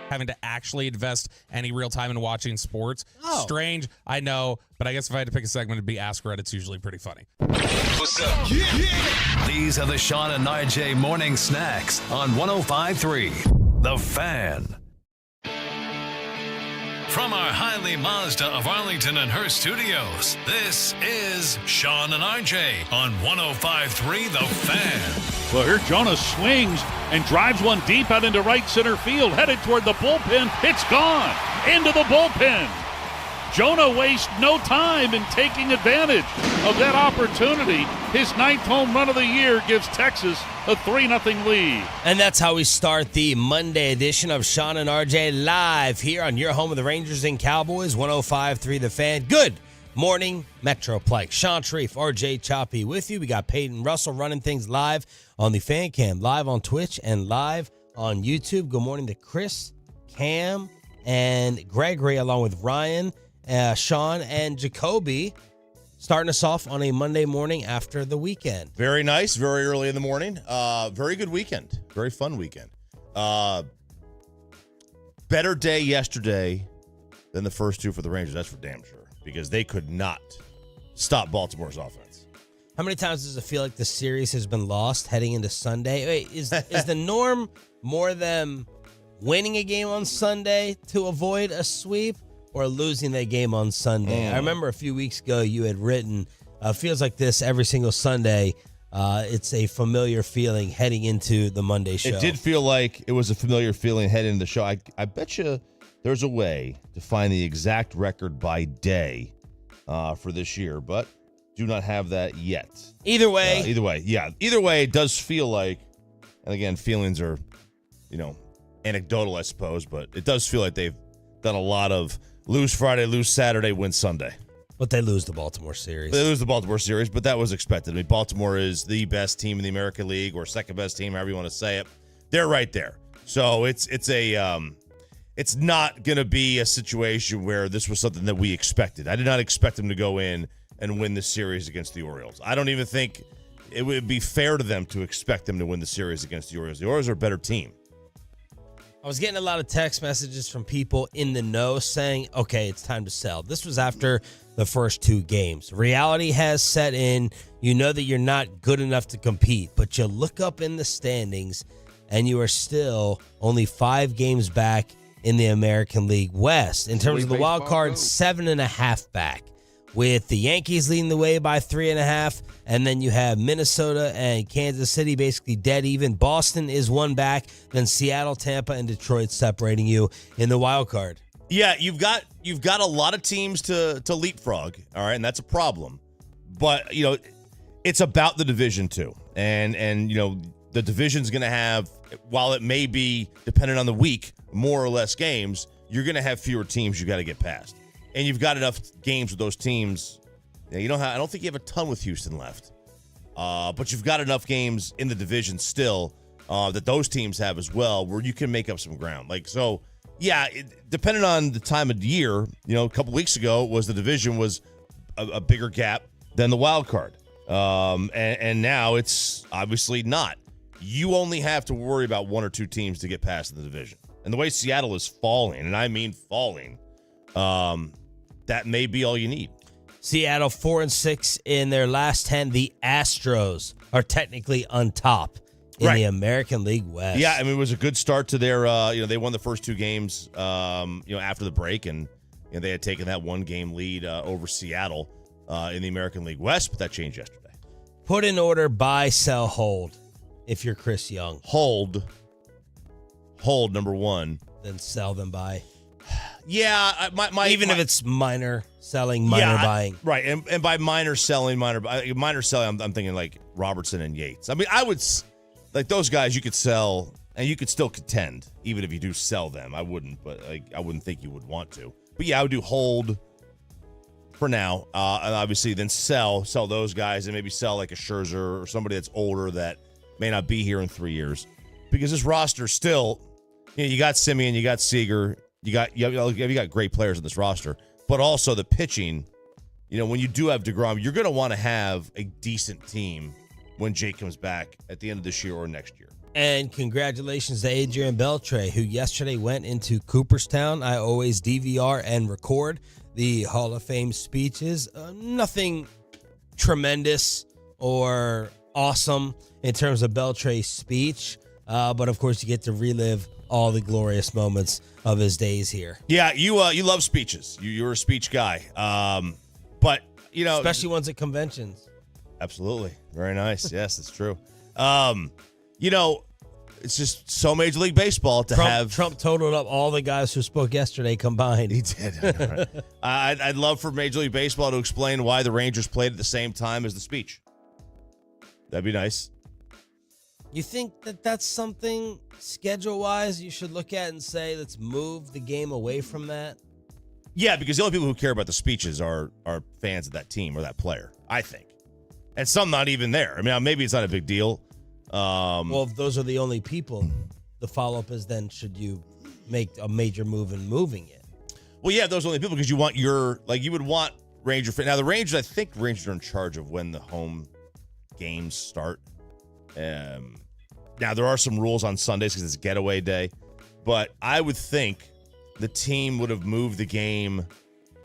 having to actually invest any real time in watching sports. Oh. Strange, I know, but I guess if I had to pick a segment, it'd be Ask Red. It's usually pretty funny. What's up? These are the Sean and RJ morning snacks on 105.3 The Fan. From our Highly Mazda of Arlington and Hearst studios, this is Sean and RJ on 105.3 The Fan. Well, here Jonah swings and drives one deep out into right center field, headed toward the bullpen. It's gone into the bullpen. Jonah wastes no time in taking advantage of that opportunity. His 9th home run of the year gives Texas a 3-0 lead. And that's how we start the Monday edition of Sean and RJ live here on your home of the Rangers and Cowboys, 105.3 The Fan. Good morning, Metroplex. Sean Sharif, RJ Choppy with you. We got Peyton Russell running things live on the Fan Cam, live on Twitch, and live on YouTube. Good morning to Chris, Cam, and Gregory, along with Ryan, Sean, and Jacoby, starting us off on a Monday morning after the weekend. Very nice, very early in the morning. Very good weekend. Very fun weekend. Better day yesterday than the first two for the Rangers, that's for damn sure, because they could not stop Baltimore's offense. How many times does it feel like the series has been lost heading into Sunday? Wait, is the norm more them winning a game on Sunday to avoid a sweep, or losing that game on Sunday? I remember a few weeks ago you had written, feels like this every single Sunday. It's a familiar feeling heading into the Monday show. It did feel like it was a familiar feeling heading into the show. I bet you there's a way to find the exact record by day for this year, but do not have that yet. Either way, it does feel like, and again, feelings are, anecdotal, I suppose, but it does feel like they've done a lot of lose Friday, lose Saturday, win Sunday. But they lose the Baltimore series. They lose the Baltimore series, but that was expected. I mean, Baltimore is the best team in the American League, or second best team, however you want to say it. They're right there. So it's not going to be a situation where this was something that we expected. I did not expect them to go in and win the series against the Orioles. I don't even think it would be fair to them to expect them to win the series against the Orioles. The Orioles are a better team. I was getting a lot of text messages from people in the know saying, okay, it's time to sell. This was after the first two games. Reality has set in. You know that you're not good enough to compete, but you look up in the standings and you are still only 5 games back in the American League West. In terms of the wild card, 7.5 back, with the Yankees leading the way by 3.5. And then you have Minnesota and Kansas City basically dead even. Boston is 1 back. Then Seattle, Tampa, and Detroit separating you in the wild card. Yeah, you've got a lot of teams to leapfrog, all right, and that's a problem. But, it's about the division too. And the division's going to have, while it may be dependent on the week, more or less games, you're going to have fewer teams you got to get past. And you've got enough games with those teams. I don't think you have a ton with Houston left. But you've got enough games in the division still that those teams have as well, where you can make up some ground. Depending on the time of the year, a couple weeks ago the division was a bigger gap than the wild card. And now it's obviously not. You only have to worry about 1 or 2 teams to get past the division. And the way Seattle is falling, and I mean falling, that may be all you need. Seattle 4-6 in their last 10. The Astros are technically on top in the American League West. Yeah, I mean, it was a good start to their, they won the first 2 games, after the break, and they had taken that 1-game lead over Seattle in the American League West, but that changed yesterday. Put in order, buy, sell, hold, if you're Chris Young. Hold, number 1. Then sell, then buy. Yeah, even if it's minor selling, minor buying. Right, and by minor selling, I'm thinking like Robertson and Yates. I mean, I would, like those guys you could sell, and you could still contend, even if you do sell them. I wouldn't, but I wouldn't think you would want to. But yeah, I would do hold for now, and obviously then sell those guys, and maybe sell like a Scherzer or somebody that's older that may not be here in 3 years. Because this roster still, you got Simeon, you got Seager, you got great players on this roster, but also the pitching. When you do have DeGrom, you're going to want to have a decent team when Jake comes back at the end of this year or next year. And congratulations to Adrian Beltre, who yesterday went into Cooperstown. I always DVR and record the Hall of Fame speeches. Nothing tremendous or awesome in terms of Beltre's speech, but of course you get to relive all the glorious moments of his days here. Yeah, you love speeches. You're a speech guy, but especially ones at conventions. Absolutely, very nice. Yes, it's true. It's just so Major League Baseball to have. Trump totaled up all the guys who spoke yesterday combined. He did. Right? I'd love for Major League Baseball to explain why the Rangers played at the same time as the speech. That'd be nice. You think that that's something schedule-wise you should look at and say, let's move the game away from that? Yeah, because the only people who care about the speeches are fans of that team or that player, I think. And some not even there. I mean, maybe it's not a big deal. Well, if those are the only people, the follow-up is then should you make a major move in moving it? Well, yeah, those are the only people because you would want Ranger fans. Now, the Rangers, I think Rangers are in charge of when the home games start. Now, there are some rules on Sundays because it's getaway day, but I would think the team would have moved the game,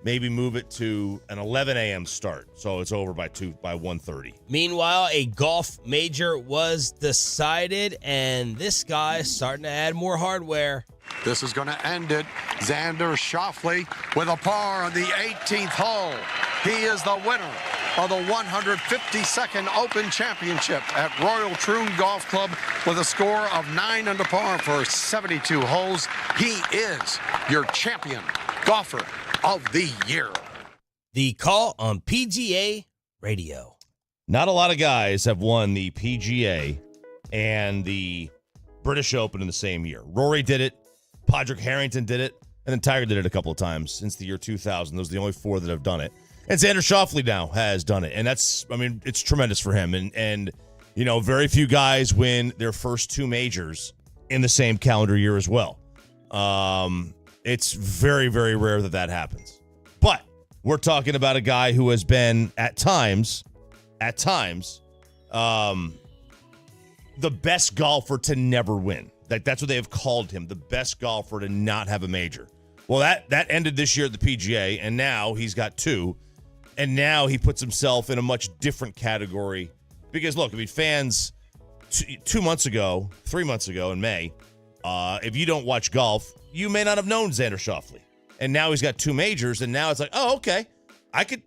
maybe move it to an 11 a.m. start, so it's over by 1:30. Meanwhile, a golf major was decided, and this guy's starting to add more hardware. This is going to end it. Xander Schauffele with a par on the 18th hole. He is the winner of the 152nd Open Championship at Royal Troon Golf Club with a score of 9 under par for 72 holes. He is your champion golfer of the year. The call on PGA Radio. Not a lot of guys have won the PGA and the British Open in the same year. Rory did it. Padraig Harrington did it. And then Tiger did it a couple of times since the year 2000. Those are the only 4 that have done it. And Xander Schauffele now has done it. And it's tremendous for him. And very few guys win their first 2 majors in the same calendar year as well. It's very, very rare that happens. But we're talking about a guy who has been, at times, the best golfer to never win. That's what they have called him, the best golfer to not have a major. Well, that ended this year at the PGA, and now he's got 2. And now he puts himself in a much different category. Because, look, fans 3 months ago in May, if you don't watch golf, you may not have known Xander Schauffele. And now he's got 2 majors, and now it's like, oh, okay, I could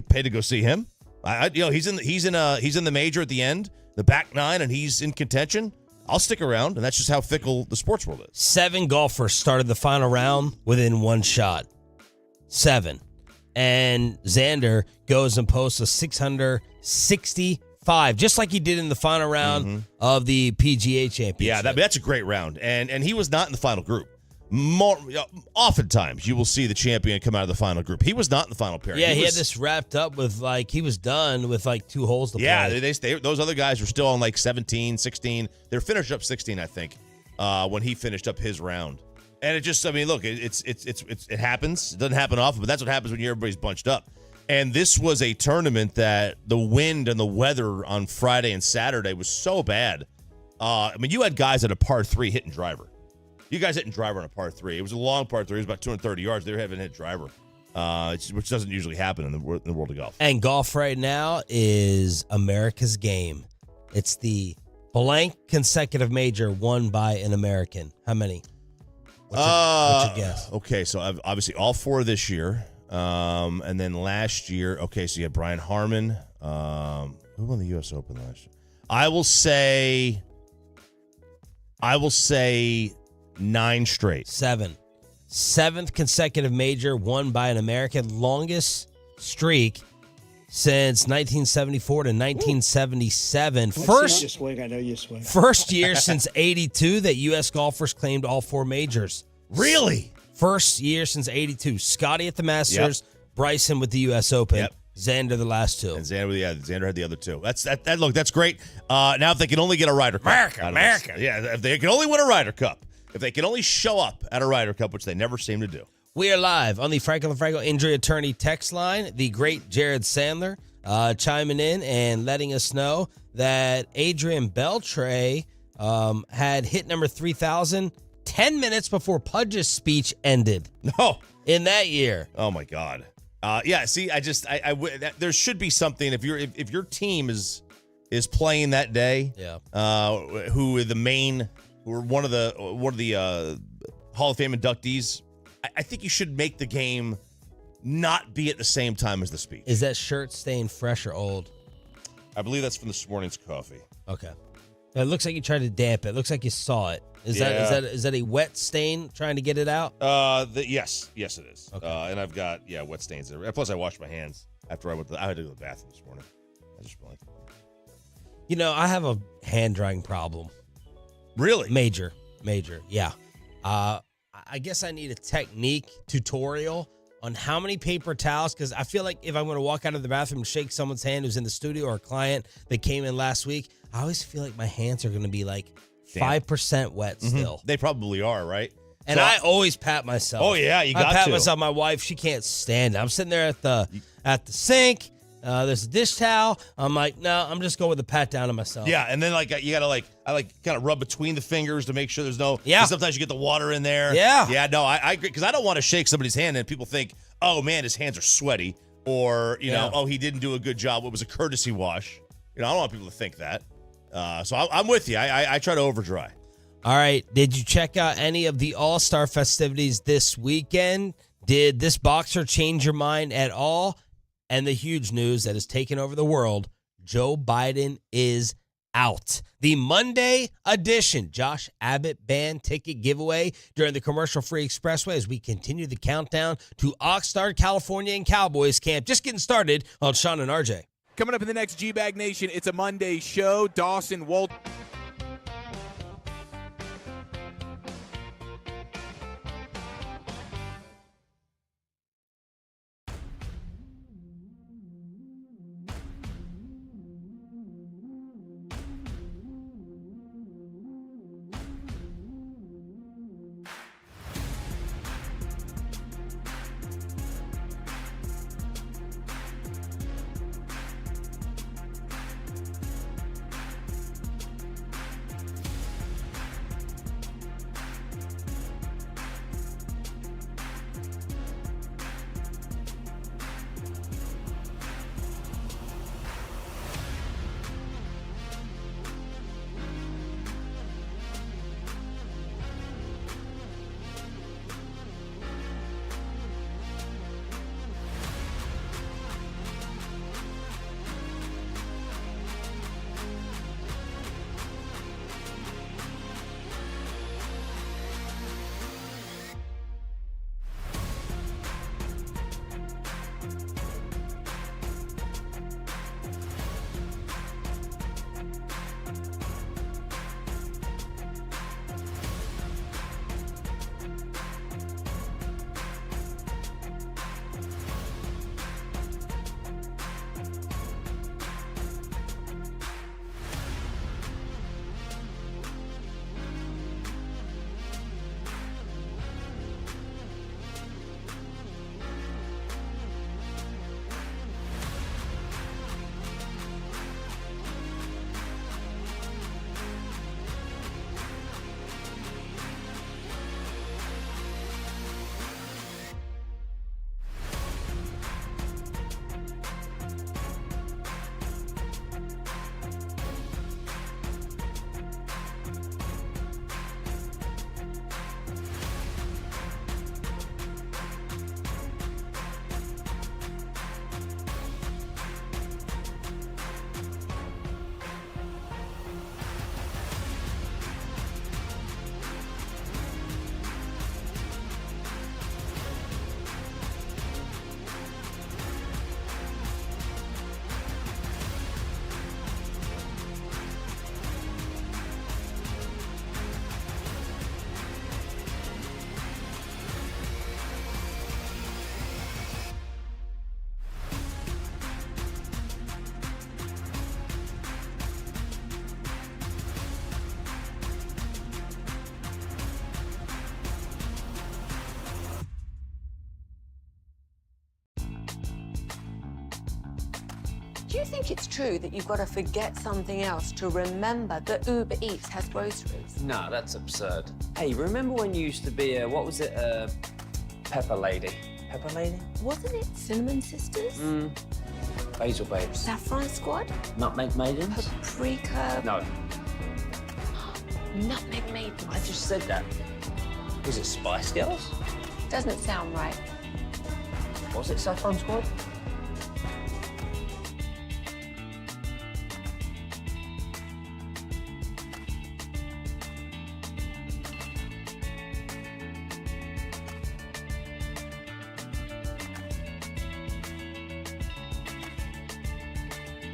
pay to go see him. He's in the major at the end, the back 9, and he's in contention. I'll stick around, and that's just how fickle the sports world is. 7 golfers started the final round within 1 shot. 7. And Xander goes and posts a 665, just like he did in the final round of the PGA Championship. Yeah, that's a great round. And he was not in the final group. Oftentimes, you will see the champion come out of the final group. He was not in the final pair. Yeah, he had this wrapped up with, he was done with, 2 holes to play. Yeah, those other guys were still on, 17, 16. They were finished up 16, I think, when he finished up his round. And it just, look, it happens. It doesn't happen often, but that's what happens when everybody's bunched up. And this was a tournament that the wind and the weather on Friday and Saturday was so bad. You had guys at a par 3 hitting driver. You guys hitting driver on a par 3. It was a long par 3. It was about 230 yards. They were having hit driver, which doesn't usually happen in the world of golf. And golf right now is America's game. It's the blank consecutive major won by an American. How many? What's your guess? Okay, so obviously all 4 this year. And then last year, okay, so you had Brian Harmon. Who won the U.S. Open last year? I will say 9 straight. 7. 7th consecutive major won by an American. Longest streak since 1974 to 1977. First year since 82 that U.S. golfers claimed all 4 majors. Really? First year since 82. Scotty at the Masters, Bryson with the U.S. Open, Xander the last 2. And Xander had the other 2. Look, that's great. Now if they can only get a Ryder Cup. America. Yeah, if they can only win a Ryder Cup. If they can only show up at a Ryder Cup, which they never seem to do. We are live on the Franklin Franco Injury Attorney text line. The great Jared Sandler chiming in and letting us know that Adrian Beltre had hit number 3,000 10 minutes before Pudge's speech ended. No. In that year. Oh my God. Yeah. See, there should be something if your team is playing that day. Yeah. Who are one of the Hall of Fame inductees. I think you should make the game not be at the same time as the speech. Is that shirt staying fresh or old? I believe that's from this morning's coffee. Okay. It looks like you tried to damp it. It looks like you saw it. Is that a wet stain trying to get it out? Yes it is. Okay. And I've got wet stains there. Plus, I washed my hands after I had to go to the bathroom this morning. I just like, I have a hand drying problem. Really? Major. Yeah. I guess I need a technique tutorial on how many paper towels, because I feel like if I'm going to walk out of the bathroom and shake someone's hand who's in the studio or a client that came in last week, I always feel like my hands are going to be like 5% wet still. They probably are, right? And I always pat myself. Oh, yeah, you got to. I pat myself. My wife, she can't stand it. I'm sitting there at the sink. There's a dish towel. I'm like, no, I'm just going with the pat down of myself. Yeah, and then you got to I kind of rub between the fingers to make sure there's no. Yeah. Sometimes you get the water in there. Yeah. Yeah, no, I agree, because I don't want to shake somebody's hand and people think, oh, man, his hands are sweaty, or, oh, he didn't do a good job. It was a courtesy wash. I don't want people to think that. So I'm with you. I try to over dry. All right. Did you check out any of the All-Star festivities this weekend? Did this boxer change your mind at all? And the huge news that has taken over the world, Joe Biden is out. The Monday edition Josh Abbott band ticket giveaway during the commercial-free expressway as we continue the countdown to Oxnard, California and Cowboys camp. Just getting started on Sean and RJ. Coming up in the next G-Bag Nation, it's a Monday show. Dawson, Walt. Do you think it's true that you've got to forget something else to remember that Uber Eats has groceries? No, that's absurd. Hey, remember when you used to be a, what was it, Pepper Lady? Pepper Lady? Wasn't it Cinnamon Sisters? Basil Babes. Saffron Squad? Nutmeg Maidens? Paprika? No, Nutmeg Maidens. I just said that. Was it Spice Girls? Doesn't sound right. Was it Saffron Squad?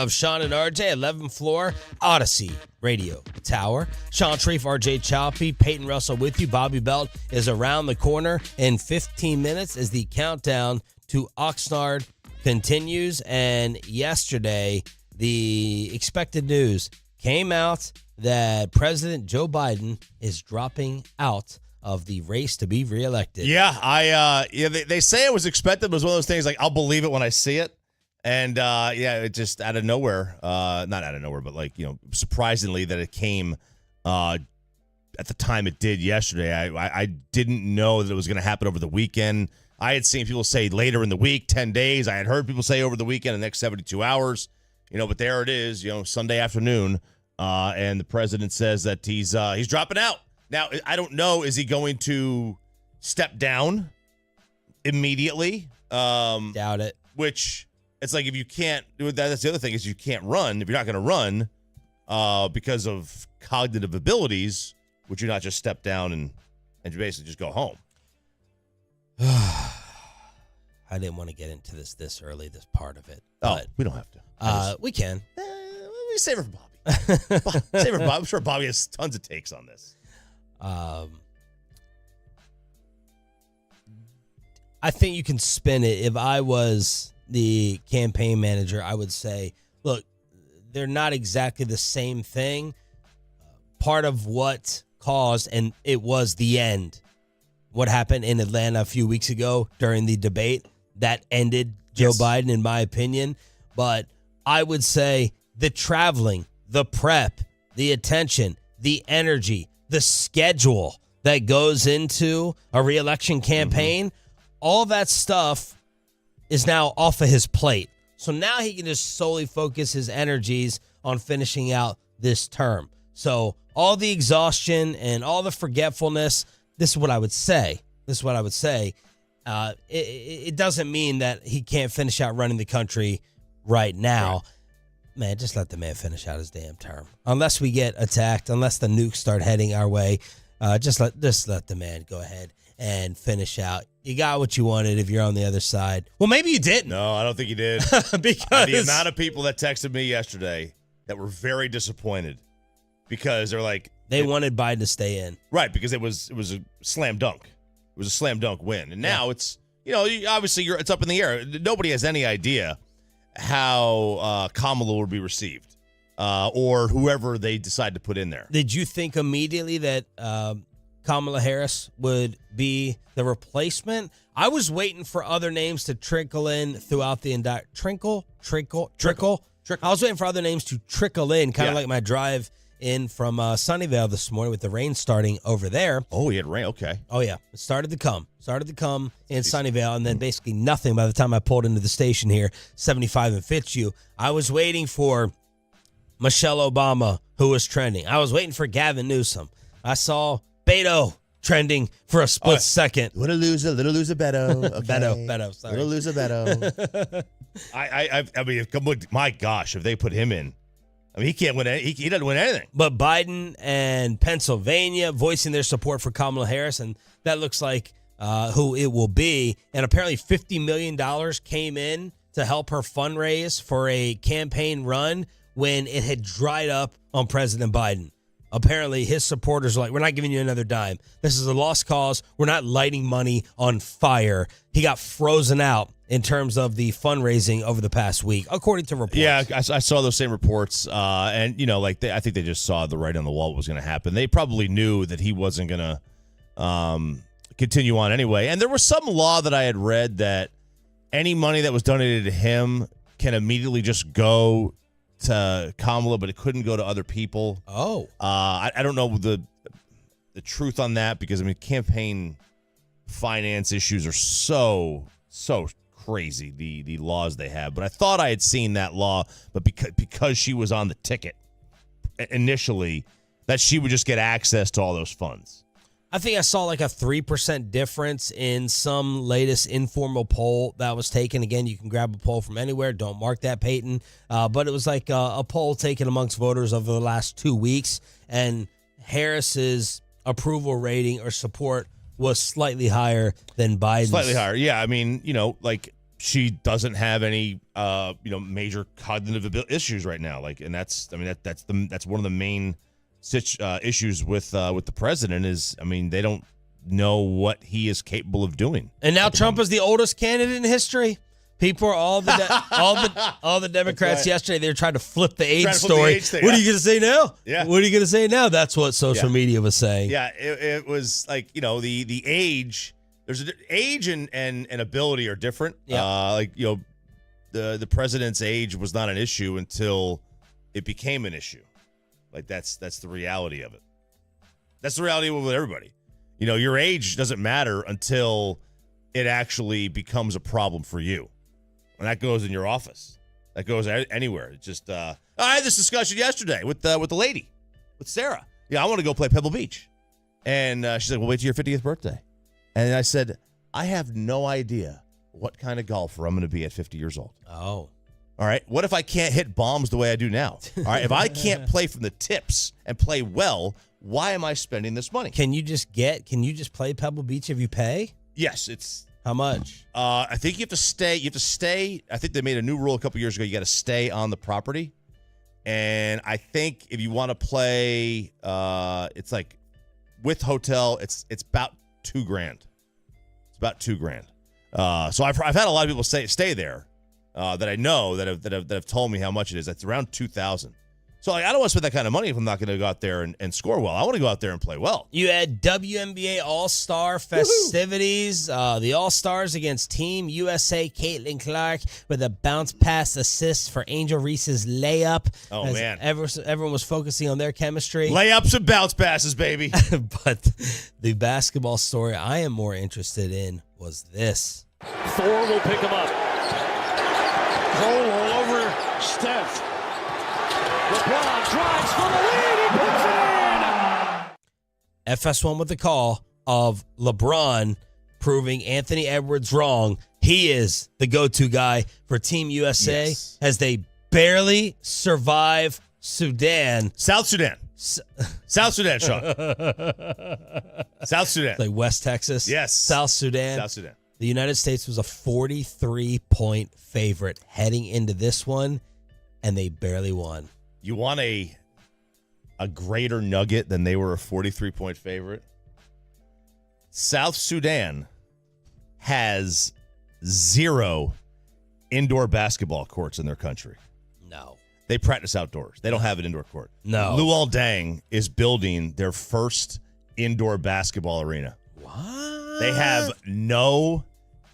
Of Sean and RJ, 11th floor, Odyssey Radio Tower. Sean Treef, RJ Chalpy, Peyton Russell with you. Bobby Belt is around the corner in 15 minutes as the countdown to Oxnard continues. And yesterday, the expected news came out that President Joe Biden is dropping out of the race to be reelected. Yeah, they say it was expected, but it was one of those things like I'll believe it when I see it. And, it just out of nowhere, not out of nowhere, but surprisingly that it came at the time it did yesterday. I didn't know that it was going to happen over the weekend. I had seen people say later in the week, 10 days. I had heard people say over the weekend, the next 72 hours, but there it is, Sunday afternoon. And the president says that he's dropping out. Now, I don't know, is he going to step down immediately? Doubt it. Which... It's like if you can't do it, that's the other thing is you can't run. If you're not going to run because of cognitive abilities, would you not just step down and basically just go home? I didn't want to get into this early, this part of it. Oh, But, we don't have to. we can. We save it for Bobby. Save it for Bobby. I'm sure Bobby has tons of takes on this. I think you can spin it. If I was the campaign manager, I would say, look, they're not exactly the same thing. Part of what caused, and it was the end, what happened in Atlanta a few weeks ago during the debate, that ended Joe Biden, in my opinion. But I would say the traveling, the prep, the attention, the energy, the schedule that goes into a reelection campaign, all that stuff is now off of his plate. So now he can just solely focus his energies on finishing out this term. So all the exhaustion and all the forgetfulness, this is what I would say. It doesn't mean that he can't finish out running the country right now. Right. Man, just let the man finish out his damn term. Unless we get attacked, unless the nukes start heading our way, just let the man go ahead and finish out. You got what you wanted if you're on the other side. Well, maybe you didn't. No, I don't think you did. Because the amount of people that texted me yesterday that were very disappointed because they're like... They wanted Biden to stay in. Right, because it was a slam dunk. It was a slam dunk win. And now it's, obviously it's up in the air. Nobody has any idea how Kamala will be received or whoever they decide to put in there. Did you think immediately that... Kamala Harris would be the replacement? I was waiting for other names to trickle in throughout the trickle. I was waiting for other names to trickle in, kind of like my drive in from Sunnyvale this morning with the rain starting over there. Oh, you had rain. Okay. Oh, yeah. It started to come in Sunnyvale, and then basically nothing by the time I pulled into the station here, 75 in Fitzhugh. I was waiting for Michelle Obama, who was trending. I was waiting for Gavin Newsom. I saw Beto trending for a split second. Little loser, Beto. Okay. Beto, sorry. Little loser, Beto. I mean, my gosh, if they put him in, I mean, he can't win. He doesn't win anything. But Biden and Pennsylvania voicing their support for Kamala Harris, and that looks like who it will be. And apparently $50 million came in to help her fundraise for a campaign run when it had dried up on President Biden. Apparently, his supporters are like, we're not giving you another dime. This is a lost cause. We're not lighting money on fire. He got frozen out in terms of the fundraising over the past week, according to reports. Yeah, I saw those same reports. And, I think they just saw the writing on the wall what was going to happen. They probably knew that he wasn't going to continue on anyway. And there was some law that I had read that any money that was donated to him can immediately just go to Kamala, but it couldn't go to other people. Oh. I don't know the truth on that because, I mean, campaign finance issues are so crazy, the laws they have. But I thought I had seen that law, but because she was on the ticket initially, that she would just get access to all those funds. I think I saw like a 3% difference in some latest informal poll that was taken. Again, you can grab a poll from anywhere. Don't mark that, Peyton. But it was like a poll taken amongst voters over the last 2 weeks, and Harris's approval rating or support was slightly higher than Biden's. Slightly higher, yeah. I mean, like she doesn't have any, major cognitive issues right now. Like, and that's one of the main issues with the president is, I mean, they don't know what he is capable of doing. And now Trump is the oldest candidate in history. People are all the Democrats yesterday. They were trying to flip the age story. What are you going to say now? Yeah. What are you going to say now? That's what social media was saying. Yeah, it was like, the age. There's age and ability are different. Yeah. The president's age was not an issue until it became an issue. Like that's the reality of it. That's the reality with everybody. Your age doesn't matter until it actually becomes a problem for you. And that goes in your office. That goes anywhere. It's just I had this discussion yesterday with the lady, with Sarah. Yeah, I want to go play Pebble Beach. And she said, well, wait till your 50th birthday. And I said, I have no idea what kind of golfer I'm going to be at 50 years old. Oh. All right. What if I can't hit bombs the way I do now? All right. If I can't play from the tips and play well, why am I spending this money? Can you just play Pebble Beach if you pay? Yes. It's how much? I think you have to stay. I think they made a new rule a couple years ago. You got to stay on the property. And I think if you want to play, it's like with hotel, it's about $2,000. It's about $2,000. So I've had a lot of people stay there. That I know that have told me how much it is. That's around $2,000. So I don't want to spend that kind of money if I'm not going to go out there and score well. I want to go out there and play well. You had WNBA All-Star festivities. The All-Stars against Team USA. Caitlin Clark with a bounce pass assist for Angel Reese's layup. Oh, man. Everyone was focusing on their chemistry. Layups and bounce passes, baby. But the basketball story I am more interested in was this. Thor will pick him up. Cole all over Steph. LeBron drives for the lead. He puts it in. FS1 with the call of LeBron proving Anthony Edwards wrong. He is the go-to guy for Team USA as they barely survive Sudan. South Sudan. South Sudan, Sean. South Sudan. Like West Texas. Yes. South Sudan. South Sudan. The United States was a 43-point favorite heading into this one, and they barely won. You want a greater nugget than they were a 43-point favorite? South Sudan has 0 indoor basketball courts in their country. No. They practice outdoors. They don't have an indoor court. No. Luol Deng is building their first indoor basketball arena. What? They have no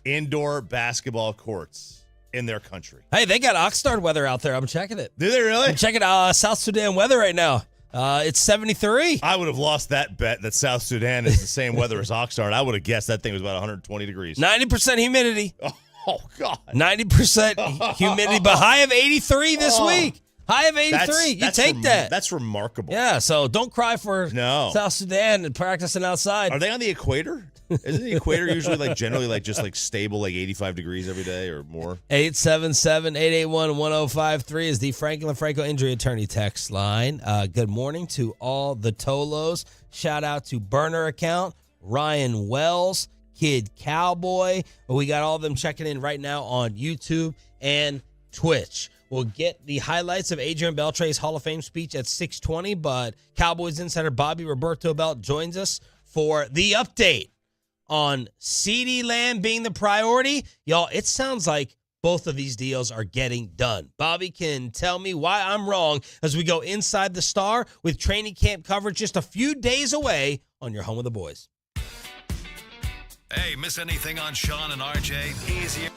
indoor basketball courts in their country. Hey, they got Oxnard weather out there. I'm checking it. Do they really? I'm checking South Sudan weather right now. It's 73. I would have lost that bet that South Sudan is the same weather as Oxnard. I would have guessed that thing was about 120 degrees. 90% humidity. Oh, God. 90% humidity, but high of 83 this week. High of 83. You take that. That's remarkable. Yeah, so don't cry for South Sudan and practicing outside. Are they on the equator? Isn't the equator usually generally just stable 85 degrees every day or more? 877-881-1053 is the Franklin Franco injury attorney text line. Good morning to all the Tolos. Shout out to Burner Account, Ryan Wells, Kid Cowboy. We got all of them checking in right now on YouTube and Twitch. We'll get the highlights of Adrian Beltre's Hall of Fame speech at 6:20, but Cowboys insider Bobby Roberto Belt joins us for the update on CeeDee Lamb being the priority. Y'all, it sounds like both of these deals are getting done. Bobby can tell me why I'm wrong as we go inside the Star with training camp coverage just a few days away on your home of the boys. Hey, miss anything on Sean and RJ? Easier.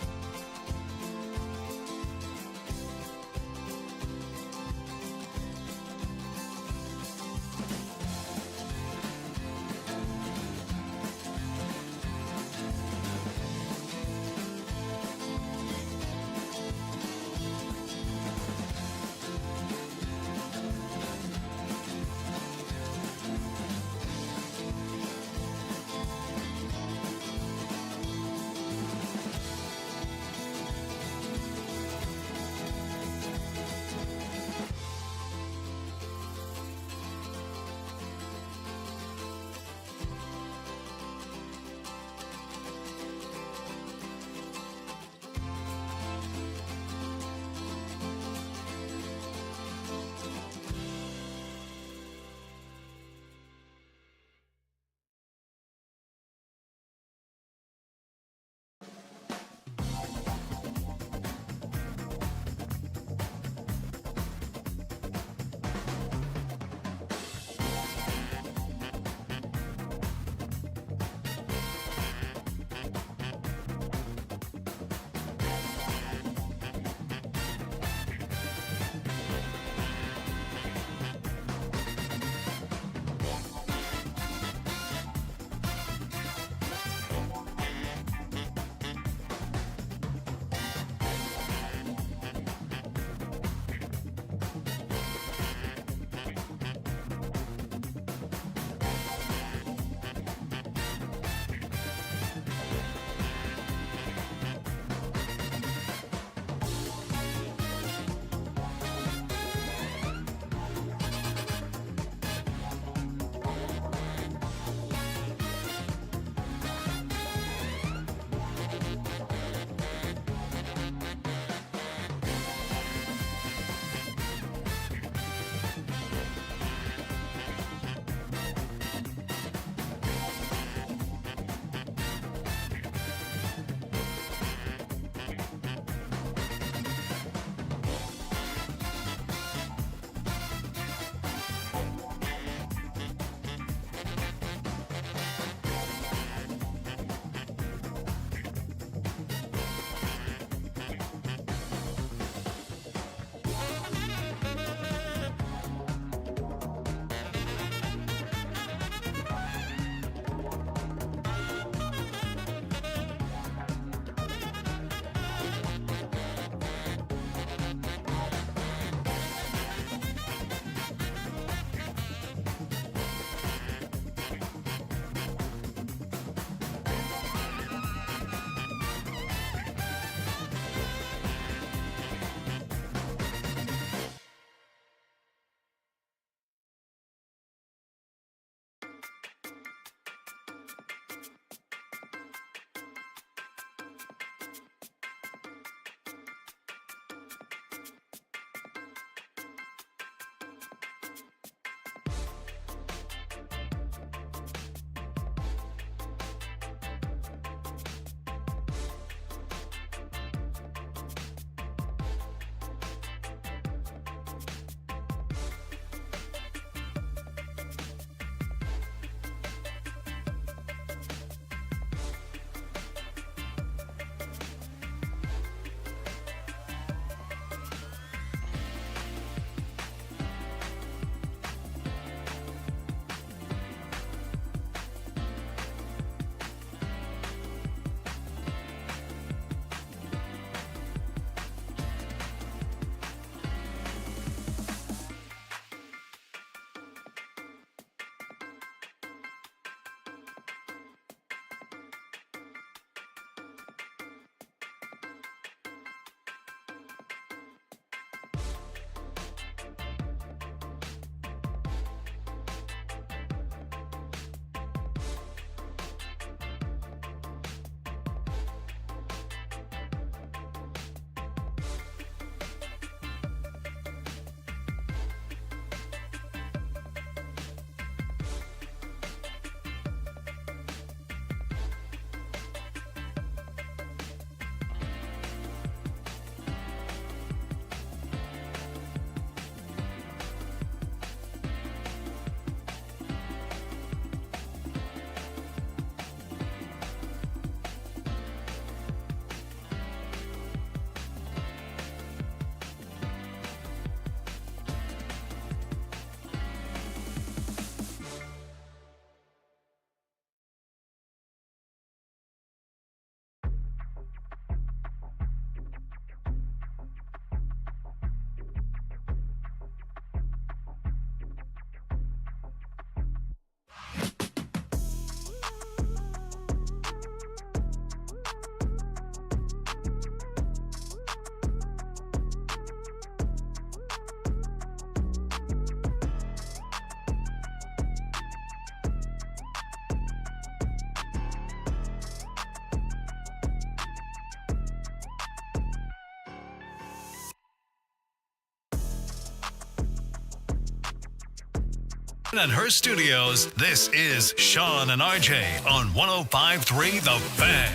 And her studios, this is Sean and RJ on 105.3 The Fan.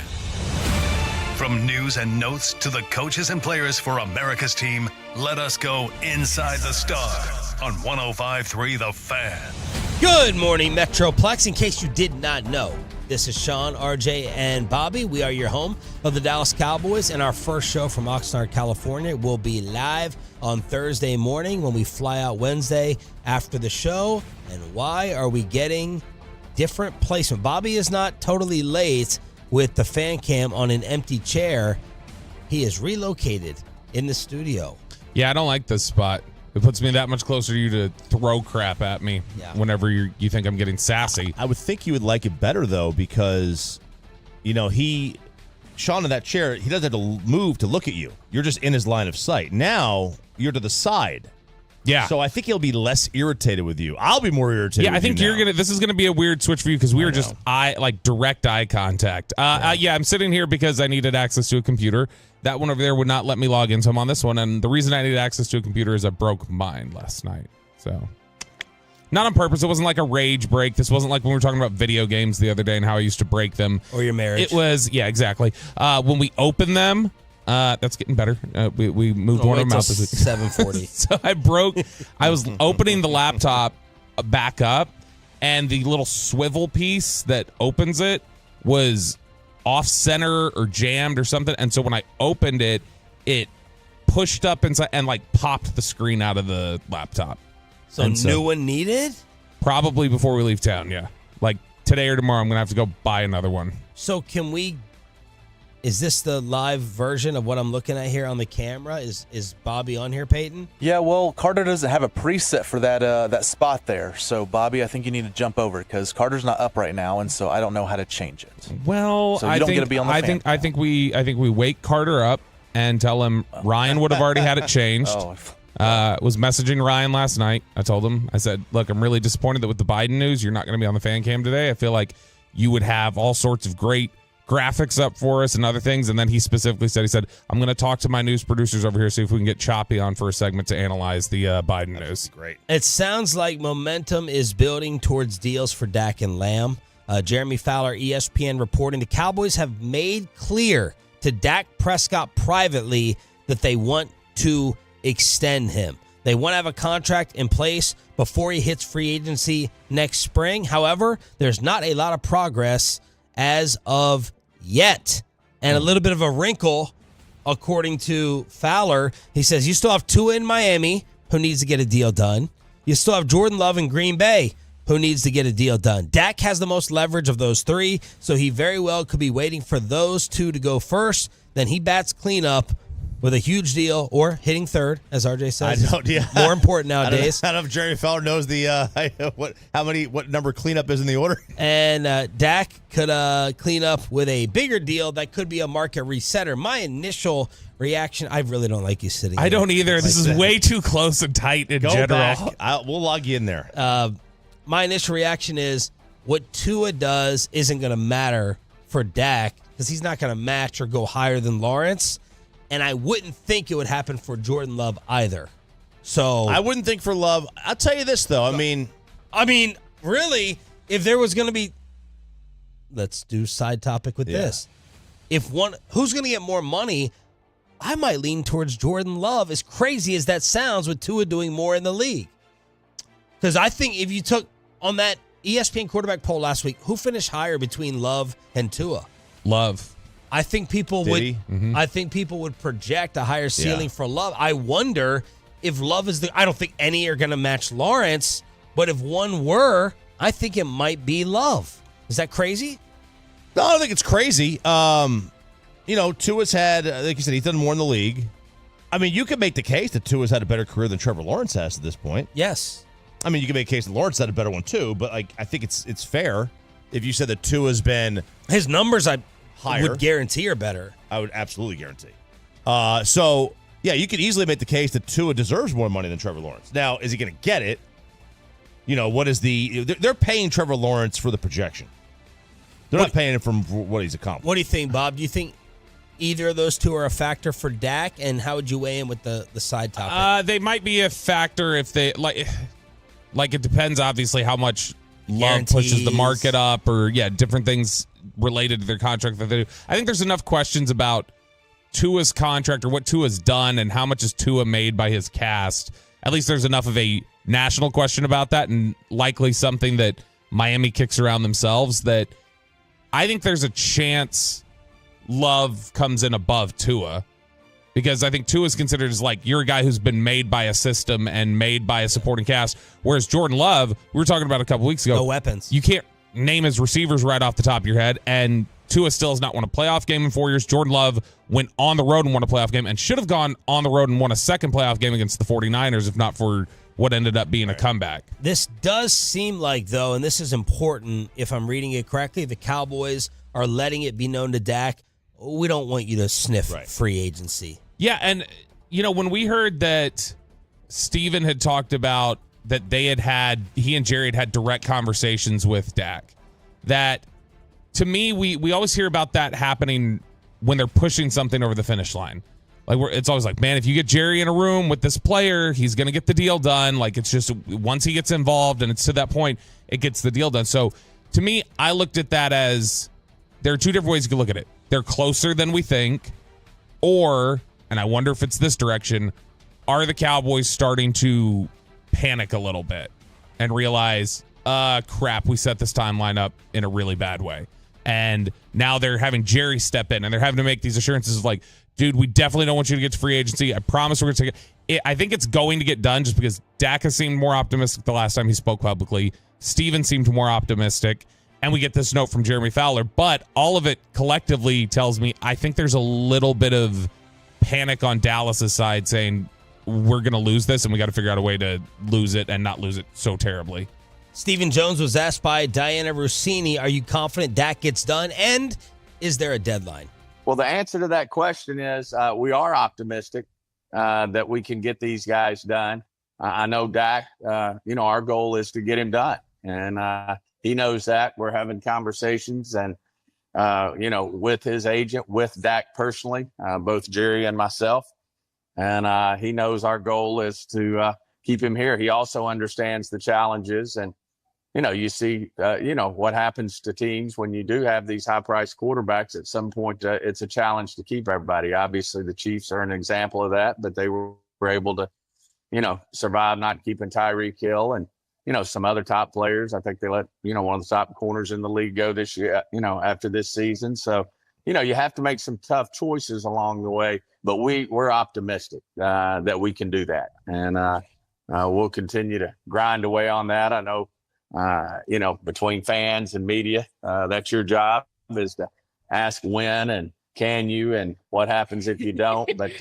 From news and notes to the coaches and players for America's team, let us go inside the stars on 105.3 The Fan. Good morning, Metroplex. In case you did not know, this is Sean, RJ, and Bobby. We are your home of the Dallas Cowboys, and our first show from Oxnard, California will be live on Thursday morning when we fly out Wednesday after the show. And why are we getting different placement? Bobby is not totally late with the fan cam on an empty chair. He is relocated in the studio. Yeah, I don't like this spot. It puts me that much closer to you to throw crap at me whenever you think I'm getting sassy. I would think you would like it better, though, because, Sean in that chair, he doesn't have to move to look at you. You're just in his line of sight. Now, you're to the side. Yeah. So I think he'll be less irritated with you. I'll be more irritated with you. Yeah, I think this is gonna be a weird switch for you because we were just direct eye contact. I'm sitting here because I needed access to a computer. That one over there would not let me log in, so I'm on this one. And the reason I needed access to a computer is I broke mine last night. So, not on purpose. It wasn't like a rage break. This wasn't like when we were talking about video games the other day and how I used to break them. Or your marriage. It was, exactly. When we opened them, that's getting better. We moved one of them out. 740. So I was opening the laptop back up, and the little swivel piece that opens it was off center or jammed or something. And so when I opened it, it pushed up inside and popped the screen out of the laptop. So new one needed? Probably before we leave town, yeah. Like today or tomorrow, I'm going to have to go buy another one. So is this the live version of what I'm looking at here on the camera? Is Bobby on here, Peyton? Yeah, well, Carter doesn't have a preset for that spot there. So, Bobby, I think you need to jump over because Carter's not up right now, and so I don't know how to change it. Well, so you don't get to be on the fan. I think we wake Carter up and tell him Ryan would have already had it changed. Was messaging Ryan last night. I told him, I said, look, I'm really disappointed that with the Biden news, you're not going to be on the fan cam today. I feel like you would have all sorts of great graphics up for us and other things. And then he specifically said, I'm going to talk to my news producers over here, see if we can get Choppy on for a segment to analyze the Biden news. Great. It sounds like momentum is building towards deals for Dak and Lamb. Jeremy Fowler, ESPN, reporting the Cowboys have made clear to Dak Prescott privately that they want to extend him. They want to have a contract in place before he hits free agency next spring. However, there's not a lot of progress as of yet. And a little bit of a wrinkle, according to Fowler. He says, you still have Tua in Miami, who needs to get a deal done. You still have Jordan Love in Green Bay, who needs to get a deal done. Dak has the most leverage of those three, so he very well could be waiting for those two to go first. Then he bats cleanup with a huge deal or hitting third, as RJ says. More important nowadays. I don't know if Jeremy Fowler knows what number cleanup is in the order. And Dak could clean up with a bigger deal that could be a market resetter. My initial reaction, I really don't like you sitting I don't either. This is way too close and tight in general. We'll log you in there. My initial reaction is what Tua does isn't going to matter for Dak because he's not going to match or go higher than Lawrence. And I wouldn't think it would happen for Jordan Love either. So I wouldn't think for Love. I'll tell you this, though. I mean, really, if there was going to be, let's do side topic with this. If who's going to get more money, I might lean towards Jordan Love, as crazy as that sounds, with Tua doing more in the league. Because I think if you took on that ESPN quarterback poll last week, who finished higher between Love and Tua? Love. I think people would project a higher ceiling for Love. I wonder if Love is I don't think any are going to match Lawrence, but if one were, I think it might be Love. Is that crazy? No, I don't think it's crazy. Tua's had, like you said, he's done more in the league. I mean, you could make the case that Tua's had a better career than Trevor Lawrence has at this point. Yes. I mean, you can make a case that Lawrence had a better one too, but I think it's fair if you said that Tua's been his numbers higher. Would guarantee are better. I would absolutely guarantee. You could easily make the case that Tua deserves more money than Trevor Lawrence. Now, is he going to get it? What is they're paying Trevor Lawrence for the projection. They're not paying him for what he's accomplished. What do you think, Bob? Do you think either of those two are a factor for Dak? And how would you weigh in with the side topic? They might be a factor if they Like, it depends, obviously, how much Love pushes the market up, or different things related to their contract that they do. I think there's enough questions about Tua's contract or what Tua's done and how much is Tua made by his cast. At least there's enough of a national question about that, and likely something that Miami kicks around themselves, that I think there's a chance Love comes in above Tua, because I think Tua is considered as like, you're a guy who's been made by a system and made by a supporting cast, whereas Jordan Love, we were talking about a couple weeks ago, no weapons. You can't name his receivers right off the top of your head, and Tua still has not won a playoff game in 4 years. Jordan Love went on the road and won a playoff game, and should have gone on the road and won a second playoff game against the 49ers, if not for what ended up being a comeback. This does seem like, though, and this is important, if I'm reading it correctly, the Cowboys are letting it be known to Dak, we don't want you to sniff free agency. Yeah, and, when we heard that Steven had talked about that he and Jerry had direct conversations with Dak, that, to me, we always hear about that happening when they're pushing something over the finish line. Like, it's always like, man, if you get Jerry in a room with this player, he's going to get the deal done. Like, it's just, once he gets involved and it's to that point, it gets the deal done. So, to me, I looked at that as, there are two different ways you can look at it. They're closer than we think, or, and I wonder if it's this direction, are the Cowboys starting to panic a little bit and realize, crap, we set this timeline up in a really bad way. And now they're having Jerry step in, and they're having to make these assurances of like, dude, we definitely don't want you to get to free agency. I promise we're going to take it. I think it's going to get done, just because Dak has seemed more optimistic the last time he spoke publicly. Steven seemed more optimistic. And we get this note from Jeremy Fowler. But all of it collectively tells me I think there's a little bit of panic on Dallas's side, saying we're going to lose this, and we got to figure out a way to lose it and not lose it so terribly. Stephen Jones was asked by Diana Rossini, are you confident Dak gets done? And is there a deadline? Well, the answer to that question is we are optimistic that we can get these guys done. I know Dak, our goal is to get him done. And he knows that. We're having conversations and, with his agent, with Dak personally, both Jerry and myself. And he knows our goal is to keep him here. He also understands the challenges. And, you see, what happens to teams when you do have these high-priced quarterbacks. At some point, it's a challenge to keep everybody. Obviously, the Chiefs are an example of that, but they were able to, survive not keeping Tyreek Hill and, some other top players. I think they let, one of the top corners in the league go this year, after this season. So, you have to make some tough choices along the way, but we're optimistic that we can do that. And we'll continue to grind away on that. I know, between fans and media, that's your job, is to ask when and can you and what happens if you don't. But,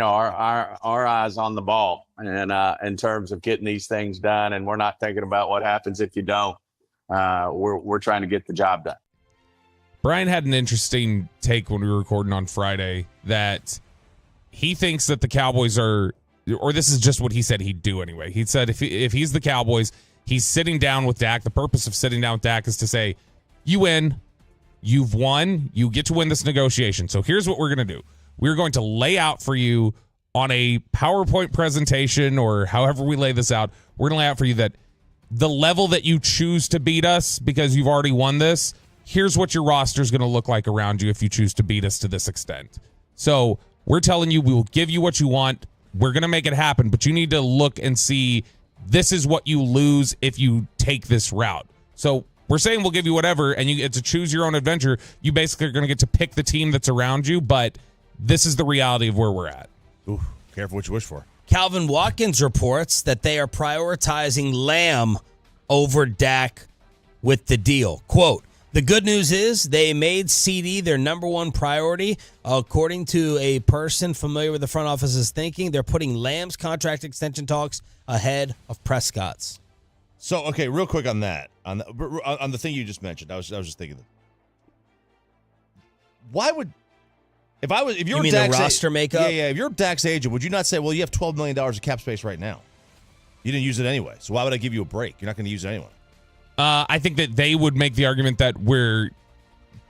our eyes on the ball and in terms of getting these things done. And we're not thinking about what happens if you don't. We're trying to get the job done. Brian had an interesting take when we were recording on Friday, that he thinks that the Cowboys are, or this is just what he said he'd do anyway. He said if he's the Cowboys, he's sitting down with Dak. The purpose of sitting down with Dak is to say, you win. You've won. You get to win this negotiation. So here's what we're going to do. We're going to lay out for you on a PowerPoint presentation, or however we lay this out. We're going to lay out for you that the level that you choose to beat us because you've already won this, here's what your roster is going to look like around you if you choose to beat us to this extent. So we're telling you, we will give you what you want. We're going to make it happen, but you need to look and see this is what you lose if you take this route. So we're saying we'll give you whatever, and you get to choose your own adventure. You basically are going to get to pick the team that's around you, but this is the reality of where we're at. Ooh, careful what you wish for. Calvin Watkins reports that they are prioritizing Lamb over Dak with the deal. Quote, the good news is they made CD their number one priority. According to a person familiar with the front office's thinking, they're putting Lamb's contract extension talks ahead of Prescott's. So, okay, real quick on that, on the thing you just mentioned, I was just thinking, why would, if you're you mean Dak's the roster makeup? Yeah, if you're Dak's agent, would you not say, well, you have $12 million of cap space right now? You didn't use it anyway, so why would I give you a break? You're not going to use it anyway. I think that they would make the argument that we're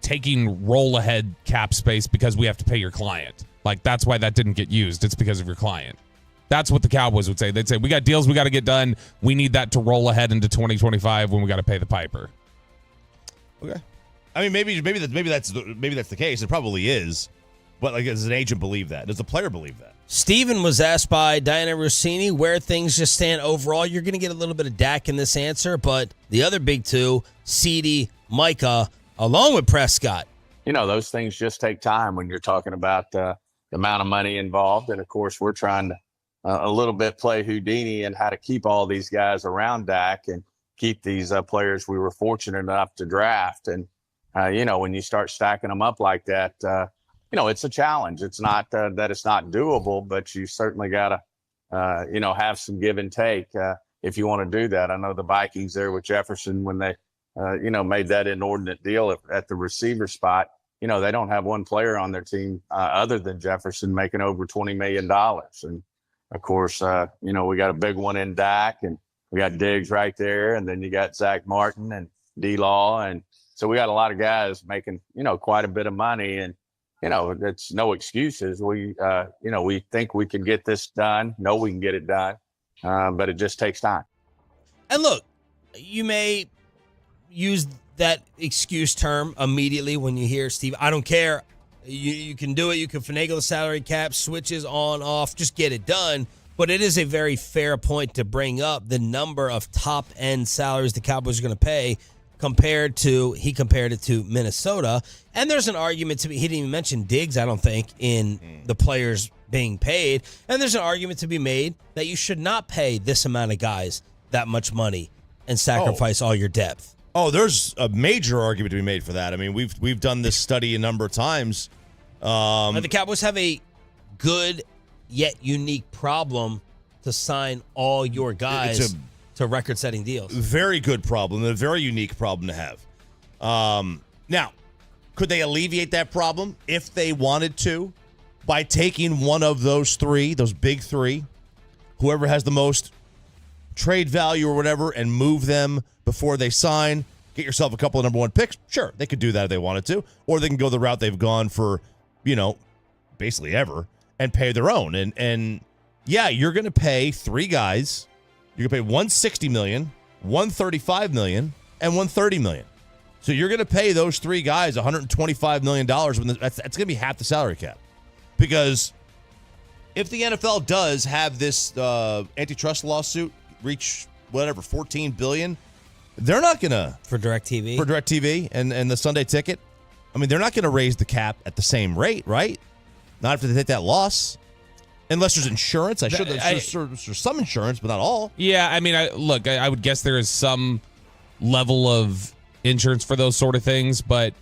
taking roll ahead cap space because we have to pay your client. Like, that's why that didn't get used. It's because of your client. That's what the Cowboys would say. They'd say, we got deals we got to get done. We need that to roll ahead into 2025 when we got to pay the piper. Okay. I mean, maybe that's the case. It probably is. But like, does an agent believe that? Does the player believe that? Steven was asked by Diana Rossini where things just stand overall. You're going to get a little bit of Dak in this answer, but the other big two, CeeDee, Micah, along with Prescott. You know, those things just take time when you're talking about the amount of money involved. And, of course, we're trying to a little bit play Houdini and how to keep all these guys around Dak and keep these players we were fortunate enough to draft. And, you know, when you start stacking them up like that, you know, it's a challenge. It's not that it's not doable, but you certainly got to, you know, have some give and take if you want to do that. I know the Vikings there with Jefferson when they, you know, made that inordinate deal at the receiver spot. You know, they don't have one player on their team other than Jefferson making over $20 million. And, of course, you know, we got a big one in Dak, and we got Diggs right there, and then you got Zach Martin and D-Law. And so we got a lot of guys making, you know, quite a bit of money. And, you know, it's no excuses. We, you know, we think we can get this done. Know we can get it done, but it just takes time. And look, you may use that excuse term immediately when you hear Steve, I don't care. You can do it. You can finagle the salary cap, switches on, off, just get it done. But it is a very fair point to bring up the number of top-end salaries the Cowboys are going to pay he compared it to Minnesota. And there's an argument to be, he didn't even mention Diggs, I don't think, in the players being paid. And there's an argument to be made that you should not pay this amount of guys that much money and sacrifice all your depth. Oh, there's a major argument to be made for that. I mean, we've done this study a number of times. But the Cowboys have a good yet unique problem to sign all your guys to record-setting deals. Very good problem, a very unique problem to have. Now, could they alleviate that problem if they wanted to by taking one of those three, those big three, whoever has the most trade value or whatever, and move them before they sign, get yourself a couple of number one picks? Sure, they could do that if they wanted to. Or they can go the route they've gone for, you know, basically ever, and pay their own. And yeah, you're going to pay three guys. You're going to pay $160 million, $135 million, and $130 million. So you're going to pay those three guys $125 million. That's going to be half the salary cap. Because if the NFL does have this antitrust lawsuit reach whatever, $14 billion, they're not going to... For DirecTV? For DirecTV and the Sunday Ticket. I mean, they're not going to raise the cap at the same rate, right? Not if they take that loss. Unless there's insurance. There's some insurance, but not all. Yeah, I mean, I would guess there is some level of insurance for those sort of things, but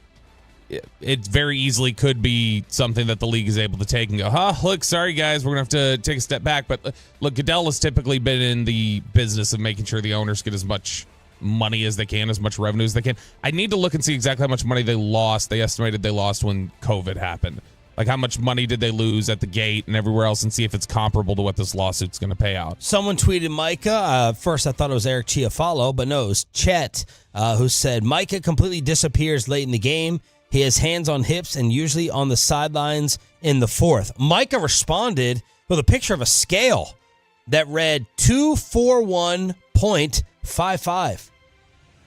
it very easily could be something that the league is able to take and go, look, sorry, guys, we're going to have to take a step back. But look, Goodell has typically been in the business of making sure the owners get as much money as they can, as much revenue as they can. I need to look and see exactly how much money they lost. They estimated they lost when COVID happened. Like, how much money did they lose at the gate and everywhere else, and see if it's comparable to what this lawsuit's going to pay out. Someone tweeted Micah. First, I thought it was Eric Chiafalo, but no, it was Chet who said, Micah completely disappears late in the game. He has hands on hips and usually on the sidelines in the fourth. Micah responded with a picture of a scale that read 241.55.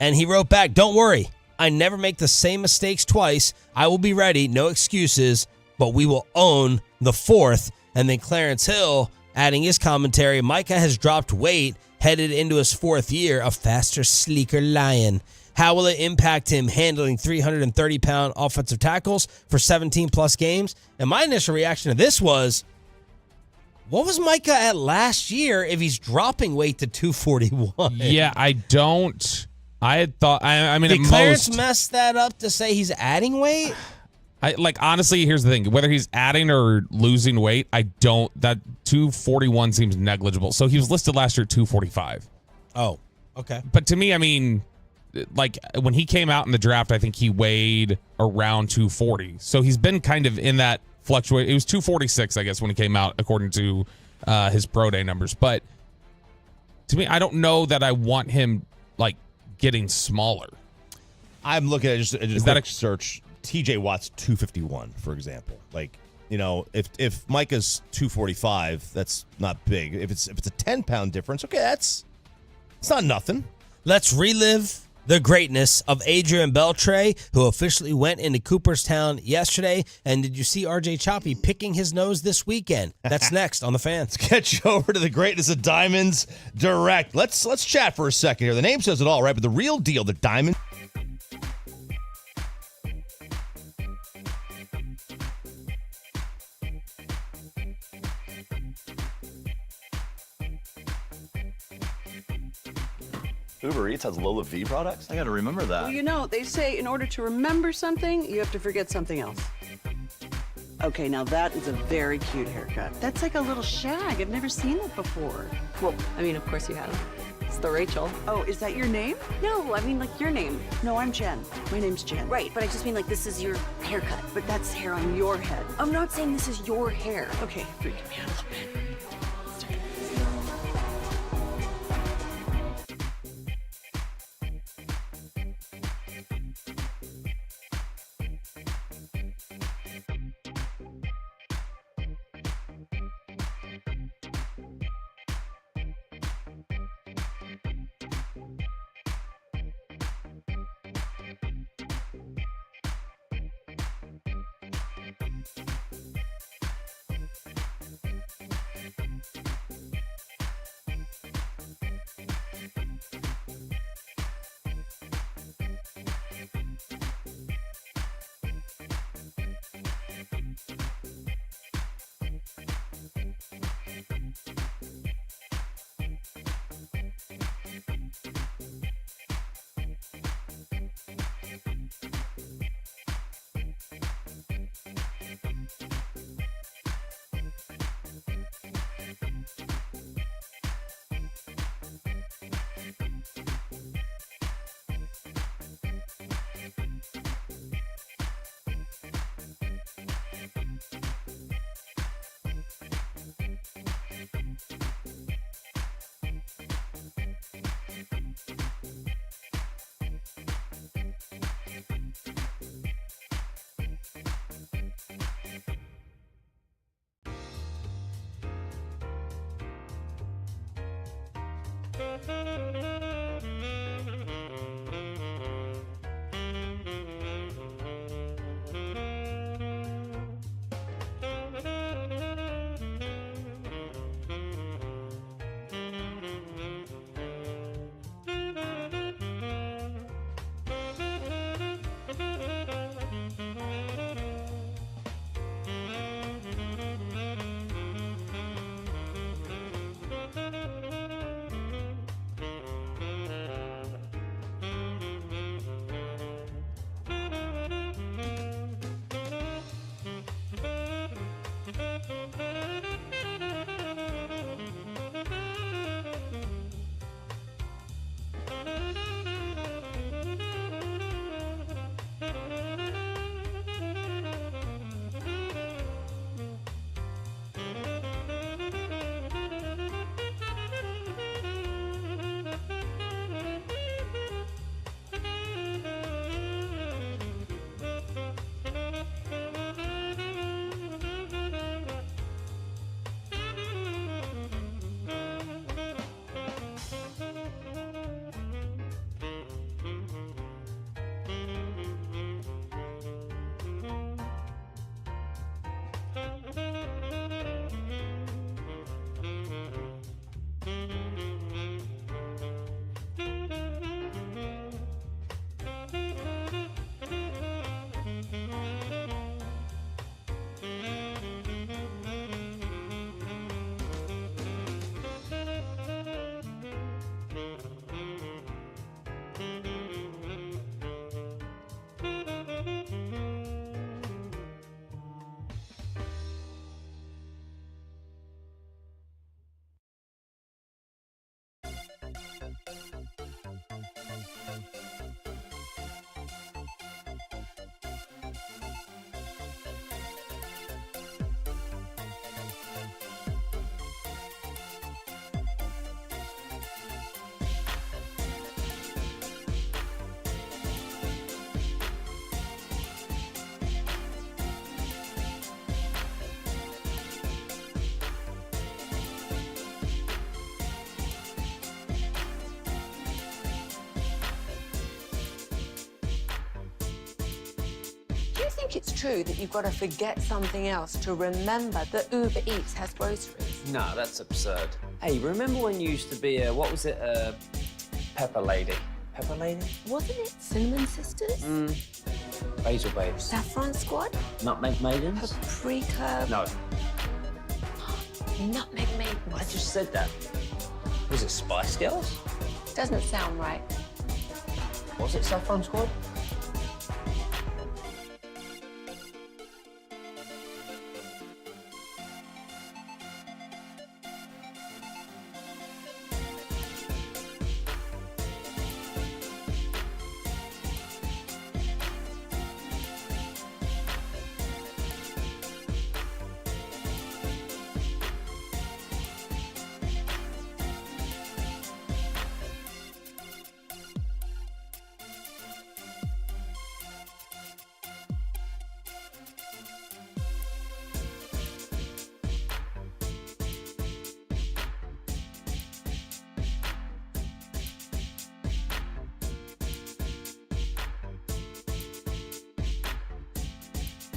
And he wrote back, don't worry, I never make the same mistakes twice. I will be ready, no excuses, but we will own the fourth. And then Clarence Hill adding his commentary, Micah has dropped weight, headed into his fourth year, a faster, sleeker lion. How will it impact him handling 330-pound offensive tackles for 17-plus games? And my initial reaction to this was, what was Micah at last year if he's dropping weight to 241? Yeah, I had thought, I mean, did at Clarence most, mess that up to say he's adding weight? Honestly, here's the thing. Whether he's adding or losing weight, that 241 seems negligible. So he was listed last year at 245. Oh, okay. But to me, I mean, like, when he came out in the draft, I think he weighed around 240. So he's been kind of in that fluctuate. It was 246, I guess, when he came out, according to his pro day numbers. But to me, I don't know that I want him, like, getting smaller. I'm looking at just a quick search. TJ Watt's 251, for example. Like, if Micah's 245, that's not big. If it's a 10-pound difference, okay, it's not nothing. Let's relive the greatness of Adrian Beltre, who officially went into Cooperstown yesterday. And did you see RJ Choppy picking his nose this weekend? That's next on The Fan. Let's get you over to the greatness of Diamonds Direct. Let's chat for a second here. The name says it all, right? But the real deal, the Diamond. Uber Eats has Lola V products? I gotta remember that. Well, they say in order to remember something, you have to forget something else. Okay, now that is a very cute haircut. That's like a little shag. I've never seen that before. Well, I mean, of course you have. It's the Rachel. Oh, is that your name? No, I mean, like, your name. No, I'm Jen. My name's Jen. Right, but I just mean, like, this is your haircut. But that's hair on your head. I'm not saying this is your hair. Okay, freaking me out a little bit. think it's true that you've got to forget something else to remember that Uber Eats has groceries? No, that's absurd. Hey, remember when you used to be a, what was it, Pepper Lady? Pepper Lady? Wasn't it Cinnamon Sisters? Basil Babes. Saffron Squad? Nutmeg Maidens? Paprika? No, Nutmeg Maidens? I just said that. Was it Spice Girls? Doesn't sound right. Was it Saffron Squad?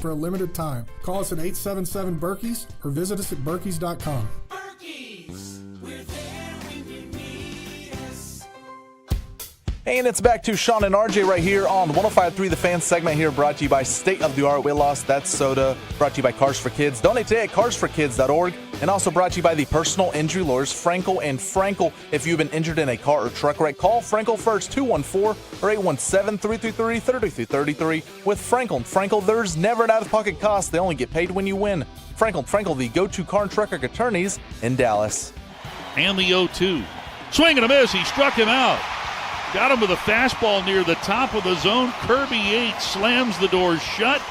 For a limited time. Call us at 877-BERKEYS or visit us at berkeys.com. And it's back to Sean and RJ right here on 105.3 The Fan segment here, brought to you by State of the Art Weight Loss. That's soda. Brought to you by Cars for Kids. Donate today at carsforkids.org. And also brought to you by the personal injury lawyers, Frankel and Frankel. If you've been injured in a car or truck wreck, call Frankel first, 214 or 817-333-3333. With Frankel and Frankel, there's never an out-of-pocket cost. They only get paid when you win. Frankel and Frankel, the go-to car and truck wreck attorneys in Dallas. And the 0-2. Swing and a miss. He struck him out. Got him with a fastball near the top of the zone. Kirby Yates slams the doors shut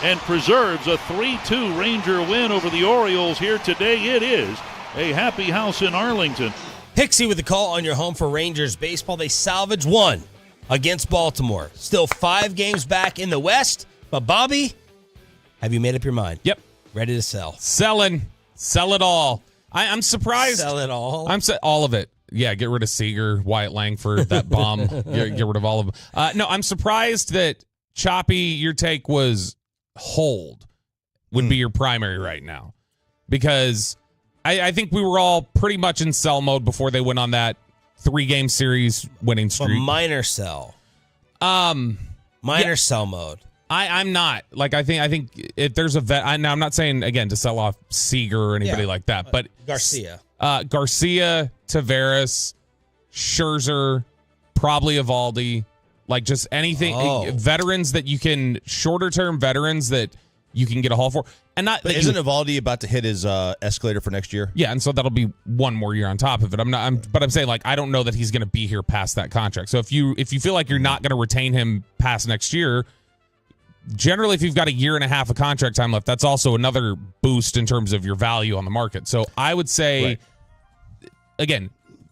and preserves a 3-2 Ranger win over the Orioles here today. It is a happy house in Arlington. Pixie with the call on your home for Rangers baseball. They salvage one against Baltimore. Still 5 games back in the West. But, Bobby, have you made up your mind? Yep. Ready to sell? Selling. Sell it all. I'm surprised. Sell it all? All of it. Yeah, get rid of Seager, Wyatt Langford, that bomb. get rid of all of them. No, I'm surprised that Choppy, your take was hold would be your primary right now. Because I think we were all pretty much in sell mode before they went on that 3-game series winning streak. But minor sell. Sell mode. I'm not. Like, I think if there's a vet, I'm not saying, again, to sell off Seager or anybody like that, but Garcia, Taveras, Scherzer, probably Eovaldi, like just anything, veterans that you can, shorter term veterans that you can get a haul for. And not, but isn't Eovaldi about to hit his escalator for next year? Yeah, and so that'll be one more year on top of it. But I'm saying, like, I don't know that he's going to be here past that contract. So if you feel like you're not going to retain him past next year, generally, if you've got a year and a half of contract time left, that's also another boost in terms of your value on the market. So I would say, again,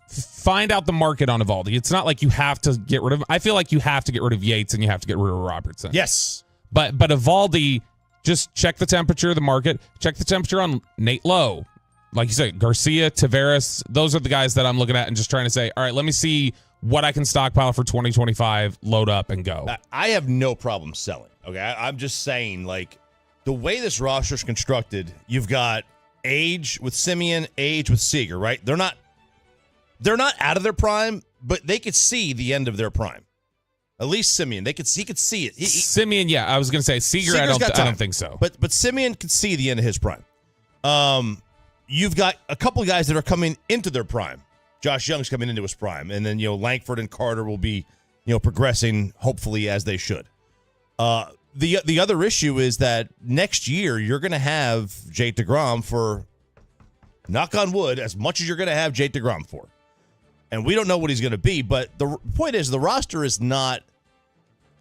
find out the market on Eovaldi. It's not like you have to get rid of him. I feel like you have to get rid of Yates and you have to get rid of Robertson. Yes. But Eovaldi, just check the temperature of the market. Check the temperature on Nate Lowe. Like you said, Garcia, Taveras, those are the guys that I'm looking at and just trying to say, all right, let me see what I can stockpile for 2025, load up and go. I have no problem selling. Okay, I'm just saying, like, the way this roster is constructed, you've got age with Semien, age with Seager, right? They're not out of their prime, but they could see the end of their prime. At least Semien, he could see it. Semien, yeah, I was going to say Seager. I don't think so. But Semien could see the end of his prime. You've got a couple of guys that are coming into their prime. Josh Young's coming into his prime, and then Langford and Carter will be progressing hopefully as they should. The other issue is that next year you're going to have Jake DeGrom for, knock on wood, as much as you're going to have Jake DeGrom for. And we don't know what he's going to be, but the point is the roster is not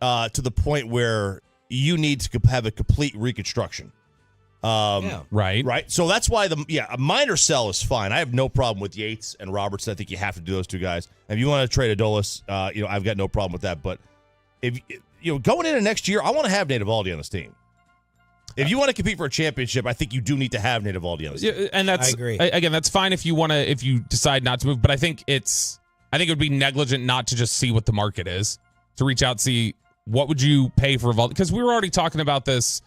to the point where you need to have a complete reconstruction. Right. So that's why a minor sell is fine. I have no problem with Yates and Robertson. I think you have to do those two guys. And if you want to trade Adolis, I've got no problem with that. But if going into next year, I want to have Nate Eovaldi on this team. If you want to compete for a championship, I think you do need to have Nate Eovaldi on this team. And I agree. Again, that's fine if you decide not to move. But I think it would be negligent not to just see what the market is, to reach out, see what would you pay for Evaldi? Because we were already talking about this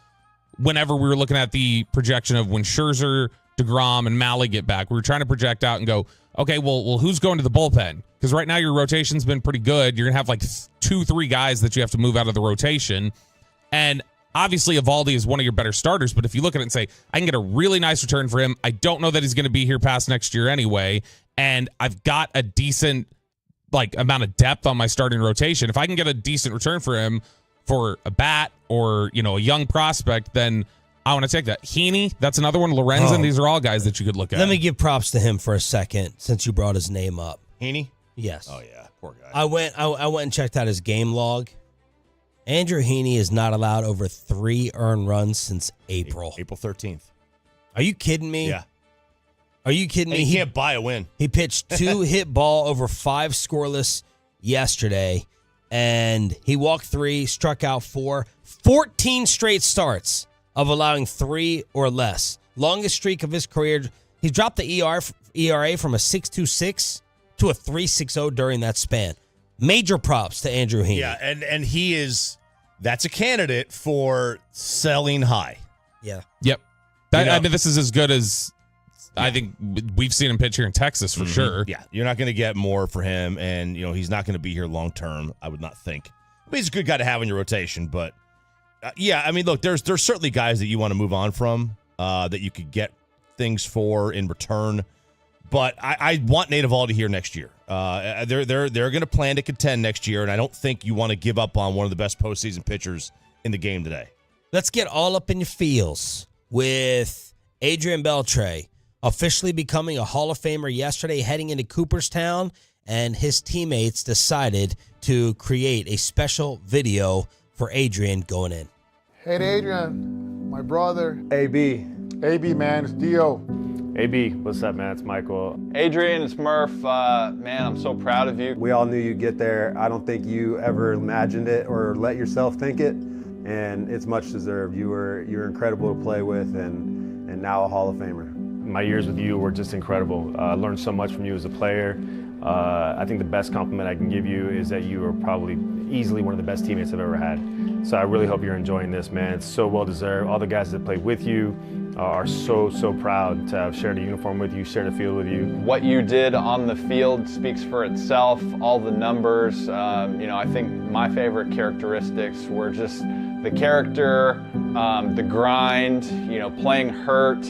whenever we were looking at the projection of when Scherzer, DeGrom, and Malley get back. We were trying to project out and go, okay, well, who's going to the bullpen? Because right now your rotation's been pretty good. You're going to have like 2-3 guys that you have to move out of the rotation. And obviously Evaldi is one of your better starters, but if you look at it and say, I can get a really nice return for him, I don't know that he's going to be here past next year anyway, and I've got a decent amount of depth on my starting rotation. If I can get a decent return for him for a bat or, a young prospect, then I want to take that. Heaney, that's another one. Lorenzen, these are all guys that you could look at. Let me give props to him for a second since you brought his name up. Heaney? Yes. Oh, yeah. Poor guy. I went and checked out his game log. Andrew Heaney is not allowed over 3 earned runs since April. April 13th. Are you kidding me? Yeah. Are you kidding me? He can't buy a win. He pitched 2 hit ball over 5 scoreless yesterday, and he walked 3, struck out 4. 14 straight starts of allowing 3 or less. Longest streak of his career. He dropped the ERA from a 6.26 to a 3.60 during that span. Major props to Andrew Heaney. Yeah, and that's a candidate for selling high. Yeah. Yep. I mean, this is as good as I think we've seen him pitch here in Texas for sure. Yeah, you're not going to get more for him, and he's not going to be here long term. I would not think. I mean, he's a good guy to have in your rotation, but I mean, look, there's certainly guys that you want to move on from that you could get things for in return. But I want Nate Evaldi here next year. They're going to plan to contend next year, and I don't think you want to give up on one of the best postseason pitchers in the game today. Let's get all up in your feels with Adrian Beltre officially becoming a Hall of Famer yesterday, heading into Cooperstown, and his teammates decided to create a special video for Adrian going in. Hey, Adrian, my brother. AB. AB, man, it's Dio. AB, what's up, man? It's Michael. Adrian, it's Murph. Man, I'm so proud of you. We all knew you'd get there. I don't think you ever imagined it or let yourself think it, and it's much deserved. You're incredible to play with, and now a Hall of Famer. My years with you were just incredible. I learned so much from you as a player. I think the best compliment I can give you is that you are probably easily one of the best teammates I've ever had. So I really hope you're enjoying this, man. It's so well deserved. All the guys that played with you are so proud to have shared a uniform with you, shared a field with you. What you did on the field speaks for itself. All the numbers, I think my favorite characteristics were just the character, the grind, playing hurt,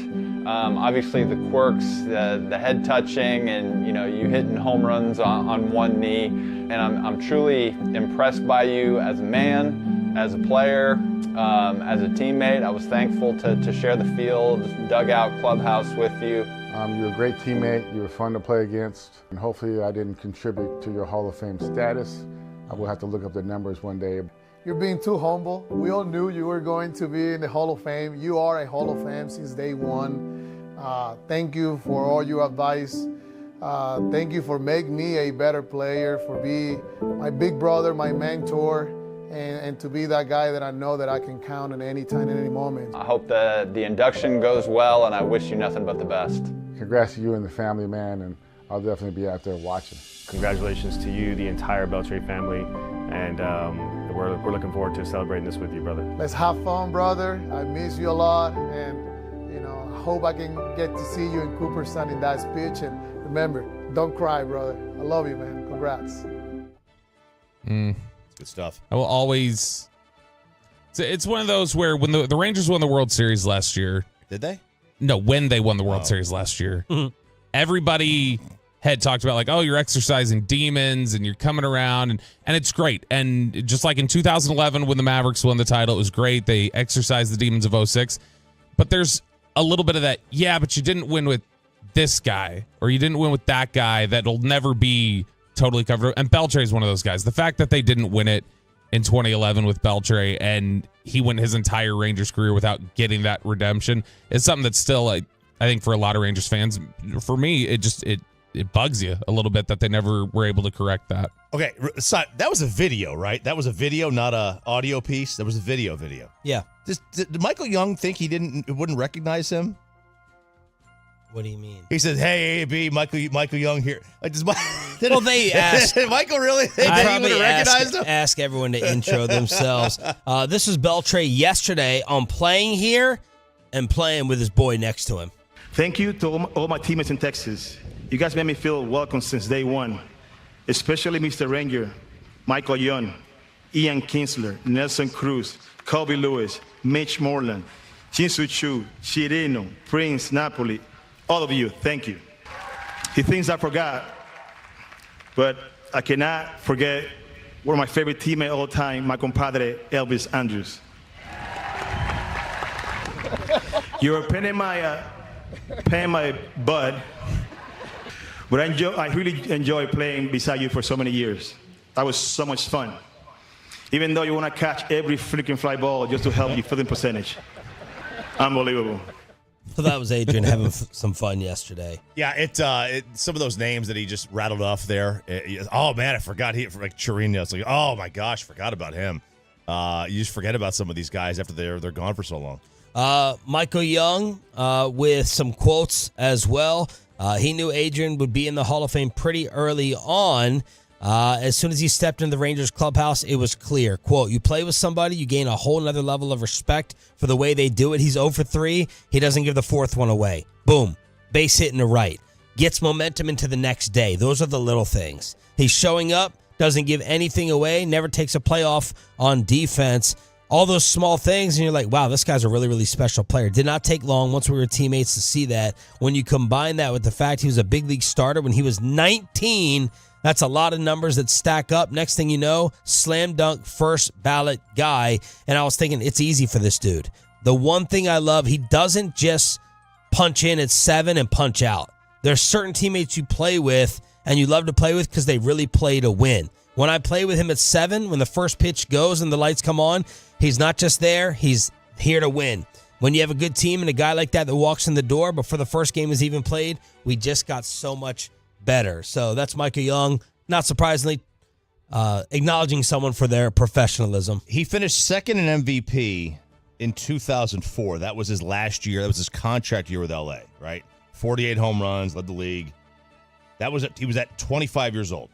obviously the quirks, the head touching, and you hitting home runs on one knee. And I'm truly impressed by you as a man, as a player, as a teammate. I was thankful to share the field, dugout, clubhouse with you. You're a great teammate. You were fun to play against. And hopefully I didn't contribute to your Hall of Fame status. I will have to look up the numbers one day. You're being too humble. We all knew you were going to be in the Hall of Fame. You are a Hall of Fame since day one. Thank you for all your advice. Thank you for making me a better player, for being my big brother, my mentor, and to be that guy that I know that I can count on any time, at any moment. I hope that the induction goes well, and I wish you nothing but the best. Congrats to you and the family, man, and I'll definitely be out there watching. Congratulations to you, the entire Beltre family, and we're looking forward to celebrating this with you, brother. Let's have fun, brother. I miss you a lot, and I hope I can get to see you in Cooperstown in that speech. And remember, don't cry, brother. I love you, man. Congrats. It's good stuff. I will always. It's one of those where when the Rangers won the World Series last year. Did they? No, when they won the World Series last year, everybody had talked about like, oh, you're exercising demons and you're coming around and it's great. And just like in 2011 when the Mavericks won the title, it was great. They exercised the demons of 06. But there's a little bit of that, yeah, but you didn't win with this guy or you didn't win with that guy. That'll never be totally covered. And Beltre is one of those guys. The fact that they didn't win it in 2011 with Beltre and he went his entire Rangers career without getting that redemption is something that's still, I think, for a lot of Rangers fans. For me, it bugs you a little bit that they never were able to correct that. Okay, so that was a video, right? That was a video, not a audio piece. That was a video. Yeah. Did Michael Young think he wouldn't recognize him? What do you mean? He said, "Hey, AB, Michael Young here." Like, Well, they asked. Michael really? They probably would have recognized him? ask everyone to intro themselves. This was Beltre yesterday on playing here and playing with his boy next to him. Thank you to all my teammates in Texas. You guys made me feel welcome since day one, especially Mr. Ranger, Michael Young, Ian Kinsler, Nelson Cruz, Colby Lewis, Mitch Moreland, Jinsu Chu, Chirino, Prince, Napoli, all of you, thank you. The things I forgot, but I cannot forget one of my favorite teammates all the time, my compadre, Elvis Andrews. You're paying my bud, but I really enjoy playing beside you for so many years. That was so much fun. Even though you want to catch every freaking fly ball just to help your fielding percentage. Unbelievable. So that was Adrian having some fun yesterday. Yeah, some of those names that he just rattled off there. Oh man, I forgot like Chirino. It's like, oh my gosh, forgot about him. You just forget about some of these guys after they're gone for so long. Michael Young with some quotes as well. He knew Adrian would be in the Hall of Fame pretty early on. As soon as he stepped into the Rangers clubhouse, it was clear. Quote, you play with somebody, you gain a whole nother level of respect for the way they do it. He's 0 for 3. He doesn't give the fourth one away. Boom. Base hit in the right. Gets momentum into the next day. Those are the little things. He's showing up, doesn't give anything away, never takes a playoff on defense. All those small things, and you're like, wow, this guy's a really, really special player. Did not take long once we were teammates to see that. When you combine that with the fact he was a big league starter when he was 19, that's a lot of numbers that stack up. Next thing you know, slam dunk, first ballot guy. And I was thinking, it's easy for this dude. The one thing I love, he doesn't just punch in at 7 and punch out. There's certain teammates you play with and you love to play with because they really play to win. When I play with him at 7, when the first pitch goes and the lights come on, he's not just there, he's here to win. When you have a good team and a guy like that walks in the door before the first game is even played, we just got so much better. So that's Michael Young, not surprisingly, acknowledging someone for their professionalism. He finished second in MVP in 2004. That was his last year. That was his contract year with LA, right? 48 home runs, led the league. He was at 25 years old.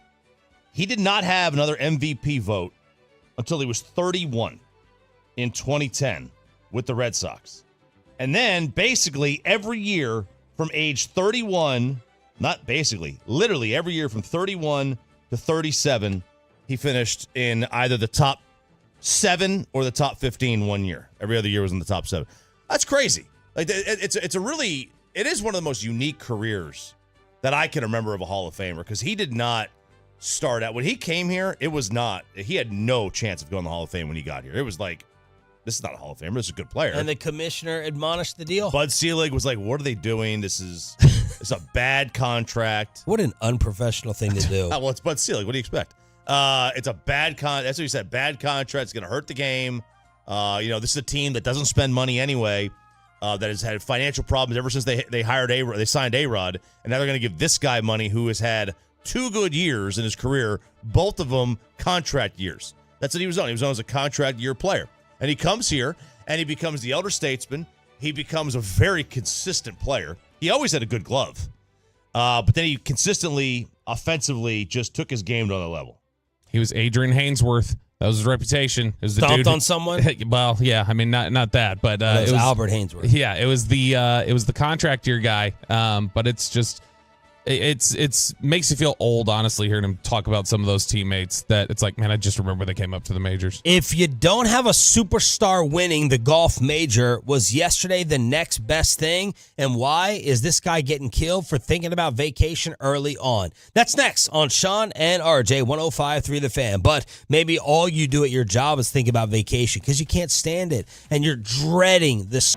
He did not have another MVP vote until he was 31 in 2010 with the Red Sox. And then basically every year from age 31, not basically, literally every year from 31 to 37, he finished in either the top 7 or the top 15 one year. Every other year was in the top 7. That's crazy. Like it is one of the most unique careers that I can remember of a Hall of Famer, because he did not start out. When he came here, he had no chance of going to the Hall of Fame when he got here. It was like, this is not a Hall of Famer. This is a good player. And the commissioner admonished the deal. Bud Selig was like, what are they doing? It's a bad contract. What an unprofessional thing to do. Well, it's Bud Selig. What do you expect? It's a bad contract. That's what he said. Bad contract. It's going to hurt the game. This is a team that doesn't spend money anyway, that has had financial problems ever since they signed A-Rod, and now they're going to give this guy money who has had 2 good years in his career, both of them contract years. That's what he was on. He was on as a contract year player. And he comes here, and he becomes the elder statesman. He becomes a very consistent player. He always had a good glove. But then he consistently, offensively, just took his game to another level. He was Adrian Hainsworth. That was his reputation. It was the Stomped dude on someone? Well, yeah. I mean, not that, but it was Albert Hainsworth. Yeah, it was the contract year guy. But it's just, it's makes you feel old, honestly, hearing him talk about some of those teammates that it's like, man, I just remember they came up to the majors. If you don't have a superstar winning the golf major, was yesterday the next best thing? And why is this guy getting killed for thinking about vacation early on? That's next on Sean and RJ 105.3 The Fan. But maybe all you do at your job is think about vacation because you can't stand it and you're dreading this.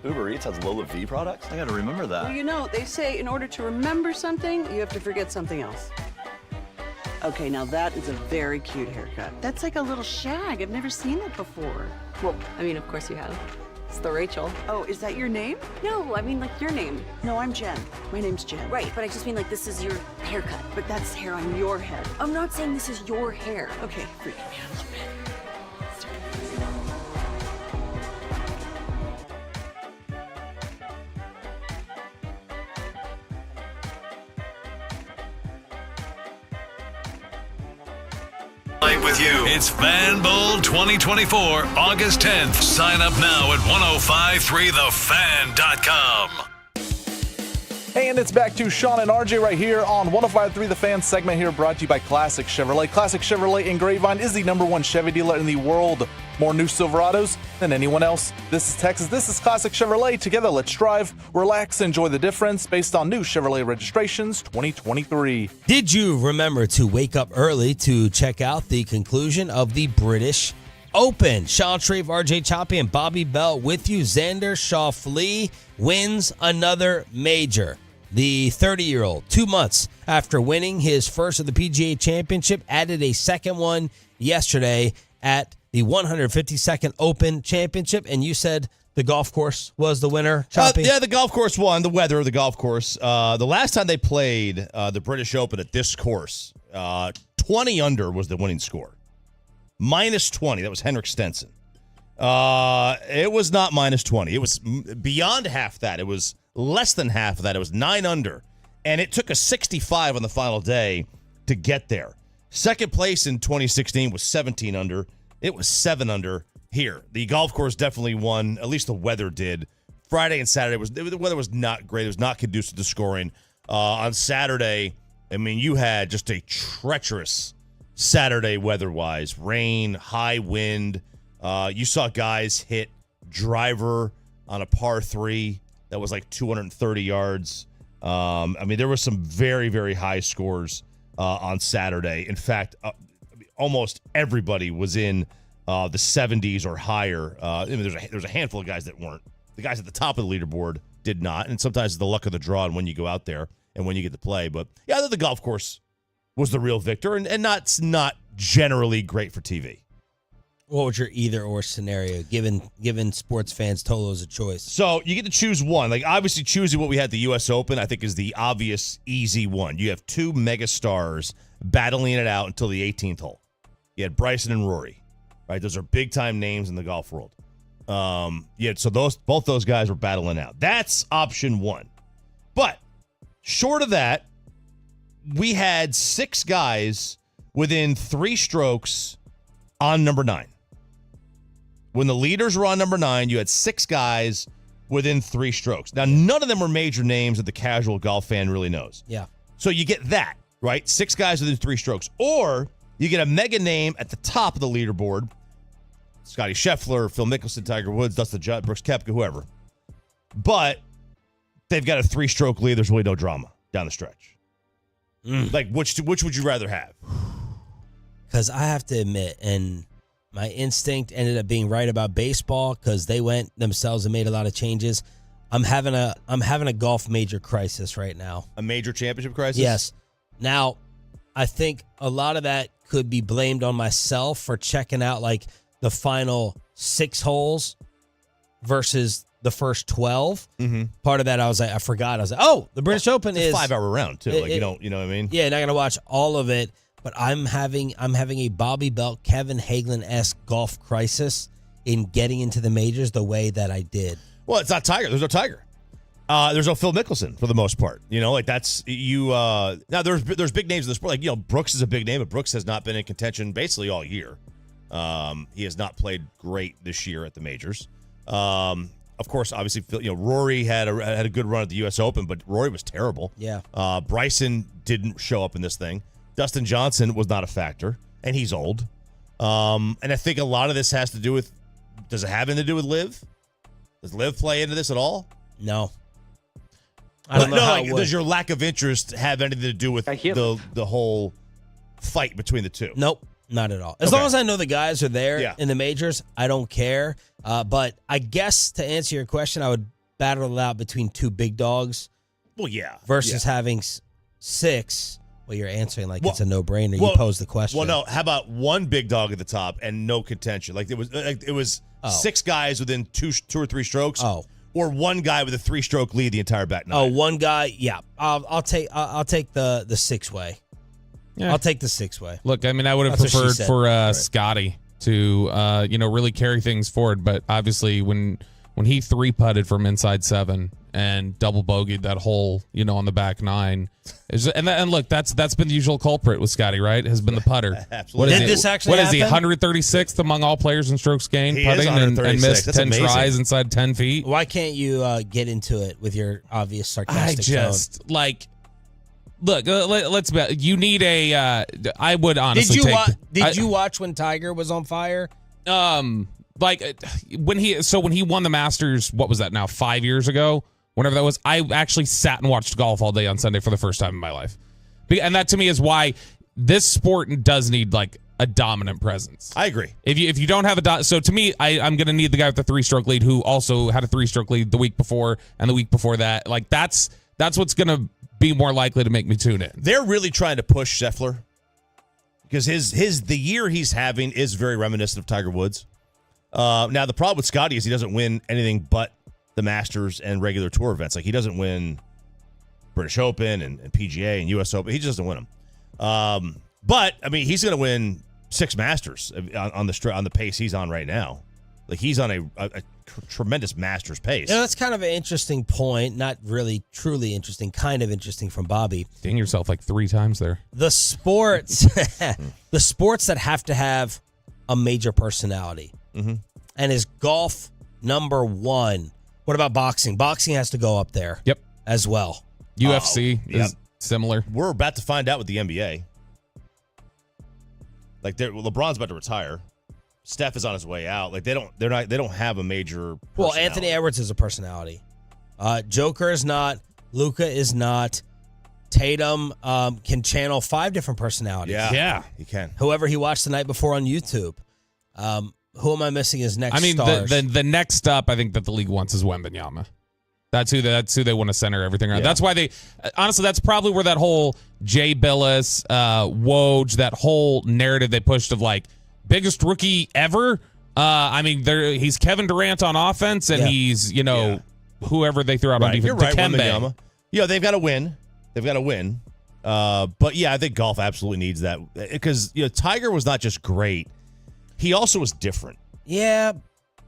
Uber Eats has Lola V products? I gotta remember that. Well, you know, they say in order to remember something, you have to forget something else. Okay, now that is a very cute haircut. That's like a little shag. I've never seen that before. Well, I mean, of course you have. It's the Rachel. Oh, is that your name? No, I mean like your name. No, I'm Jen. My name's Jen. Right, but I just mean like this is your haircut. But that's hair on your head. I'm not saying this is your hair. Okay, freaking me out a little bit. With you. It's Fan Bowl 2024, August 10th. Sign up now at 1053thefan.com. Hey, and it's back to Sean and RJ right here on 105.3 The Fan segment here, brought to you by Classic Chevrolet. Classic Chevrolet in Grapevine is the #1 Chevy dealer in the world. More new Silverados than anyone else. This is Texas. This is Classic Chevrolet. Together, let's drive, relax, enjoy the difference based on new Chevrolet registrations 2023. Did you remember to wake up early to check out the conclusion of the British Open? Sean Shreve, RJ Choppy, and Bobby Bell with you. Xander Schauffele wins another major. The 30-year-old, 2 months after winning his first of the PGA Championship, added a second one yesterday at the 152nd Open Championship. And you said the golf course was the winner, Choppy? Yeah, the golf course won. The weather of the golf course. The last time they played the British Open at this course, 20 under was the winning score. Minus 20. That was Henrik Stenson. It was not minus 20. It was beyond half that. It was less than half of that. It was 9 under. And it took a 65 on the final day to get there. Second place in 2016 was 17 under. It was 7 under here. The golf course definitely won. At least the weather did. Friday and Saturday, the weather was not great. It was not conducive to scoring. On Saturday, I mean, you had just a treacherous Saturday weather-wise. Rain, high wind. You saw guys hit driver on a par 3 that was like 230 yards. I mean, there were some very, very high scores on Saturday. In fact, almost everybody was in the 70s or higher. I mean, there's a handful of guys that weren't. The guys at the top of the leaderboard did not. And sometimes it's the luck of the draw and when you go out there and when you get to play. But yeah, I thought the golf course was the real victor and not generally great for TV. What was your either or scenario given sports fans Tolo's a choice? So you get to choose one. Like obviously choosing what we had at the US Open, I think is the obvious easy one. You have two mega stars battling it out until the 18th hole. You had Bryson and Rory, right? Those are big time names in the golf world. So both those guys were battling out. That's option one. But short of that, we had 6 guys within 3 strokes on number 9. When the leaders were on number 9, you had 6 guys within 3 strokes. Now, none of them were major names that the casual golf fan really knows. Yeah. So you get that, right? 6 guys within 3 strokes. Or you get a mega name at the top of the leaderboard. Scotty Scheffler, Phil Mickelson, Tiger Woods, Dustin Johnson, Brooks Koepka, whoever. But they've got a 3-stroke lead. There's really no drama down the stretch. Like, which would you rather have? Because I have to admit, and my instinct ended up being right about baseball because they went themselves and made a lot of changes. I'm having a golf major crisis right now. A major championship crisis? Yes. Now, I think a lot of that could be blamed on myself for checking out like the final 6 holes versus the first 12. Mm-hmm. Part of that I forgot. I was like, oh, the British Open is a 5-hour round too. You know what I mean? Yeah, not gonna watch all of it. But I'm having a Bobby Belt, Kevin Hagelin-esque golf crisis in getting into the majors the way that I did. Well, it's not Tiger. There's no Tiger. There's no Phil Mickelson for the most part. You know, like that's you. Now there's big names in the sport. Like Brooks is a big name, but Brooks has not been in contention basically all year. He has not played great this year at the majors. Of course, obviously, Rory had a good run at the U.S. Open, but Rory was terrible. Yeah. Bryson didn't show up in this thing. Dustin Johnson was not a factor, and he's old. And I think a lot of this has to do with, does it have anything to do with Liv? Does Liv play into this at all? No. I don't know how it would. Does your lack of interest have anything to do with the whole fight between the two? Nope. Not at all. As long as I know the guys are there in the majors, I don't care. But I guess to answer your question, I would battle it out between two big dogs. Well, yeah. Versus having 6. Well, you're answering like it's a no-brainer. You pose the question. Well, no. How about one big dog at the top and no contention? Like it was 6 guys within two or three strokes. Oh. Or one guy with a 3-stroke lead the entire back nine. Oh, one guy. Yeah. I'll take the 6-way. Yeah. I'll take the 6-way. Look, I mean, I would have preferred for Scotty to really carry things forward, but obviously when he 3-putted from inside 7 and double bogeyed that hole, on the back 9, and look, that's been the usual culprit with Scotty, right? Has been the putter. Absolutely. Did this actually What is he? happen? 136th among all players in strokes gained, He is putting and 136. missed That's 10 amazing. tries inside 10 feet. Why can't you get into it with your obvious sarcastic tone? Look, let's bet. You need a. I would honestly Did you watch when Tiger was on fire? When he won the Masters, what was that now? 5 years ago, whenever that was. I actually sat and watched golf all day on Sunday for the first time in my life, and that to me is why this sport does need like a dominant presence. I agree. If you don't have so to me, I'm going to need the guy with the 3-stroke lead who also had a 3-stroke lead the week before and the week before that. Like that's what's going to be more likely to make me tune in. They're really trying to push Scheffler because the year he's having is very reminiscent of Tiger Woods. Now the problem with Scotty is he doesn't win anything but the Masters and regular tour events. Like he doesn't win British Open and PGA and US Open. He just doesn't win them. But I mean, he's going to win 6 Masters on the pace he's on right now. Like he's on a tremendous Masters pace. That's kind of an interesting point. Not really truly interesting, kind of interesting from Bobby. Ding yourself like 3 times there. The sports, the sports that have to have a major personality. Mm-hmm. And is golf number 1? What about boxing? Boxing has to go up there. Yep. As well. UFC is similar. We're about to find out with the NBA. Like LeBron's about to retire. Steph is on his way out. Like they don't have a major Well, Anthony Edwards is a personality. Joker is not. Luka is not. Tatum can channel 5 different personalities. Yeah, he can. Whoever he watched the night before on YouTube. Who am I missing as next? I mean, stars? the next up, I think that the league wants is Wembanyama. That's who they want to center everything around. Yeah. That's why honestly, that's probably where that whole Jay Billis, Woj, that whole narrative they pushed of like biggest rookie ever. I mean, he's Kevin Durant on offense, and he's whoever they throw out on defense. You're right, Dikembe. Wembanyama. Yeah, they've got to win. But yeah, I think golf absolutely needs that because Tiger was not just great; he also was different. Yeah,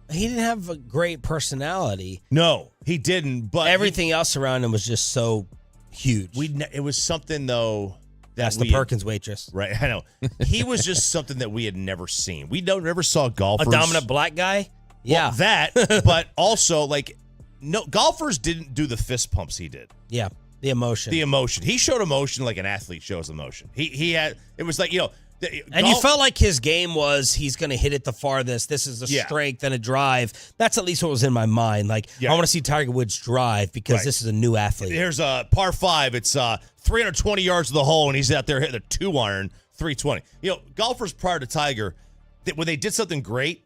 he didn't have a great personality. No, he didn't. But everything else around him was just so huge. It was something though. That's the Perkins waitress, right? I know. He was just something that we had never seen. We never saw golfers. A dominant black guy. Yeah, well, that. But also, no golfers didn't do the fist pumps he did. Yeah, the emotion. He showed emotion like an athlete shows emotion. He had. It was like and you felt like his game was he's going to hit it the farthest. This is a strength and a drive. That's at least what was in my mind. I want to see Tiger Woods drive because this is a new athlete. Here's a par 5. It's 320 yards to the hole, and he's out there hitting a 2-iron, 320. Golfers prior to Tiger, when they did something great,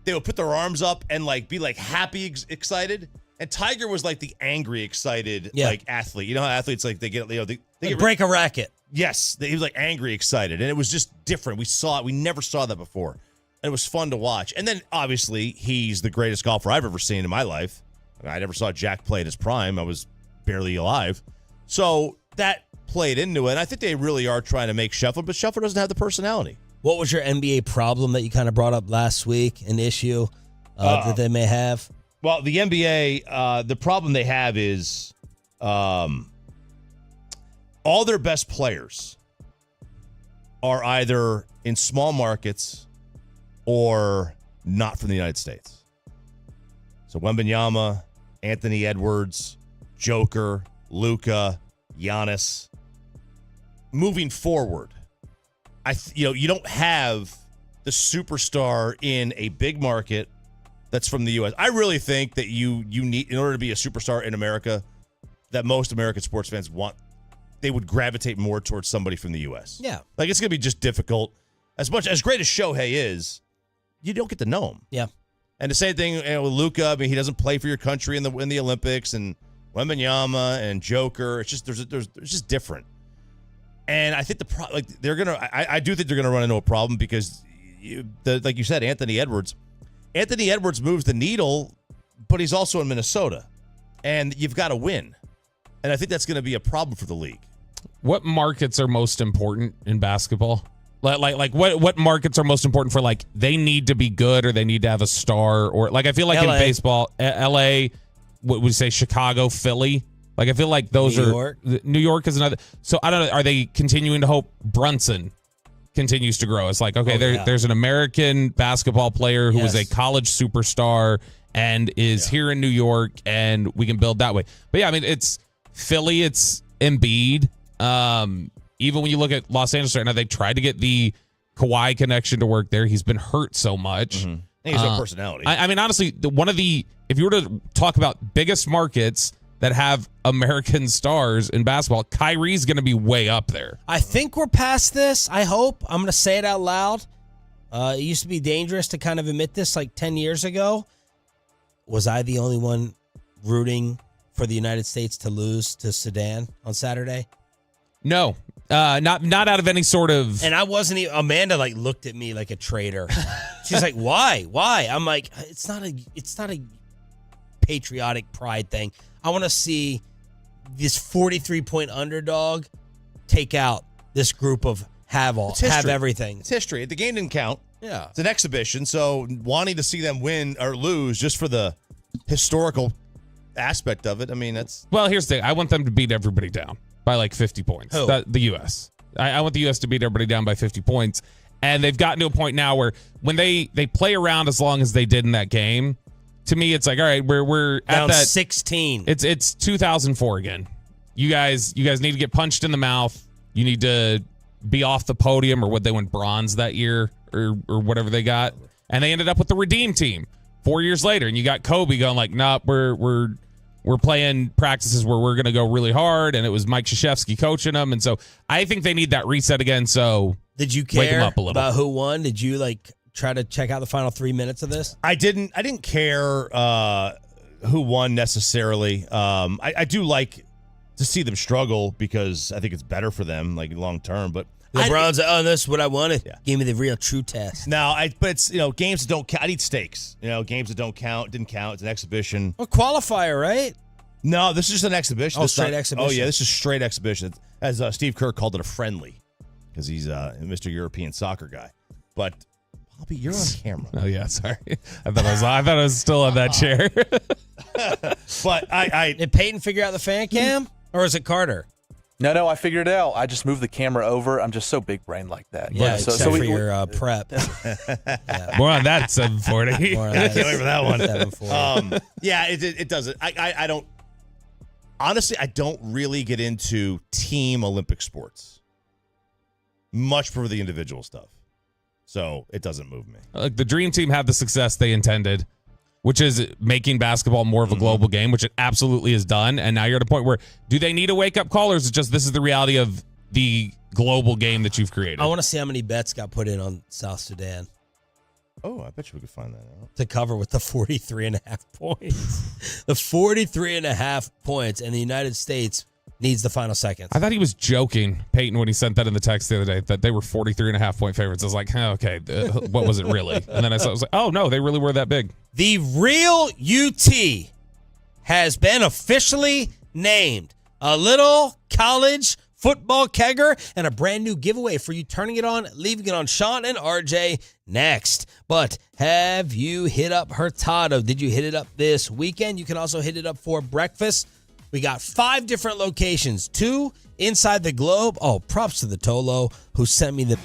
they would put their arms up and be happy, excited. And Tiger was like the angry, excited athlete. You know how athletes they get they break a racket. Yes, he was angry, excited, and it was just different. We saw it. We never saw that before, and it was fun to watch. And then obviously he's the greatest golfer I've ever seen in my life. I never saw Jack play at his prime. I was barely alive, so that played into it. And I think they really are trying to make Scheffler, but Scheffler doesn't have the personality. What was your NBA problem that you kind of brought up last week? An issue that they may have? Well, the NBA, the problem they have is all their best players are either in small markets or not from the United States. So Wembanyama, Anthony Edwards, Joker, Luka, Giannis. Moving forward, you don't have the superstar in a big market that's from the U.S. I really think that you need, in order to be a superstar in America, that most American sports fans want, they would gravitate more towards somebody from the U.S. Yeah. It's going to be just difficult. as great as Shohei is, you don't get to know him. Yeah. And the same thing with Luka. I mean, he doesn't play for your country in the Olympics, and Wembanyama and Joker. It's just there's just different. And I think they're gonna. I do think they're gonna run into a problem because, like you said, Anthony Edwards. Anthony Edwards moves the needle, but he's also in Minnesota, and you've got to win. And I think that's going to be a problem for the league. What markets are most important in basketball? Like what markets are most important for, like, they need to be good or they need to have a star, or like I feel like LA. in baseball, LA, what would you say, Chicago, Philly? Like I feel like those New are York. New York is another. So I don't know. Are they continuing to hope Brunson continues to grow? It's like, okay, there's an American basketball player who is a college superstar and is here in New York, and we can build that way. But yeah, I mean, it's Philly, it's Embiid. Even when you look at Los Angeles right now, they tried to get the Kawhi connection to work there. He's been hurt so much. Mm-hmm. He has no personality. I mean, honestly, if you were to talk about biggest markets that have American stars in basketball, Kyrie's going to be way up there. I think we're past this. I hope. I'm going to say it out loud. It used to be dangerous to kind of admit this like 10 years ago. Was I the only one rooting for the United States to lose to Sudan on Saturday? No, not out of any sort of. And I wasn't even. Amanda looked at me like a traitor. She's like, "Why? Why?" I'm like, "It's not a patriotic pride thing. I want to see this 43-point underdog take out this group of have everything. It's history. The game didn't count. Yeah, it's an exhibition. So wanting to see them win or lose just for the historical aspect of it, I mean, that's. Well, here's the thing. I want them to beat everybody down by like 50 points. Who? The U.S. I want the U.S. to beat everybody down by 50 points. And they've gotten to a point now where when they play around as long as they did in that game, to me, it's like, all right, we're down at that 16. It's 2004 again. You guys need to get punched in the mouth. You need to be off the podium, or what they went bronze that year, or whatever they got. And they ended up with the Redeem team 4 years later. And you got Kobe going like, nah, we're playing practices where we're going to go really hard, and it was Mike Krzyzewski coaching them. And so I think they need that reset again. So did you wake care them up a little about who won? Did you try to check out the final 3 minutes of this? I didn't care who won necessarily. I do like to see them struggle because I think it's better for them, like long term. But LeBron's this is what I wanted. Yeah. Give me the real true test. No, but it's games that don't count. I need stakes. Games that don't count didn't count. It's an exhibition. A qualifier, right? No, this is just an exhibition. Oh, straight exhibition. Oh yeah, this is straight exhibition. As Steve Kerr called it, a friendly, because he's Mr. European soccer guy. But Bobby, you're on camera. Oh yeah, sorry. I thought I was still on that chair. But did Peyton figure out the fan cam, or is it Carter? No, I figured it out. I just moved the camera over. I'm just so big brain like that. Yeah, except for your prep. Yeah. More on that 740. I can't wait for that one. 740. Yeah, it doesn't. I don't. Honestly, I don't really get into team Olympic sports. Much prefer the individual stuff. So it doesn't move me. The Dream Team had the success they intended, which is making basketball more of a global game, which it absolutely has done. And now you're at a point where, do they need a wake-up call, or is it just this is the reality of the global game that you've created? I want to see how many bets got put in on South Sudan. Oh, I bet you we could find that out. To cover with the 43.5 points. The 43.5 points, and the United States needs the final seconds. I thought he was joking, Peyton, when he sent that in the text the other day, that they were 43.5 point favorites. I was like, okay, what was it really? And then I was like, oh, no, they really were that big. The real UT has been officially named. A little college football kegger and a brand new giveaway for you turning it on, leaving it on Sean and RJ next. But have you hit up Hurtado? Did you hit it up this weekend? You can also hit it up for breakfast. We got 5 different locations, 2 inside the globe. Oh, props to the Tolo who sent me the...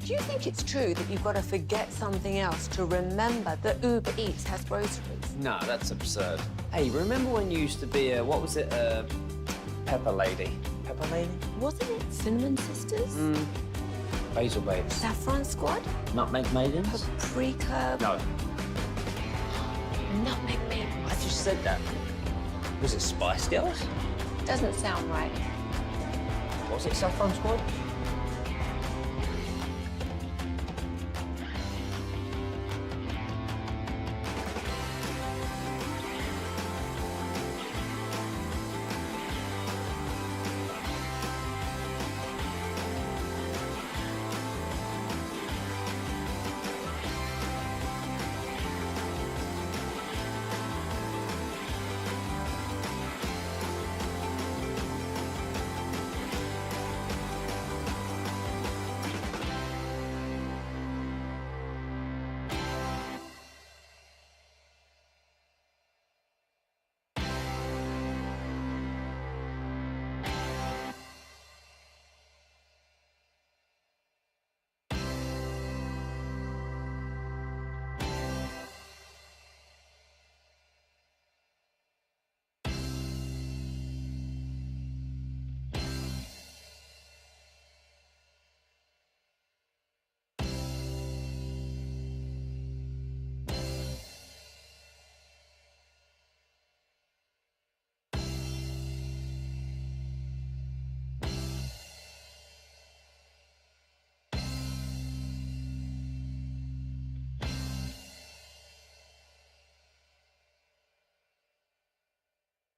Do you think it's true that you've got to forget something else to remember that Uber Eats has groceries? No, that's absurd. Hey, remember when you used to be a, what was it, Pepper Lady? Pepper Lady? Wasn't it Cinnamon Sisters? Basil Babes. Saffron Squad? Nutmeg Maidens? Paprika? No. Nutmeg Maidens? I just said that. Was it Spice Girls? Doesn't sound right. Was it Saffron Squad?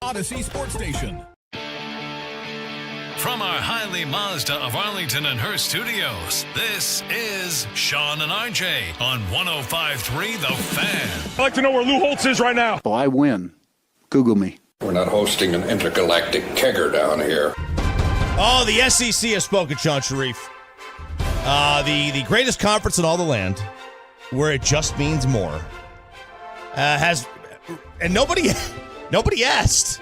Odyssey Sports Station. From our Highly Mazda of Arlington and Hearst studios, this is Sean and RJ on 105.3 The Fan. I'd like to know where Lou Holtz is right now. Oh, I win. Google me. We're not hosting an intergalactic kegger down here. Oh, the SEC has spoken, Sean Sharif. The greatest conference in all the land, where it just means more, and nobody asked.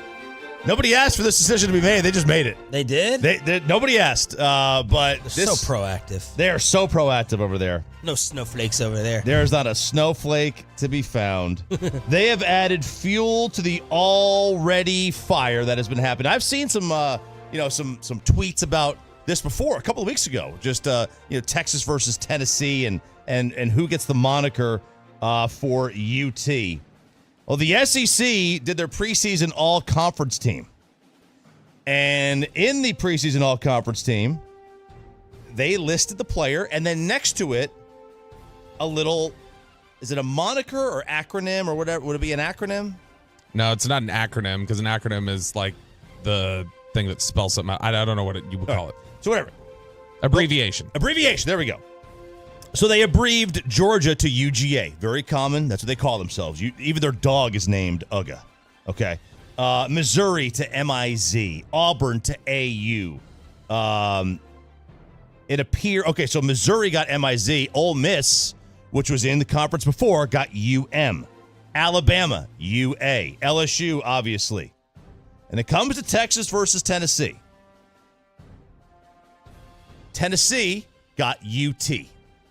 Nobody asked for this decision to be made. They just made it. They did? Nobody asked. But They're so proactive. They are so proactive over there. No snowflakes over there. There is not a snowflake to be found. They have added fuel to the already fire that has been happening. I've seen some tweets about this before a couple of weeks ago. Just Texas versus Tennessee and who gets the moniker for UT. Well, the SEC did their preseason all-conference team. And in the preseason all-conference team, they listed the player, and then next to it, a little, is it a moniker or acronym or whatever? Would it be an acronym? No, it's not an acronym, because an acronym is like the thing that spells something out. I don't know what you would call it. So whatever. Abbreviation. Abbreviation. There we go. So they abbreviated Georgia to UGA. Very common. That's what they call themselves. Even their dog is named Uga. Okay. Missouri to MIZ. Auburn to AU. It appeared. Okay, so Missouri got MIZ. Ole Miss, which was in the conference before, got UM. Alabama, UA. LSU, obviously. And it comes to Texas versus Tennessee. Tennessee got UT.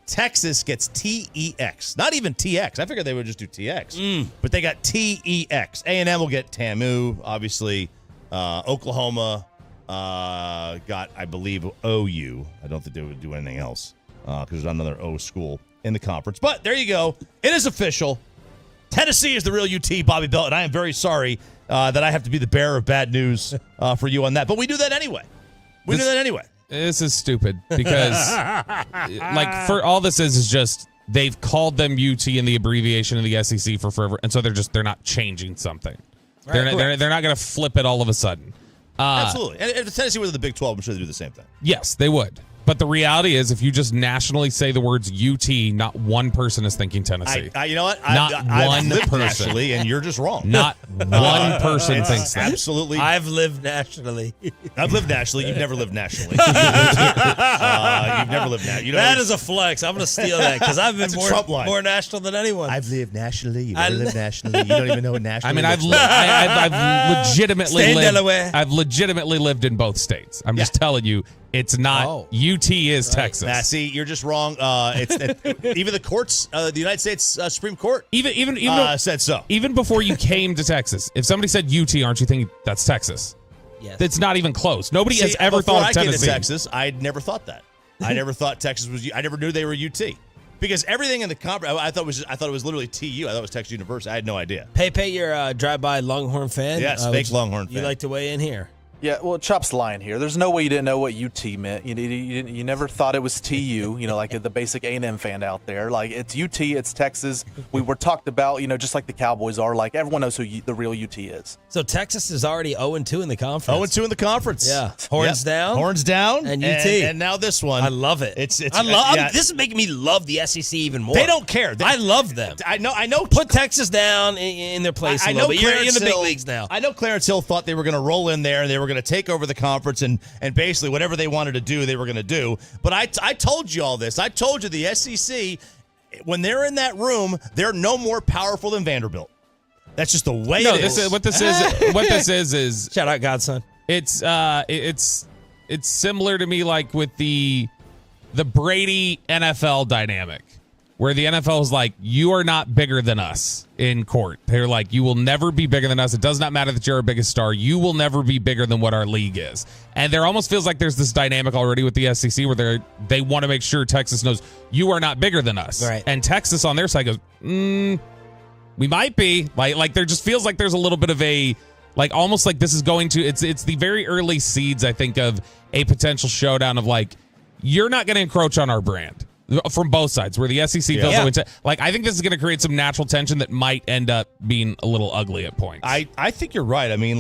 Texas gets TEX. Not even TX. I figured they would just do TX. But they got TEX. A&M will get TAMU, obviously. Oklahoma got, I believe, OU. I don't think they would do anything else because there's not another O school in the conference. But there you go. It is official. Tennessee is the real UT, Bobby Belt, and I am very sorry that I have to be the bearer of bad news for you on that. But we do that anyway. We do that anyway. This is stupid because, for all this is just they've called them UT in the abbreviation of the SEC for forever, and so they're not changing something. They're not going to flip it all of a sudden. Absolutely. And if Tennessee were in the Big 12, I'm sure they'd do the same thing. Yes, they would. But the reality is, if you just nationally say the words UT, not one person is thinking Tennessee. You know what? I've lived person. Nationally, and you're just wrong. Not one person thinks that. Absolutely. I've lived nationally. I've lived nationally. You've never lived nationally. You've never lived nationally. That is a flex. I'm going to steal that because I've been more national than anyone. I've lived nationally. You've never lived nationally. You don't even know what nationally I mean, I've legitimately lived. I've legitimately lived in both states. I'm just telling you. It's not. UT is Texas. Nah, see, you're just wrong. Even the courts, the United States Supreme Court, even said so. Even before you came to Texas, if somebody said UT, aren't you thinking that's Texas? Yes. It's not even close. Nobody has ever thought of Tennessee. Before I came to Texas, I'd never thought that. I never thought Texas was. I never knew they were UT. Because everything in the conference, I thought it was literally TU. I thought it was Texas University. I had no idea. Pepe, you're a drive-by Longhorn fan. Yes, fake Longhorn fan. You like to weigh in here? Yeah, well, Chop's lying here. There's no way you didn't know what UT meant. You never thought it was TU, like the basic A&M fan out there. Like, it's UT, it's Texas. We were talked about, just like the Cowboys are. Like, everyone knows who the real UT is. So Texas is already 0-2 in the conference. 0-2 in the conference. Yeah. Horns down. Horns down. And UT. And now this one. I love it. This is making me love the SEC even more. They don't care. I love them. I know. Put Texas down in their place a little bit. You're in the big leagues now. I know Clarence Hill thought they were going to roll in there and they were going to take over the conference and basically whatever they wanted to do, they were going to do. But I told you all this. I told you the SEC, when they're in that room, they're no more powerful than Vanderbilt. That's just the way it is. What this is shout out Godson. It's similar to me like with the Brady NFL dynamic, where the NFL is like, you are not bigger than us in court. They're like, you will never be bigger than us. It does not matter that you're our biggest star. You will never be bigger than what our league is. And there almost feels like there's this dynamic already with the SEC where they want to make sure Texas knows you are not bigger than us. Right. And Texas on their side goes, we might be. Like there just feels like there's a little bit of a, like almost like this is going to, it's the very early seeds, I think, of a potential showdown of like, you're not going to encroach on our brand. From both sides, where the SEC feels like I think this is going to create some natural tension that might end up being a little ugly at points. I think you're right. I mean,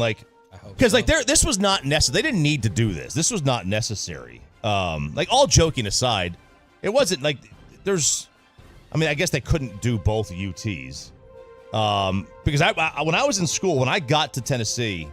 because this was not necessary. They didn't need to do this. This was not necessary. All joking aside, it wasn't like there's. I mean, I guess they couldn't do both UTs because when I was in school, when I got to Tennessee,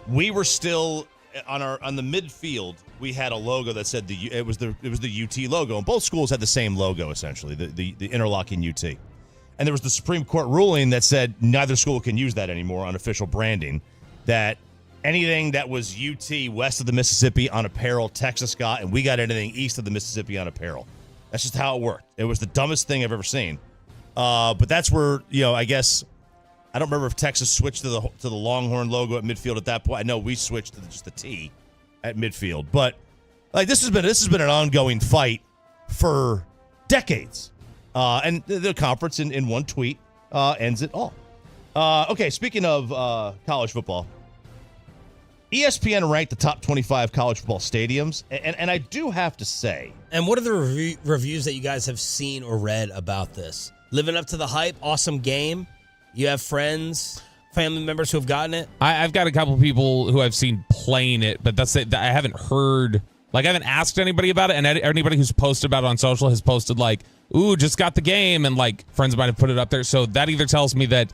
we were still on the midfield. We had a logo that said it was the UT logo, and both schools had the same logo essentially, the interlocking UT. And there was the Supreme Court ruling that said neither school can use that anymore on official branding. That anything that was UT west of the Mississippi on apparel, Texas got, and we got anything east of the Mississippi on apparel. That's just how it worked. It was the dumbest thing I've ever seen. But that's where I guess I don't remember if Texas switched to the Longhorn logo at midfield at that point. I know we switched to just the T at midfield, but this has been an ongoing fight for decades, and the conference in one tweet ends it all. Okay, speaking of college football, ESPN ranked the top 25 college football stadiums, and I do have to say, and what are the reviews that you guys have seen or read about this? Living up to the hype, awesome game. You have friends, family members who have gotten it? I've got a couple people who I've seen playing it, but that's it. I haven't heard, I haven't asked anybody about it, and anybody who's posted about it on social has posted ooh, just got the game, and friends might have put it up there. So that either tells me that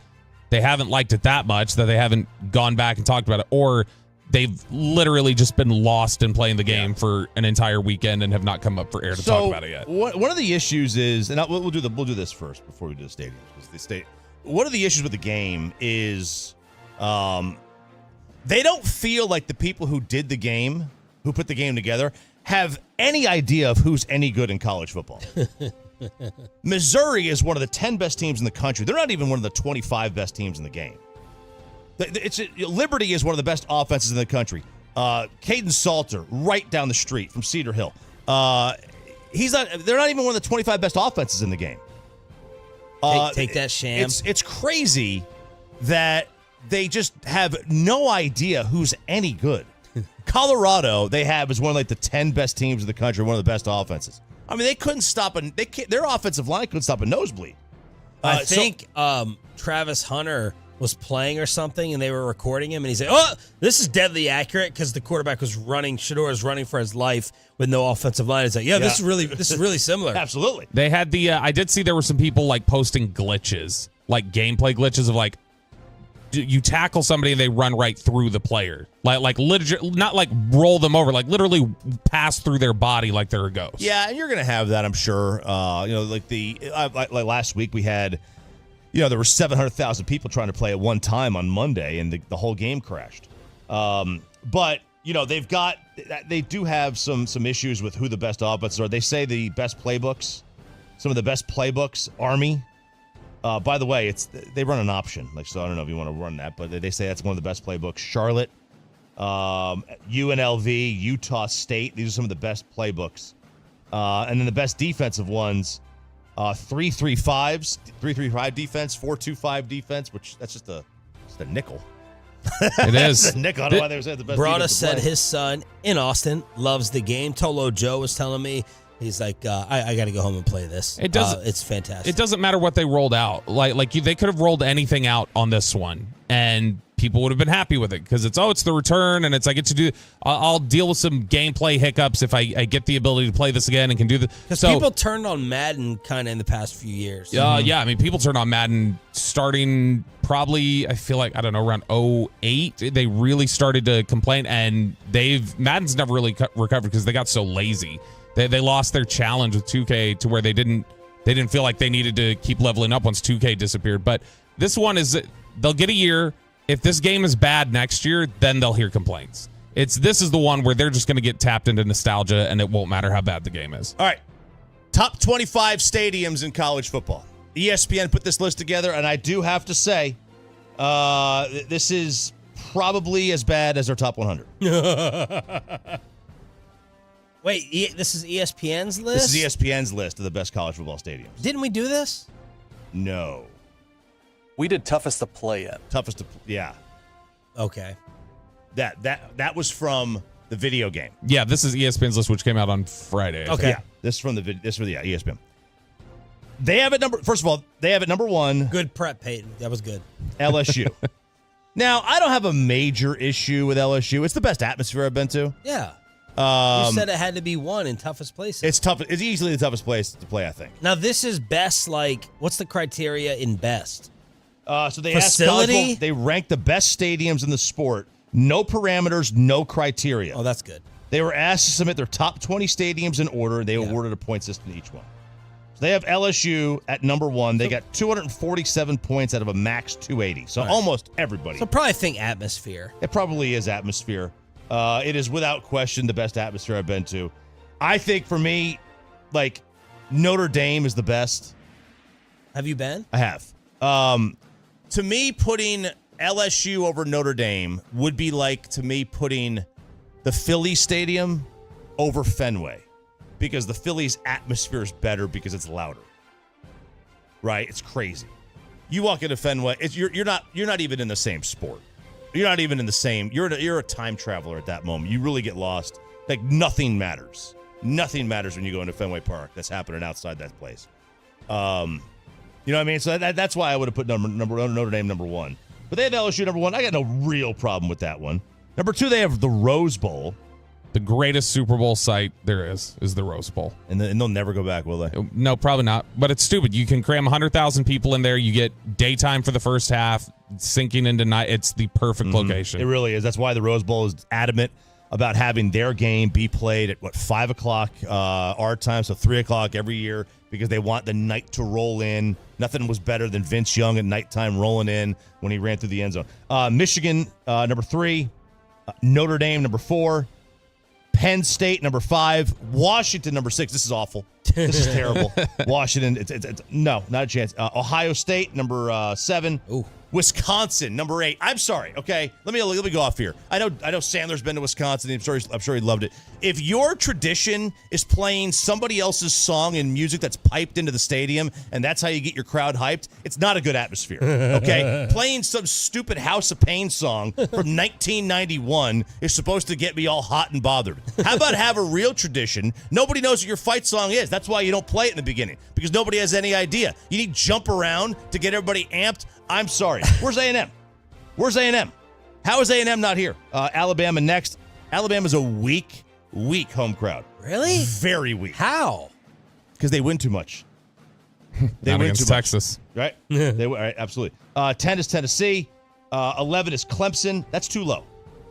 they haven't liked it that much, that they haven't gone back and talked about it, or they've literally just been lost in playing the game for an entire weekend and have not come up for air to talk about it yet. One of the issues is, and we'll do this first before we do the stadiums. One of the issues with the game is they don't feel like the people who did the game, who put the game together, have any idea of who's any good in college football. Missouri is one of the 10 best teams in the country. They're not even one of the 25 best teams in the game. Liberty is one of the best offenses in the country. Caden Salter, right down the street from Cedar Hill. They're not even one of the 25 best offenses in the game. Take that, Sham. It's crazy that they just have no idea who's any good. Colorado, they have is one of the 10 best teams in the country, one of the best offenses. I mean, they couldn't stop their offensive line couldn't stop a nosebleed. I think Travis Hunter was playing or something, and they were recording him, and he said, "Oh, this is deadly accurate," because the quarterback was running. Shedeur was running for his life with no offensive line. He's like, this is really similar. Absolutely. They had I did see there were some people posting glitches, gameplay glitches of you tackle somebody and they run right through the player, legit, not roll them over, literally pass through their body like they're a ghost. Yeah, and you're gonna have that, I'm sure. Last week we had. There were 700,000 people trying to play at one time on Monday, and the whole game crashed. But, they do have some issues with who the best offenses are. They say the best playbooks, some of the best playbooks, Army. By the way, they run an option. So I don't know if you want to run that, but they say that's one of the best playbooks. Charlotte, UNLV, Utah State. These are some of the best playbooks. And then the best defensive ones, 3-3-5 defense, 4-2-5 defense, which that's just a nickel. It is. Nickel. I don't know why they said the best. Brada said his son in Austin loves the game. Tolo Joe was telling me, he's like, I got to go home and play this. It doesn't. It's fantastic. It doesn't matter what they rolled out. They could have rolled anything out on this one, and people would have been happy with it because it's the return, and I get to do. I'll deal with some gameplay hiccups if I get the ability to play this again and can do the. Because people turned on Madden kind of in the past few years. Yeah, I mean, people turned on Madden starting probably, I feel like, I don't know, around 2008. They really started to complain, and Madden's never really recovered because they got so lazy. They lost their challenge with 2K to where they didn't feel like they needed to keep leveling up once 2K disappeared. But this one they'll get a year. If this game is bad next year, then they'll hear complaints. This is the one where they're just going to get tapped into nostalgia, and it won't matter how bad the game is. All right. Top 25 stadiums in college football. ESPN put this list together, and I do have to say, this is probably as bad as our top 100. Wait, this is ESPN's list? This is ESPN's list of the best college football stadiums. Didn't we do this? No. We did toughest to play in. Yeah. Okay. That was from the video game. Yeah, this is ESPN's list, which came out on Friday. Okay. Yeah, this is from ESPN. They have it first of all, they have it number 1. Good prep, Peyton. That was good. LSU. Now, I don't have a major issue with LSU. It's the best atmosphere I've been to. Yeah. You said it had to be one in toughest places. It's tough. It's easily the toughest place to play, I think. Now, this is best, what's the criteria in best? So they Facility? they rank the best stadiums in the sport. No parameters, no criteria. Oh, that's good. They were asked to submit their top 20 stadiums in order. They awarded a point system to each one. So they have LSU at number 1. They got 247 points out of a max 280. So almost everybody. So probably think atmosphere. It probably is atmosphere. It is without question the best atmosphere I've been to. I think for me, Notre Dame is the best. Have you been? I have. To me, putting LSU over Notre Dame would be like to me putting the Philly Stadium over Fenway, because the Phillies' atmosphere is better because it's louder. Right? It's crazy. You walk into Fenway, you're not even in the same sport. You're not even in the same. You're a time traveler at that moment. You really get lost. Nothing matters. Nothing matters when you go into Fenway Park. That's happening outside that place. You know what I mean? So that's why I would have put Notre Dame number 1. But they have LSU number 1. I got no real problem with that one. Number 2, they have the Rose Bowl. The greatest Super Bowl site there is the Rose Bowl. And they'll never go back, will they? No, probably not. But it's stupid. You can cram 100,000 people in there. You get daytime for the first half, sinking into night. It's the perfect location. It really is. That's why the Rose Bowl is adamant about having their game be played at 5 o'clock our time, so 3 o'clock every year, because they want the night to roll in. Nothing was better than Vince Young at nighttime rolling in when he ran through the end zone. Michigan, number 3. Notre Dame, number 4. Penn State, number 5. Washington, number 6. This is awful. This is terrible. Washington, it's no, not a chance. Ohio State, number 7. Ooh. Wisconsin, number 8. I'm sorry. Okay, let me go off here. I know Sandler's been to Wisconsin. I'm sure he loved it. If your tradition is playing somebody else's song and music that's piped into the stadium, and that's how you get your crowd hyped, it's not a good atmosphere. Okay, playing some stupid House of Pain song from 1991 is supposed to get me all hot and bothered. How about have a real tradition? Nobody knows what your fight song is. That's why you don't play it in the beginning, because nobody has any idea. You need Jump Around to get everybody amped. I'm sorry. Where's A&M? Where's A&M? How is A&M not here? Alabama next. Alabama's a weak home crowd. Really? Very weak. How? Because they win too much. They win against Texas. Right? Right, absolutely. 10 is Tennessee. 11 is Clemson. That's too low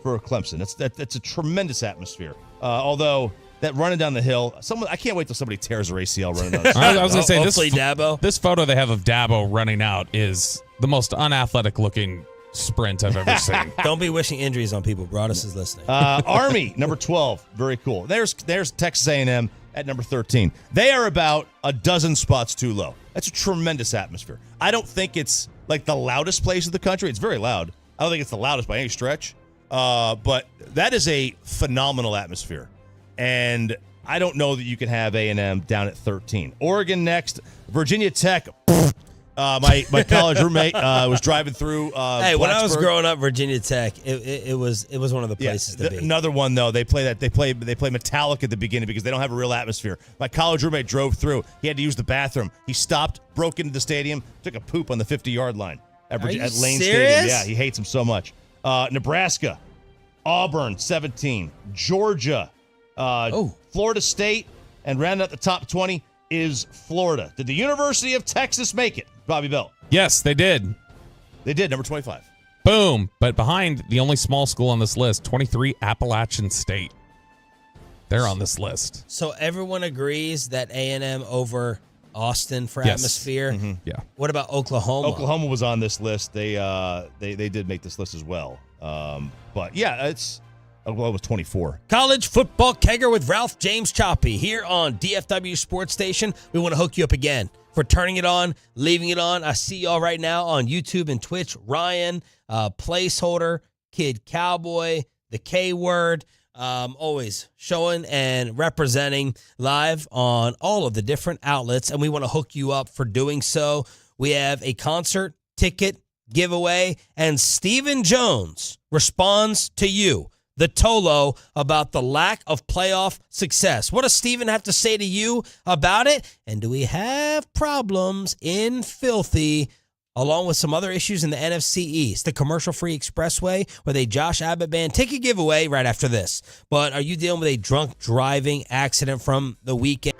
for Clemson. That's a tremendous atmosphere. Although that running down the hill, I can't wait till somebody tears their ACL running down the hill. I was going to say, Dabo. this photo they have of Dabo running out is the most unathletic looking sprint I've ever seen. Don't be wishing injuries on people. Broadus is listening. Army, number 12. Very cool. There's Texas A&M at number 13. They are about a dozen spots too low. That's a tremendous atmosphere. I don't think it's like the loudest place in the country. It's very loud. I don't think it's the loudest by any stretch. But that is a phenomenal atmosphere. And I don't know that you can have A&M down at 13. Oregon next. Virginia Tech. My college roommate was driving through. Hey, when I was growing up, Virginia Tech, it was one of the places to be. Another one though, they play Metallica at the beginning because they don't have a real atmosphere. My college roommate drove through. He had to use the bathroom. He stopped, broke into the stadium, took a poop on the 50-yard line at Lane Stadium. Yeah, he hates them so much. Nebraska, Auburn, 17, Georgia, Florida State, and rounding out the top 20 is Florida. Did the University of Texas make it, Bobby Bell? Yes, they did. They did, number 25. Boom. But behind the only small school on this list, 23, Appalachian State. They're on this list. So everyone agrees that A&M over Austin for atmosphere. Mm-hmm. Yeah. What about Oklahoma? Oklahoma was on this list. They did make this list as well. But yeah, Oklahoma was 24. College football kegger with Ralph James Choppy here on DFW Sports Station. We want to hook you up again for turning it on, leaving it on. I see y'all right now on YouTube and Twitch. Ryan, Placeholder, Kid Cowboy, the K Word. Always showing and representing live on all of the different outlets, and we want to hook you up for doing so. We have a concert ticket giveaway, and Stephen Jones responds to you, the Tolo, about the lack of playoff success. What does Stephen have to say to you about it? And do we have problems in Filthy, along with some other issues in the NFC East, the commercial-free expressway with a Josh Abbott band ticket giveaway right after this. But are you dealing with a drunk driving accident from the weekend?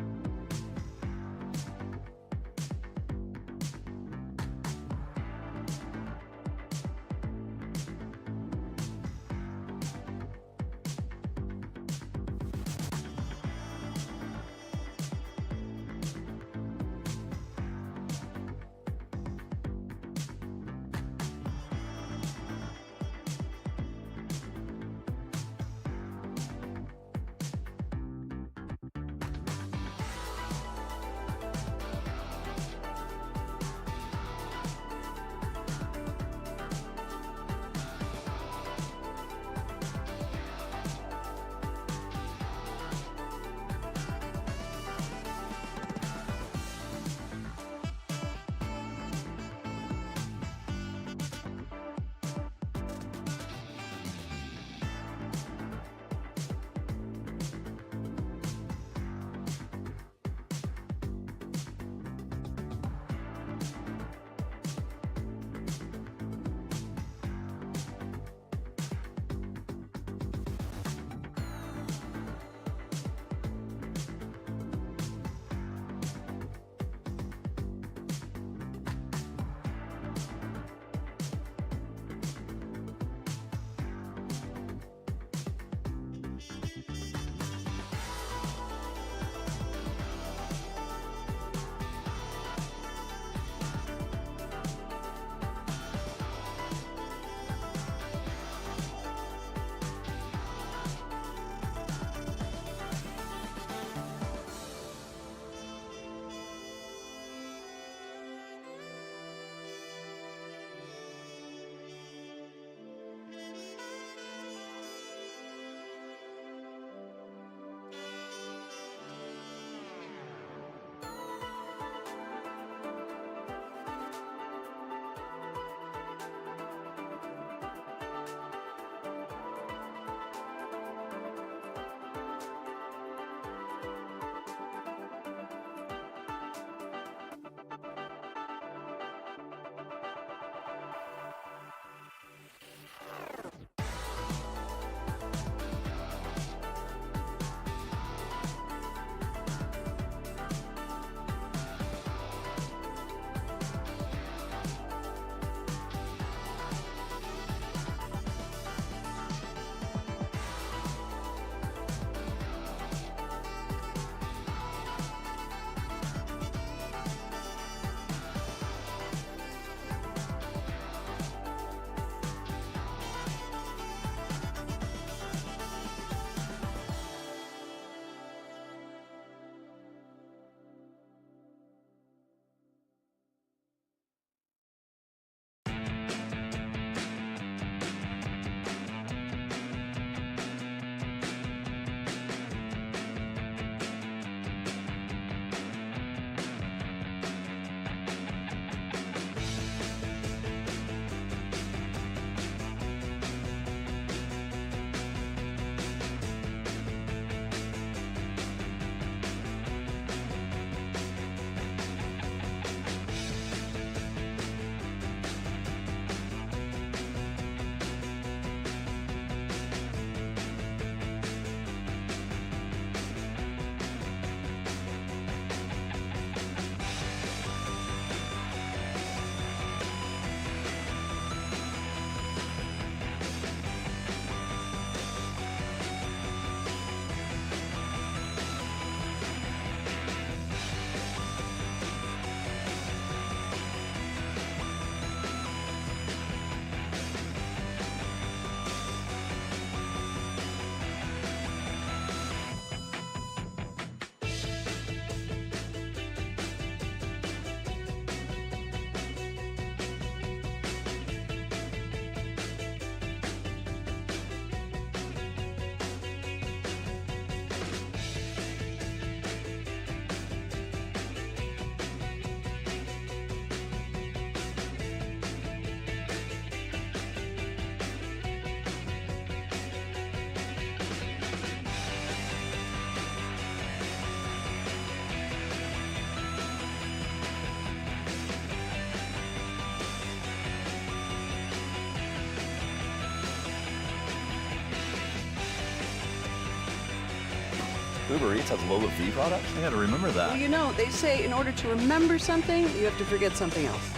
Uber Eats has Lola V products? I gotta remember that. Well, you know, they say in order to remember something, you have to forget something else.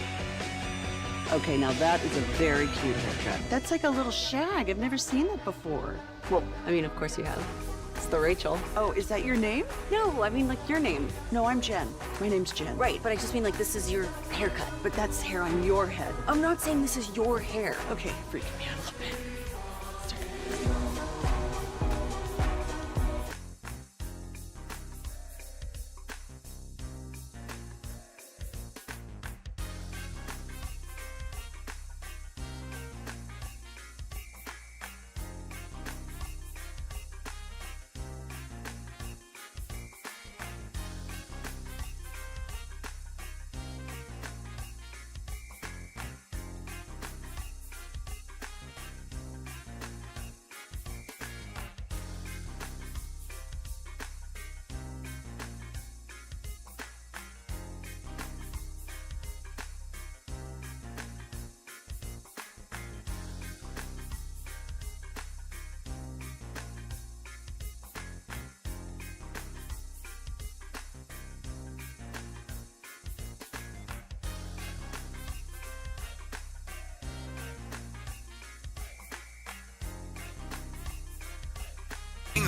Okay, now that is a very cute haircut. That's like a little shag. I've never seen that before. Well, I mean, of course you have. It's the Rachel. Oh, is that your name? No, I mean like your name. No, I'm Jen. My name's Jen. Right, but I just mean like this is your haircut. But that's hair on your head. I'm not saying this is your hair. Okay, freaking me out a little bit.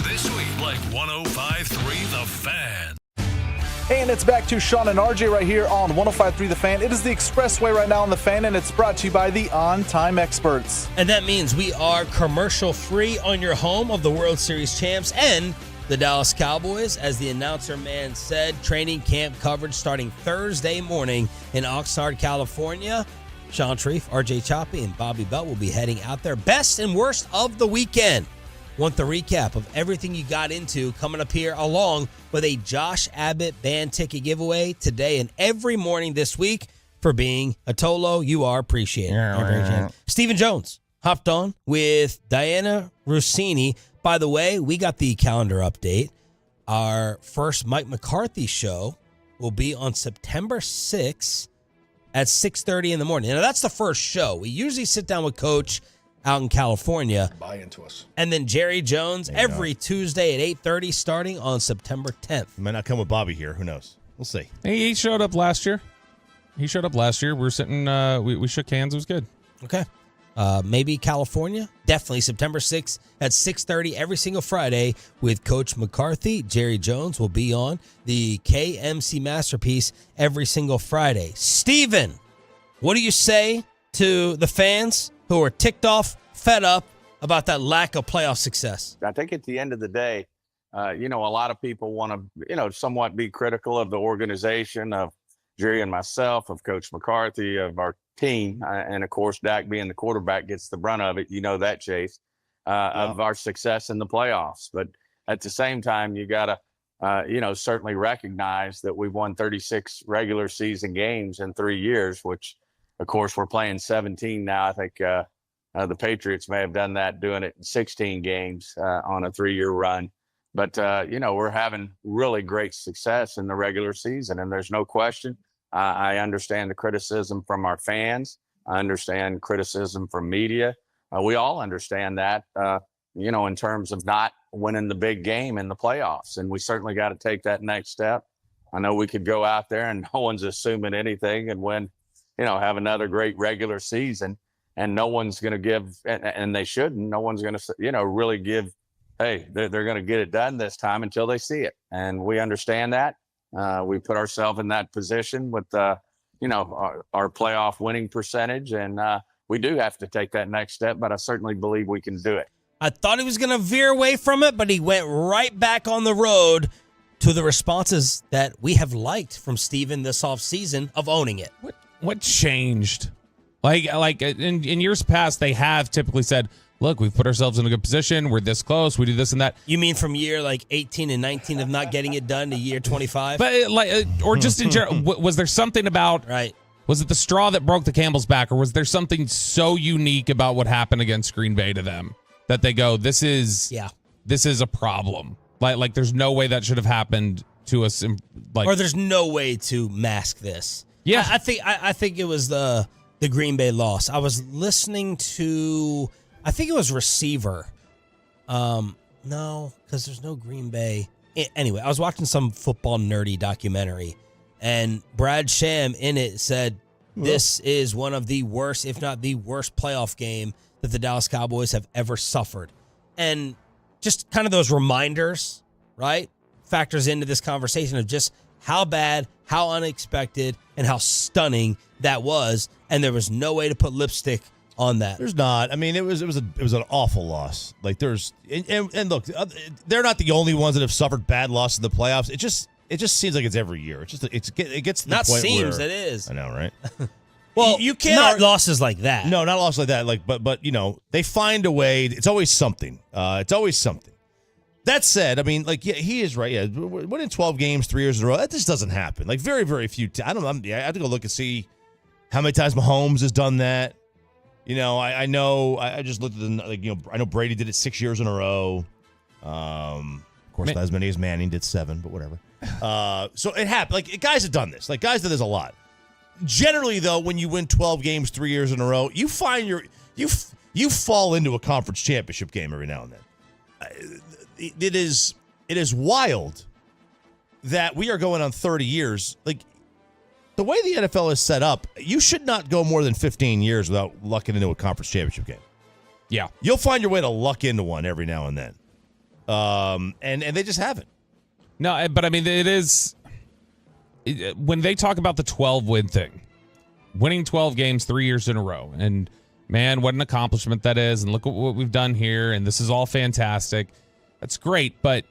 This week, like 105.3 The Fan. Hey, and it's back to Sean and RJ right here on 105.3 The Fan. It is the Expressway right now on The Fan, and it's brought to you by the On Time Experts. And that means we are commercial-free on your home of the World Series champs and the Dallas Cowboys. As the announcer man said, training camp coverage starting Thursday morning in Oxnard, California. Sean Treef, RJ Choppy, and Bobby Belt will be heading out there. Best and worst of the weekend. Want the recap of everything you got into coming up here, along with a Josh Abbott band ticket giveaway today and every morning this week. For being a Tolo, you are appreciated. Stephen Jones hopped on with Diana Rossini. By the way, we got the calendar update. Our first Mike McCarthy show will be on September 6th at 6:30 in the morning. Now, that's the first show. We usually sit down with Coach out in California. Buy into us. And then Jerry Jones every Tuesday at 8:30 starting on September 10th. Might not come with Bobby here. Who knows? We'll see. He showed up last year. We were sitting, we shook hands. It was good. Okay. Maybe California. Definitely September 6th at 6:30 every single Friday with Coach McCarthy. Jerry Jones will be on the KMC Masterpiece every single Friday. Steven, what do you say to the fans who are ticked off, fed up about that lack of playoff success? I think at the end of the day, a lot of people want to, somewhat be critical of the organization, of Jerry and myself, of Coach McCarthy, of our team. And of course, Dak being the quarterback gets the brunt of it. You know that, Chase, of our success in the playoffs. But at the same time, you got to, certainly recognize that we've won 36 regular season games in 3 years, which, of course, we're playing 17 now. I think the Patriots may have done that, doing it in 16 games on a 3-year run. But, we're having really great success in the regular season, and there's no question. I understand the criticism from our fans. I understand criticism from media. We all understand that, in terms of not winning the big game in the playoffs. And we certainly got to take that next step. I know we could go out there and no one's assuming anything and win, have another great regular season, and no one's going to give, and they shouldn't, no one's going to, really give, hey, they're going to get it done this time until they see it. And we understand that. We put ourselves in that position with, our playoff winning percentage, and we do have to take that next step, but I certainly believe we can do it. I thought he was going to veer away from it, but he went right back on the road to the responses that we have liked from Steven this offseason of owning it. What changed? Like in years past, they have typically said, look, we've put ourselves in a good position. We're this close. We do this and that. You mean from year 18 and 19 of not getting it done to year 25? But or just in general, was there something about, right? Was it the straw that broke the camel's back, or was there something so unique about what happened against Green Bay to them that they go, this is a problem? Like there's no way that should have happened to us. Or there's no way to mask this. Yeah, I think it was the Green Bay loss. I was listening to, I think it was Receiver. No, because there's no Green Bay. Anyway, I was watching some football nerdy documentary, and Brad Sham in it said this is one of the worst, if not the worst, playoff game that the Dallas Cowboys have ever suffered. And just kind of those reminders, right, factors into this conversation of just how bad, how unexpected, and how stunning that was. And there was no way to put lipstick on that. There's not. I mean, it was an awful loss. Like there's and look, they're not the only ones that have suffered bad losses in the playoffs. It just seems like it's every year. It gets to the Not point seems, where, it is. I know, right? Well, you can't not losses like that. No, not losses like that. Like, but you know, they find a way. It's always something. It's always something. That said, I mean, like, yeah, he is right. Yeah, winning 12 games 3 years in a row, that just doesn't happen. Like, very, very few. I don't know. I have to go look and see how many times Mahomes has done that. You know, I know. I just looked at I know Brady did it 6 years in a row. Of course, not as many as Manning did 7, but whatever. So it happened. Like, guys have done this. Like, guys do this a lot. Generally, though, when you win 12 games 3 years in a row, you find you fall into a conference championship game every now and then. It is wild that we are going on 30 years. Like, the way the NFL is set up, you should not go more than 15 years without lucking into a conference championship game. Yeah. You'll find your way to luck into one every now and then. And they just haven't. No, but I mean, when they talk about the 12-win thing, winning 12 games 3 years in a row, and man, what an accomplishment that is, and look at what we've done here, and this is all fantastic. That's great, but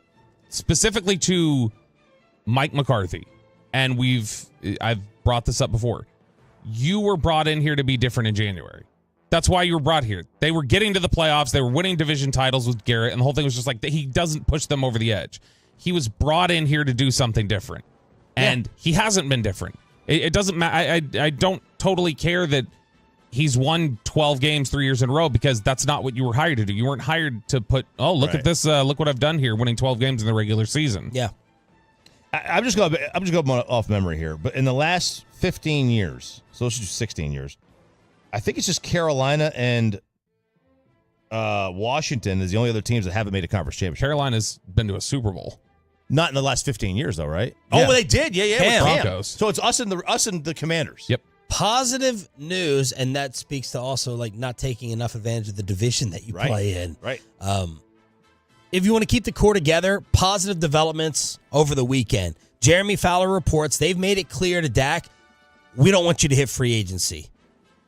specifically to Mike McCarthy, and I've brought this up before, you were brought in here to be different in January. That's why you were brought here. They were getting to the playoffs. They were winning division titles with Garrett, and the whole thing was just like, he doesn't push them over the edge. He was brought in here to do something different, and he hasn't been different. It doesn't matter. I don't totally care that he's won 12 games 3 years in a row, because that's not what you were hired to do. You weren't hired to put, look at this, look what I've done here, winning 12 games in the regular season. Yeah. I'm just going off memory here, but in the last 15 years, so let's do 16 years, I think it's just Carolina and Washington is the only other teams that haven't made a conference championship. Carolina's been to a Super Bowl. Not in the last 15 years, though, right? Yeah. Oh, they did. Yeah. Cam. With Broncos. So it's us and the Commanders. Yep. Positive news, and that speaks to also like not taking enough advantage of the division that you play in. Right. If you want to keep the core together, positive developments over the weekend. Jeremy Fowler reports they've made it clear to Dak, we don't want you to hit free agency.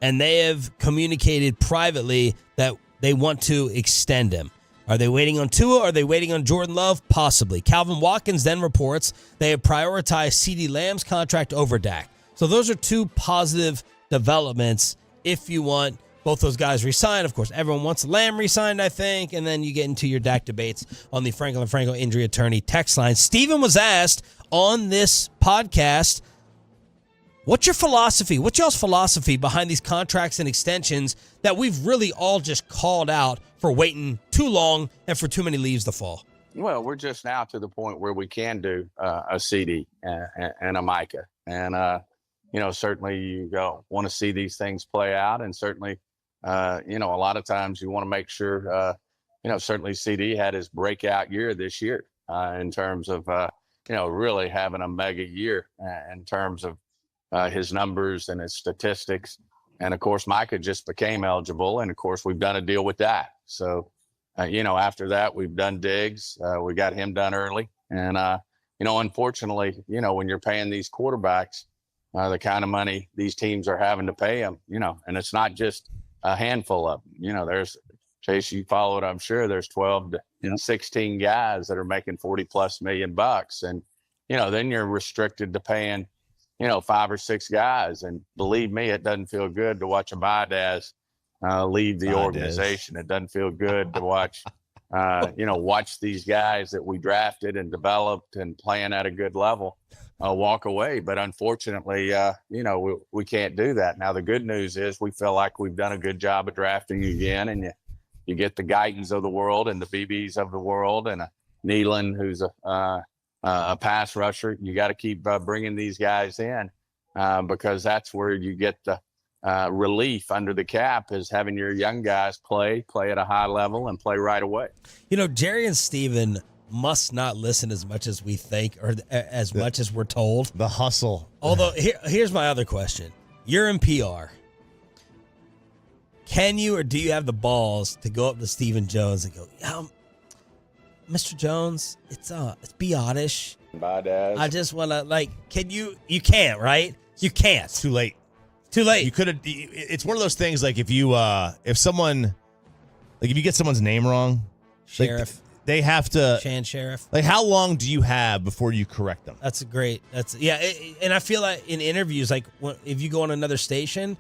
And they have communicated privately that they want to extend him. Are they waiting on Tua? Are they waiting on Jordan Love? Possibly. Calvin Watkins then reports they have prioritized CeeDee Lamb's contract over Dak. So those are two positive developments if you want both those guys re-signed. Of course, everyone wants Lamb re-signed, I think, and then you get into your Dak debates on the Franklin Franco Injury Attorney text line. Steven was asked on this podcast, what's your philosophy? What's y'all's philosophy behind these contracts and extensions that we've really all just called out for waiting too long and for too many leaves to fall? Well, we're just now to the point where we can do a CD and a Micah. And, certainly you want to see these things play out. And certainly, a lot of times you want to make sure, certainly CD had his breakout year this year in terms of, really having a mega year in terms of his numbers and his statistics. And of course, Micah just became eligible. And of course, we've done a deal with that. So, after that, we've done Diggs. We got him done early. And, unfortunately, when you're paying these quarterbacks, the kind of money these teams are having to pay them, and it's not just a handful of them. There's, Chase, you follow it, I'm sure there's 12 to 16 guys that are making $40+ million. And, then you're restricted to paying, 5 or 6 guys. And believe me, it doesn't feel good to watch a Baidaz leave the organization. It doesn't feel good to watch, watch these guys that we drafted and developed and playing at a good level walk away. But unfortunately, we can't do that. Now, the good news is we feel like we've done a good job of drafting again, and you get the Guytons of the world and the BBs of the world and a Nealon who's a pass rusher. You got to keep bringing these guys in because that's where you get the relief under the cap, is having your young guys play at a high level and play right away. Jerry and Steven must not listen as much as we think or as much as we're told. The hustle. Although, here's my other question. You're in PR. Can you or do you have the balls to go up to Stephen Jones and go, Mr. Jones, it's be oddish. Bye, Dad. I just want to, can you? You can't, right? You can't. Too late. Too late. You could have. It's one of those things like if you get someone's name wrong, Sheriff. They have to. Shan Sheriff. Like, how long do you have before you correct them? And I feel like in interviews, like if you go on another station,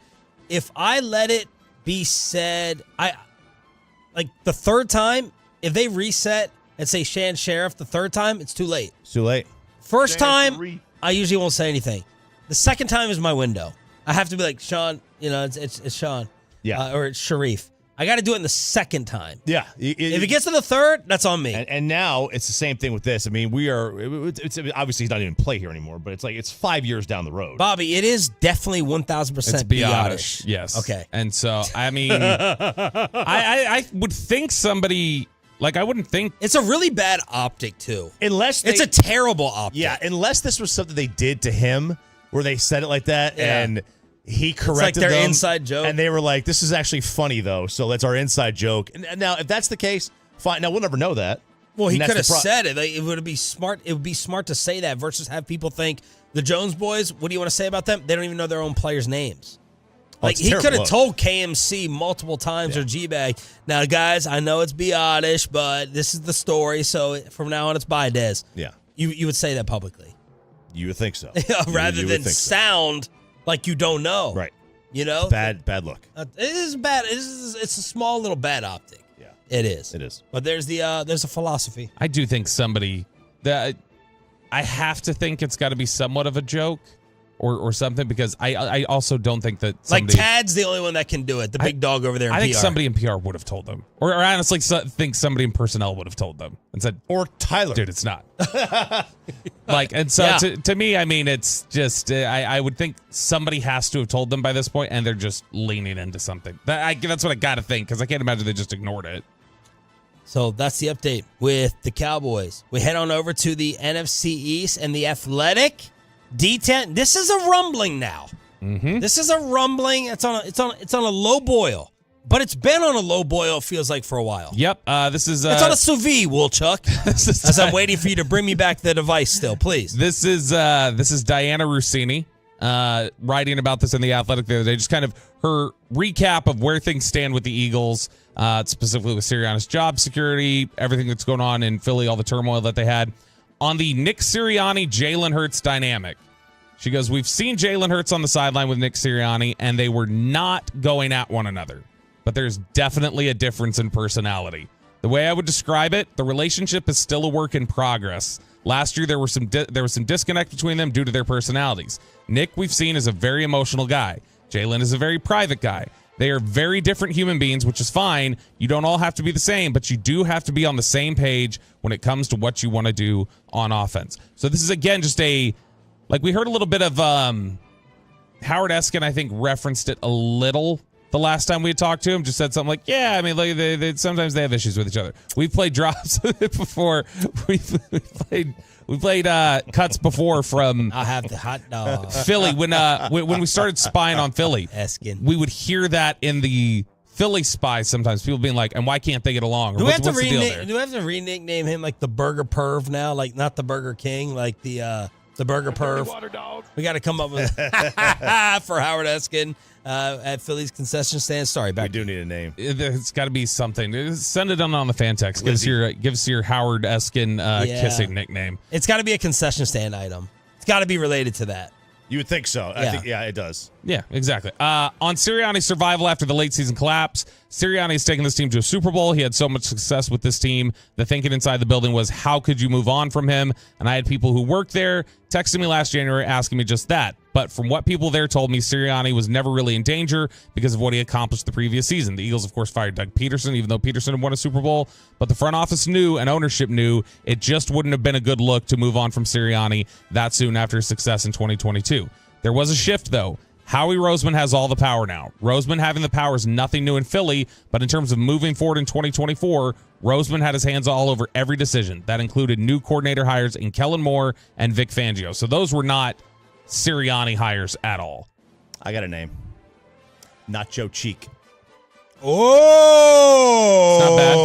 if I let it be said, the third time, if they reset and say Shan Sheriff the third time, it's too late. It's too late. First time, I usually won't say anything. The second time is my window. I have to be like, Sean, it's Sean. Yeah. Or it's Sharif. I got to do it in the second time. Yeah. If it gets to the third, that's on me. And now it's the same thing with this. I mean, it's obviously he's not even play here anymore, but it's 5 years down the road. Bobby, it is definitely 1,000% be oddish. oddish. Yes. Okay. And so, I mean, I would think somebody, I wouldn't think. It's a really bad optic, too. It's a terrible optic. Yeah, unless this was something they did to him where they said it like that and he corrected their them. inside joke. And they were like, this is actually funny, though, so that's our inside joke. And now, if that's the case, fine. Now, we'll never know that. Well, he could have said it. It would be smart. It would be smart to say that versus have people think the Jones boys, what do you want to say about them? They don't even know their own players' names. He could have told KMC multiple times or G-Bag, now, guys, I know it's be oddish, but this is the story, so from now on, it's by Dez. Yeah. You would say that publicly. You would think so. Rather than sound like you don't know. Right. You know? Bad look. It is bad. It's a small little bad optic. Yeah. It is. It is. But there's a philosophy. I do think somebody that I have to think it's got to be somewhat of a joke or something because I also don't think that somebody, Tad's the only one that can do it. The big dog over there in PR. I think somebody in PR would have told them. Or I honestly think somebody in personnel would have told them and said, or Tyler. Dude, it's not. To me, I mean, it's just, I would think somebody has to have told them by this point and they're just leaning into something. That's what I got to think because I can't imagine they just ignored it. So that's the update with the Cowboys. We head on over to the NFC East and the Athletic D10. This is a rumbling now. Mm-hmm. This is a rumbling. It's on a low boil, but it's been on a low boil. It feels like for a while. Yep. This is. It's on a sous vide, Woolchuck. As I'm waiting for you to bring me back the device. Still, please. This is Diana Rossini writing about this in the Athletic the other day. Just kind of her recap of where things stand with the Eagles, specifically with Sirianni's job security, everything that's going on in Philly, all the turmoil that they had. On the Nick Sirianni, Jalen Hurts dynamic. She goes, we've seen Jalen Hurts on the sideline with Nick Sirianni, and they were not going at one another. But there's definitely a difference in personality. The way I would describe it, the relationship is still a work in progress. Last year, there was some disconnect between them due to their personalities. Nick, we've seen, is a very emotional guy. Jalen is a very private guy. They are very different human beings, which is fine. You don't all have to be the same, but you do have to be on the same page when it comes to what you want to do on offense. So this is, again, just we heard a little bit of Howard Eskin, I think, referenced it a little the last time we had talked to him. Just said something like, yeah, I mean, they sometimes they have issues with each other. We've played drops before. We played cuts before from I'll have the hot dog. Philly. When we started spying on Philly, Eskin, we would hear that in the Philly spies sometimes. People being like, and why can't they get along? Or do we have to rename him like the Burger Perv now? Like not the Burger King, like the Burger Perv. We got to come up with for Howard Eskin at Philly's concession stand. Sorry, back. We do need a name. It's got to be something. Send it on the fan text. Give us your Howard Eskin kissing nickname. It's got to be a concession stand item. It's got to be related to that. You would think so. I think, it does. Yeah, exactly. On Sirianni's survival after the late season collapse, Sirianni has taken this team to a Super Bowl. He had so much success with this team. The thinking inside the building was, how could you move on from him? And I had people who worked there texting me last January asking me just that. But from what people there told me, Sirianni was never really in danger because of what he accomplished the previous season. The Eagles, of course, fired Doug Peterson, even though Peterson had won a Super Bowl. But the front office knew and ownership knew it just wouldn't have been a good look to move on from Sirianni that soon after his success in 2022. There was a shift, though. Howie Roseman has all the power now. Roseman having the power is nothing new in Philly, but in terms of moving forward in 2024, Roseman had his hands all over every decision. That included new coordinator hires in Kellen Moore and Vic Fangio. So those were not Sirianni hires at all. I got a name. Nacho Cheek. Oh, It's not bad.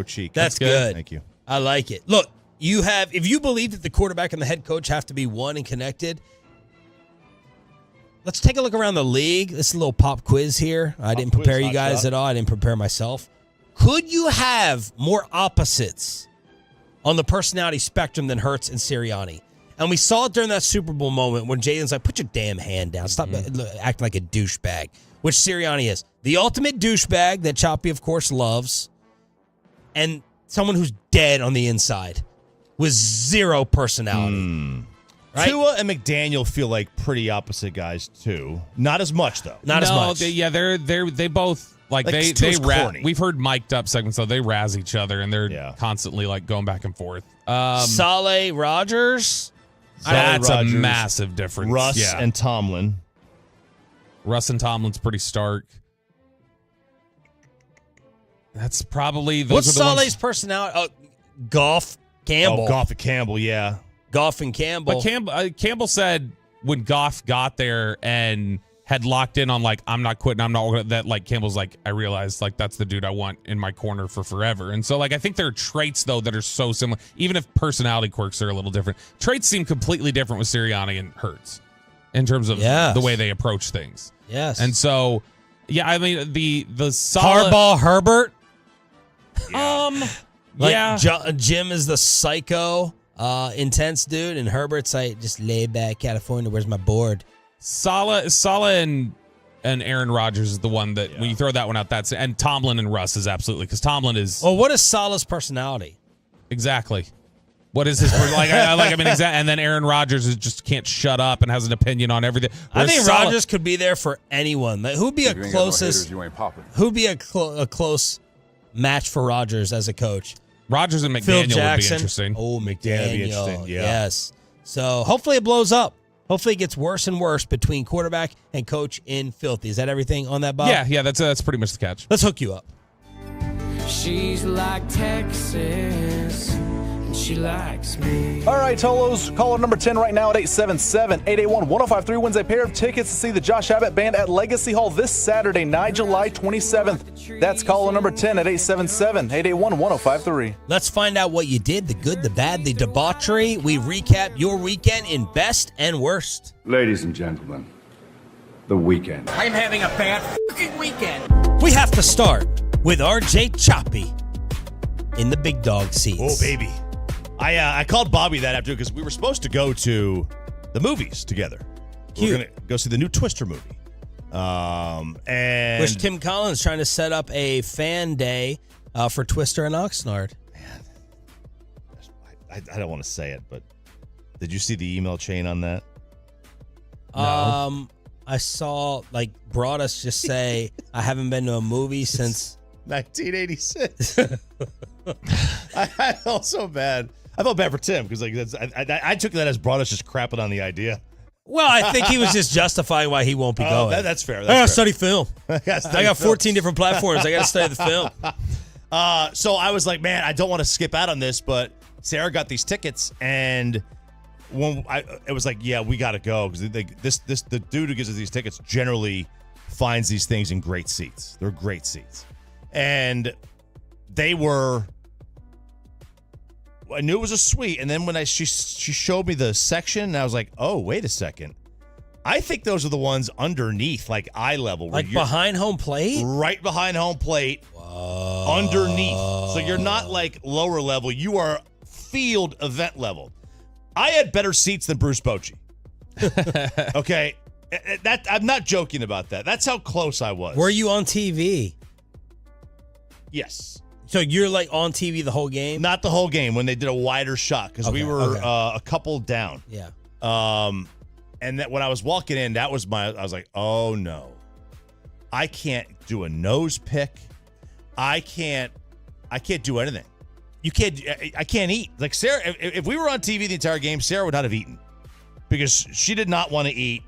Nacho Cheek. That's good. Thank you. I like it. Look, if you believe that the quarterback and the head coach have to be one and connected, let's take a look around the league. This is a little pop quiz here. I didn't prepare you guys at all. I didn't prepare myself. Could you have more opposites on the personality spectrum than Hurts and Sirianni? And we saw it during that Super Bowl moment when Jaden's like, put your damn hand down. Stop acting like a douchebag, which Sirianni is. The ultimate douchebag that Choppy, of course, loves, and someone who's dead on the inside with zero personality. Right? Tua and McDaniel feel like pretty opposite guys, too. Not as much, though. Not as much. They both... Like they we've heard mic'd up segments, so they razz each other, and they're constantly like going back and forth. Saleh Rogers? That's a massive difference. Russ and Tomlin. Russ and Tomlin's pretty stark. That's probably... What's Saleh's personality? Goff, Campbell. Oh, Goff and Campbell, yeah. Goff and Campbell. But Campbell said when Goff got there and had locked in on, like, I'm not quitting, I'm not... That, like, Campbell's like, I realized, like, that's the dude I want in my corner for forever. And so, like, I think there are traits, though, that are so similar. Even if personality quirks are a little different. Traits seem completely different with Sirianni and Hurts in terms of the way they approach things. Yes. And so, yeah, I mean, the Harbaugh, Herbert? Yeah. Jim is the psycho, intense dude, and Herbert's like, just lay back, California, where's my board? Saleh and Aaron Rodgers is the one that when you throw that one out, that's and Tomlin and Russ is absolutely because Tomlin is. Well, what is Saleh's personality? Exactly. What is his exactly? And then Aaron Rodgers is just can't shut up and has an opinion on everything. I think Rodgers could be there for anyone. Like, who'd be a closest? Who'd be a close match for Rodgers as a coach? Rodgers and McDaniel would be interesting. Oh, McDaniel. Yeah, that'd be interesting. Yeah. Yes. So hopefully it blows up. Hopefully it gets worse and worse between quarterback and coach in Filthy. Is that everything on that, Bob? Yeah, that's pretty much the catch. Let's hook you up. She's like Texas, and she likes me. All right, Tolos, caller number 10 right now at 877-881-1053 wins a pair of tickets to see the Josh Abbott Band at Legacy Hall this Saturday night, July 27th. That's caller number 10 at 877-881-1053. Let's find out what you did, the good, the bad, the debauchery. We recap your weekend in best and worst. Ladies and gentlemen, the weekend. I'm having a bad fucking weekend. We have to start with RJ Choppy in the big dog seats. Oh, baby. I called Bobby that after because we were supposed to go to the movies together. Cute. We're going to go see the new Twister movie. And Which Tim Collins trying to set up a fan day for Twister and Oxnard. Man, I don't want to say it, but did you see the email chain on that? No. I saw Broadus just say, I haven't been to a movie since 1986. I felt so bad. I felt bad for Tim because I took that as Broadus just crapping on the idea. Well, I think he was just justifying why he won't be going. That's fair. I got to study film. I got 14 different platforms. I got to study the film. So I was like, man, I don't want to skip out on this, but Sarah got these tickets, and when it was like, yeah, we got to go because the dude who gives us these tickets generally finds these things in great seats. They're great seats, and they were. I knew it was a suite, and then when she showed me the section, and I was like, oh, wait a second. I think those are the ones underneath, like eye level. Like behind home plate? Right behind home plate. Whoa. Underneath. So you're not like lower level. You are field event level. I had better seats than Bruce Bochy. Okay? I'm not joking about that. That's how close I was. Were you on TV? Yes. So you're like on TV the whole game? Not the whole game, when they did a wider shot, because we were a couple down. Yeah. And that when I was walking in, I was like, oh no. I can't do a nose pick. I can't do anything. I can't eat. Like Sarah, if we were on TV the entire game, Sarah would not have eaten. Because she did not want to eat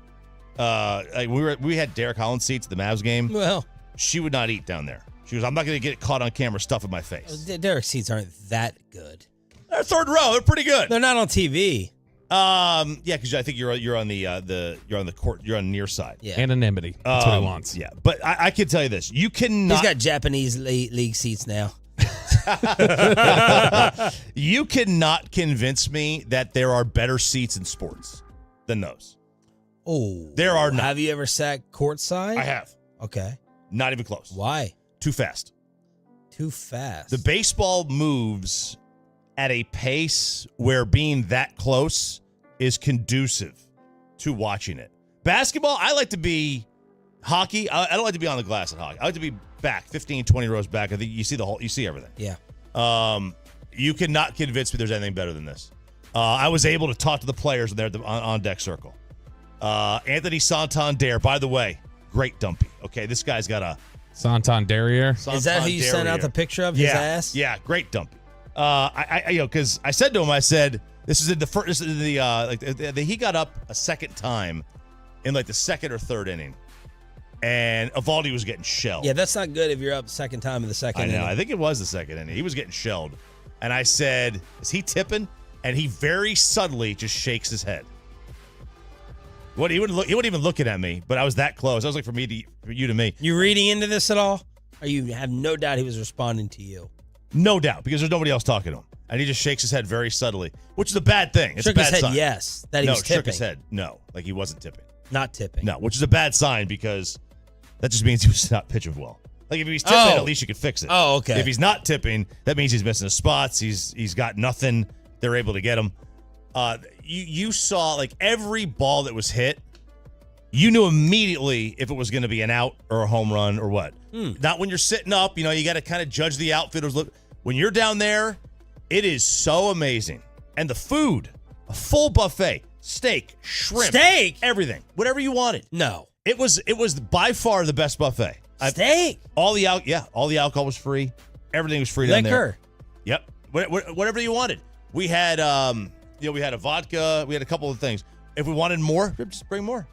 We had Derek Holland seats at the Mavs game. Well, she would not eat down there. She goes, I'm not going to get caught on camera stuff in my face. Derek seats aren't that good. They're third row. They're pretty good. They're not on TV. Yeah, because I think you're on the court. You're on near side. Yeah. Anonymity. That's what he wants. Yeah, but I can tell you this: you cannot. He's got Japanese league seats now. You cannot convince me that there are better seats in sports than those. Oh, there are not. Have you ever sat courtside? I have. Okay. Not even close. Why? Too fast. Too fast. The baseball moves at a pace where being that close is conducive to watching it. Basketball, I like to be hockey. I don't like to be on the glass at hockey. I like to be back 15, 20 rows back. I think you see everything. Yeah. You cannot convince me there's anything better than this. I was able to talk to the players there on deck circle. Anthony Santander, by the way, great dumpy. Okay, this guy's got a Santander. Is that who you sent out the picture of his ass? Yeah, great dumpy. Because I said to him, I said, this is in the first, he got up a second time in like the second or third inning, and Evaldi was getting shelled. Yeah, that's not good if you're up second time in the second inning. I think it was the second inning. He was getting shelled, and I said, is he tipping? And he very subtly just shakes his head. What he wasn't even looking at me, but I was that close. I was like, for you to me. You reading into this at all? Or you have no doubt he was responding to you? No doubt, because there's nobody else talking to him. And he just shakes his head very subtly, which is a bad thing. It's shook a bad his head, sign. yes. That he was tipping. Shook his head. No, like he wasn't tipping. Not tipping. No, which is a bad sign because that just means he was not pitching well. Like if he's tipping, at least you could fix it. Oh, okay. If he's not tipping, that means he's missing his spots. He's got nothing. They're able to get him. You saw like every ball that was hit. You knew immediately if it was going to be an out or a home run or what. Not when you're sitting up. You got to kind of judge the outfielders. Look, when you're down there, it is so amazing. And the food, a full buffet, steak, shrimp, everything, whatever you wanted. No, it was by far the best buffet. Steak, all the alcohol was free. Everything was free down there. Liquor. Yep, whatever you wanted. We had we had a vodka. We had a couple of things. If we wanted more, just bring more.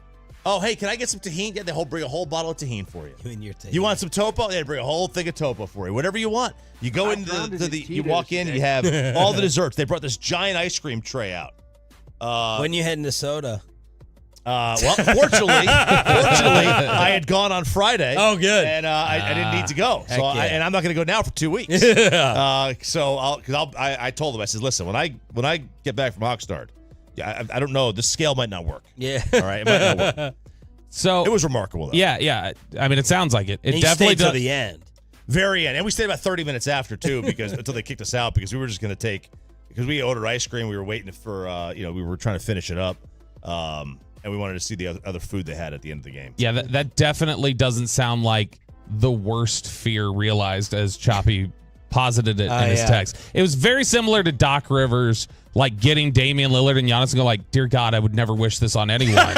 Oh, hey, can I get some tahini? Yeah, they'll bring a whole bottle of tahini for you. You and your tahini. You want some topo? They bring a whole thing of topo for you. Whatever you want. You go you walk in, you have all the desserts. They brought this giant ice cream tray out. When you heading to soda? Fortunately, I had gone on Friday. Oh, good. And I didn't need to go. So and I'm not going to go now for 2 weeks. So I told them, I said, listen, when I get back from Oxnard, I don't know, the scale might not work. Yeah. All right, it might not work. So it was remarkable, though. Yeah. I mean, it sounds like it. It and definitely till the end. Very end. And we stayed about 30 minutes after, too, because until they kicked us out, because we were just going to because we ordered ice cream. We were waiting for, we were trying to finish it up. And we wanted to see the other food they had at the end of the game. Yeah, that definitely doesn't sound like the worst fear realized, as Choppy posited it in his text. It was very similar to Doc Rivers, like getting Damian Lillard and Giannis and go like, dear God, I would never wish this on anyone.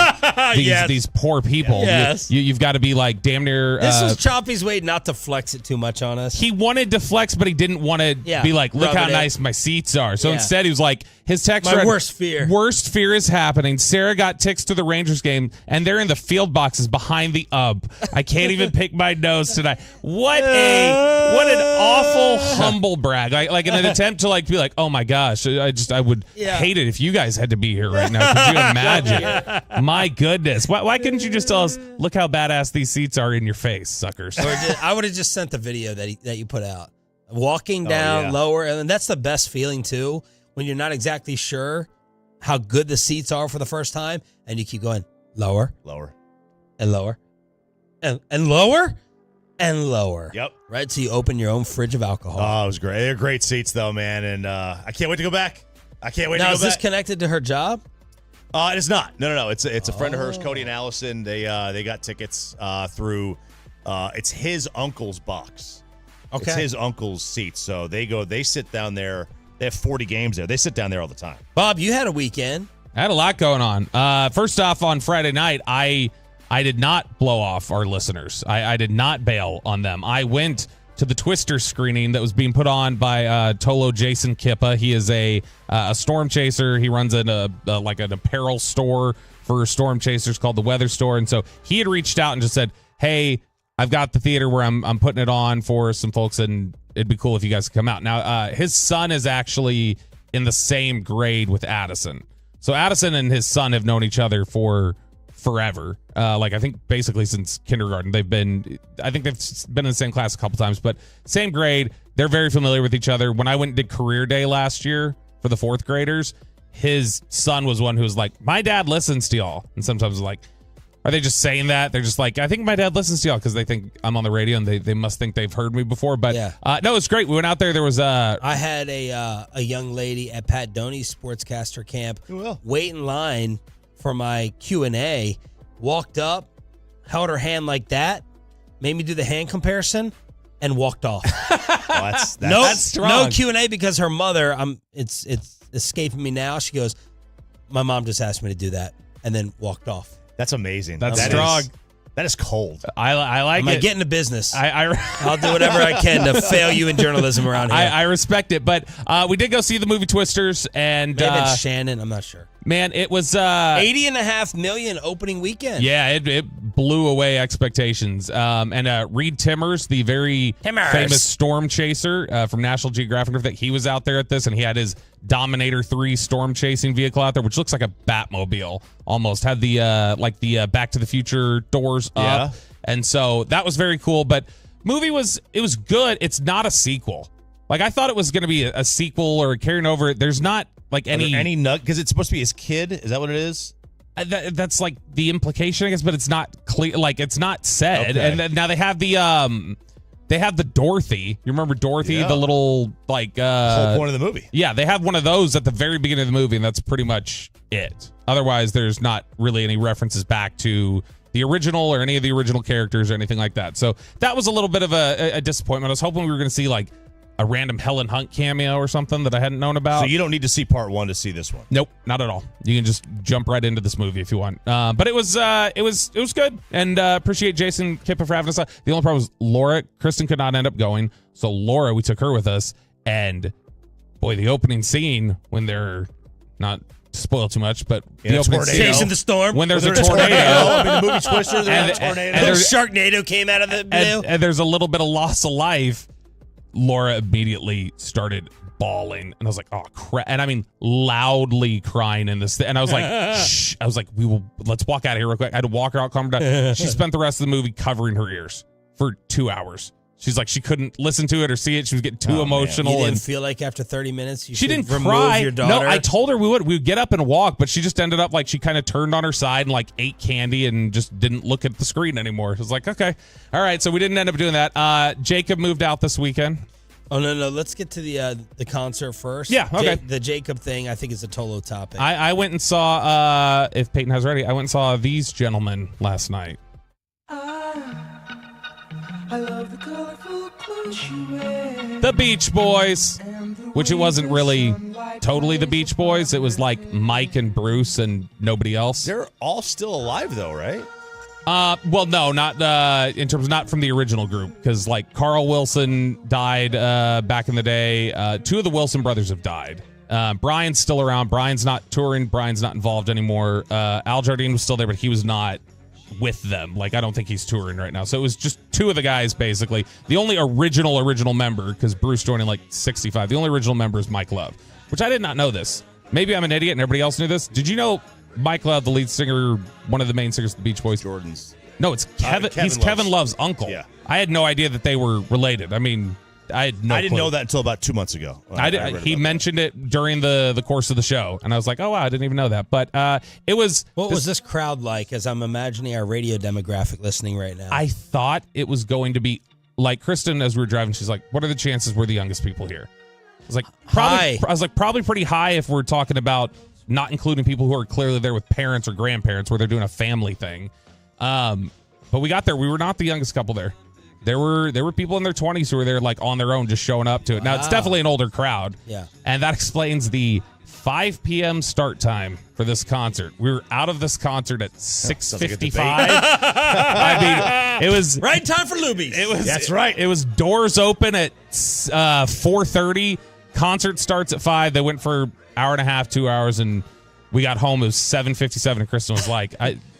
These poor people. Yes. You've got to be like damn near. This was Choppy's way not to flex it too much on us. He wanted to flex, but he didn't want to be like, look how nice my seats are. So instead, he was like, his text my read, worst fear. Worst fear is happening. Sarah got tickets to the Rangers game, and they're in the field boxes behind the I can't even pick my nose tonight. What an awful humble brag. Like in an attempt to like be like, oh my gosh, I would hate it if you guys had to be here right now. Could you imagine? My goodness. Why couldn't you just tell us, look how badass these seats are in your face, suckers? I would have just sent the video that you put out. Walking down lower, and that's the best feeling too, when you're not exactly sure how good the seats are for the first time, and you keep going lower, and lower, and lower, and lower. Yep. Right? So you open your own fridge of alcohol. Oh, it was great. They're great seats, though, man, and I can't wait to go back. Now, is this connected to her job? It is not. No. It's a friend of hers, Cody and Allison. They got tickets through. It's his uncle's box. Okay. It's his uncle's seats. So they sit down there. They have 40 games there. They sit down there all the time. Bob, you had a weekend. I had a lot going on. First off, on Friday night, I did not blow off our listeners. I did not bail on them. I went to the Twister screening that was being put on by Tolo Jason Kippa. He is a storm chaser. He runs an apparel store for storm chasers called the Weather Store. And so he had reached out and just said, hey, I've got the theater where I'm putting it on for some folks, and it'd be cool if you guys could come out. Now, his son is actually in the same grade with Addison. So Addison and his son have known each other for forever. I think basically since kindergarten. They've been in the same class a couple times, but same grade. They're very familiar with each other. When I went and did career day last year for the fourth graders, his son was one who was like, my dad listens to y'all. And sometimes like, are they just saying that? They're just like, I think my dad listens to y'all because they think I'm on the radio and they must think they've heard me before. But no, it's great. We went out there. There was I had a young lady at Pat Doney's sportscaster camp wait in line for my Q&A, walked up, held her hand like that, made me do the hand comparison, and walked off. That's strong. No Q&A because her mother, it's escaping me now. She goes, my mom just asked me to do that, and then walked off. That's amazing. That's strong. That is cold. I like it. I get into business. I'll do whatever I can to fail you in journalism around here. I respect it, but we did go see the movie Twisters, and maybe it's Shannon. I'm not sure. Man, it was $80.5 million opening weekend. Yeah, it blew away expectations. And Reed Timmers, the very famous storm chaser from National Geographic, that he was out there at this, and he had his Dominator 3 storm chasing vehicle out there, which looks like a Batmobile almost. Had the Back to the Future doors up, and so that was very cool. But movie was good. It's not a sequel. Like I thought it was going to be a sequel or carrying over. There's not like any nut because it's supposed to be his kid. Is that what it is? That's like the implication, I guess, but it's not clear. Like it's not said. Okay. And then, now they have the Dorothy. You remember Dorothy, the little whole point of the movie. Yeah, they have one of those at the very beginning of the movie, and that's pretty much it. Otherwise, there's not really any references back to the original or any of the original characters or anything like that. So that was a little bit of a disappointment. I was hoping we were going to see like a random Helen Hunt cameo or something that I hadn't known about. So you don't need to see part 1 to see this one. Nope, not at all. You can just jump right into this movie if you want. But it was good, and appreciate Jason Kippa for having us. The only problem was Laura. Kristen could not end up going, so Laura, we took her with us, and boy, the opening scene when they're not to spoil too much, but the opening scene chasing the storm when there's a tornado. I mean, the movie Twister, there's a tornado. And Sharknado came out of the blue. And there's a little bit of loss of life. Laura immediately started bawling, and I was like, "Oh crap!" And I mean, loudly crying in this. And I was like, "Shh!" I was like, let's walk out of here real quick." I had to walk her out, calm her down. She spent the rest of the movie covering her ears for 2 hours. She's like, she couldn't listen to it or see it. She was getting too emotional. You didn't and feel like after 30 minutes she didn't remove cry. your daughter? No, I told her we would get up and walk, but she just ended up like she kind of turned on her side and like ate candy and just didn't look at the screen anymore. It was like, okay, all right. So we didn't end up doing that. Jacob moved out this weekend. Oh, no. Let's get to the concert first. Yeah, okay. The Jacob thing, I think, is a Tolo topic. I went and saw, if Peyton has ready, I went and saw these gentlemen last night. I love the colorful clothes you wear. The Beach Boys, which it wasn't really totally the Beach Boys. It was like Mike and Bruce and nobody else. They're all still alive, though, right? Well, no, not in terms of not from the original group, because like Carl Wilson died back in the day. 2 of the Wilson brothers have died. Brian's still around. Brian's not touring. Brian's not involved anymore. Al Jardine was still there, but he was not with them. Like, I don't think he's touring right now. So it was just 2 of the guys, basically. The only original member, because Bruce joined in like 65, the only original member is Mike Love, which I did not know this. Maybe I'm an idiot and everybody else knew this. Did you know Mike Love, the lead singer, one of the main singers of the Beach Boys? Jordan's. No, it's Kevin. He's Kevin Love's uncle. Yeah. I had no idea that they were related. I mean, I had no I didn't clue. know that until about 2 months ago. He mentioned it during the course of the show, and I was like, oh, wow, I didn't even know that. But it was... What was this crowd like, as I'm imagining our radio demographic listening right now? I thought it was going to be... Like, Kristen, as we were driving, she's like, what are the chances we're the youngest people here? I was like, probably pretty high if we're talking about not including people who are clearly there with parents or grandparents where they're doing a family thing. But we got there. We were not the youngest couple there. There were people in their 20s who were there like on their own, just showing up to it. Now, it's definitely an older crowd. Yeah. And that explains the 5 p.m. start time for this concert. We were out of this concert at 6:55. I mean, it was right time for Lubies. That's right. It was doors open at 4:30. Concert starts at 5. They went for hour and a half, 2 hours, and we got home. It was 7:57, and Kristen was like,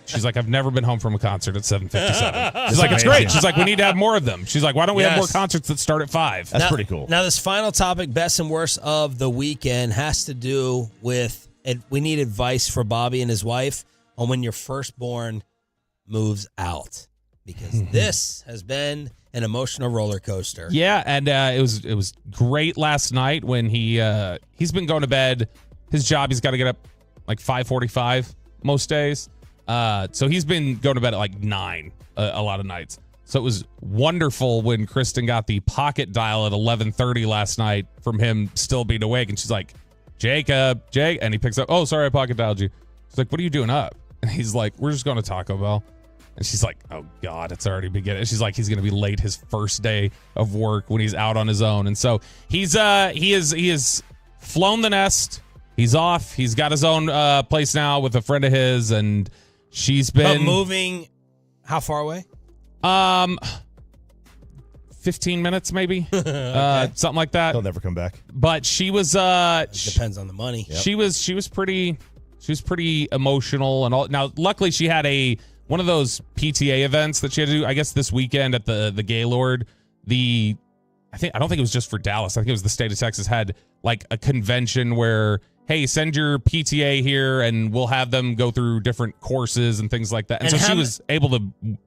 she's like, I've never been home from a concert at 7:57. She's like, it's great. She's like, we need to have more of them. She's like, why don't we have more concerts that start at 5? That's pretty cool. Now, this final topic, best and worst of the weekend, has to do with we need advice for Bobby and his wife on when your firstborn moves out, because this has been an emotional roller coaster. Yeah, and it was great last night when he's been going to bed. His job, he's got to get up like 5:45 most days. So he's been going to bed at like 9 a lot of nights. So it was wonderful when Kristen got the pocket dial at 11:30 last night from him still being awake. And she's like, Jake. And he picks up, oh, sorry, I pocket dialed you. She's like, what are you doing up? And he's like, we're just going to Taco Bell. And she's like, oh, God, it's already beginning. She's like, he's going to be late his first day of work when he's out on his own. And so he is flown the nest. He's off. He's got his own place now with a friend of his, and she's been moving. How far away? 15 minutes maybe. Okay. Something like that. He'll never come back. But she was depends on the money. She was pretty emotional and all. Now luckily she had one of those PTA events that she had to do, I guess this weekend at the Gaylord. I don't think it was just for Dallas. I think it was the state of Texas had like a convention where, hey, send your PTA here and we'll have them go through different courses and things like that. And so she was able to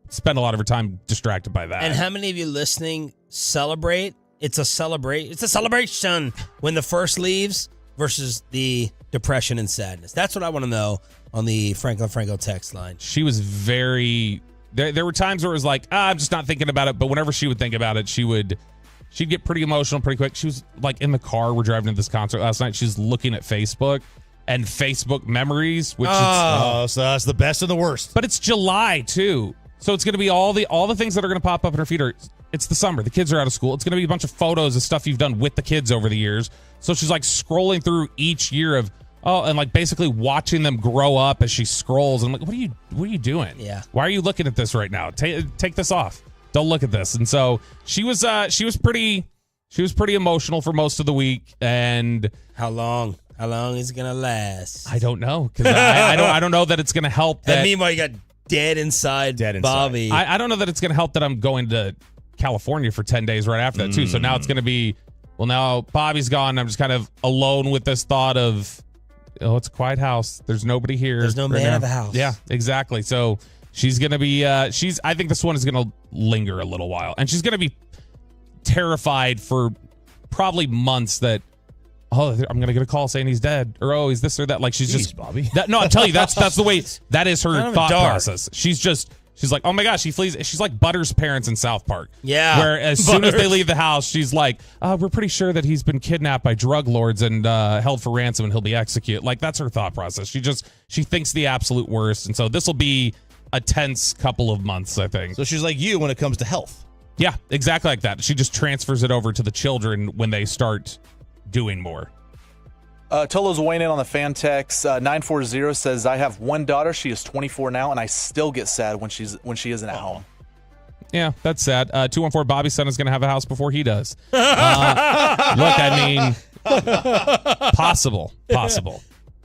spend a lot of her time distracted by that. And how many of you listening celebrate? It's a celebration when the first leaves versus the depression and sadness. That's what I want to know on the Franco text line. She was very... There were times where it was like, I'm just not thinking about it. But whenever she would think about it, she'd get pretty emotional pretty quick. She was like in the car. We're driving to this concert last night. She's looking at Facebook and Facebook memories, which so that's the best and the worst. But it's July too, so it's going to be all the things that are going to pop up in her feed. It's the summer. The kids are out of school. It's going to be a bunch of photos of stuff you've done with the kids over the years. So she's like scrolling through each year of and like basically watching them grow up as she scrolls. And I'm like, what are you doing? Yeah. Why are you looking at this right now? Take this off. Don't look at this. And so she was pretty emotional for most of the week. And how long is it gonna last? I don't know, because I don't know that it's gonna help. That and meanwhile, you got dead inside Bobby. I don't know that it's gonna help that I'm going to California for 10 days right after that too. So now it's gonna be, well, now Bobby's gone. I'm just kind of alone with this thought of, oh, it's a quiet house. There's nobody here. There's no right man now. of the house. Yeah, exactly. So she's going to be, I think this one is going to linger a little while. And she's going to be terrified for probably months that, oh, I'm going to get a call saying he's dead. Or, oh, he's this or that. Like, she's just, Bobby. No, I'm telling you, that's the way, that is her Kind of thought dark. process. She's like, oh my gosh, he flees. She's like Butter's parents in South Park. Yeah. Where as soon as they leave the house, she's like, we're pretty sure that he's been kidnapped by drug lords and held for ransom and he'll be executed. Like, that's her thought process. She thinks the absolute worst. And so this will be a tense couple of months, I think. So she's like you when it comes to health. Yeah, exactly like that. She just transfers it over to the children when they start doing more. Tolo's weighing in on the fan text. 940 says, I have one daughter. She is 24 now, and I still get sad when she isn't at home. Yeah, that's sad. 214, Bobby's son is going to have a house before he does. Look, I mean, possible.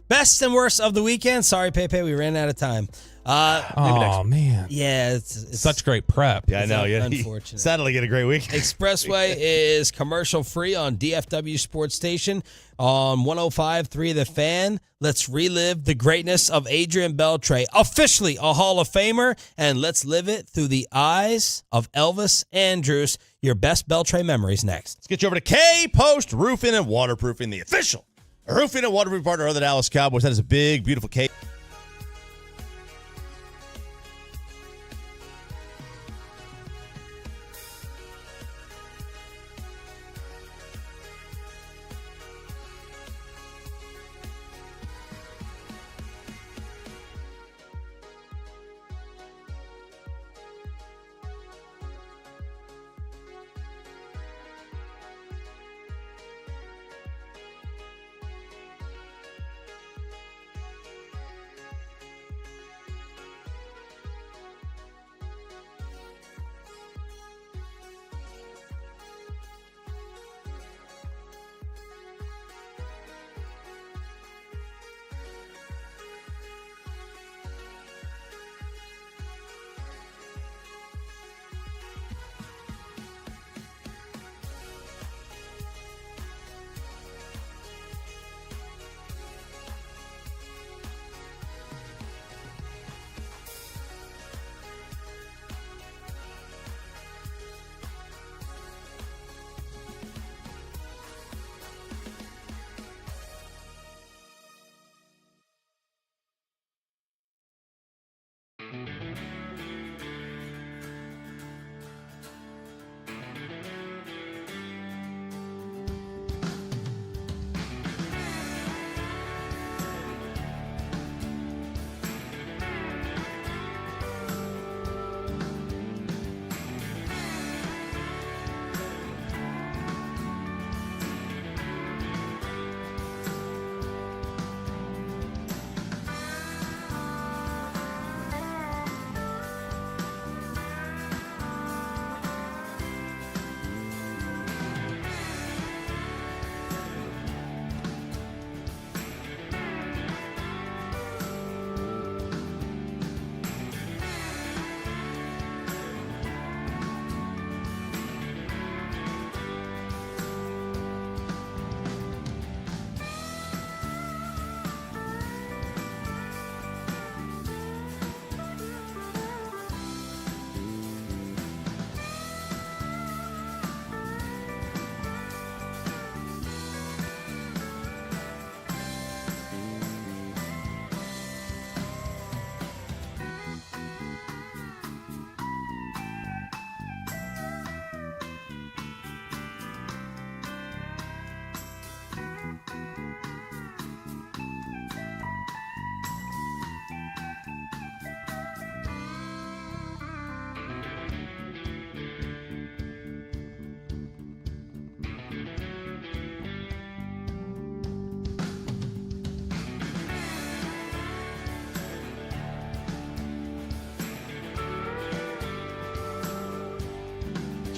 Best and worst of the weekend. Sorry, Pepe, we ran out of time. Oh, man. Yeah, it's such great prep. Yeah, I know. Yeah, unfortunate. Sadly, get a great week. Expressway is commercial free on DFW Sports Station on 105.3 The Fan. Let's relive the greatness of Adrian Beltre, officially a Hall of Famer, and let's live it through the eyes of Elvis Andrews. Your best Beltre memories next. Let's get you over to K-Post Roofing and Waterproofing, the official roofing and waterproofing partner of the Dallas Cowboys. That is a big, beautiful K.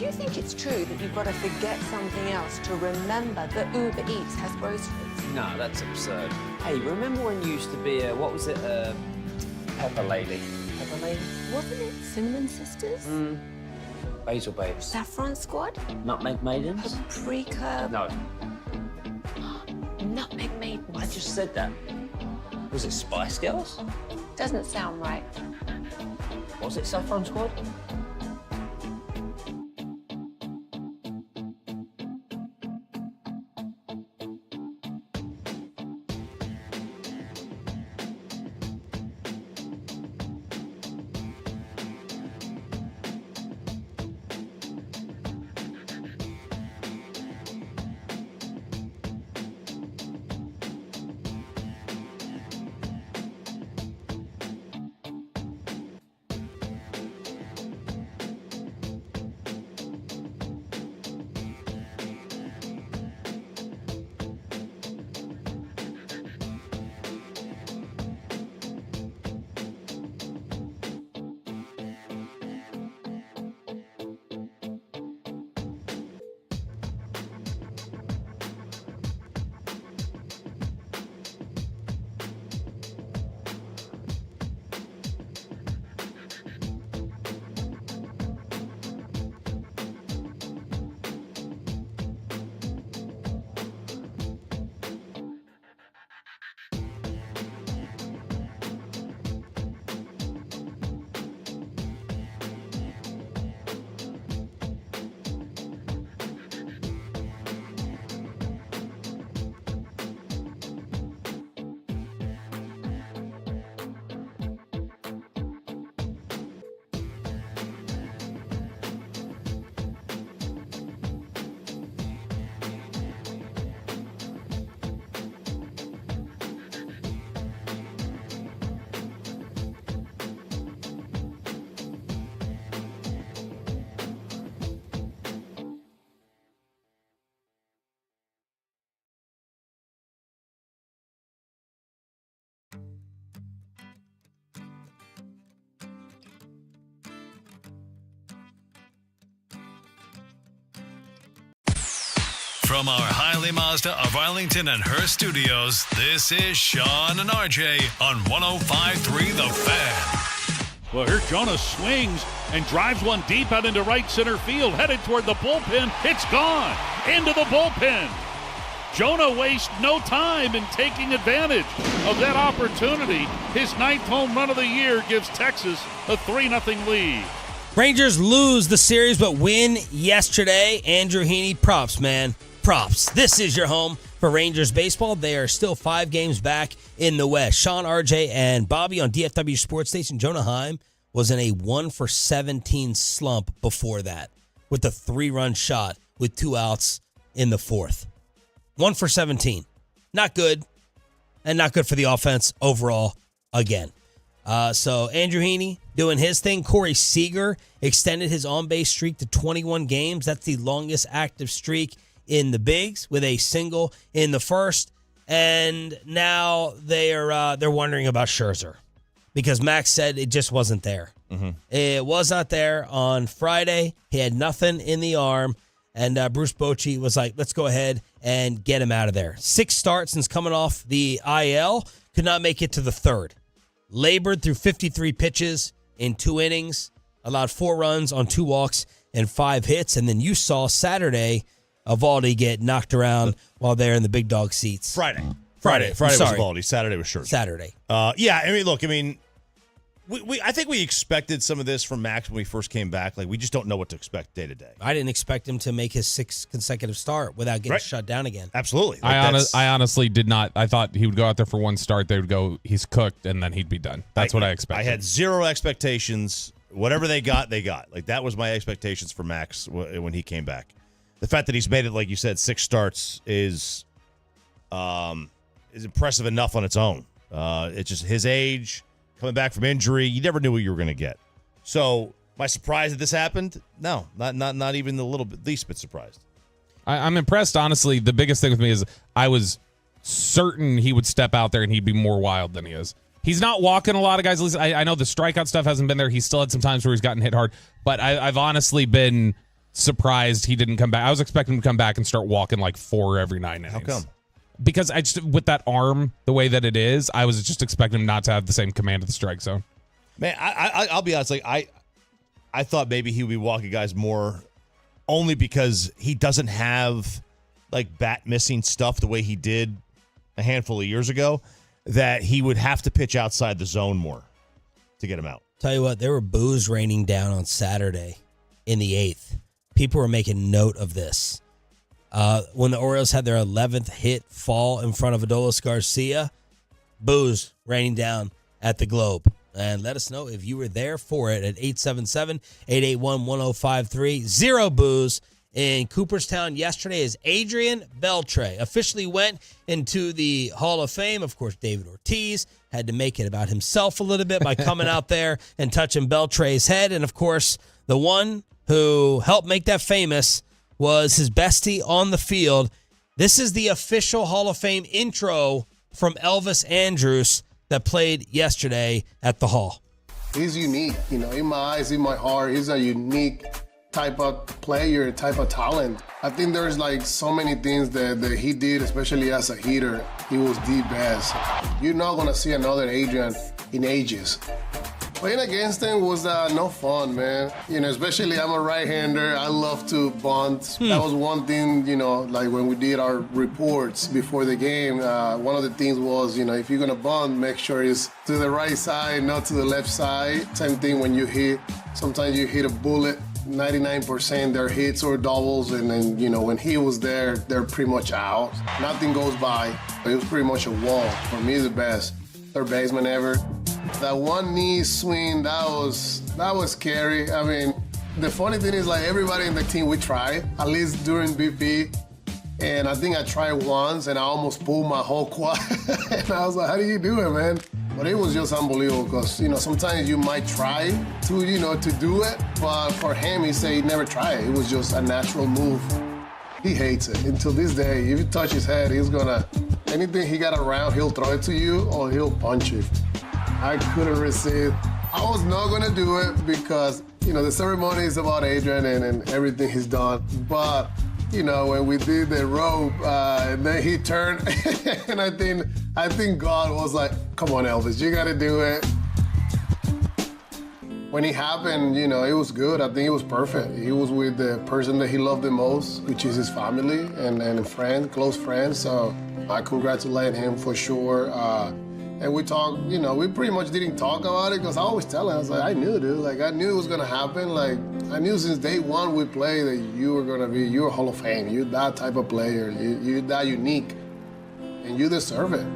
you think it's true that you've got to forget something else to remember that Uber Eats has groceries? No, that's absurd. Hey, remember when you used to be a pepper lady? Pepper lady? Wasn't it Cinnamon Sisters? Basil babes. Saffron Squad? Nutmeg maidens? Paprika? No. Nutmeg Maidens? I just said that. Was it Spice Girls? Doesn't sound right. Was it Saffron Squad? From our Hiley Mazda of Arlington and her studios, this is Sean and RJ on 105.3 The Fan. Well, here Jonah swings and drives one deep out into right center field, headed toward the bullpen. It's gone into the bullpen. Jonah wastes no time in taking advantage of that opportunity. His 9th home run of the year gives Texas a 3-0 lead. Rangers lose the series but win yesterday. Andrew Heaney, props, man. Props. This is your home for Rangers baseball. They are still 5 games back in the West. Sean, RJ, and Bobby on DFW Sports Station. Jonah Heim was in a 1-for-17 slump before that with a 3-run shot with 2 outs in the 4th. 1-for-17. Not good, and not good for the offense overall again. So Andrew Heaney doing his thing. Corey Seager extended his on-base streak to 21 games. That's the longest active streak in the bigs with a single in the first. And now they're wondering about Scherzer because Max said it just wasn't there. Mm-hmm. It was not there on Friday. He had nothing in the arm. And Bruce Bochy was like, let's go ahead and get him out of there. 6 starts since coming off the IL. Could not make it to the 3rd. Labored through 53 pitches in 2 innings. Allowed 4 runs on 2 walks and 5 hits. And then you saw Saturday Evaldi get knocked around while they're in the big dog seats. Friday was Sorry. Evaldi. Saturday was Scherzer. Saturday. Yeah, I mean, look, I think we expected some of this from Max when we first came back. Like, we just don't know what to expect day to day. I didn't expect him to make his 6th consecutive start without getting shut down again. Absolutely. Like I honestly did not. I thought he would go out there for 1 start. They would go, he's cooked, and then he'd be done. That's what I expected. I had 0 expectations. Whatever they got, they got. Like, that was my expectations for Max when he came back. The fact that he's made it, like you said, 6 starts is impressive enough on its own. It's just his age, coming back from injury. You never knew what you were going to get. So, my surprise that this happened? No, not even the least bit surprised. I'm impressed, honestly. The biggest thing with me is I was certain he would step out there and he'd be more wild than he is. He's not walking a lot of guys. I know the strikeout stuff hasn't been there. He still had some times where he's gotten hit hard. But I've honestly been surprised he didn't come back. I was expecting him to come back and start walking like 4 every 9 innings. How come? Because I just, with that arm, the way that it is, I was just expecting him not to have the same command of the strike zone. Man, I'll be honest. Like I thought maybe he would be walking guys more, only because he doesn't have like bat missing stuff the way he did a handful of years ago. That he would have to pitch outside the zone more to get him out. Tell you what, there were boos raining down on Saturday in the 8th. People were making note of this. When the Orioles had their 11th hit fall in front of Adolis Garcia, boos raining down at the Globe. And let us know if you were there for it at 877-881-1053. 0 boos in Cooperstown yesterday as Adrian Beltre officially went into the Hall of Fame. Of course, David Ortiz had to make it about himself a little bit by coming out there and touching Beltre's head. And, of course, the one who helped make that famous was his bestie on the field. This is the official Hall of Fame intro from Elvis Andrus that played yesterday at the Hall. He's unique, in my eyes, in my heart. He's a unique type of player, type of talent. I think there's like so many things that he did, especially as a hitter. He was the best. You're not going to see another Adrian in ages. Playing against him was no fun, man. Especially I'm a right-hander. I love to bunt. That was one thing, like when we did our reports before the game, one of the things was, if you're going to bunt, make sure it's to the right side, not to the left side. Same thing when you hit. Sometimes you hit a bullet. 99% they're hits or doubles, and then, when he was there, they're pretty much out. Nothing goes by. It was pretty much a wall. For me, the best third baseman ever. That one knee swing, that was scary. I mean, the funny thing is, like, everybody in the team, we tried, at least during BP. And I think I tried once, and I almost pulled my whole quad. And I was like, how do you do it, man? But it was just unbelievable because, sometimes you might try to do it. But for him, he said he never tried. It was just a natural move. He hates it. Until this day, if you touch his head, he's gonna, anything he got around, he'll throw it to you or he'll punch you. I couldn't resist. I was not gonna do it because, the ceremony is about Adrian and everything he's done. But, when we did the rope, and then he turned, and I think God was like, come on, Elvis, you gotta do it. When it happened, it was good. I think it was perfect. He was with the person that he loved the most, which is his family and a friend, close friend. So I congratulate him for sure. And we talked, we pretty much didn't talk about it because I always tell him, I was like, I knew, dude. Like, I knew it was going to happen. Like, I knew since day one we played that you were going to be, you're a Hall of Fame. You're that type of player. You're that unique. And you deserve it.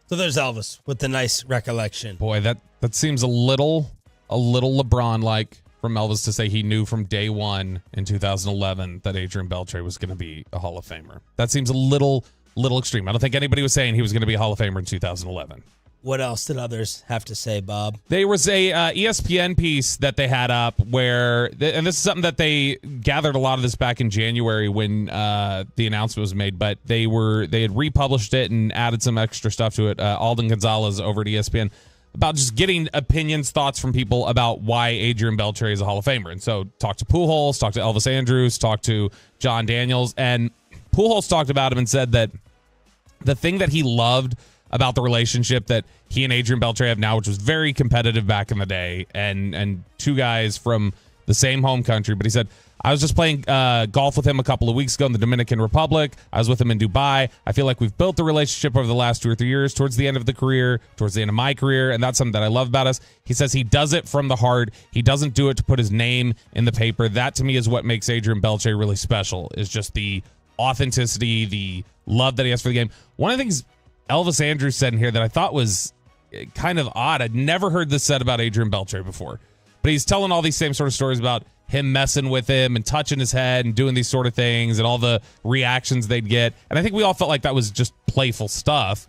So there's Elvis with the nice recollection. Boy, that seems a little LeBron-like from Elvis to say he knew from day one in 2011 that Adrian Beltre was going to be a Hall of Famer. That seems a little extreme. I don't think anybody was saying he was going to be a Hall of Famer in 2011. What else did others have to say, Bob? There was a ESPN piece that they had up where, and this is something that they gathered a lot of this back in January when the announcement was made, but they had republished it and added some extra stuff to it. Alden Gonzalez over at ESPN about just getting opinions, thoughts from people about why Adrian Beltre is a Hall of Famer. And so talked to Pujols, talked to Elvis Andrus, talked to John Daniels, and Pujols talked about him and said that the thing that he loved about the relationship that he and Adrian Beltre have now, which was very competitive back in the day, and two guys from the same home country. But he said, I was just playing golf with him a couple of weeks ago in the Dominican Republic. I was with him in Dubai. I feel like we've built the relationship over the last 2 or 3 years towards the end of the career, towards the end of my career, and that's something that I love about us. He says he does it from the heart. He doesn't do it to put his name in the paper. That, to me, is what makes Adrian Beltre really special, is just the authenticity, the love that he has for the game. One of the things Elvis Andrus said in here that I thought was kind of odd, I'd never heard this said about Adrian Beltre before, but he's telling all these same sort of stories about him messing with him and touching his head and doing these sort of things and all the reactions they'd get. And I think we all felt like that was just playful stuff.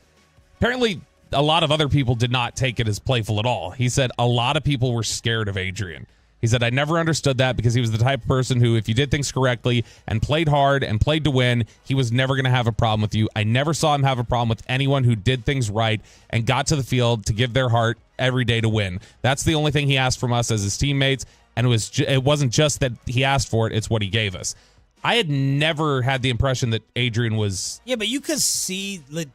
Apparently, a lot of other people did not take it as playful at all. He said a lot of people were scared of Adrian. He said, I never understood that because he was the type of person who, if you did things correctly and played hard and played to win, he was never going to have a problem with you. I never saw him have a problem with anyone who did things right and got to the field to give their heart every day to win. That's the only thing he asked from us as his teammates. And it wasn't just that he asked for it, it's what he gave us. I had never had the impression that Adrian was... Yeah, but you could see, like,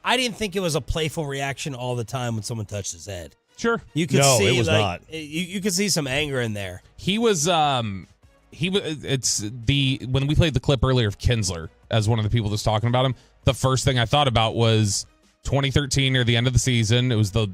I didn't think it was a playful reaction all the time when someone touched his head. Sure. You could No, see, it was not. You could see some anger in there. He was, when we played the clip earlier of Kinsler as one of the people that's talking about him, the first thing I thought about was 2013 near the end of the season. It was the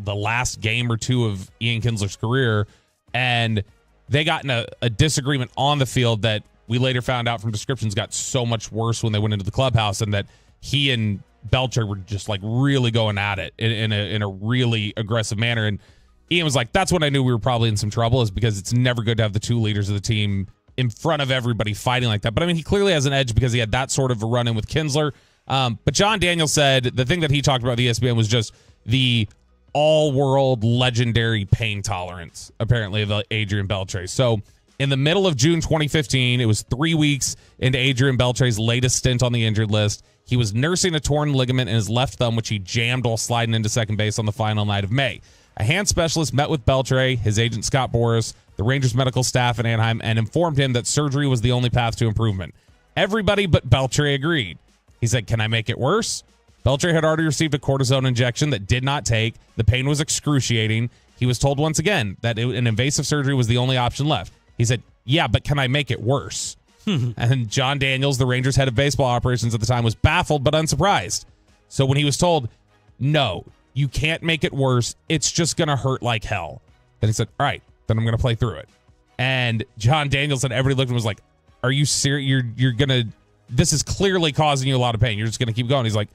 last game or two of Ian Kinsler's career, and they got in a disagreement on the field that we later found out from descriptions got so much worse when they went into the clubhouse, and that he and Beltre were just like really going at it in a really aggressive manner. And Ian was like, that's when I knew we were probably in some trouble, is because it's never good to have the two leaders of the team in front of everybody fighting like that. But I mean, he clearly has an edge because he had that sort of a run-in with Kinsler. But John Daniels said the thing that he talked about with ESPN was just the all-world legendary pain tolerance, apparently, of Adrian Beltre. So in the middle of June 2015, it was 3 weeks into Adrian Beltre's latest stint on the injured list. He was nursing a torn ligament in his left thumb, which he jammed while sliding into second base on the final night of May. A hand specialist met with Beltre, his agent Scott Boras, the Rangers medical staff in Anaheim, and informed him that surgery was the only path to improvement. Everybody but Beltre agreed. He said, "Can I make it worse?" Beltre had already received a cortisone injection that did not take. The pain was excruciating. He was told once again that an invasive surgery was the only option left. He said, "Yeah, but can I make it worse?" And John Daniels, the Rangers head of baseball operations at the time, was baffled but unsurprised. So when he was told, "No, you can't make it worse, it's just going to hurt like hell," then he said, "All right, then I'm going to play through it." And John Daniels and everybody looked at him and was like, "Are you serious? You're going to, this is clearly causing you a lot of pain. You're just going to keep going." He's like,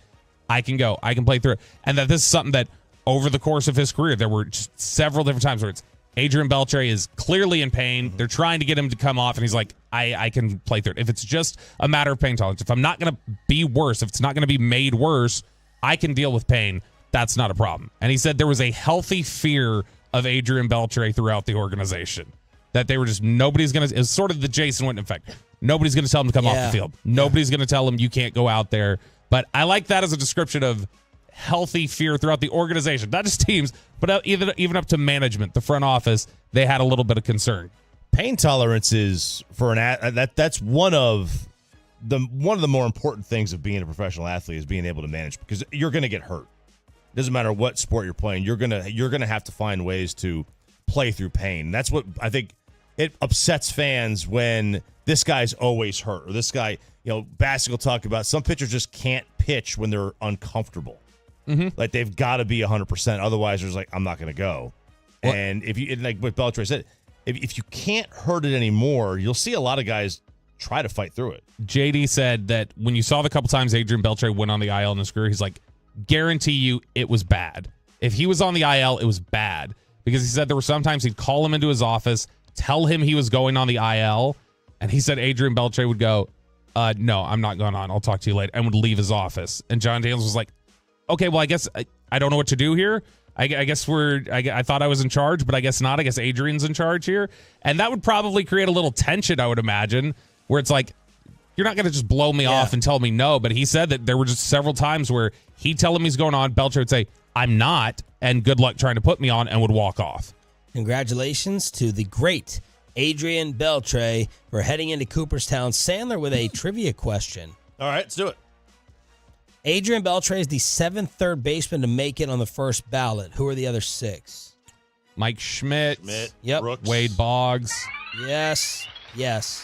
"I can go. I can play through it." And that this is something that over the course of his career, there were just several different times where it's Adrian Beltre is clearly in pain. They're trying to get him to come off, and he's like, I can play through it. If it's just a matter of pain tolerance, if I'm not going to be worse, if it's not going to be made worse, I can deal with pain. That's not a problem. And he said there was a healthy fear of Adrian Beltre throughout the organization. That they were just, nobody's going to, it's sort of the Jason Witten effect. Nobody's going to tell him to come off the field. Nobody's going to tell him you can't go out there. But I like that as a description of healthy fear throughout the organization, not just teams, but even up to management, the front office. They had a little bit of concern. Pain tolerance is for that's one of the more important things of being a professional athlete, is being able to manage, because you're going to get hurt. Doesn't matter what sport you're playing, you're gonna have to find ways to play through pain. That's what I think it upsets fans when this guy's always hurt, or this guy, Bassett will talk about some pitchers just can't pitch when they're uncomfortable. Mm-hmm. Like they've got to be 100%, otherwise there's like, I'm not going to go. Well, and if you, like what Beltre said, if you can't hurt it anymore, you'll see a lot of guys try to fight through it. JD said that when you saw the couple times Adrian Beltre went on the IL in his career, he's like, guarantee you it was bad. If he was on the IL, it was bad, because he said there were sometimes he'd call him into his office, tell him he was going on the IL, and he said Adrian Beltre would go, "No, I'm not going on. I'll talk to you later," and would leave his office. And John Daniels was like, "Okay, well, I guess I don't know what to do here. I guess I thought I was in charge, but I guess not. I guess Adrian's in charge here." And that would probably create a little tension, I would imagine, where it's like, you're not going to just blow me off and tell me no. But he said that there were just several times where he'd tell him he's going on. Beltre would say, "I'm not," and good luck trying to put me on, and would walk off. Congratulations to the great Adrian Beltre for heading into Cooperstown. Sandler with a trivia question. All right, let's do it. Adrian Beltre is the 7th third baseman to make it on the first ballot. Who are the other 6? Mike Schmidt. Yep. Brooks. Wade Boggs. Yes.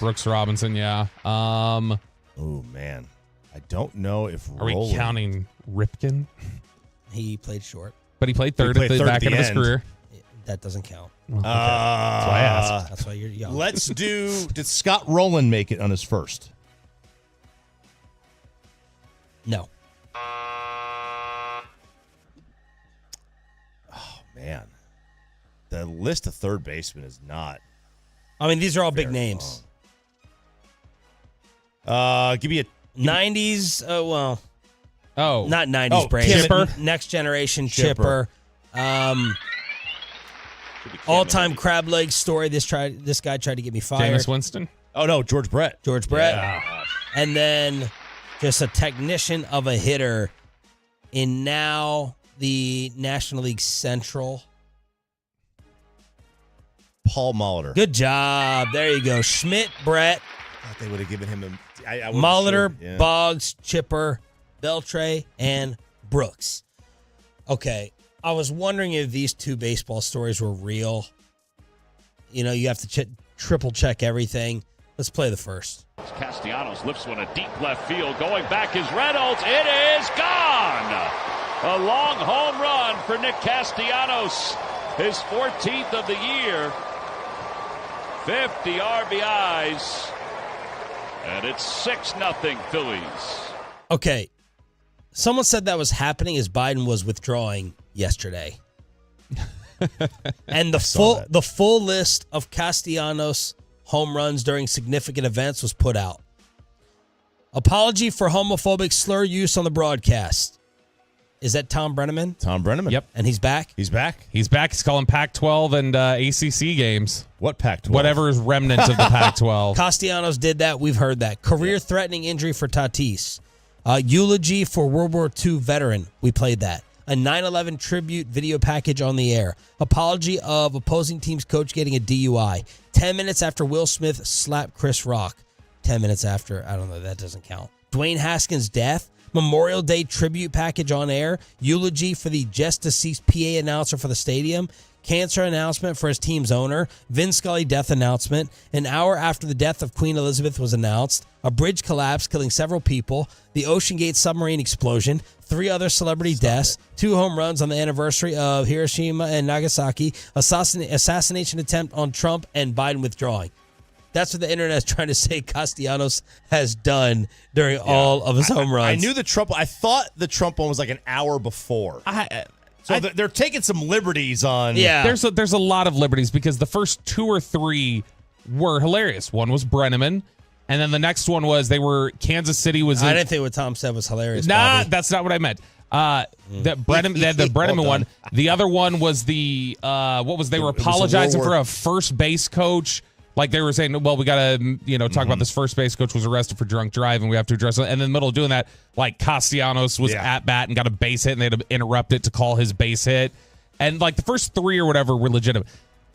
Brooks Robinson, yeah. Oh, man. I don't know if Are we counting Ripken? He played short. But he played third at the back end of his career. That doesn't count. Okay. That's why I asked. That's why you're young. Let's do, did Scott Rowland make it on his first? No. Oh, man. The list of third basemen is not. I mean, these are all big names. Give me a 90s. Not 90s. Oh, Braves. Chipper. Next generation Chipper. All-time crab leg story. This guy tried to get me fired. Jameis Winston. Oh no, George Brett. Yeah. And then just a technician of a hitter in now the National League Central. Paul Molitor. Good job. There you go. Schmidt, Brett. I thought they would have given him I wasn't Molitor, sure. Yeah. Boggs, Chipper, Beltre, and Brooks. Okay, I was wondering if these two baseball stories were real. You know, you have to triple check everything. Let's play the first. Castellanos lifts one a deep left field. Going back is Reynolds. It is gone. A long home run for Nick Castellanos. His 14th of the year. 50 RBIs. And it's 6-0 Phillies. Okay. Someone said that was happening as Biden was withdrawing yesterday. And the full list of Castellanos home runs during significant events was put out. Apology for homophobic slur use on the broadcast. Is that Tom Brenneman? Tom Brenneman. Yep. And he's back? He's back. He's back. He's calling Pac-12 and ACC games. What Pac-12? Whatever is remnants of the Pac-12. Castellanos did that. We've heard that. Career-threatening injury for Tatis. Eulogy for World War II veteran. We played that. A 9/11 tribute video package on the air. Apology of opposing team's coach getting a DUI. 10 minutes after Will Smith slapped Chris Rock. 10 minutes after, I don't know, that doesn't count. Dwayne Haskins' death. Memorial Day tribute package on air. Eulogy for the just deceased PA announcer for the stadium. Cancer announcement for his team's owner. Vin Scully death announcement. An hour after the death of Queen Elizabeth was announced. A bridge collapse killing several people. The Ocean Gate submarine explosion. 3 other celebrity deaths. 2 home runs on the anniversary of Hiroshima and Nagasaki. Assassination attempt on Trump and Biden withdrawing. That's what the internet is trying to say Castellanos has done during all of his home runs. I knew the Trump. I thought the Trump one was like an hour before. So they're taking some liberties on. Yeah. There's a lot of liberties because the first 2 or 3 were hilarious. One was Brenneman, and then the next one was Kansas City was. I didn't think what Tom said was hilarious. Nah, Bobby. that's not what I meant. The Brenneman one. The other one was the what was they were apologizing for a first base coach. Like they were saying, well, we got to, talk about this first base coach was arrested for drunk driving. We have to address it. And in the middle of doing that, like Castellanos was at bat and got a base hit, and they had to interrupt it to call his base hit. And like the first 3 or whatever were legitimate.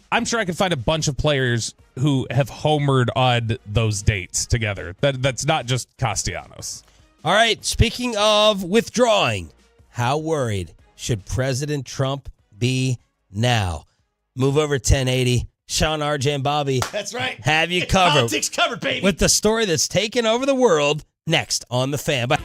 I'm sure I could find a bunch of players who have homered on those dates together. That's not just Castellanos. All right. Speaking of withdrawing, how worried should President Trump be now? Move over 1080. Sean, RJ, and Bobby. That's right. Have you covered. Politics covered, baby. With the story that's taken over the world next on The Fan. Bye.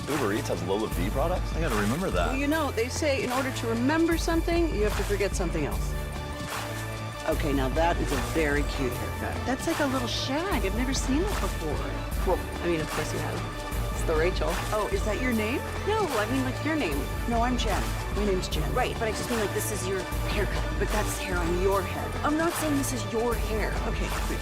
Uber Eats has Lola V products? I gotta remember that. Well, you know, they say in order to remember something, you have to forget something else. Okay, now that is a very cute haircut. That's like a little shag. I've never seen that before. Well, I mean, of course you have. It's the Rachel. Oh, is that your name? No, I mean like your name. No, I'm Jen. My name's Jen. Right, but I just mean like this is your haircut. But that's hair on your head. I'm not saying this is your hair. Okay, wait.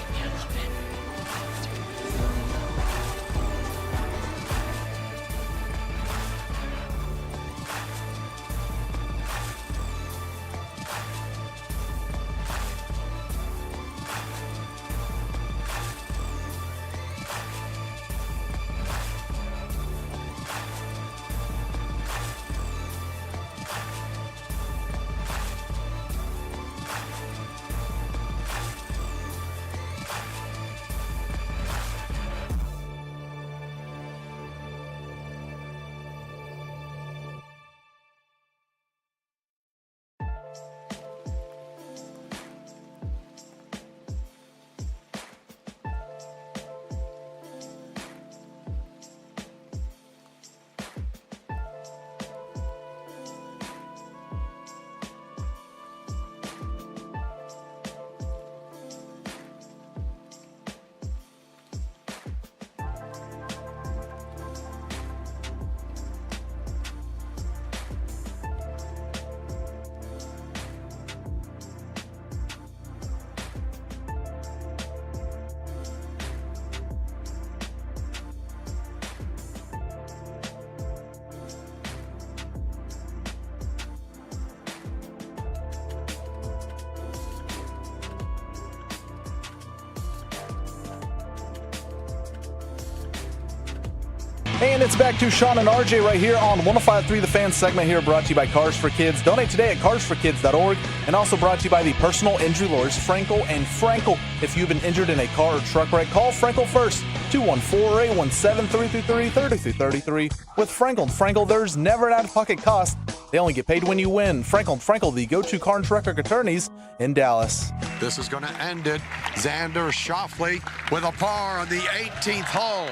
And it's back to Sean and RJ right here on 105.3 The Fan segment here, brought to you by Cars for Kids. Donate today at krd-fm.org, and also brought to you by the personal injury lawyers Frankel and Frankel. If you've been injured in a car or truck wreck, call Frankel first, 214-817-3333. With Frankel and Frankel, there's never an out-of-pocket cost. They only get paid when you win. Frankel and Frankel, the go-to car and truck wreck attorneys in Dallas. This is going to end it. Xander Schauffele with a par on the 18th hole.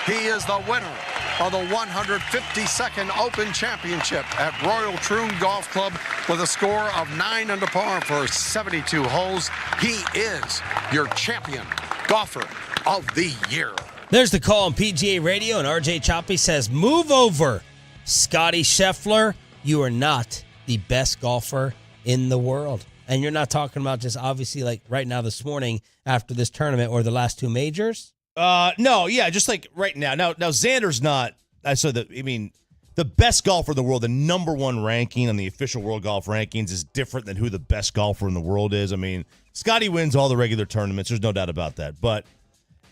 He is the winner of the 152nd Open Championship at Royal Troon Golf Club with a score of 9 under par for 72 holes. He is your champion golfer of the year. There's the call on PGA Radio, and RJ Choppy says, move over, Scotty Scheffler. You are not the best golfer in the world. And you're not talking about just obviously like right now this morning after this tournament or the last two majors. No, yeah, just like right now. Now Xander's not. The best golfer in the world, the number one ranking on the official world golf rankings is different than who the best golfer in the world is. I mean, Scotty wins all the regular tournaments. There's no doubt about that. But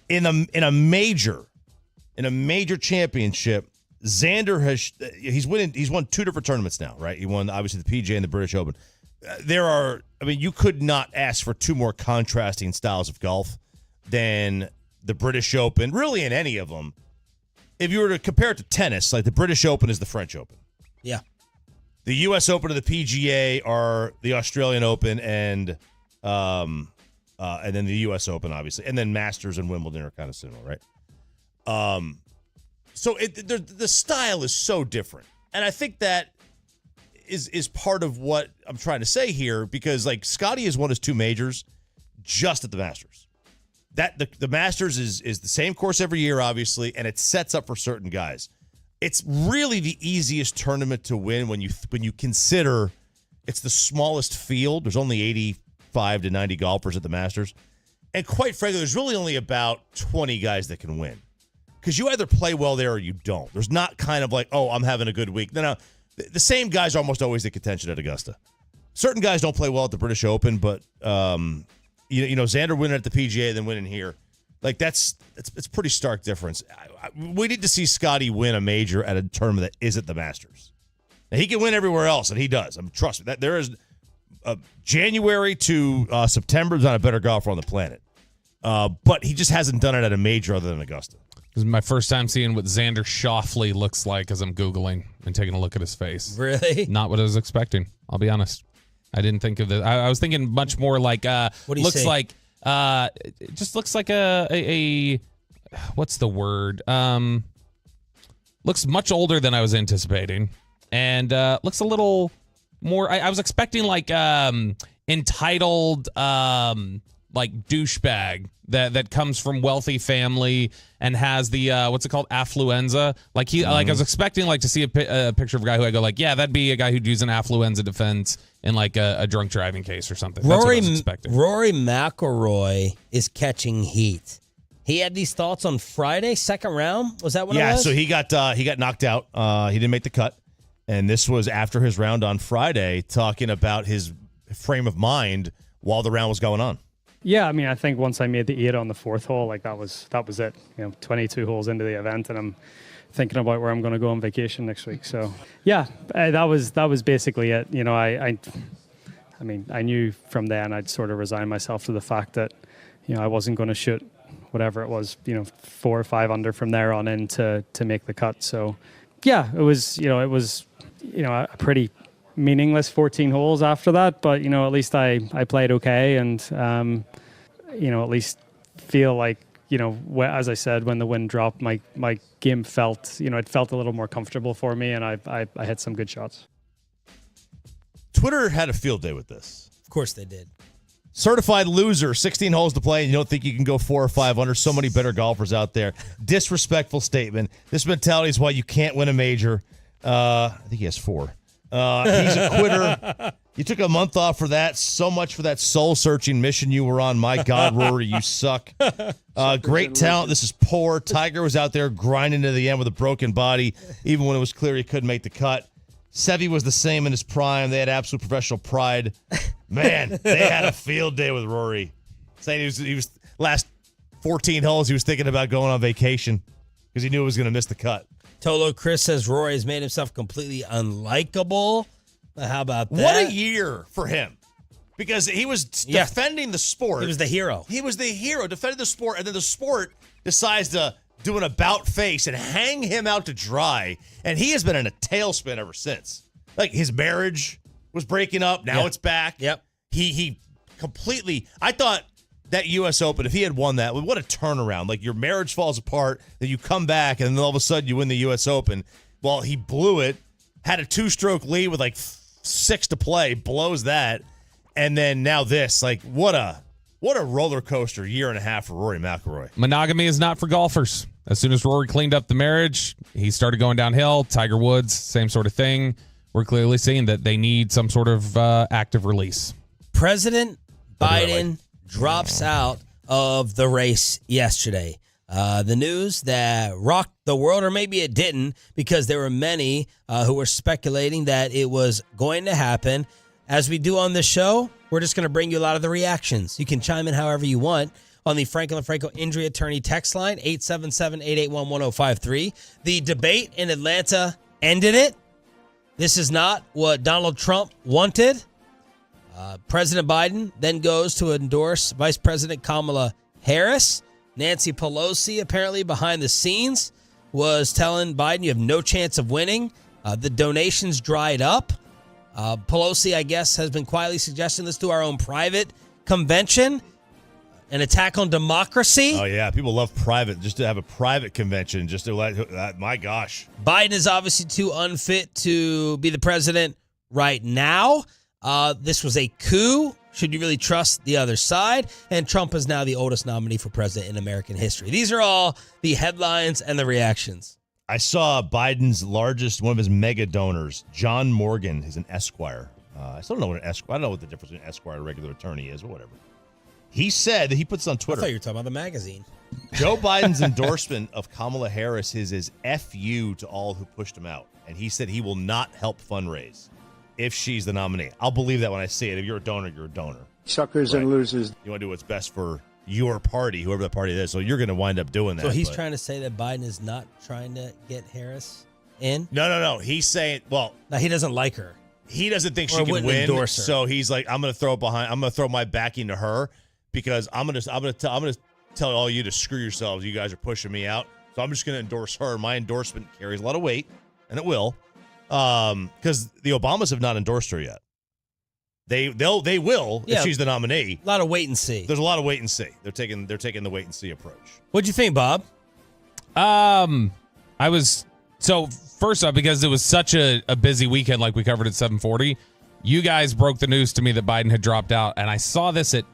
in a major championship, Xander he's won two different tournaments now, right? He won obviously the PGA and the British Open. You could not ask for two more contrasting styles of golf than the British Open, really in any of them. If you were to compare it to tennis, like the British Open is the French Open. Yeah. The U.S. Open and the PGA are the Australian Open and then the U.S. Open, obviously. And then Masters and Wimbledon are kind of similar, right? So the style is so different. And I think that is part of what I'm trying to say here, because like Scotty has won his two majors just at the Masters. That the Masters is the same course every year, obviously, and it sets up for certain guys. It's really the easiest tournament to win when you consider it's the smallest field. There's only 85 to 90 golfers at the Masters. And quite frankly, there's really only about 20 guys that can win. Because you either play well there or you don't. There's not kind of like, oh, I'm having a good week. No. The same guys are almost always in contention at Augusta. Certain guys don't play well at the British Open, but Xander winning at the PGA, then winning here, like it's pretty stark difference. We need to see Scotty win a major at a tournament that isn't the Masters. Now, he can win everywhere else, and he does. Trust me, that there is January to September is not a better golfer on the planet, but he just hasn't done it at a major other than Augusta. This is my first time seeing what Xander Schauffele looks like as I'm Googling and taking a look at his face. Really? Not what I was expecting. I'll be honest. I didn't think of that. I was thinking much more like what do you looks say? Like it just looks like a what's the word? looks much older than I was anticipating, and looks a little more. I was expecting like entitled like douchebag that comes from wealthy family and has the what's it called, affluenza. Like I was expecting like to see a picture of a guy who I go like, yeah, that'd be a guy who'd use an affluenza defense in like a drunk driving case or something. That's what I was expecting. Rory McIlroy is catching heat. He had these thoughts on Friday, second round. Was that what it was? Yeah, so he got knocked out. He didn't make the cut. And this was after his round on Friday, talking about his frame of mind while the round was going on. Yeah, I mean, I think once I made the 8 on the fourth hole, like that was it. 22 holes into the event, and I'm thinking about where I'm going to go on vacation next week. So, yeah, that was basically it. I mean, I knew from then I'd sort of resigned myself to the fact that, I wasn't going to shoot whatever it was, 4 or 5 under from there on in to make the cut. So, yeah, it was a pretty meaningless 14 holes after that, but at least I played okay, and at least feel like as I said, when the wind dropped, my game felt it felt a little more comfortable for me, and I hit some good shots. Twitter had a field day with this. Of course they did. Certified loser, 16 holes to play, and you don't think you can go 4 or 5 under. So many better golfers out there. Disrespectful statement. This mentality is why you can't win a major. I think he has 4. He's a quitter. You took a month off for that. So much for that soul-searching mission you were on. My God, Rory, you suck. Great talent. This is poor. Tiger was out there grinding to the end with a broken body, even when it was clear he couldn't make the cut. Seve was the same in his prime. They had absolute professional pride. Man, they had a field day with Rory. Saying he was last 14 holes, he was thinking about going on vacation because he knew he was going to miss the cut. Tolo Chris says Rory has made himself completely unlikable. How about that? What a year for him. Because he was defending the sport. He was the hero. He was the hero, defending the sport, and then the sport decides to do an about face and hang him out to dry. And he has been in a tailspin ever since. Like, his marriage was breaking up. Now it's back. Yep. He completely, I thought that U.S. Open, if he had won that, what a turnaround. Like, your marriage falls apart, then you come back, and then all of a sudden you win the U.S. Open. Well, he blew it, had a 2-stroke lead with like 6 to play, blows that, and then now this. Like, what a roller coaster year and a half for Rory McIlroy. Monogamy is not for golfers. As soon as Rory cleaned up the marriage, he started going downhill. Tiger Woods, same sort of thing. We're clearly seeing that they need some sort of active release. President Biden drops out of the race yesterday. The news that rocked the world, or maybe it didn't, because there were many who were speculating that it was going to happen. As we do on this show, we're just going to bring you a lot of the reactions. You can chime in however you want on the Franklin Franco Injury Attorney text line, 877-881-1053. The debate in Atlanta ended it. This is not what Donald Trump wanted. President Biden then goes to endorse Vice President Kamala Harris. Nancy Pelosi, apparently behind the scenes, was telling Biden, you have no chance of winning. The donations dried up. Pelosi, I guess, has been quietly suggesting let's do our own private convention. An attack on democracy. Oh, yeah. People love private, just to have a private convention. Just to let, my gosh. Biden is obviously too unfit to be the president right now. This was a coup. Should you really trust the other side? And Trump is now the oldest nominee for president in American history. These are all the headlines and the reactions. I saw Biden's largest, one of his mega donors, John Morgan. He's an Esquire. I still don't know what an Esquire. I don't know what the difference between an Esquire and a regular attorney is, but whatever. He said that he puts on Twitter. I thought you were talking about the magazine. Joe Biden's endorsement of Kamala Harris is FU to all who pushed him out. And he said he will not help fundraise if she's the nominee. I'll believe that when I see it. If you're a donor, you're a donor. Suckers and losers. You want to do what's best for your party, whoever the party is. So you're going to wind up doing that. So he's trying to say that Biden is not trying to get Harris in? No. He's saying, well, no, he doesn't like her. He doesn't think she can win. So he's like, I'm going to throw my backing to her because I'm going to tell all you to screw yourselves. You guys are pushing me out. So I'm just going to endorse her. My endorsement carries a lot of weight, and it will. Because the Obamas have not endorsed her yet. They will if she's the nominee. A lot of wait and see. There's a lot of wait and see. They're taking the wait and see approach. What'd you think, Bob? I was So first up, because it was such a busy weekend, like we covered at 7:40, you guys broke the news to me that Biden had dropped out, and I saw this at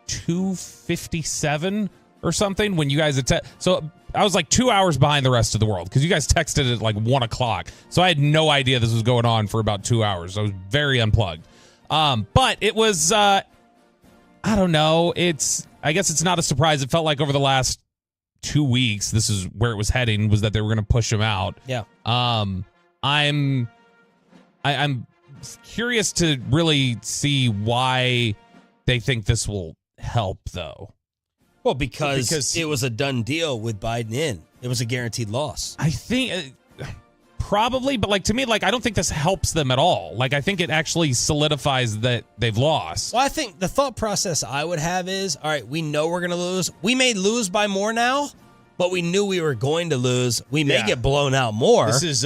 2:57 or something when you guys had so I was like 2 hours behind the rest of the world because you guys texted at like 1 o'clock. So I had no idea this was going on for about 2 hours. I was very unplugged. But it was, I don't know. I guess it's not a surprise. It felt like over the last 2 weeks, this is where it was heading, was that they were going to push him out. Yeah. I'm curious to really see why they think this will help, though. Well, because it was a done deal with Biden in. It was a guaranteed loss. I think probably, but like to me, like I don't think this helps them at all. Like I think it actually solidifies that they've lost. Well, I think the thought process I would have is, all right, we know we're going to lose. We may lose by more now, but we knew we were going to lose. We may get blown out more. This is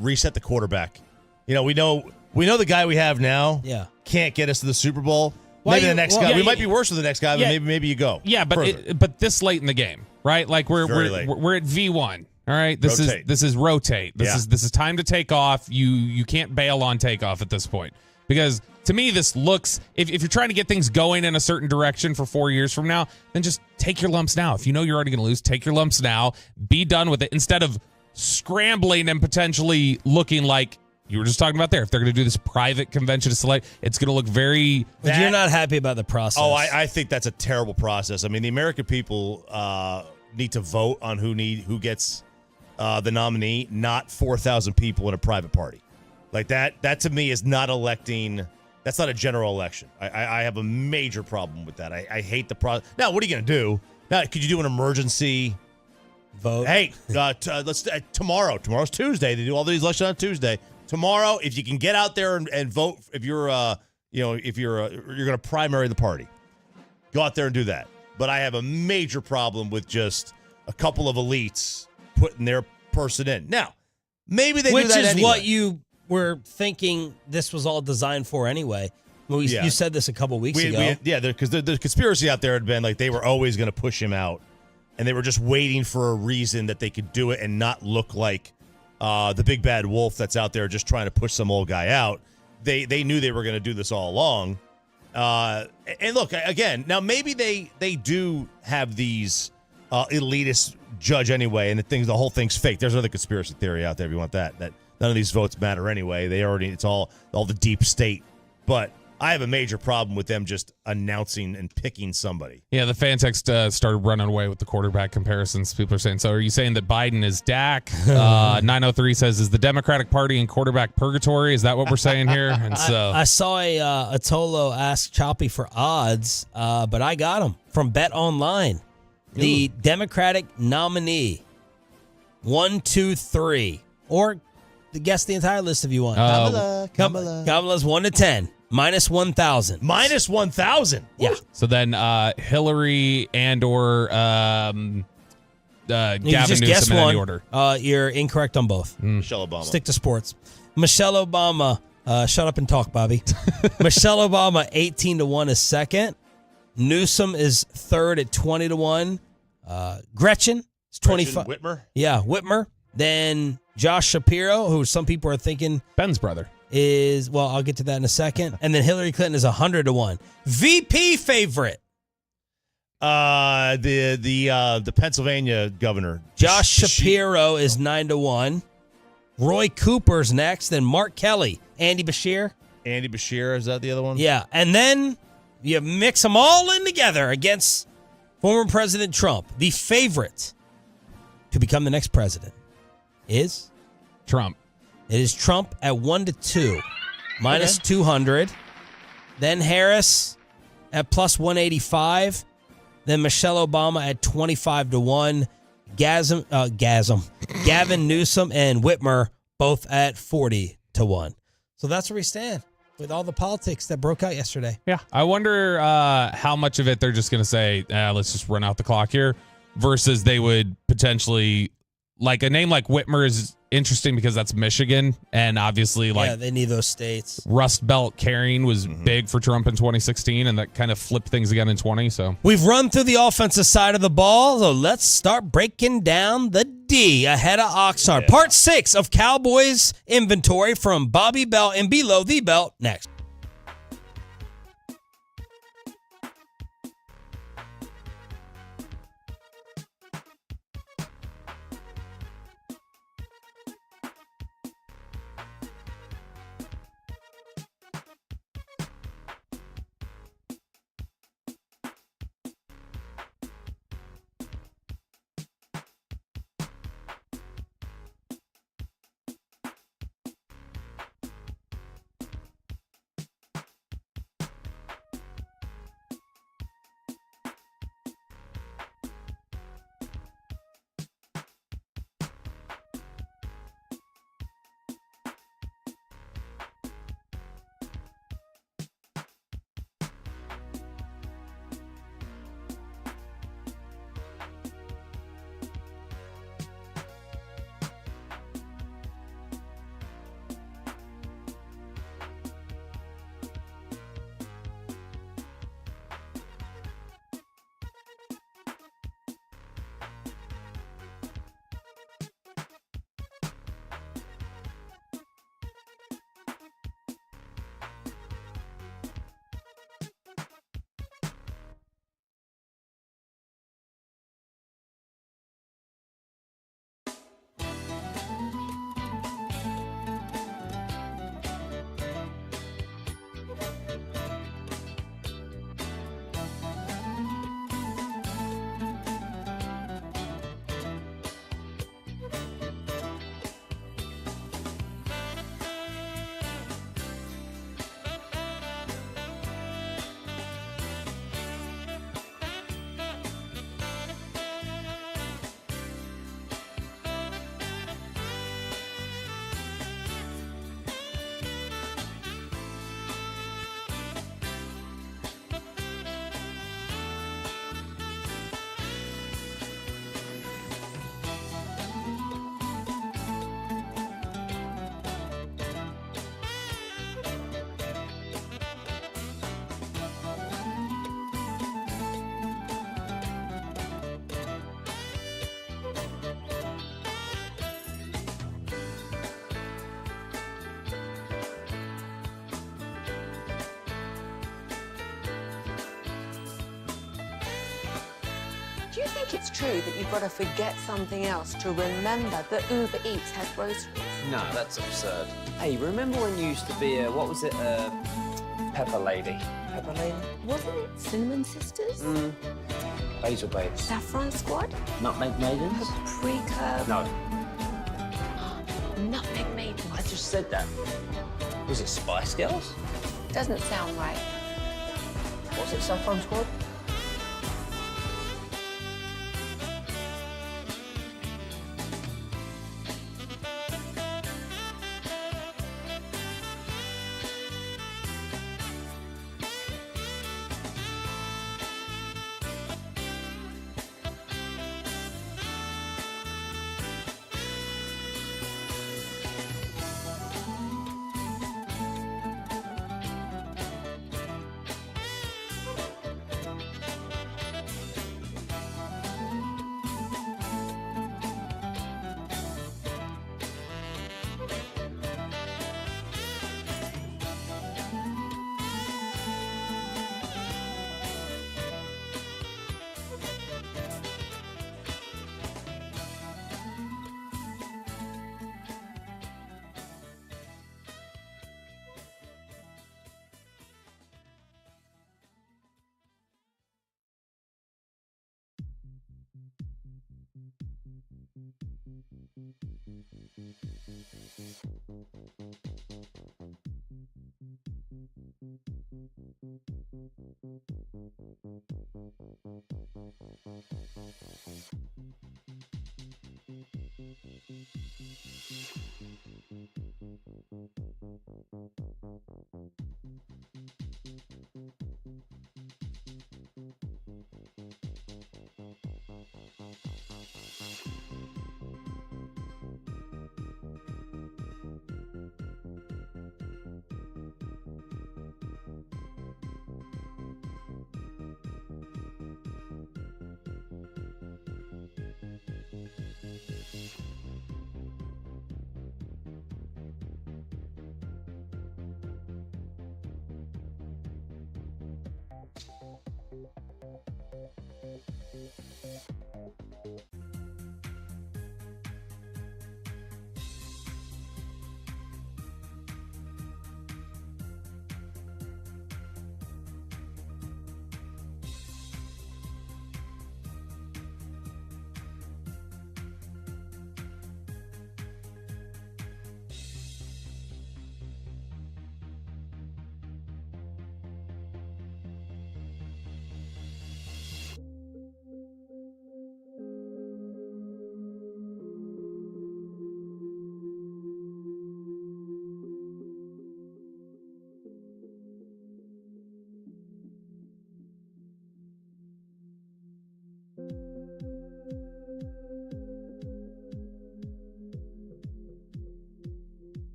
reset the quarterback. You know, we know the guy we have now can't get us to the Super Bowl. Maybe the next guy. We might be worse with the next guy, but maybe you go. Yeah, but this late in the game, right? Like we're at V1. All right, this is rotate. This is time to take off. You can't bail on takeoff at this point because to me this looks. If you're trying to get things going in a certain direction for 4 years from now, then just take your lumps now. If you know you're already going to lose, take your lumps now. Be done with it instead of scrambling and potentially looking like. You were just talking about there. If they're going to do this private convention to select, it's going to look very... But you're not happy about the process. Oh, I think that's a terrible process. I mean, the American people need to vote on who gets the nominee, not 4,000 people in a private party. Like that to me is not electing... That's not a general election. I have a major problem with that. I hate the process. Now, what are you going to do? Now, could you do an emergency... vote? Hey, let's tomorrow. Tomorrow's Tuesday. They do all these elections on Tuesday. Tomorrow, if you can get out there and vote, if you're you're going to primary the party, go out there and do that. But I have a major problem with just a couple of elites putting their person in. Now, maybe they do that anyway. Which is what you were thinking this was all designed for anyway. You said this a couple weeks ago. Because the conspiracy out there had been like they were always going to push him out, and they were just waiting for a reason that they could do it and not look like the big bad wolf that's out there just trying to push some old guy out. They knew they were going to do this all along. And look, again, now maybe they do have these elitists judge anyway, and the whole thing's fake. There's another conspiracy theory out there if you want that none of these votes matter anyway. It's all the deep state. But I have a major problem with them just announcing and picking somebody. Yeah, the fan text started running away with the quarterback comparisons. People are saying, so are you saying that Biden is Dak? 903 says, is the Democratic Party in quarterback purgatory? Is that what we're saying here? And so I saw a Tolo ask Choppy for odds, but I got them from Bet Online. The Democratic nominee, 1, 2, 3, or guess the entire list if you want. Kamala's 1 to 10. Minus 1,000. Minus 1,000? Yeah. So then Hillary and/or Gavin Newsom in any order. You're incorrect on both. Michelle Obama. Stick to sports. Michelle Obama. Shut up and talk, Bobby. Michelle Obama, 18-1 is second. Newsom is third at 20-1. Gretchen is 25. Whitmer? Yeah, Whitmer. Then Josh Shapiro, who some people are thinking Ben's brother. I'll get to that in a second. And then Hillary Clinton is 100-1. VP favorite. The Pennsylvania governor. Josh Shapiro is 9-1. Roy Cooper's next. Then Mark Kelly. Andy Bashir. Andy Bashir, is that the other one? Yeah. And then you mix them all in together against former President Trump. The favorite to become the next president is Trump. It is Trump at 1-2, minus 200. Then Harris at plus 185. Then Michelle Obama at 25-1. Gavin Newsom and Whitmer both at 40-1. So that's where we stand with all the politics that broke out yesterday. Yeah. I wonder how much of it they're just going to say, let's just run out the clock here, versus they would potentially like a name like Whitmer is interesting because that's Michigan, and obviously like they need those states. Rust Belt carrying was big for Trump in 2016, and that kind of flipped things again in 20. So we've run through the offensive side of the ball, so let's start breaking down the D ahead of Oxnard. Yeah. Part 6 of Cowboys inventory from Bobby Belt and Below the Belt next. Do you think it's true that you've got to forget something else to remember that Uber Eats has groceries? No, that's absurd. Hey, remember when you used to be what was it, Pepper Lady? Pepper Lady? Wasn't it Cinnamon Sisters? Basil Babes. Saffron Squad? Nutmeg Maidens? Paprika? No. Nutmeg Maidens. I just said that. Was it Spice Girls? Doesn't sound right. Was it Saffron Squad?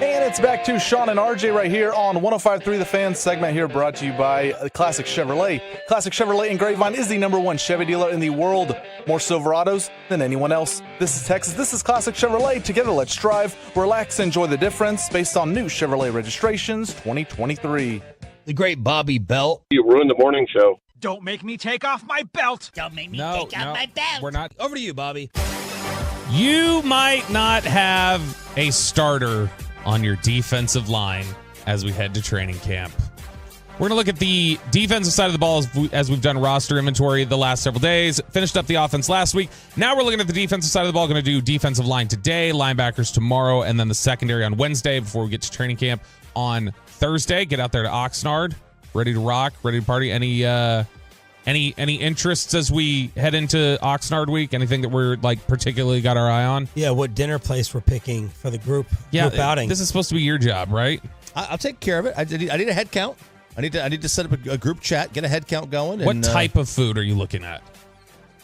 And it's back to Sean and RJ right here on 105.3 The Fan segment here, brought to you by Classic Chevrolet. Classic Chevrolet in Grapevine is the #1 Chevy dealer in the world. More Silverados than anyone else. This is Texas. This is Classic Chevrolet. Together, let's drive, relax, enjoy the difference based on new Chevrolet registrations 2023. The great Bobby Belt. You ruined the morning show. Don't make me take off my belt. Don't make me take off my belt. We're not. Over to you, Bobby. You might not have a starter on your defensive line as we head to training camp. We're going to look at the defensive side of the ball as we've done roster inventory the last several days. Finished up the offense last week. Now we're looking at the defensive side of the ball. Going to do defensive line today, linebackers tomorrow, and then the secondary on Wednesday before we get to training camp on Thursday. Get out there to Oxnard, ready to rock, ready to party. Any interests as we head into Oxnard week? Anything that we're like particularly got our eye on? Yeah, what dinner place we're picking for the group outing. This is supposed to be your job, right? I'll take care of it. I need a head count. I need to set up a group chat, get a head count going. What type of food are you looking at?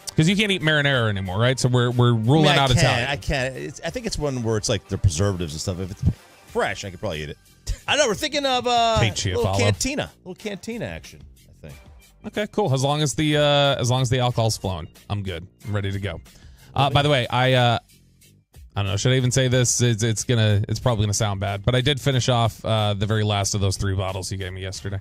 Because you can't eat marinara anymore, right? So we're ruling out Italian. I can't. I think it's one where it's like the preservatives and stuff. If it's fresh, I could probably eat it. I know. We're thinking of little cantina action. I think. Okay, cool. As long as the alcohol's flowing, I'm good. I'm ready to go. By the way, I don't know. Should I even say this? It's probably gonna sound bad, but I did finish off the very last of those 3 bottles you gave me yesterday.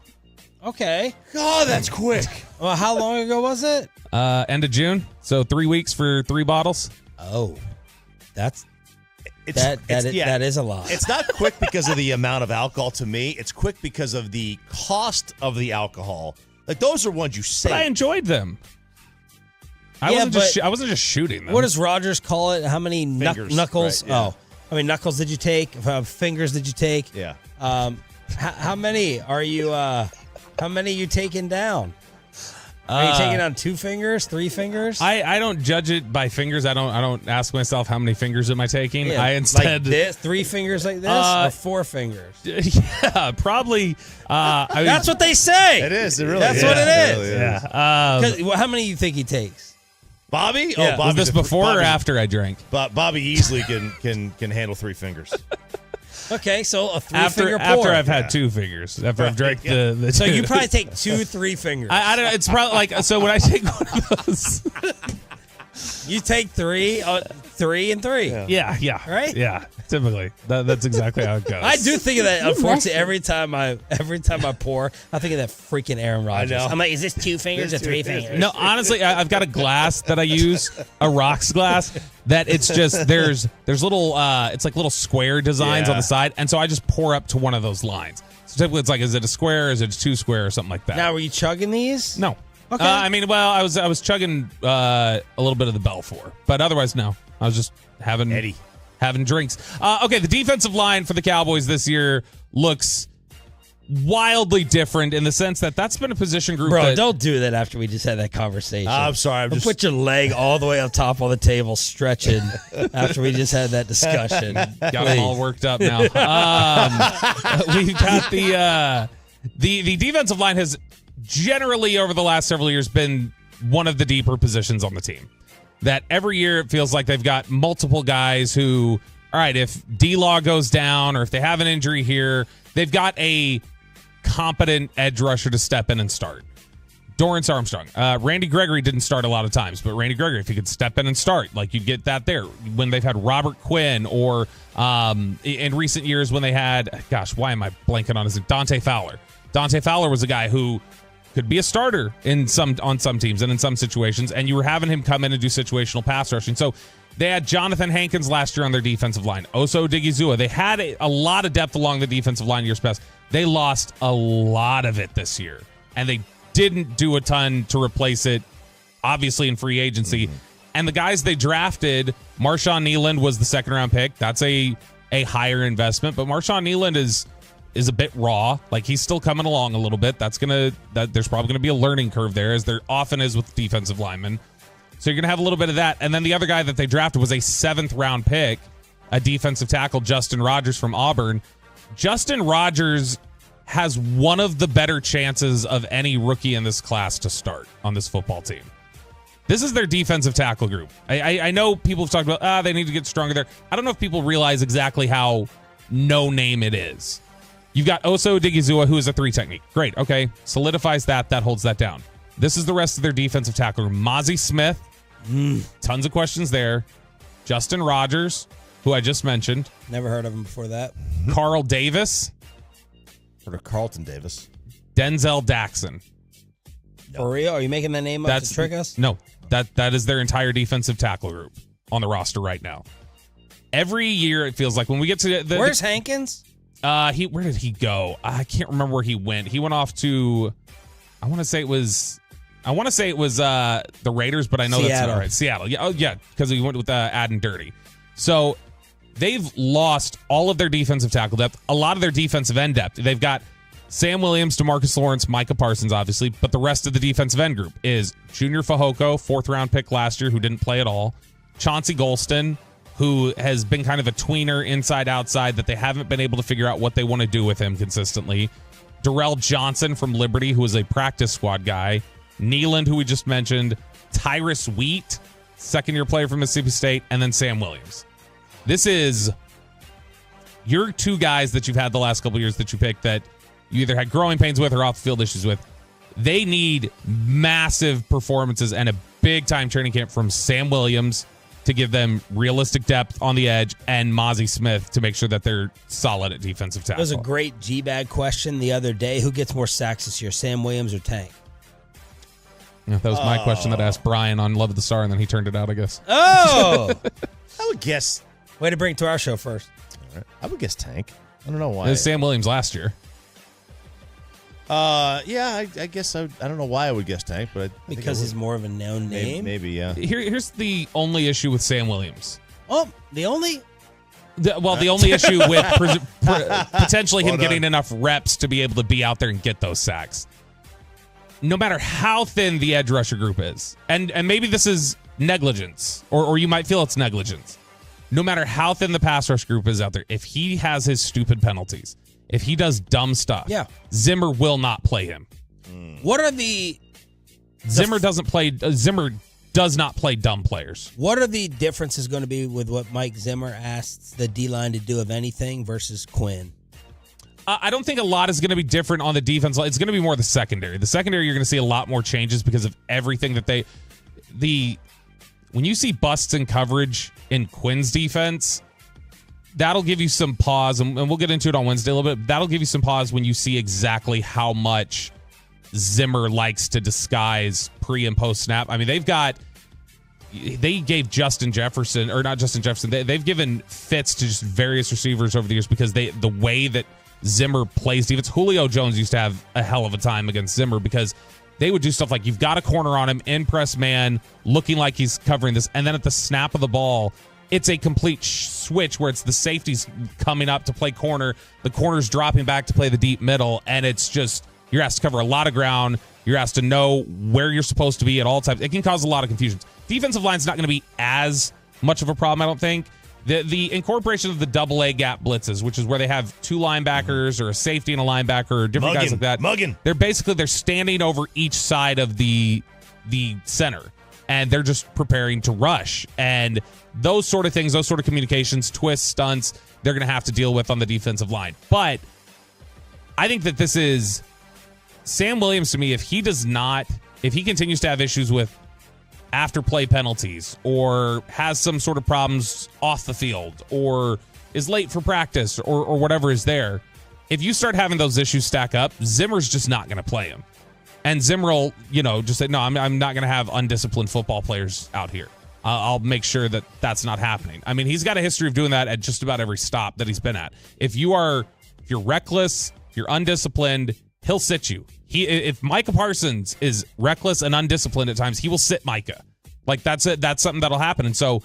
Okay. God, that's quick. Well, how long ago was it? End of June. So 3 weeks for 3 bottles. Oh, that is a lot. It's not quick because of the amount of alcohol to me. It's quick because of the cost of the alcohol. Like those are ones you save. But I enjoyed them. I wasn't just shooting them. What does Rogers call it? How many knuckles? Right, yeah. Oh, how many knuckles did you take? Fingers did you take? Yeah. How many are you? How many are you taking down? Are you taking down 2 fingers, 3 fingers? I don't judge it by fingers. I don't ask myself how many fingers am I taking. Yeah, I instead like this, 3 fingers like this, or 4 fingers. Yeah, probably. That's what they say. It is. It really. That's is. what it is. Really Yeah. How many do you think he takes? Bobby? Yeah. Oh, Bobby. Was this before or after I drank? Bobby easily can handle 3 fingers. Okay, so a 3-finger pour. After I've had 2 fingers. After I've drank the So two. you probably take 2, 3 fingers. I don't know. It's probably like, so when I take one of those. You take 3 and 3. Yeah. Right? Yeah. Typically. That's exactly how it goes. I do think of that. Unfortunately, every time I pour, I think of that freaking Aaron Rodgers. I know. I'm like, is this 2 fingers or 3 fingers? No, honestly, I've got a glass that I use, a rocks glass, that it's just, there's little, it's like little square designs on the side. And so I just pour up to one of those lines. So typically it's like, is it a square? Is it 2 square or something like that? Now, were you chugging these? No. Okay. I was chugging a little bit of the Belfort, but otherwise, no. I was just having drinks. Okay, the defensive line for the Cowboys this year looks wildly different in the sense that that's been a position group. Bro, don't do that after we just had that conversation. I'm sorry. Put your leg all the way up top on the table, stretching after we just had that discussion. Got them all worked up now. We've got the defensive line has generally over the last several years been one of the deeper positions on the team. That every year it feels like they've got multiple guys who, all right, if D-Law goes down or if they have an injury here, they've got a competent edge rusher to step in and start. Dorrance Armstrong. Randy Gregory didn't start a lot of times, but Randy Gregory, if he could step in and start, like you get that there. When they've had Robert Quinn or in recent years when they had, gosh, why am I blanking on his name? Dante Fowler. Dante Fowler was a guy who could be a starter on some teams and in some situations, and you were having him come in and do situational pass rushing. So they had Jonathan Hankins last year on their defensive line. Oso Odigizua. They had a lot of depth along the defensive line years past. They lost a lot of it this year, and they didn't do a ton to replace it, obviously, in free agency. And the guys they drafted, Marshawn Nealand was the second-round pick. That's a higher investment, but Marshawn Nealand is a bit raw. Like, he's still coming along a little bit. There's probably going to be a learning curve there, as there often is with defensive linemen. So you're going to have a little bit of that. And then the other guy that they drafted was a 7th-round pick, a defensive tackle, Justin Rogers from Auburn. Justin Rogers has one of the better chances of any rookie in this class to start on this football team. This is their defensive tackle group. I know people have talked about, they need to get stronger there. I don't know if people realize exactly how no-name it is. You've got Oso Odigizua, who is a 3 technique. Great, okay. Solidifies that holds that down. This is the rest of their defensive tackle room. Mozzie Smith, tons of questions there. Justin Rogers, who I just mentioned. Never heard of him before that. Carl Davis. Sort of Carlton Davis. Denzel Daxon. For real? Are you making that name up to trick us? No, that is their entire defensive tackle group on the roster right now. Every year it feels like when we get to Where's Hankins? Where did he go? I can't remember where he went. He went off to, I want to say it was the Raiders, but I know that's not right. Seattle. Yeah, because he went with Adden Dirty. So they've lost all of their defensive tackle depth, a lot of their defensive end depth. They've got Sam Williams, DeMarcus Lawrence, Micah Parsons, obviously, but the rest of the defensive end group is Junior Fehoko, 4th-round pick last year, who didn't play at all. Chauncey Golston, who has been kind of a tweener inside-outside that they haven't been able to figure out what they want to do with him consistently. Darrell Johnson from Liberty, who is a practice squad guy. Nealand, who we just mentioned. Tyrus Wheat, second-year player from Mississippi State. And then Sam Williams. This is your 2 guys that you've had the last couple of years that you picked that you either had growing pains with or off-the-field issues with. They need massive performances and a big-time training camp from Sam Williams to give them realistic depth on the edge, and Mozzie Smith to make sure that they're solid at defensive tackle. There was a great G-Bag question the other day. Who gets more sacks this year, Sam Williams or Tank? Yeah, that was my question that I asked Brian on Love of the Star, and then he turned it out, I guess. Oh! I would guess. Way to bring it to our show first. All right. I would guess Tank. I don't know why. It was Sam Williams last year. Yeah, I guess I don't know why I would guess Tank, but because he's more of a known name. Maybe yeah. Here's the only issue with Sam Williams. Oh, the only issue with potentially him getting enough reps to be able to be out there and get those sacks. No matter how thin the edge rusher group is, and maybe this is negligence, or you might feel it's negligence. No matter how thin the pass rush group is out there, if he has his stupid penalties, if he does dumb stuff, Zimmer will not play him. What are the Zimmer does not play dumb players. What are the differences going to be with what Mike Zimmer asks the D-line to do, of anything, versus Quinn? I don't think a lot is going to be different on the defense line. It's going to be more the secondary. The secondary, you're going to see a lot more changes because of everything that when you see busts in coverage in Quinn's defense, that'll give you some pause, and we'll get into it on Wednesday a little bit. That'll give you some pause when you see exactly how much Zimmer likes to disguise pre and post snap. I mean, they gave Justin Jefferson, or not Justin Jefferson, they've given fits to just various receivers over the years because the way that Zimmer plays defense. Julio Jones used to have a hell of a time against Zimmer because they would do stuff like, you've got a corner on him, in press man, looking like he's covering this, and then at the snap of the ball, it's a complete switch where it's the safeties coming up to play corner, the corner's dropping back to play the deep middle, and it's just, you're asked to cover a lot of ground, you're asked to know where you're supposed to be at all times. It can cause a lot of confusion. Defensive line's not going to be as much of a problem, I don't think. The incorporation of the double-A gap blitzes, which is where they have 2 linebackers or a safety and a linebacker or different guys like that. They're standing over each side of the center, and they're just preparing to rush. And those sort of things, those sort of communications, twists, stunts, they're going to have to deal with on the defensive line. But I think that this is Sam Williams, to me, if he does not if he continues to have issues with after play penalties or has some sort of problems off the field or is late for practice or whatever is there, if you start having those issues stack up, Zimmer's just not going to play him. And Zimmer will, just say, no, I'm not going to have undisciplined football players out here. I'll make sure that that's not happening. I mean, he's got a history of doing that at just about every stop that he's been at. If you're reckless, if you're undisciplined, he'll sit you. If Micah Parsons is reckless and undisciplined at times, he will sit Micah. Like, that's it. That's something that'll happen. And so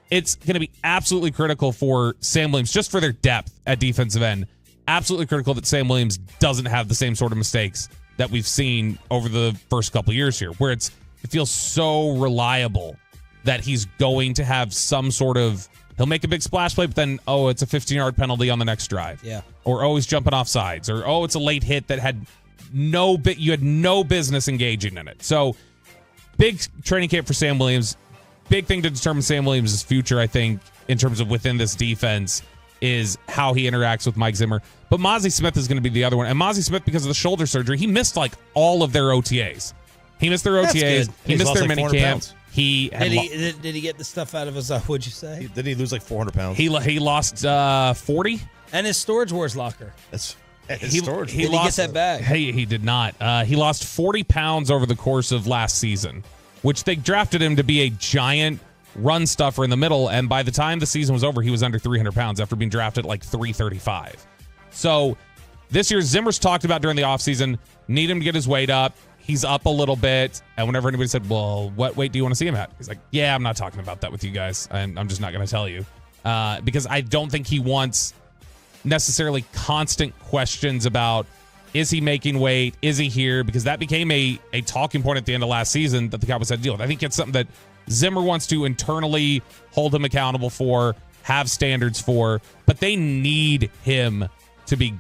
it's going to be absolutely critical for Sam Williams, just for their depth at defensive end, absolutely critical that Sam Williams doesn't have the same sort of mistakes that we've seen over the first couple of years here, where it feels so reliable that he's going to have some sort of, he'll make a big splash play, but then, it's a 15-yard penalty on the next drive. Yeah. Or, he's jumping off sides. Or, it's a late hit that you had no business engaging in it. So, big training camp for Sam Williams. Big thing to determine Sam Williams' future, I think, in terms of within this defense, is how he interacts with Mike Zimmer. But Mozzie Smith is going to be the other one. And Mozzie Smith, because of the shoulder surgery, he missed all of their OTAs. He missed their OTAs. He missed their mini camps. Did he get the stuff out of his, what'd you say? Did he lose like 400 pounds? He lost 40. And his Storage Wars locker. That's his storage. Did he get that back? He did not. He lost 40 pounds over the course of last season, which they drafted him to be a giant run stuffer in the middle. And by the time the season was over, he was under 300 pounds after being drafted like 335. So this year, Zimmer's talked about during the offseason, need him to get his weight up. He's up a little bit. And whenever anybody said, well, what weight do you want to see him at? He's like, yeah, I'm not talking about that with you guys. I'm just not going to tell you. Because I don't think he wants necessarily constant questions about, is he making weight? Is he here? Because that became a talking point at the end of last season that the Cowboys had to deal with. I think it's something that Zimmer wants to internally hold him accountable for, have standards for, but they need him to be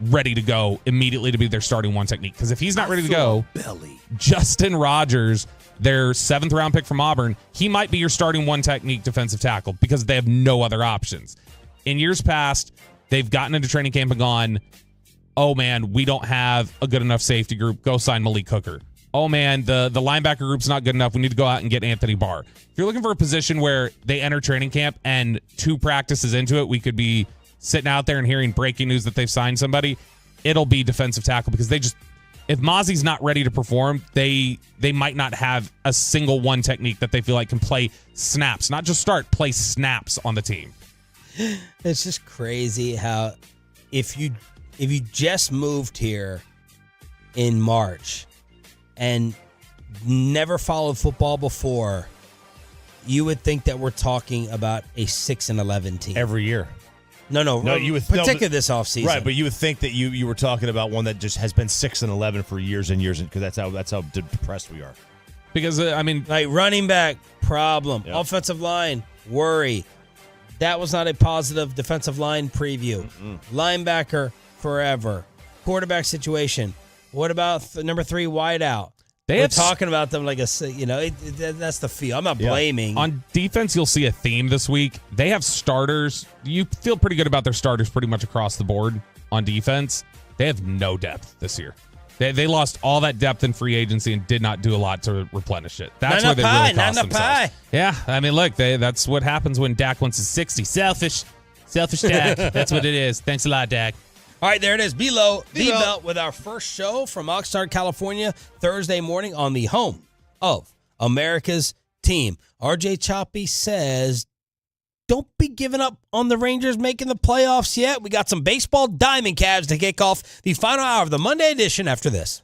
ready to go immediately to be their starting one technique. Because if he's not ready to go, Justin Rogers, their 7th round pick from Auburn, he might be your starting one technique defensive tackle because they have no other options. In years past, they've gotten into training camp and gone, oh man, we don't have a good enough safety group. Go sign Malik Hooker. Oh man, the linebacker group's not good enough. We need to go out and get Anthony Barr. If you're looking for a position where they enter training camp and 2 practices into it, we could be sitting out there and hearing breaking news that they've signed somebody, it'll be defensive tackle because if Mozzie's not ready to perform, they might not have a single one technique that they feel like can play snaps, not just play snaps on the team. It's just crazy how if you just moved here in March and never followed football before, you would think that we're talking about a 6-11 team every year. No. You would particularly this offseason, right? But you would think that you were talking about one that just has been 6-11 for years and years, because that's how depressed we are. Because like running back problem, offensive line worry. That was not a positive defensive line preview. Linebacker forever. Quarterback situation. What about number 3 wideout? We're talking about them like that's the feel. I'm not blaming. On defense, you'll see a theme this week. They have starters. You feel pretty good about their starters pretty much across the board on defense. They have no depth this year. They lost all that depth in free agency and did not do a lot to replenish it. That's where they really cost themselves. Yeah, look, that's what happens when Dak wants his 60. Selfish Dak. That's what it is. Thanks a lot, Dak. All right, there it is. Below the belt with our first show from Oxnard, California, Thursday morning on the home of America's team. RJ Choppy says, don't be giving up on the Rangers making the playoffs yet. We got some baseball diamond cabs to kick off the final hour of the Monday edition after this.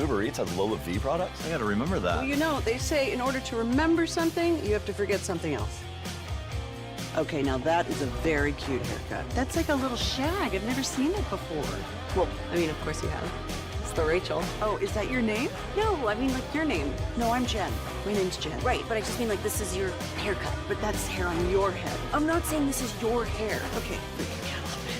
Uber Eats has Lola V products? I gotta remember that. Well, you know, they say in order to remember something, you have to forget something else. Okay, now that is a very cute haircut. That's like a little shag. I've never seen it before. Well, I mean, of course you have. It's the Rachel. Oh, is that your name? No, I mean, like, your name. No, I'm Jen. My name's Jen. Right, but I just mean, like, this is your haircut. But that's hair on your head. I'm not saying this is your hair. Okay, freak out a little bit.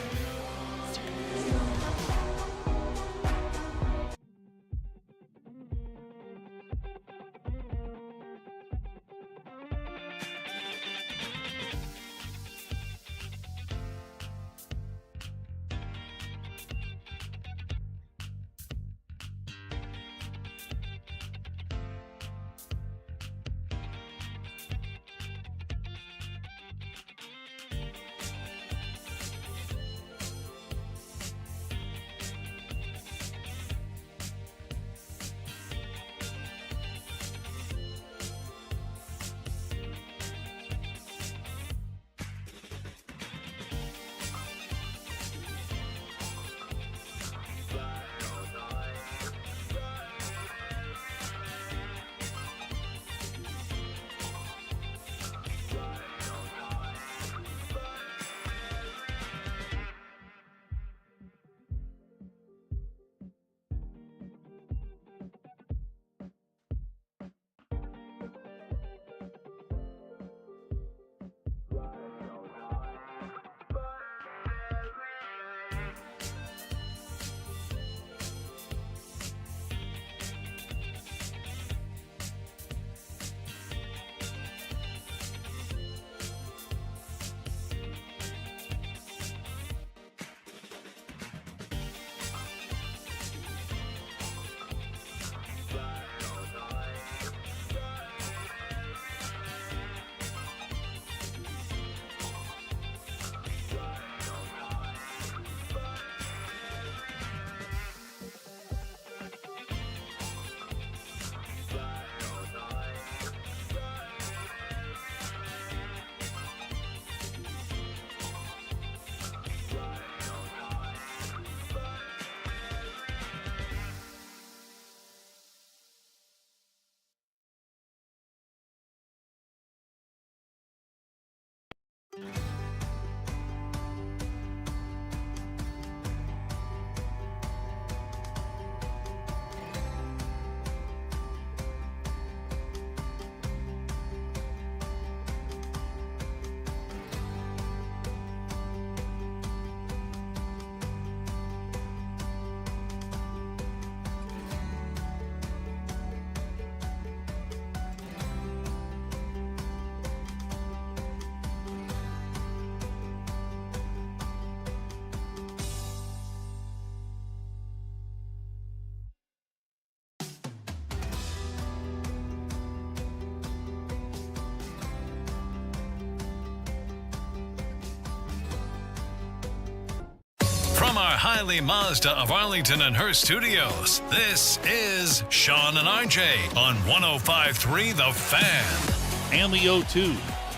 From our Highly Mazda of Arlington and Hearst studios, this is Sean and RJ on 105.3 The Fan. And the 0-2.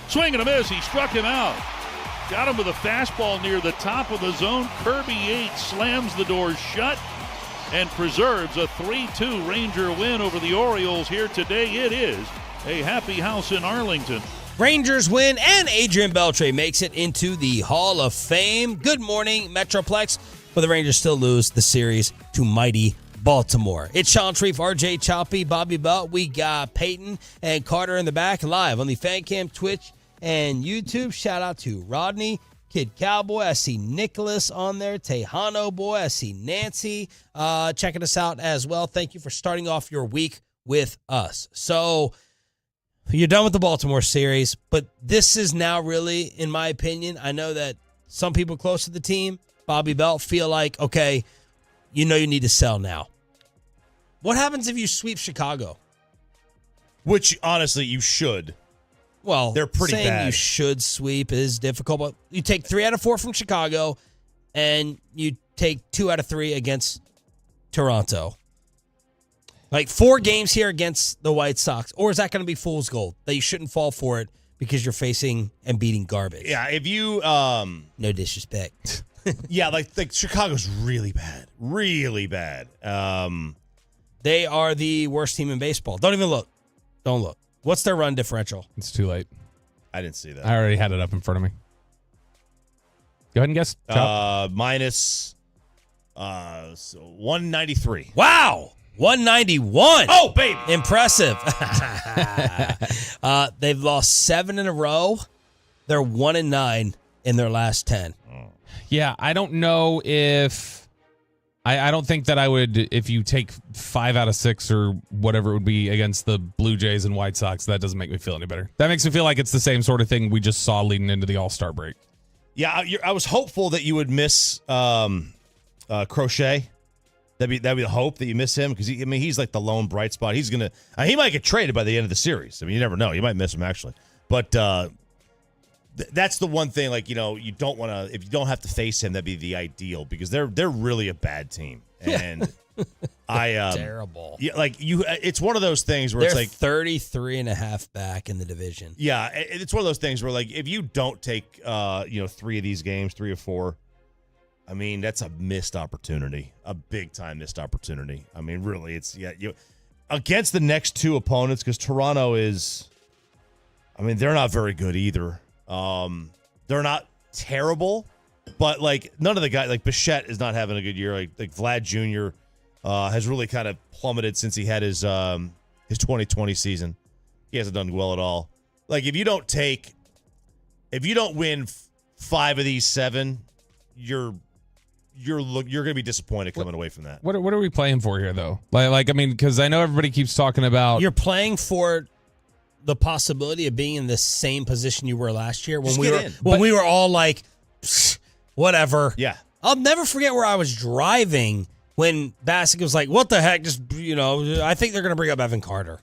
Swing and a miss. He struck him out. Got him with a fastball near the top of the zone. Kirby Yates slams the door shut and preserves a 3-2 Ranger win over the Orioles here today. It is a happy house in Arlington. Rangers win, and Adrian Beltre makes it into the Hall of Fame. Good morning, Metroplex. But the Rangers still lose the series to mighty Baltimore. It's Sean Shreve, RJ Choppy, Bobby Belt. We got Peyton and Carter in the back live on the Fan Cam, Twitch, and YouTube. Shout out to Rodney, Kid Cowboy. I see Nicholas on there. Tejano Boy. I see Nancy checking us out as well. Thank you for starting off your week with us. So you're done with the Baltimore series, but this is now really, in my opinion, I know that some people close to the team, Bobby Belt, feel like, okay, you know you need to sell now. What happens if you sweep Chicago? Which, honestly, you should. Well, they're pretty saying bad. You should sweep is difficult, but you take 3 out of 4 from Chicago, and you take 2 out of 3 against Toronto. Like 4 games here against the White Sox. Or is that going to be fool's gold? That you shouldn't fall for it because you're facing and beating garbage. Yeah, if you... no disrespect. Yeah, like Chicago's really bad. Really bad. They are the worst team in baseball. Don't even look. Don't look. What's their run differential? It's too late. I didn't see that. I already had it up in front of me. Go ahead and guess. Minus 193. Wow. 191. Oh, baby. Impressive. They've lost 7 in a row. They're 1-9 in their last 10. Yeah, I don't know if... I don't think that I would, if you take 5 out of 6 or whatever it would be against the Blue Jays and White Sox, that doesn't make me feel any better. That makes me feel like it's the same sort of thing we just saw leading into the All-Star break. Yeah, I was hopeful that you would miss Crochet. That'd be the hope that you miss him because he's like the lone bright spot. He's gonna he might get traded by the end of the series. I mean, you never know. You might miss him actually, but that's the one thing. Like, you don't want to, if you don't have to face him, that'd be the ideal because they're really a bad team and terrible. Yeah, like it's one of those things where they're it's like 33.5 back in the division. Yeah, it's one of those things where like if you don't take 3 of these games, 3 or 4. I mean, that's a missed opportunity, a big-time missed opportunity. I mean, really, it's against the next 2 opponents because Toronto is, they're not very good either. They're not terrible, but like none of the guys, like Bichette is not having a good year. Like Vlad Jr. Has really kind of plummeted since he had his 2020 season. He hasn't done well at all. Like if you don't win 5 of these 7, you're going to be disappointed coming away from that. What are we playing for here, though? Because I know everybody keeps talking about... You're playing for the possibility of being in the same position you were last year when we were all like, whatever. Yeah. I'll never forget where I was driving when Bassick was like, what the heck? Just, I think they're going to bring up Evan Carter.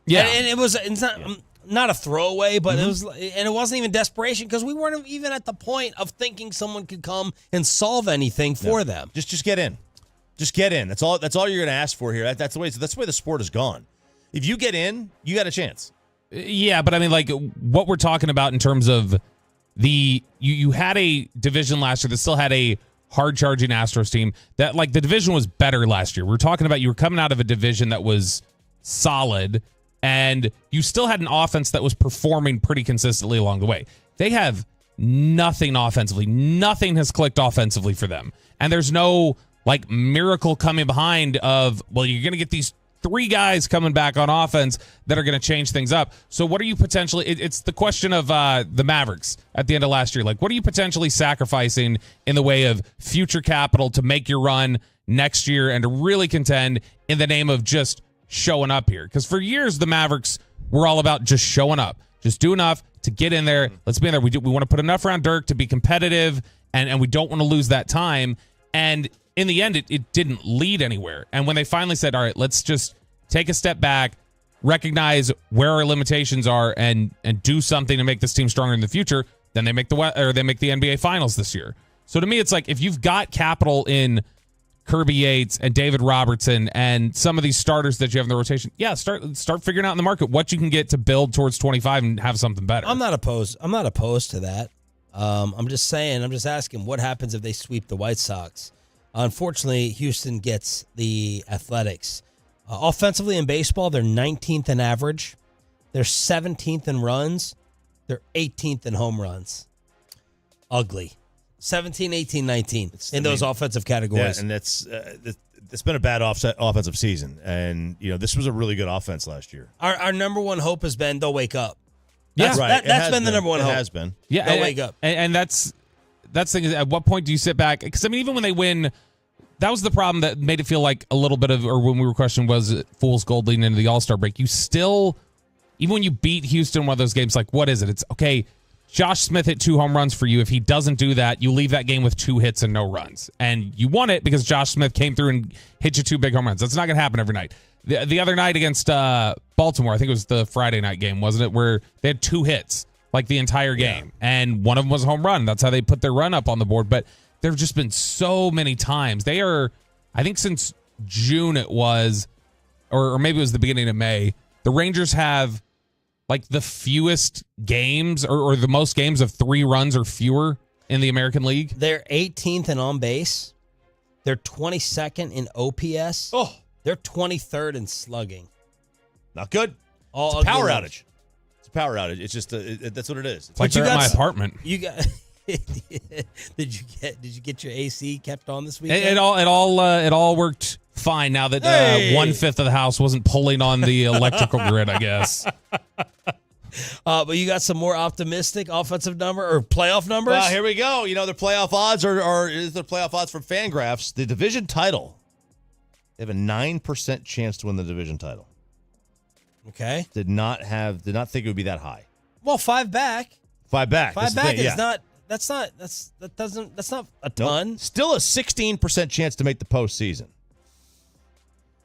Yeah. And it's not a throwaway, but it wasn't even desperation because we weren't even at the point of thinking someone could come and solve anything for them. Just get in. Just get in. That's all you're going to ask for here. That's the way the sport has gone. If you get in, you got a chance. Yeah, but what we're talking about in terms of you had a division last year that still had a hard-charging Astros team that the division was better last year. We're talking about you were coming out of a division that was solid and you still had an offense that was performing pretty consistently along the way. They have nothing offensively. Nothing has clicked offensively for them. And there's no miracle coming behind of, well, you're going to get these 3 guys coming back on offense that are going to change things up. So what are you potentially... It's the question of the Mavericks at the end of last year. What are you potentially sacrificing in the way of future capital to make your run next year and to really contend in the name of just showing up here? Because for years, the Mavericks were all about just showing up. Just do enough to get in there. Let's be in there. We want to put enough around Dirk to be competitive, and we don't want to lose that time. And in the end, it didn't lead anywhere. And when they finally said, all right, let's just take a step back, recognize where our limitations are, and do something to make this team stronger in the future, then they make the NBA Finals this year. So to me, it's if you've got capital in Kirby Yates and David Robertson and some of these starters that you have in the rotation, start figuring out in the market what you can get to build towards 25 and have something better. I'm not opposed to that. I'm just asking what happens if they sweep the White Sox. Unfortunately, Houston gets the Athletics. Offensively in baseball, they're 19th in average. They're 17th in runs. They're 18th in home runs. Ugly. 17, 18, 19 in those offensive categories. Yeah, and it's been a bad offensive season. And, this was a really good offense last year. Our number one hope has been they'll wake up. That's right. That's been the number one hope. It has been. Yeah, they'll wake up. And that's the thing. At what point do you sit back? Because, even when they win, that was the problem that made it feel like a little bit of, or when we were questioning, was it fool's gold leading into the All-Star break? You still, even when you beat Houston one of those games, what is it? It's, okay, Josh Smith hit 2 home runs for you. If he doesn't do that, you leave that game with 2 hits and no runs. And you won it because Josh Smith came through and hit you 2 big home runs. That's not going to happen every night. The other night against Baltimore, I think it was the Friday night game, wasn't it, where they had 2 hits the entire game. Yeah. And one of them was a home run. That's how they put their run up on the board. But there have just been so many times. They are, I think since June it was, or maybe it was the beginning of May, the Rangers have the fewest games or the most games of 3 runs or fewer in the American League. They're 18th in on base. They're 22nd in OPS. Oh. They're 23rd in slugging. Not good. All it's a power ugly outage. It's a power outage. It's just that's what it is. It's like they're at my apartment. You got. Did you get your AC kept on this weekend? It all worked fine now that 1/5 of the house wasn't pulling on the electrical grid, I guess. But you got some more optimistic offensive number or playoff numbers? Well, here we go. You know, the playoff odds is the playoff odds from Fangraphs. The division title. They have a 9% chance to win the division title. Okay. Did not think it would be that high. Well, 5 back. 5 back. Five back is not. That's not a ton. Nope. Still a 16% chance to make the postseason.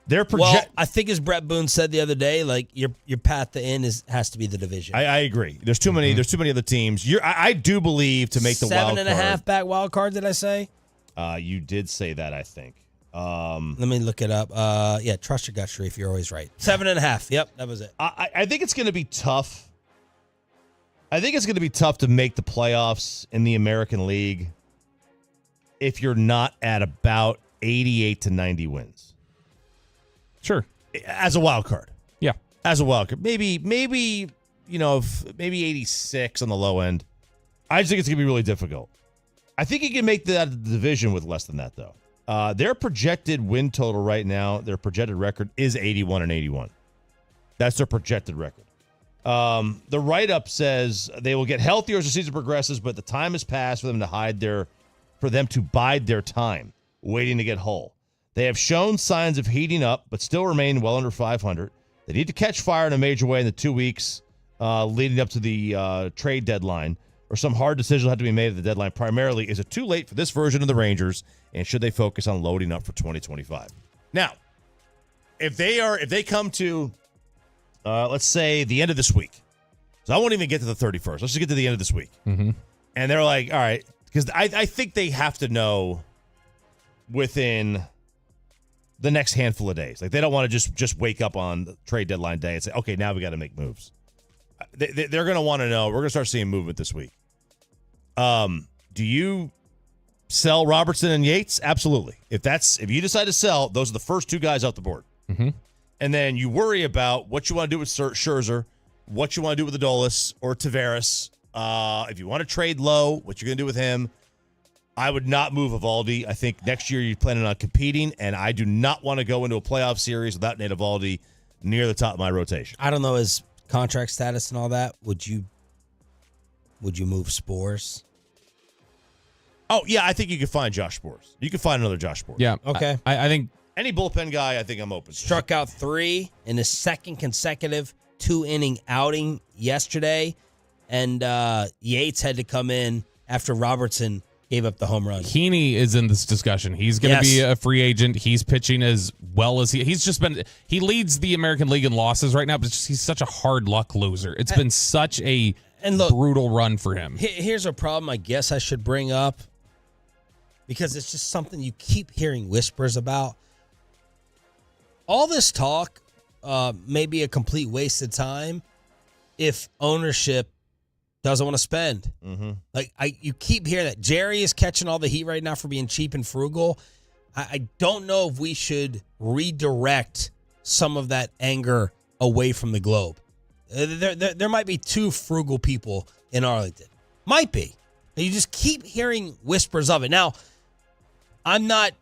Well, I think as Brett Boone said the other day, like your path to end has to be the division. I agree. There's too many. There's too many other teams. I do believe to make the wild card. 7.5 back wild card. Did I say? You did say that. I think. Let me look it up. Yeah, trust your gut, Sharif. You're always right. 7.5. Yep, that was it. I think it's going to be tough. I think it's going to be tough to make the playoffs in the American League if you're not at about 88 to 90 wins. Sure. As a wild card. Yeah. As a wild card. Maybe 86 on the low end. I just think it's going to be really difficult. I think you can make the division with less than that, though. Their projected win total right now, their projected record is 81-81. That's their projected record. The write-up says they will get healthier as the season progresses, but the time has passed for them to bide their time, waiting to get whole. They have shown signs of heating up, but still remain well under 500. They need to catch fire in a major way in the 2 weeks leading up to the trade deadline, or some hard decision will have to be made at the deadline. Primarily, is it too late for this version of the Rangers, and should they focus on loading up for 2025? Now, if they come to let's say the end of this week. So I won't even get to the 31st. Let's just get to the end of this week. Mm-hmm. And they're like, all right, because I think they have to know within the next handful of days. Like, they don't want to just wake up on the trade deadline day and say, okay, now we got to make moves. They're going to want to know. We're going to start seeing movement this week. Do you sell Robertson and Yates? Absolutely. If you decide to sell, those are the first 2 guys off the board. Mm-hmm. And then you worry about what you want to do with Scherzer, what you want to do with Adolis or Tavares. If you want to trade low, what you're going to do with him. I would not move Eovaldi. I think next year you're planning on competing, and I do not want to go into a playoff series without Nate Eovaldi near the top of my rotation. I don't know his contract status and all that. Would you move Spores? Oh, yeah, I think you could find Josh Spores. You can find another Josh Spores. Yeah. Okay. I think any bullpen guy, I think I'm open to. Struck out 3 in his second consecutive 2-inning outing yesterday, and Yates had to come in after Robertson gave up the home run. Heaney is in this discussion. He's going to be a free agent. He's pitching as well as he leads the American League in losses right now, but he's such a hard luck loser. It's been such a brutal run for him. Here's a problem I guess I should bring up, because it's just something you keep hearing whispers about. All this talk may be a complete waste of time if ownership doesn't want to spend. Mm-hmm. Like you keep hearing that Jerry is catching all the heat right now for being cheap and frugal. I don't know if we should redirect some of that anger away from the Globe. There might be 2 frugal people in Arlington. Might be. You just keep hearing whispers of it. Now, I'm not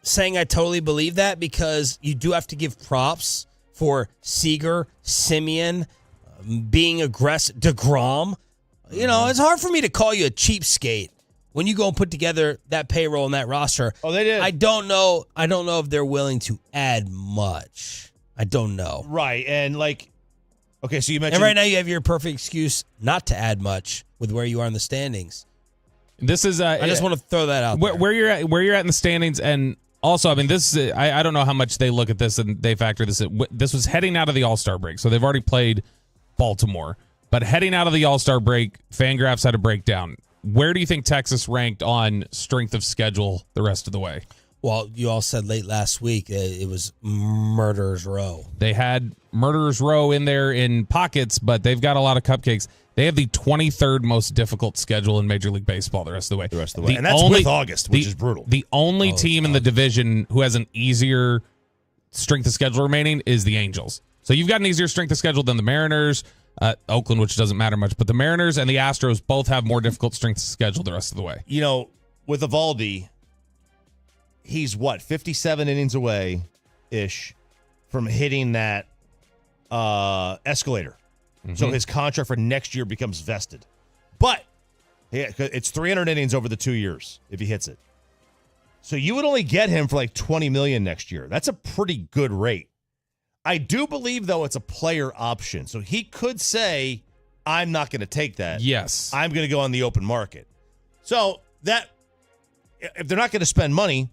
saying I totally believe that, because you do have to give props for Seager, Simeon, being aggressive, DeGrom. You know, it's hard for me to call you a cheapskate when you go and put together that payroll and that roster. Oh, they did. I don't know if they're willing to add much. I don't know. Right, and okay, so you mentioned, and right now you have your perfect excuse not to add much with where you are in the standings. This is I just want to throw that out there. Where you're at in the standings, and also, I mean, this is I don't know how much they look at this and they factor this in. This was heading out of the All-Star break, so they've already played Baltimore. But heading out of the All-Star break, Fangraphs had a breakdown. Where do you think Texas ranked on strength of schedule the rest of the way? Well, you all said late last week it was Murderer's Row. They had Murderer's Row in there in pockets, but they've got a lot of cupcakes. They have the 23rd most difficult schedule in Major League Baseball the rest of the way. And that's with August, which is brutal. The only team in the division who has an easier strength of schedule remaining is the Angels. So you've got an easier strength of schedule than the Mariners, Oakland, which doesn't matter much, but the Mariners and the Astros both have more difficult strength of schedule the rest of the way. You know, with Eovaldi, he's 57 innings away-ish from hitting that escalator. Mm-hmm. So his contract for next year becomes vested. But it's 300 innings over the 2 years if he hits it. So you would only get him for like $20 million next year. That's a pretty good rate. I do believe, though, it's a player option. So he could say, I'm not going to take that. Yes. I'm going to go on the open market. So that, if they're not going to spend money,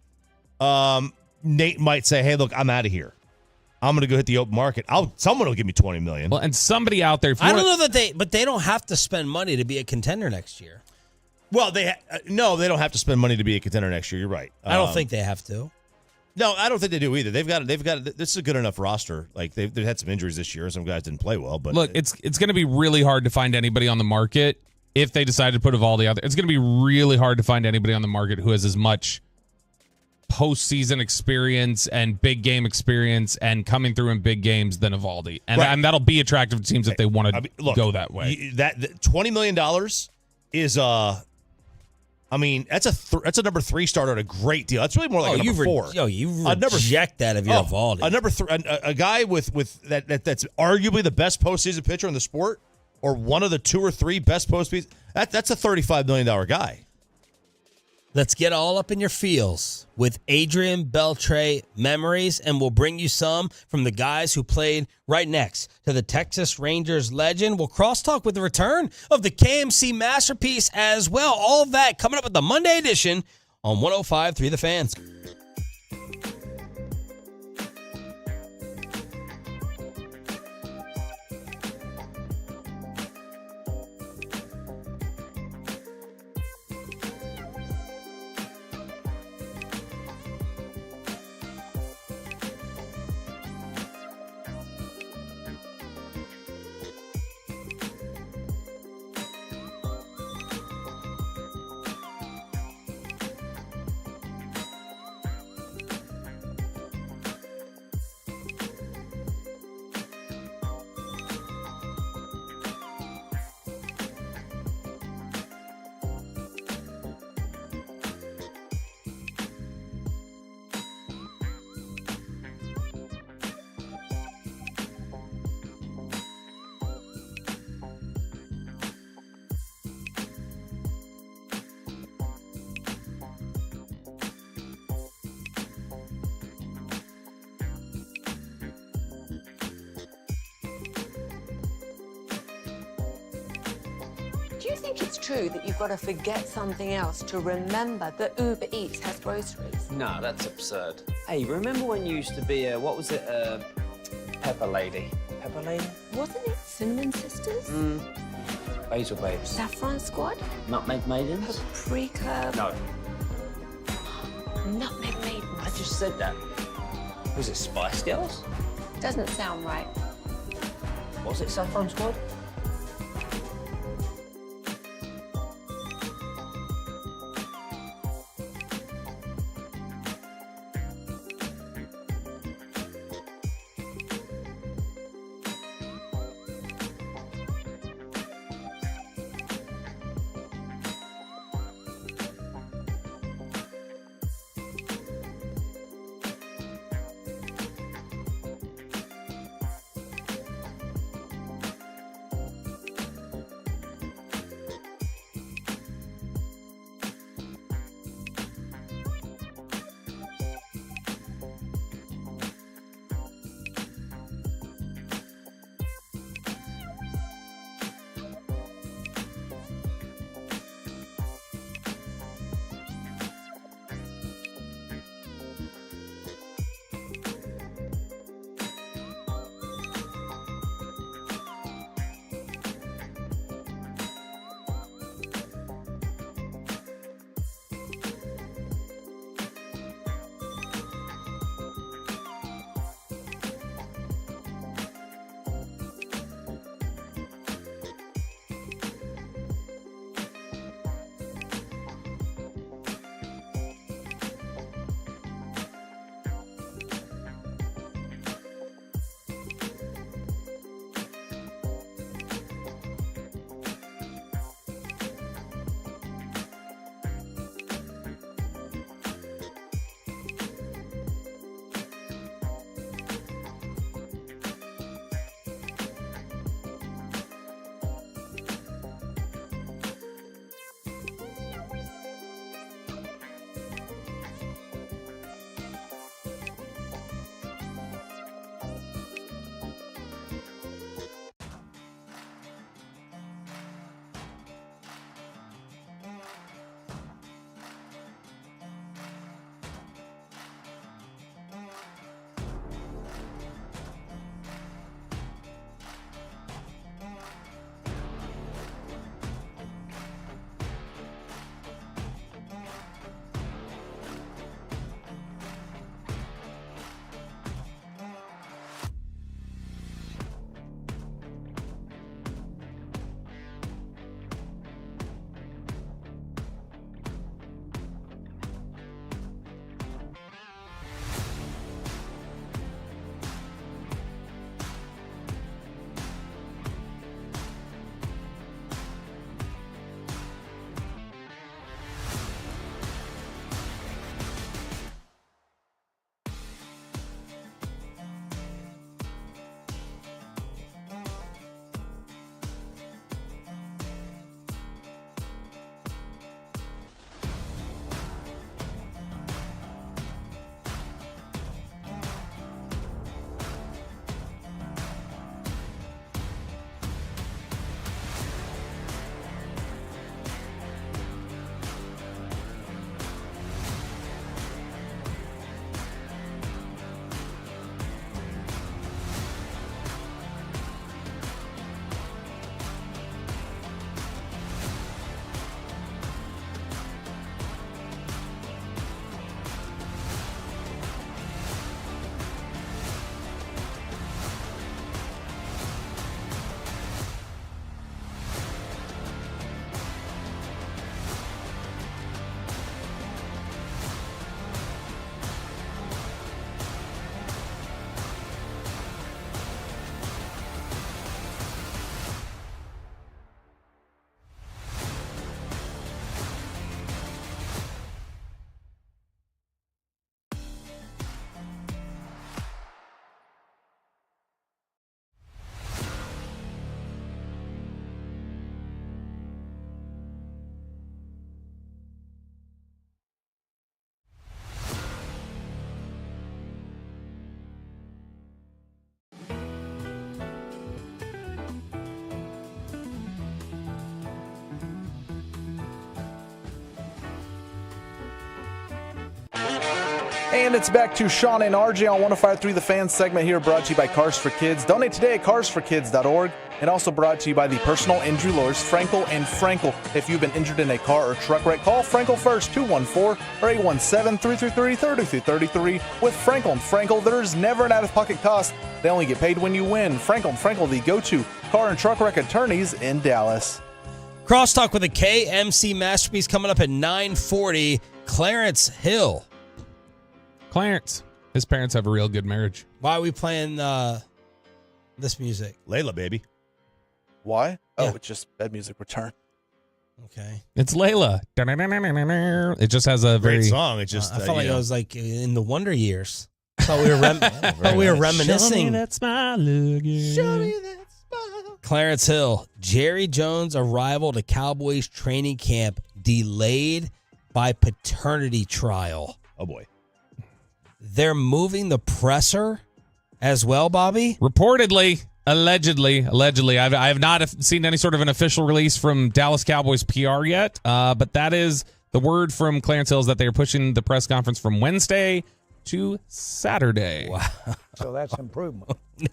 Nate might say, hey, look, I'm out of here. I'm going to go hit the open market. Someone will give me $20 million. Well, and somebody out there, I don't know that they don't have to spend money to be a contender next year. Well, no, they don't have to spend money to be a contender next year. You're right. I don't think they have to. No, I don't think they do either. They've got. This is a good enough roster. Like they've had some injuries this year. Some guys didn't play well, but look, it's going to be really hard to find anybody on the market if they decide to put Eovaldi out there. It's going to be really hard to find anybody on the market who has as much postseason experience and big game experience and coming through in big games than Eovaldi, and that'll be attractive to teams if they want to go that way. That $20 million is that's a number 3 starter at a great deal. That's really more like a number 4. You reject that if you're Eovaldi. A number 3, a guy with that's arguably the best postseason pitcher in the sport, or one of the 2 or 3 best postseason. That's a $35 million guy. Let's get all up in your feels with Adrian Beltre memories, and we'll bring you some from the guys who played right next to the Texas Rangers legend. We'll crosstalk with the return of the KMC masterpiece as well. All of that coming up with the Monday edition on 105.3 The Fan. Do you think it's true that you've got to forget something else to remember that Uber Eats has groceries? No, that's absurd. Hey, remember when you used to be Pepper Lady? Pepper Lady? Wasn't it Cinnamon Sisters? Basil Babes. Saffron Squad? Nutmeg Maidens? Paprika? No. Nutmeg Maidens. I just said that. Was it Spice Girls? Doesn't sound right. Was it Saffron Squad? And it's back to Sean and RJ on 105.3 The Fan segment here, brought to you by Cars for Kids. Donate today at carsforkids.org. And also brought to you by the personal injury lawyers, Frankel and Frankel. If you've been injured in a car or truck wreck, call Frankel first, 214 or 817-333-3333. With Frankel and Frankel, there's never an out-of-pocket cost. They only get paid when you win. Frankel and Frankel, the go-to car and truck wreck attorneys in Dallas. Crosstalk with a KMC Masterpiece coming up at 9:40. Clarence Hill. Clarence. His parents have a real good marriage. Why are we playing this music? Layla, baby. Why? Yeah. Oh, it's just bed music return. Okay. It's Layla. It just has a very great song. It just I felt like I I was like in the Wonder Years. I thought we were reminiscing. Show me that smile again. Show me that smile. Clarence Hill. Jerry Jones' arrival to Cowboys training camp delayed by paternity trial. Oh boy. They're moving the presser as well, Bobby? Reportedly. Allegedly. I have not seen any sort of an official release from Dallas Cowboys PR yet, but that is the word from Clarence Hill, is that they are pushing the press conference from Wednesday to Saturday. Wow. So that's improvement.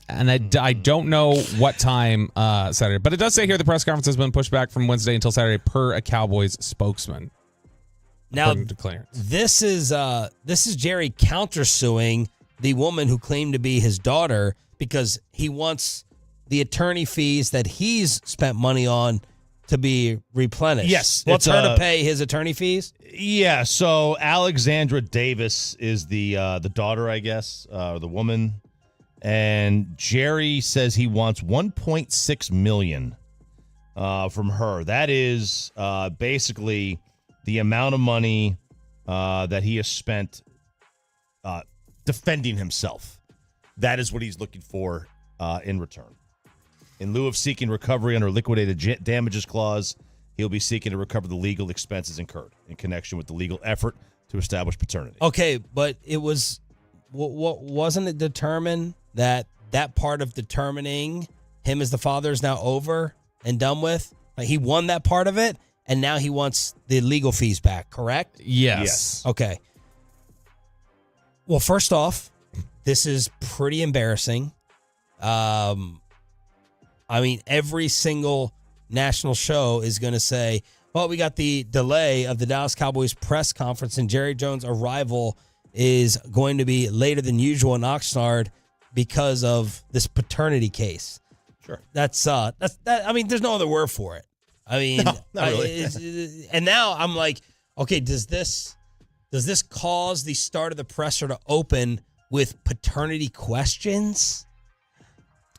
And I don't know what time Saturday, but it does say here the press conference has been pushed back from Wednesday until Saturday per a Cowboys spokesman. Now, To Clarence. this is Jerry countersuing the woman who claimed to be his daughter because he wants the attorney fees that he's spent money on to be replenished. Yes, Wants it's, her to pay his attorney fees? Yeah, so Alexandra Davis is the daughter, I guess, or the woman, and Jerry says he wants $1.6 million from her. That is basically the amount of money that he has spent defending himself. That is what he's looking for in return. In lieu of seeking recovery under liquidated damages clause, he'll be seeking to recover the legal expenses incurred in connection with the legal effort to establish paternity. Okay, but it was wasn't it determined that part of determining him as the father is now over and done with? Like he won that part of it, and now he wants the legal fees back, correct? Yes. Okay. Well, first off, this is pretty embarrassing. I mean, every single national show is going to say, well, we got the delay of the Dallas Cowboys press conference, and Jerry Jones' arrival is going to be later than usual in Oxnard because of this paternity case. Sure. That's I mean, there's no other word for it. I mean, No, not really. And now I'm like, okay, does this cause the start of the presser to open with paternity questions?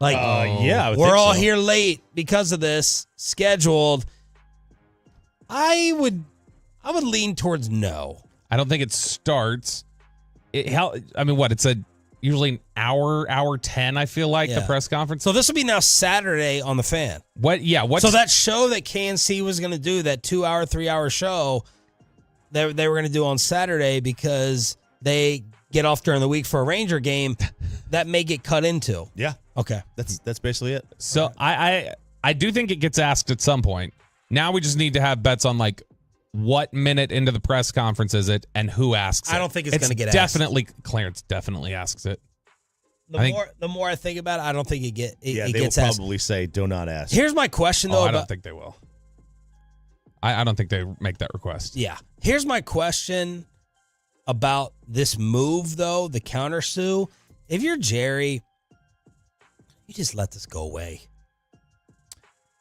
Like, yeah, I would we're think all so. here late because of this scheduled. I would lean towards no. I don't think it starts. It's usually an hour 10, I feel like, the Yeah. press conference. So this will be now Saturday on the Fan. So that show that KNC was going to do, that 2-hour, 3-hour show, they were going to do on Saturday because they get off during the week for a Ranger game, that may get cut into. Yeah. Okay. That's basically it. So I do think it gets asked at some point. Now we just need to have bets on like what minute into the press conference is it and who asks it. I don't think it's going to get asked. Definitely, Clarence definitely asks it. The more I think about it, I don't think it They gets will asked. probably say, do not ask. Here's my question, though. I don't think they will. I don't think they make that request. Yeah. Here's my question about this move, though, the countersue. If you're Jerry, you just let this go away.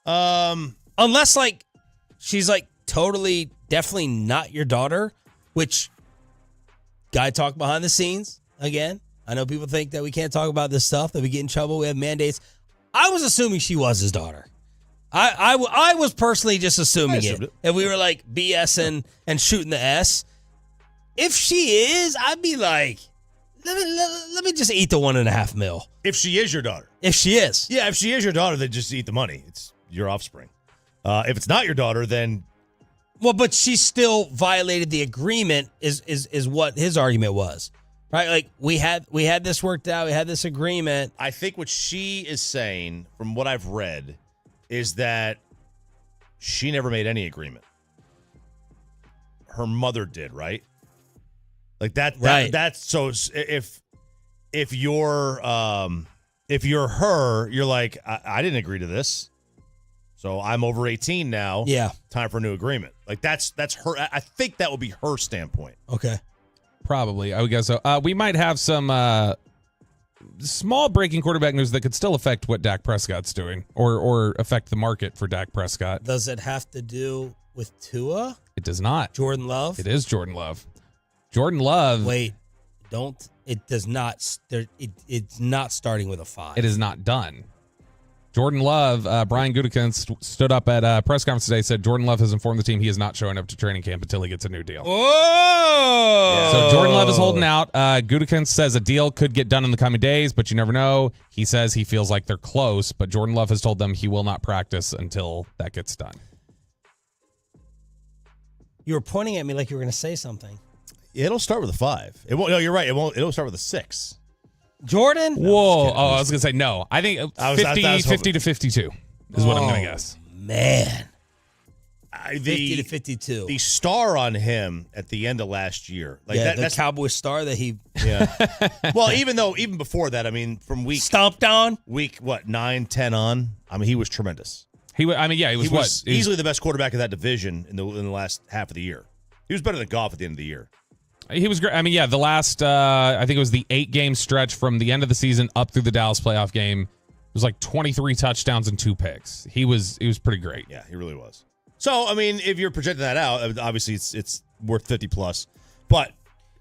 Unless, like, she's, like, totally, definitely not your daughter, which, guy talk behind the scenes, again. I know people think that we can't talk about this stuff, that we get in trouble, we have mandates. I was assuming she was his daughter. I was personally just assuming it. If we were, like, BSing and shooting the S. If she is, I'd be like, let me just eat the $1.5 million. If she is your daughter. If she is. Yeah, if she is your daughter, then just eat the money. It's your offspring. If it's not your daughter, then... Well, but she still violated the agreement is what his argument was. Right? Like, we had this worked out. We had this agreement. I think what she is saying, from what I've read, is that she never made any agreement. Her mother did, right? Like that Right. that's so if you're her, you're like, I didn't agree to this. So I'm over 18 now. Yeah. Time for a new agreement. Like that's her. I think that would be her standpoint. Okay. Probably. I would guess so. We might have some small breaking quarterback news that could still affect what Dak Prescott's doing or affect the market for Dak Prescott. Does it have to do with Tua? It does not. Jordan Love? It is Jordan Love. Jordan Love. Wait. Don't. It does not. It's not starting with a 5. It is not done. Jordan Love, Brian Gutekunst stood up at a press conference today, said Jordan Love has informed the team he is not showing up to training camp until he gets a new deal. Whoa! So Jordan Love is holding out. Gutekunst says a deal could get done in the coming days, but you never know. He says he feels like they're close, but Jordan Love has told them he will not practice until that gets done. You were pointing at me like you were going to say something. It'll start with a 5. It won't. No, you're right. It won't. It'll start with a 6. Jordan? Whoa. I was going to say no. I think 50 to 52 is what I'm going to guess. Man. 50 to 52. The star on him at the end of last year. Like the Cowboy star that he... Yeah. Well, even before that, I mean, from week... Stomped on? Week, 9, 10 on? I mean, he was tremendous. He was easily the best quarterback of that division in the last half of the year. He was better than Goff at the end of the year. He was great. I mean, yeah, the last, I think it was the 8-game stretch from the end of the season up through the Dallas playoff game. It was like 23 touchdowns and 2 picks. He was pretty great. Yeah, he really was. So, I mean, if you're projecting that out, obviously it's worth 50 plus. But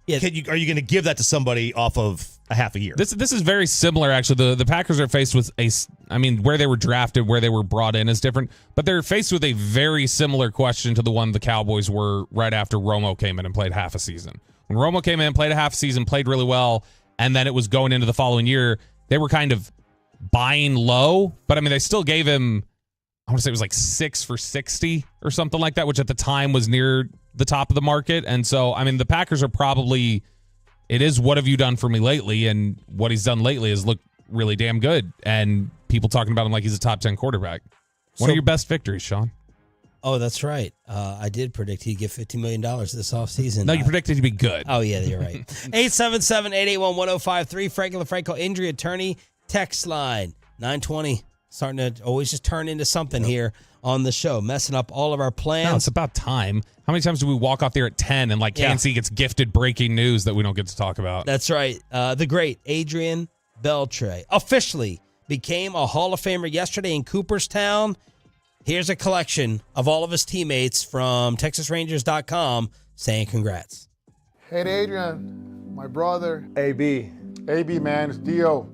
are you going to give that to somebody off of a half a year? This is very similar, actually. The Packers are faced with where they were drafted, where they were brought in is different, but they're faced with a very similar question to the one the Cowboys were right after Romo came in and played half a season. When Romo came in, played a half season, played really well, and then it was going into the following year, they were kind of buying low, but I mean, they still gave him, I want to say it was like 6 for 60 or something like that, which at the time was near the top of the market. And so, I mean, the Packers are probably, it is what have you done for me lately? And what he's done lately has looked really damn good. And people talking about him like he's a top 10 quarterback. One of your best victories, Sean. Oh, that's right. I did predict he'd get $50 million this offseason. No, you predicted he'd be good. Oh, yeah, you're right. 877-881-1053, Frank LaFranco, injury attorney, text line, 920. Starting to always just turn into something here on the show, messing up all of our plans. No, it's about time. How many times do we walk off there at 10 and like KNC gets gifted breaking news that we don't get to talk about? That's right. The great Adrian Beltre officially became a Hall of Famer yesterday in Cooperstown. Here's a collection of all of his teammates from TexasRangers.com saying congrats. Hey, Adrian, my brother. AB, man, it's Dio.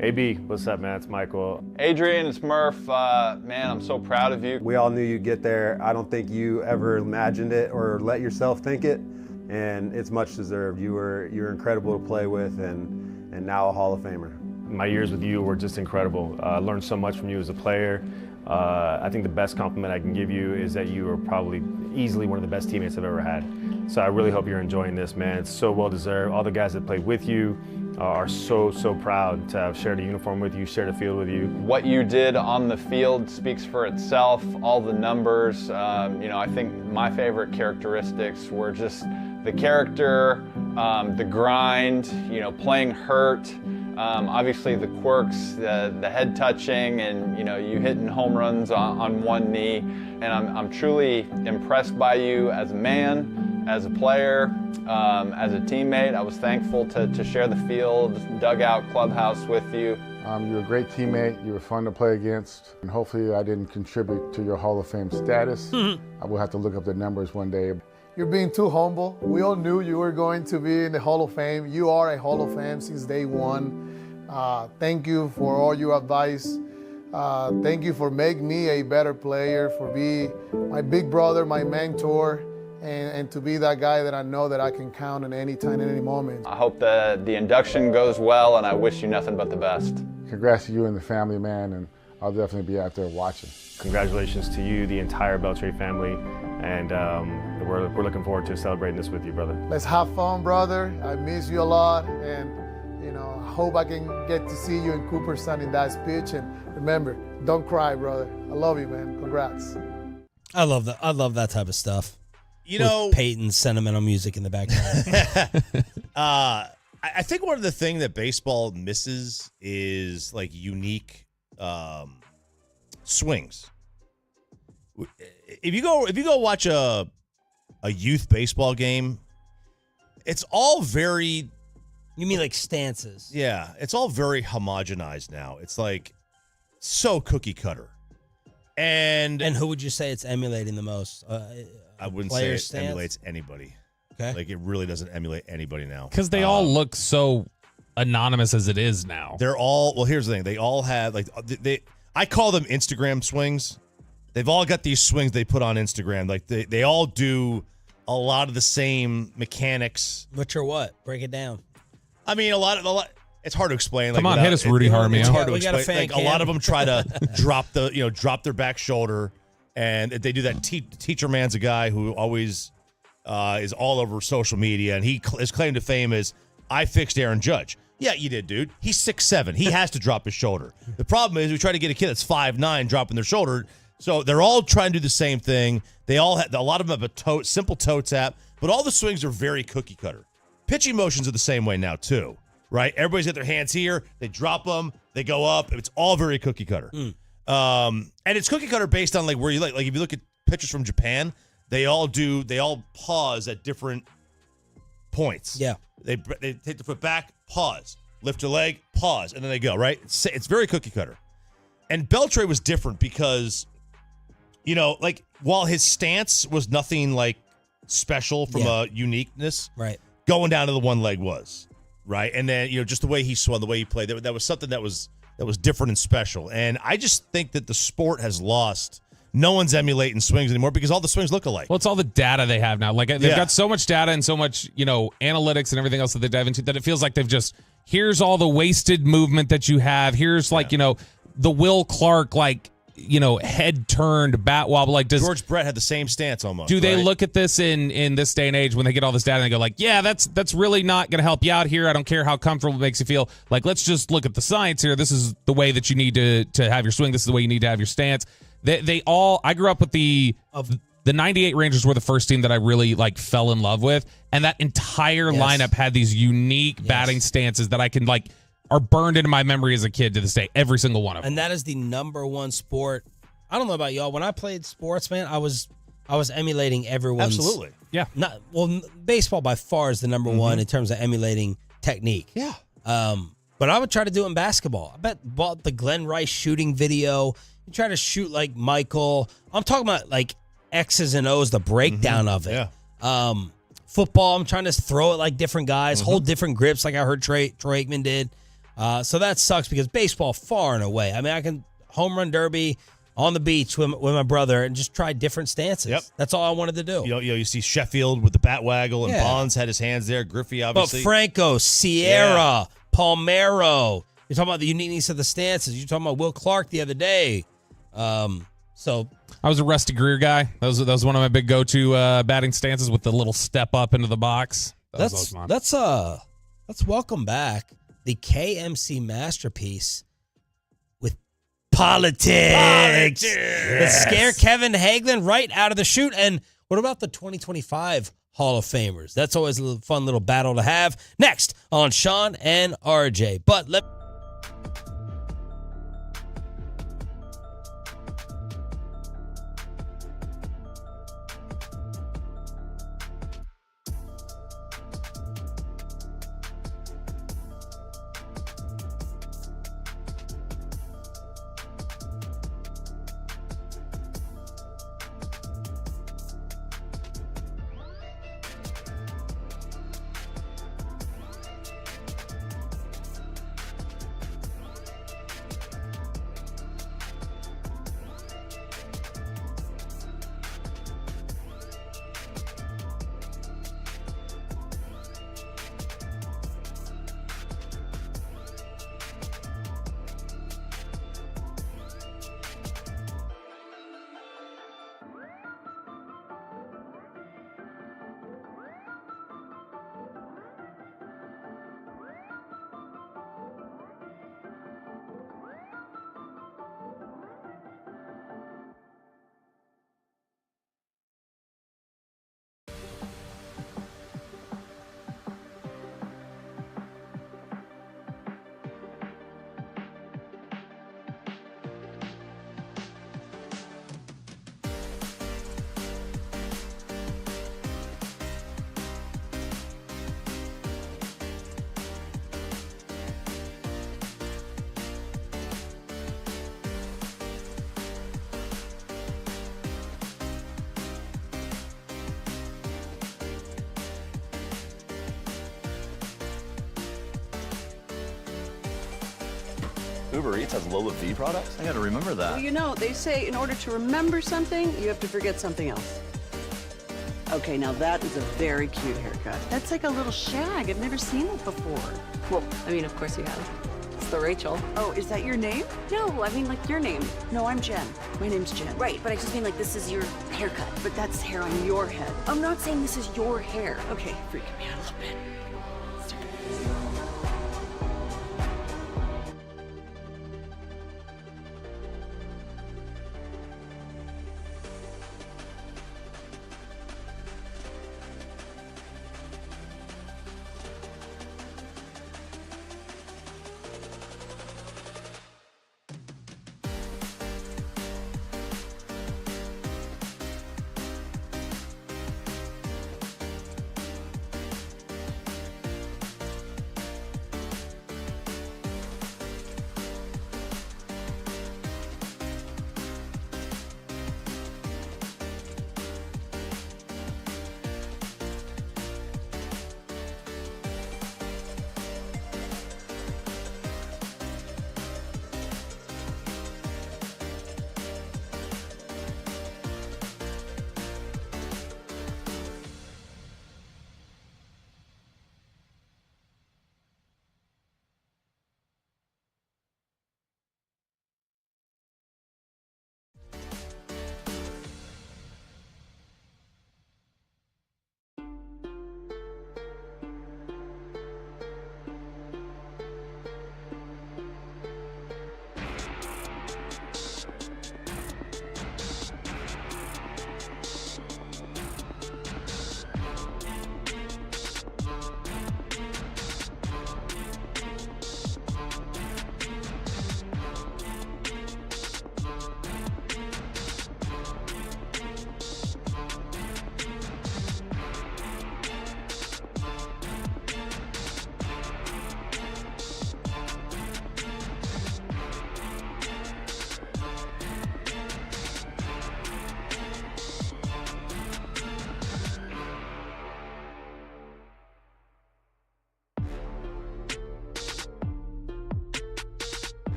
AB, what's up, man? It's Michael. Adrian, it's Murph. Man, I'm so proud of you. We all knew you'd get there. I don't think you ever imagined it or let yourself think it, and it's much deserved. You're incredible to play with, and now a Hall of Famer. My years with you were just incredible. I learned so much from you as a player. I think the best compliment I can give you is that you are probably easily one of the best teammates I've ever had. So I really hope you're enjoying this, man. It's so well deserved. All the guys that played with you are so proud to have shared a uniform with you, shared a field with you. What you did on the field speaks for itself, all the numbers. I think my favorite characteristics were just the character, the grind, playing hurt, obviously the quirks, the head touching, and you hitting home runs on one knee. And I'm truly impressed by you as a man, as a player, as a teammate. I was thankful to share the field, dugout, clubhouse with you. You're a great teammate. You were fun to play against. And hopefully I didn't contribute to your Hall of Fame status. I will have to look up the numbers one day. You're being too humble. We all knew you were going to be in the Hall of Fame. You are a Hall of Fame since day one. Thank you for all your advice. Thank you for making me a better player, for being my big brother, my mentor, and to be that guy that I know that I can count on any time, at any moment. I hope that the induction goes well, and I wish you nothing but the best. Congrats to you and the family, man, and I'll definitely be out there watching. Congratulations to you, the entire Beltre family, and we're looking forward to celebrating this with you, brother. Let's have fun, brother. I miss you a lot, and I hope I can get to see you in Cooperstown in that speech. And remember, don't cry, brother. I love you, man. Congrats. I love that. I love that type of stuff. With Peyton's sentimental music in the background. I think one of the things that baseball misses is like unique swings. If you go watch a youth baseball game, it's all very. You mean like stances? Yeah, it's all very homogenized now. It's like so cookie cutter. And who would you say it's emulating the most? I wouldn't say it emulates anybody. Okay. Like it really doesn't emulate anybody now. Because they all look so anonymous as it is now. They're all, well, here's the thing. They all have, like, I call them Instagram swings. They've all got these swings they put on Instagram. Like, they all do a lot of the same mechanics. Which are what? Break it down. I mean, a lot. It's hard to explain. Come on, hit us, Rudy Harmio. It's hard to explain. Like, a lot of them try to drop their back shoulder, and they do that. Teacher Man's a guy who always is all over social media, and his claim to fame is, I fixed Aaron Judge. Yeah, you did, dude. He's 6'7". He has to drop his shoulder. The problem is we try to get a kid that's 5'9" dropping their shoulder. So they're all trying to do the same thing. They all have, a lot of them have a simple toe tap, but all the swings are very cookie cutter. Pitching motions are the same way now too, right? Everybody's got their hands here. They drop them. They go up. It's all very cookie cutter. And it's cookie cutter based on like where you like if you look at pitchers from Japan, they all pause at different points. Yeah. They take the foot back, pause, lift your leg, pause, and then they go, right? It's very cookie cutter. And Beltre was different because, like while his stance was nothing like special from a uniqueness, right? Going down to the one leg was, right? And then, just the way he swung, the way he played, that was something that was different and special. And I just think that the sport has lost. No one's emulating swings anymore because all the swings look alike. Well, it's all the data they have now. Like they've got so much data and so much, analytics and everything else that they dive into that it feels like they've just, here's all the wasted movement that you have. Here's the Will Clark, head turned bat wobble. Like George Brett had the same stance almost. Do they look at this in this day and age when they get all this data and they go like, yeah, that's really not going to help you out here. I don't care how comfortable it makes you feel. Like, let's just look at the science here. This is the way that you need to have your swing. This is the way you need to have your stance. They all. I grew up with the 98 Rangers were the first team that I really fell in love with, and that entire lineup had these unique batting stances that I can are burned into my memory as a kid to this day. Every single one of them. And that is the number one sport. I don't know about y'all. When I played sports, man, I was emulating everyone's. Absolutely. Yeah. Baseball by far is the number one in terms of emulating technique. Yeah. But I would try to do it in basketball. I bet bought the Glenn Rice shooting video. You try to shoot like Michael. I'm talking about X's and O's, the breakdown of it. Yeah. Football, I'm trying to throw it like different guys, hold different grips like I heard Troy Aikman did. So that sucks because baseball far and away. I mean, I can home run derby on the beach with my brother and just try different stances. Yep. That's all I wanted to do. You see Sheffield with the bat waggle, and Bonds had his hands there. Griffey, obviously. But Franco, Sierra, Palmeiro. You're talking about the uniqueness of the stances. You're talking about Will Clark the other day. So I was a Rusty Greer guy. That was one of my big go-to batting stances with the little step up into the box. Let's welcome back the KMC masterpiece with politics. Let's scare Kevin Hagelin right out of the chute. And what about the 2025 Hall of Famers? That's always a fun little battle to have. Next on Sean and RJ. But Uber Eats has Lola V products? I gotta remember that. Well, you know, they say in order to remember something, you have to forget something else. Okay, now that is a very cute haircut. That's like a little shag. I've never seen it before. Well, I mean, of course you have. It's the Rachel. Oh, is that your name? No, I mean like your name. No, I'm Jen. My name's Jen. Right, but I just mean like this is your haircut. But that's hair on your head. I'm not saying this is your hair. Okay, freaking me out a little bit.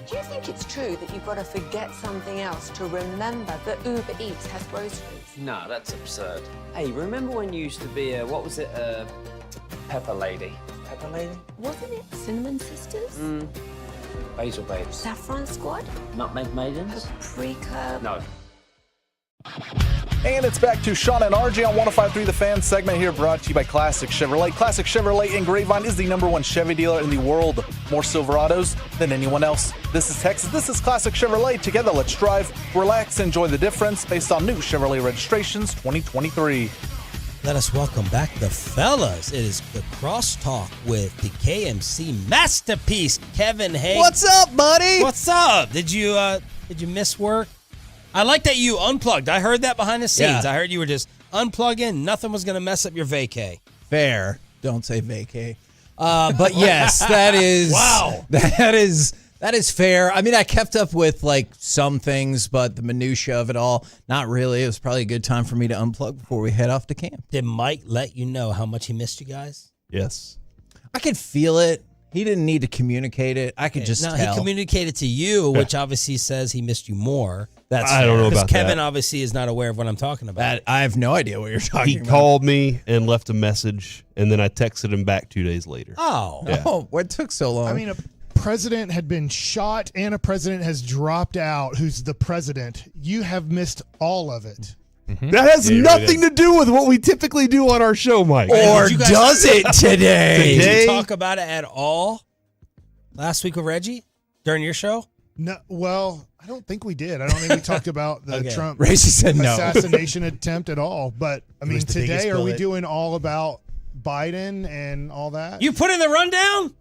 Do you think it's true that you've got to forget something else to remember that Uber Eats has groceries? No, that's absurd. Hey, remember when you used to be a, what was it, Pepper Lady? Pepper Lady? Wasn't it Cinnamon Sisters? Basil Babes. Saffron Squad? Nutmeg Maidens? Paprika? No. And it's back to Sean and RJ on 105.3 The Fan segment here, brought to you by Classic Chevrolet. Classic Chevrolet in Grapevine is the #1 Chevy dealer in the world. More Silverados than anyone else. This is Texas. This is Classic Chevrolet. Together, let's drive, relax, enjoy the difference based on new Chevrolet registrations 2023. Let us welcome back the fellas. It is the Crosstalk with the KMC masterpiece, Kevin Hayes. What's up, buddy? What's up? Did you miss work? I like that you unplugged. I heard that behind the scenes. Yeah. I heard you were just unplugging. Nothing was going to mess up your vacay. Fair. Don't say vacay. But yes, that is wow. That is fair. I mean, I kept up with like some things, but the minutia of it all, not really. It was probably a good time for me to unplug before we head off to camp. Did Mike let you know how much he missed you guys? Yes. I could feel it. He didn't need to communicate it. I could just tell. He communicated to you, which obviously says he missed you more. I don't know about Kevin that. obviously is not aware of what I'm talking about. I have no idea what you're talking about. He called me and left a message, and then I texted him back 2 days later. Oh. Yeah. Oh, what took so long? I mean, a president had been shot and a president has dropped out who's the president. You have missed all of it. That has nothing to do with what we typically do on our show, Mike. Or does it today? Did you talk about it at all last week with Reggie during your show? No, well, I don't think we did. I don't think we talked about the Trump Reggie said no. assassination attempt at all. But, I mean, was the biggest today, are we bullet. doing all about Biden and all that? You put in the rundown?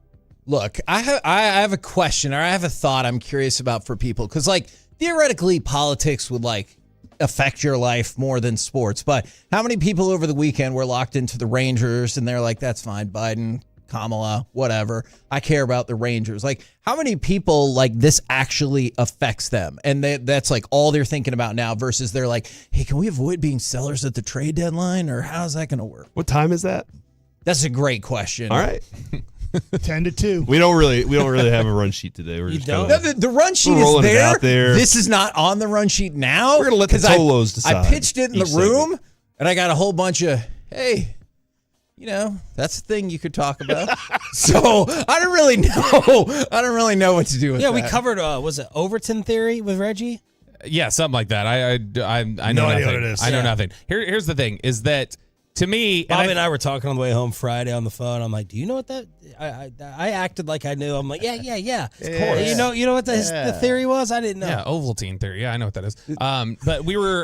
Look, I have a question, or I have a thought I'm curious about for people. Because, like, theoretically, politics would, like, affect your life more than sports. But how many people over the weekend were locked into the Rangers, and they're like, that's fine, Biden, Kamala, whatever. I care about the Rangers. Like, how many people, like, this actually affects them? And that's, like, all they're thinking about now versus they're like, hey, can we avoid being sellers at the trade deadline? Or how's that going to work? What time is that? That's a great question. All right. 10-2. We don't really have a run sheet today. We're just No, the run sheet is rolling it there. out there. This is not on the run sheet now. We're gonna let the Tolos decide. I pitched it in the each room, segment. and I got a whole bunch of, hey, you know, that's the thing you could talk about. So I don't really know. I don't really know what to do with that. Yeah, we covered, was it Overton theory with Reggie? Yeah, something like that. I know No idea nothing. what it is. I know Yeah. nothing. Here's the thing: is that to me, Bobby and I were talking on the way home Friday on the phone. I'm like, do you know what that? I acted like I knew. I'm like, yeah. Of course. You know what the theory was? I didn't know. Yeah, Ovaltine theory. Yeah, I know what that is. But we were we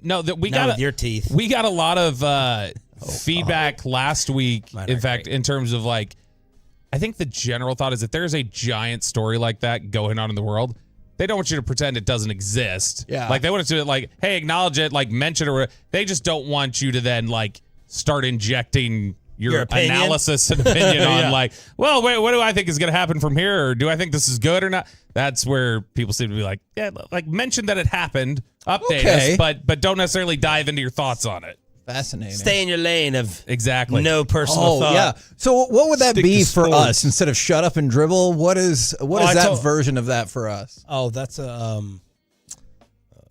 Not got with your teeth. We got a lot of feedback last week. In fact, in terms of like, I think the general thought is that there's a giant story like that going on in the world. They don't want you to pretend it doesn't exist. Yeah. Like they want to like, hey, acknowledge it, like mention it. Or they just don't want you to then like start injecting your opinion? analysis and opinion on Yeah. like, well, wait, what do I think is going to happen from here? Or do I think this is good or not? That's where people seem to be like, yeah, like mention that it happened, update Okay. us, but don't necessarily dive into your thoughts on it. Fascinating. Stay in your lane of Exactly. no personal thought. yeah. So what would that Stick be to for sports. us instead of shut up and dribble? What is I that told- version of that for us? Oh, that's a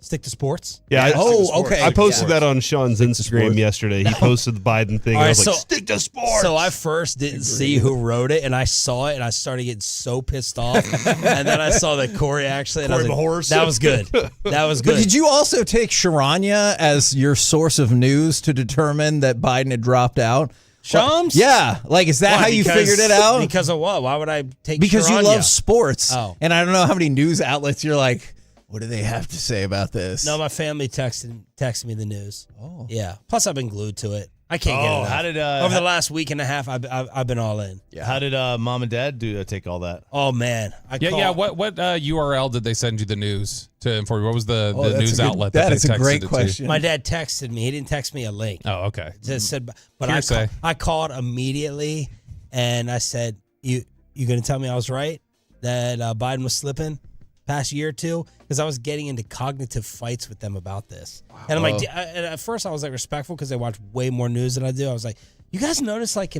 stick to sports. Yeah. okay. I posted Yeah. that on Sean's Instagram yesterday. He posted the Biden thing. All I right, was like, so- stick to sports. So I first didn't see who wrote it, and I saw it, and I started getting so pissed off. And then I saw that Corey actually, and I was Corey like, Bahorse. that was good. That was But good. did you also take Sharanya as your source of news to determine that Biden had dropped out? Shams? Yeah. Like, is that Why? how you Because- figured it out? Because of what? Why would I take Because you Sharanya? love sports. Oh. And I don't know how many news outlets you're like, what do they have to say about this? No, my family texted me the news. Oh. Yeah. Plus, I've been glued to it. I can't get Oh, enough. how did, over the last week and a half, I've been all in. Yeah. How did mom and dad take all that? Oh man, Yeah. What URL did they send you the news to inform you? What was the that's news a good- outlet that they is a texted great it to? question. My dad texted me. He didn't text me a link. Oh, okay. Just said, but Hearsay. I called immediately, and I said, "You gonna tell me I was right that Biden was slipping past year or two?" Because I was getting into cognitive fights with them about this, and I'm like, and at first I was like respectful because they watch way more news than I do. I was like, "You guys notice like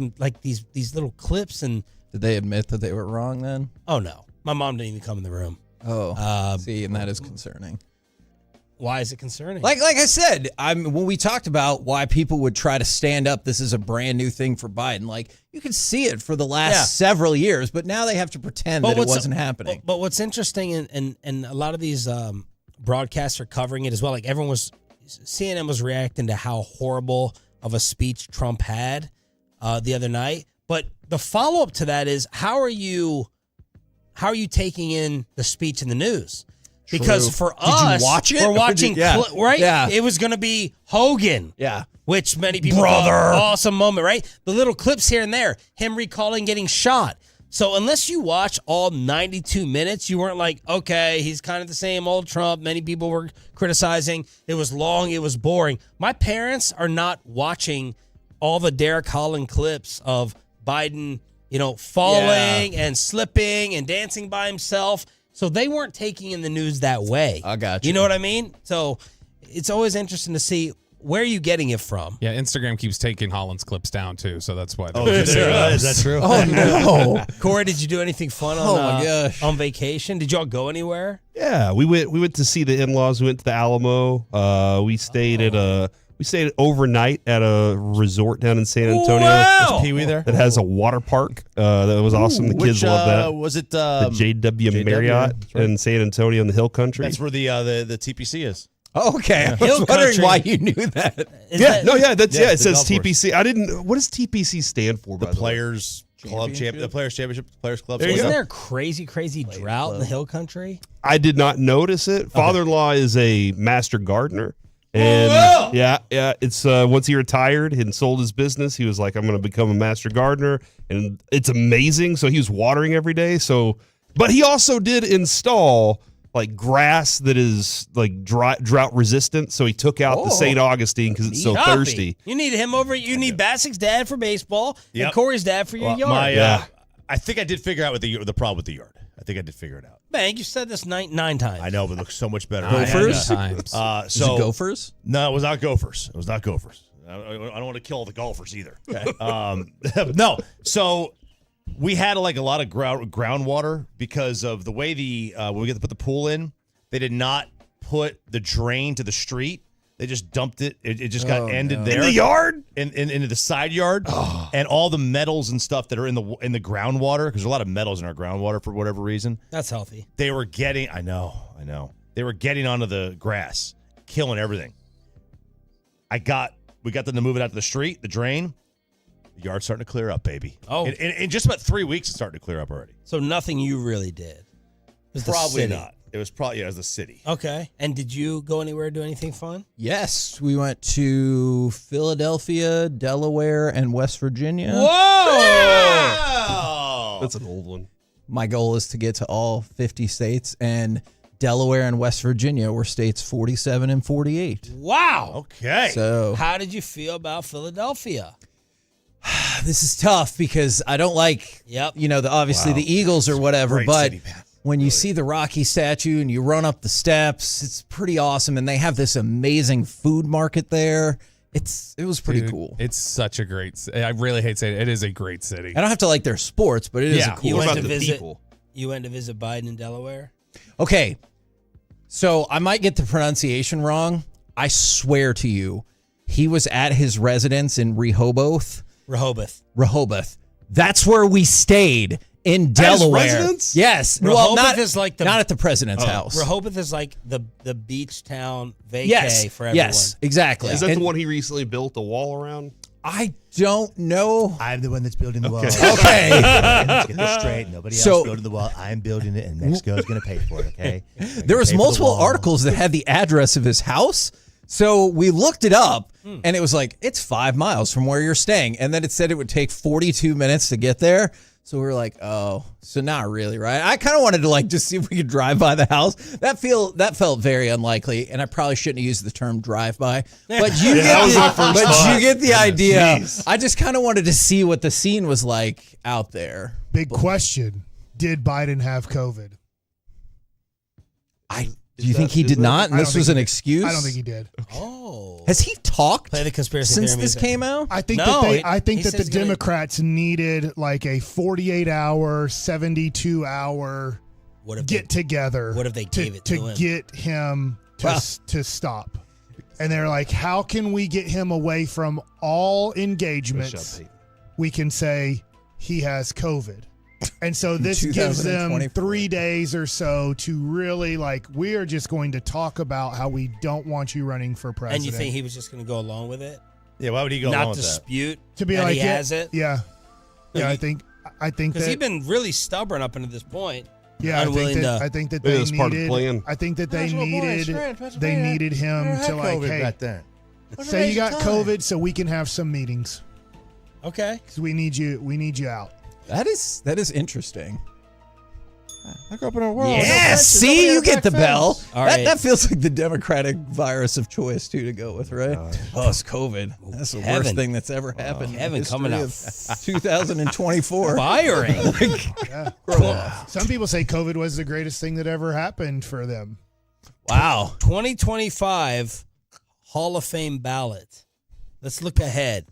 these little clips?" And Did they admit that they were wrong then? oh no, my mom didn't even come in the room. Oh, see, and that is concerning. Why is it concerning? Like I said, when we talked about why people would try to stand up, this is a brand new thing for Biden. Like, you could see it for the last several years, but now they have to pretend that it wasn't happening. But what's interesting, and a lot of these broadcasts are covering it as well. Like everyone was CNN was reacting to how horrible of a speech Trump had the other night. But the follow-up to that is, how are you taking in the speech in the news? Because for us, you watch it? we're watching, right? Yeah. It was going to be Hogan. Yeah. Which many people thought, awesome moment, right? The little clips here and there, him recalling getting shot. So unless you watch all 92 minutes, you weren't like, okay, he's kind of the same old Trump. Many people were criticizing. It was long. It was boring. My parents are not watching all the Derek Holland clips of Biden, falling and slipping and dancing by himself. So they weren't taking in the news that way. I got you. You know what I mean? So it's always interesting to see, where are you getting it from? Yeah, Instagram keeps taking Holland's clips down too, so that's why. Is that true? Oh no, Corey, did you do anything fun on vacation? Did y'all go anywhere? Yeah, we went to see the in-laws. We went to the Alamo. We stayed overnight at a resort down in San Antonio. Wow. Was Pee-wee there? That has a water park. That was awesome. The kids loved that. Was it the JW Marriott in San Antonio in the Hill Country? That's where the TPC is. Okay, I was wondering why you knew that. It says TPC. I didn't. What does TPC stand for? The Players Club Championship, the Players Championship, the Players Club. Isn't there a crazy drought in the Hill Country? I did not notice it. Father-in-law is a master gardener. And it's once he retired and sold his business, he was like, I'm going to become a master gardener, and it's amazing. So he was watering every day. But he also did install like grass that is like drought resistant. So he took out the St. Augustine because it's so thirsty. You need him over. You need Basic's dad for baseball and Corey's dad for your yard. I think I did figure out the problem with the yard. I think I did figure it out. Man, you said this nine times. I know, but it looks so much better. Gophers? Is it Gophers? No, it was not Gophers. I don't want to kill the golfers either. No. So we had a lot of groundwater because of the way when we get to put the pool in, they did not put the drain to the street. They just dumped it. It just got ended there in the yard, into the side yard, and all the metals and stuff that are in the groundwater, because there's a lot of metals in our groundwater for whatever reason. That's healthy. They were getting. I know. They were getting onto the grass, killing everything. We got them to move it out to the street, the drain. The yard's starting to clear up, baby. Oh, in just about 3 weeks, it's starting to clear up already. So nothing you really did. Probably not. It was probably as the city. Okay. And did you go anywhere, do anything fun? Yes, we went to Philadelphia, Delaware, and West Virginia. Whoa! That's an old one. My goal is to get to all 50 states, and Delaware and West Virginia were states 47 and 48. Wow. Okay. So how did you feel about Philadelphia? This is tough because I don't like, obviously the Eagles or whatever, but when you see the Rocky statue and you run up the steps, it's pretty awesome. And they have this amazing food market there. It was pretty cool. It's such a great. I really hate saying it. It is a great city. I don't have to like their sports, but it is a cool. You went to visit Biden in Delaware? Okay. So I might get the pronunciation wrong. I swear to you, he was at his residence in Rehoboth. That's where we stayed. In Delaware. His residence? Yes. Rehoboth is like not at the president's house. Rehoboth is like the beach town vacay for everyone. Yes, exactly. Is that the one he recently built a wall around? I don't know. I'm the one that's building the wall. Okay. Let's get this straight. Nobody else building the wall. I'm building it, and Mexico's going to pay for it, okay? There was multiple articles that had the address of his house. So we looked it up, and it was like, it's 5 miles from where you're staying. And then it said it would take 42 minutes to get there. So we were like, oh, so not really, right? I kind of wanted to just see if we could drive by the house. That felt very unlikely, and I probably shouldn't have used the term drive by. But you get the idea. Jeez. I just kind of wanted to see what the scene was like out there. Big question: did Biden have COVID? Do you think he did not? And this was an excuse? I don't think he did. Oh. Has he talked Play the conspiracy since theory this music. came out? I think that the Democrats needed a 48-hour, 72-hour get together. What if they gave it to him? Get him to stop? And they're like, how can we get him away from all engagements? We can say he has COVID. And so this gives them 2024. 3 days or so to really we are just going to talk about how we don't want you running for president. And you think he was just going to go along with it? Yeah, why would he go along Not with that? dispute to be that like he has it? Yeah. Yeah, I think Because that he's been really stubborn up until this point. yeah, unwilling I think that Maybe they that's part of the plan. needed I think that they National boy, needed strength, that's they bad. needed him Never to had COVID hey, back then. say you got COVID so we can have some meetings. Okay. Cuz we need you out. That is interesting. I grew up in a world. Yeah, see, you get the bell. All right. That feels like the Democratic virus of choice too to go with, right? It's COVID. That's the worst thing that's ever happened. Kevin in coming out 2024. firing. Yeah. Some people say COVID was the greatest thing that ever happened for them. Wow. 2025 Hall of Fame ballot. Let's look ahead.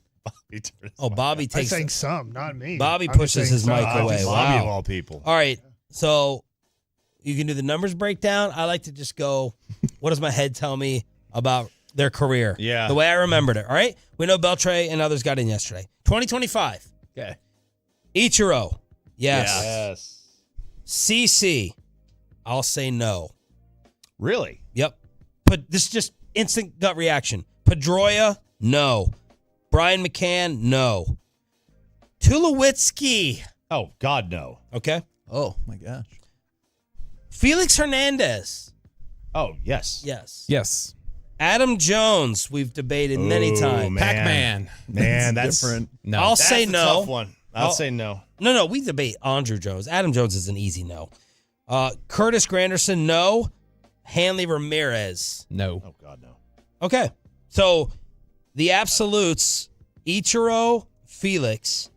Bobby I takes saying some, not me. Bobby I'm just pushes saying his some. mic away. Bobby Wow. of all people. All right. So you can do the numbers breakdown. I like to just go, what does my head tell me about their career? Yeah. The way I remembered it. All right. We know Beltre and others got in yesterday. 2025. Okay. Ichiro. Yes. Yes. CC. I'll say no. Really? Yep. But this is just instant gut reaction. Pedroia, no. Brian McCann, no. Tulowitzki. Oh, God, no. Okay. Oh my gosh. Felix Hernandez. Oh, yes. Yes. Yes. Adam Jones, we've debated many times. Man. Pac-Man. Man, that's different. No. I'll That's say a no. tough one. I'll say no. No, we debate Andrew Jones. Adam Jones is an easy no. Curtis Granderson, no. Hanley Ramirez. No. Oh, God, no. Okay. So the absolutes, Ichiro, Felix.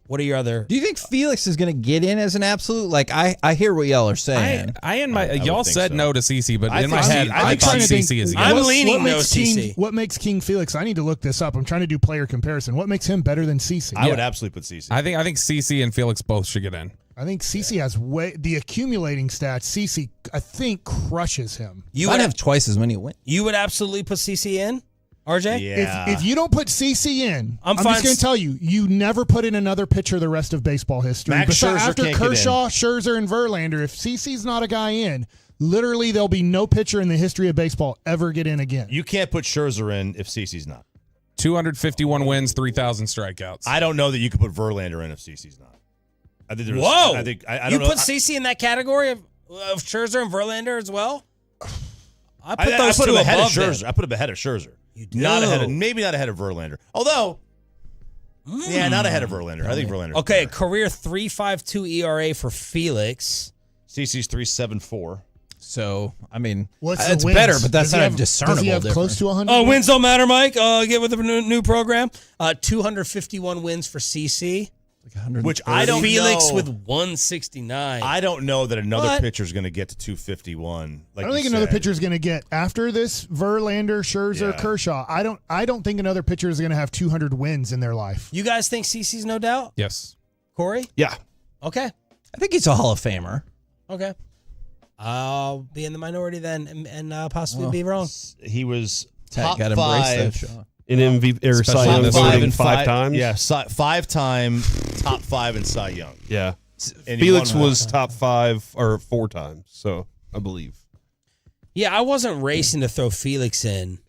What are your other? Do you think Felix is going to get in as an absolute? Like I hear what y'all are saying. Y'all said so. no to CC, but I in my think head, C- I I'm thought trying to CC is. I'm yes. leaning no makes King, CC. what makes King Felix? I need to look this up. I'm trying to do player comparison. What makes him better than CC? I would absolutely put CC. I think CC and Felix both should get in. I think CC has the accumulating stats. CC, I think, crushes him. You might would have twice as many wins. You would absolutely put CC in, RJ? Yeah. If you don't put CC in, I'm I'm fine just going s- to tell you, you never put in another pitcher the rest of baseball history. Max Scherzer After can't get Kershaw, Scherzer, and Verlander, if CC's not a guy in, literally there'll be no pitcher in the history of baseball ever get in again. You can't put Scherzer in if CC's not. 251 wins, 3,000 strikeouts. I don't know that you could put Verlander in if CC's not. I think there's. Whoa! I think I you don't know. put CC in that category of Scherzer and Verlander as well? I put I those put two him ahead of above them. Scherzer. I put him ahead of Scherzer. You do. Not ahead of, maybe not ahead of Verlander. Although, yeah, not ahead of Verlander. I think Verlander. Okay, career 3.52 ERA for Felix. CC's 3.74. So I mean, What's it's the wins? better, but that's Does he not have- a discernible Does he have difference. close to 100? Oh, wins don't matter, Mike. Get with the new program. 251 wins for CC. Which I don't Felix know. with 169. I don't know that another But- pitcher's going to get to 251. Like I don't think another pitcher is going to get after this Verlander, Scherzer, Yeah. Kershaw. I don't think another pitcher is going to have 200 wins in their life. You guys think CC's no doubt? Yes. Corey? Yeah. Okay. I think he's a Hall of Famer. Okay. I'll be in the minority then and possibly be wrong. He was Tat top got embraced that five. shot. In MVP or Especially Cy Young on this voting league. five times. Yeah, 5-time top 5 in Cy Young. Yeah. And he Felix won one was time. top 5 or 4 times, so I believe. Yeah, I wasn't racing to throw Felix in.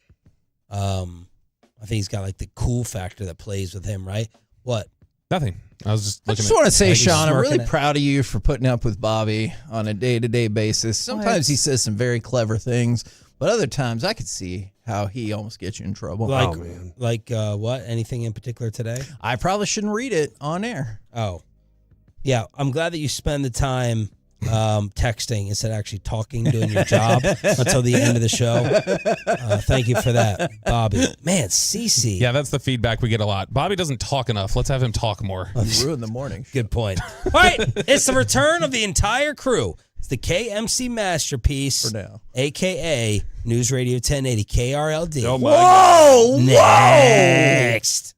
I think he's got like the cool factor that plays with him, right? What? Nothing. I was just I looking just at want to say, He's Sean, I'm really smirking at- proud of you for putting up with Bobby on a day-to-day basis. Sometimes he says some very clever things, but other times I could see how he almost gets you in trouble. Like what? Anything in particular today? I probably shouldn't read it on air. Oh. Yeah, I'm glad that you spend the time texting instead of actually talking, doing your job until the end of the show. Thank you for that, Bobby. Man, CC. Yeah, that's the feedback we get a lot. Bobby doesn't talk enough. Let's have him talk more. Ruin the morning. Good point. All right, it's the return of the entire crew. It's the KMC Masterpiece, For now. a.k.a. News Radio 1080 KRLD. Oh, my Whoa! Next.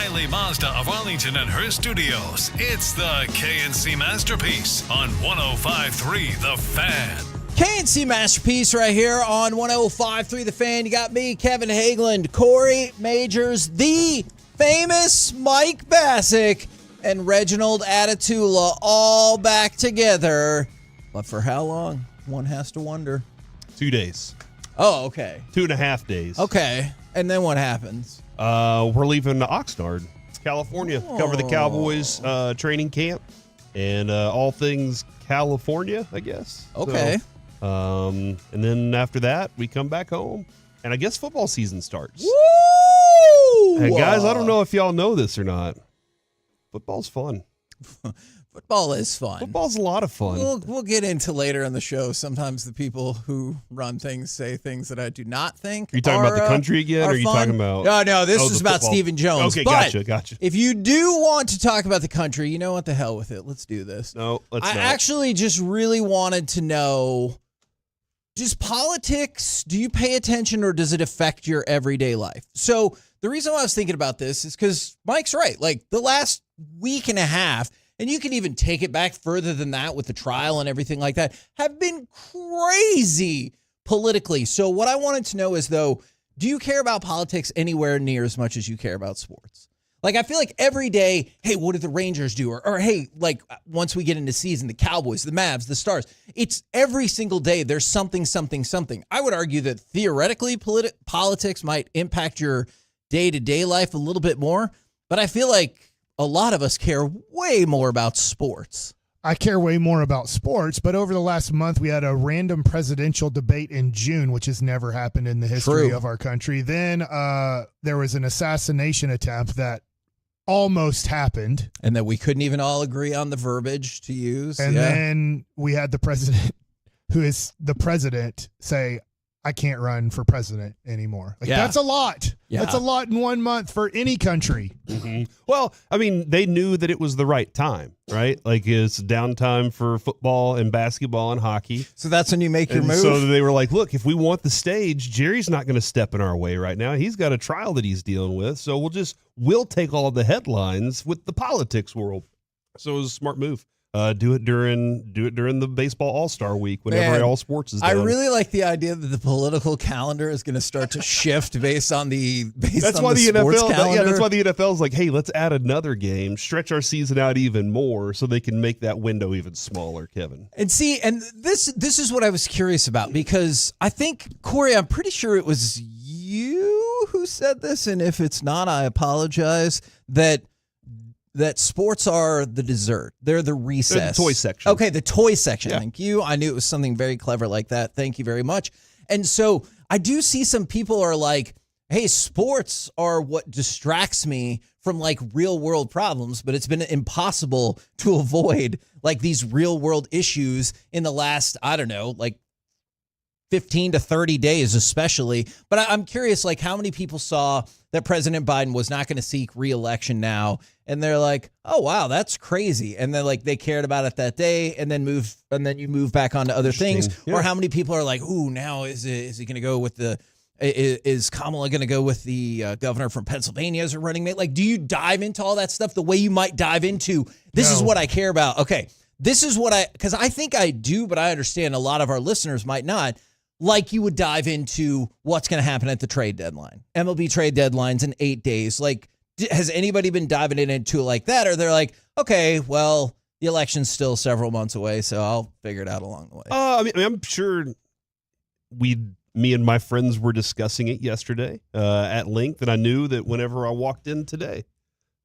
O'Reilly Mazda of Arlington and her studios. It's the KNC Masterpiece on 105.3 The Fan. KNC Masterpiece right here on 105.3 The Fan. You got me, Kevin Hageland, Corey Majors, the famous Mike Bassick, and Reginald Atatula all back together. But for how long? One has to wonder. 2 days. Oh, okay. 2.5 days. Okay. And then what happens? We're leaving to Oxnard, California. Cover the Cowboys training camp and all things California, I guess. Okay. So, and then after that, we come back home, and I guess football season starts. Woo! And guys, I don't know if y'all know this or not. Football's fun. Football is fun. Football's a lot of fun. We'll get into later in the show. Sometimes the people who run things say things that I do not think. Are you talking about the country again, or are you talking about? No, this is about Stephen Jones. Okay, but gotcha. If you do want to talk about the country, you know what? The hell with it. Let's do this. No, let's not. I actually just really wanted to know, does politics, do you pay attention or does it affect your everyday life? So the reason why I was thinking about this is because Mike's right. Like the last week and a half, and you can even take it back further than that with the trial and everything like that, have been crazy politically. So what I wanted to know is, though, do you care about politics anywhere near as much as you care about sports? Like, I feel like every day, hey, what did the Rangers do? Or hey, like, once we get into season, the Cowboys, the Mavs, the Stars. It's every single day there's something. I would argue that theoretically politics might impact your day-to-day life a little bit more, but I feel like a lot of us care way more about sports. I care way more about sports, but over the last month, we had a random presidential debate in June, which has never happened in the history of our country. Then there was an assassination attempt that almost happened. And that we couldn't even all agree on the verbiage to use. And then we had the president, who is the president, say, I can't run for president anymore. Like, that's a lot. Yeah. That's a lot in 1 month for any country. Mm-hmm. Well, I mean, they knew that it was the right time, right? Like, it's downtime for football and basketball and hockey. So that's when you make your move? So they were like, look, if we want the stage, Jerry's not going to step in our way right now. He's got a trial that he's dealing with. So we'll take all the headlines with the politics world. So it was a smart move. Do it during the baseball All-Star week whenever all sports is done. I really like the idea that the political calendar is going to start to shift based on the sports calendar. That's why the NFL is like, hey, let's add another game, stretch our season out even more so they can make that window even smaller, Kevin. And see, and this is what I was curious about, because I think, Corey, I'm pretty sure it was you who said this, and if it's not, I apologize, that sports are the dessert. They're the recess. They're the toy section. Okay, the toy section. Yeah. Thank you. I knew it was something very clever like that. Thank you very much. And so I do see some people are like, hey, sports are what distracts me from like real world problems, but it's been impossible to avoid like these real world issues in the last, I don't know, like 15 to 30 days especially. But I'm curious, like, how many people saw that President Biden was not going to seek re-election now, and they're like, oh, wow, that's crazy. And then, like, they cared about it that day, and then you move back on to other things. Yeah. Or how many people are like, ooh, now is he going to go with is Kamala going to go with the governor from Pennsylvania as a running mate? Like, do you dive into all that stuff the way you might dive into, this is what I care about? Okay, this is what because I think I do, but I understand a lot of our listeners might not. Like, you would dive into what's going to happen at the trade deadline. MLB trade deadlines in 8 days. Like, has anybody been diving into it like that? Or they're like, okay, well, the election's still several months away, so I'll figure it out along the way. I mean, I'm sure me and my friends were discussing it yesterday at length, and I knew that whenever I walked in today,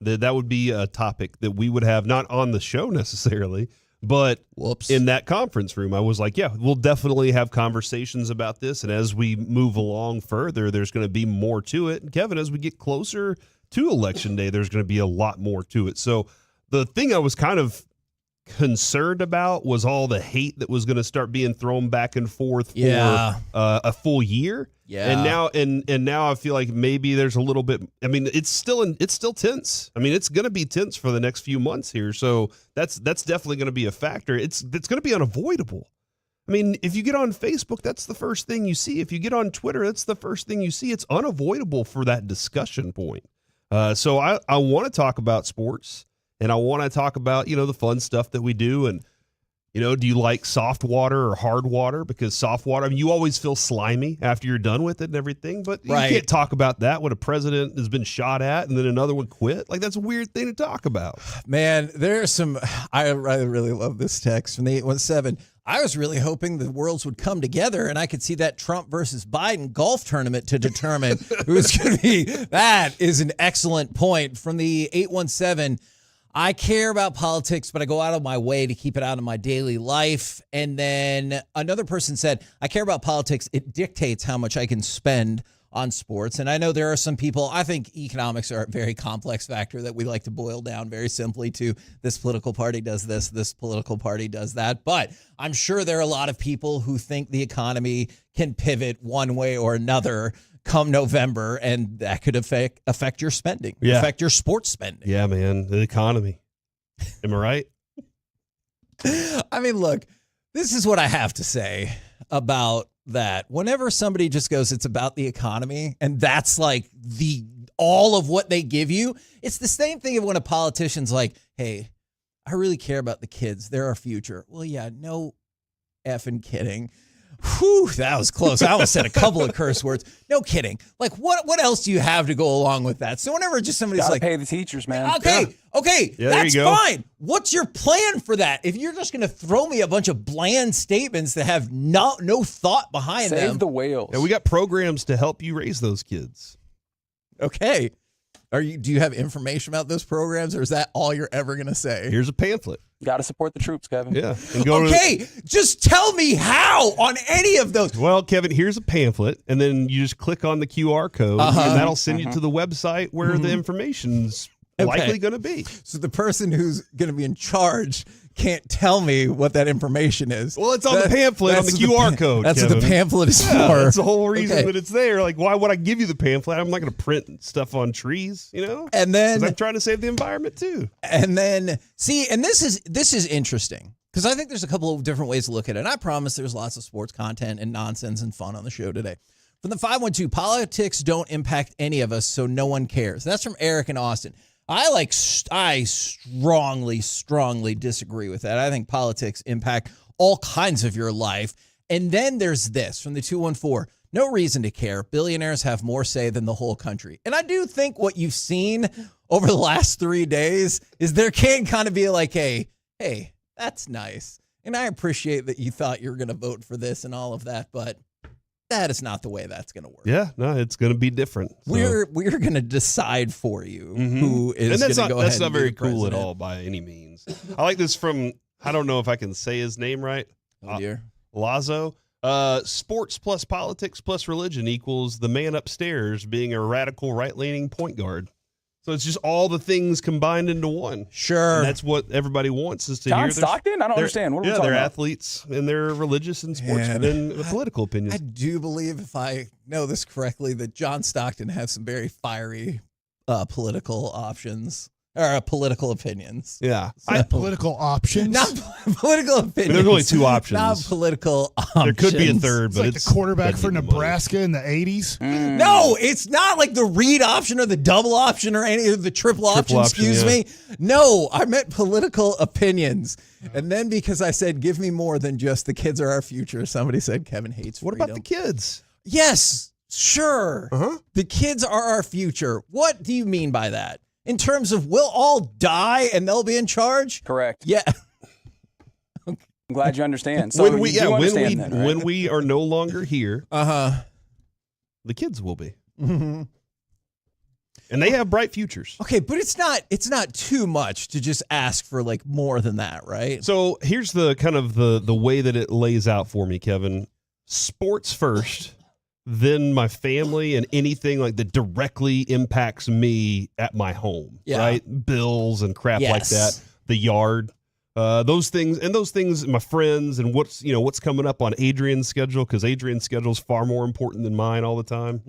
that would be a topic that we would have, not on the show necessarily, but in that conference room. I was like, yeah, we'll definitely have conversations about this. And as we move along further, there's going to be more to it. And Kevin, as we get closer to Election Day, there's going to be a lot more to it. So the thing I was kind of concerned about was all the hate that was going to start being thrown back and forth for a full year. Yeah. And now I feel like maybe there's a little bit. I mean, it's still tense. I mean, it's going to be tense for the next few months here. So that's definitely going to be a factor. It's going to be unavoidable. I mean, if you get on Facebook, that's the first thing you see. If you get on Twitter, that's the first thing you see. It's unavoidable for that discussion point. So I want to talk about sports, and I want to talk about, the fun stuff that we do. And, do you like soft water or hard water? Because soft water, you always feel slimy after you're done with it and everything. But you can't talk about that when a president has been shot at and then another one quit. Like, that's a weird thing to talk about. Man, there's some, I really love this text from the 817. I was really hoping the worlds would come together and I could see that Trump versus Biden golf tournament to determine who's going to be. That is an excellent point from the 817. I care about politics, but I go out of my way to keep it out of my daily life. And then another person said, I care about politics. It dictates how much I can spend on sports. And I know there are some people, I think economics are a very complex factor that we like to boil down very simply to this political party does this political party does that. But I'm sure there are a lot of people who think the economy can pivot one way or another come November, and that could affect your spending, affect your sports spending. Yeah, man, the economy. Am I right? I mean, look, this is what I have to say about that. Whenever somebody just goes, it's about the economy, and that's like all of what they give you, it's the same thing of when a politician's like, hey, I really care about the kids. They're our future. Well, yeah, no effing kidding. Whew, that was close. I almost said a couple of curse words. No kidding. Like, what else do you have to go along with that? So whenever just somebody's Gotta like, pay the teachers, man. Okay, Yeah, that's there you go. fine. What's your plan for that? If you're just going to throw me a bunch of bland statements that have no thought behind them. Save the whales. Yeah, we got programs to help you raise those kids. Okay. Do you have information about those programs, or is that all you're ever going to say? Here's a pamphlet. Got to support the troops, Kevin. Yeah. And Just tell me how on any of those. Well, Kevin, here's a pamphlet, and then you just click on the QR code, and that'll send you to the website where the information's likely going to be. So the person who's going to be in charge can't tell me what that information is. Well, it's on the pamphlet on the QR code. That's Kevin. what the pamphlet is for. That's the whole reason that it's there. Like, why would I give you the pamphlet? I'm not going to print stuff on trees, And then 'Cause I'm trying to save the environment too. And then and this is interesting because I think there's a couple of different ways to look at it. And I promise there's lots of sports content and nonsense and fun on the show today. From the 512, politics don't impact any of us, so no one cares. That's from Eric in Austin. I strongly disagree with that. I think politics impact all kinds of your life. And then there's this from the 214. No reason to care. Billionaires have more say than the whole country. And I do think what you've seen over the last 3 days is there can kind of be like, hey, that's nice. And I appreciate that you thought you were going to vote for this and all of that, but that is not the way that's going to work. Yeah, no, it's going to be different. So. We're going to decide for you who is going to go ahead. That's not very cool president. at all by any means. I like this from, I don't know if I can say his name right. Oh, dear. Lazo. Sports plus politics plus religion equals the man upstairs being a radical right-leaning point guard. So it's just all the things combined into one. Sure. And that's what everybody wants is to John hear. Stockton? I don't understand. What are we talking they're about? athletes and they're religious and sports and political opinions. I do believe, if I know this correctly, that John Stockton has some very fiery political options. Or political opinions. Yeah. Political options. Not political opinions. There's only two options. Not political options. There could be a third, It's but like it's the quarterback for Nebraska in the 80s. No, it's not like the read option or the double option or any of the triple option, excuse me. No, I meant political opinions. And then because I said, give me more than just the kids are our future, somebody said Kevin hates freedom. What about the kids? Yes, sure. The kids are our future. What do you mean by that? In terms of we'll all die and they'll be in charge? Correct. Yeah. I'm glad you understand. So when we are no longer here, the kids will be. Mm-hmm. And they have bright futures. Okay, but it's not too much to just ask for like more than that, right? So here's the kind of the way that it lays out for me, Kevin. Sports first, then my family and anything like that directly impacts me at my home, right? Bills and crap like that, the yard, those things, my friends, and what's coming up on Adrian's schedule, because Adrian's schedule is far more important than mine all the time.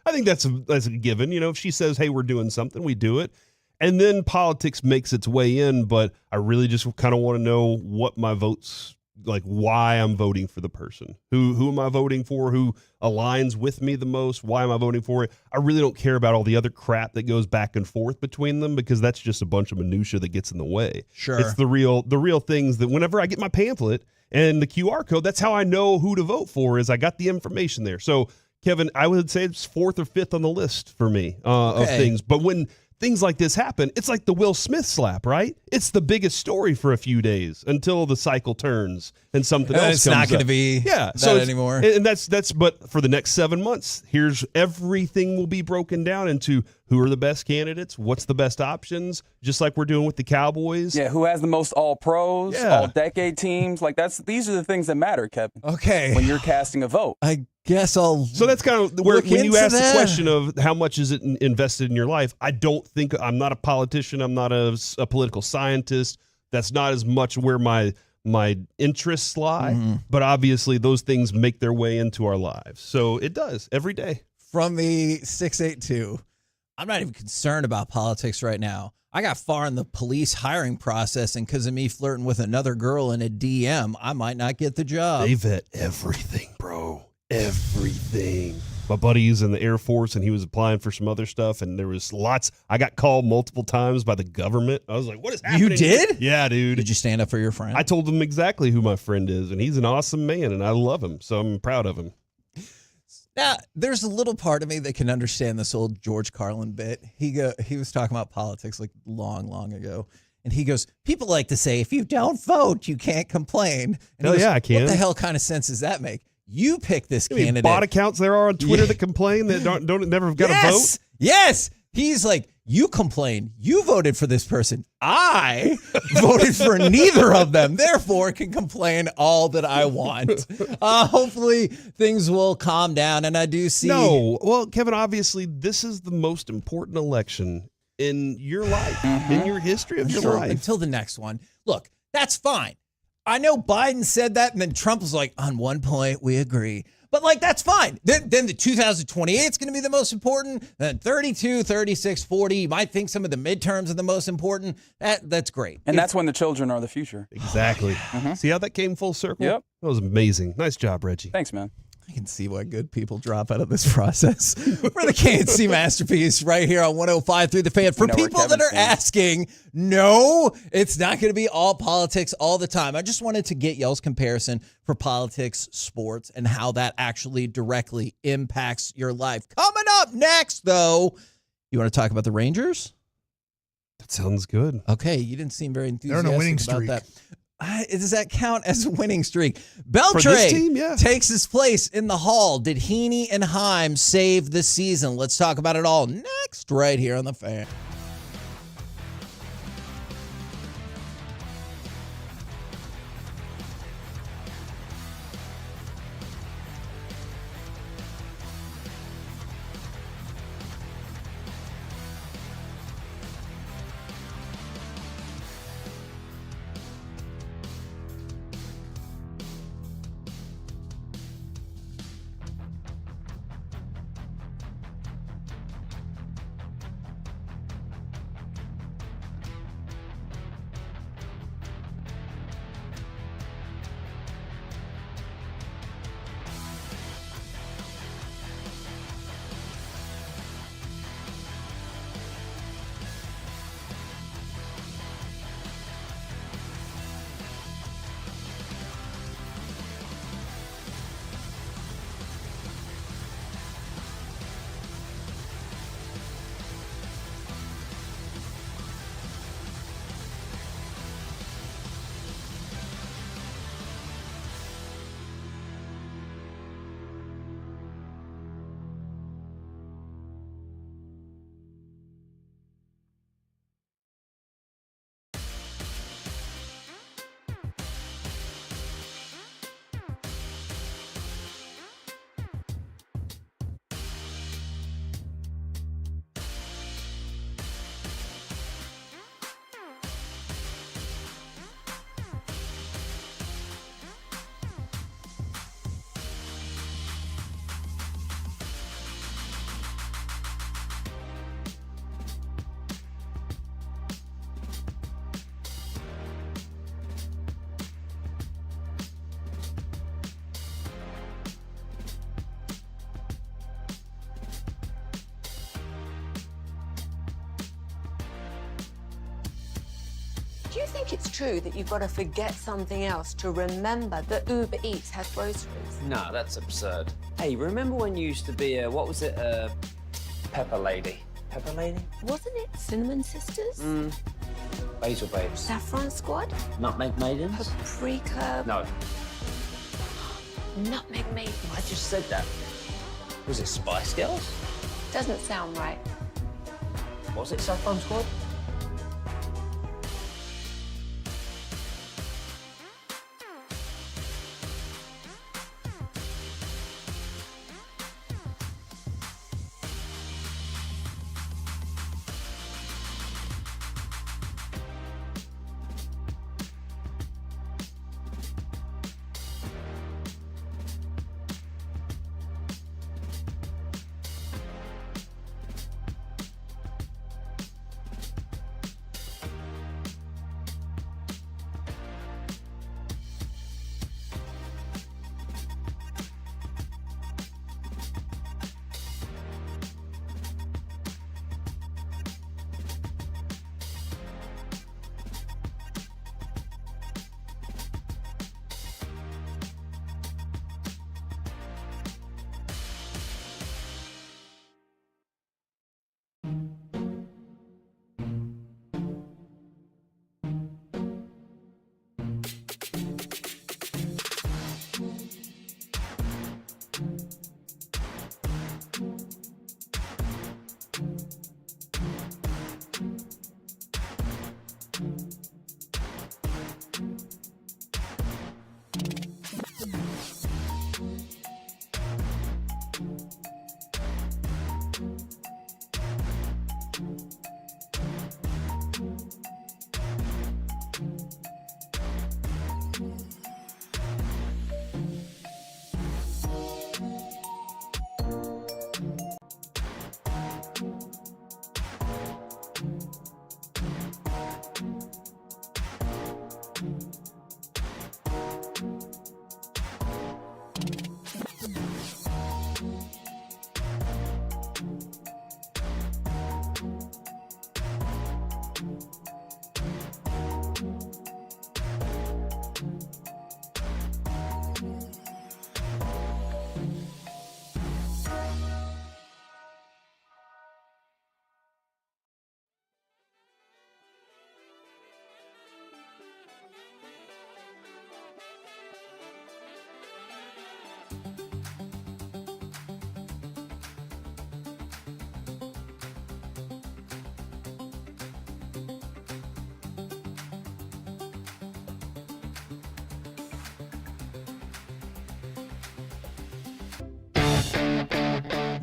I think that's a given. If she says, "Hey, we're doing something," we do it, and then politics makes its way in. But I really just kind of want to know what my vote's like why I'm voting for the person. Who am I voting for? Who aligns with me the most? Why am I voting for it? I really don't care about all the other crap that goes back and forth between them because that's just a bunch of minutia that gets in the way. Sure. It's the real things that whenever I get my pamphlet and the QR code, that's how I know who to vote for is I got the information there. So, Kevin, I would say it's 4th or 5th on the list for me of things. But when things like this happen, it's like the Will Smith slap, right? It's the biggest story for a few days until the cycle turns and something else it's comes not going to up. be that anymore. And that's but for the next 7 months, here's everything will be broken down into who are the best candidates, what's the best options, just like we're doing with the Cowboys. Yeah, who has the most all-pros, all-decade teams? Like these are the things that matter, Kevin. Okay. When you're casting a vote. I guess I'll. So that's kind of where look when you into ask that. the question of how much is it invested in your life, I don't think I'm not a politician. I'm not a political scientist. That's not as much where my interests lie. Mm-hmm. But obviously, those things make their way into our lives. So it does every day. From the 682, I'm not even concerned about politics right now. I got far in the police hiring process, and because of me flirting with another girl in a DM, I might not get the job. They vet everything, bro. Everything. My buddy's in the Air Force, and he was applying for some other stuff, and there was lots. I got called multiple times by the government. I was like, what is happening? You did? Yeah, dude. Did you stand up for your friend? I told him exactly who my friend is, and he's an awesome man, and I love him, so I'm proud of him. Now, there's a little part of me that can understand this old George Carlin bit. He was talking about politics like long ago. And he goes, people like to say, if you don't vote, you can't complain. And Hell he goes, yeah, I can. What the hell kind of sense does that make? You pick this candidate. Bot accounts there are on Twitter that complain that don't never have got a vote. Yes. He's like, you complain. You voted for this person. I voted for neither of them. Therefore, can complain all that I want. Hopefully, things will calm down. And I do see. No. Well, Kevin, obviously, this is the most important election in your life, in your history of your life. Until the next one. Look, that's fine. I know Biden said that, and then Trump was like, on one point, we agree. But, like, that's fine. Then the 2028 is going to be the most important. Then 32, 36, 40. You might think some of the midterms are the most important. That's great. And that's when the children are the future. Exactly. See how that came full circle? Yep. That was amazing. Nice job, Reggie. Thanks, man. I can see why good people drop out of this process. We're the KNC Masterpiece right here on 105.3 The Fan. For people that are asking, no, it's not going to be all politics all the time. I just wanted to get y'all's comparison for politics, sports, and how that actually directly impacts your life. Coming up next, though, you want to talk about the Rangers? That sounds good. Okay, you didn't seem very enthusiastic They're on a winning about streak. that. Does that count as a winning streak? For this Beltre team, yeah. takes his place in the Hall. Did Heaney and Heim save the season? Let's talk about it all next right here on The Fan. Do you think it's true that you've got to forget something else to remember that Uber Eats has groceries? No, that's absurd. Hey, remember when you used to be a pepper lady? Pepper lady? Wasn't it Cinnamon Sisters? Basil babes. Saffron Squad? Nutmeg maidens? Paprika? No, Nutmeg Maiden? I just said that. Was it Spice Girls? Doesn't sound right. Was it Saffron Squad?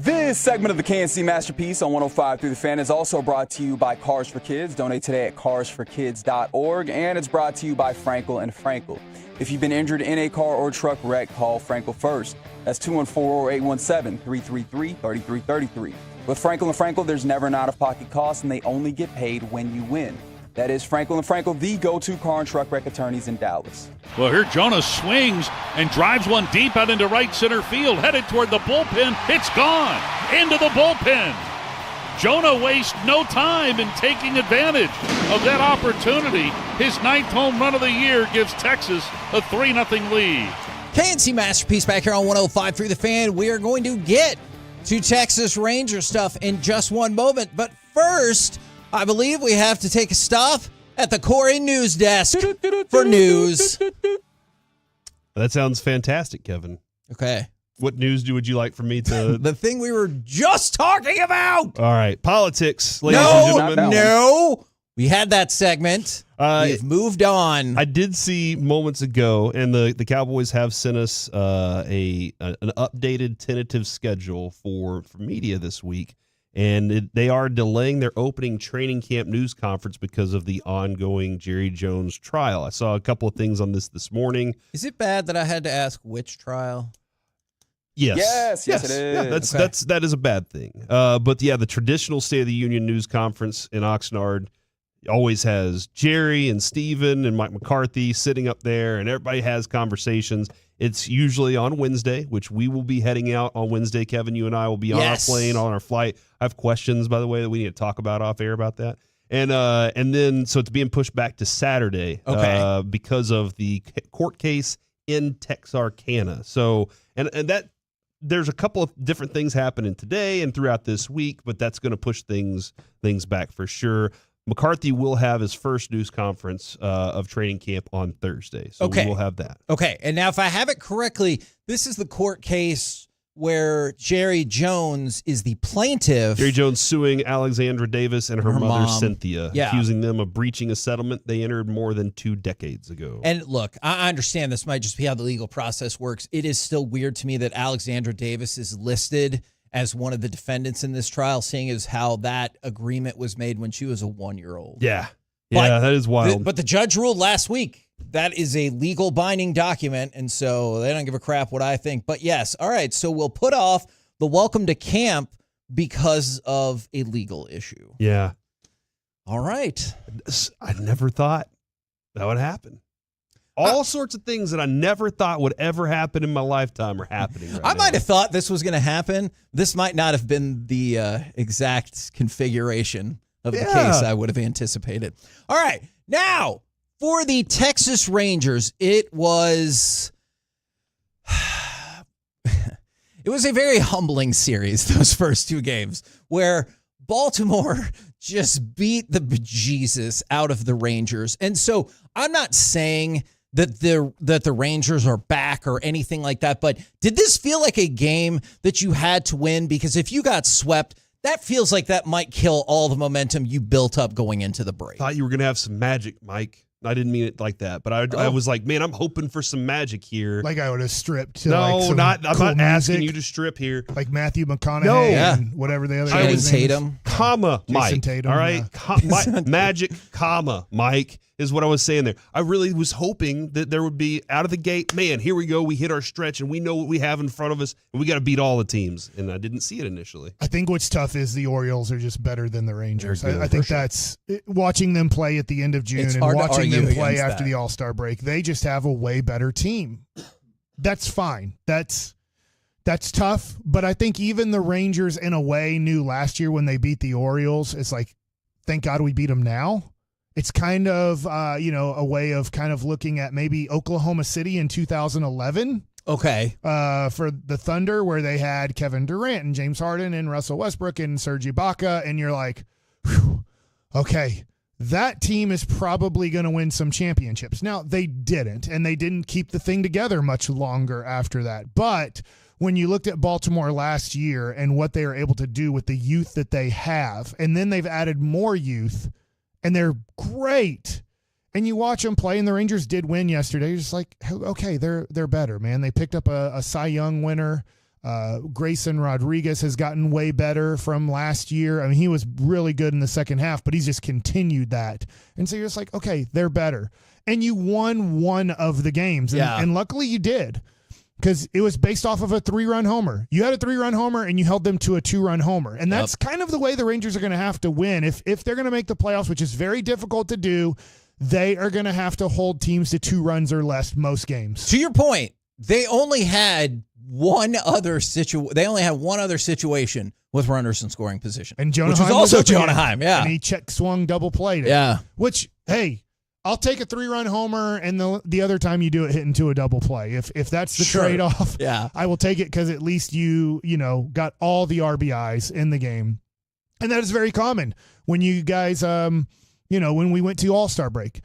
This segment of the KNC Masterpiece on 105 through the Fan is also brought to you by Cars for Kids. Donate today at carsforkids.org. And it's brought to you by Frankel & Frankel. If you've been injured in a car or truck wreck, call Frankel first. That's 214-817-333-3333. With Frankel & Frankel, there's never an out-of-pocket cost, and they only get paid when you win. That is Frankel & Frankel, the go-to car and truck wreck attorneys in Dallas. Well, here Jonah swings and drives one deep out into right center field, headed toward the bullpen. It's gone into the bullpen. Jonah wastes no time in taking advantage of that opportunity. His ninth home run of the year gives Texas a 3-0 lead. KNC Masterpiece back here on 105 through the Fan. We are going to get to Texas Ranger stuff in just one moment. But first, I believe we have to take a stop at the Corey News Desk for news. That sounds fantastic, Kevin. Okay. What news would you like for me to... The thing we were just talking about. All right. Politics, ladies and gentlemen. No. We had that segment. We've moved on. I did see moments ago, and the Cowboys have sent us an updated tentative schedule for media this week. And they are delaying their opening training camp news conference because of the ongoing Jerry Jones trial. I saw a couple of things on this morning. Is it bad that I had to ask which trial? Yes, it is. Yeah, that is a bad thing. But yeah, the traditional State of the Union news conference in Oxnard always has Jerry and Steven and Mike McCarthy sitting up there, and everybody has conversations. It's usually on Wednesday, which we will be heading out on Wednesday. Kevin, you and I will be on our plane on our flight. I have questions, by the way, that we need to talk about off air about that. And then so it's being pushed back to Saturday because of the court case in Texarkana. So and that there's a couple of different things happening today and throughout this week, but that's going to push things back for sure. McCarthy will have his first news conference of training camp on Thursday, so we will have that. Okay, and now if I have it correctly, this is the court case where Jerry Jones is the plaintiff. Jerry Jones suing Alexandra Davis and her mother, mom. Cynthia, accusing them of breaching a settlement they entered more than 2 decades ago. And look, I understand this might just be how the legal process works. It is still weird to me that Alexandra Davis is listed as one of the defendants in this trial, seeing as how that agreement was made when she was a 1-year-old. Yeah. Yeah, that is wild. But the judge ruled last week that is a legal binding document, and so they don't give a crap what I think. But yes, all right, so we'll put off the welcome to camp because of a legal issue. Yeah. All right. I never thought that would happen. All sorts of things that I never thought would ever happen in my lifetime are happening right now. I might have thought this was going to happen. This might not have been the exact configuration of the case I would have anticipated. All right. Now, for the Texas Rangers, it was a very humbling series, those first 2 games, where Baltimore just beat the bejesus out of the Rangers. And so I'm not saying that the Rangers are back or anything like that, but did this feel like a game that you had to win? Because if you got swept, that feels like that might kill all the momentum you built up going into the break. Thought you were going to have some magic, Mike. I didn't mean it like that, but I was like, man, I'm hoping for some magic here. Like I would have stripped. To I'm not cool asking you to strip here. Like Matthew McConaughey and whatever the other guy was. Tatum. Comma, Jason Mike. Tatum, all right? Magic, comma, Mike is what I was saying there. I really was hoping that there would be out of the gate, man, here we go. We hit our stretch and we know what we have in front of us and we got to beat all the teams. And I didn't see it initially. I think what's tough is the Orioles are just better than the Rangers. I think that's watching them play at the end of June and watching them play after the All-Star break. They just have a way better team. That's fine. That's tough. But I think even the Rangers in a way knew last year when they beat the Orioles, it's like, thank God we beat them now. It's kind of, a way of kind of looking at maybe Oklahoma City in 2011. Okay. For the Thunder, where they had Kevin Durant and James Harden and Russell Westbrook and Serge Ibaka, and you're like, whew, okay, that team is probably going to win some championships. Now, they didn't, and they didn't keep the thing together much longer after that. But when you looked at Baltimore last year and what they were able to do with the youth that they have, and then they've added more youth, and they're great. And you watch them play, and the Rangers did win yesterday. You're just like, okay, they're better, man. They picked up a Cy Young winner. Grayson Rodriguez has gotten way better from last year. I mean, he was really good in the second half, but he's just continued that. And so you're just like, okay, they're better. And you won one of the games. And luckily you did, because it was based off of a 3-run homer. You had a 3-run homer, and you held them to a 2-run homer. And that's kind of the way the Rangers are going to have to win. If they're going to make the playoffs, which is very difficult to do, they are going to have to hold teams to 2 runs or less most games. To your point, they only had one other situation with runners in scoring position. And Jonah which Heim was also up Jonah again, Heim, yeah. And he check swung double played it. Yeah. Which, hey, I'll take a 3-run homer, and the other time you do it, hit into a double play. If that's the trade-off, I will take it, because at least you got all the RBIs in the game. And that is very common when you guys, when we went to All-Star break.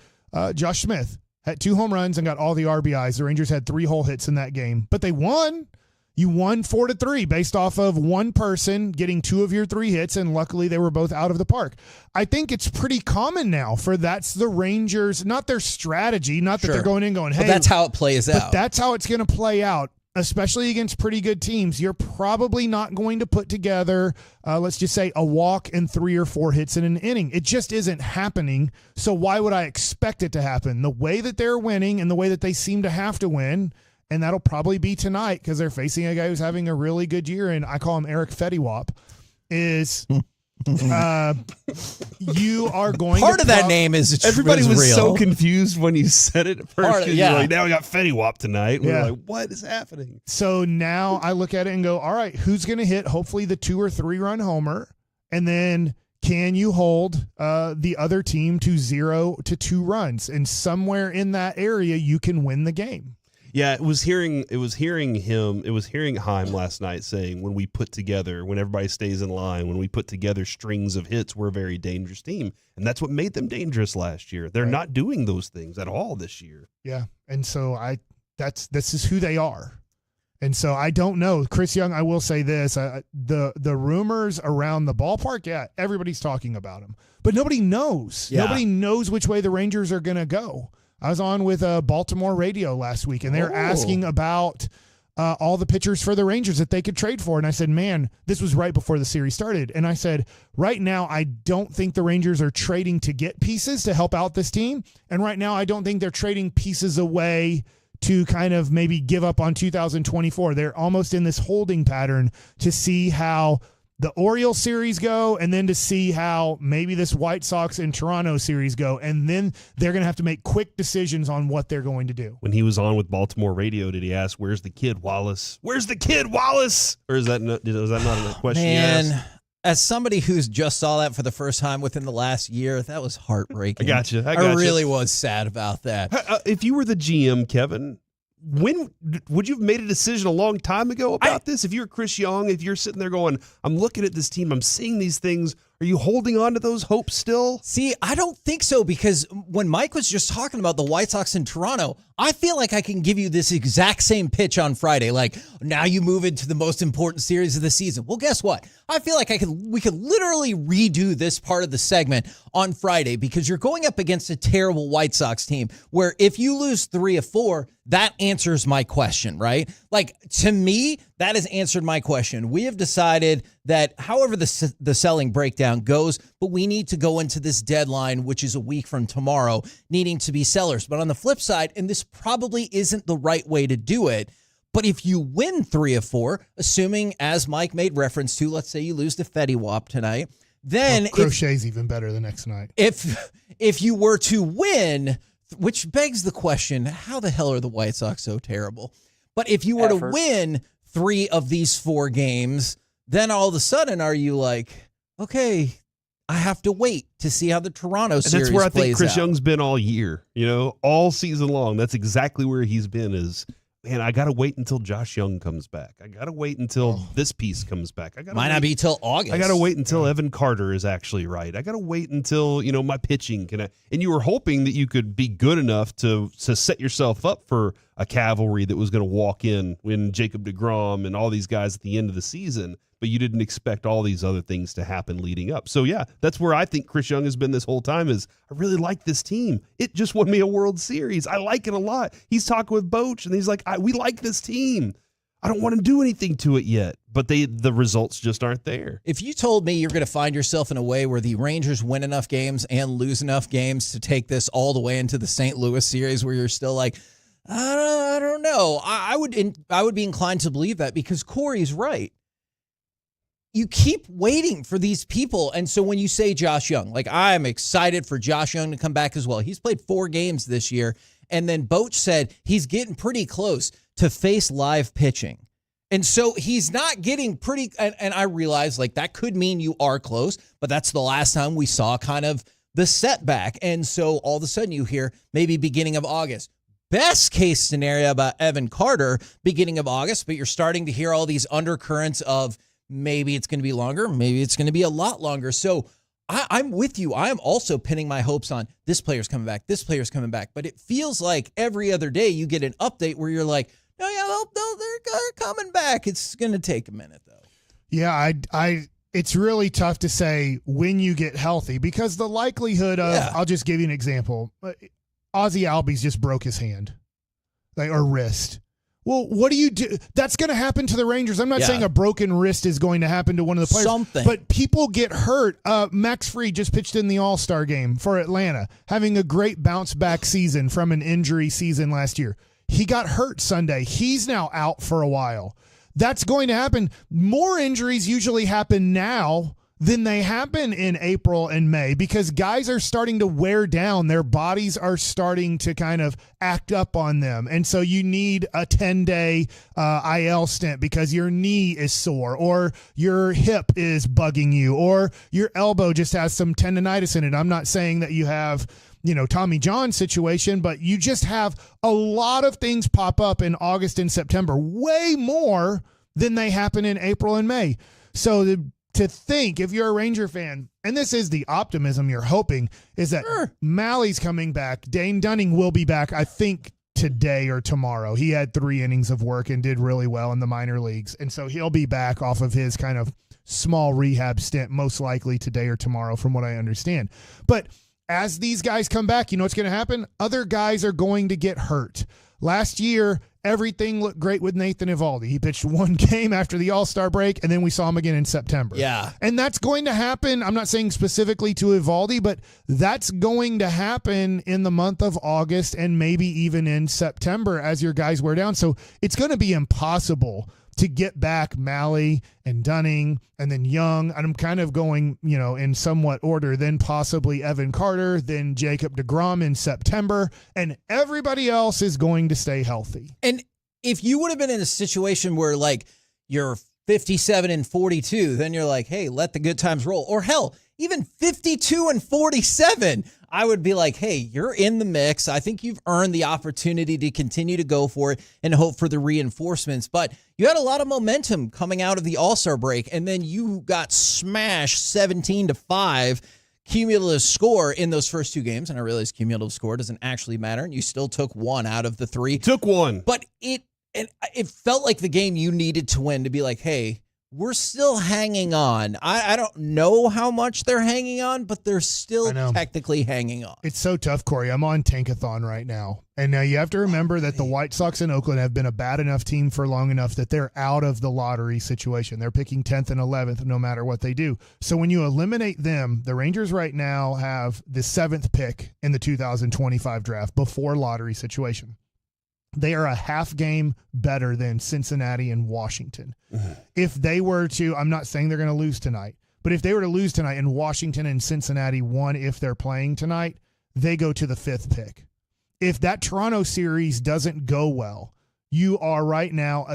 Josh Smith had 2 home runs and got all the RBIs. The Rangers had 3 whole hits in that game, but they won. You won 4-3 based off of one person getting 2 of your 3 hits, and luckily they were both out of the park. I think it's pretty common now for that's the Rangers, not their strategy, not that they're going in going, hey. But that's how it plays out. But that's how it's going to play out, especially against pretty good teams. You're probably not going to put together, let's just say, a walk and 3 or 4 hits in an inning. It just isn't happening. So why would I expect it to happen? The way that they're winning and the way that they seem to have to win, and that'll probably be tonight because they're facing a guy who's having a really good year, and I call him Eric Fettiwap, is you are going part of that name is everybody was real. So confused when you said it at first. Yeah. You're like, now we got Fettiwap tonight. And we're like, what is happening? So now I look at it and go, all right, who's going to hit hopefully the 2 or 3 run homer, and then can you hold the other team to 0-2 runs? And somewhere in that area, you can win the game. Yeah, it was hearing Heim last night saying when everybody stays in line, when we put together strings of hits, we're a very dangerous team. And that's what made them dangerous last year. They're not doing those things at all this year. Yeah. And so this is who they are. And so I don't know. Chris Young, I will say this, the rumors around the ballpark, everybody's talking about him. But nobody knows. Yeah. Nobody knows which way the Rangers are going to go. I was on with Baltimore radio last week, and they're asking about all the pitchers for the Rangers that they could trade for. And I said, man, this was right before the series started. And I said, right now, I don't think the Rangers are trading to get pieces to help out this team. And right now, I don't think they're trading pieces away to kind of maybe give up on 2024. They're almost in this holding pattern to see how the Orioles series go, and then to see how maybe this White Sox and Toronto series go, and then they're going to have to make quick decisions on what they're going to do. When he was on with Baltimore radio, did he ask, "Where's the kid, Wallace? Where's the kid, Wallace?" Or was that not a question he asked? As somebody who's just saw that for the first time within the last year, that was heartbreaking. I got you. I really was sad about that. If you were the GM, Kevin, when would you have made a decision a long time ago about this? If you're Chris Young, if you're sitting there going, I'm looking at this team, I'm seeing these things, are you holding on to those hopes still? See, I don't think so, because when Mike was just talking about the White Sox in Toronto, I feel like I can give you this exact same pitch on Friday. Like, now you move into the most important series of the season. Well, guess what? I feel like we could literally redo this part of the segment on Friday, because you're going up against a terrible White Sox team where if you lose 3 of 4, that answers my question, right? Like, to me, that has answered my question. We have decided that however the selling breakdown goes, but we need to go into this deadline, which is a week from tomorrow, needing to be sellers. But on the flip side, and this probably isn't the right way to do it, but if you win 3 of 4, assuming, as Mike made reference to, let's say you lose to Fetty Wap tonight, then Crochet's even better the next night. If you were to win, which begs the question, how the hell are the White Sox so terrible? But if you were to win 3 of these 4 games, then all of a sudden are you like, okay, I have to wait to see how the Toronto series plays out. And that's where I think Chris Young's been all year, all season long. That's exactly where he's been is, man, I got to wait until Josh Young comes back. I got to wait until this piece comes back. Might not be till August. I got to wait until Evan Carter is actually right. I got to wait until, my pitching can. And you were hoping that you could be good enough to set yourself up for a cavalry that was going to walk in when Jacob deGrom and all these guys at the end of the season, but you didn't expect all these other things to happen leading up. So, yeah, that's where I think Chris Young has been this whole time is I really like this team. It just won me a World Series. I like it a lot. He's talking with Boch, and he's like, we like this team. I don't want to do anything to it yet, but the results just aren't there. If you told me you're going to find yourself in a way where the Rangers win enough games and lose enough games to take this all the way into the St. Louis series where you're still like, I don't know. I would be inclined to believe that because Corey's right. You keep waiting for these people. And so when you say Josh Young, like I'm excited for Josh Young to come back as well. He's played 4 games this year. And then Boch said he's getting pretty close to face live pitching. And so he's not getting pretty. And I realize like that could mean you are close, but that's the last time we saw kind of the setback. And so all of a sudden you hear maybe beginning of August. Best case scenario about Evan Carter beginning of August, but you're starting to hear all these undercurrents of maybe it's going to be longer, maybe it's going to be a lot longer. So I'm with you. I am also pinning my hopes on this player's coming back, this player's coming back. But it feels like every other day you get an update where you're like, no, they're coming back. It's going to take a minute, though. Yeah, it's really tough to say when you get healthy because the likelihood of, I'll just give you an example. Ozzy Albies just broke his hand or wrist. Well, what do you do? That's going to happen to the Rangers. I'm not saying a broken wrist is going to happen to one of the players. But people get hurt. Max Fried just pitched in the All-Star game for Atlanta, having a great bounce-back season from an injury season last year. He got hurt Sunday. He's now out for a while. That's going to happen. More injuries usually happen now than they happen in April and May because guys are starting to wear down. Their bodies are starting to kind of act up on them. And so you need a 10-day IL stint because your knee is sore or your hip is bugging you or your elbow just has some tendonitis in it. I'm not saying that you have, Tommy John situation, but you just have a lot of things pop up in August and September, way more than they happen in April and May. So to think, if you're a Ranger fan, and this is the optimism you're hoping, is that Mally's coming back. Dane Dunning will be back, I think, today or tomorrow. He had 3 innings of work and did really well in the minor leagues. And so he'll be back off of his kind of small rehab stint, most likely today or tomorrow, from what I understand. But as these guys come back, you know what's going to happen? Other guys are going to get hurt. Last year, everything looked great with Nathan Eovaldi. He pitched 1 game after the All-Star break, and then we saw him again in September. Yeah. And that's going to happen. I'm not saying specifically to Eovaldi, but that's going to happen in the month of August and maybe even in September as your guys wear down. So it's going to be impossible to get back Mally and Dunning and then Young. And I'm kind of going, in somewhat order, then possibly Evan Carter, then Jacob deGrom in September, and everybody else is going to stay healthy. And if you would have been in a situation where you're 57 and 42, then you're like, hey, let the good times roll. Or hell, even 52 and 47, I would be like, hey, you're in the mix. I think you've earned the opportunity to continue to go for it and hope for the reinforcements. But you had a lot of momentum coming out of the All-Star break, and then you got smashed 17-5 cumulative score in those first 2 games. And I realize cumulative score doesn't actually matter, and you still took 1 out of the 3. Took 1. But it felt like the game you needed to win to be like, hey, we're still hanging on. I don't know how much they're hanging on, but they're still technically hanging on. It's so tough, Corey. I'm on Tankathon right now. And now you have to remember that the White Sox in Oakland have been a bad enough team for long enough that they're out of the lottery situation. They're picking 10th and 11th no matter what they do. So when you eliminate them, the Rangers right now have the 7th pick in the 2025 draft before lottery situation. They are a half game better than Cincinnati and Washington. If they were to, I'm not saying they're going to lose tonight, but if they were to lose tonight and Washington and Cincinnati won if they're playing tonight, they go to the 5th pick. If that Toronto series doesn't go well, you are right now,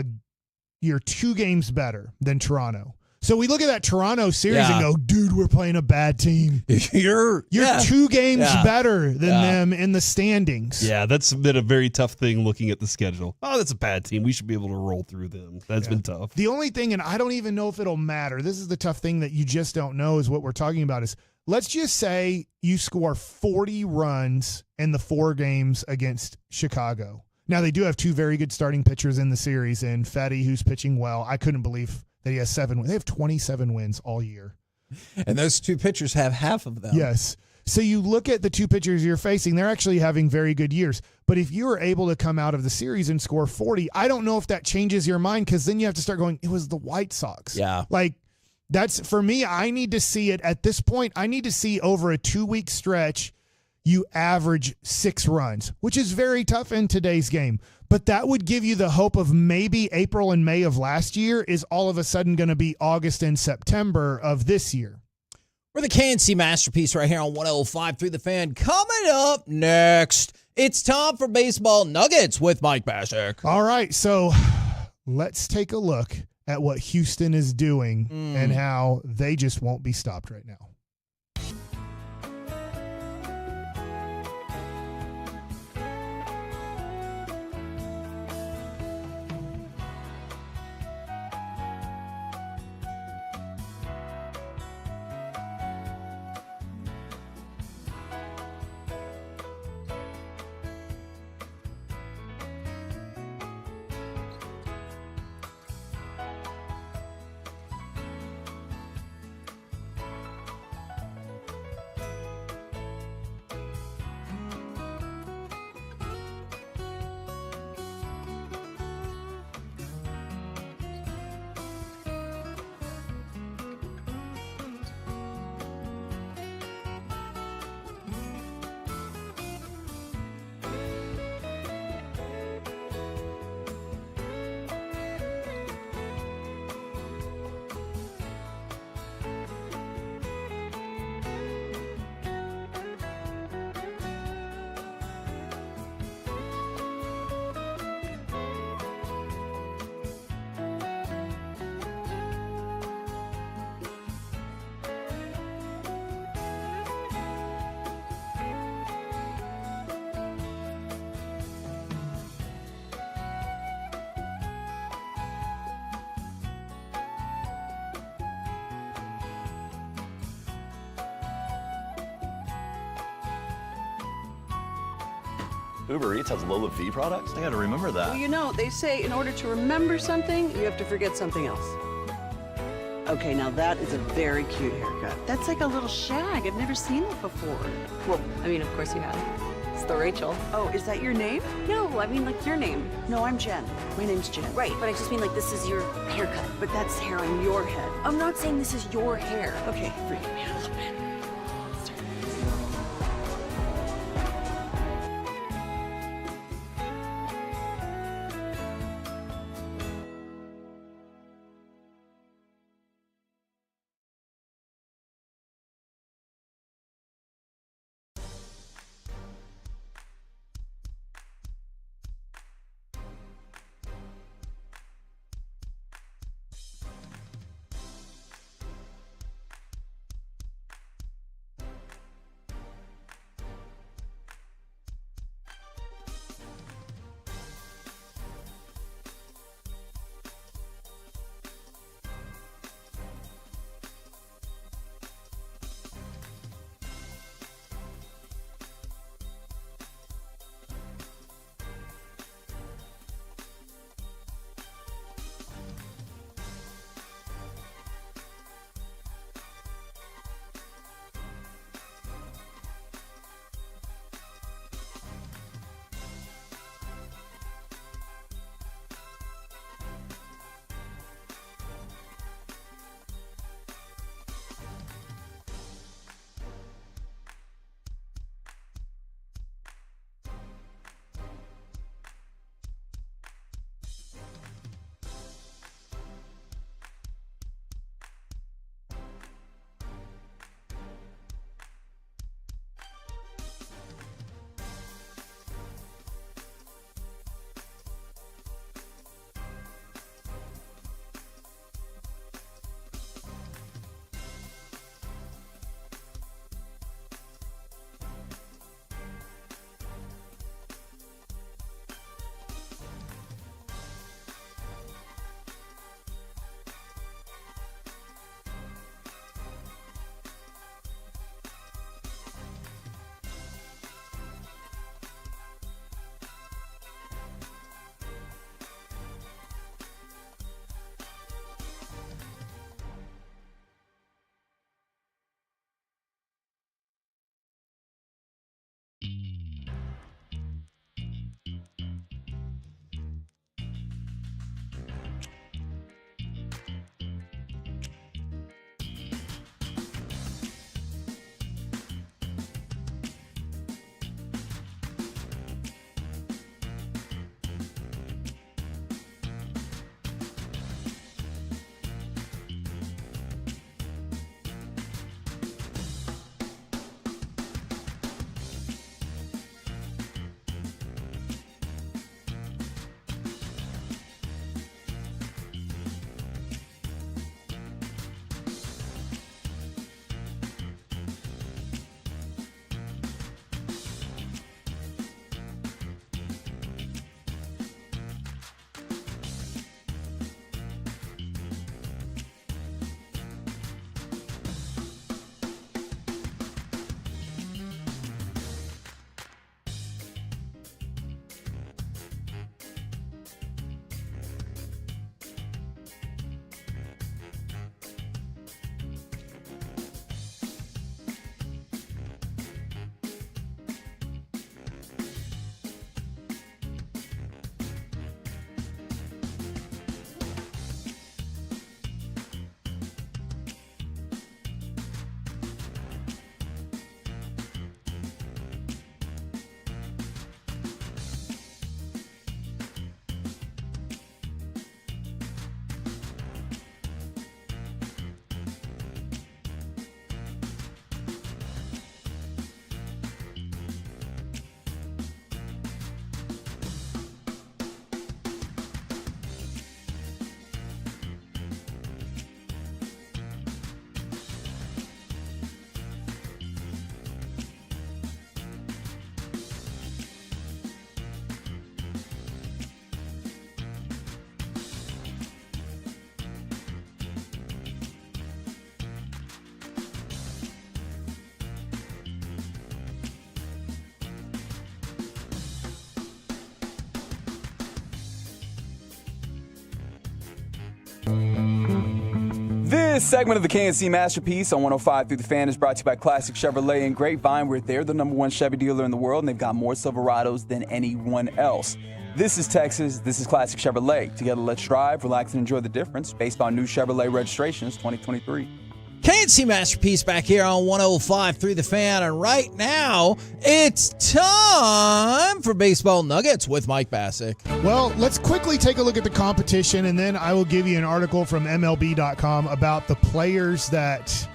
you're 2 games better than Toronto. So we look at that Toronto series and go, dude, we're playing a bad team. You're 2 games better than them in the standings. Yeah, that's been a very tough thing looking at the schedule. Oh, that's a bad team. We should be able to roll through them. That's been tough. The only thing, and I don't even know if it'll matter, this is the tough thing that you just don't know is what we're talking about is, let's just say you score 40 runs in the 4 games against Chicago. Now, they do have 2 very good starting pitchers in the series, and Fetty, who's pitching well. I couldn't believe that he has 7 wins. They have 27 wins all year. And those 2 pitchers have half of them. Yes. So you look at the 2 pitchers you're facing, they're actually having very good years. But if you are able to come out of the series and score 40, I don't know if that changes your mind because then you have to start going, it was the White Sox. Yeah. That's, for me, I need to see it at this point. I need to see over a 2-week stretch, you average 6 runs, which is very tough in today's game. But that would give you the hope of maybe April and May of last year is all of a sudden going to be August and September of this year. We're the KNC Masterpiece right here on 105.3 The Fan. Coming up next, it's time for Baseball Nuggets with Mike Baschek. All right, so let's take a look at what Houston is doing and how they just won't be stopped right now. Uber Eats has low fee products? I gotta remember that. Well, you know, they say in order to remember something, you have to forget something else. Okay, now that is a very cute haircut. That's like a little shag. I've never seen it before. Well, I mean, of course you have. It's the Rachel. Oh, is that your name? No, I mean like your name. No, I'm Jen. My name's Jen. Right, but I just mean like this is your haircut. But that's hair on your head. I'm not saying this is your hair. Okay, forgive me a little bit. This segment of the KNC Masterpiece on 105 through the Fan is brought to you by Classic Chevrolet and Grapevine, where they're the #1 Chevy dealer in the world, and they've got more Silverados than anyone else. This is Texas. This is Classic Chevrolet. Together, let's drive, relax, and enjoy the difference based on new Chevrolet registrations 2023. KNC Masterpiece back here on 105 through the Fan, and right now it's time for Baseball Nuggets with Mike Bassick. Well, let's quickly take a look at the competition, and then I will give you an article from MLB.com about the players that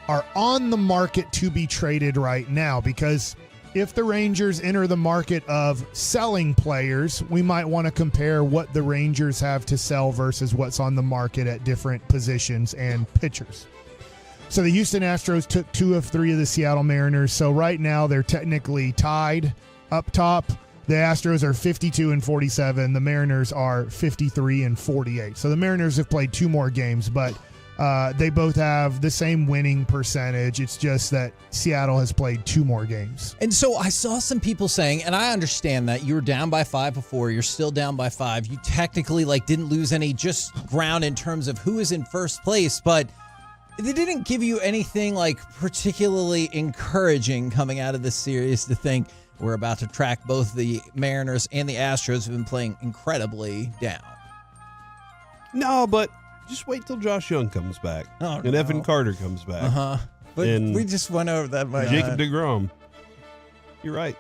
are on the market to be traded right now, because if the Rangers enter the market of selling players, we might want to compare what the Rangers have to sell versus what's on the market at different positions and pitchers. So the Houston Astros took 2 of 3 of the Seattle Mariners. So right now they're technically tied up top. The Astros are 52-47. The Mariners are 53-48. So the Mariners have played 2 more games, but they both have the same winning percentage. It's just that Seattle has played 2 more games. And so I saw some people saying, and I understand that you were down by 5 before, you're still down by 5. You technically didn't lose any just ground in terms of who is in first place, but they didn't give you anything particularly encouraging coming out of this series to think we're about to track both the Mariners and the Astros who have been playing incredibly down. No, but just wait till Josh Young comes back and Evan Carter comes back. But and we just went over that. Jacob deGrom. You're right.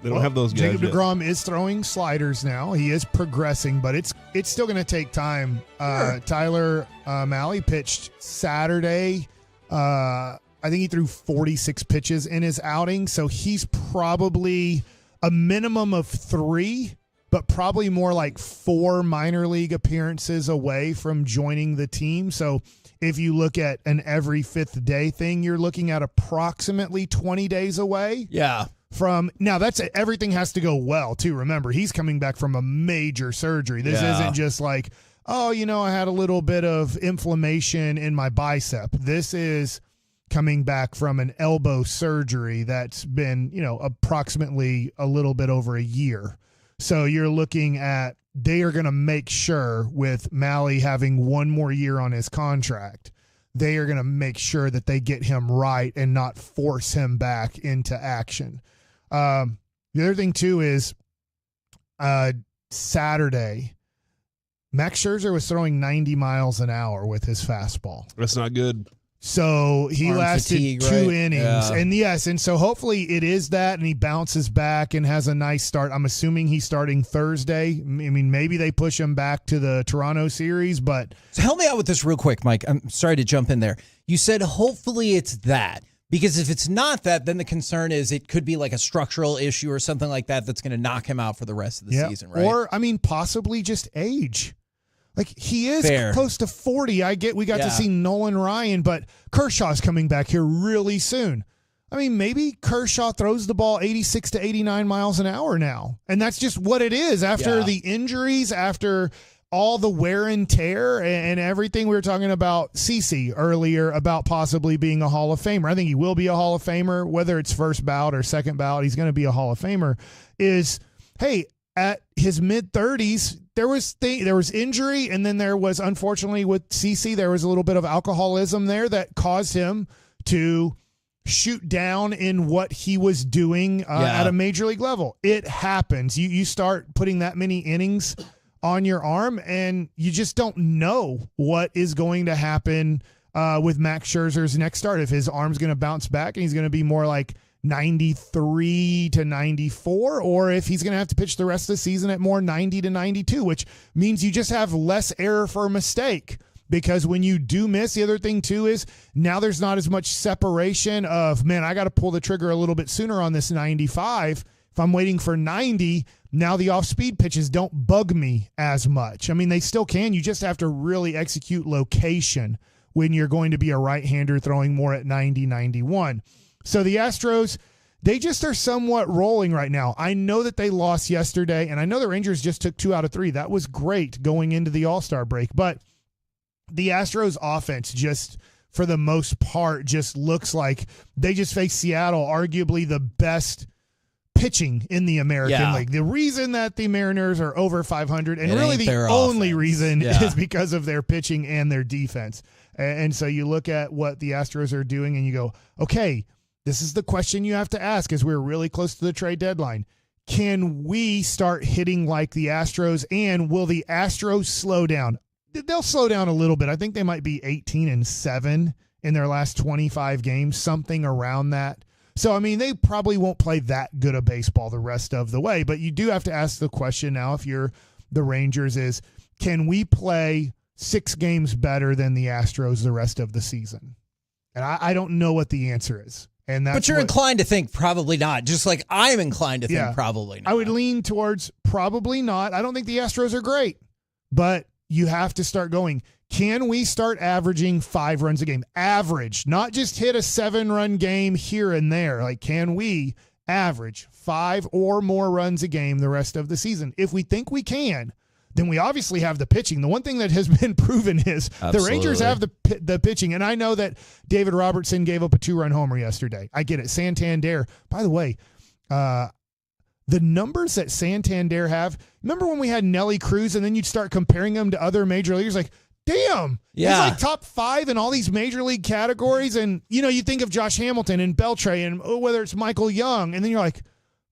They don't have those guys Jacob yet. deGrom is throwing sliders now. He is progressing, but it's still going to take time. Sure. Tyler Mahle pitched Saturday. I think he threw 46 pitches in his outing, so he's probably a minimum of 3, but probably more like 4 minor league appearances away from joining the team. So if you look at an every 5th day thing, you're looking at approximately 20 days away. Yeah. From now, everything has to go well too. Remember, he's coming back from a major surgery. This isn't just I had a little bit of inflammation in my bicep. This is coming back from an elbow surgery that's been, approximately a little bit over a year. So you're looking at, they are going to make sure with Mahle having 1 more year on his contract, they are going to make sure that they get him right and not force him back into action. The other thing too is Saturday, Max Scherzer was throwing 90 miles an hour with his fastball. That's not good. So he Arm lasted fatigue, 2 right? innings. Yeah. And so hopefully it is that, and he bounces back and has a nice start. I'm assuming he's starting Thursday. I mean, maybe they push him back to the Toronto series, but So help me out with this real quick, Mike. I'm sorry to jump in there. You said hopefully it's that. Because if it's not that, then the concern is it could be like a structural issue or something like that that's going to knock him out for the rest of the season, right? Or, possibly just age. He is close to 40. I get we got to see Nolan Ryan, but Kershaw's coming back here really soon. Maybe Kershaw throws the ball 86 to 89 miles an hour now. And that's just what it is after the injuries, after all the wear and tear and everything. We were talking about CeCe earlier about possibly being a Hall of Famer. I think he will be a Hall of Famer, whether it's first ballot or second ballot, he's going to be a Hall of Famer. At his mid-30s, there was injury, and then there was, unfortunately, with CeCe, there was a little bit of alcoholism there that caused him to shoot down in what he was doing at a major league level. It happens. You start putting that many innings on your arm, and you just don't know what is going to happen with Max Scherzer's next start. If his arm's going to bounce back and he's going to be more like 93 to 94, or if he's going to have to pitch the rest of the season at more 90 to 92, which means you just have less error for mistake. Because when you do miss, the other thing too is now there's not as much separation of, man, I got to pull the trigger a little bit sooner on this 95. If I'm waiting for 90, now the off-speed pitches don't bug me as much. They still can. You just have to really execute location when you're going to be a right-hander throwing more at 90, 91. So the Astros, they just are somewhat rolling right now. I know that they lost yesterday, and I know the Rangers just took 2 out of 3. That was great going into the All-Star break. But the Astros offense just, for the most part, just looks like they just faced Seattle, arguably the best pitching in the American League. The reason that the Mariners are over 500, and really the only reason is because of their pitching and their defense. And so you look at what the Astros are doing and you go, okay, this is the question you have to ask as we're really close to the trade deadline. Can we start hitting like the Astros, and will the Astros slow down? They'll slow down a little bit. I think they might be 18-7 in their last 25 games, something around that. So, I mean, they probably won't play that good a baseball the rest of the way, but you do have to ask the question now, if you're the Rangers, is can we play 6 games better than the Astros the rest of the season? And I don't know what the answer is. And that's but you're inclined to think probably not, just like I'm inclined to think probably not. I would lean towards probably not. I don't think the Astros are great, but you have to start going, can we start averaging 5 runs a game? Average, not just hit a 7-run game here and there. Like, can we average 5 or more runs a game the rest of the season? If we think we can, then we obviously have the pitching. The one thing that has been proven is the Rangers have the pitching. And I know that David Robertson gave up a 2-run homer yesterday. I get it. Santander, by the way, the numbers that Santander have, remember when we had Nelly Cruz and then you'd start comparing them to other major leaguers, like, damn, he's like top 5 in all these major league categories. And, you know, you think of Josh Hamilton and Beltre and whether it's Michael Young, and then you're like,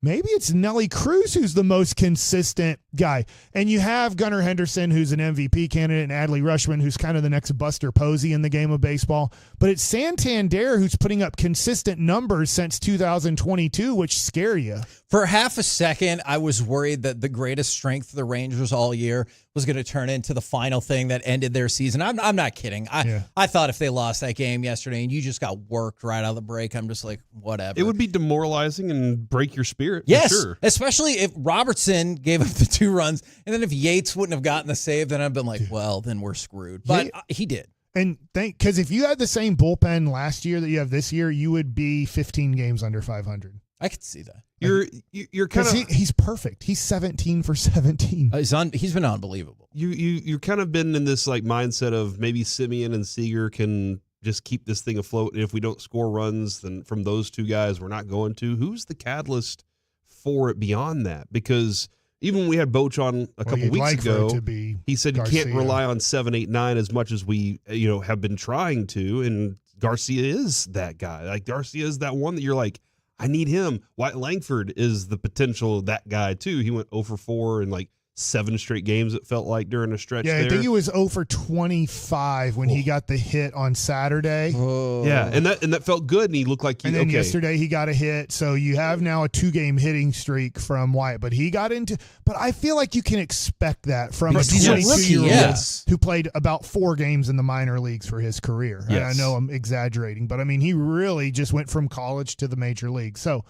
maybe it's Nelly Cruz who's the most consistent guy. And you have Gunnar Henderson, who's an MVP candidate, and Adley Rutschman, who's kind of the next Buster Posey in the game of baseball. But it's Santander who's putting up consistent numbers since 2022, which scare you. For half a second, I was worried that the greatest strength of the Rangers all year was going to turn into the final thing that ended their season. I'm not kidding. I thought if they lost that game yesterday and you just got worked right out of the break, I'm just like, whatever. It would be demoralizing and break your spirit. Yes, for sure. Especially if Robertson gave up the 2 runs, and then if Yates wouldn't have gotten the save, then I've been like, well, then we're screwed. But he did. And because if you had the same bullpen last year that you have this year, you would be 15 games under 500. I could see that. You're kind of he's perfect. He's 17 for 17. He's been unbelievable. You're kind of been in this like mindset of maybe Simeon and Seager can just keep this thing afloat. And if we don't score runs, then from those 2 guys, we're not going to. Who's the catalyst for it beyond that? Because even when we had Boch on a couple weeks ago, he said Garcia. You can't rely on 7, 8, 9 as much as we have been trying to. And Garcia is that guy. Like Garcia is that one that you're like, I need him. White Langford is the potential that guy too. He went 0 for 4 in like 7 straight games, it felt like, during a stretch there. I think he was 0 for 25 when he got the hit on Saturday. Yeah, and that felt good, and he looked like he. And then yesterday he got a hit, so you have now a 2-game hitting streak from Wyatt. But he got into. But I feel like you can expect that from a 22-year-old who played about 4 games in the minor leagues for his career. Yes. And I know I'm exaggerating, but I mean he really just went from college to the major league. So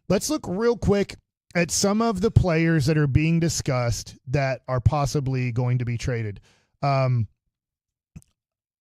let's look real quick at some of the players that are being discussed that are possibly going to be traded. I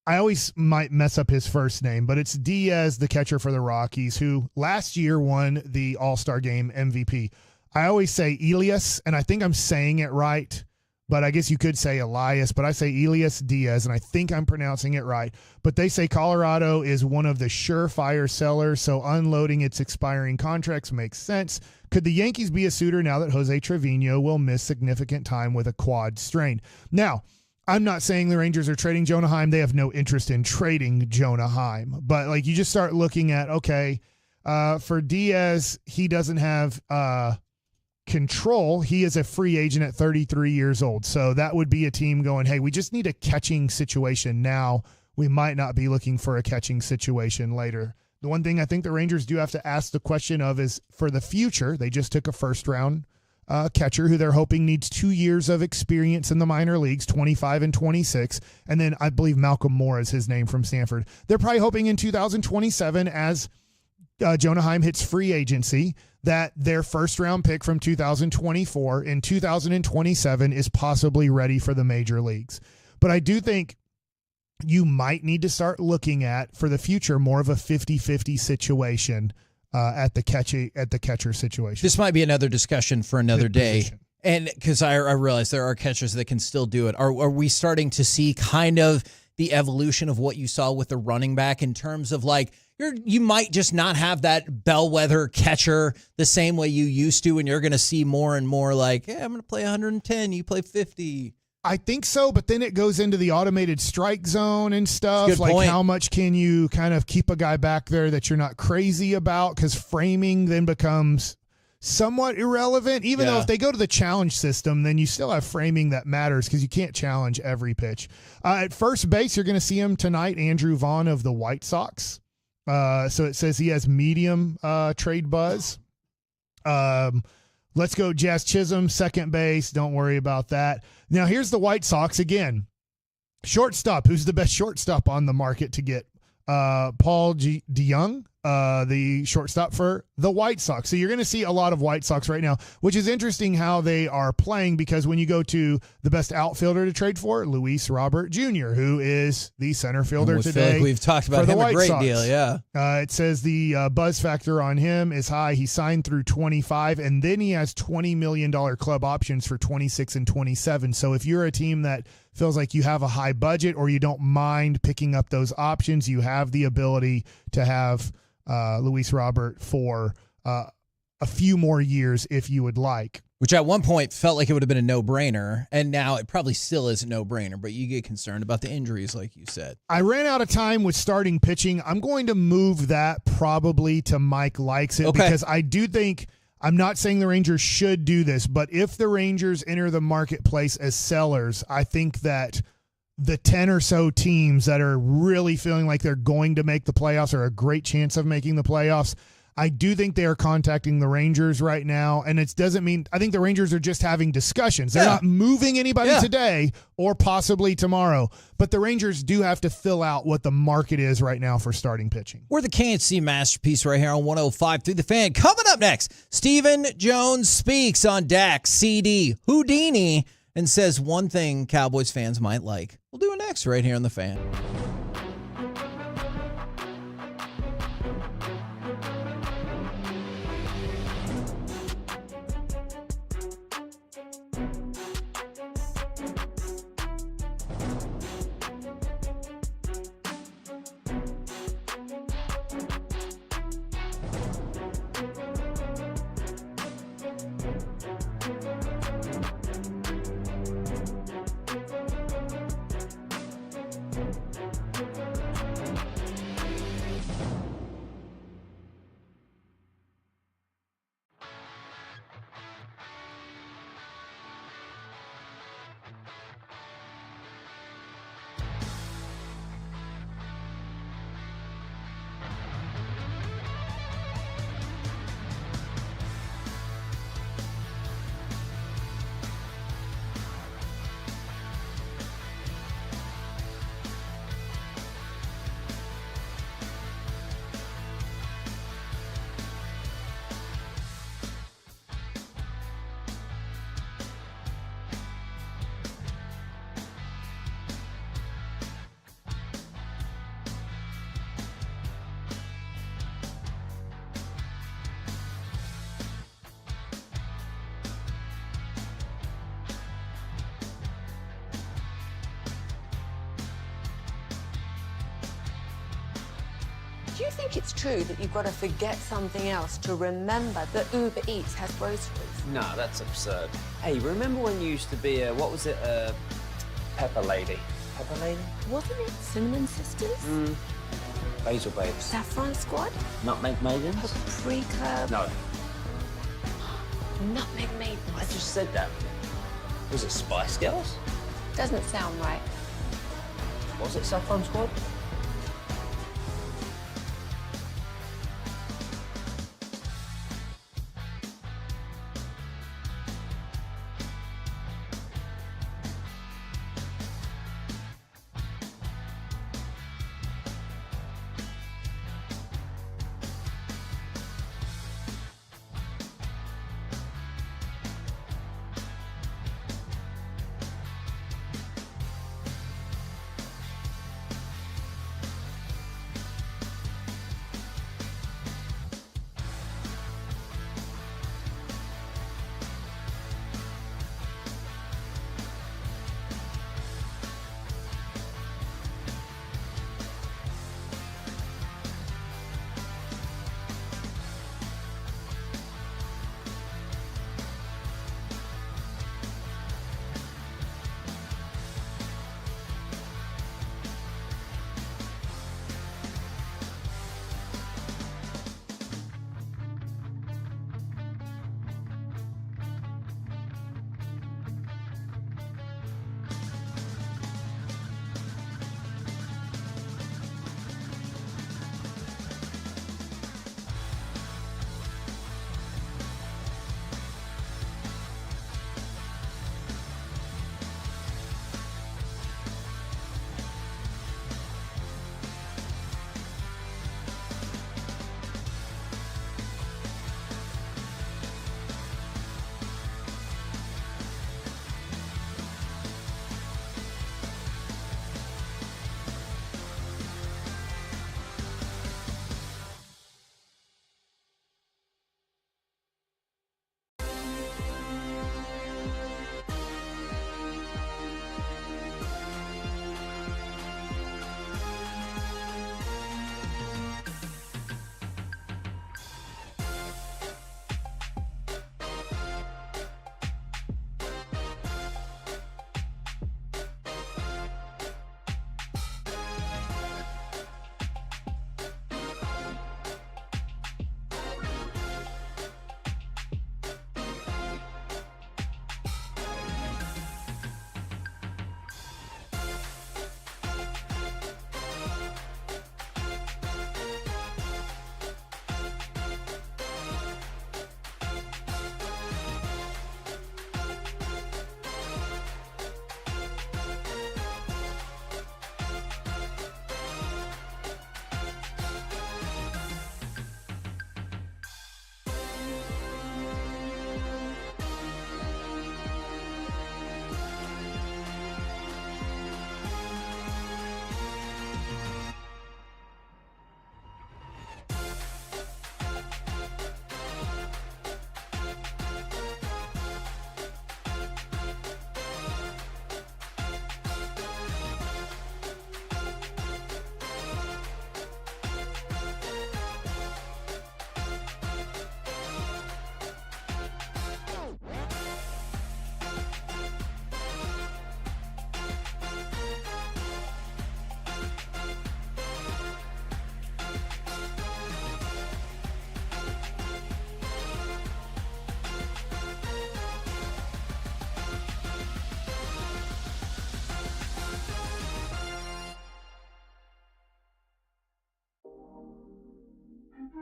always might mess up his first name, but it's Diaz, the catcher for the Rockies, who last year won the All-Star Game MVP. I always say Elias, and I think I'm saying it right, but I guess you could say Elias, but I say Elias Diaz, and I think I'm pronouncing it right. But they say Colorado is one of the surefire sellers, so unloading its expiring contracts makes sense. Could the Yankees be a suitor now that Jose Trevino will miss significant time with a quad strain? Now, I'm not saying the Rangers are trading Jonah Heim. They have no interest in trading Jonah Heim. But like you just start looking at, okay, for Diaz, he doesn't have control. He is a free agent at 33 years old. So that would be a team going, hey, we just need a catching situation now. We might not be looking for a catching situation later. The one thing I think the Rangers do have to ask the question of is for the future. They just took a first-round catcher who they're hoping needs 2 years of experience in the minor leagues, 25 and 26. And then I believe Malcolm Moore is his name from Stanford. They're probably hoping in 2027 as Jonah Heim hits free agency that their first-round pick from 2024 in 2027 is possibly ready for the major leagues. But I do think you might need to start looking at, for the future, more of a 50-50 situation at the catcher situation. This might be another discussion for another day. And because I realize there are catchers that can still do it. Are we starting to see kind of the evolution of what you saw with the running back in terms of like, you might just not have that bellwether catcher the same way you used to, and you're going to see more and more like, hey, I'm going to play 110, you play 50. I think so, but then it goes into the automated strike zone and stuff. Good like point. how much can you kind of keep a guy back there that you're not crazy about? Because framing then becomes somewhat irrelevant. Even though if they go to the challenge system, then you still have framing that matters because you can't challenge every pitch. At first base, you're going to see him tonight, Andrew Vaughn of the White Sox. So it says he has medium trade buzz. Let's go Jazz Chisholm, second base. Don't worry about that. Now, here's the White Sox again. Shortstop. Who's the best shortstop on the market to get? Paul DeYoung, the shortstop for the White Sox. So you're going to see a lot of White Sox right now, which is interesting how they are playing because when you go to the best outfielder to trade for, Luis Robert Jr., who is the center fielder today. Feel like we've talked about him a great deal, yeah. It says the buzz factor on him is high. He signed through 25, and then he has $20 million club options for 26 and 27. So if you're a team that feels like you have a high budget or you don't mind picking up those options, you have the ability to have Luis Robert for a few more years if you would like. Which at one point felt like it would have been a no-brainer, and now it probably still is a no-brainer, but you get concerned about the injuries, like you said. I ran out of time with starting pitching. I'm going to move that probably to Mike Likes It because I do think – I'm not saying the Rangers should do this, but if the Rangers enter the marketplace as sellers, I think that the 10 or so teams that are really feeling like they're going to make the playoffs or a great chance of making the playoffs, I do think they are contacting the Rangers right now. And it doesn't mean, I think the Rangers are just having discussions. They're not moving anybody today or possibly tomorrow, but the Rangers do have to fill out what the market is right now for starting pitching. We're the KNC Masterpiece right here on 105 through the Fan. Coming up next, Stephen Jones speaks on Dak, CD, Houdini, and says one thing Cowboys fans might like. We'll do it next right here on the Fan. Do you think it's true that you've got to forget something else to remember that Uber Eats has groceries? No, that's absurd. Hey, remember when you used to be a, what was it, Pepper Lady? Pepper Lady? Wasn't it Cinnamon Sisters? Basil Babes. Saffron Squad? Nutmeg Maidens? Paprika? No. Nutmeg Maidens? I just said that. Was it Spice Girls? Doesn't sound right. Was it Saffron Squad?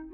From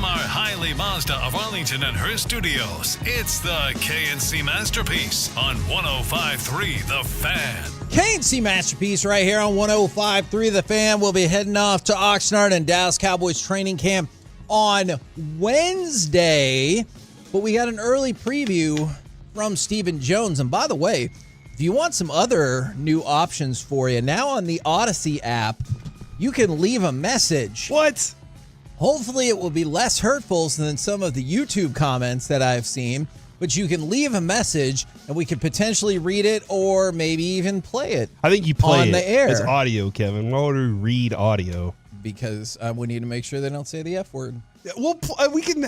our Hiley Mazda of Arlington and her studios, it's the KNC Masterpiece on 105.3 The Fan. KNC Masterpiece right here on 105.3 The Fan. We'll be heading off to Oxnard and Dallas Cowboys training camp on Wednesday. But we got an early preview from Stephen Jones. And by the way, if you want some other new options for you, now on the Odyssey app, you can leave a message. What? Hopefully it will be less hurtful than some of the YouTube comments that I've seen, but you can leave a message and we could potentially read it or maybe even play it. I think you play on it the air. as audio, Kevin. Why would we read audio? Because we need to make sure they don't say the F word. Well, we can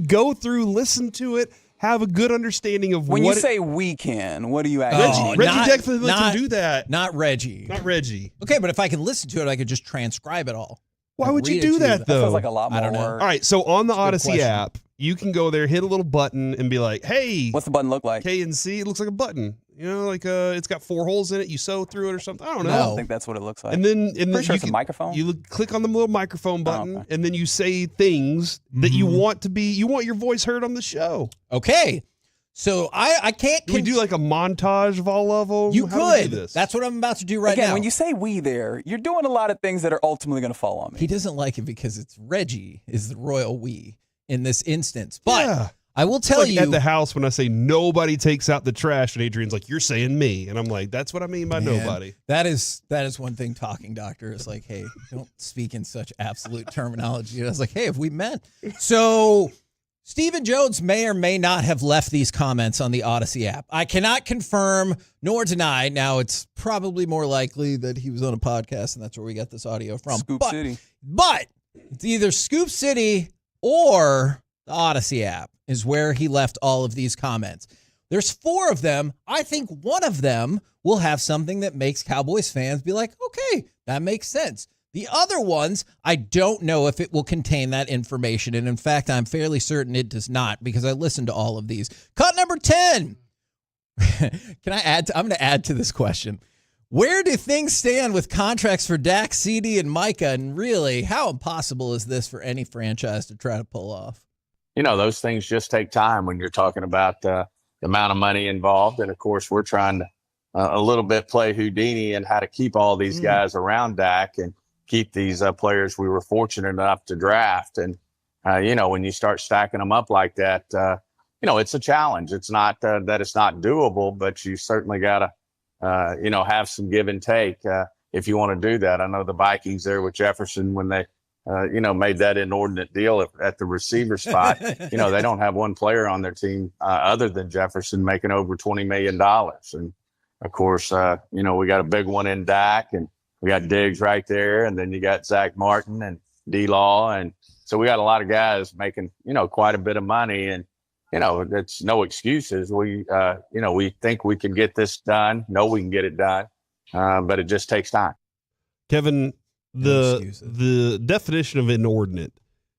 go through, listen to it, have a good understanding of when what you say we can, what do you actually Reggie definitely can do that. Not Reggie. Not Reggie. Okay, but if I can listen to it, I could just transcribe it all. Why would you do that, though? That feels like a lot more I don't know. work. All right, so on the That's a good Odyssey question. app, you can go there, hit a little button, and be like, hey. What's the button look like? KNC, it looks like a button. You know, like it's got 4 holes in it. You sew through it or something. I don't know. I don't think that's what it looks like. And then Pretty sure you it's a microphone. You click on the little microphone button, okay. and then you say things that you want your voice heard on the show. Okay. So I can't. Do we do like a montage of all of them? You How do we do could. this? That's what I'm about to do right Again, now. when you say we there, you're doing a lot of things that are ultimately going to fall on me. He doesn't like it because it's Reggie is the royal we in this instance. But Yeah. I will It's tell like you at the house when I say nobody takes out the trash, and Adrian's like, "You're saying me," and I'm like, "That's what I mean by Man, nobody." That is one thing. Talking doctor is like, hey, don't speak in such absolute terminology. And I was like, hey, have we met? So Stephen Jones may or may not have left these comments on the Odyssey app. I cannot confirm nor deny. Now it's probably more likely that he was on a podcast, and that's where we got this audio from. Scoop City. But it's either Scoop City or the Odyssey app is where he left all of these comments. There's 4 of them. I think one of them will have something that makes Cowboys fans be like, okay, that makes sense. The other ones, I don't know if it will contain that information. And in fact, I'm fairly certain it does not because I listened to all of these. Cut number 10. Can I add? I'm going to add to this question. Where do things stand with contracts for Dak, CD, and Micah? And really, how impossible is this for any franchise to try to pull off? You know, those things just take time when you're talking about the amount of money involved. And, of course, we're trying to a little bit play Houdini and how to keep all these guys around Dak and keep these players we were fortunate enough to draft. And, you know, when you start stacking them up like that, you know, it's a challenge. It's not that it's not doable, but you certainly got to, you know, have some give and take if you want to do that. I know the Vikings there with Jefferson when they, you know, made that inordinate deal at the receiver spot. You know, they don't have one player on their team other than Jefferson making over $20 million. And, of course, you know, we got a big one in Dak, and we got Diggs right there, and then you got Zach Martin and D-Law. And so we got a lot of guys making, you know, quite a bit of money. And, you know, it's no excuses. We, you know, we think we can get this done. Know we can get it done, but it just takes time. Kevin, the definition of inordinate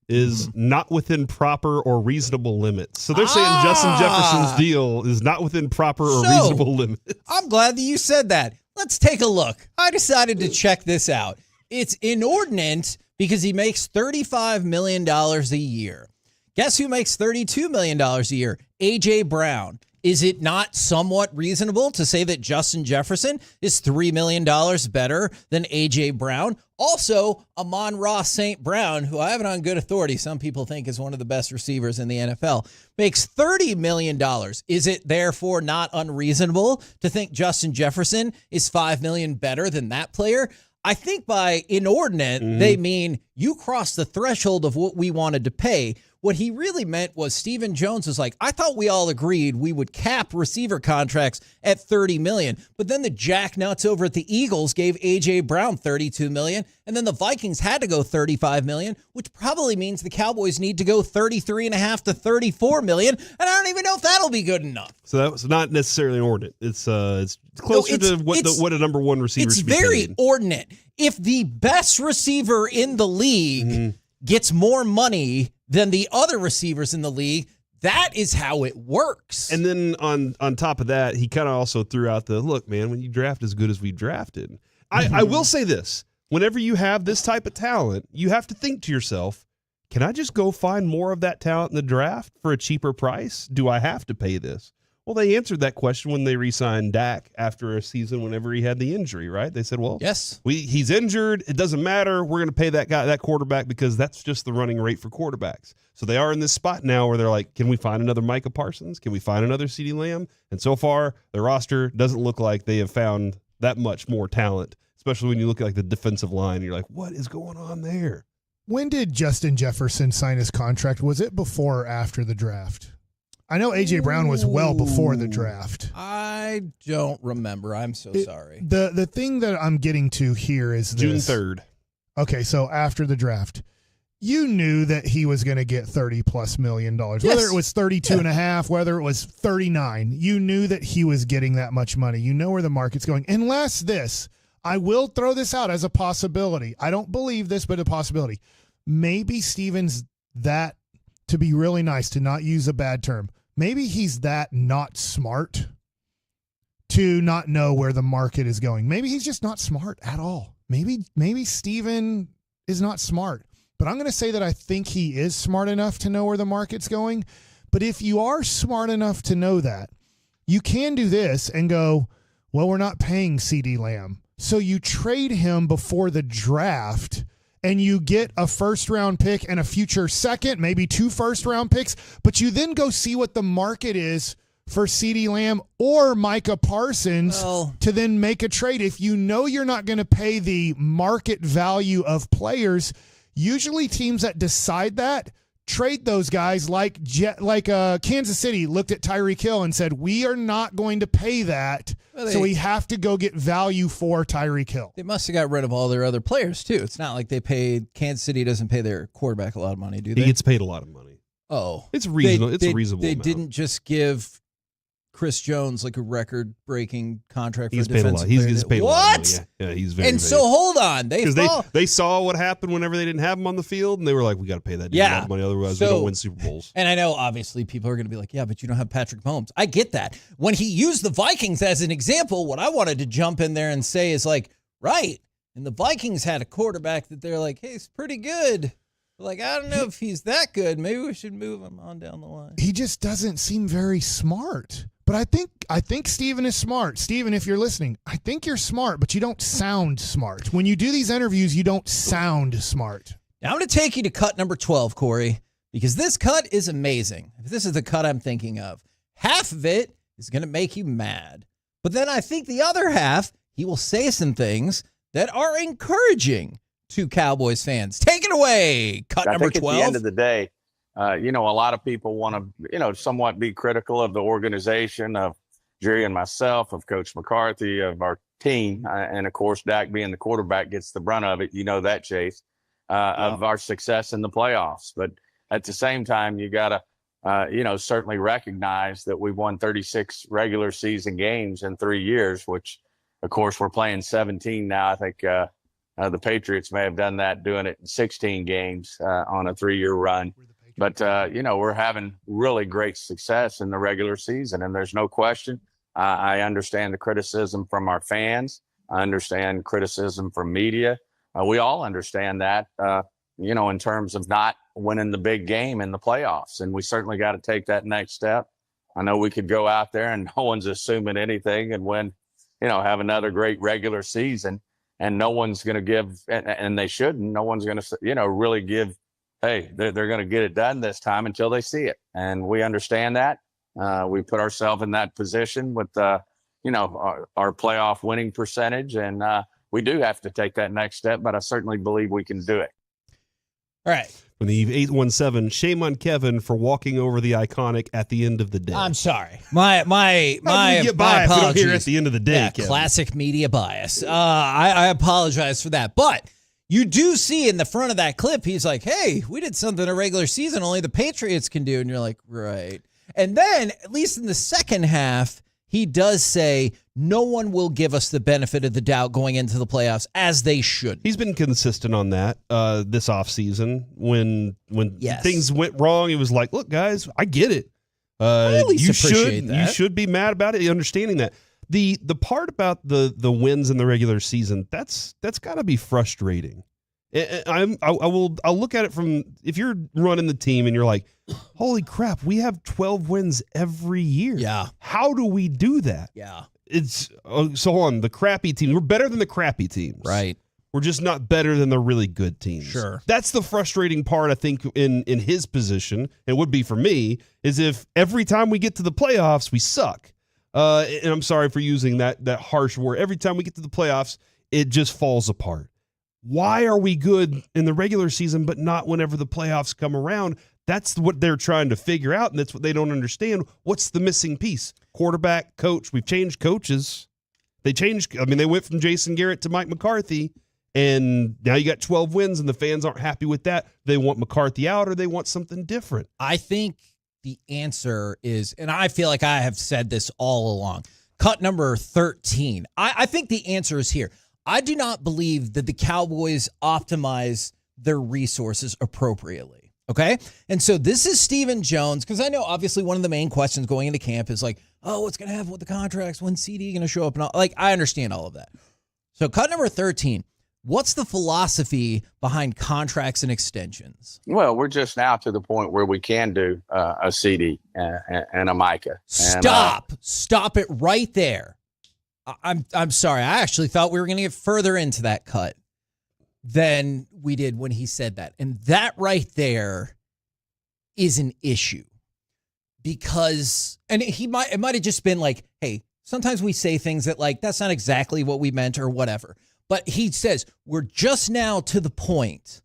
is not within proper or reasonable limits. So they're saying Justin Jefferson's deal is not within proper or reasonable limits. I'm glad that you said that. Let's take a look. I decided to check this out. It's inordinate because he makes $35 million a year. Guess who makes $32 million a year? A.J. Brown. Is it not somewhat reasonable to say that Justin Jefferson is $3 million better than A.J. Brown? Also, Amon-Ra St. Brown, who I have it on good authority, some people think is one of the best receivers in the NFL, makes $30 million. Is it therefore not unreasonable to think Justin Jefferson is $5 million better than that player? I think by inordinate, they mean you crossed the threshold of what we wanted to pay. What he really meant was Stephen Jones was like, I thought we all agreed we would cap receiver contracts at $30 million. But then the jacknuts over at the Eagles gave A.J. Brown $32 million. And then the Vikings had to go $35 million, which probably means the Cowboys need to go $33.5 to $34 million. And I don't even know if that'll be good enough. So that was not necessarily inordinate. It's closer to what a number one receiver should be paid. It's very ordinate. If the best receiver in the league gets more money than the other receivers in the league. That is how it works. And then on top of that, he kind of also threw out the, look, man, when you draft as good as we drafted. I will say this. Whenever you have this type of talent, you have to think to yourself, can I just go find more of that talent in the draft for a cheaper price? Do I have to pay this? Well, they answered that question when they re-signed Dak after a season whenever he had the injury, right? They said, well, yes, he's injured. It doesn't matter. We're going to pay that guy, that quarterback, because that's just the running rate for quarterbacks. So they are in this spot now where they're like, can we find another Micah Parsons? Can we find another CeeDee Lamb? And so far, their roster doesn't look like they have found that much more talent, especially when you look at like the defensive line. You're like, what is going on there? When did Justin Jefferson sign his contract? Was it before or after the draft? I know A.J. Brown was well before the draft. I don't remember. I'm so sorry. The thing that I'm getting to here is this. June 3rd. Okay, so after the draft, you knew that he was going to get $30+ million. Yes. Whether it was 32 and a half, whether it was 39, you knew that he was getting that much money. You know where the market's going. Unless this, I will throw this out as a possibility. I don't believe this, but a possibility. Maybe Steven's that, to be really nice, to not use a bad term, maybe he's that not smart to not know where the market is going. Maybe he's just not smart at all. Maybe Steven is not smart. But I'm going to say that I think he is smart enough to know where the market's going. But if you are smart enough to know that, you can do this and go, well, we're not paying CeeDee Lamb. So you trade him before the draft and you get a first-round pick and a future second, maybe 2 first-round picks, but you then go see what the market is for CeeDee Lamb or Micah Parsons to then make a trade. If you know you're not going to pay the market value of players, usually teams that decide that trade those guys like Kansas City looked at Tyreek Hill and said, we are not going to pay that, so we have to go get value for Tyreek Hill. They must have got rid of all their other players, too. It's not like they paid – Kansas City doesn't pay their quarterback a lot of money, do they? He gets paid a lot of money. Oh. It's reasonable. It's a reasonable They amount. didn't just give Chris Jones like a record-breaking contract for He's a paid a lot. defensive He player. gets paid a lot of money. Yeah, he's very And paid. so hold on. They saw what happened whenever they didn't have him on the field, and they were like, we got to pay that dude a lot of money, otherwise we don't win Super Bowls. And I know, obviously, people are going to be like, yeah, but you don't have Patrick Mahomes. I get that. When he used the Vikings as an example, what I wanted to jump in there and say is like, right, and the Vikings had a quarterback that they're like, hey, he's pretty good. Like, I don't know if he's that good. Maybe we should move him on down the line. He just doesn't seem very smart. But I think Steven is smart. Steven, if you're listening, I think you're smart, but you don't sound smart. When you do these interviews, you don't sound smart. Now I'm going to take you to cut number 12, Corey, because this cut is amazing. This is the cut I'm thinking of. Half of it is going to make you mad. But then I think the other half, he will say some things that are encouraging to Cowboys fans. Take it away. Cut number 12. At the end of the day, a lot of people want to, somewhat be critical of the organization, of Jerry and myself, of Coach McCarthy, of our team. And, of course, Dak being the quarterback gets the brunt of it. You know that, Chase, of our success in the playoffs. But at the same time, you got to, certainly recognize that we've won 36 regular season games in 3 years, which, of course, we're playing 17 now. I think the Patriots may have done that, doing it in 16 games on a 3-year run. But, we're having really great success in the regular season, and there's no question. I understand the criticism from our fans. I understand criticism from media. We all understand that, in terms of not winning the big game in the playoffs, and we certainly got to take that next step. I know we could go out there and no one's assuming anything and win, have another great regular season, and no one's going to give, and they shouldn't, no one's going to, really give, hey, they're going to get it done this time until they see it. And we understand that. We put ourselves in that position with, our playoff winning percentage. And we do have to take that next step, but I certainly believe we can do it. All right. From the 817, shame on Kevin for walking over the iconic at the end of the day. I'm sorry. My get by if we don't hear at the end of the day, Yeah, Kevin. classic media bias. I apologize for that. But you do see in the front of that clip, he's like, hey, we did something in a regular season only the Patriots can do. And you're like, right. And then, at least in the second half, he does say no one will give us the benefit of the doubt going into the playoffs, as they should. He's been consistent on that this offseason. When things went wrong, he was like, look, guys, I get it. You should be mad about it, understanding that. The part about the wins in the regular season, that's got to be frustrating. I'll look at it from, if you're running the team and you're like, holy crap, we have 12 wins every year. Yeah. How do we do that? Yeah. It's so hold on, the crappy teams. We're better than the crappy teams. Right. We're just not better than the really good teams. Sure. That's the frustrating part, I think, in his position, and would be for me, is if every time we get to the playoffs, we suck. And I'm sorry for using that harsh word. Every time we get to the playoffs, it just falls apart. Why are we good in the regular season, but not whenever the playoffs come around? That's what they're trying to figure out, and that's what they don't understand. What's the missing piece? Quarterback, coach. We've changed coaches. They went from Jason Garrett to Mike McCarthy, and now you got 12 wins, and the fans aren't happy with that. They want McCarthy out, or they want something different. I think the answer is, and I feel like I have said this all along, cut number 13. I think the answer is here. I do not believe that the Cowboys optimize their resources appropriately. Okay? And so this is Stephen Jones, because I know obviously one of the main questions going into camp is like, oh, what's going to happen with the contracts? When's CD going to show up? And all, like, I understand all of that. So cut number 13. What's the philosophy behind contracts and extensions? Well, we're just now to the point where we can do a CD and a Micah. Stop it right there. I'm sorry. I actually thought we were going to get further into that cut than we did when he said that. And that right there is an issue, because, and it might have just been like, hey, sometimes we say things that like, that's not exactly what we meant or whatever. But he says, we're just now to the point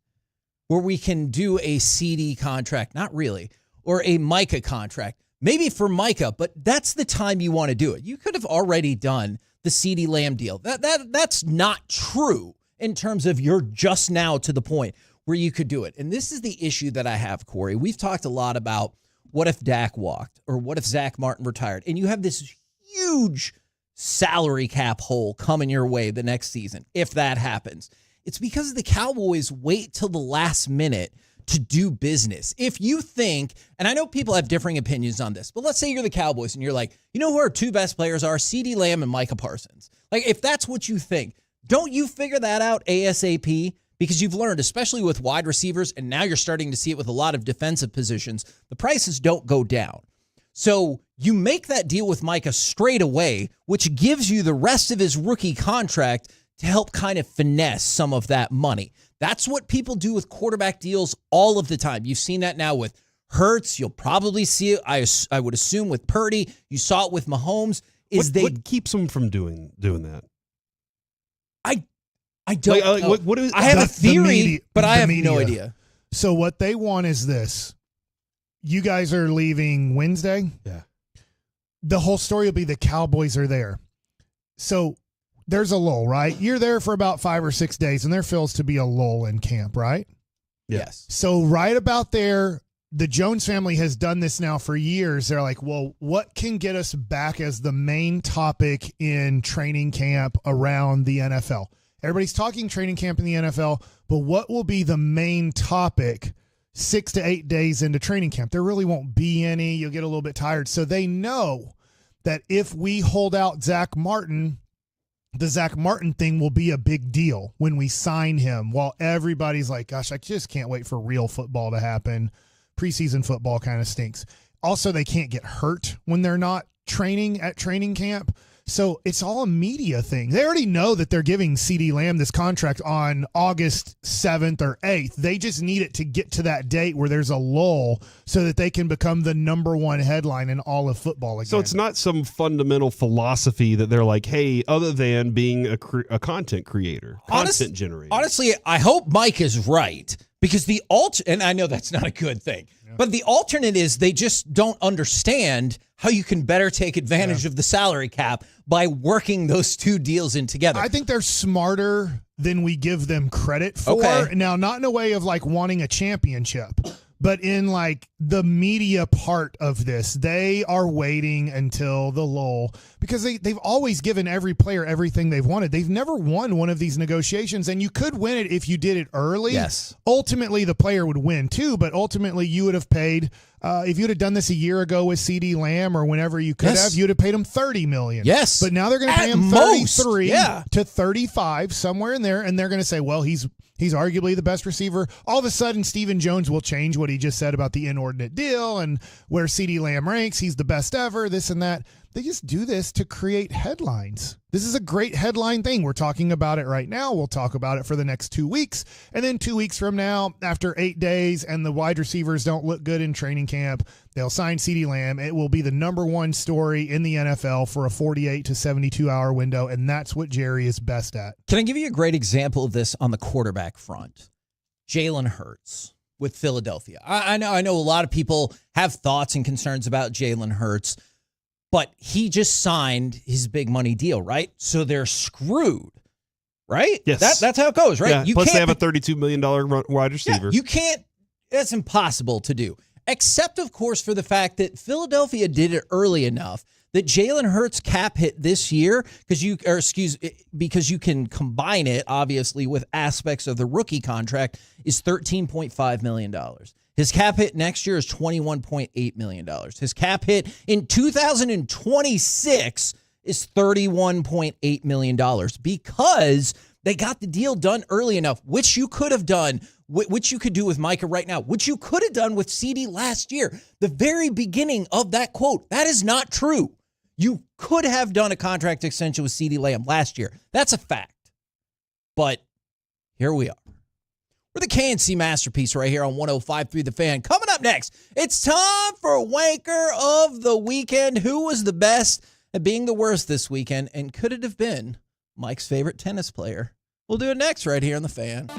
where we can do a CD contract, not really, or a Micah contract. Maybe for Micah, but that's the time you want to do it. You could have already done the CeeDee Lamb deal. That's not true in terms of you're just now to the point where you could do it. And this is the issue that I have, Corey. We've talked a lot about what if Dak walked or what if Zach Martin retired, and you have this huge salary cap hole coming your way the next season. If that happens, it's because the Cowboys wait till the last minute to do business. If you think, and I know people have differing opinions on this, but let's say you're the Cowboys and you're like, you know who our two best players are? CeeDee Lamb and Micah Parsons. Like, if that's what you think, don't you figure that out ASAP? Because you've learned, especially with wide receivers, and now you're starting to see it with a lot of defensive positions, the prices don't go down. So you make that deal with Micah straight away, which gives you the rest of his rookie contract to help kind of finesse some of that money. That's what people do with quarterback deals all of the time. You've seen that now with Hurts. You'll probably see it, I would assume, with Purdy. You saw it with Mahomes. What keeps them from doing that? I don't know. What is, I have a theory, but I have no idea. So what they want is this. You guys are leaving Wednesday. Yeah. The whole story will be the Cowboys are there. So there's a lull, right? You're there for about 5 or 6 days, and there feels to be a lull in camp, right? Yes. So right about there, the Jones family has done this now for years. They're like, well, what can get us back as the main topic in training camp around the NFL? Everybody's talking training camp in the NFL, but what will be the main topic 6 to 8 days into training camp? There really won't be any. You'll get a little bit tired. So they know that if we hold out Zach Martin, the Zach Martin thing will be a big deal when we sign him, while everybody's like, gosh, I just can't wait for real football to happen. Preseason football kind of stinks. Also, they can't get hurt when they're not training at training camp. So it's all a media thing. They already know that they're giving CeeDee Lamb this contract on August 7th or 8th. They just need it to get to that date where there's a lull so that they can become the number one headline in all of football again. So it's not some fundamental philosophy that they're like, hey, other than being a content creator, content generator. Honestly, I hope Mike is right, because the and I know that's not a good thing, but the alternate is they just don't understand how you can better take advantage of the salary cap by working those two deals in together. I think they're smarter than we give them credit for. Okay. Now, not in a way of like wanting a championship, But in like the media part of this, they are waiting until the lull because they've always given every player everything they've wanted. They've never won one of these negotiations, and you could win it if you did it early. Yes. Ultimately, the player would win too, but ultimately you would have paid, if you'd have done this a year ago with CD Lamb or whenever you could have, you'd have paid him $30 million. Yes. But now they're going to pay him most, 33 yeah. to 35, somewhere in there, and they're going to say, well, he's arguably the best receiver. All of a sudden, Stephen Jones will change what he just said about the inordinate deal and where CD Lamb ranks. He's the best ever, this and that. They just do this to create headlines. This is a great headline thing. We're talking about it right now. We'll talk about it for the next 2 weeks. And then 2 weeks from now, after 8 days and the wide receivers don't look good in training camp, they'll sign CD Lamb. It will be the number one story in the NFL for a 48 to 72-hour window, and that's what Jerry is best at. Can I give you a great example of this on the quarterback front? Jalen Hurts with Philadelphia. I know a lot of people have thoughts and concerns about Jalen Hurts, but he just signed his big money deal, right? So they're screwed, right? Yes. That's how it goes, right? Yeah. You Plus, they can't have a $32 million wide receiver. Yeah, you can't. That's impossible to do. Except, of course, for the fact that Philadelphia did it early enough that Jalen Hurts' cap hit this year, because you can combine it, obviously, with aspects of the rookie contract, is $13.5 million. His cap hit next year is $21.8 million. His cap hit in 2026 is $31.8 million because they got the deal done early enough, which you could have done, which you could do with Micah right now, which you could have done with CD last year. The very beginning of that quote, that is not true. You could have done a contract extension with CD Lamb last year. That's a fact. But here we are. We're the KNC Masterpiece right here on 105.3 The Fan. Coming up next, it's time for Wanker of the Weekend. Who was the best at being the worst this weekend? And could it have been Mike's favorite tennis player? We'll do it next right here on The Fan.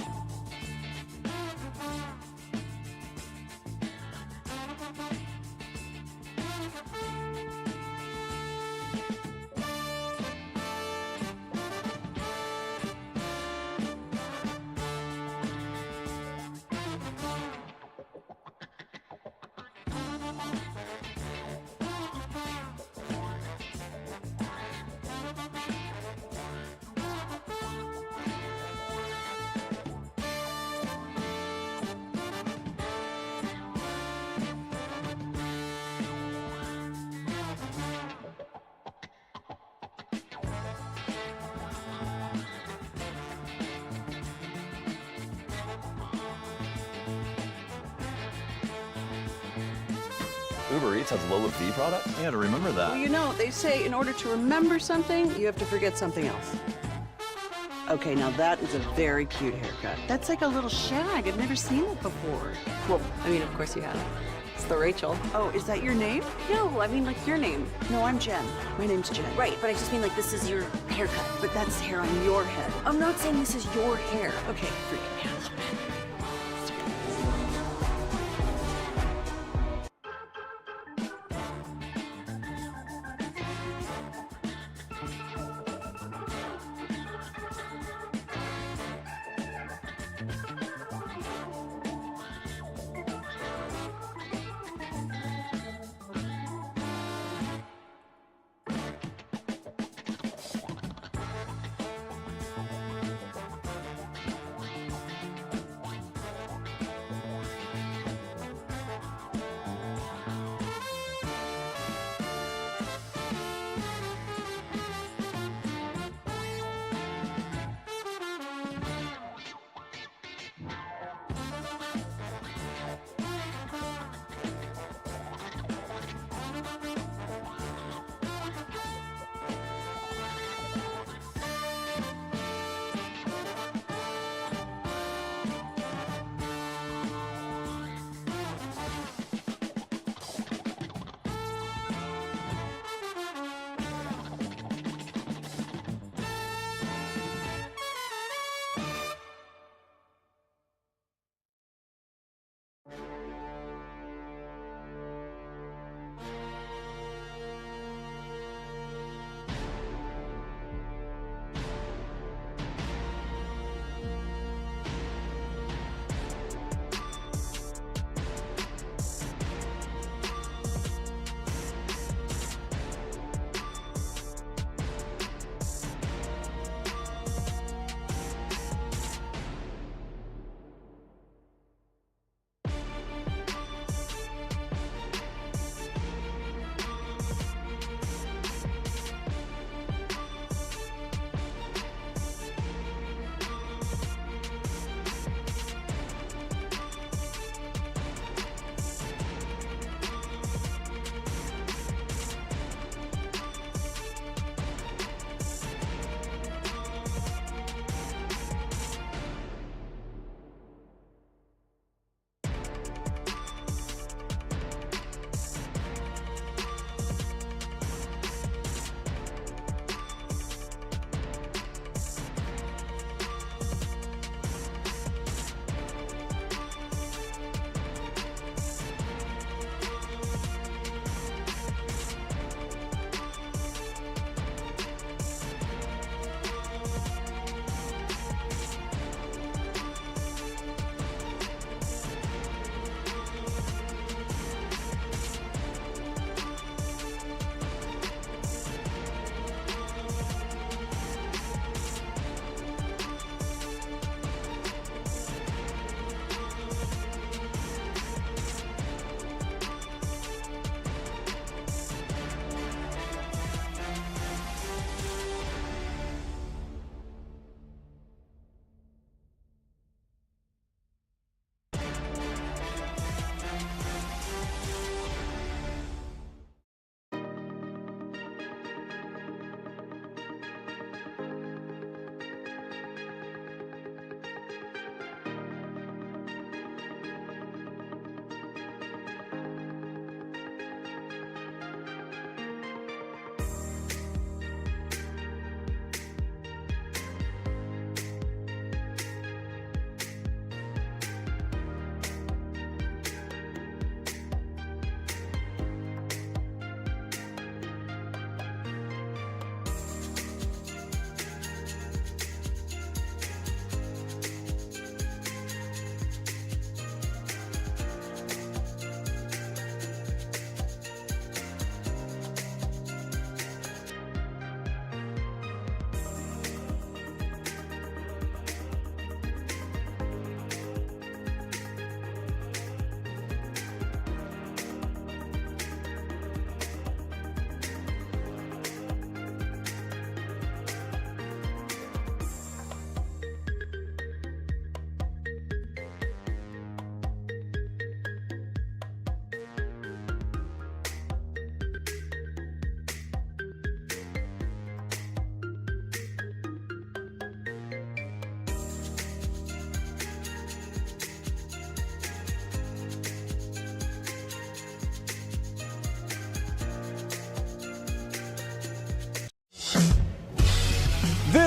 Uber Eats has low fee products? I gotta remember that. Well, you know, they say in order to remember something, you have to forget something else. Okay, now that is a very cute haircut. That's like a little shag. I've never seen it before. Well, I mean, of course you have. It's the Rachel. Oh, is that your name? No, I mean, like your name. No, I'm Jen. My name's Jen. Right, but I just mean like this is your haircut. But that's hair on your head. I'm not saying this is your hair. Okay, freak me out a little bit.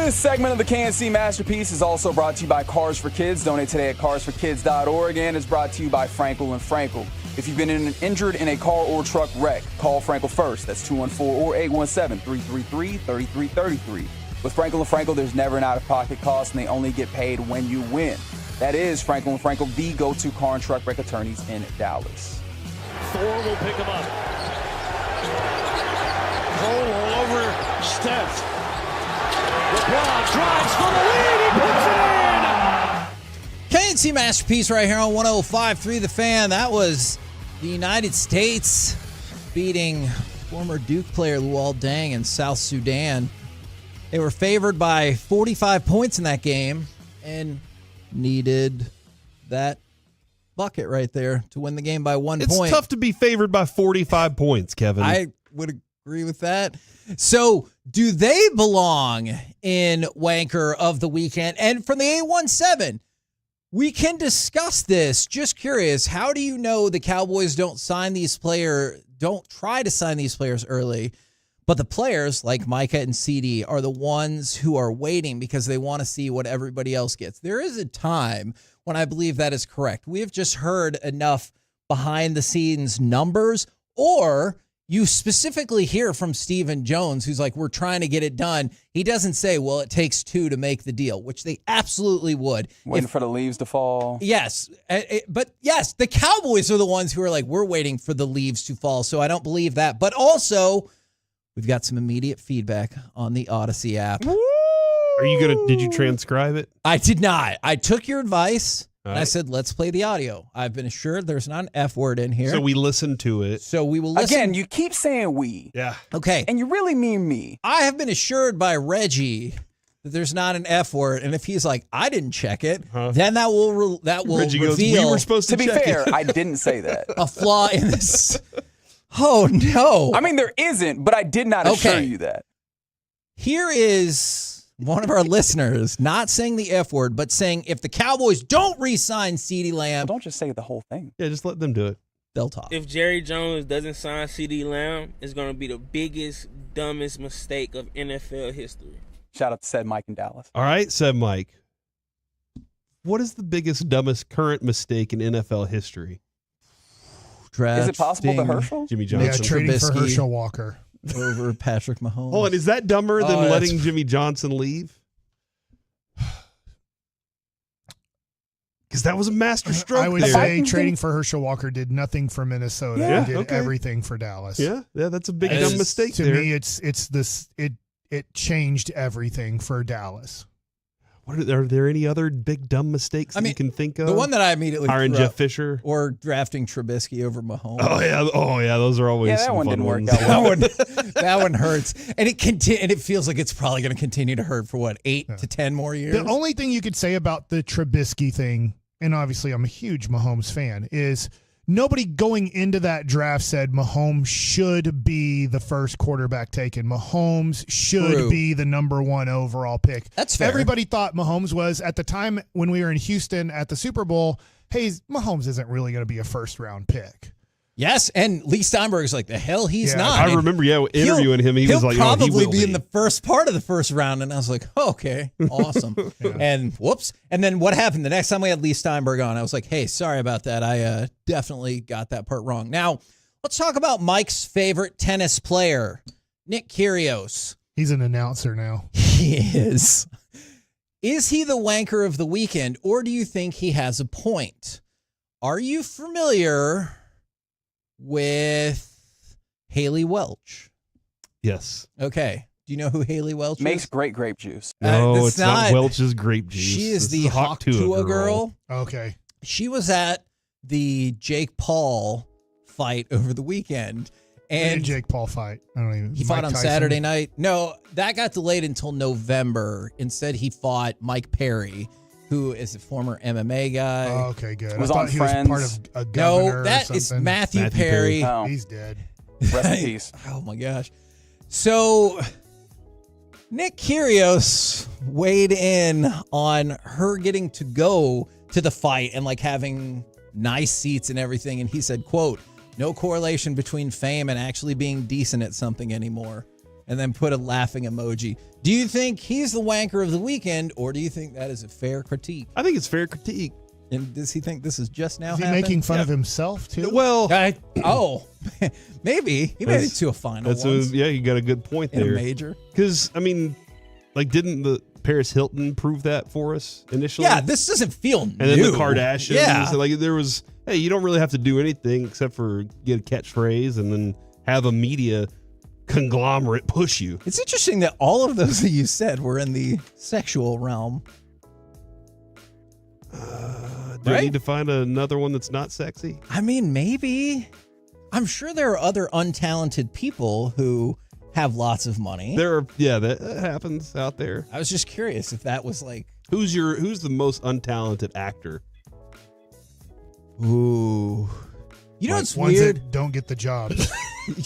This segment of the KNC Masterpiece is also brought to you by Cars for Kids. Donate today at krd-fm, and is brought to you by Frankel and Frankel. If you've been injured in a car or truck wreck, call Frankel first. That's 214 or 817-333-3333. With Frankel and Frankel, there's never an out-of-pocket cost, and they only get paid when you win. That is Frankel and Frankel, the go-to car and truck wreck attorneys in Dallas. Thor will pick him up. Cole all over Steph. LeBron drives for the lead. He puts it in. KNC Masterpiece right here on 105.3 The Fan. That was the United States beating former Duke player Luol Deng in South Sudan. They were favored by 45 points in that game and needed that bucket right there to win the game by 1 point. It's tough to be favored by 45 points, Kevin. I would agree with that. So, do they belong in Wanker of the Weekend? And from the 817, we can discuss this. Just curious, how do you know the Cowboys don't try to sign these players early, but the players like Micah and CD are the ones who are waiting because they want to see what everybody else gets? There is a time when I believe that is correct. We have just heard enough behind the scenes numbers, or you specifically hear from Stephen Jones, who's like, we're trying to get it done. He doesn't say, well, it takes two to make the deal, which they absolutely would. Waiting for the leaves to fall. Yes. But yes, the Cowboys are the ones who are like, we're waiting for the leaves to fall. So I don't believe that. But also, we've got some immediate feedback on the Odyssey app. Did you transcribe it? I did not. I took your advice. And I said, let's play the audio. I've been assured there's not an F word in here. So we listened to it. So we will listen. Again, you keep saying we. Yeah. Okay. And you really mean me. I have been assured by Reggie that there's not an F word. And if he's like, I didn't check it, then that will Reggie reveal. goes, we were supposed to be check fair, it. I didn't say that. A flaw in this. Oh, no. I mean, there isn't, but I did not assure you that. Here is one of our listeners not saying the F word, but saying if the Cowboys don't re-sign CeeDee Lamb. Well, don't just say the whole thing. Yeah, just let them do it. They'll talk. If Jerry Jones doesn't sign CeeDee Lamb, it's going to be the biggest, dumbest mistake of NFL history. Shout out to said Mike in Dallas. All right, said Mike. What is the biggest, dumbest current mistake in NFL history? Is it possible the Herschel? Jimmy Johnson. Yeah, trading for Herschel Walker over Patrick Mahomes. Hold on, is that dumber than letting Jimmy Johnson leave? Because that was a master stroke. I would there. say trading for Herschel Walker did nothing for Minnesota. Yeah, and did everything for Dallas. Yeah, that's a big dumb mistake. To there. me, it changed everything for Dallas. Are there any other big dumb mistakes that you can think of? The one that I immediately hiring threw Jeff up, Fisher or drafting Trubisky over Mahomes. Oh yeah, those are always that some one fun didn't ones. work out well. That one hurts, and it feels like it's probably going to continue to hurt for 8 to 10 more years. The only thing you could say about the Trubisky thing, and obviously I'm a huge Mahomes fan, is nobody going into that draft said Mahomes should be the first quarterback taken. Mahomes should be the number 1 overall pick. That's fair. Everybody thought Mahomes was, at the time when we were in Houston at the Super Bowl, hey, Mahomes isn't really going to be a first-round pick. Yes, and Lee Steinberg's like, the hell he's not. I remember, interviewing him. He was like, he'll probably he will be in the first part of the first round. And I was like, okay, awesome. And whoops. And then what happened? The next time we had Lee Steinberg on, I was like, hey, sorry about that. I definitely got that part wrong. Now, let's talk about Mike's favorite tennis player, Nick Kyrgios. He's an announcer now. He is. Is he the wanker of the weekend, or do you think he has a point? Are you familiar with Haley Welch? Yes. Okay. Do you know who Haley Welch Makes is? great grape juice. No, it's not Welch's grape juice. She is This the Hawk Hawk-Tua girl. Okay. She was at the Jake Paul fight over the weekend. And Jake Paul fight. I don't even. He fought on Saturday night. No, that got delayed until November. Instead, he fought Mike Perry, who is a former MMA guy. Oh, okay, good. Was I thought on he Friends. was part of a governor. No, that or is something. Matthew Perry. Oh. He's dead. Rest in peace. Oh my gosh. So Nick Kyrgios weighed in on her getting to go to the fight and like having nice seats and everything. And he said, quote, no correlation between fame and actually being decent at something anymore. and then put a laughing emoji. Do you think he's the wanker of the weekend, or do you think that is a fair critique? I think it's fair critique. And does he think this is just now Is he happened? making fun of himself, too? Well, maybe. He made it to a final once. Yeah, you got a good point In a there. major. Because, I mean, like, didn't the Paris Hilton prove that for us initially? Yeah, this doesn't feel new. And then the Kardashians. Yeah. Like, there was, hey, you don't really have to do anything except for get a catchphrase and then have a media conglomerate push you. It's interesting that all of those that you said were in the sexual realm. Do I need to find another one that's not sexy? I mean, maybe. I'm sure there are other untalented people who have lots of money. That happens out there. I was just curious if that was like, who's the most untalented actor? Ooh. You know what's ones weird? that don't get the jobs.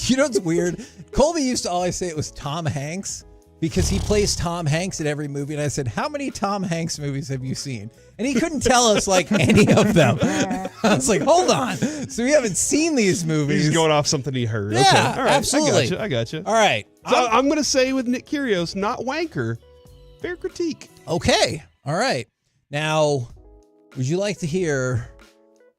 You know what's weird? Colby used to always say it was Tom Hanks because he plays Tom Hanks in every movie. And I said, how many Tom Hanks movies have you seen? And he couldn't tell us like any of them. I was like, hold on. So we haven't seen these movies. He's going off something he heard. Yeah, okay. All right. absolutely. I got you. All right. So I'm going to say with Nick Kyrgios, not wanker, fair critique. Okay. All right. Now, would you like to hear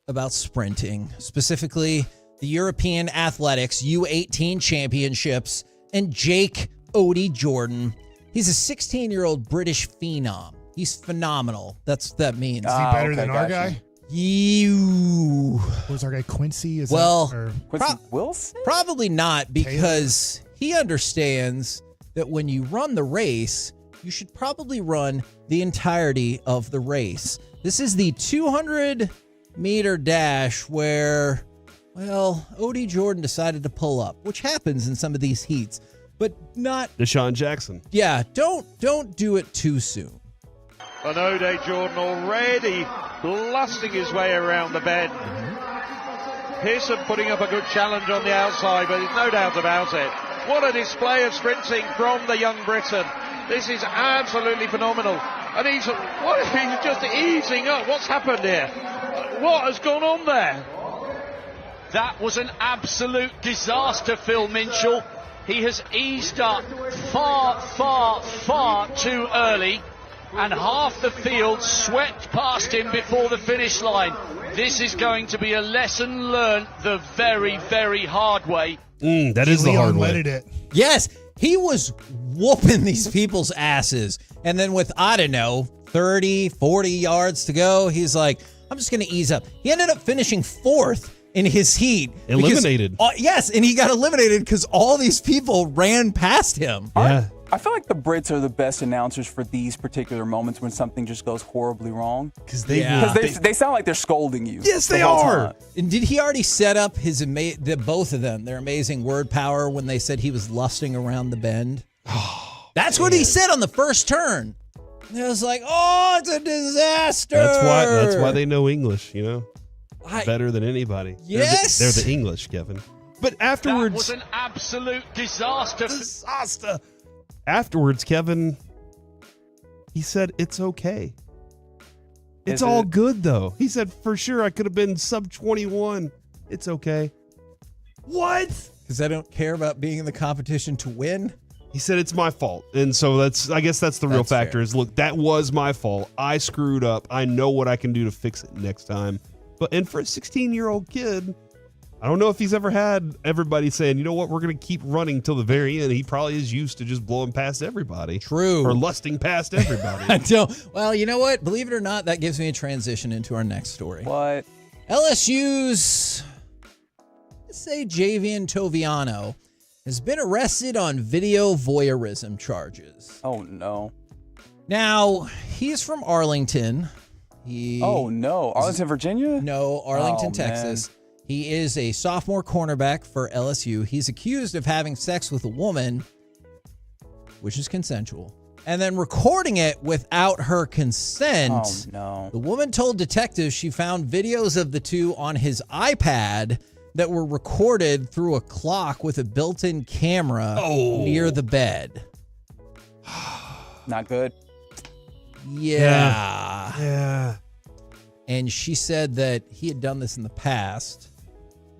about sprinting, specifically the European Athletics U18 Championships and Jake Odie Jordan? He's a 16-year-old British phenom. He's phenomenal. That means. Is he better than our guy? What was our guy, Quincy? Quincy Wilson? Probably not, because he understands that when you run the race, you should probably run the entirety of the race. This is the 200-meter dash where, well, Odie Jordan decided to pull up, which happens in some of these heats, but not. Deshaun Jackson. Yeah, don't do it too soon. And Odie Jordan already blasting his way around the bend. Pearson putting up a good challenge on the outside, but there's no doubt about it. What a display of sprinting from the young Briton. This is absolutely phenomenal. And he's just easing up. What's happened here? What has gone on there? That was an absolute disaster, Phil Minchell. He has eased up far too early, and half the field swept past him before the finish line. This is going to be a lesson learned the very, very hard way. That is the hard way. It. Yes, he was whooping these people's asses. And then with, I don't know, 30, 40 yards to go, he's like, I'm just going to ease up. He ended up finishing fourth in his heat. Eliminated. Yes, and he got eliminated because all these people ran past him. Yeah. I feel like the Brits are the best announcers for these particular moments when something just goes horribly wrong. Because they sound like they're scolding you. Yes, they are. And did he already set up both of them, their amazing word power when they said he was lusting around the bend? That's what he said on the first turn. And it was like, oh, it's a disaster. That's why they know English, you know? Better than anybody. Yes. They're the English, Kevin. But afterwards. That was an absolute disaster. Afterwards, Kevin, he said, it's okay. It's all good, though. He said, for sure, I could have been sub 21. It's okay. What? Because I don't care about being in the competition to win? He said, it's my fault. And so I guess that's the real factor fair. is, look, that was my fault. I screwed up. I know what I can do to fix it next time. And for a 16-year-old kid, I don't know if he's ever had everybody saying, you know what, we're going to keep running till the very end. He probably is used to just blowing past everybody. True. Or lusting past everybody. Well, you know what? Believe it or not, that gives me a transition into our next story. What? LSU's, let's say, Javian Toviano has been arrested on video voyeurism charges. Oh, no. Now, he's from Arlington. Arlington, Virginia? No, Arlington, Oh, Texas. man. He is a sophomore cornerback for LSU. He's accused of having sex with a woman, which is consensual, and then recording it without her consent. Oh, no. The woman told detectives she found videos of the two on his iPad that were recorded through a clock with a built-in camera near the bed. Not good. Yeah. And she said that he had done this in the past.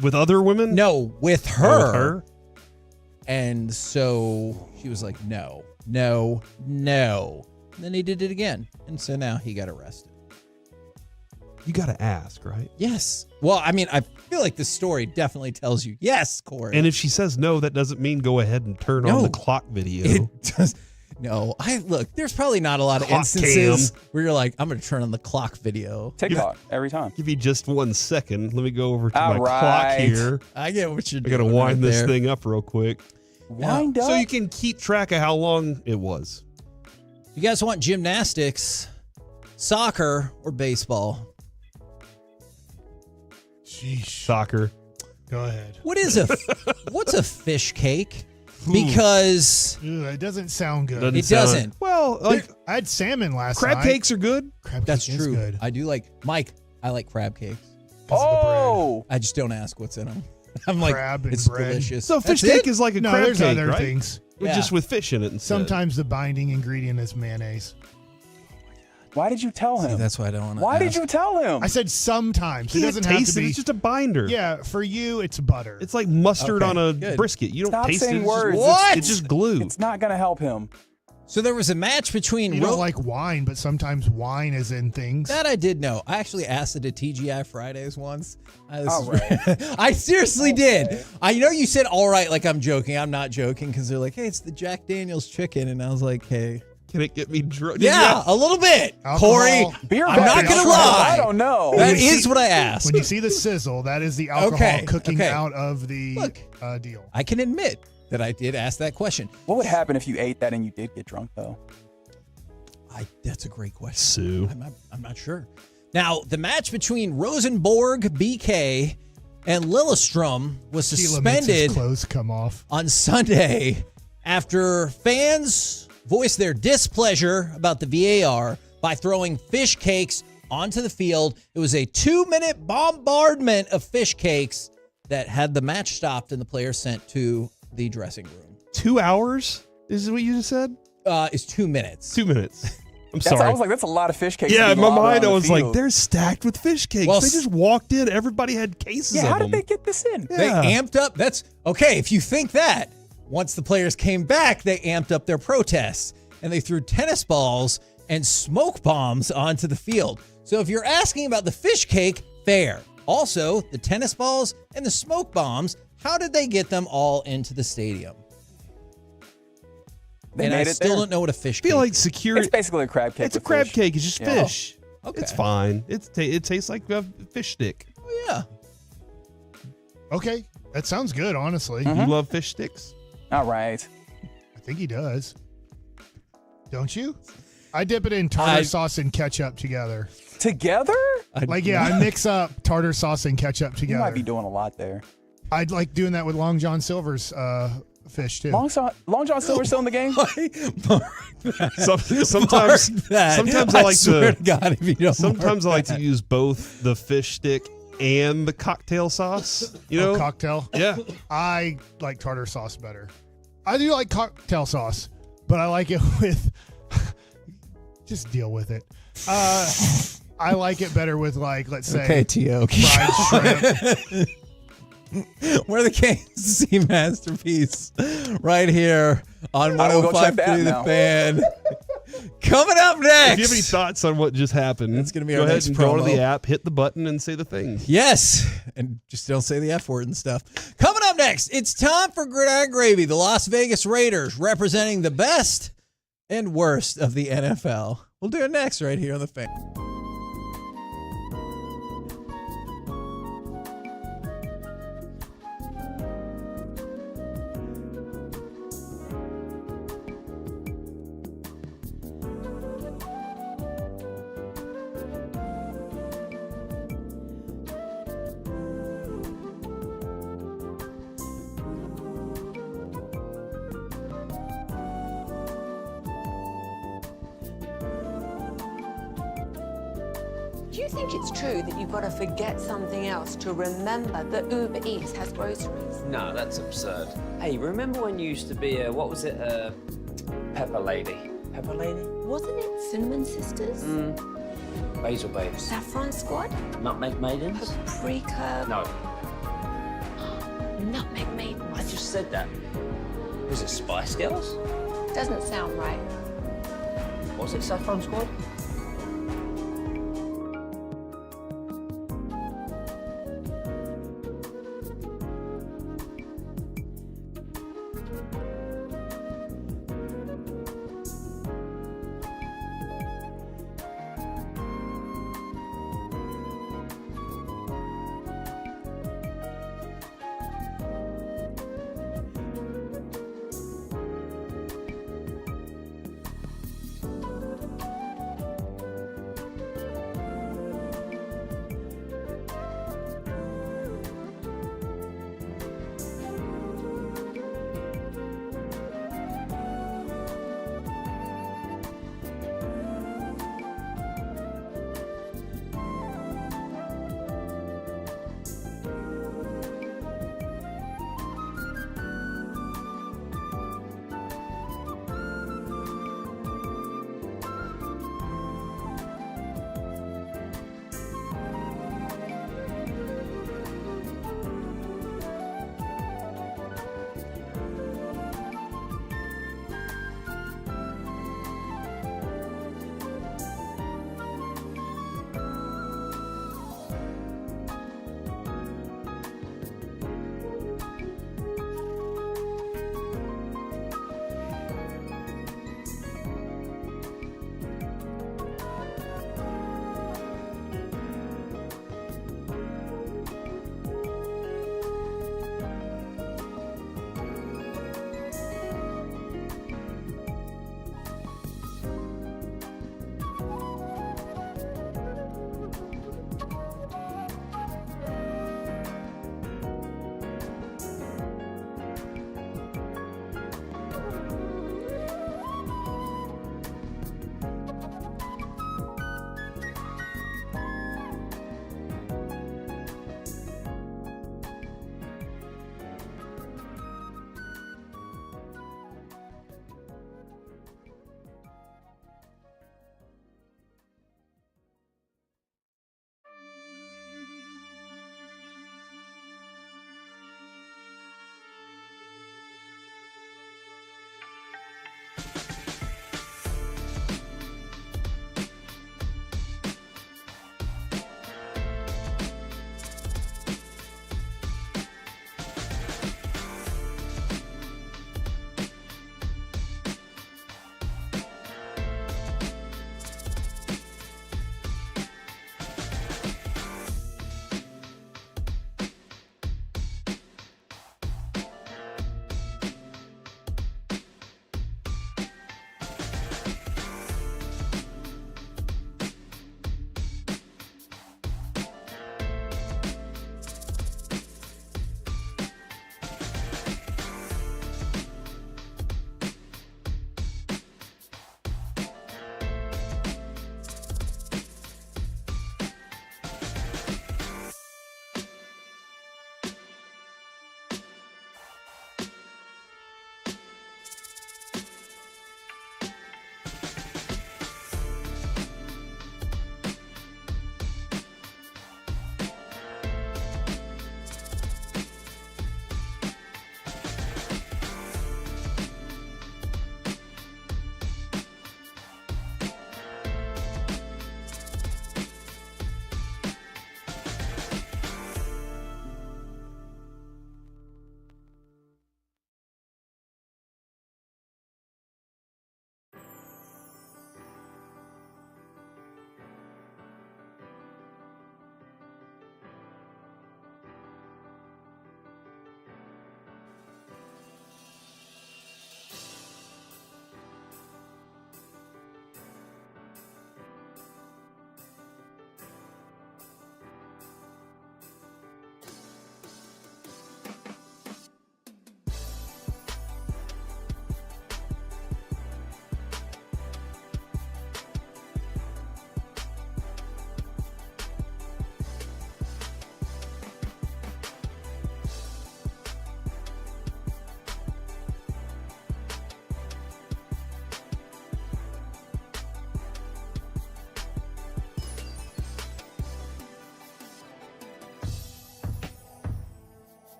With other women? No, with her. Oh, with her? And so she was like, no. And then he did it again. And so now he got arrested. You got to ask, right? Yes. Well, I mean, I feel like the story definitely tells you yes, Corey. And if she says no, that doesn't mean go ahead and turn on the clock video. It does. No, look, there's probably not a lot of instances where you're like, I'm going to turn on the clock video. TikTok every time. Give me just 1 second. Let me go over to my clock here. I get what you're I doing. got to wind right this there. thing up real quick. Wind up. So you can keep track of how long it was. You guys want gymnastics, soccer, or baseball? Sheesh. Soccer. Go ahead. What's a fish cake? Because it doesn't sound good. It doesn't. Well, like I had salmon last night. crab cakes are good. Crab That's cake is true. good. I do like Mike. I like crab cakes. Oh, I just don't ask what's in them. I'm like, Crab and it's bread. delicious. So fish That's cake it? is like a No, crab there's cake, other right? things. Yeah. Just with fish in it instead. Sometimes the binding ingredient is mayonnaise. why did you tell him? See, that's why I don't want to. Why did you tell him? I said sometimes. It You doesn't can't have taste to it. be. It's just a binder. Yeah, for you, it's butter. It's like mustard Okay, on a good. brisket. You don't Stop taste it. saying It's just- words. What? It's just glue. It's not going to help him. So there was a match between. You don't like wine, but sometimes wine is in things. That I did know. I actually asked it at TGI Fridays once. All right. I seriously did. I know you said all right, like I'm joking. I'm not joking because they're like, hey, it's the Jack Daniel's chicken, and I was like, hey, Can it get me drunk? yeah, a little bit, Alcohol. Corey. Beer I'm not beverage. gonna lie. I don't know. That When you is see- what I asked. When you see the sizzle, that is the alcohol Okay, cooking okay. out of the Look. deal. I can admit that I did ask that question. What would happen if you ate that and you did get drunk, though? That's a great question. Sue. I'm not sure. Now, the match between Rosenborg BK and Lillestrom was Sheila makes his suspended clothes come off. on Sunday after fans voiced their displeasure about the VAR by throwing fish cakes onto the field. It was a 2-minute bombardment of fish cakes that had the match stopped and the players sent to the dressing room. 2 hours? Is what you just said? It's 2 minutes. 2 minutes. I'm That's, sorry. I was like, that's a lot of fish cakes. Yeah, to in be my lobbed mind, I on the was like, field. they're stacked with fish cakes. Well, They just walked in. Everybody had cases Yeah, of how them. did they get this in? They amped up. That's okay. If you think that, once the players came back, they amped up their protests and they threw tennis balls and smoke bombs onto the field. So if you're asking about the fish cake, fair. Also, the tennis balls and the smoke bombs, how did they get them all into the stadium? They and I made it still there. don't know what a fish I feel cake like is. security. It's basically a crab cake. It's a with crab fish. cake. It's just Yeah. fish. Okay. It's fine. It tastes like a fish stick. Oh, yeah. Okay, that sounds good, honestly. You love fish sticks? All right. I think he does. Don't you? I dip it in tartar sauce and ketchup together. Together? Like, yeah, I mix up tartar sauce and ketchup You together. might be doing a lot there. I'd like doing that with Long John Silver's fish, too. Long John Silver still in the game? Sometimes I like swear to God, if you don't Sometimes I mark like to that. use both the fish stick and the cocktail sauce. You know, Cocktail? Yeah. I like tartar sauce better. I do like cocktail sauce, but I like it with... Just deal with it. I like it better with, like, let's say... Okay, T.O. fried shrimp. We're the Kansas City Masterpiece right here on I will go check 105.3 that The now. Fan. Coming up next. If you have any thoughts on what just happened, That's gonna be go our ahead next and go to promo. the app, hit the button, and say the thing. Yes, and just don't say the F word and stuff. Coming up next, it's time for Gridiron Gravy, the Las Vegas Raiders representing the best and worst of the NFL. We'll do it next right here on The Fan. Do you think it's true that you've got to forget something else to remember that Uber Eats has groceries? No, that's absurd. Hey, remember when you used to be a, what was it, Pepper Lady? Pepper Lady? Wasn't it Cinnamon Sisters? Basil Babes. Saffron Squad? Nutmeg Maidens? Paprika? No, Nutmeg Maidens? I just said that. Was it Spice Girls? Doesn't sound right. Was it Saffron Squad?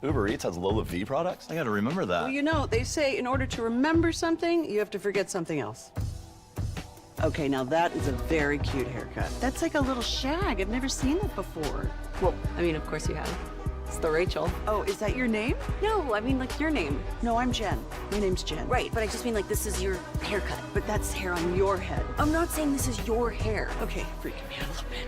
Uber Eats has Lola V products? I gotta remember that. Well, you know, they say in order to remember something, you have to forget something else. Okay, now that is a very cute haircut. That's like a little shag. I've never seen that before. Well, I mean, of course you have. It's the Rachel. Oh, is that your name? No, I mean like your name. No, I'm Jen. My name's Jen. Right, but I just mean like this is your haircut. But that's hair on your head. I'm not saying this is your hair. Okay, freaking me out a little bit.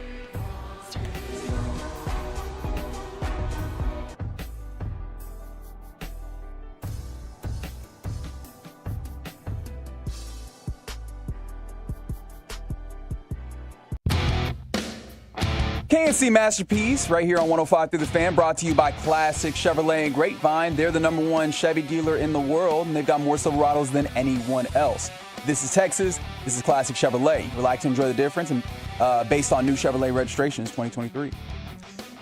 KNC Masterpiece right here on 105 Through the Fan, brought to you by Classic Chevrolet and Grapevine. They're the #1 Chevy dealer in the world, and they've got more Silverados than anyone else. This is Texas. This is Classic Chevrolet. Relax and enjoy the difference, and based on new Chevrolet registrations 2023.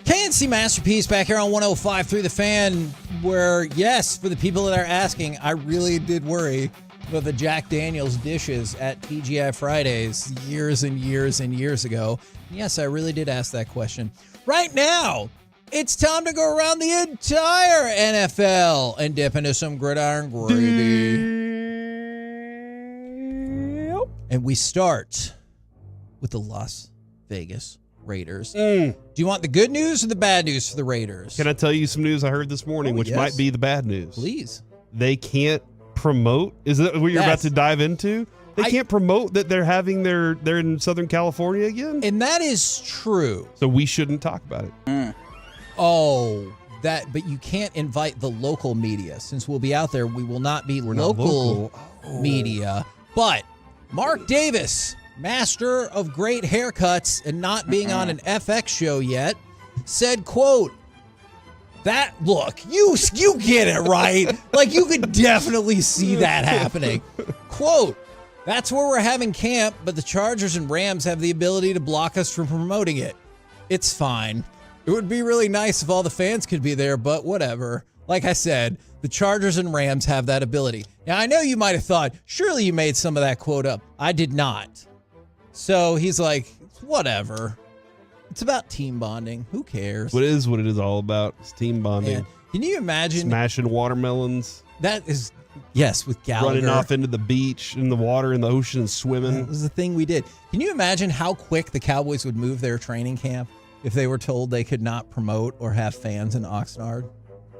KNC Masterpiece back here on 105 Through the Fan, where, yes, for the people that are asking, I really did worry about the Jack Daniels dishes at TGI Fridays years and years and years ago. Yes, I really did ask that question. Right now, it's time to go around the entire NFL and dip into some gridiron gravy. And we start with the Las Vegas Raiders. Do you want the good news or the bad news for the Raiders? Can I tell you some news I heard this morning, which might be the bad news? Please. They can't promote. Is that what you're about to dive into? They can't promote that they're having they're in Southern California again? And that is true. So we shouldn't talk about it. Oh, but you can't invite the local media. Since we'll be out there, we will not be local media. But Mark Davis, master of great haircuts and not being on an FX show yet, said, quote, that look, you get it, right? Like, you could definitely see that happening. Quote, that's where we're having camp, but the Chargers and Rams have the ability to block us from promoting it. It's fine. It would be really nice if all the fans could be there, but whatever. Like I said, the Chargers and Rams have that ability. Now, I know you might have thought, surely you made some of that quote up. I did not. So he's like, whatever. It's about team bonding. Who cares? What it is all about. It's team bonding. Man, can you imagine? Smashing watermelons. That is, yes, with Gallagher. Running off into the beach, in the water, in the ocean, and swimming. That was the thing we did. Can you imagine how quick the Cowboys would move their training camp if they were told they could not promote or have fans in Oxnard?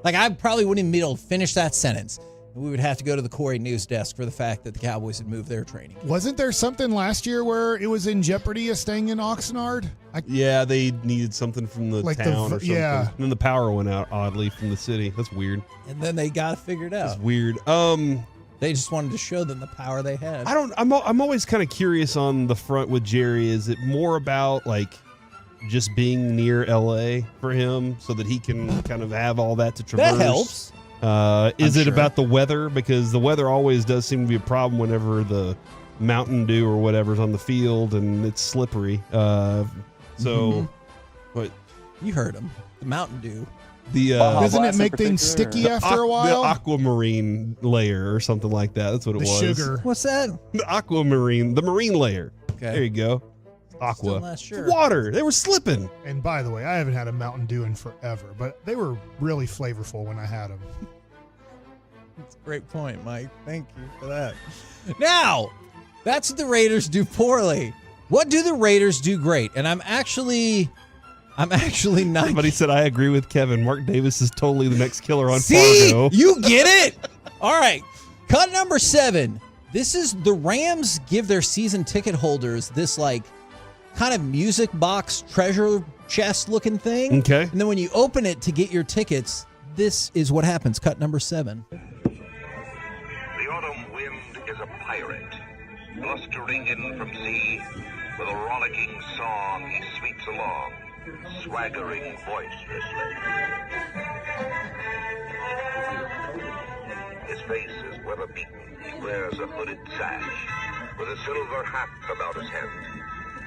Like, I probably wouldn't even be able to finish that sentence. We would have to go to the Corey news desk for the fact that the Cowboys had moved their training camp. Wasn't there something last year where it was in jeopardy of staying in Oxnard? Yeah, they needed something from the town or something. Yeah. And then the power went out, oddly, from the city. That's weird. And then they got it figured out. That's weird. They just wanted to show them the power they had. I'm always kind of curious on the front with Jerry. Is it more about, like, just being near LA for him so that he can kind of have all that to traverse? That helps. Is it about the weather? Because the weather always does seem to be a problem whenever the Mountain Dew or whatever's on the field and it's slippery. But you heard him. The Mountain Dew. Doesn't it make things sticky after a while? The aquamarine layer or something like that. That's what it was. Sugar. What's that? The aquamarine, the marine layer. Okay. There you go. Aqua. Still not sure. Water. They were slipping. And by the way, I haven't had a Mountain Dew in forever, but they were really flavorful when I had them. That's a great point, Mike. Thank you for that. Now, that's what the Raiders do poorly. What do the Raiders do great? And I'm actually not. Somebody said I agree with Kevin. Mark Davis is totally the next killer on See? Fargo. You get it? All right. Cut number 7. This is the Rams give their season ticket holders this, like, kind of music box treasure chest looking thing. Okay. And then when you open it to get your tickets, this is what happens. Cut number 7. The autumn wind is a pirate, blustering in from sea. With a rollicking song he sweeps along, swaggering boisterously. His face is weather-beaten. He wears a hooded sash, with a silver hat about his head,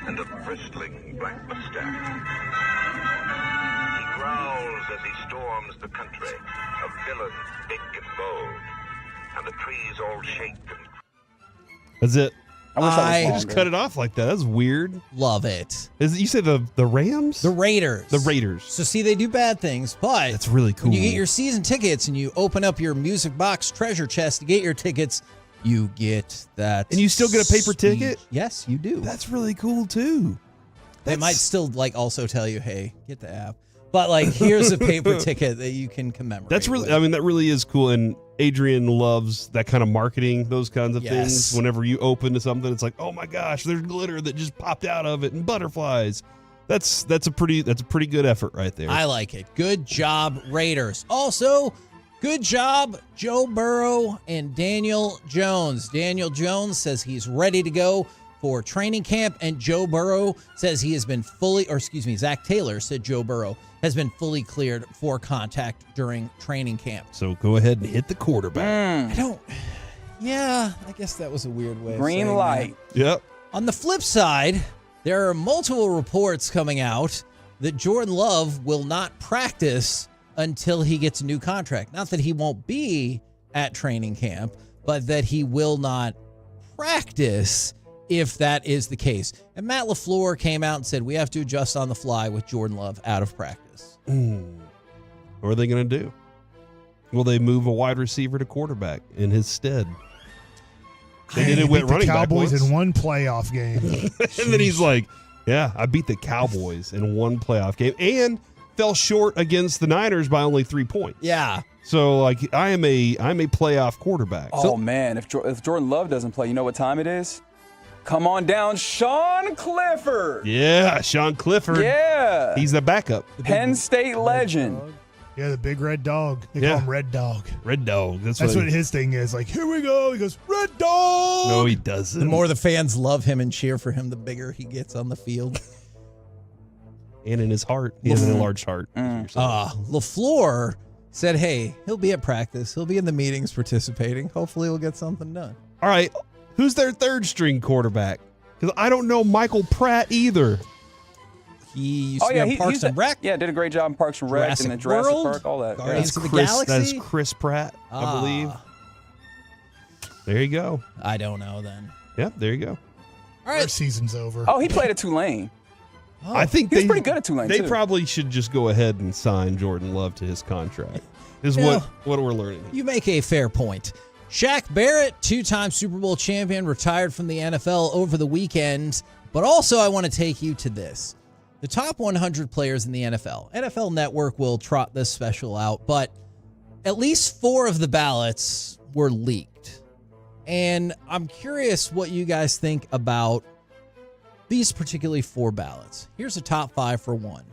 and a bristling black mustache. He growls as he storms the country, a villain big and bold, and the trees all shake and... That's it. I wish that They was just cut it off like that. That's weird. Love it. You say the Rams? The Raiders. The Raiders. So see, they do bad things, but that's really cool. When you get your season tickets and you open up your music box treasure chest to get your tickets, you get that. And you still get a paper ticket? Yes, you do. That's really cool too. They might still also tell you, hey, get the app. But here's a paper ticket that you can commemorate. That's really, that really is cool. And Adrian loves that kind of marketing, those kinds of things. Whenever you open to something, it's like, oh my gosh, there's glitter that just popped out of it and butterflies. That's a pretty good effort right there. I like it. Good job, Raiders. Also, good job, Joe Burrow and Daniel Jones. Daniel Jones says he's ready to go for training camp, and Joe Burrow says he has been Zach Taylor said Joe Burrow has been fully cleared for contact during training camp. So go ahead and hit the quarterback. I guess that was a weird way Green of saying light. that. Yep. On the flip side, there are multiple reports coming out that Jordan Love will not practice until he gets a new contract. Not that he won't be at training camp, but that he will not practice if that is the case. And Matt LaFleur came out and said, we have to adjust on the fly with Jordan Love out of practice. What are they going to do? Will they move a wide receiver to quarterback in his stead? They did it with running back Cowboys once. in one playoff game. And then he's like, yeah, I beat the Cowboys in one playoff game and fell short against the Niners by only 3 points. Yeah. So I'm a playoff quarterback. Oh man, if Jordan Love doesn't play, you know what time it is? Come on down, Sean Clifford. Yeah, Sean Clifford. Yeah. He's the backup. Penn State legend. Yeah, the big red dog. They call him Red Dog. Red Dog. That's what his thing is. Here we go. He goes, Red Dog. No, he doesn't. The more the fans love him and cheer for him, the bigger he gets on the field. And in his heart. He has an enlarged heart. LaFleur said, hey, he'll be at practice. He'll be in the meetings participating. Hopefully he'll get something done. All right. Who's their third string quarterback? Because I don't know Michael Pratt either. He used to be on Parks and Rec. Yeah, did a great job in Parks and Rec and the Jurassic Park, all that. Guardians of the Galaxy. That's Chris Pratt, I believe. There you go. I don't know then. Yep, there you go. All right. Their season's over. Oh, he played at Tulane. I think he was pretty good at Tulane, They too. probably should just go ahead and sign Jordan Love to his contract. Is what we're learning. You make a fair point. Shaq Barrett, two-time Super Bowl champion, retired from the NFL over the weekend. But also, I want to take you to this. The top 100 players in the NFL. NFL Network will trot this special out, but at least 4 of the ballots were leaked. And I'm curious what you guys think about these particularly 4 ballots. Here's a top 5 for 1.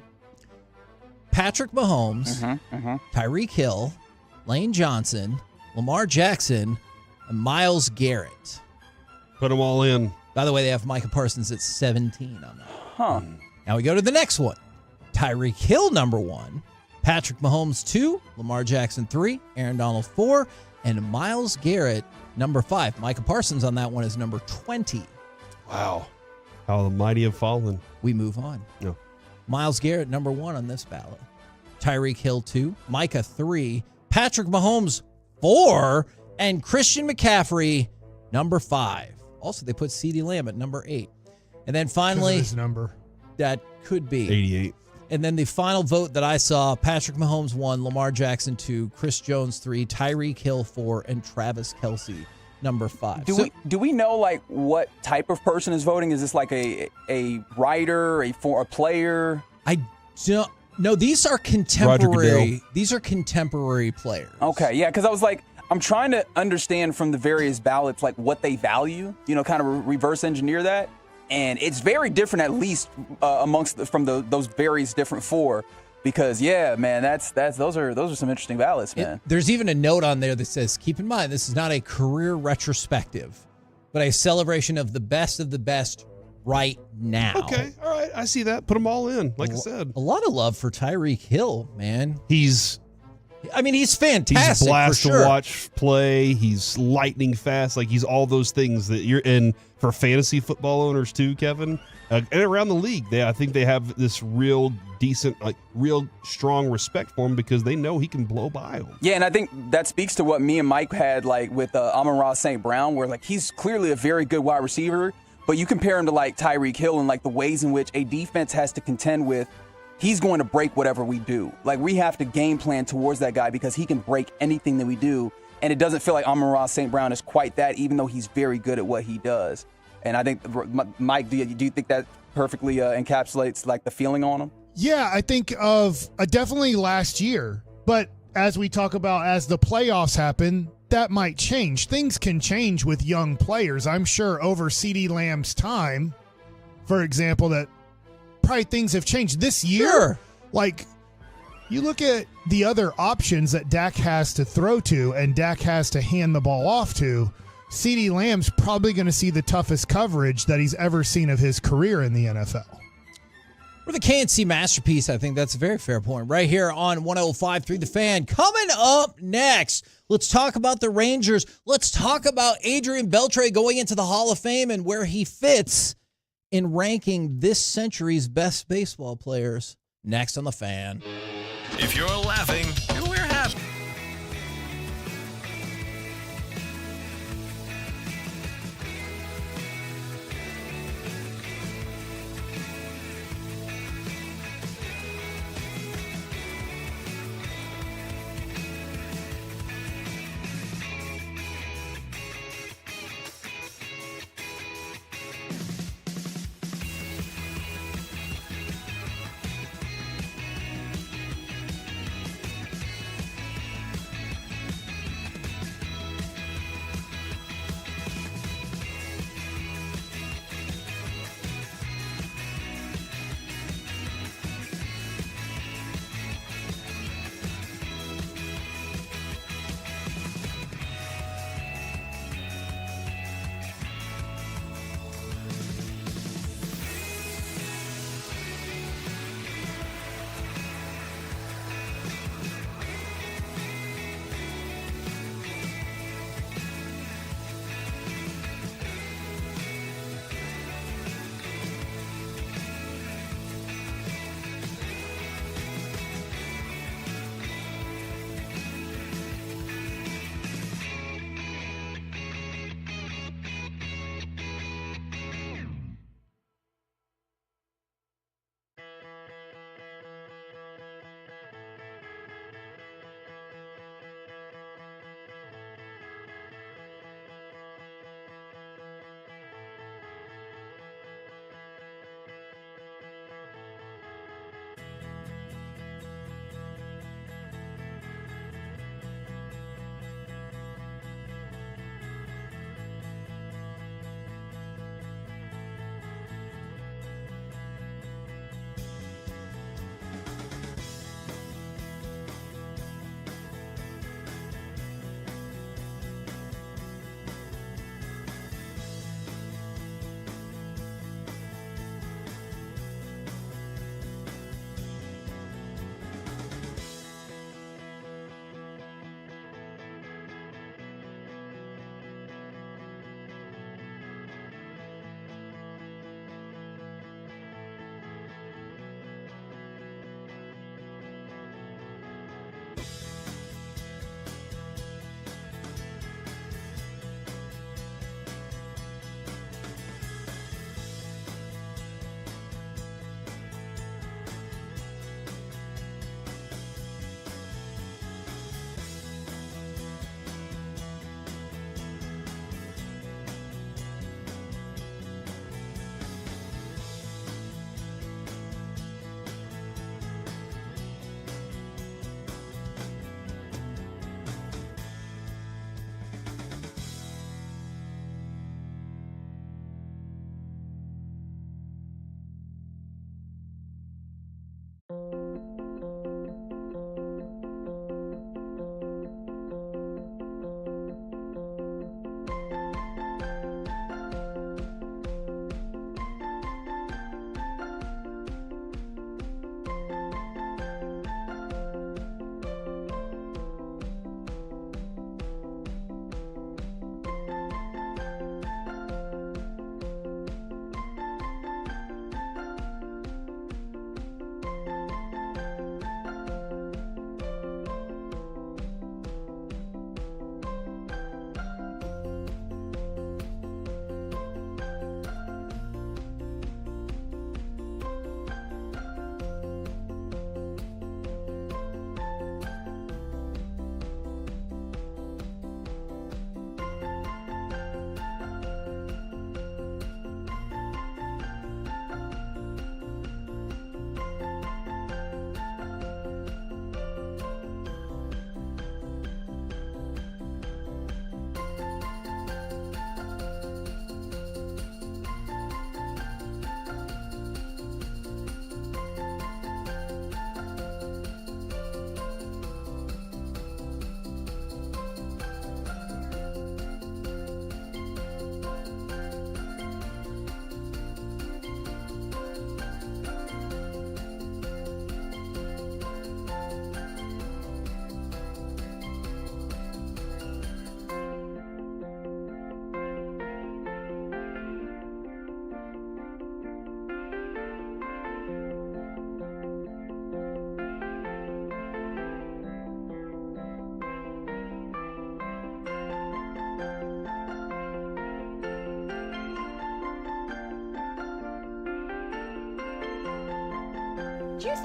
Patrick Mahomes, Tyreek Hill, Lane Johnson, Lamar Jackson, and Myles Garrett. Put them all in. By the way, they have Micah Parsons at 17 on that. Huh. Now we go to the next one. Tyreek Hill, number 1. Patrick Mahomes, 2. Lamar Jackson, 3. Aaron Donald, 4. And Myles Garrett, number 5. Micah Parsons on that one is number 20. Wow. How the mighty have fallen. We move on. No. Myles Garrett, number 1 on this ballot. Tyreek Hill, 2. Micah, 3. Patrick Mahomes, 4. And Christian McCaffrey, number 5. Also, they put CeeDee Lamb at number 8. And then finally, his number. That could be 88. And then the final vote that I saw, Patrick Mahomes 1, Lamar Jackson 2, Chris Jones 3, Tyreek Hill 4, and Travis Kelce number 5. Do we know what type of person is voting? Is this a writer, a player? I don't. No, these are contemporary. These are contemporary players. Okay, yeah, because I was I'm trying to understand from the various ballots what they value. Kind of reverse engineer that. And it's very different, at least from those various different 4, because man, those are some interesting ballots, man. There's even a note on there that says, "Keep in mind, this is not a career retrospective, but a celebration of the best right now." Okay, all right, I see that. Put them all in, like I said. A lot of love for Tyreek Hill, man. He's I mean, he's fantastic. He's a blast for sure. to watch play. He's lightning fast. Like, he's all those things that you're in for fantasy football owners too, Kevin. And around the league, I think they have this real decent, like real strong respect for him because they know he can blow by them. Yeah, and I think that speaks to what me and Mike had like with Amon-Ra St. Brown, where like he's clearly a very good wide receiver, but you compare him to like Tyreek Hill and like the ways in which a defense has to contend with. He's going to break whatever we do. Like, we have to game plan towards that guy because he can break anything that we do. And it doesn't feel like Amon-Ra St. Brown is quite that, even though he's very good at what he does. And I think, Mike, do you think that perfectly encapsulates, like, the feeling on him? Yeah, I think of definitely last year. But as we talk about, as the playoffs happen, that might change. Things can change with young players. I'm sure over CeeDee Lamb's time, for example, that probably things have changed this year. Sure. Like, you look at the other options that Dak has to throw to and Dak has to hand the ball off to. CeeDee Lamb's probably going to see the toughest coverage that he's ever seen of his career in the NFL. For the KNC Masterpiece, I think that's a very fair point. Right here on 105.3 The Fan. Coming up next, let's talk about the Rangers. Let's talk about Adrian Beltre going into the Hall of Fame and where he fits in ranking this century's best baseball players. Next on The Fan. If you're laughing, we're happy.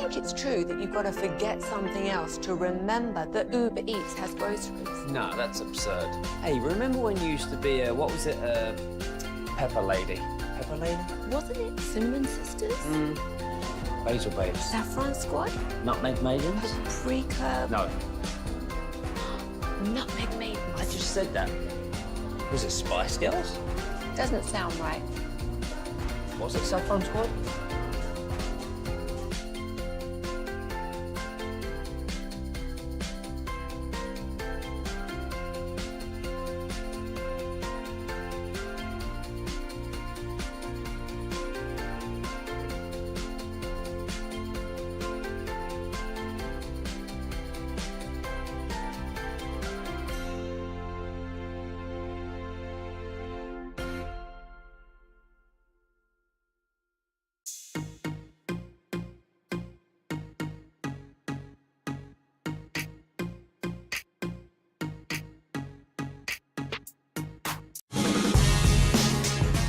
think it's true that you've got to forget something else to remember that Uber Eats has groceries? No, that's absurd. Hey, remember when you used to be a, what was it, Pepper Lady? Pepper Lady? Wasn't it Cinnamon Sisters? Basil Babes. Saffron Squad? Nutmeg Maidens? Pre-curb? No, Nutmeg Maidens? I just said that. Was it Spice Girls? Doesn't sound right. Was it Saffron Squad?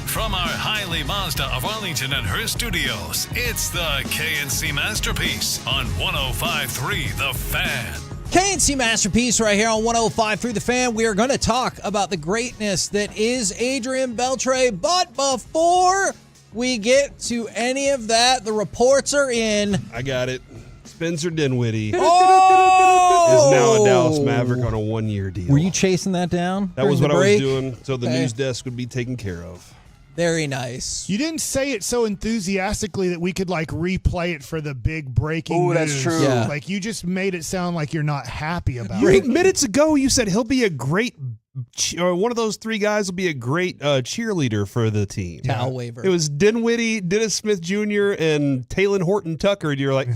From our Highly Mazda of Arlington and Hearst studios, it's the KNC Masterpiece on 105.3 The Fan. KNC Masterpiece right here on 105.3 The Fan. We are going to talk about the greatness that is Adrian Beltre. But before we get to any of that, the reports are in. I got it. Spencer Dinwiddie Oh! is now a Dallas Maverick on a 1-year deal. Were you chasing that down? That was during what the I was break? doing, so the Okay. news desk would be taken care of. Very nice. You didn't say it so enthusiastically that we could like replay it for the big breaking Ooh, news. that's true. Yeah. Like you just made it sound like you're not happy about You, it. minutes ago, you said he'll be a great, one of those three guys will be a great cheerleader for the team. Towel waiver. It was Dinwiddie, Dennis Smith Jr., and Talon Horton Tucker, and you're like,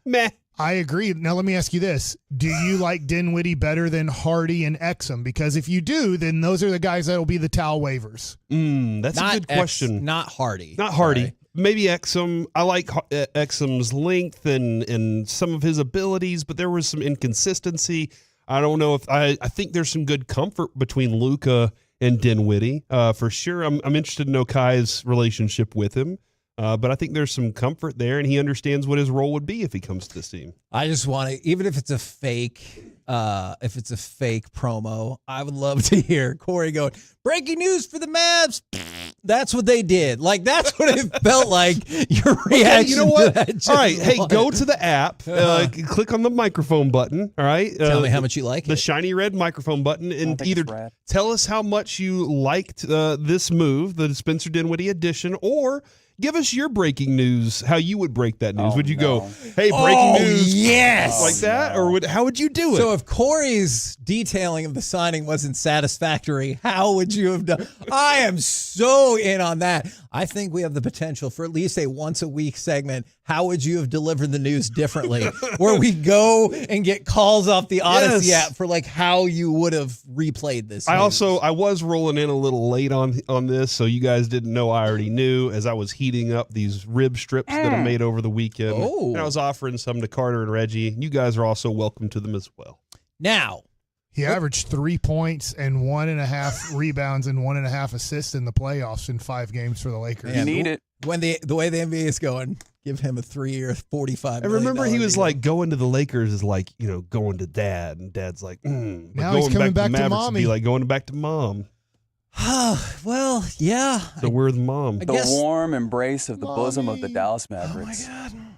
meh. I agree. Now let me ask you this. Do you like Dinwiddie better than Hardy and Exum? Because if you do, then those are the guys that will be the towel waivers. That's a good question. Not Hardy. Not Hardy. Sorry. Maybe Exum. I like Exum's length and some of his abilities, but there was some inconsistency. I don't know if I think there's some good comfort between Luka and Dinwiddie for sure. I'm interested to know Kai's relationship with him. But I think there's some comfort there, and he understands what his role would be if he comes to this team. I just want to, even if it's a fake promo, I would love to hear Corey going, breaking news for the Mavs. That's what they did. Like, that's what it felt like. Your reaction you know what? to that just All right. Hey, was. go to the app, click on the microphone button. All right. Tell me how much you like the it. shiny red microphone button, and think either it's rad. tell us how much you liked this move, the Spencer Dinwiddie edition, or give us your breaking news, how you would break that news. Would you go, hey, breaking news? Yes. Like that? Or how would you do it? So if Corey's detailing of the signing wasn't satisfactory, how would you have done? I am so in on that. I think we have the potential for at least a once a week segment. How would you have delivered the news differently? Where we go and get calls off the Odyssey app for like how you would have replayed this. I news. was rolling in a little late on this, so you guys didn't know I already knew as I was heating up these rib strips that I made over the weekend. Oh. And I was offering some to Carter and Reggie. You guys are also welcome to them as well. Now, He averaged 3 points and 1.5 rebounds and 1.5 assists in the playoffs in 5 games for the Lakers. You need it. When the way the NBA is going, give him a 3-year, $45 I remember he was deal. like, going to the Lakers is like, going to dad. And dad's like, But Now he's going coming back to Mavericks would mommy. be like going back to mom. Well, yeah. So we're the mom. The warm embrace of the bosom of the Dallas Mavericks.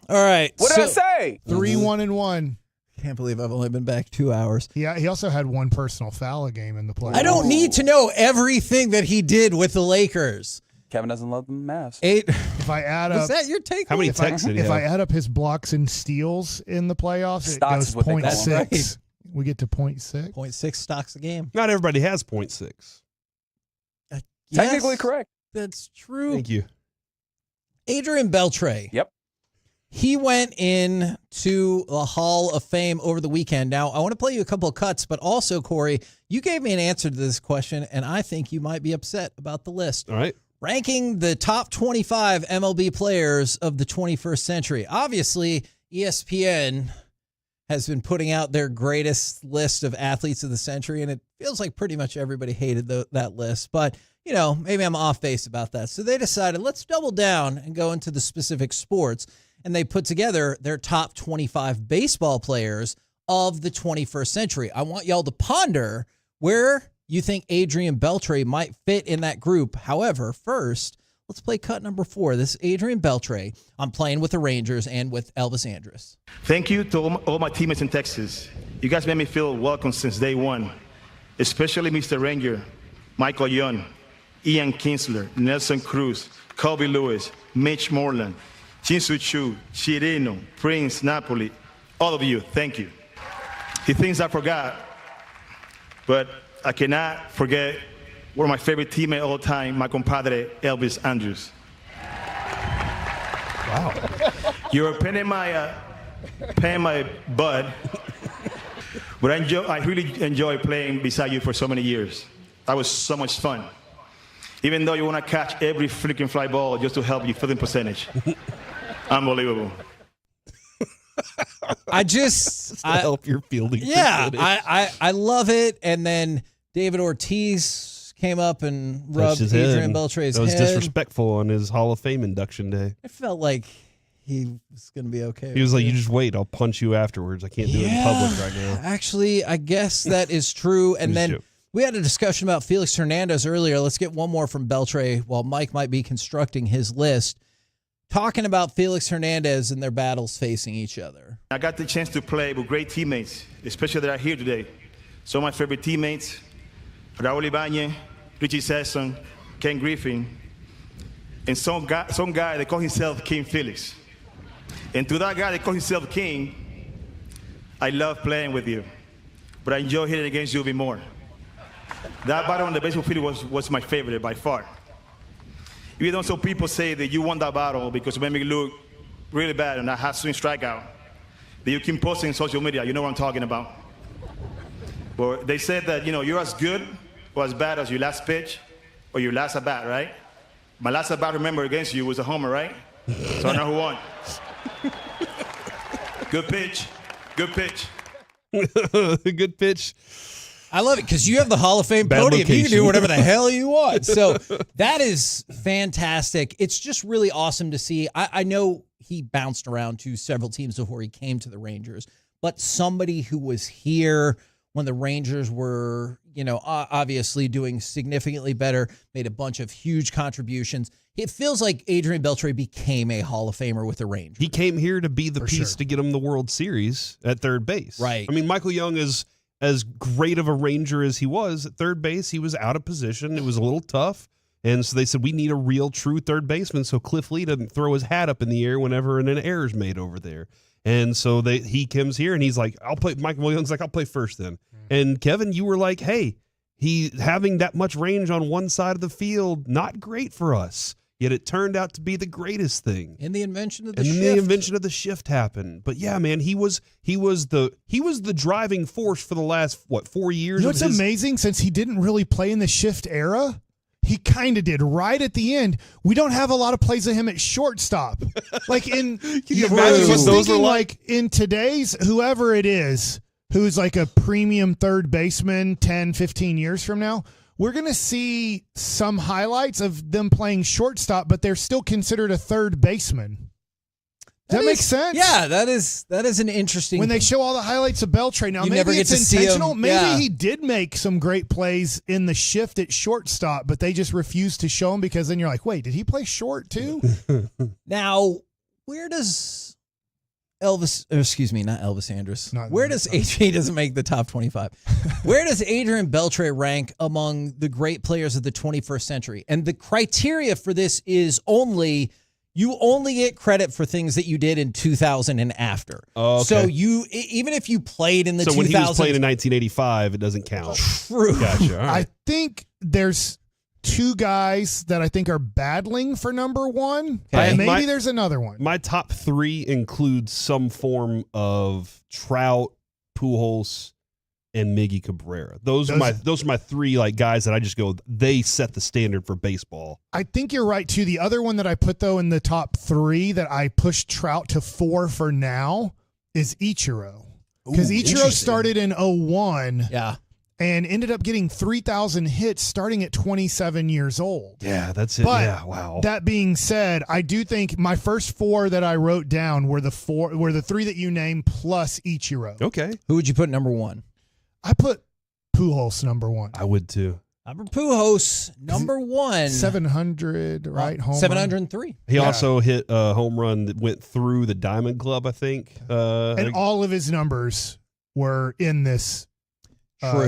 All right. What did I say? 3-1-1. Can't believe I've only been back 2 hours. Yeah, he also had one personal foul a game in the playoffs. I don't need to know everything that he did with the Lakers. Kevin doesn't love the Mavs. If I add up, Was that your take? How many if texts did he I have? add up his blocks and steals in the playoffs, Stocks it is goes what they call 0.6. them. Right. We get to 0.6. 0.6 stocks a game. Not everybody has 0.6. Technically Yes, correct. That's true. Thank you. Adrian Beltre. Yep. He went in to the Hall of Fame over the weekend. Now, I want to play you a couple of cuts, but also, Corey, you gave me an answer to this question, and I think you might be upset about the list. All right. Ranking the top 25 MLB players of the 21st century. Obviously, ESPN has been putting out their greatest list of athletes of the century, and it feels like pretty much everybody hated that list. But, maybe I'm off base about that. So they decided, let's double down and go into the specific sports. and they put together their top 25 baseball players of the 21st century. I want y'all to ponder where you think Adrian Beltre might fit in that group. However, first, let's play cut number 4. This is Adrian Beltre on Playing with the Rangers and with Elvis Andrus. Thank you to all my teammates in Texas. You guys made me feel welcome since day one, especially Mr. Ranger, Michael Young, Ian Kinsler, Nelson Cruz, Colby Lewis, Mitch Moreland, Jinsu Chu, Chirino, Prince, Napoli, all of you, thank you. The things I forgot, but I cannot forget one of my favorite teammates all the time, my compadre, Elvis Andrus. Wow. You're paying my bud, but I really enjoy playing beside you for so many years. That was so much fun. Even though you want to catch every freaking fly ball just to help your fielding percentage. Unbelievable. Help your fielding. Yeah, I love it. And then David Ortiz came up and rubbed Adrian Beltre's head. That was disrespectful on his Hall of Fame induction day. I felt like he was going to be okay. He was like, you just wait. I'll punch you afterwards. I can't do it in public right now. Actually, I guess that is true. And then we had a discussion about Felix Hernandez earlier. Let's get one more from Beltre while Mike might be constructing his list. Talking about Felix Hernandez and their battles facing each other. I got the chance to play with great teammates, especially that are here today. Some of my favorite teammates, Raul Ibanez, Richie Sesson, Ken Griffin, and some guy that call himself King Felix. And to that guy that call himself King, I love playing with you, but I enjoy hitting against you even more. That battle on the baseball field was my favorite by far. Even though some people say that you won that battle because you made me look really bad and I had swing strikeout, that you keep posting on social media, you know what I'm talking about. But they said that, you're as good or as bad as your last pitch or your last at-bat, right? My last at-bat, remember, against you was a homer, right? So I know who won. Good pitch. Good pitch. Good pitch. I love it because you have the Hall of Fame podium. You can do whatever the hell you want. So that is fantastic. It's just really awesome to see. I know he bounced around to several teams before he came to the Rangers, but somebody who was here when the Rangers were, obviously doing significantly better, made a bunch of huge contributions. It feels like Adrian Beltre became a Hall of Famer with the Rangers. He came here to be the piece to get him the World Series at third base. Right. I mean, Michael Young is as great of a Ranger as he was at third base. He was out of position. It was a little tough. And so they said, we need a real, true third baseman so Cliff Lee doesn't throw his hat up in the air whenever an error's made over there. And so he comes here and he's like, Michael Young's like, I'll play first then. And Kevin, you were like, hey, he having that much range on one side of the field, not great for us. Yet it turned out to be the greatest thing. And the invention of the shift. shift. And the invention of the shift happened. But yeah, man, he was the driving force for the last 4 years. You know what's amazing? Since he didn't really play in the shift era, he kind of did right at the end. We don't have a lot of plays of him at shortstop. Like in Can you imagine what those were like in today's whoever it is who's like a premium third baseman 10, 15 years from now, we're going to see some highlights of them playing shortstop, but they're still considered a third baseman. Does that make sense? Yeah, that is an interesting. When they show all the highlights of Beltre, now You maybe never get it's to see him. intentional. Maybe Yeah. he did make some great plays in the shift at shortstop, but they just refused to show him because then you're like, wait, did he play short too? Now, where does not Elvis Andrus. Where does he doesn't make the top 25? Where does Adrian Beltre rank among the great players of the 21st century? And the criteria for this is you only get credit for things that you did in 2000 and after. Oh, okay. So even if you played in the 2000s. So when he was playing in 1985, it doesn't count. True. Gotcha. All right. I think there's two guys that I think are battling for number one. Okay. And maybe there's another one. My top three includes some form of Trout, Pujols, and Miggy Cabrera. Those are my three guys that I just go, they set the standard for baseball. I think you're right too. The other one that I put though in the top three that I pushed Trout to 4 for now is Ichiro. Because Ichiro started in 01. Yeah. and ended up getting 3,000 hits starting at 27 years old. Yeah, that's it. But yeah, wow. That being said, I do think my first 4 that I wrote down were the 3 that you named plus Ichiro. Okay. Who would you put number 1? I put Pujols number 1. I would too. Number Pujols, number 1. 700, right? Home 703. run. He also hit a home run that went through the Diamond Club, I think. And all of his numbers were in this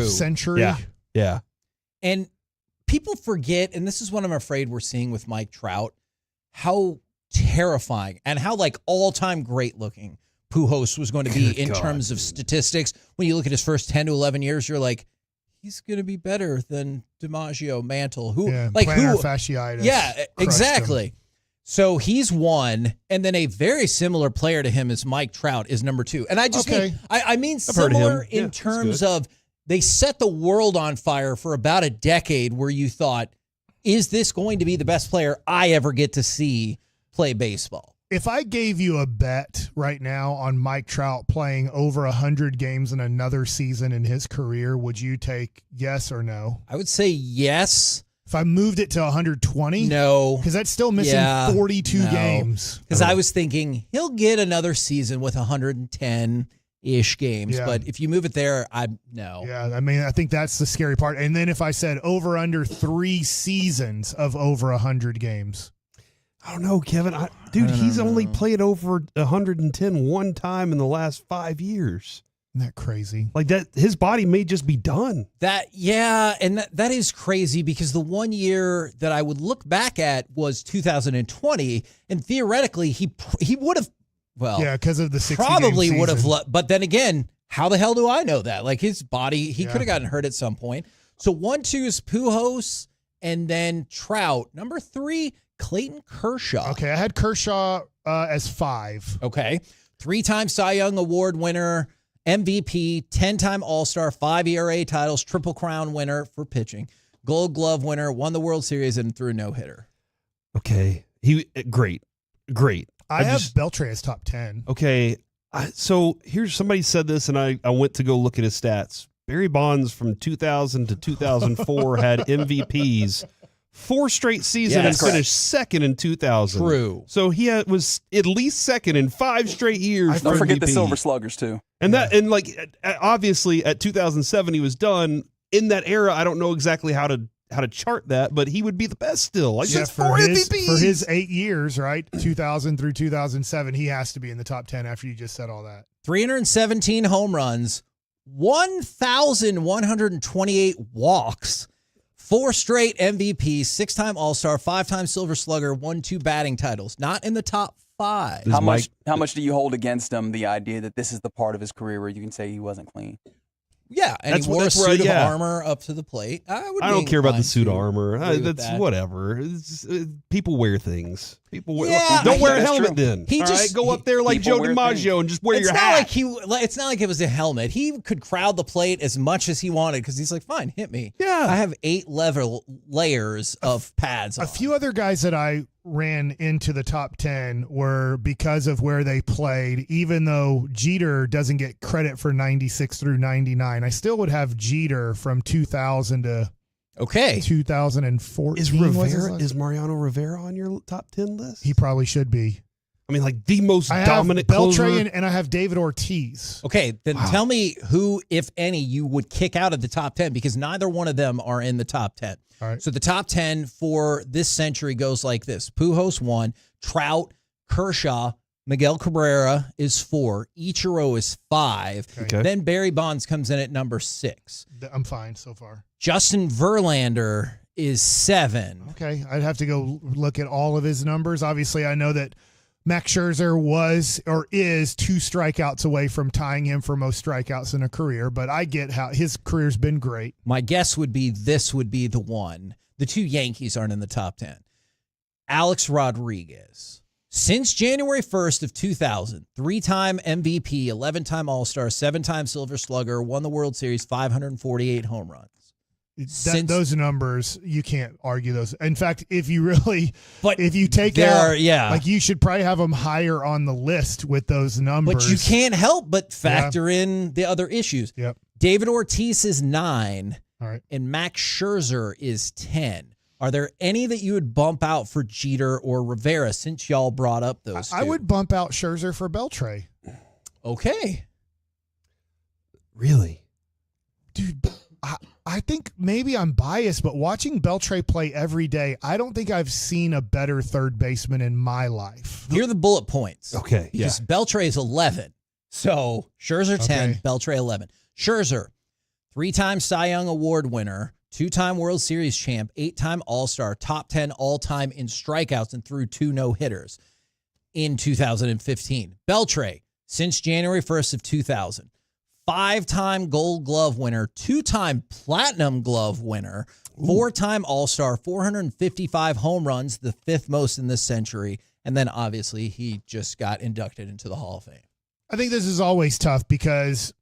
century. Yeah. And people forget, and this is what I'm afraid we're seeing with Mike Trout, how terrifying and how all-time great looking Pujols was going to be in terms of statistics. When you look at his first 10 to 11 years, you're like, he's going to be better than DiMaggio, Mantle. Plantar fasciitis. Yeah, exactly. So he's 1, and then a very similar player to him is Mike Trout is number 2. And I just mean similar in terms of they set the world on fire for about a decade where you thought, is this going to be the best player I ever get to see play baseball? If I gave you a bet right now on Mike Trout playing over 100 games in another season in his career, would you take yes or no? I would say yes. If I moved it to 120? No. Because that's still missing 42 games. Because I was thinking he'll get another season with 110-ish games. Yeah. But if you move it there, no. Yeah, I mean, I think that's the scary part. And then if I said over under 3 seasons of over 100 games. I don't know, Kevin. He's only played over 110 one time in the last 5 years. Isn't that crazy? Like that, his body may just be done. And that is crazy because the 1 year that I would look back at was 2020, and theoretically he would have, because of the 60 probably game would have. season. But then again, how the hell do I know that? Like his body, he could have gotten hurt at some point. So 1, 2 is Pujols, and then Trout. Number 3. Clayton Kershaw. Okay, I had Kershaw as 5. Okay. 3-time Cy Young Award winner, MVP, 10-time All-Star, 5 ERA titles, Triple Crown winner for pitching, Gold Glove winner, won the World Series, and threw a no-hitter. Okay. Great. I have Beltre as top 10. Okay. So here's somebody said this, and I went to go look at his stats. Barry Bonds from 2000 to 2004 had MVPs 4 straight seasons and finished second in 2000. True. So he was at least second in 5 straight years. Don't forget MVP. the Silver Sluggers too. And obviously at 2007 he was done. In that era, I don't know exactly how to chart that, but he would be the best still. That's 4 MVPs. For his 8 years, right? 2000 through 2007, he has to be in the top 10 after you just said all that. 317 home runs, 1,128 walks, 4 straight MVPs, 6-time All-Star, 5-time Silver Slugger, won 2 batting titles. Not in the top 5. How much do you hold against him the idea that this is the part of his career where you can say he wasn't clean? Yeah, and he wore a suit of armor up to the plate. I don't care about the suit of armor. That's that. whatever. People wear things. Don't wear a helmet then. Go up there like Joe DiMaggio and just wear your hat. It's not like it was a helmet. He could crowd the plate as much as he wanted because he's like, fine, hit me. Yeah. I have 8 layers of pads on. A few other guys that I ran into the top 10 were because of where they played. Even though Jeter doesn't get credit for 96 through 99, I still would have Jeter from 2000 to 2014. Is Mariano Rivera on your top 10 list? He probably should be. I mean, like the most dominant Beltre closer. and I have David Ortiz. Okay, then tell me who, if any, you would kick out of the top 10 because neither one of them are in the top 10. All right. So the top 10 for this century goes like this. Pujols 1, Trout, Kershaw, Miguel Cabrera is 4, Ichiro is 5. Okay. Then Barry Bonds comes in at number 6. I'm fine so far. Justin Verlander is 7. Okay, I'd have to go look at all of his numbers. Obviously, I know that Max Scherzer was or is 2 strikeouts away from tying him for most strikeouts in a career, but I get how his career's been great. My guess would be this would be the one. The 2 Yankees aren't in the top 10. Alex Rodriguez. Since January 1st of 2000, 3-time MVP, 11-time All-Star, 7-time Silver Slugger, won the World Series, 548 home runs. Those numbers, you can't argue those. In fact, if you take out, like you should probably have them higher on the list with those numbers. But you can't help but factor in the other issues. Yep. David Ortiz is 9. All right. And Max Scherzer is 10. Are there any that you would bump out for Jeter or Rivera since y'all brought up those two? I would bump out Scherzer for Beltre. Okay. Really? Dude, I think maybe I'm biased, but watching Beltre play every day, I don't think I've seen a better third baseman in my life. Here are the bullet points. Okay. Because Beltre is 11. So Scherzer 10, Beltre 11. Scherzer, 3-time Cy Young Award winner, 2-time World Series champ, 8-time All-Star, top 10 all-time in strikeouts and threw 2 no-hitters in 2015. Beltre, since January 1st of 2000, 5-time Gold Glove winner, 2-time Platinum Glove winner, 4-time All-Star, 455 home runs, the 5th most in this century, and then obviously he just got inducted into the Hall of Fame. I think this is always tough because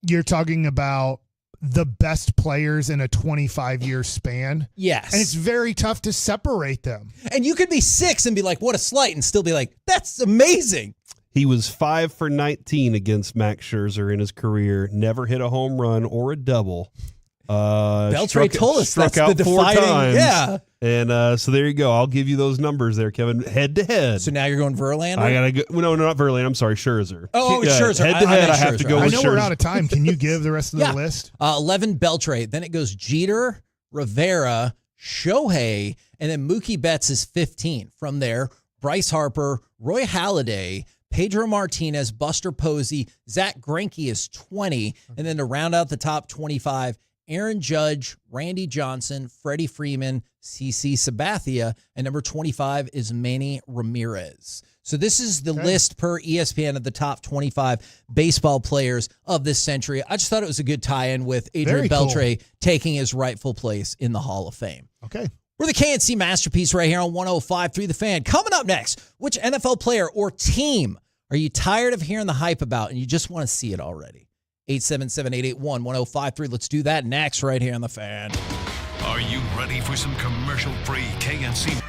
you're talking about the best players in a 25-year span. Yes. And it's very tough to separate them. And you could be 6 and be like, what a slight, and still be like, that's amazing. He was 5 for 19 against Max Scherzer in his career. Never hit a home run or a double. Beltre told us struck that's out the 4 defining, times. yeah. And so there you go. I'll give you those numbers there, Kevin. Head to head. So now you're going Verlander? I gotta go. No, not Verlander. I'm sorry, Scherzer. Oh, Scherzer. Head to head, I have to go I with know Scherzer. we're out of time. Can you give the rest of the list? 11 Beltre. Then it goes Jeter, Rivera, Shohei, and then Mookie Betts is 15. From there, Bryce Harper, Roy Halladay, Pedro Martinez, Buster Posey, Zach Greinke is 20. And then to round out the top 25, Aaron Judge, Randy Johnson, Freddie Freeman, CC Sabathia, and number 25 is Manny Ramirez. So this is the list per ESPN of the top 25 baseball players of this century. I just thought it was a good tie-in with Adrian Beltre taking his rightful place in the Hall of Fame. Okay. We're the KNC Masterpiece right here on 105.3 The Fan. Coming up next, which NFL player or team are you tired of hearing the hype about and you just want to see it already? 877-881-1053. Let's do that next right here on The Fan. Are you ready for some commercial-free KNC?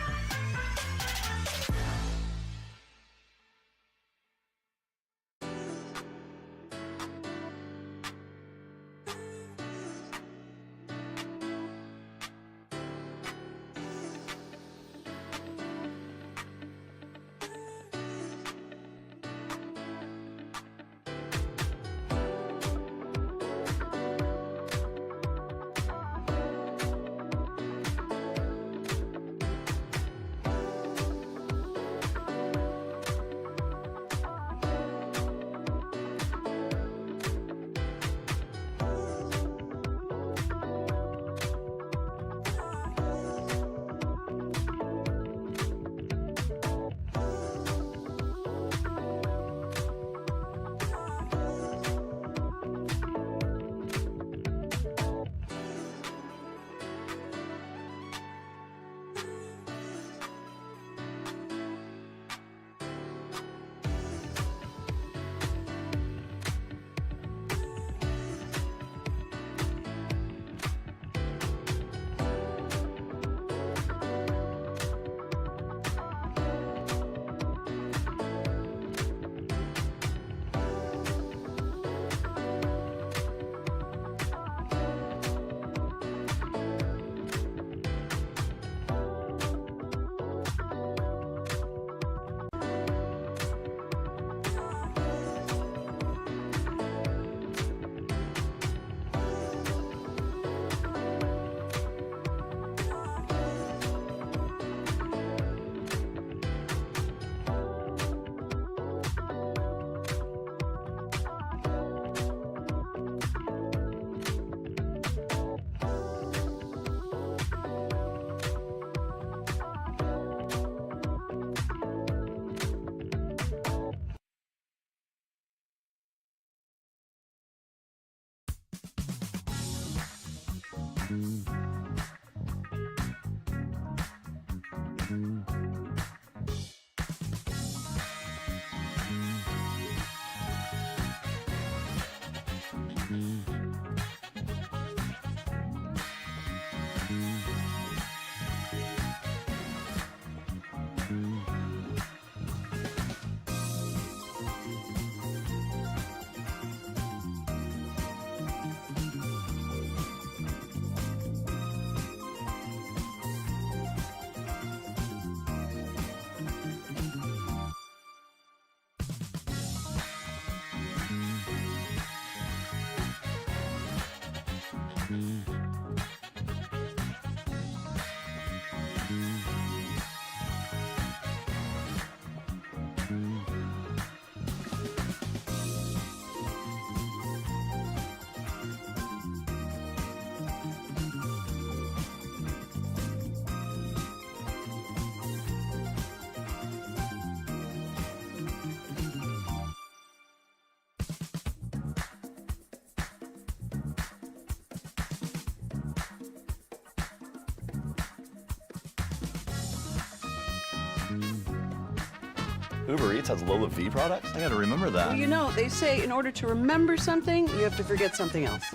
Uber Eats has Lola V products? I gotta remember that. Well, you know, they say in order to remember something, you have to forget something else.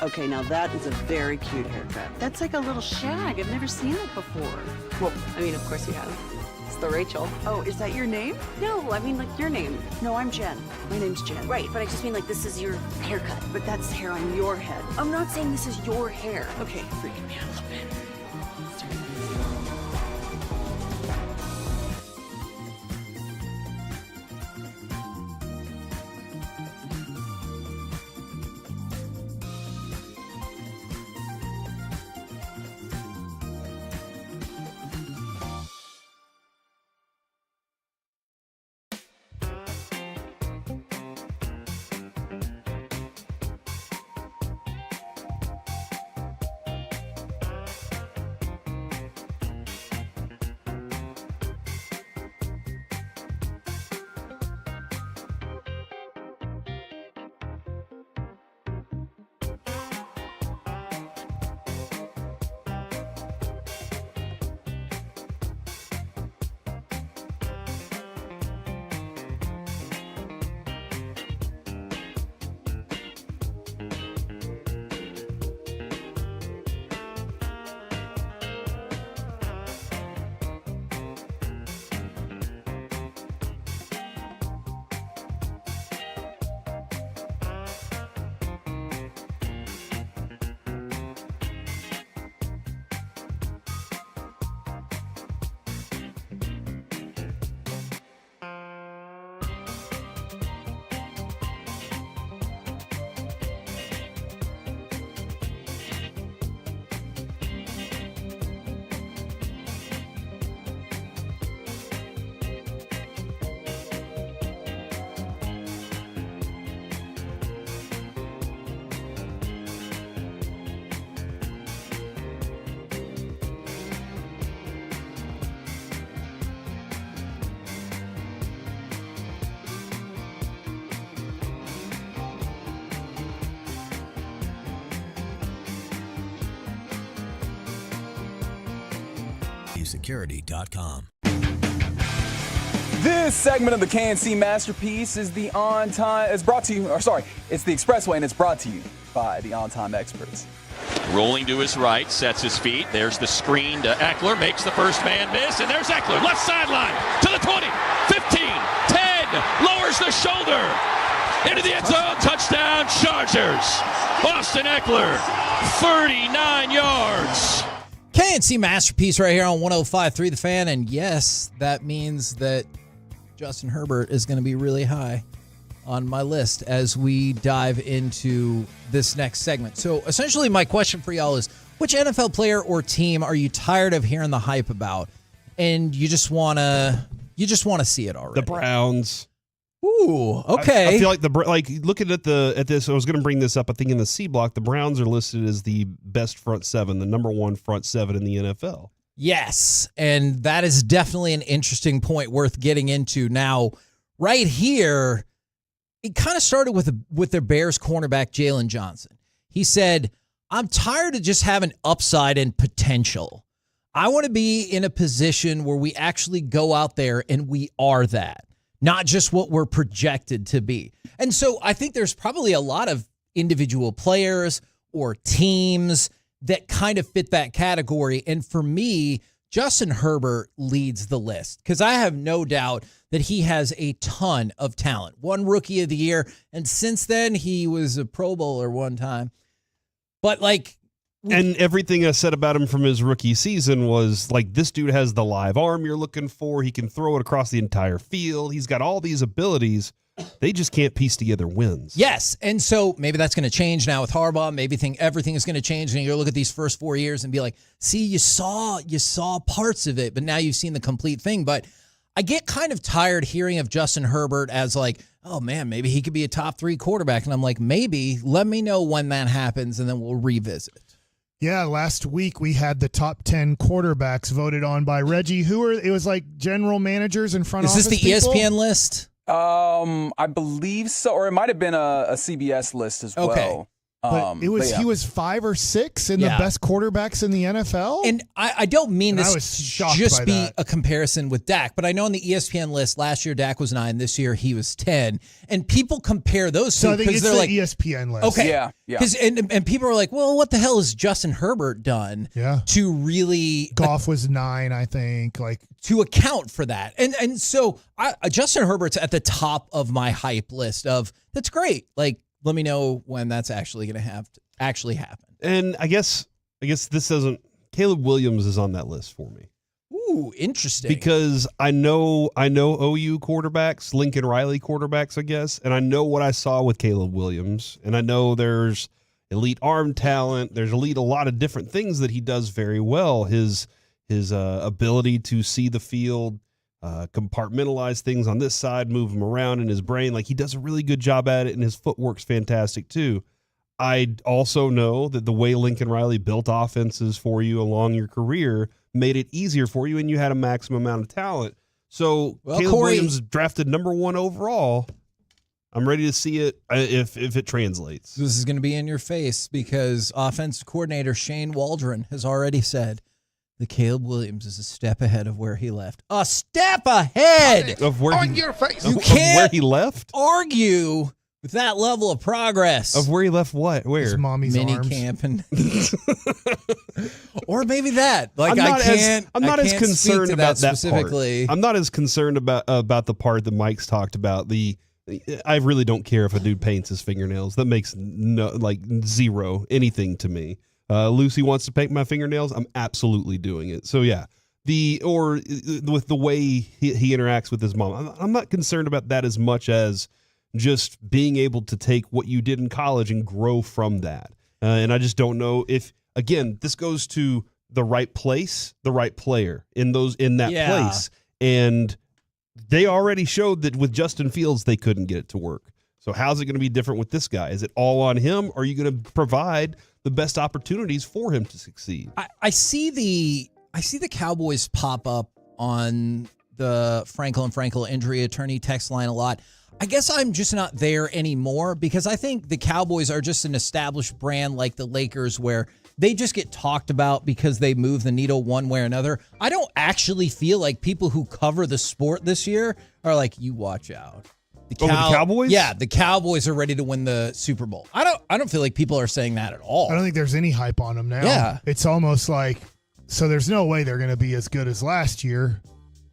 Okay, now that is a very cute haircut. That's like a little shag. I've never seen it before. Well, I mean, of course you have. It's the Rachel. Oh, is that your name? No, I mean, like, your name. No, I'm Jen. My name's Jen. Right, but I just mean, like, this is your haircut. But that's hair on your head. I'm not saying this is your hair. Okay, freaking me out a little bit. Security.com. This segment of the KNC Masterpiece is the on-time. It's brought to you, or sorry, it's the Expressway, and it's brought to you by the on-time experts. Rolling to his right, sets his feet. There's the screen to Eckler, makes the first man miss, and there's Eckler, left sideline to the 20, 15, 10, lowers the shoulder into the end zone. Touchdown, Chargers. Austin Eckler, 39 yards. KNC Masterpiece right here on 105.3 The Fan. And yes, that means that Justin Herbert is going to be really high on my list as we dive into this next segment. So essentially my question for y'all is, which NFL player or team are you tired of hearing the hype about and you just want to see it already? The Browns. Ooh, okay. I feel like looking at this, I was going to bring this up. I think in the C block, the Browns are listed as the best front seven, the number one front seven in the NFL. Yes, and that is definitely an interesting point worth getting into. Now, right here, it kind of started with their Bears cornerback, Jalen Johnson. He said, I'm tired of just having upside and potential. I want to be in a position where we actually go out there and we are that. Not just what we're projected to be. And so I think there's probably a lot of individual players or teams that kind of fit that category. And for me, Justin Herbert leads the list because I have no doubt that he has a ton of talent. One Rookie of the Year, and since then he was a Pro Bowler one time. But and everything I said about him from his rookie season was like, this dude has the live arm you're looking for. He can throw it across the entire field. He's got all these abilities. they just can't piece together wins. Yes, and so maybe that's going to change now with Harbaugh. Maybe everything is going to change, and you look at these first 4 years and be like, see, you saw parts of it, but now you've seen the complete thing. But I get kind of tired hearing of Justin Herbert as like, oh man, maybe he could be a top 3 quarterback. And I'm like, maybe, let me know when that happens, and then we'll revisit. Yeah, last week we had the top 10 quarterbacks voted on by Reggie. It was like general managers and front office Is this the people? ESPN list? I believe so, or it might have been a CBS list as well. But he was 5 or 6 in the best quarterbacks in the NFL. And I don't mean And I this was shocked just by be that. a comparison with Dak, but I know on the ESPN list last year Dak was 9, this year he was 10, and people compare those So two I think because it's they're the like ESPN list. okay, Yeah. and people are like, well, what the hell has Justin Herbert done to really Goff was 9, I think. Like to account for that. And so Justin Herbert's at the top of my hype list of that's great. Like, let me know when that's actually going to actually happen. And I guess this doesn't. Caleb Williams is on that list for me. Ooh, interesting. Because I know OU quarterbacks, Lincoln Riley quarterbacks, I guess, and I know what I saw with Caleb Williams, and I know there's elite arm talent, there's a lot of different things that he does very well. His ability to see the field, compartmentalize things on this side, move them around in his brain, like he does a really good job at it, and his footwork's fantastic too. I also know that the way Lincoln Riley built offenses for you along your career made it easier for you, and you had a maximum amount of talent. So Caleb Williams drafted number 1 overall. I'm ready to see it if it translates. This is going to be in your face because offensive coordinator Shane Waldron has already said that Caleb Williams is a step ahead of where he left. A step ahead of where your face. Of You can't where he left? argue with that level of progress. Of where he left what? Where? His mommy's Mini arms. camping. Or maybe that. Like I'm not I as can't concerned speak to about that specifically. part. I'm not as concerned about the part that Mike's talked about. I really don't care if a dude paints his fingernails. That makes zero anything to me. Lucy wants to paint my fingernails. I'm absolutely doing it. So yeah, with the way he interacts with his mom, I'm not concerned about that as much as just being able to take what you did in college and grow from that. And I just don't know if, again, this goes to the right place, the right player in that place. And they already showed that with Justin Fields, they couldn't get it to work. So how's it going to be different with this guy? Is it all on him, or are you going to provide the best opportunities for him to succeed? I see the Cowboys pop up on the Frankel and Frankel injury attorney text line a lot. I guess I'm just not there anymore because I think the Cowboys are just an established brand like the Lakers where they just get talked about because they move the needle one way or another. I don't actually feel like people who cover the sport this year are like, you watch out. The Cowboys? Yeah, the Cowboys are ready to win the Super Bowl. I don't feel like people are saying that at all. I don't think there's any hype on them now. Yeah. It's almost like, so there's no way they're going to be as good as last year.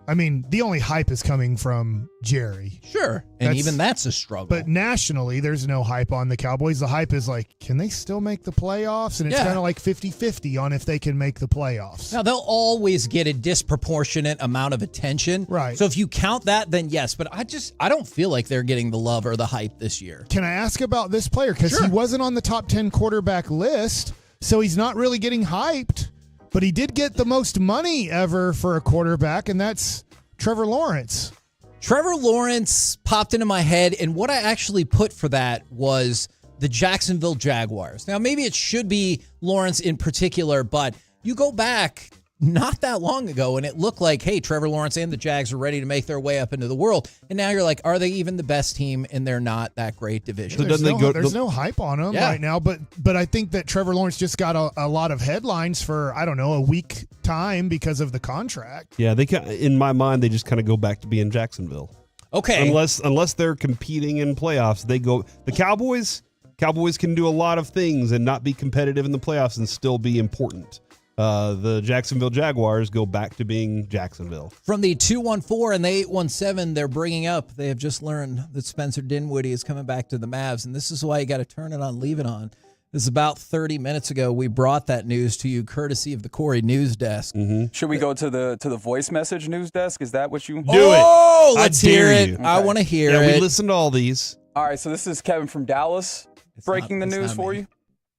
I mean, the only hype is coming from Jerry. Sure. And even that's a struggle. But nationally, there's no hype on the Cowboys. The hype is like, can they still make the playoffs? And it's kind of like 50-50 on if they can make the playoffs. Now, they'll always get a disproportionate amount of attention. Right. So if you count that, then yes. But I don't feel like they're getting the love or the hype this year. Can I ask about this player? Because he wasn't on the top 10 quarterback list, so he's not really getting hyped. But he did get the most money ever for a quarterback, and that's Trevor Lawrence. Trevor Lawrence popped into my head, and what I actually put for that was the Jacksonville Jaguars. Now, maybe it should be Lawrence in particular, but you go back not that long ago, and it looked like, hey, Trevor Lawrence and the Jags are ready to make their way up into the world. And now you're like, are they even the best team in their not that great division? So there's no hype on them right now, but I think that Trevor Lawrence just got a lot of headlines for, I don't know, a week time because of the contract. Yeah, in my mind, they just kind of go back to being Jacksonville. Okay. Unless they're competing in playoffs, they go. The Cowboys can do a lot of things and not be competitive in the playoffs and still be important. The Jacksonville Jaguars go back to being Jacksonville. From the 214 and the 817, they're bringing up, they have just learned that Spencer Dinwiddie is coming back to the Mavs, and this is why you got to turn it on, leave it on, This is about 30 minutes ago. We brought that news to you courtesy of the Corey News Desk. Should we go to the voice message news desk? Is that what you Oh, let's hear it. Okay. I want to hear it. Yeah, we listened to all these. All right, so this is Kevin from Dallas breaking the news for you.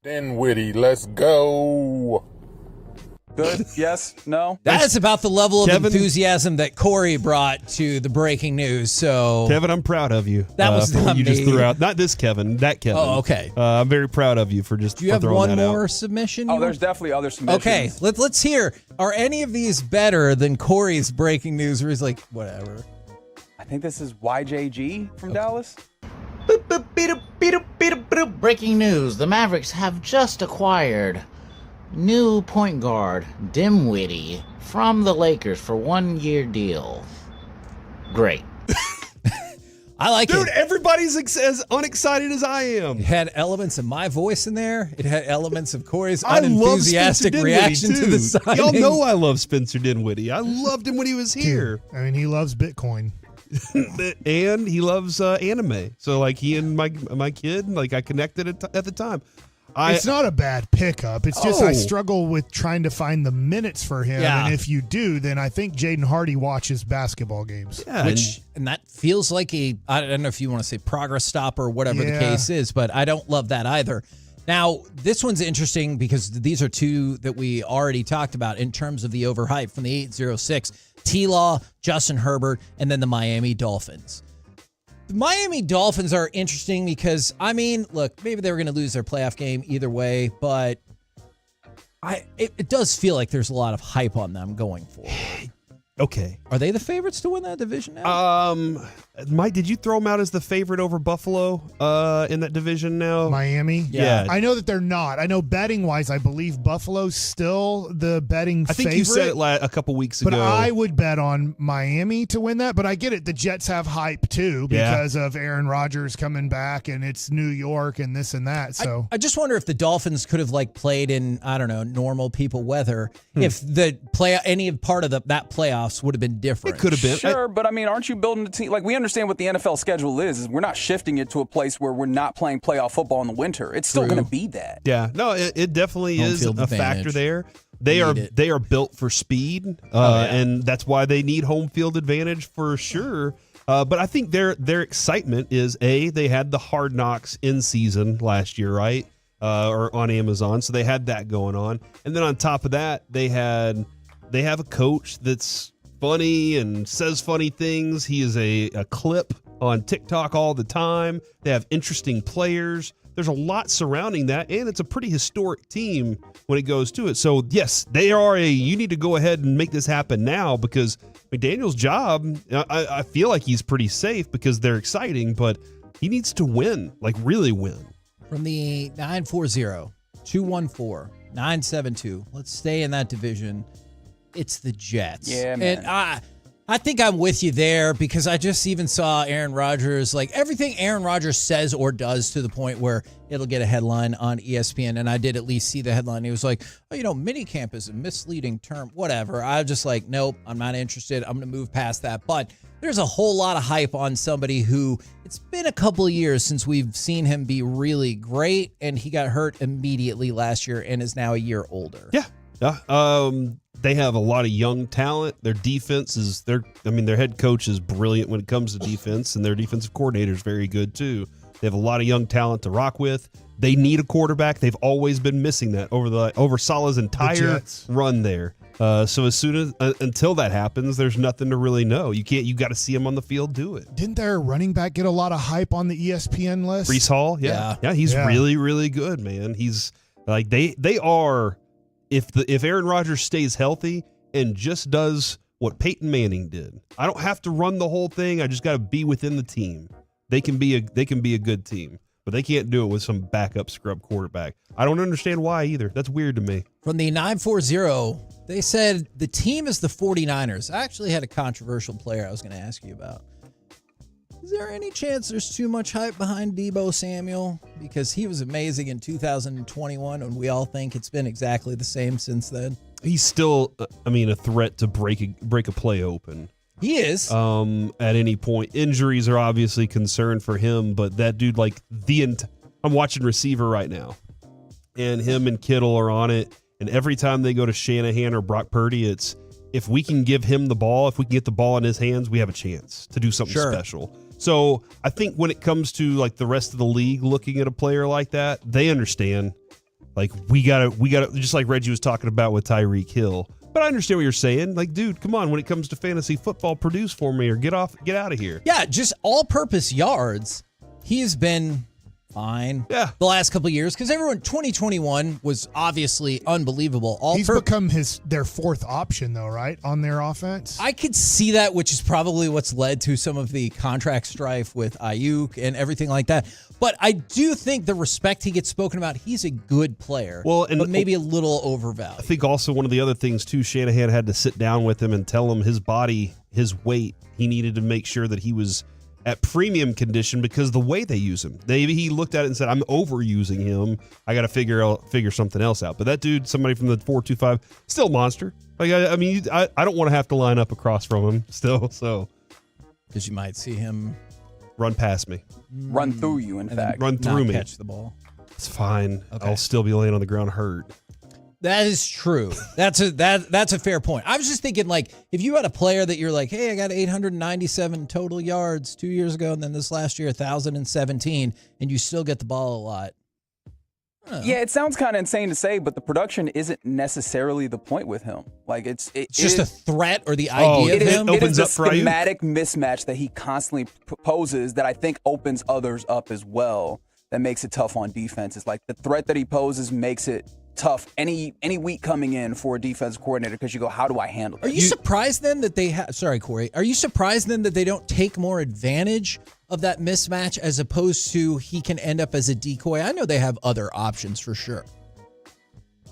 Dinwiddie, let's go. Good? Yes? No? That is about the level of enthusiasm that Corey brought to the breaking news. So, Kevin, I'm proud of you. That was not you me. just threw out. Not this Kevin, that Kevin. Oh, okay. I'm very proud of you for just Do you have throwing one that more out. submission? Oh, there's definitely other submissions. Okay, let's hear. Are any of these better than Corey's breaking news where he's like, whatever? I think this is YJG from Dallas. Breaking news. The Mavericks have just acquired new point guard Dinwiddie from the Lakers for 1-year deal. Great. I like it. Dude, everybody's as unexcited as I am. It had elements of my voice in there. It had elements of Corey's I love unenthusiastic Spencer reaction Dinwiddie, to the too. signing. Y'all know I love Spencer Dinwiddie. I loved him when he was here. I mean, he loves Bitcoin. And he loves anime. So, like, he and my kid, like, I connected at the time. It's not a bad pickup. It's just I struggle with trying to find the minutes for him. Yeah. And if you do, then I think Jaden Hardy watches basketball games. Yeah, and that feels like I don't know if you want to say progress stop or whatever the case is, but I don't love that either. Now, this one's interesting because these are two that we already talked about in terms of the overhype from the 806. T-Law, Justin Herbert, and then the Miami Dolphins. The Miami Dolphins are interesting because, I mean, look, maybe they were going to lose their playoff game either way, but it does feel like there's a lot of hype on them going forward. Okay. Are they the favorites to win that division now? Mike, did you throw them out as the favorite over Buffalo in that division now? Miami? Yeah. I know that they're not. I know betting-wise, I believe Buffalo's still the betting favorite. I think you said it a couple weeks ago. But I would bet on Miami to win that. But I get it. The Jets have hype, too, because of Aaron Rodgers coming back, and it's New York and this and that. So I just wonder if the Dolphins could have, like, played in, I don't know, normal people weather, if the any part of that playoffs would have been different. It could have been. Sure, but I mean, aren't you building a team? Like, we understand what the NFL schedule is we're not shifting it to a place where we're not playing playoff football in the winter. It's still going to be that. Yeah, no, it definitely Home is field a advantage. factor there. They are built for speed, and that's why they need home field advantage for sure. But I think their excitement is they had the Hard Knocks in season last year, right? Or on Amazon, so they had that going on, and then on top of that, they have a coach that's funny and says funny things. He is a clip on TikTok all the time. They have interesting players. There's a lot surrounding that, and it's a pretty historic team when it goes to it. So, yes, they are you need to go ahead and make this happen now because McDaniel's job, I feel like he's pretty safe because they're exciting, but he needs to win, like really win. From the 940-214-972, let's stay in that division. It's the Jets. Yeah, man. And I think I'm with you there because I just even saw Aaron Rodgers, like everything Aaron Rodgers says or does to the point where it'll get a headline on ESPN. And I did at least see the headline. He was like, minicamp is a misleading term, whatever. I was just like, nope, I'm not interested. I'm going to move past that. But there's a whole lot of hype on somebody who it's been a couple of years since we've seen him be really great. And he got hurt immediately last year and is now a year older. Yeah. They have a lot of young talent. Their defense their head coach is brilliant when it comes to defense, and their defensive coordinator is very good too. They have a lot of young talent to rock with. They need a quarterback. They've always been missing that over Salah's entire run there. So until that happens, there's nothing to really know. You got to see him on the field do it. Didn't their running back get a lot of hype on the ESPN list? Breece Hall, yeah, he's really, really good, man. He's like they are. If Aaron Rodgers stays healthy and just does what Peyton Manning did, I don't have to run the whole thing. I just got to be within the team. They can be a good team, but they can't do it with some backup scrub quarterback. I don't understand why either. That's weird to me. From the 940, they said the team is the 49ers. I actually had a controversial player I was going to ask you about. Is there any chance there's too much hype behind Deebo Samuel? Because he was amazing in 2021, and we all think it's been exactly the same since then. He's still, a threat to break a play open. He is. At any point. Injuries are obviously concerned for him, but that dude, I'm watching receiver right now. and him and Kittle are on it. And every time they go to Shanahan or Brock Purdy, it's if we can give him the ball, if we can get the ball in his hands, we have a chance to do something special. So I think when it comes to like the rest of the league looking at a player like that, they understand. Like we gotta just like Reggie was talking about with Tyreek Hill. But I understand what you're saying. Like, dude, come on. When it comes to fantasy football, produce for me or get out of here. Yeah, just all-purpose yards. He has been fine the last couple of years because 2021 was obviously unbelievable. He's become their fourth option, though, right, on their offense? I could see that, which is probably what's led to some of the contract strife with Ayuk and everything like that. But I do think the respect he gets spoken about, he's a good player, but maybe a little overvalued. I think also one of the other things, too, Shanahan had to sit down with him and tell him his body, his weight, he needed to make sure that he was at premium condition because the way they use him. He looked at it and said, I'm overusing him. I got to figure something else out. But that dude, somebody from the 4-2-5, still a monster. Like I mean, I don't want to have to line up across from him still. So because you might see him run past me, run through you. In fact, run through me, catch the ball. It's fine. Okay. I'll still be laying on the ground hurt. That is true. That's a fair point. I was just thinking, like, if you had a player that you're like, hey, I got 897 total yards 2 years ago, and then this last year 1,017, and you still get the ball a lot. Yeah, it sounds kind of insane to say, but the production isn't necessarily the point with him. Like it's just a threat or the idea of him. It is a schematic mismatch that he constantly poses that I think opens others up as well. That makes it tough on defenses. Like the threat that he poses makes it tough any week coming in for a defensive coordinator because you go, how do I handle it? Are you surprised then that they have? Sorry, Corey. Are you surprised then that they don't take more advantage of that mismatch as opposed to he can end up as a decoy? I know they have other options for sure.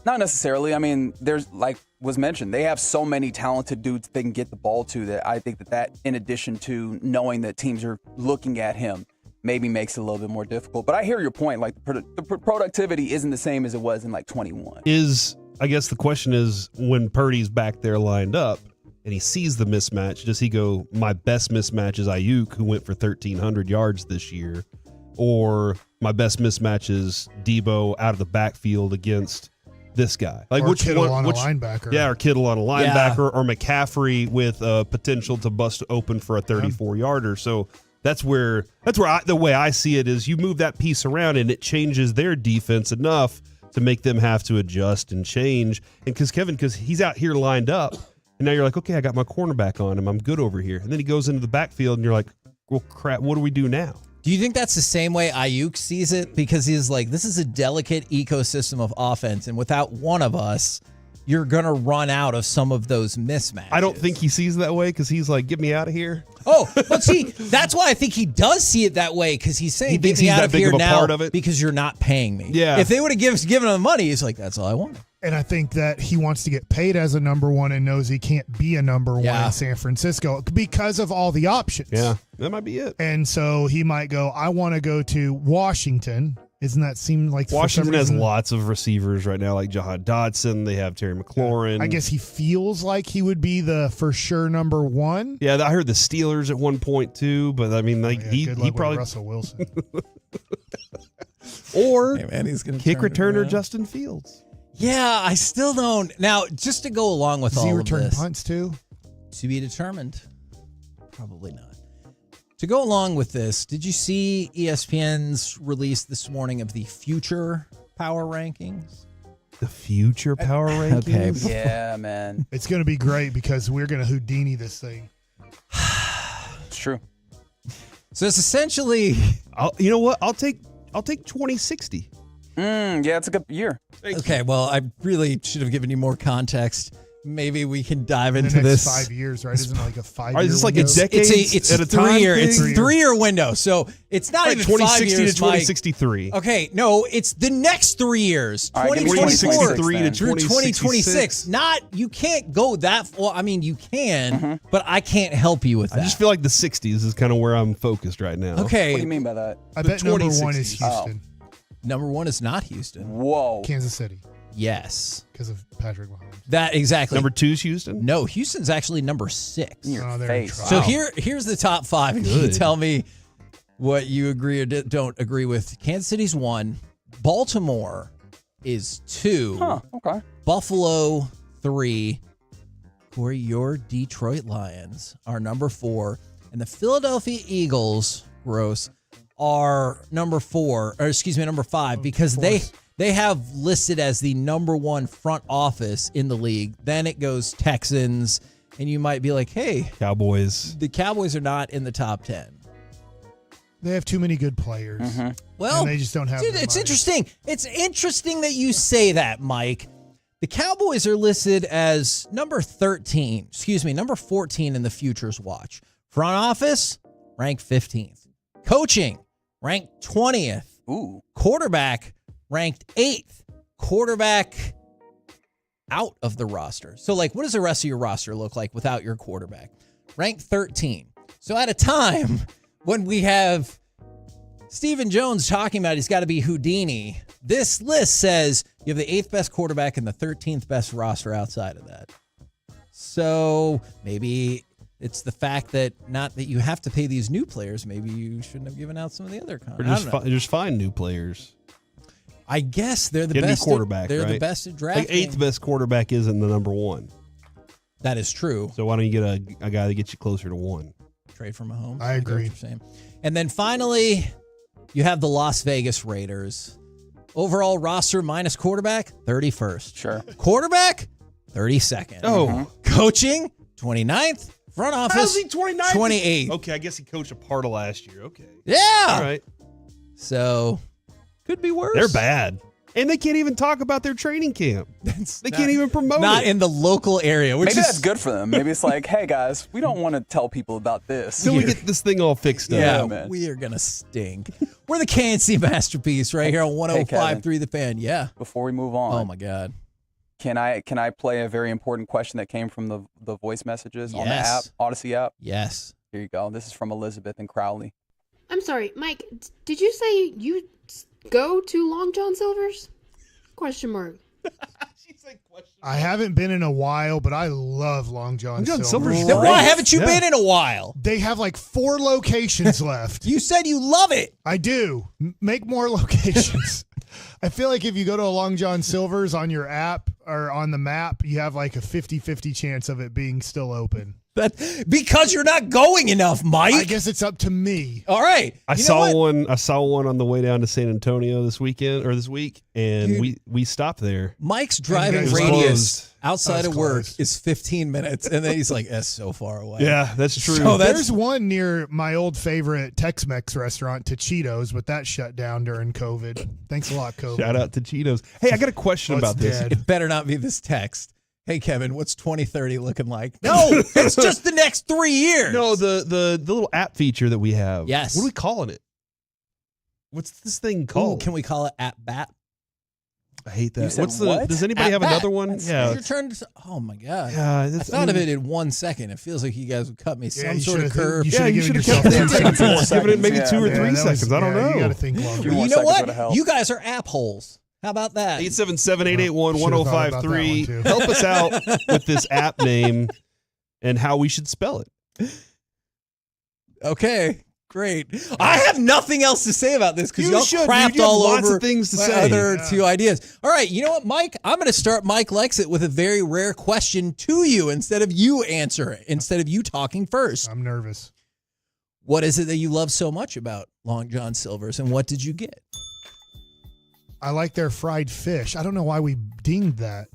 Not necessarily. I mean, there's like was mentioned, they have so many talented dudes they can get the ball to that I think that in addition to knowing that teams are looking at him, maybe makes it a little bit more difficult. But I hear your point. Like the productivity isn't the same as it was in like 21. I guess the question is when Purdy's back there lined up and he sees the mismatch, does he go, my best mismatch is Ayuk, who went for 1,300 yards this year, or my best mismatch is Debo out of the backfield against this guy? Like or Kittle on a linebacker. Yeah, or Kittle on a linebacker, or McCaffrey with potential to bust open for a 34-yarder. So That's where the way I see it is you move that piece around and it changes their defense enough to make them have to adjust and change. And because he's out here lined up, and now you're like, okay, I got my cornerback on him, I'm good over here. And then he goes into the backfield, and you're like, well, crap, what do we do now? Do you think that's the same way Ayuk sees it? Because he's like, this is a delicate ecosystem of offense, and without one of us, you're going to run out of some of those mismatches. I don't think he sees it that way because he's like, get me out of here. Oh, but see, that's why I think he does see it that way because he's saying, get me out of here now because you're not paying me. Yeah. If they would have given him money, he's like, that's all I want. And I think that he wants to get paid as a number one and knows he can't be a number one in San Francisco because of all the options. Yeah, that might be it. And so he might go, I want to go to Washington. Isn't that seem like Washington has lots of receivers right now, like Jahan Dotson. They have Terry McLaurin. I guess he feels like he would be the for sure number one. Yeah, I heard the Steelers at one point too, but I mean, like he probably Russell Wilson or he's gonna kick returner Justin Fields. Yeah, I still don't. Now, just to go along with all of this. Does he return punts too? To be determined. Probably not. To go along with this, did you see ESPN's release this morning of the future power rankings? The future power rankings? Okay. Yeah, man. It's going to be great because we're going to Houdini this thing. It's true. So it's essentially... you know what? I'll take 2060. Yeah, it's a good year. Okay, well, I really should have given you more context. Maybe we can dive into the next this. 5 years, right? Isn't it like a 5 year Is this like window? a decade It's at a time? 3 year. It's a 3 year window. So it's not even 5 2060 years. to 2063. Okay, no, it's the next 3 years. 2024 through 2026. Not, you can't go that far. I mean, you can, but I can't help you with that. I just feel like the 60s is kind of where I'm focused right now. Okay. What do you mean by that? I bet number one is Houston. Number one is not Houston. Whoa. Kansas City. Yes. Because of Patrick Mahomes. That exactly. Number 2 is Houston? No, Houston's actually number 6. In your face. So here's the top 5. And you tell me what you agree or don't agree with. Kansas City's 1. Baltimore is 2. Okay. Buffalo 3. For your Detroit Lions are number 4. And the Philadelphia Eagles, gross, are number 5, because they have listed as the number 1 front office in the league. Then it goes Texans, and you might be like, hey, Cowboys. The Cowboys are not in the top 10. They have too many good players. Well, and they just don't have. Dude, it's interesting. It's interesting that you say that, Mike. The Cowboys are listed as number 14 in the Futures Watch. Front office, ranked 15th. Coaching, ranked 20th. Ooh. Quarterback, ranked 8th. Quarterback out of the roster. So, what does the rest of your roster look like without your quarterback? Ranked 13. So, at a time when we have Stephen Jones talking about he's got to be Houdini, this list says you have the 8th best quarterback and the 13th best roster outside of that. So maybe it's the fact that not that you have to pay these new players. Maybe you shouldn't have given out some of the other contracts. Just find new players. I guess they're the Get best. A new quarterback, They're right? the best at drafting. 8th best quarterback isn't the number 1. That is true. So why don't you get a guy that gets you closer to 1? Trade for Mahomes. I agree. What you're saying. And then finally, you have the Las Vegas Raiders. Overall roster minus quarterback, 31st. Sure. Quarterback, 32nd. Oh. Coaching, 29th. Front office, How's he 29th? 28th. Okay, I guess he coached a part of last year. Okay. Yeah. All right. So, could be worse. They're bad. And they can't even talk about their training camp. They can't even promote Not it. in the local area. Which Maybe is, that's good for them. Maybe it's like, hey, guys, we don't want to tell people about this. Until we get this thing all fixed up. Yeah, man. we are going to stink. We're the KNC Masterpiece right here on 105.3 The Fan. Yeah. Before we move on. Oh, my God. Can I play a very important question that came from the voice messages on the app, Odyssey app? Yes. Here you go. This is from Elizabeth in Crowley. I'm sorry, Mike, did you say you go to Long John Silver's? Question mark. I haven't been in a while, but I love Long John Silver's. Then why haven't you been in a while? They have 4 locations left. You said you love it. I do. Make more locations. I feel like if you go to a Long John Silver's on your app or on the map, you have a 50-50 chance of it being still open. Because you're not going enough, Mike. I guess it's up to me. All right. I saw one on the way down to San Antonio this week, and Dude. we stopped there. Mike's driving It was radius closed. outside of work is 15 minutes, and then he's like, that's so far away. Yeah, that's true. So There's one near my old favorite Tex-Mex restaurant, Cheetos, but that shut down during COVID. Thanks a lot, COVID. Shout out to Cheetos. Hey, I got a question about this. It better not be this text. Hey, Kevin, what's 2030 looking like? No, it's just the next 3 years. No, the little app feature that we have. Yes. What are we calling it? What's this thing called? Ooh, can we call it App Bat? I hate that. You said What's the? what? Does anybody have At bat. another one? Yeah. Your turn to, oh my God. Yeah, I that's- thought I of mean- it in 1 second. It feels like you guys would cut me some you sort of should've curve. you Yeah, you should've should have given kept yourself 10 10 seconds. Given it maybe Yeah, 2 or yeah, 3 that was- seconds. I don't know. You got to think longer. Few more You know seconds what? would have helped. You guys are app holes. How about that? 877-881-1053. Should've thought about that one, too. Help us out with this app name and how we should spell it. Okay, great. I have nothing else to say about this because You y'all should. crapped You have all lots over of things to my say. other 2 ideas. All right, you know what, Mike? I'm going to start Mike Likes It with a very rare question to you instead of you answer it, instead of you talking first. I'm nervous. What is it that you love so much about Long John Silver's, and what did you get? I like their fried fish. I don't know why we dinged that.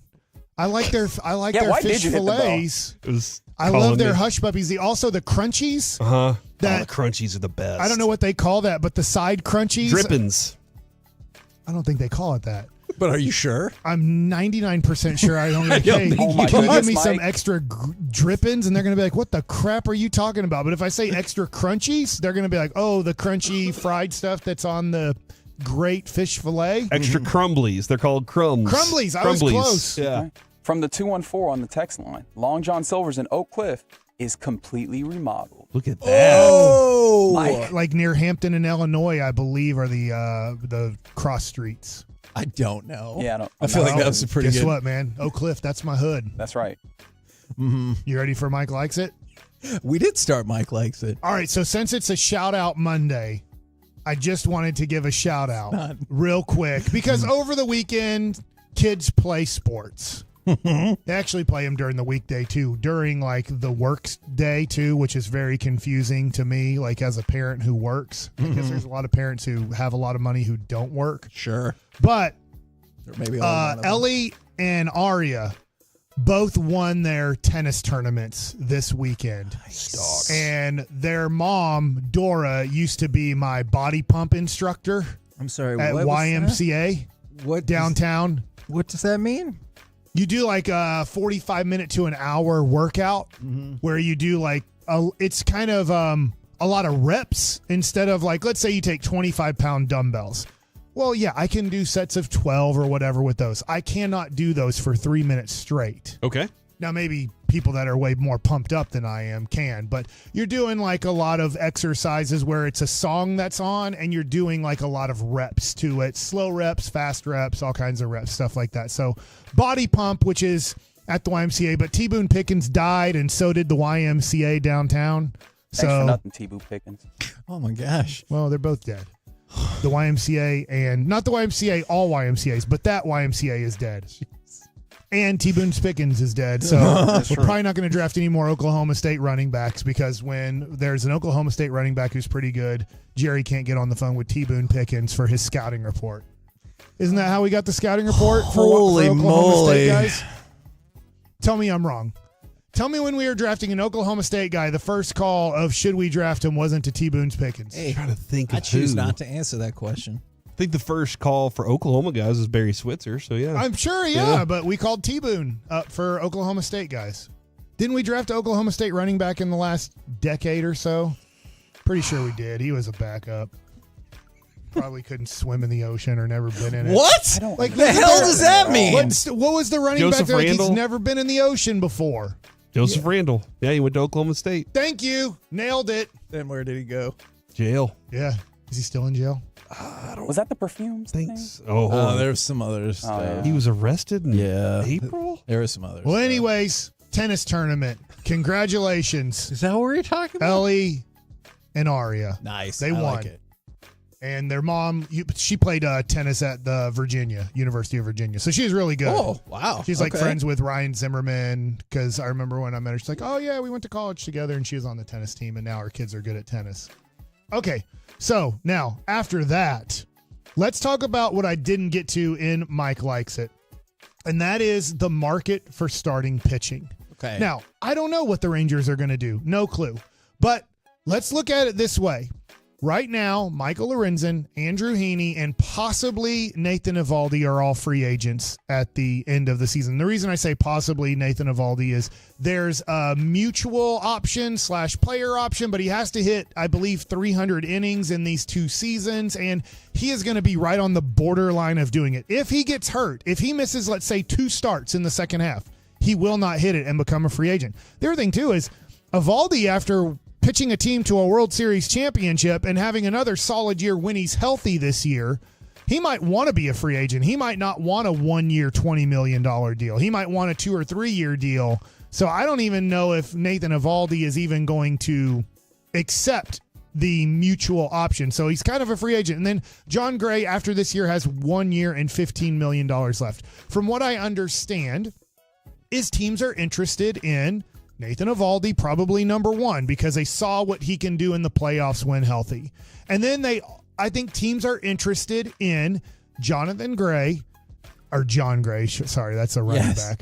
I like their Yeah, why fish did you hit the bell? fillets. It was I love their hush puppies. Also the crunchies. Uh-huh. That- The crunchies are the best. I don't know what they call that, but the side crunchies. Drippins. I don't think they call it that. But are you sure? I'm 99% sure I don't. I don't Hey, think Oh my can you give goodness, me some Mike. extra drippins? And they're going to be like, what the crap are you talking about? But if I say extra crunchies, they're going to be like, oh, the crunchy fried stuff that's on the great fish fillet. Extra crumblies. They're called crumbs. Crumblies. I was close. Yeah. From the 214 on the text line, Long John Silver's in Oak Cliff is completely remodeled. Look at that. Oh, Like near Hampton in Illinois, I believe, are the cross streets. I don't know. Yeah, I feel like that was a pretty Guess good. what, man? Oak Cliff, that's my hood. That's right. You ready for Mike Likes It? We did start Mike Likes It. All right, so since it's a shout out Monday, I just wanted to give a shout out real quick because over the weekend, kids play sports. They actually play them during the weekday too, during like the work day too, which is very confusing to me, like as a parent who works, because there's a lot of parents who have a lot of money who don't work. Sure. But maybe Ellie and Aria both won their tennis tournaments this weekend. Nice. And their mom, Dora, used to be my body pump instructor. I'm sorry, at what was YMCA. What downtown? What does that mean? You do like a 45-minute to an hour workout where you do like it's kind of a lot of reps instead of like, let's say you take 25-pound dumbbells. Well, yeah, I can do sets of 12 or whatever with those. I cannot do those for 3 minutes straight. Okay. Now, maybe people that are way more pumped up than I am can, but you're doing like a lot of exercises where it's a song that's on and you're doing like a lot of reps to it. Slow reps, fast reps, all kinds of reps, stuff like that. So body pump, which is at the YMCA, but T. Boone Pickens died and so did the YMCA downtown. Thanks for nothing, T. Boone Pickens. Oh my gosh. Well, they're both dead. The YMCA and not the YMCA, all YMCAs, but that YMCA is dead. And T. Boone Pickens is dead, so we're probably not going to draft any more Oklahoma State running backs because when there's an Oklahoma State running back who's pretty good, Jerry can't get on the phone with T. Boone Pickens for his scouting report. Isn't that how we got the scouting report for Holy Oklahoma State moly. guys? Tell me I'm wrong. Tell me when we were drafting an Oklahoma State guy, the first call of should we draft him wasn't to T. Boone Pickens. Hey, trying to think I of choose who. not to answer that question. I think the first call for Oklahoma guys was Barry Switzer, so yeah. I'm sure, yeah, but we called T. Boone up for Oklahoma State guys. Didn't we draft Oklahoma State running back in the last decade or so? Pretty sure we did. He was a backup. Probably couldn't swim in the ocean or never been in it. What? Like, the hell does that mean? What was the running Joseph back there? Like, he's Randall? never been in the ocean before. Joseph Randall. Yeah, he went to Oklahoma State. Thank you. Nailed it. Then where did he go? Jail. Yeah. Is he still in jail? Was that the perfumes? Thanks. Oh, there's some others. yeah. He was arrested in Yeah. April? There were some others. Well, anyways, tennis tournament. Congratulations. Is that what we're talking about? Ellie and Aria. Nice. They I won. like it. And their mom, she played tennis at the University of Virginia. So she was really good. Oh, wow. She's like Okay. friends with Ryan Zimmerman because I remember when I met her, she's like, oh, yeah, we went to college together and she was on the tennis team and now her kids are good at tennis. Okay, so now after that, let's talk about what I didn't get to in Mike Likes It. And that is the market for starting pitching. Okay. Now, I don't know what the Rangers are going to do. No clue. But let's look at it this way. Right now, Michael Lorenzen, Andrew Heaney, and possibly Nathan Eovaldi are all free agents at the end of the season. The reason I say possibly Nathan Eovaldi is there's a mutual option / player option, but he has to hit, I believe, 300 innings in these 2 seasons, and he is going to be right on the borderline of doing it. If he gets hurt, if he misses, let's say, 2 starts in the second half, he will not hit it and become a free agent. The other thing, too, is Eovaldi, after pitching a team to a World Series championship and having another solid year when he's healthy this year, he might want to be a free agent. He might not want a 1-year, $20 million deal. He might want a 2 or 3 year deal. So I don't even know if Nathan Eovaldi is even going to accept the mutual option. So he's kind of a free agent. And then John Gray, after this year, has 1 year and $15 million left. From what I understand, is teams are interested in Nathan Eovaldi, probably number 1, because they saw what he can do in the playoffs when healthy. And then I think teams are interested in John Gray, sorry, that's a running back.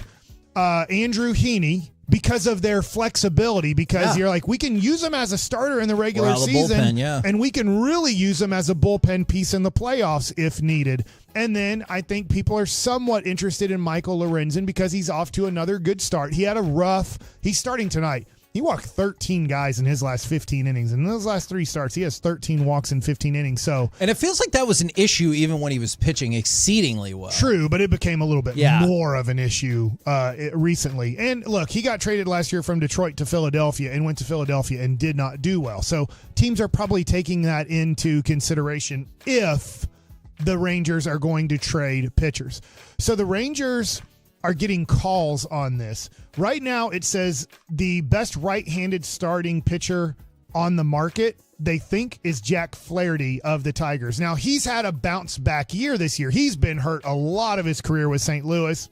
Andrew Heaney, because of their flexibility, because you're like, we can use him as a starter in the regular season, and we can really use him as a bullpen piece in the playoffs if needed. And then I think people are somewhat interested in Michael Lorenzen because he's off to another good start. He's starting tonight. He walked 13 guys in his last 15 innings. And in those last 3 starts, he has 13 walks in 15 innings. So, and it feels like that was an issue even when he was pitching exceedingly well. True, but it became a little bit more of an issue recently. And look, he got traded last year from Detroit to Philadelphia and went to Philadelphia and did not do well. So teams are probably taking that into consideration if the Rangers are going to trade pitchers. So the Rangers are getting calls on this. Right now, it says the best right-handed starting pitcher on the market they think is Jack Flaherty of the Tigers. Now, he's had a bounce-back year this year. He's been hurt a lot of his career with St. Louis.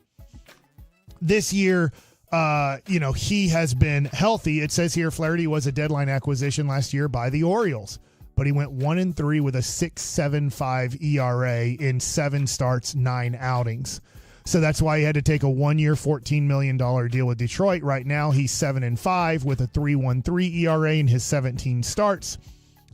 This year, he has been healthy. It says here Flaherty was a deadline acquisition last year by the Orioles, but he went 1-3 with a 6.75 ERA in 7 starts, 9 outings. So that's why he had to take a 1-year, $14 million deal with Detroit. Right now, he's 7-5 with a 3.13 ERA in his 17 starts.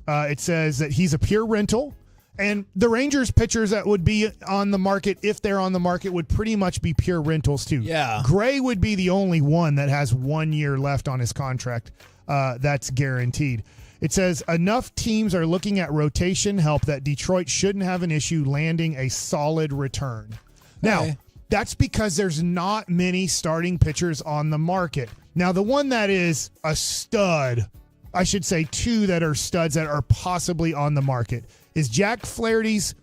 It says that he's a pure rental, and the Rangers pitchers that would be on the market, if they're on the market, would pretty much be pure rentals too. Yeah. Gray would be the only one that has 1 year left on his contract. That's guaranteed. It says enough teams are looking at rotation help that Detroit shouldn't have an issue landing a solid return. Now, that's because there's not many starting pitchers on the market. Now, the one that is a stud, I should say 2 that are studs that are possibly on the market, is Jack Flaherty's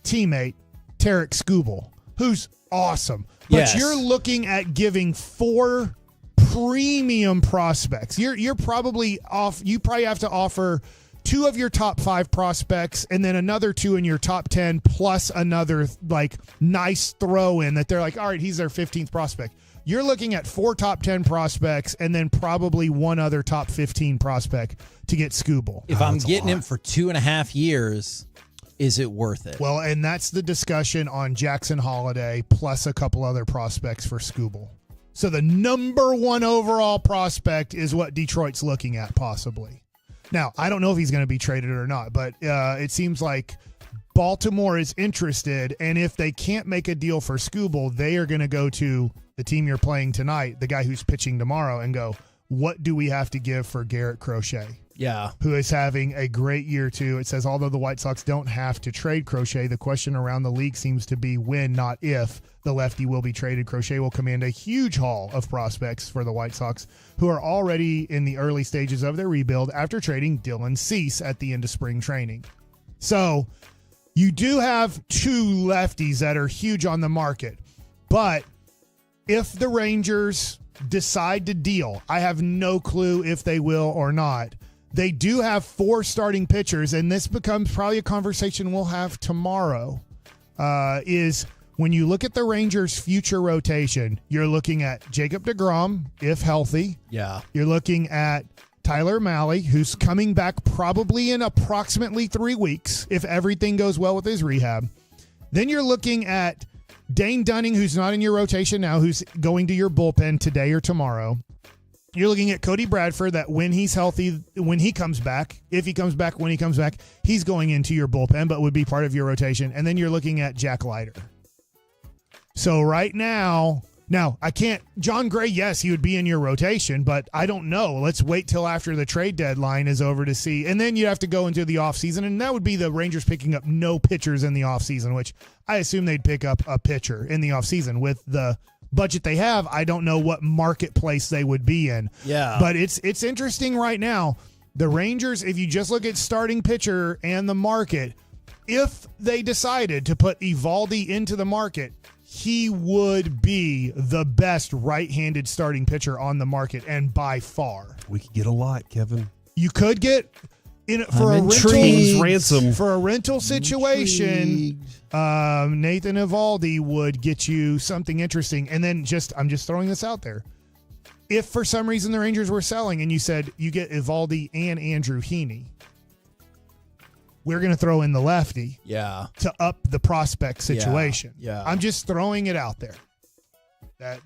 teammate, Tarek Skubal, who's awesome. But you're looking at giving 4 premium prospects. You're probably off. You probably have to offer 2 of your top 5 prospects and then another 2 in your top 10 plus another nice throw in that they're like, all right, he's their 15th prospect. You're looking at 4 top 10 prospects and then probably 1 other top 15 prospect to get Skubal. If I'm getting him for 2.5 years, is it worth it? Well, and that's the discussion on Jackson Holiday plus a couple other prospects for Skubal. So the number 1 overall prospect is what Detroit's looking at possibly. Now, I don't know if he's going to be traded or not, but it seems like Baltimore is interested, and if they can't make a deal for Skubal, they are going to go to the team you're playing tonight, the guy who's pitching tomorrow, and go, what do we have to give for Garrett Crochet? Yeah. Who is having a great year, too. It says, although the White Sox don't have to trade Crochet, the question around the league seems to be when, not if, the lefty will be traded. Crochet will command a huge haul of prospects for the White Sox, who are already in the early stages of their rebuild after trading Dylan Cease at the end of spring training. So you do have 2 lefties that are huge on the market, but if the Rangers decide to deal, I have no clue if they will or not. They do have 4 starting pitchers, and this becomes probably a conversation we'll have tomorrow, is when you look at the Rangers' future rotation, you're looking at Jacob deGrom, if healthy. Yeah. You're looking at Tyler Mahle, who's coming back probably in approximately 3 weeks, if everything goes well with his rehab. Then you're looking at Dane Dunning, who's not in your rotation now, who's going to your bullpen today or tomorrow. You're looking at Cody Bradford, that when he's healthy, when he comes back, if he comes back, when he comes back, he's going into your bullpen, but would be part of your rotation. And then you're looking at Jack Leiter. So right now, I can't, John Gray, yes, he would be in your rotation, but I don't know. Let's wait till after the trade deadline is over to see. And then you have to go into the offseason, and that would be the Rangers picking up no pitchers in the offseason, which I assume they'd pick up a pitcher in the offseason with the budget they have. I don't know what marketplace they would be in. Yeah. But it's interesting right now. The Rangers, if you just look at starting pitcher and the market, if they decided to put Eovaldi into the market, he would be the best right-handed starting pitcher on the market, and by far. We could get a lot, Kevin. You could get for a rental situation. Nathan Eovaldi would get you something interesting. And then I'm just throwing this out there. If for some reason the Rangers were selling and you said you get Eovaldi and Andrew Heaney, we're going to throw in the lefty to up the prospect situation. Yeah. I'm just throwing it out there.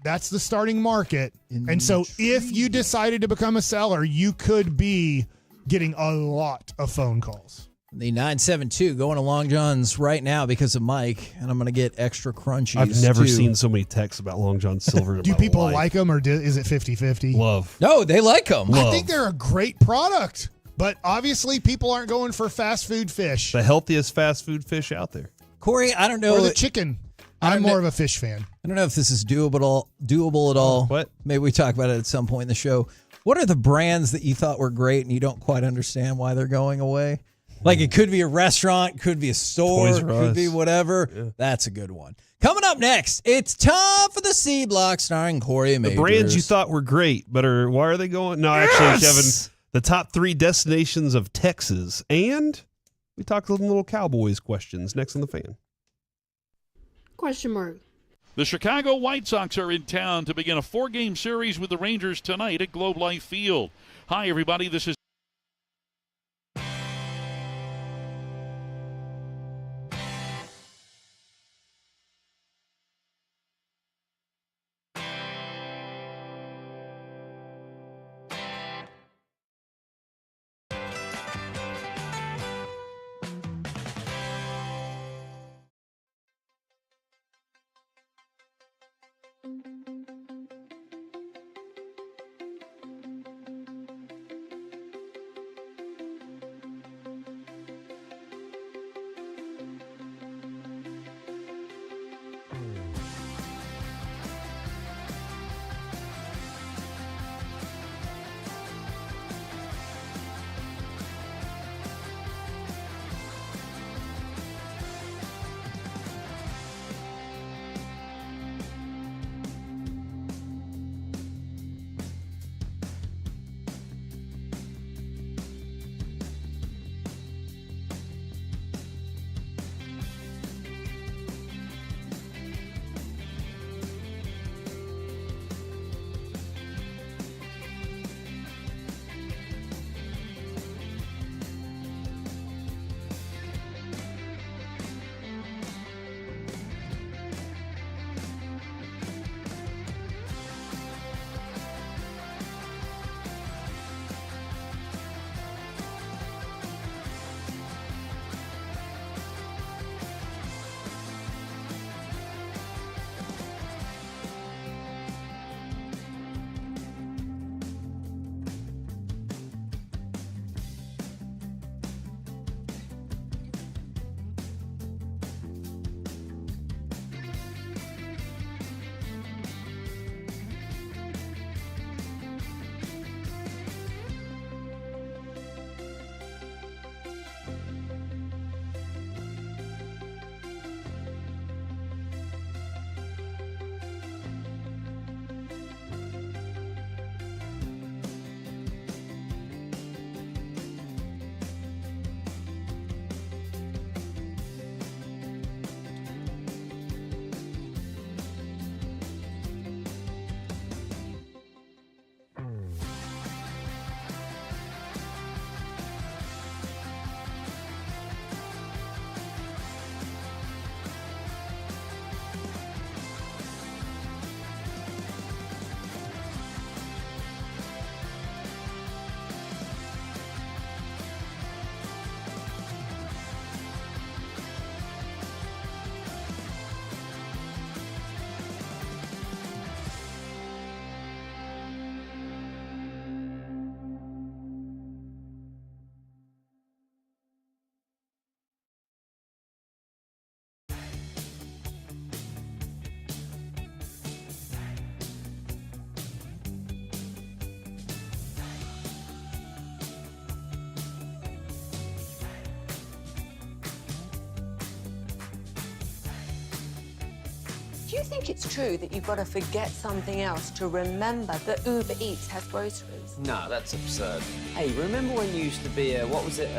That's the starting market. And so if you decided to become a seller, you could be getting a lot of phone calls. The 972 going to Long John's right now because of Mike, and I'm going to get extra crunchies. I've never seen so many texts about Long John Silver. Do people like them, or is it 50-50? Love. No, they like them. I think they're a great product, but obviously people aren't going for fast food fish. The healthiest fast food fish out there. Corey, I don't know. Or the chicken. I'm more of a fish fan. I don't know if this is doable at all. What? Maybe we talk about it at some point in the show. What are the brands that you thought were great and you don't quite understand why they're going away? Like, it could be a restaurant, could be a store, could be whatever. Yeah. That's a good one. Coming up next, it's time for the C Block starring Corey Majors. The brands you thought were great, but why are they going? No, actually, Kevin, the top 3 destinations of Texas, and we talk a little Cowboys questions next on The Fan. Question mark. The Chicago White Sox are in town to begin a 4-game series with the Rangers tonight at Globe Life Field. Hi, everybody. This is Do you think it's true that you've got to forget something else to remember that Uber Eats has groceries? No, that's absurd. Hey, remember when you used to be a, what was it,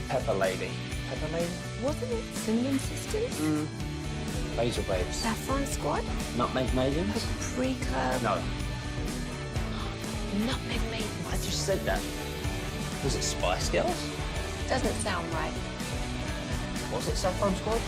Pepper Lady? Pepper Lady? Wasn't it Cinnamon Sisters? Basil Babes. Saffron Squad? Nutmeg Maidens? Pre-curb? No. Nutmeg Maidens. I just said that. Was it Spice Girls? Doesn't sound right. Was it Saffron Squad?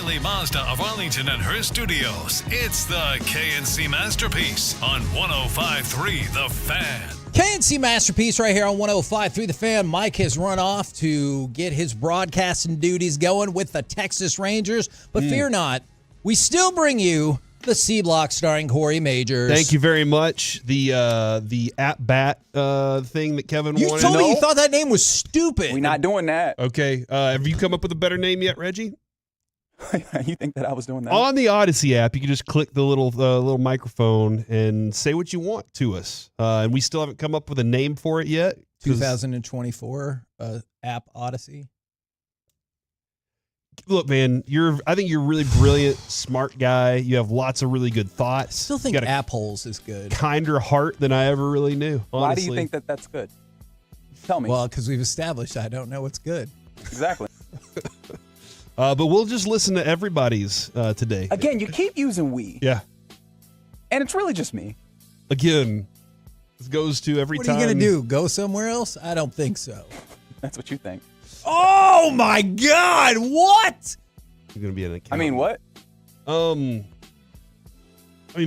O'Reilly Mazda of Arlington and her studios. It's the KNC Masterpiece on 105.3 The Fan. KNC Masterpiece right here on 105.3 The Fan. Mike has run off to get his broadcasting duties going with the Texas Rangers. But fear not, we still bring you the C Block starring Corey Majors. Thank you very much. The at-bat thing that Kevin You wanted. told me you thought that name was stupid. We're not doing that. Okay. Have you come up with a better name yet, Reggie? You think that I was doing that? On the Odyssey app, you can just click the little microphone and say what you want to us. And we still haven't come up with a name for it yet. 2024 app Odyssey. Look, man, I think you're a really brilliant, smart guy. You have lots of really good thoughts. Still think app holes is good. Kinder heart than I ever really knew. Honestly. Why do you think that that's good? Tell me. Well, because we've established I don't know what's good. Exactly. But we'll just listen to everybody's today. Again, you keep using we. Yeah. And it's really just me. Again, this goes to every time. What are you going to do? Go somewhere else? I don't think so. That's what you think. Oh, my God. What? You're going to be an accountant. I mean, what?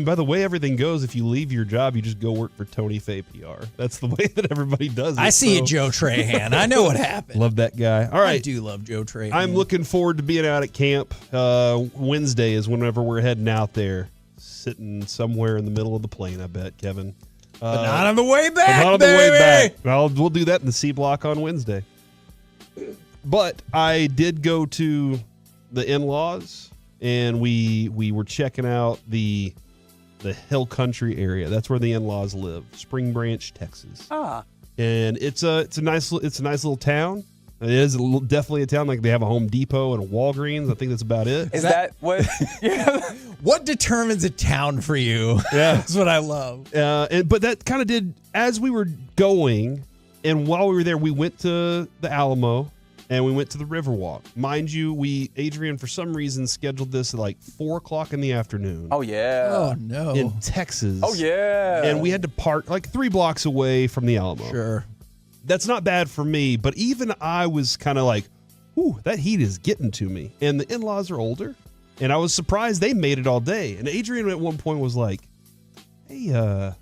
By the way everything goes, if you leave your job, you just go work for Tony Faye PR. That's the way that everybody does it. I see it, Joe Trahan. I know what happened. Love that guy. All right. I do love Joe Trahan. I'm looking forward to being out at camp. Wednesday is whenever we're heading out there, sitting somewhere in the middle of the plane, I bet, Kevin. But not on the way back, not on baby. the way back. We'll do that in the C Block on Wednesday. But I did go to the in-laws, and we were checking out the Hill Country area. That's where the in-laws live, Spring Branch, Texas. And it's a nice little town. It is definitely a town. Like, they have a Home Depot and a Walgreens. I think that's about it. Is that what? What determines a town for you? Yeah, that's what I love. But that kind of did as we were going, and while we were there, we went to the Alamo. And we went to the Riverwalk. Mind you, Adrian, for some reason, scheduled this at like 4 o'clock in the afternoon. Oh, yeah. Oh, no. In Texas. Oh, yeah. And we had to park like 3 blocks away from the Alamo. Sure. That's not bad for me, but even I was kind of like, ooh, that heat is getting to me. And the in-laws are older, and I was surprised they made it all day. And Adrian at one point was like, hey, are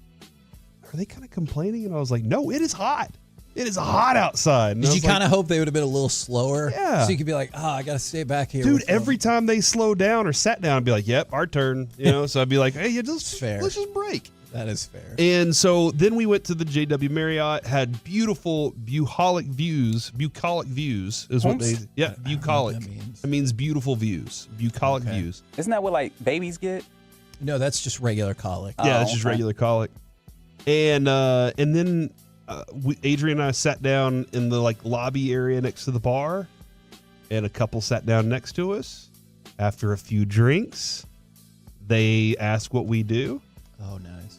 they kind of complaining? And I was like, no, it is hot. It is hot outside. And Did you kind of hope they would have been a little slower? Yeah. So you could be like, I got to stay back here. Dude, every time they slowed down or sat down, I'd be like, yep, our turn. So I'd be like, hey, let's just break. That is fair. And so then we went to the JW Marriott, had beautiful bucolic views. Bucolic views is what they, bucolic. That means beautiful views. Bucolic views. Isn't that what, like, babies get? No, that's just regular colic. Yeah, that's just regular colic. And then Adrian and I sat down in the lobby area next to the bar, and a couple sat down next to us. After a few drinks, they asked what we do. Oh, nice.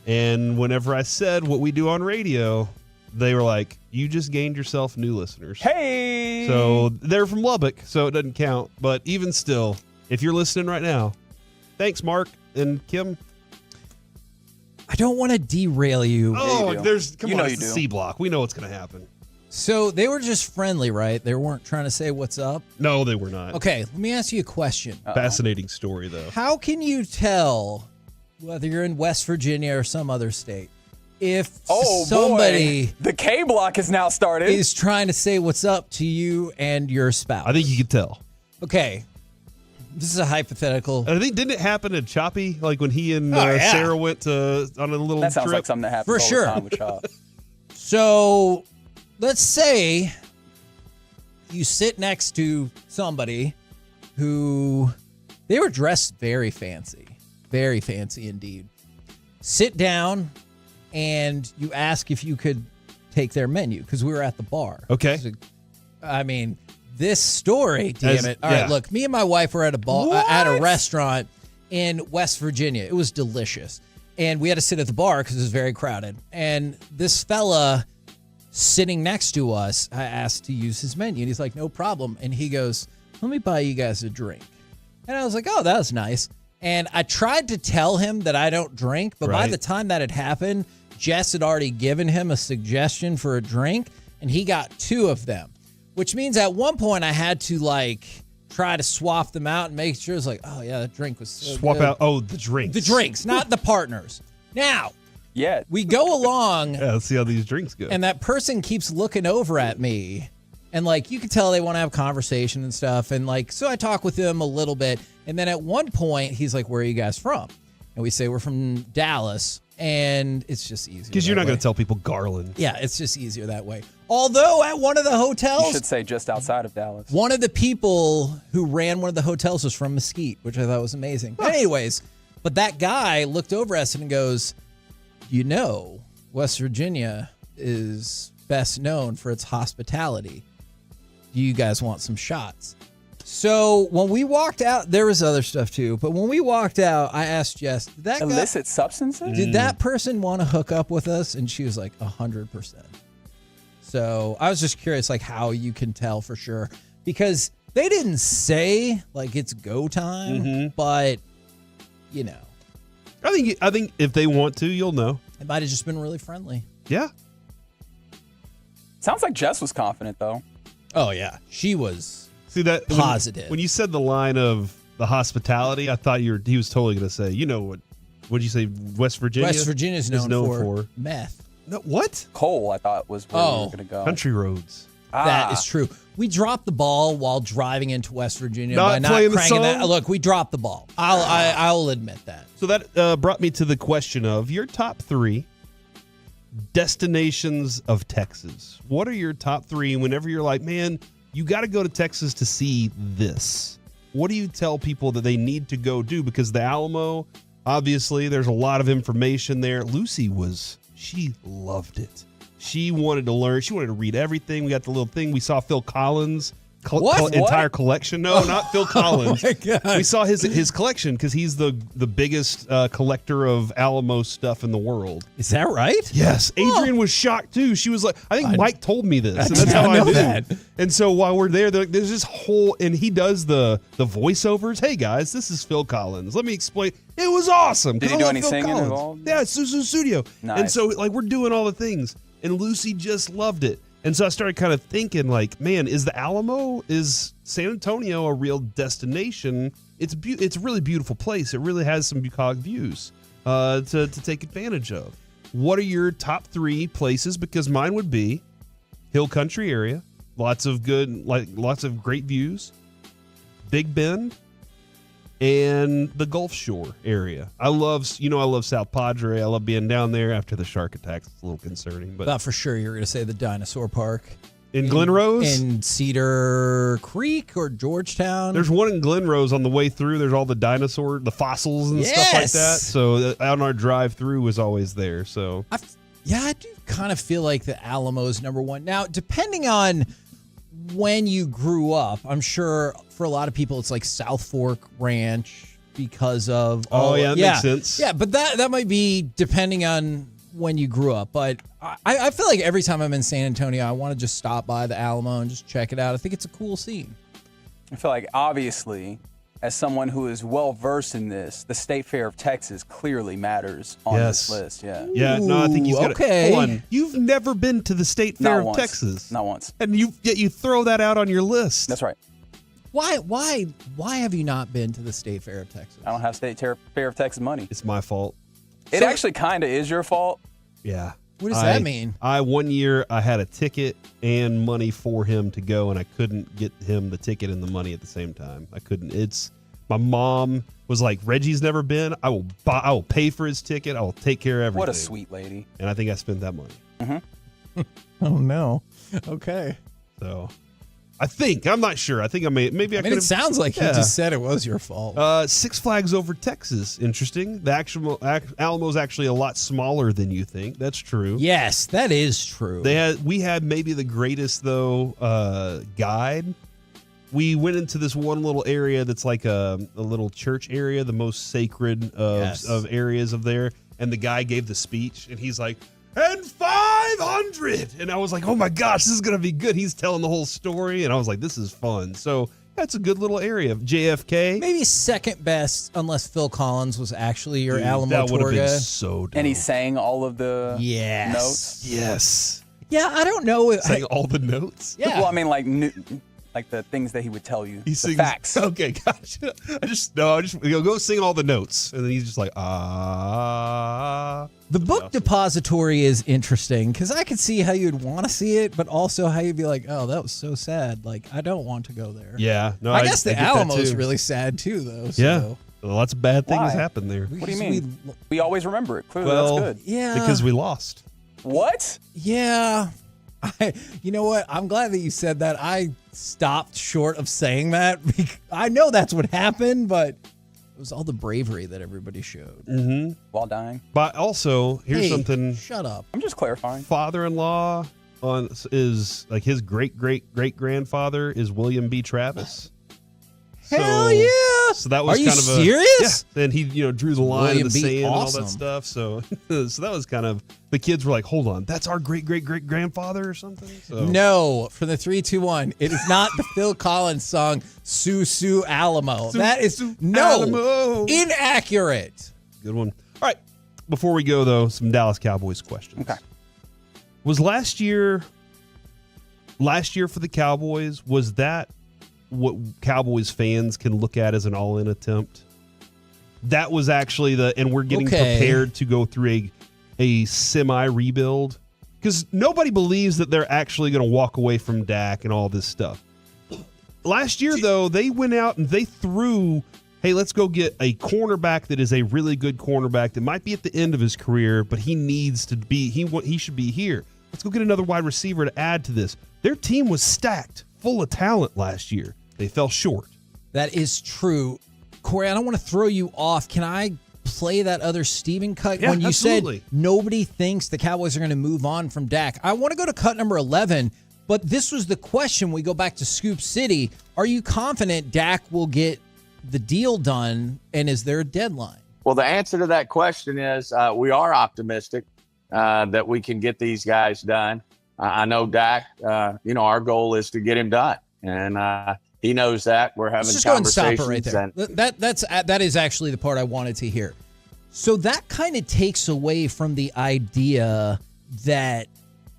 And whenever I said what we do on radio, they were like, you just gained yourself new listeners. Hey! So they're from Lubbock, so it doesn't count. But even still, if you're listening right now, thanks, Mark and Kim. I don't want to derail you. Oh, come on, you it's do. the C Block. We know what's going to happen. So they were just friendly, right? They weren't trying to say what's up? No, they were not. Okay, let me ask you a question. Fascinating story, though. How can you tell, whether you're in West Virginia or some other state, if somebody boy. The K Block is now started, is trying to say what's up to you and your spouse? I think you could tell. Okay. This is a hypothetical. I think, didn't it happen in Choppy? Like when he and yeah. Sarah went on a little that sounds trip? like something that happens For all sure. the time with Chop. So let's say you sit next to somebody who they were dressed very fancy indeed. Sit down and you ask if you could take their menu because we were at the bar. Okay. So, I mean, this story, damn it. All right, look, me and my wife were at at a restaurant in West Virginia. It was delicious. And we had to sit at the bar because it was very crowded. And this fella sitting next to us, I asked to use his menu. And he's like, no problem. And he goes, let me buy you guys a drink. And I was like, oh, that was nice. And I tried to tell him that I don't drink. But by the time that had happened, Jess had already given him a suggestion for a drink. And he got 2 of them. Which means at one point I had to try to swap them out and make sure it's like, oh yeah, that drink was so Swap good. out. Oh, the drinks. The drinks, not the partners. Now, yeah, we go along. Yeah, let's see how these drinks go. And that person keeps looking over at me. And like, you can tell they want to have conversation and stuff. And like, so I talk with him a little bit. And then at one point, he's like, where are you guys from? And we say, we're from Dallas. And it's just easier. Because you're not going to tell people Garland. Yeah, it's just easier that way. Although at one of the hotels. You should say just outside of Dallas. One of the people who ran one of the hotels was from Mesquite, which I thought was amazing. But anyways, but that guy looked over at us and goes, you know, West Virginia is best known for its hospitality. Do you guys want some shots? So when we walked out, there was other stuff too. But when we walked out, I asked Jess, did that illicit substances? Did that person want to hook up with us? And she was like, 100%. So I was just curious, like how you can tell for sure, because they didn't say like it's go time, but you know, I think if they want to, you'll know. It might have just been really friendly. Yeah. Sounds like Jess was confident though. Oh yeah, she was. See that positive. When you said the line of the hospitality, I thought he was totally going to say, you know what? What did you say? West Virginia. West Virginia is known for meth. No, what? Coal, I thought was where we were going to go. Country roads. That is true. We dropped the ball while driving into West Virginia Not by not playing the cranking song? that. Look, we dropped the ball. I'll admit that. So that brought me to the question of your top 3 destinations of Texas. What are your top 3 whenever you're like, man, you got to go to Texas to see this? What do you tell people that they need to go do? Because the Alamo, obviously, there's a lot of information there. Lucy she loved it. She wanted to learn. She wanted to read everything. We got the little thing. We saw Phil Collins' entire collection. No, not Phil Collins. Oh my God. We saw his collection because he's the biggest collector of Alamo stuff in the world. Is that right? Yes. Adrian was shocked too. She was like, I think Mike told me this. And did that's how not I know knew that. And so while we're there, there's this whole, and he does the voiceovers. Hey guys, this is Phil Collins. Let me explain. It was awesome. Did he do any singing involved? Yeah, it's Susu Studio. Nice. And so like we're doing all the things, and Lucy just loved it. And so I started kind of thinking, like, man, is San Antonio a real destination? It's a really beautiful place. It really has some bucolic views to take advantage of. What are your top 3 places? Because mine would be Hill Country area, lots of great views, Big Bend, and the Gulf Shore area. I love South Padre. I love being down there after the shark attacks. It's a little concerning, but Thought for sure you were going to say the dinosaur park in Glen Rose, in Cedar Creek or Georgetown. There's one in Glen Rose on the way through. There's all the fossils and stuff like that. So on our drive through was always there. So I do kind of feel like the Alamo is number 1. Now, depending on when you grew up, I'm sure for a lot of people it's like South Fork Ranch because of that makes sense. Yeah, but that might be depending on when you grew up. But I feel like every time I'm in San Antonio, I want to just stop by the Alamo and just check it out. I think it's a cool scene. I feel like obviously, as someone who is well versed in this, the State Fair of Texas clearly matters on this list. Yeah. Yeah. No, I think he's got okay. Hold on. You've never been to the State Fair of Texas. Not once. And yet you throw that out on your list. That's right. Why have you not been to the State Fair of Texas? I don't have State Fair of Texas money. It's my fault. It actually kind of is your fault. Yeah. What does that mean? One year I had a ticket and money for him to go, and I couldn't get him the ticket and the money at the same time. I couldn't. My mom was like, Reggie's never been. I will pay for his ticket. I will take care of everything. What a sweet lady. And I think I spent that money. Mm-hmm. Oh no. Okay. So I'm not sure. I think maybe I could. It sounds like you just said it was your fault. Six Flags Over Texas. Interesting. The actual Alamo's actually a lot smaller than you think. That's true. Yes, that is true. We had maybe the greatest though guide. We went into this one little area that's like a little church area, the most sacred of areas of there. And the guy gave the speech, and he's like, and 500. And I was like, oh my gosh, this is going to be good. He's telling the whole story. And I was like, this is fun. So that's a good little area. JFK. Maybe second best, unless Phil Collins was actually your Alamo that would tour have been guide. so dope. And he sang all of the notes. Yes. Yeah, I don't know. Sang all the notes? Yeah. Well, I mean, like Like the things that he would tell you. He the sings facts. Okay, gotcha. I just go sing all the notes, and then he's just like The book depository is interesting because I could see how you'd want to see it, but also how you'd be like, "Oh, that was so sad. Like, I don't want to go there." Yeah, no, I guess the get that Alamo is too. really sad too, though. So. Yeah, lots of bad things Why? happen there. What do you mean? We always remember it. Clearly, Well, that's good. Yeah. because we lost. What? Yeah. You know what? I'm glad that you said that. I stopped short of saying that because I know that's what happened, but it was all the bravery that everybody showed. Mm-hmm. While dying. But also, here's Hey, something. Shut up. I'm just clarifying. Father-in-law is like his great-great-great-grandfather is William B. Travis. Hell yeah! So that was Are you kind of serious? Yeah. And he, drew the line in William the B. sand awesome. and all that stuff. So, so that was kind of the kids were like, "Hold on, that's our great-great-great-grandfather or something." So. No, for the 3, 2, 1. It is not the Phil Collins song "Sue Sue Alamo." That is Alamo. Inaccurate. Good one. All right. Before we go though, some Dallas Cowboys questions. Okay. Was last year for the Cowboys, was that what Cowboys fans can look at as an all-in attempt? That was actually and we're getting prepared to go through a semi-rebuild? Because nobody believes that they're actually going to walk away from Dak and all this stuff. Last year, though, they went out and they threw, hey, let's go get a cornerback that is a really good cornerback that might be at the end of his career, but he needs to be, he should be here. Let's go get another wide receiver to add to this. Their team was stacked, full of talent last year. They fell short. That is true. Corey, I don't want to throw you off. Can I play that other Steven cut? Yeah, when you absolutely. said nobody thinks the Cowboys are going to move on from Dak. I want to go to cut number 11, but this was the question. We go back to Scoop City. Are you confident Dak will get the deal done, and is there a deadline? Well, the answer to that question is we are optimistic that we can get these guys done. I know Dak, our goal is to get him done. And he knows that. We're having Let's just go and stop conversations. it right there. That is actually the part I wanted to hear. So that kind of takes away from the idea that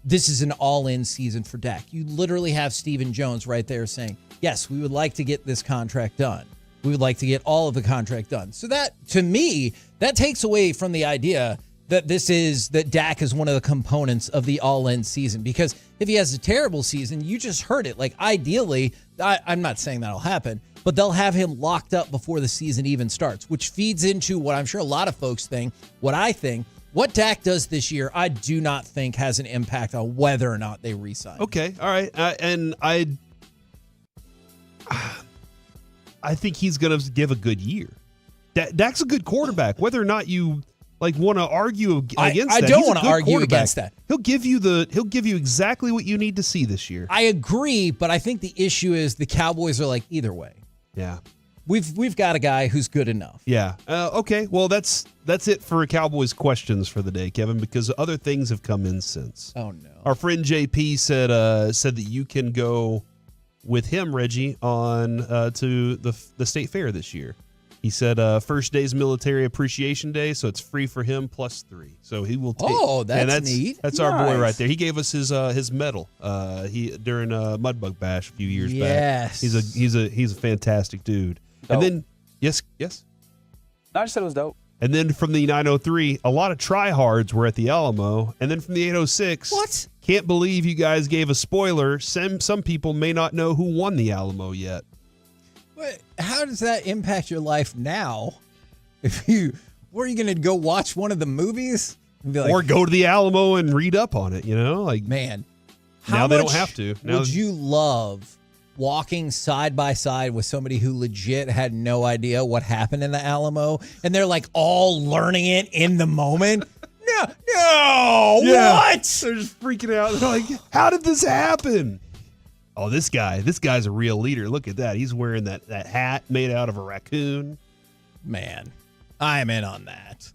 this is an all-in season for Dak. You literally have Stephen Jones right there saying, yes, we would like to get this contract done. We would like to get all of the contract done. So that, to me, that takes away from the idea that that Dak is one of the components of the all-in season. Because if he has a terrible season, you just heard it. Like, ideally, I'm not saying that'll happen, but they'll have him locked up before the season even starts, which feeds into what I'm sure a lot of folks think, what I think. What Dak does this year, I do not think has an impact on whether or not they re-sign. Okay, all right. And I think he's going to give a good year. Dak's a good quarterback, whether or not you want to argue against that. I don't want to argue against that. He'll give you exactly what you need to see this year. I agree, but I think the issue is the Cowboys are like either way. Yeah. We've got a guy who's good enough. Yeah. Okay. Well, that's it for Cowboys questions for the day, Kevin, because other things have come in since. Oh no. Our friend JP said that you can go with him, Reggie, on to the state fair this year. He said first day's Military Appreciation Day, so it's free for him +3. So he will take. Oh, that's neat. That's our boy right there. He gave us his medal. During Mudbug Bash a few years back. Yes. He's a fantastic dude. Dope. And then yes. No, I just said it was dope. And then from the 903, a lot of tryhards were at the Alamo. And then from the 806, what? Can't believe you guys gave a spoiler. Some people may not know who won the Alamo yet. But how does that impact your life now? Were you going to go watch one of the movies? And be like, or go to the Alamo and read up on it, man. Now they don't have to. Now, would you love walking side by side with somebody who legit had no idea what happened in the Alamo, and they're like all learning it in the moment? No, yeah. What? They're just freaking out. They're like, how did this happen? Oh, this guy's a real leader. Look at that. He's wearing that hat made out of a raccoon. Man, I'm in on that.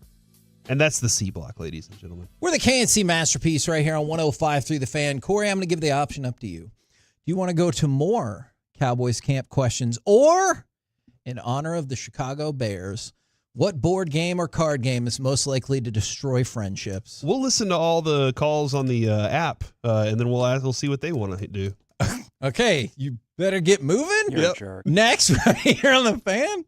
And that's the C block, ladies and gentlemen. We're the KNC Masterpiece right here on 105.3 The Fan. Corey, I'm going to give the option up to you. Do you want to go to more Cowboys camp questions, or in honor of the Chicago Bears, what board game or card game is most likely to destroy friendships? We'll listen to all the calls on the app, and then we'll see what they want to do. Okay, you better get moving. You're a jerk. Next, right here on the Fan.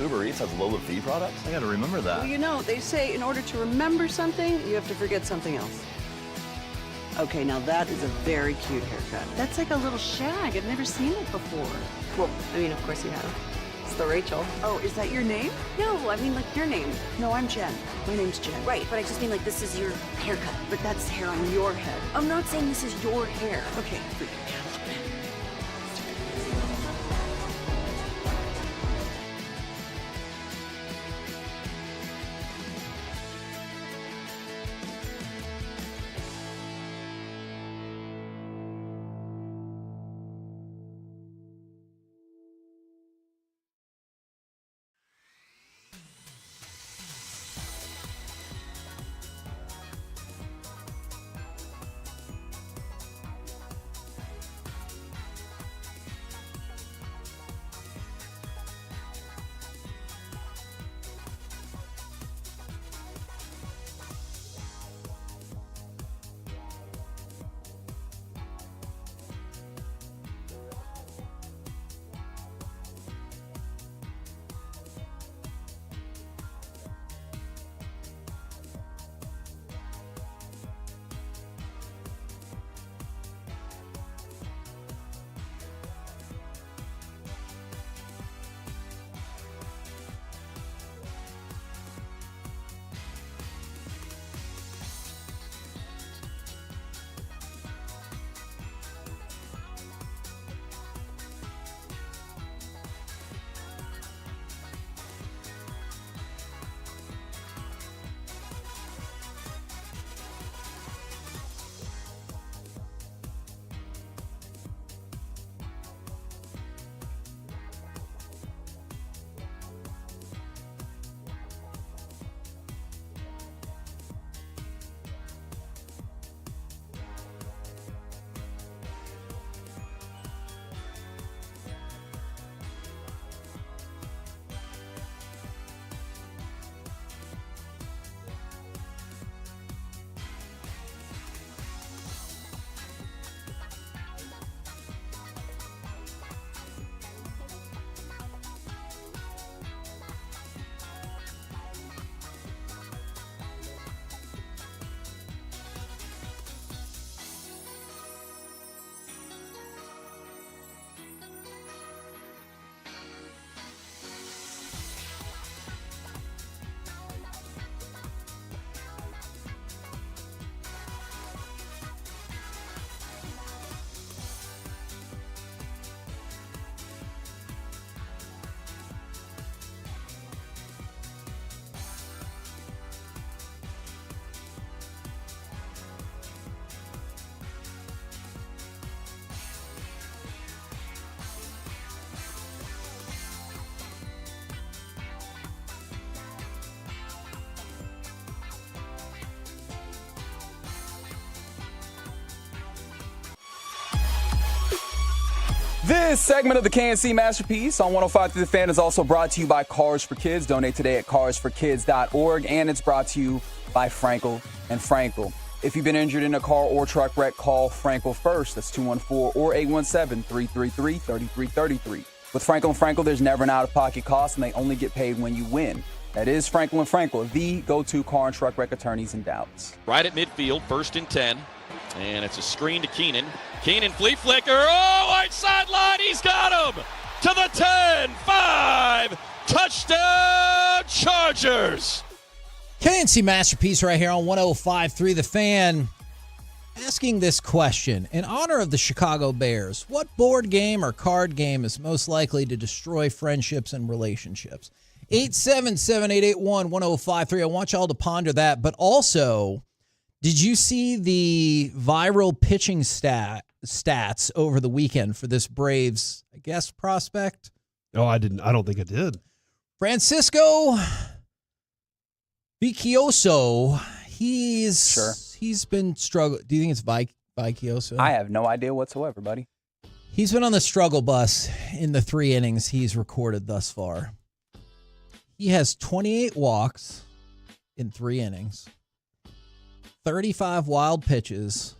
Uber Eats has low fee products? I gotta remember that. Well, you know, they say in order to remember something, you have to forget something else. Okay, now that is a very cute haircut. That's like a little shag. I've never seen it before. Well, I mean, of course you have. It's the Rachel. Oh, is that your name? No, I mean like your name. No, I'm Jen. My name's Jen. Right, but I just mean like this is your haircut. But that's hair on your head. I'm not saying this is your hair. Okay, forget it. This segment of the KNC Masterpiece on 105 through the Fan is also brought to you by Cars for Kids. Donate today at krld-fm, and it's brought to you by Frankel and Frankel. If you've been injured in a car or truck wreck, call Frankel first. That's 214 or 817-333-3333. With Frankel and Frankel, there's never an out-of-pocket cost, and they only get paid when you win. That is Frankel and Frankel, the go-to car and truck wreck attorneys in Dallas. Right at midfield, 1st and 10. And it's a screen to Keenan. Keenan flea flicker. Oh, right sideline. He's got him. To the 10, 5. Touchdown Chargers. KNC Masterpiece right here on 105.3 The Fan. Asking this question. In honor of the Chicago Bears, what board game or card game is most likely to destroy friendships and relationships? 877-881-1053. I want y'all to ponder that. But also, did you see the viral pitching stats over the weekend for this Braves, I guess, prospect? Oh, I didn't. I don't think I did. Francisco Vicchioso. He's been struggling. Do you think it's Vicchioso? I have no idea whatsoever, buddy. He's been on the struggle bus in the 3 innings he's recorded thus far. He has 28 walks in 3 innings. 35 wild pitches,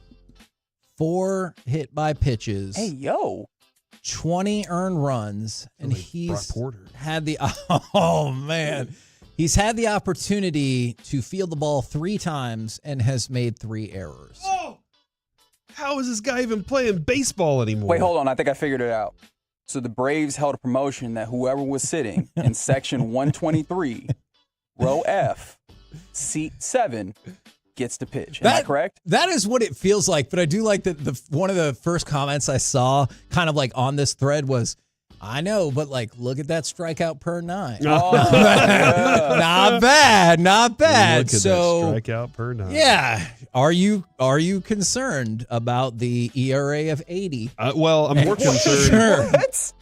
4 hit by pitches. Hey, yo. 20 earned runs, and he's Porter. had the he's had the opportunity to field the ball 3 times and has made 3 errors. Oh, how is this guy even playing baseball anymore? Wait, hold on. I think I figured it out. So the Braves held a promotion that whoever was sitting in section 123, row F, seat 7, gets to pitch. Am I correct? That is what it feels like, but I do like that one of the first comments I saw kind of like on this thread was, I know, but like, look at that strikeout per 9. Oh, Not bad. Look at So that strikeout per 9. yeah. Are you concerned about the ERA of 80? Well, I'm more concerned. Sure.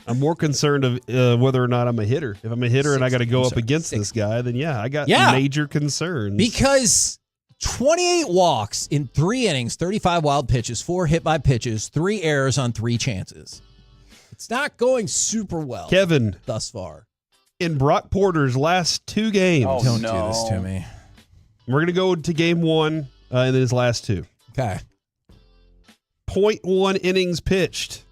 I'm more concerned of whether or not I'm a hitter. If I'm a hitter and I got to go up against this guy, then I got major concerns. Because 28 walks in 3 innings, 35 wild pitches, 4 hit by pitches, 3 errors on 3 chances. It's not going super well, Kevin, thus far. In Brock Porter's last 2 games. Oh, Don't no. do this to me. We're going to go to game 1 and then his last 2. Okay. 0.1 innings pitched.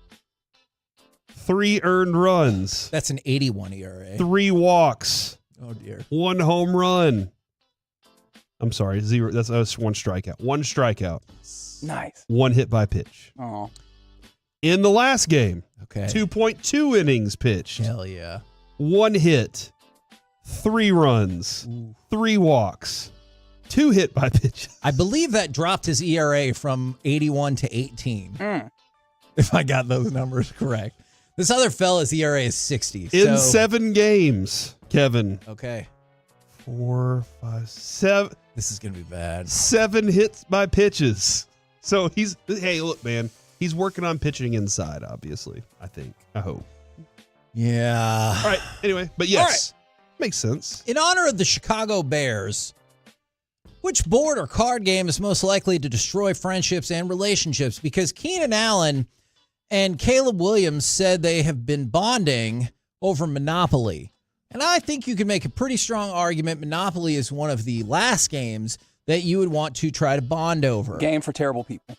3 earned runs. That's an 81 ERA. 3 walks. Oh, dear. 1 home run. I'm sorry, 0. That's 1 strikeout. 1 strikeout. Nice. 1 hit by pitch. Oh. In the last game, okay, 2.2 innings pitched. Hell yeah. 1 hit, 3 runs, 3 walks, 2 hit by pitches. I believe that dropped his ERA from 81 to 18. If I got those numbers correct. This other fella's ERA is 60. In 7 games, Kevin. Okay. 4, 5, 7. This is going to be bad. 7 hits by pitches. So hey, look, man. He's working on pitching inside, obviously, I think. I hope. Yeah. All right. Anyway, but yes. Makes sense. In honor of the Chicago Bears, which board or card game is most likely to destroy friendships and relationships? Because Keenan Allen and Caleb Williams said they have been bonding over Monopoly. And I think you can make a pretty strong argument Monopoly is one of the last games that you would want to try to bond over. Game for terrible people.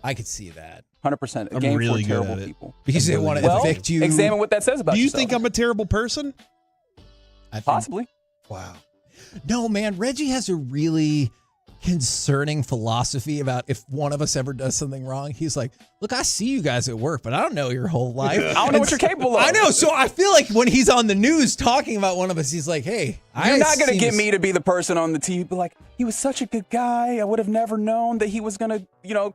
I could see that. 100%. A I'm game really for good terrible at it. people. Because they want to evict you. Examine what that says about Do you yourself. think I'm a terrible person? Possibly. Wow. No, man. Reggie has a really concerning philosophy about if one of us ever does something wrong. He's like, look, I see you guys at work, but I don't know your whole life. I don't know what you're capable of. I know. So I feel like when he's on the news talking about one of us, he's like, hey, you're not going to get me to be the person on the TV, but like, he was such a good guy. I would have never known that he was going to,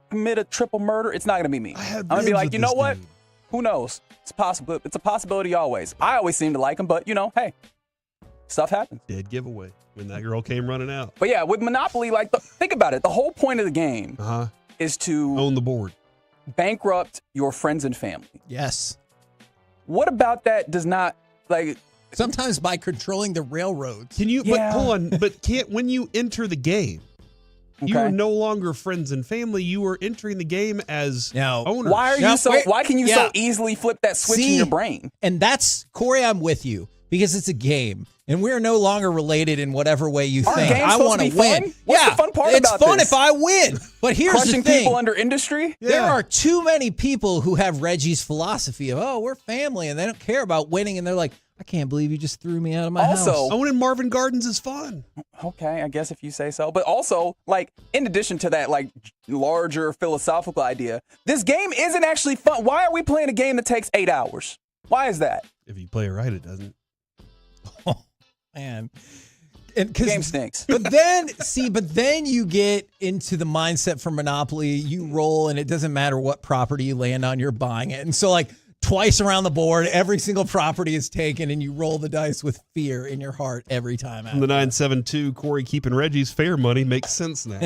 commit a triple murder. It's not going to be me. I'm going to be like, you know what? Who knows? It's possible. It's a possibility always. I always seem to like him, but, hey, stuff happens. Dead giveaway when that girl came running out. But yeah, with Monopoly, think about it. The whole point of the game is to own the board, bankrupt your friends and family. Yes. What about that does not sometimes by controlling the railroads? Can you? Yeah. But hold on. But can't when you enter the game, You are no longer friends and family. You are entering the game as owners. Why are you why can you so easily flip that switch in your brain? And that's, Corey, I'm with you, because it's a game. And we're no longer related in whatever way you think. I want to win. Fun? What's the fun part it's about fun this? if I win. But here's Crushing the thing. people under industry? There are too many people who have Reggie's philosophy of, we're family, and they don't care about winning, and they're like, I can't believe you just threw me out of my house. Owning Marvin Gardens is fun. Okay, I guess if you say so. But also, like, in addition to that, like, larger philosophical idea, this game isn't actually fun. Why are we playing a game that takes 8 hours? Why is that? If you play it right, it doesn't. Man. Game stinks. But then you get into the mindset for Monopoly. You roll, and it doesn't matter what property you land on, you're buying it. And so, like, twice around the board, every single property is taken, and you roll the dice with fear in your heart every time. From the 972, Corey keeping Reggie's fair money makes sense now.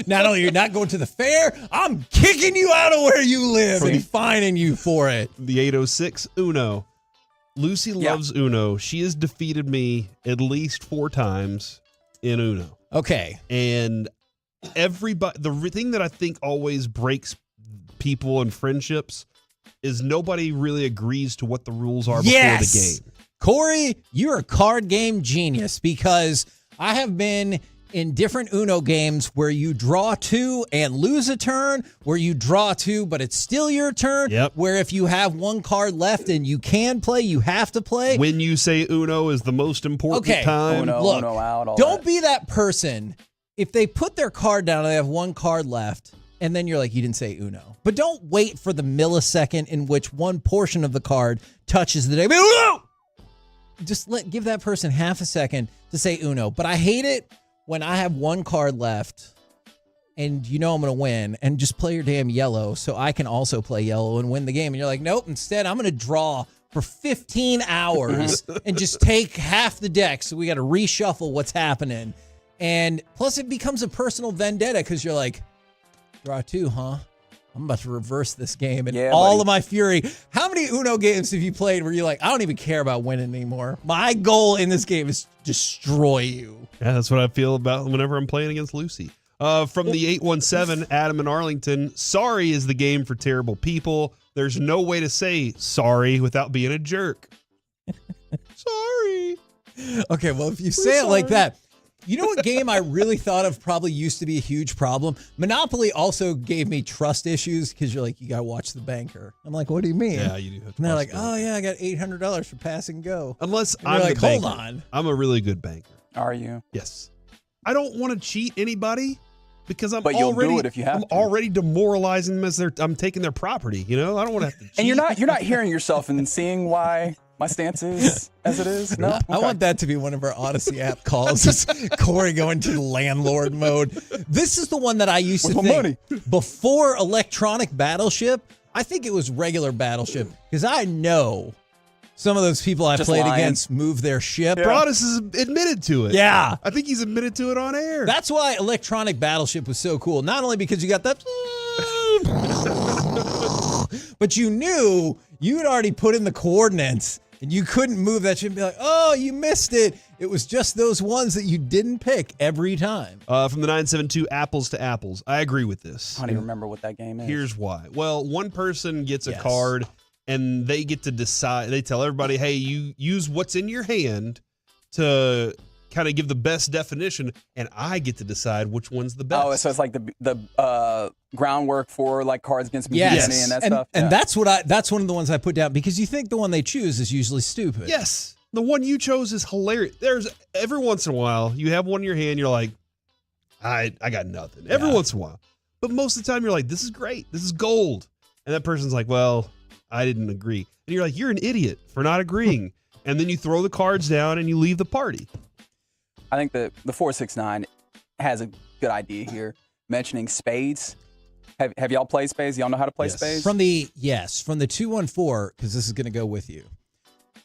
Not only you're not going to the fair, I'm kicking you out of where you live and fining you for it. The 806, Uno. Lucy loves Uno. She has defeated me at least 4 times in Uno. Okay. And everybody, the thing that I think always breaks people and friendships is nobody really agrees to what the rules are before the game. Corey, you're a card game genius, because I have been in different Uno games where you draw 2 and lose a turn, where you draw 2 but it's still your turn, where if you have 1 card left and you can play, you have to play. When you say Uno is the most important time. Look, don't be that person. If they put their card down and they have 1 card left, and then you're like, you didn't say Uno. But don't wait for the millisecond in which one portion of the card touches the deck. Uno! Just give that person half a second to say Uno. But I hate it when I have 1 card left and you know I'm going to win, and just play your damn yellow so I can also play yellow and win the game. And you're like, nope, instead I'm going to draw for 15 hours and just take half the deck. So we got to reshuffle what's happening. And plus it becomes a personal vendetta because you're like, draw 2, huh? I'm about to reverse this game. And all of my fury. How many Uno games have you played where you're like, I don't even care about winning anymore? My goal in this game is to destroy you. Yeah, that's what I feel about whenever I'm playing against Lucy. From the 817, Adam in Arlington, sorry is the game for terrible people. There's no way to say sorry without being a jerk. Sorry. Okay, well, if you say it like that, you know what game I really thought of probably used to be a huge problem? Monopoly also gave me trust issues because you're like, you got to watch the banker. I'm like, what do you mean? Yeah, you do have to. And they're like, oh, yeah, I got $800 for pass and go. Unless and I'm like, the banker. hold on. I'm a really good banker. Are you? Yes. I don't want to cheat anybody because I'm but already, you'll do it if you have I'm to. already demoralizing them as I'm taking their property. You know, I don't want to have to cheat. And you're not hearing yourself and seeing why my stance is as it is? No? I want that to be one of our Odyssey app calls. It's Corey going to landlord mode. This is the one that I used to think before electronic Battleship. I think it was regular Battleship because I know some of those people I played against move their ship. Broadus is admitted to it. Yeah. I think he's admitted to it on air. That's why electronic Battleship was so cool. Not only because you got that, but you knew you had already put in the coordinates and you couldn't move that ship and be like, oh, you missed it. It was just those ones that you didn't pick every time. From the 972, Apples to Apples. I agree with this. I don't even remember what that game is. Here's why. Well, one person gets a card and they get to decide. They tell everybody, hey, you use what's in your hand to kind of give the best definition, and I get to decide which one's the best. Oh, so it's like the groundwork for like Cards Against Humanity and that stuff. And that's one of the ones I put down because you think the one they choose is usually stupid. Yes. The one you chose is hilarious. There's every once in a while you have one in your hand, you're like, I got nothing. Every once in a while. But most of the time you're like, this is great. This is gold. And that person's like, well, I didn't agree. And you're like, you're an idiot for not agreeing. And then you throw the cards down and you leave the party. I think the 469 has a good idea here, mentioning spades. Have y'all played spades? Y'all know how to play spades? From the 214, because this is going to go with you.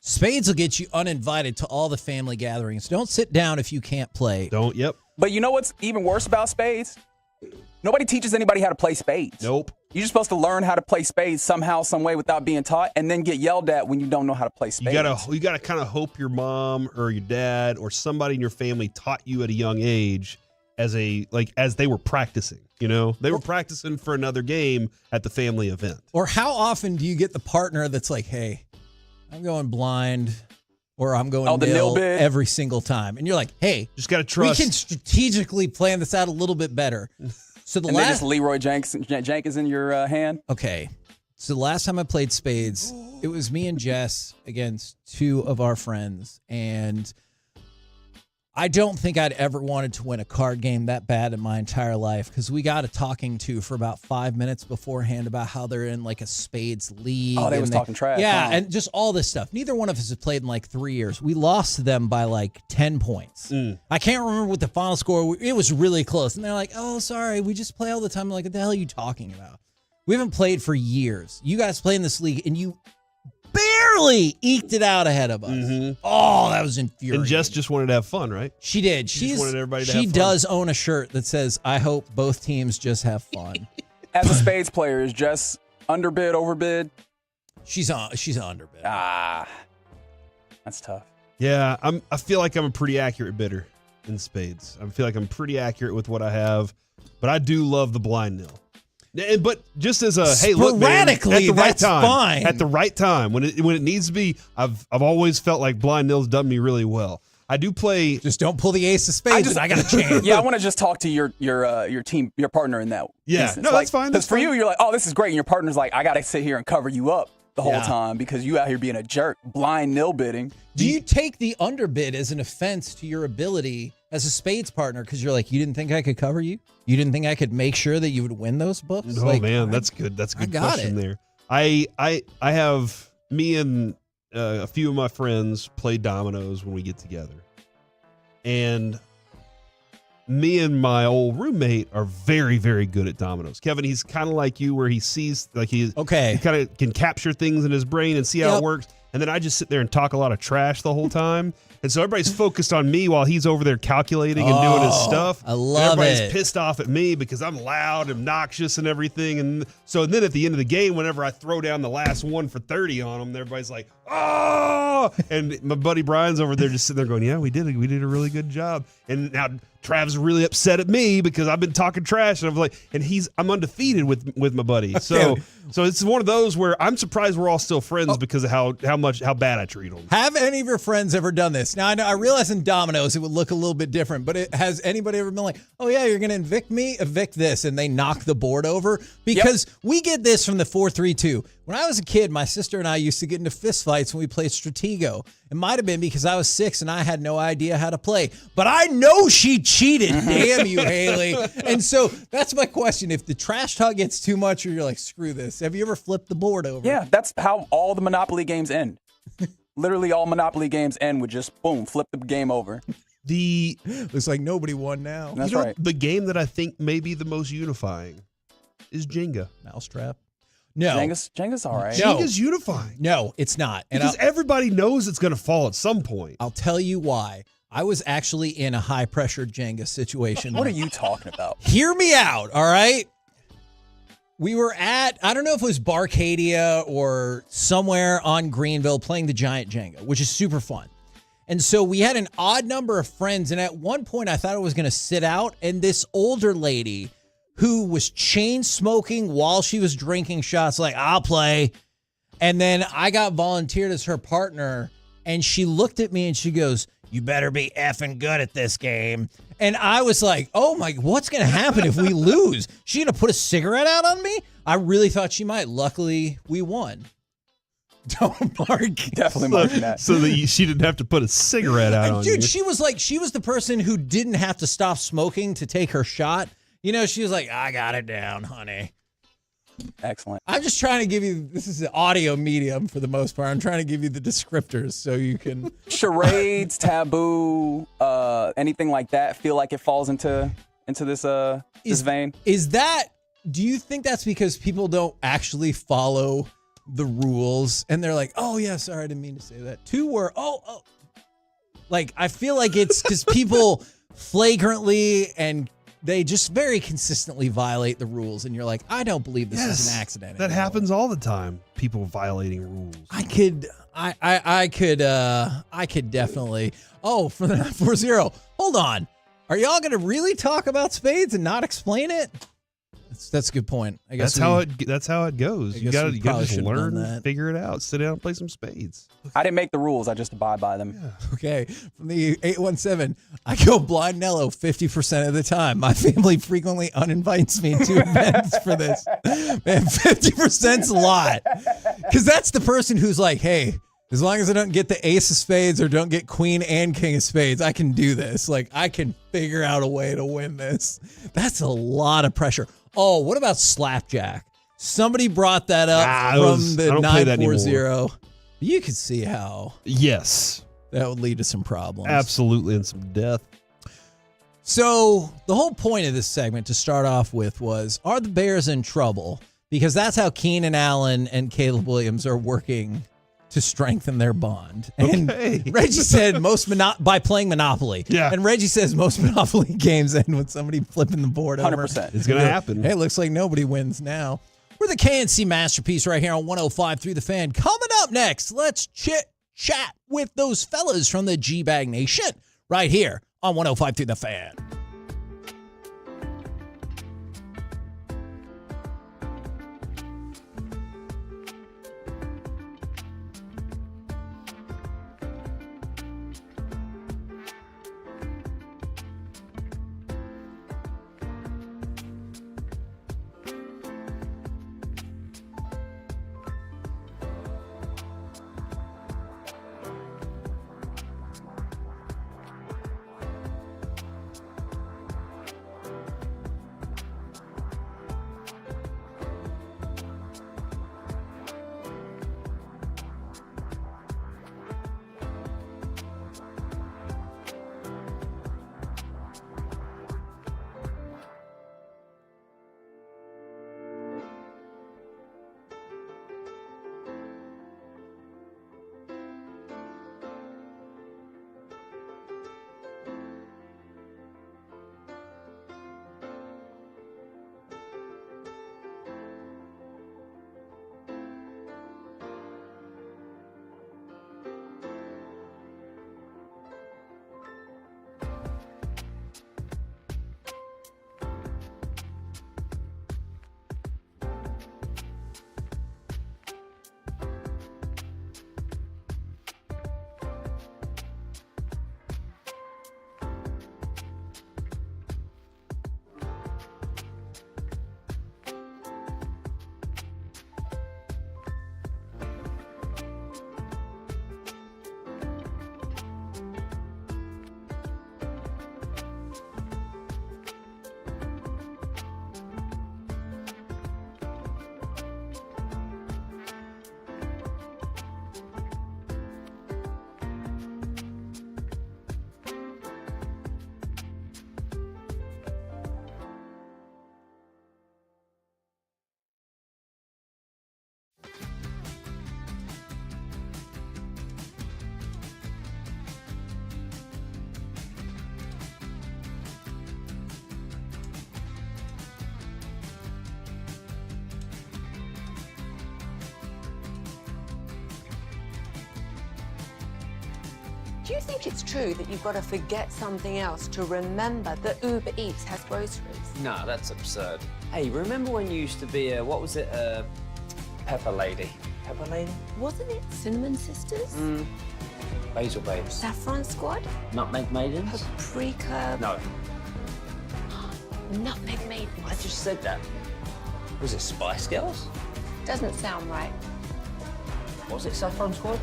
Spades will get you uninvited to all the family gatherings. Don't sit down if you can't play. Don't, But you know what's even worse about spades? Nobody teaches anybody how to play spades. Nope. You're just supposed to learn how to play spades somehow, some way without being taught, and then get yelled at when you don't know how to play spades. You gotta kind of hope your mom or your dad or somebody in your family taught you at a young age, as they were practicing. You know, they were practicing for another game at the family event. Or how often do you get the partner that's like, hey, I'm going blind or I'm going nil bid every single time. And you're like, hey, just got to trust. We can strategically plan this out a little bit better. So and then just Leroy Jenkins in your hand. Okay. So the last time I played spades, it was me and Jess against two of our friends. And I don't think I'd ever wanted to win a card game that bad in my entire life because we got a talking to for about 5 minutes beforehand about how they're in like a spades league. Oh, they was talking trash. Yeah, huh? and just all this stuff. Neither one of us has played in like 3 years. We lost to them by like 10 points. I can't remember what the final score. It was really close. And they're like, oh, sorry, we just play all the time. I'm like, what the hell are you talking about? We haven't played for years. You guys play in this league and you barely eked it out ahead of us. Mm-hmm. Oh, that was infuriating. And Jess just wanted to have fun, right? She did. She just wanted everybody to have She fun. does own a shirt that says, I hope both teams just have fun. As a spades player, is Jess underbid, overbid? She's an underbid. Ah, that's tough. Yeah, I feel like I'm a pretty accurate bidder in spades. I feel like I'm pretty accurate with what I have, but I do love the blind nil. But just as a hey, look, man, at the right time, fine. At the right time, when it needs to be, I've always felt like blind nil's done me really well. I do play. Just don't pull the ace of spades, and I got a chance. Yeah, I want to just talk to your team, your partner in that. Yeah, instance. no, that's fine. Because for you, you're like, oh, this is great, and your partner's like, I got to sit here and cover you up the whole Yeah. time because you out here being a jerk, blind nil bidding. Do you take the underbid as an offense to your ability as a spades partner because you're like, you didn't think I could cover you? You didn't think I could make sure that you would win those books? Oh Like, man, that's good. That's a good got question it. there. I have me and a few of my friends play dominoes when we get together, and me and my old roommate are very, very good at dominoes. Kevin, he's kind of like you, where he sees like he kind of can capture things in his brain and see how it works. And then I just sit there and talk a lot of trash the whole time. And so everybody's focused on me while he's over there calculating and doing his stuff. I love and everybody's it. pissed off at me because I'm loud, obnoxious, and everything. And so then at the end of the game, whenever I throw down the last one for 30 on them, everybody's like, oh! And my buddy Brian's over there just sitting there going, yeah, we did a really good job. And now Trav's really upset at me because I've been talking trash, and I'm like, and I'm undefeated with my buddy. So it's one of those where I'm surprised we're all still friends because of how bad I treat them. Have any of your friends ever done this? Now, I realize in dominoes it would look a little bit different, but has anybody ever been like, oh yeah, you're going to evict me? Evict this, and they knock the board over? Because we get this from the 4-3-2. When I was a kid, my sister and I used to get into fistfights when we played Stratego. It might have been because I was 6 and I had no idea how to play. But I know she cheated. Damn you, Haley. And so that's my question. If the trash talk gets too much or you're like, screw this, have you ever flipped the board over? Yeah, that's how all the Monopoly games end. Literally all Monopoly games end with just, boom, flip the game over. Looks like nobody won now. That's right. The game that I think may be the most unifying is Jenga. Mousetrap. No. Jenga's all right. No. Jenga's unifying. No, it's not. Because everybody knows it's going to fall at some point. I'll tell you why. I was actually in a high-pressure Jenga situation. What are you talking about? Hear me out, all right? We were at, I don't know if it was Barcadia or somewhere on Greenville playing the giant Jenga, which is super fun. And so we had an odd number of friends, and at one point I thought it was going to sit out, and this older lady who was chain smoking while she was drinking shots, like, I'll play. And then I got volunteered as her partner, and she looked at me and she goes, you better be effing good at this game. And I was like, oh my, what's going to happen if we lose? She going to put a cigarette out on me? I really thought she might. Luckily, we won. Don't mark. Definitely marking that. So that she didn't have to put a cigarette out on you. Dude, she was the person who didn't have to stop smoking to take her shot. You know, she was like, I got it down, honey. Excellent. I'm just trying to give you, this is an audio medium for the most part. I'm trying to give you the descriptors so you can. Charades, taboo, anything like that feel like it falls into this vein? Do you think that's because people don't actually follow the rules and they're like, oh yeah, sorry, I didn't mean to say that. Like, I feel like it's because people flagrantly and they just very consistently violate the rules, and you're like, I don't believe this is an accident. That happens all the time. People violating rules. I could definitely. Oh, for the 940. Hold on. Are y'all going to really talk about spades and not explain it? That's a good point. I guess that's how it goes. You got to just learn, figure it out, sit down, and play some spades. I didn't make the rules. I just abide by them. Yeah. Okay. From the 817, I go blind Nello 50% of the time. My family frequently uninvites me to events for this. Man, 50%'s a lot. Because that's the person who's like, hey, as long as I don't get the ace of spades or don't get queen and king of spades, I can do this. Like, I can figure out a way to win this. That's a lot of pressure. Oh, what about slapjack? Somebody brought that up from the 940. You can see how. Yes. That would lead to some problems. Absolutely, and some death. So the whole point of this segment to start off with was, are the Bears in trouble? Because that's how Keenan Allen and Caleb Williams are working to strengthen their bond. And Reggie said by playing Monopoly. Yeah. And Reggie says most Monopoly games end with somebody flipping the board over. 100%. It's going to happen. Hey, it looks like nobody wins now. We're the KNC Masterpiece right here on 105.3 The Fan. Coming up next, let's chit-chat with those fellas from the G-Bag Nation right here on 105.3 The Fan. Do you think it's true that you've got to forget something else to remember that Uber Eats has groceries? No, that's absurd. Hey, remember when you used to be a, what was it, Pepper Lady? Pepper Lady? Wasn't it Cinnamon Sisters? Basil Babes. Saffron Squad? Nutmeg Maidens? Paprika? No. Nutmeg Maidens. I just said that. Was it Spice Girls? Doesn't sound right. Was it Saffron Squad?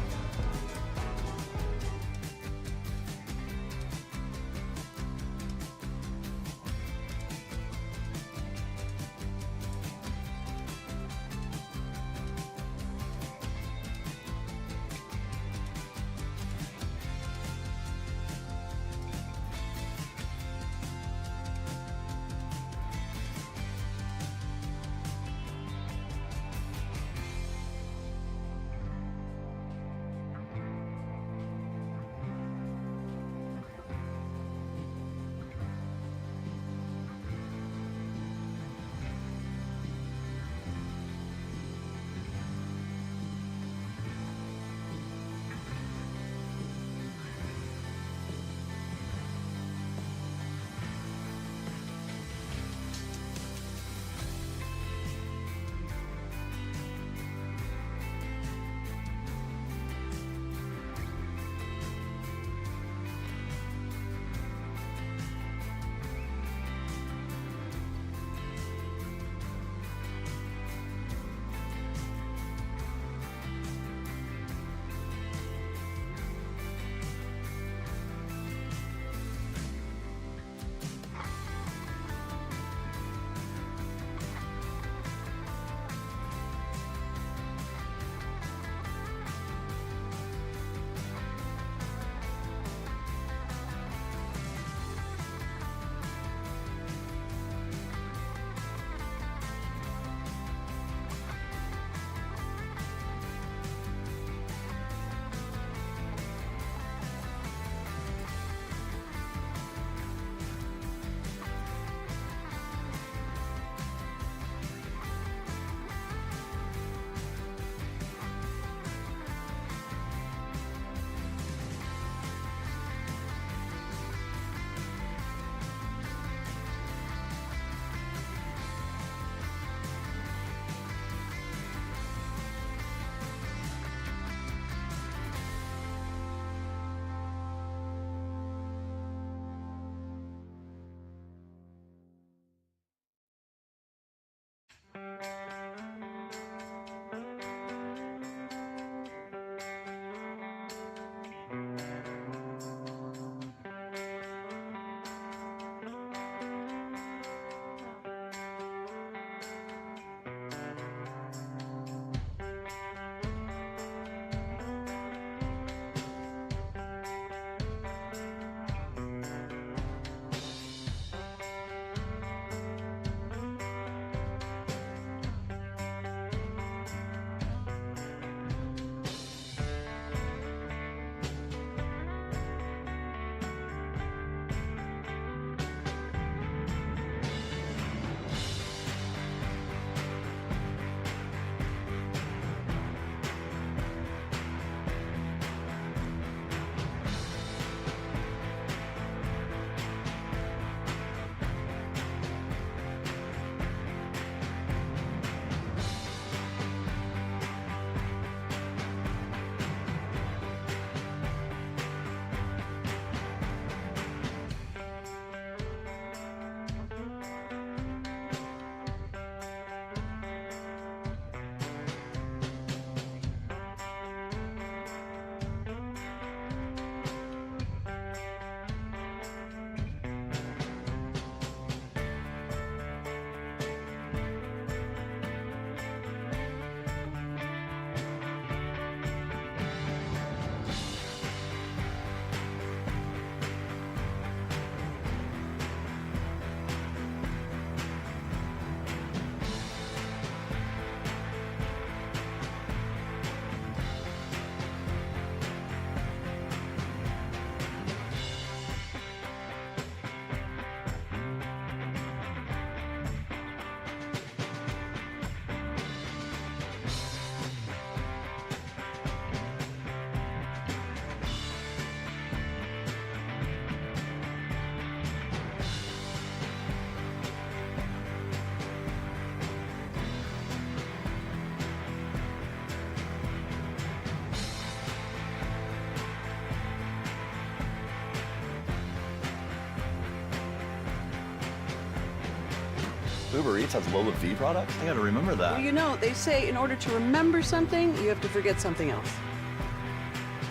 Uber Eats has Lola V products? I gotta remember that. Well, you know, they say in order to remember something, you have to forget something else.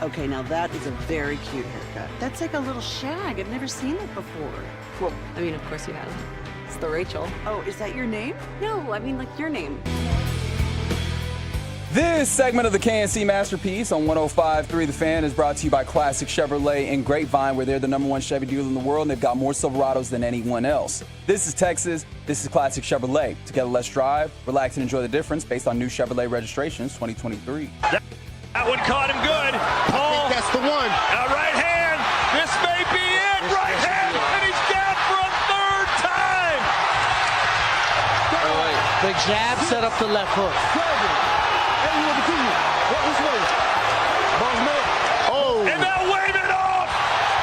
Okay, now that is a very cute haircut. That's like a little shag. I've never seen it before. Well, I mean, of course you have. It's the Rachel. Oh, is that your name? No, I mean like your name. This segment of the KNC Masterpiece on 105.3 The Fan is brought to you by Classic Chevrolet in Grapevine, where they're the #1 Chevy dealer in the world, and they've got more Silverados than anyone else. This is Texas. This is Classic Chevrolet. Together, let's drive, relax, and enjoy the difference based on new Chevrolet registrations 2023. That one caught him good. Paul. I think that's the one. Right hand. This may be it. Right hand. And he's down for a third time. The jab set up the left hook. Oh. And now wave it off.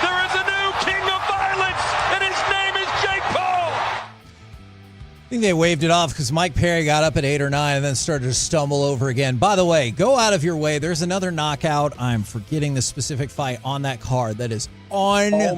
There is a new king of violence, and his name is Jake Paul. I think they waved it off because Mike Perry got up at 8 or 9 and then started to stumble over again. By the way, go out of your way. There's another knockout. I'm forgetting the specific fight on that card that is unbelievable.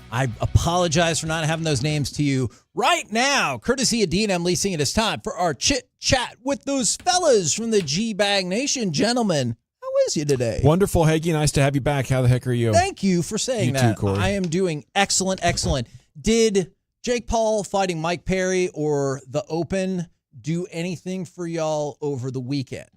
I apologize for not having those names to you right now. Courtesy of D&M Leasing, it is time for our chit-chat with those fellas from the G-Bag Nation. Gentlemen, how is you today? Wonderful, Hagee. Nice to have you back. How the heck are you? Thank you for saying that. You too, Corey. I am doing excellent. Did Jake Paul fighting Mike Perry or the Open do anything for y'all over the weekend?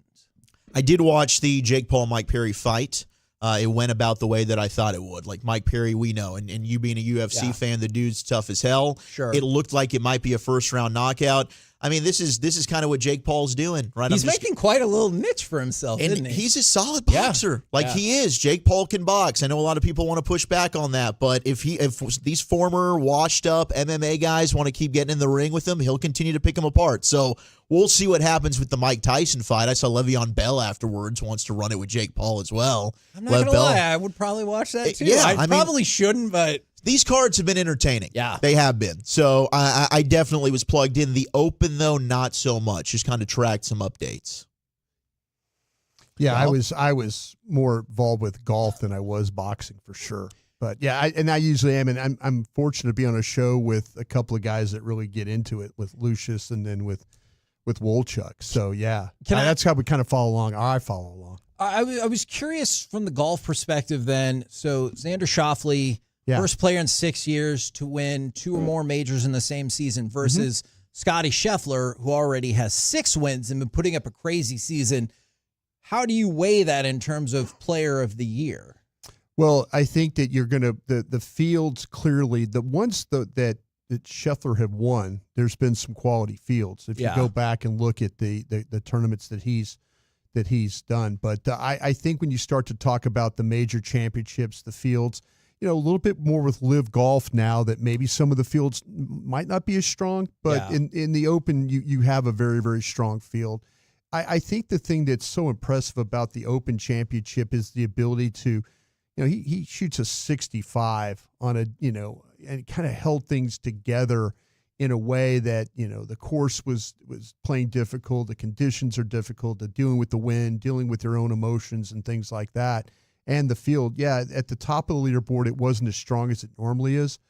I did watch the Jake Paul-Mike Perry fight. It went about the way that I thought it would. Like Mike Perry, we know, and you being a UFC fan, the dude's tough as hell. Sure. It looked like it might be a first-round knockout. I mean, this is kind of what Jake Paul's doing, right? He's making quite a little niche for himself, and isn't he? He's a solid boxer. He is. Jake Paul can box. I know a lot of people want to push back on that, but if these former washed-up MMA guys want to keep getting in the ring with him, he'll continue to pick them apart. So we'll see what happens with the Mike Tyson fight. I saw Le'Veon Bell afterwards wants to run it with Jake Paul as well. I'm not going to lie. I would probably watch that, too. Yeah, I probably shouldn't, but these cards have been entertaining. Yeah. They have been. So I definitely was plugged in. The Open, though, not so much. Just kind of tracked some updates. Yeah, well, I was more involved with golf than I was boxing for sure. But yeah, I usually am, and I'm fortunate to be on a show with a couple of guys that really get into it, with Lucius and then with Wolchuk. So yeah, that's how we kind of follow along. I follow along. I was curious from the golf perspective then. So Xander Schauffele, first player in 6 years to win 2 or more majors in the same season versus Scotty Scheffler, who already has 6 wins and been putting up a crazy season. How do you weigh that in terms of player of the year? Well, I think that you're going to the fields clearly, the ones that Scheffler have won, there's been some quality fields. If you go back and look at the tournaments that he's done. But I think when you start to talk about the major championships, the fields, a little bit more with Live Golf now, that maybe some of the fields might not be as strong, but in the Open, you have a very, very strong field. I think the thing that's so impressive about the Open Championship is the ability to, he shoots a 65 on a, and kind of held things together in a way that, the course was playing difficult, the conditions are difficult, the dealing with the wind, dealing with their own emotions and things like that. And the field, at the top of the leaderboard, it wasn't as strong as it normally is.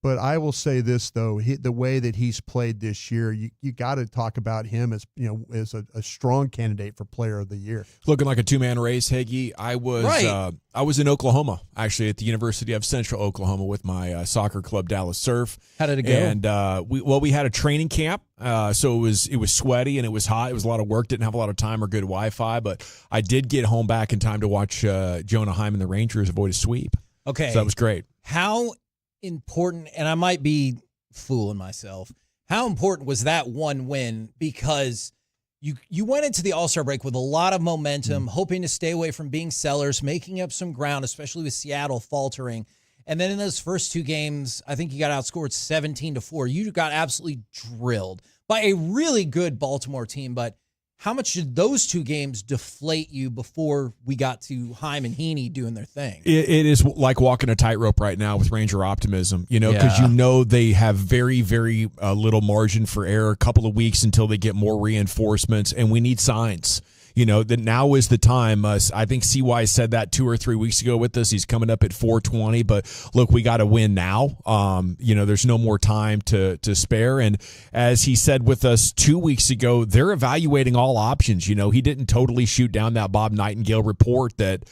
But I will say this, though, the way that he's played this year, you got to talk about him as as a strong candidate for Player of the Year. Looking like a 2-man race, Hagee. I was in Oklahoma, actually, at the University of Central Oklahoma with my soccer club, Dallas Surf. How did it go? And we had a training camp, so it was sweaty and it was hot. It was a lot of work. Didn't have a lot of time or good Wi-Fi, but I did get home back in time to watch Jonah Heim and the Rangers avoid a sweep. Okay, so that was great. How important, and I might be fooling myself, how important was that one win? Because you went into the All-Star break with a lot of momentum, hoping to stay away from being sellers, making up some ground, especially with Seattle faltering. And then in those first 2 games, I think you got outscored 17-4. You got absolutely drilled by a really good Baltimore team. But how much did those 2 games deflate you before we got to Heim and Heaney doing their thing? It is like walking a tightrope right now with Ranger optimism, because they have very, very little margin for error, a couple of weeks until they get more reinforcements, and we need signs. that now is the time. I think CY said that 2 or 3 weeks ago with us. He's coming up at 420, but look, we got to win now. There's no more time to spare. And as he said with us 2 weeks ago, they're evaluating all options. He didn't totally shoot down that Bob Nightingale report that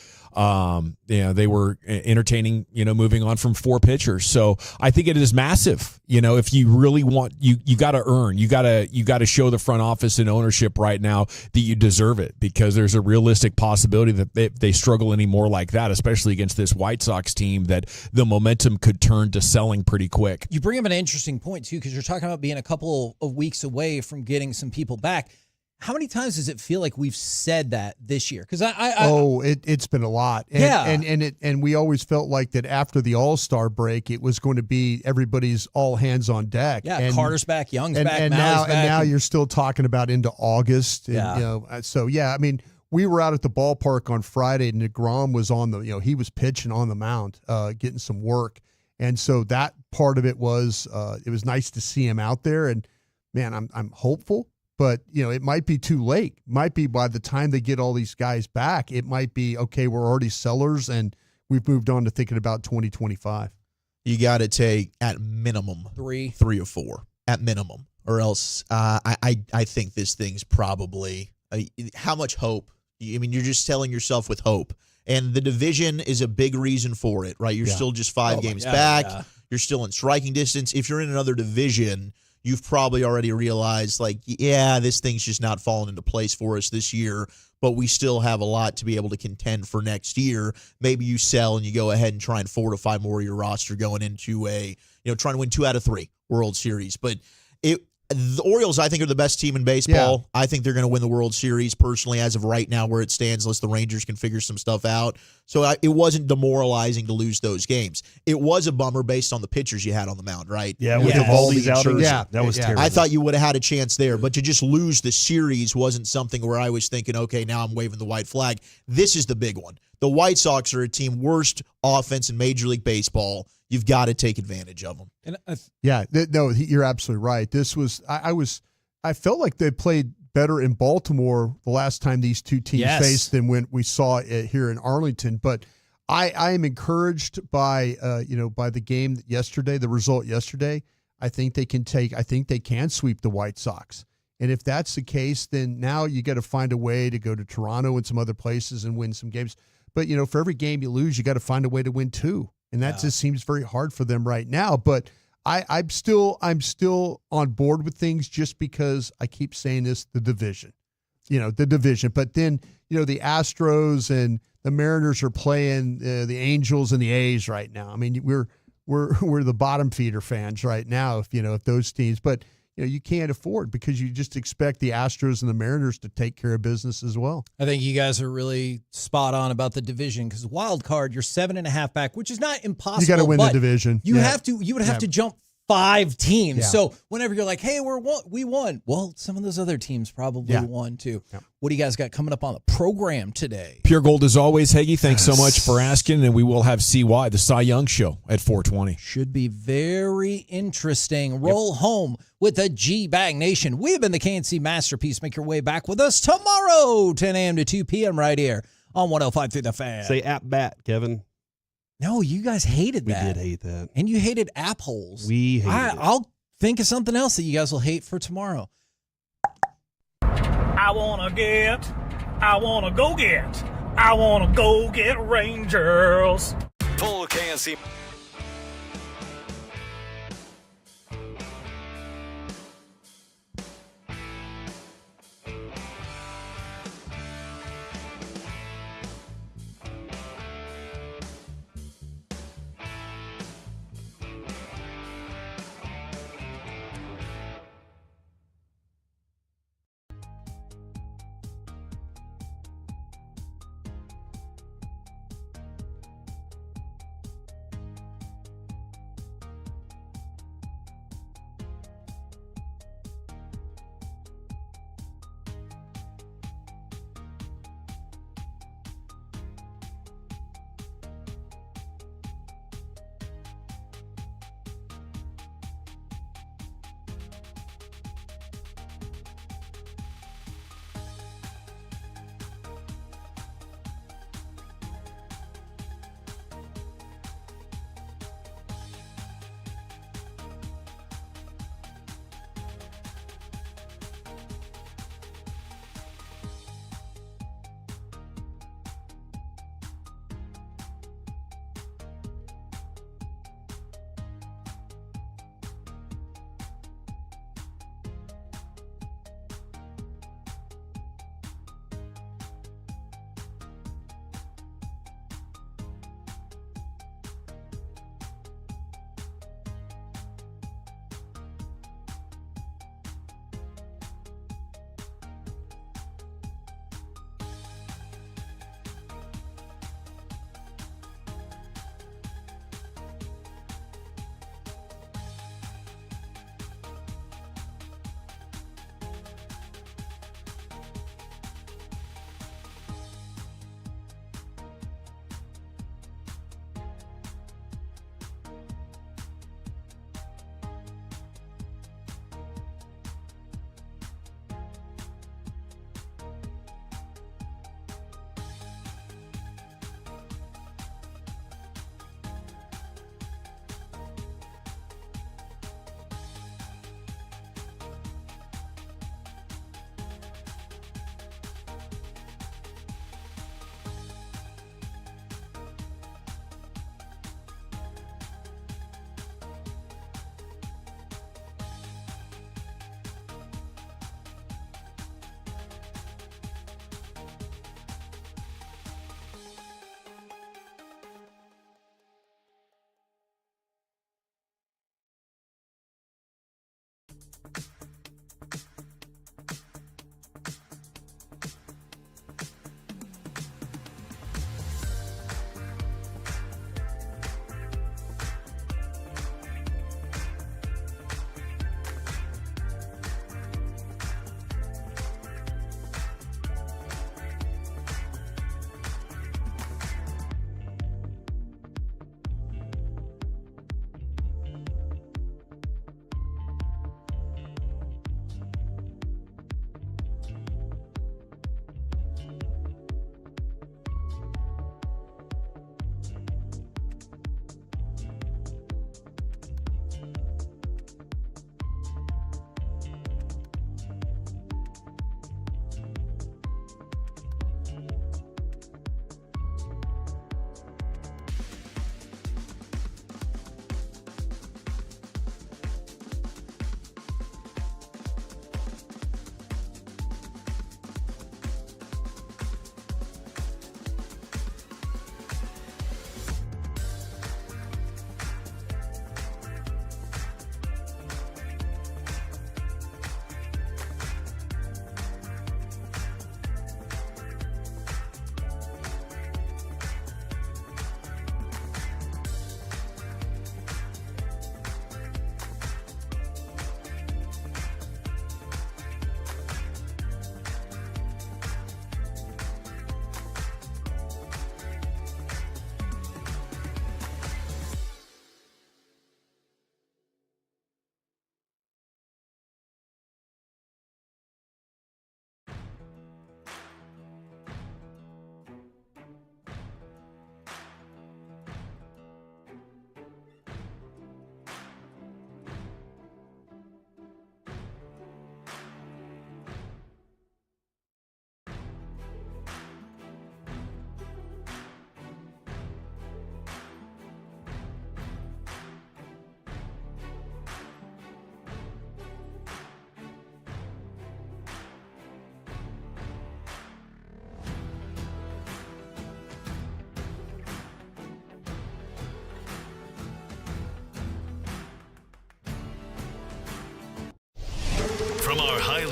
they were entertaining, moving on from 4 pitchers. So I think it is massive. If you really want, you got to earn, you got to show the front office and ownership right now that you deserve it, because there's a realistic possibility that they struggle anymore like that, especially against this White Sox team, that the momentum could turn to selling pretty quick. You bring up an interesting point too, because you're talking about being a couple of weeks away from getting some people back. How many times does it feel like we've said that this year? Because it's been a lot. And we always felt like that after the All-Star break, it was going to be everybody's all hands on deck. Yeah, and, Carter's back, Young's back, and Mally's back. And now you're still talking about into August. And, Yeah. We were out at the ballpark on Friday, and DeGrom was on he was pitching on the mound, getting some work. And so that part of it was nice to see him out there. And man, I'm hopeful. But, it might be too late. Might be by the time they get all these guys back, it might be, okay, we're already sellers and we've moved on to thinking about 2025. You got to take at minimum 3 or 4 at minimum, or else I think this thing's probably how much hope. You're just telling yourself with hope. And the division is a big reason for it, right? You're still just 5 games back. Yeah. You're still in striking distance. If you're in another division, you've probably already realized, this thing's just not falling into place for us this year, but we still have a lot to be able to contend for next year. Maybe you sell and you go ahead and try and fortify more of your roster going into trying to win 2 out of 3 World Series. But the Orioles, I think, are the best team in baseball. Yeah. I think they're going to win the World Series, personally, as of right now, where it stands, unless the Rangers can figure some stuff out. So it wasn't demoralizing to lose those games. It was a bummer based on the pitchers you had on the mound, right? Yeah, with Eovaldi's outing, that was terrible. I thought you would have had a chance there, but to just lose the series wasn't something where I was thinking, okay, now I'm waving the white flag. This is the big one. The White Sox are a team, worst offense in Major League Baseball. You've got to take advantage of them. And you're absolutely right. This was I felt like they played better in Baltimore the last time these two teams faced than when we saw it here in Arlington. But I am encouraged by the game yesterday, the result yesterday. I think they can sweep the White Sox. And if that's the case, then now you got to find a way to go to Toronto and some other places and win some games. But for every game you lose, you got to find a way to win 2. And that just seems very hard for them right now. But I'm still on board with things, just because I keep saying this, the division. But then, the Astros and the Mariners are playing the Angels and the A's right now. I mean, we're the bottom feeder fans right now if those teams, but you can't afford, because you just expect the Astros and the Mariners to take care of business as well. I think you guys are really spot on about the division, because wild card, you're 7.5 back, which is not impossible. You got to win the division. You would have to jump 5 teams. Yeah. So whenever you're like, hey, we won. Well, some of those other teams probably won too. Yeah. What do you guys got coming up on the program today? Pure Gold as always, Heggie. Thanks so much for asking. And we will have CY, the Cy Young Show, at 4:20. Should be very interesting. Roll home with the G-Bag Nation. We have been the KNC Masterpiece. Make your way back with us tomorrow, 10 a.m. to 2 p.m. right here on 105.3 The Fan. Say app bat, Kevin. No, you guys hated that. We did hate that. And you hated app holes. We hated it. I'll think of something else that you guys will hate for tomorrow. I want to go get Rangers. Full KNC.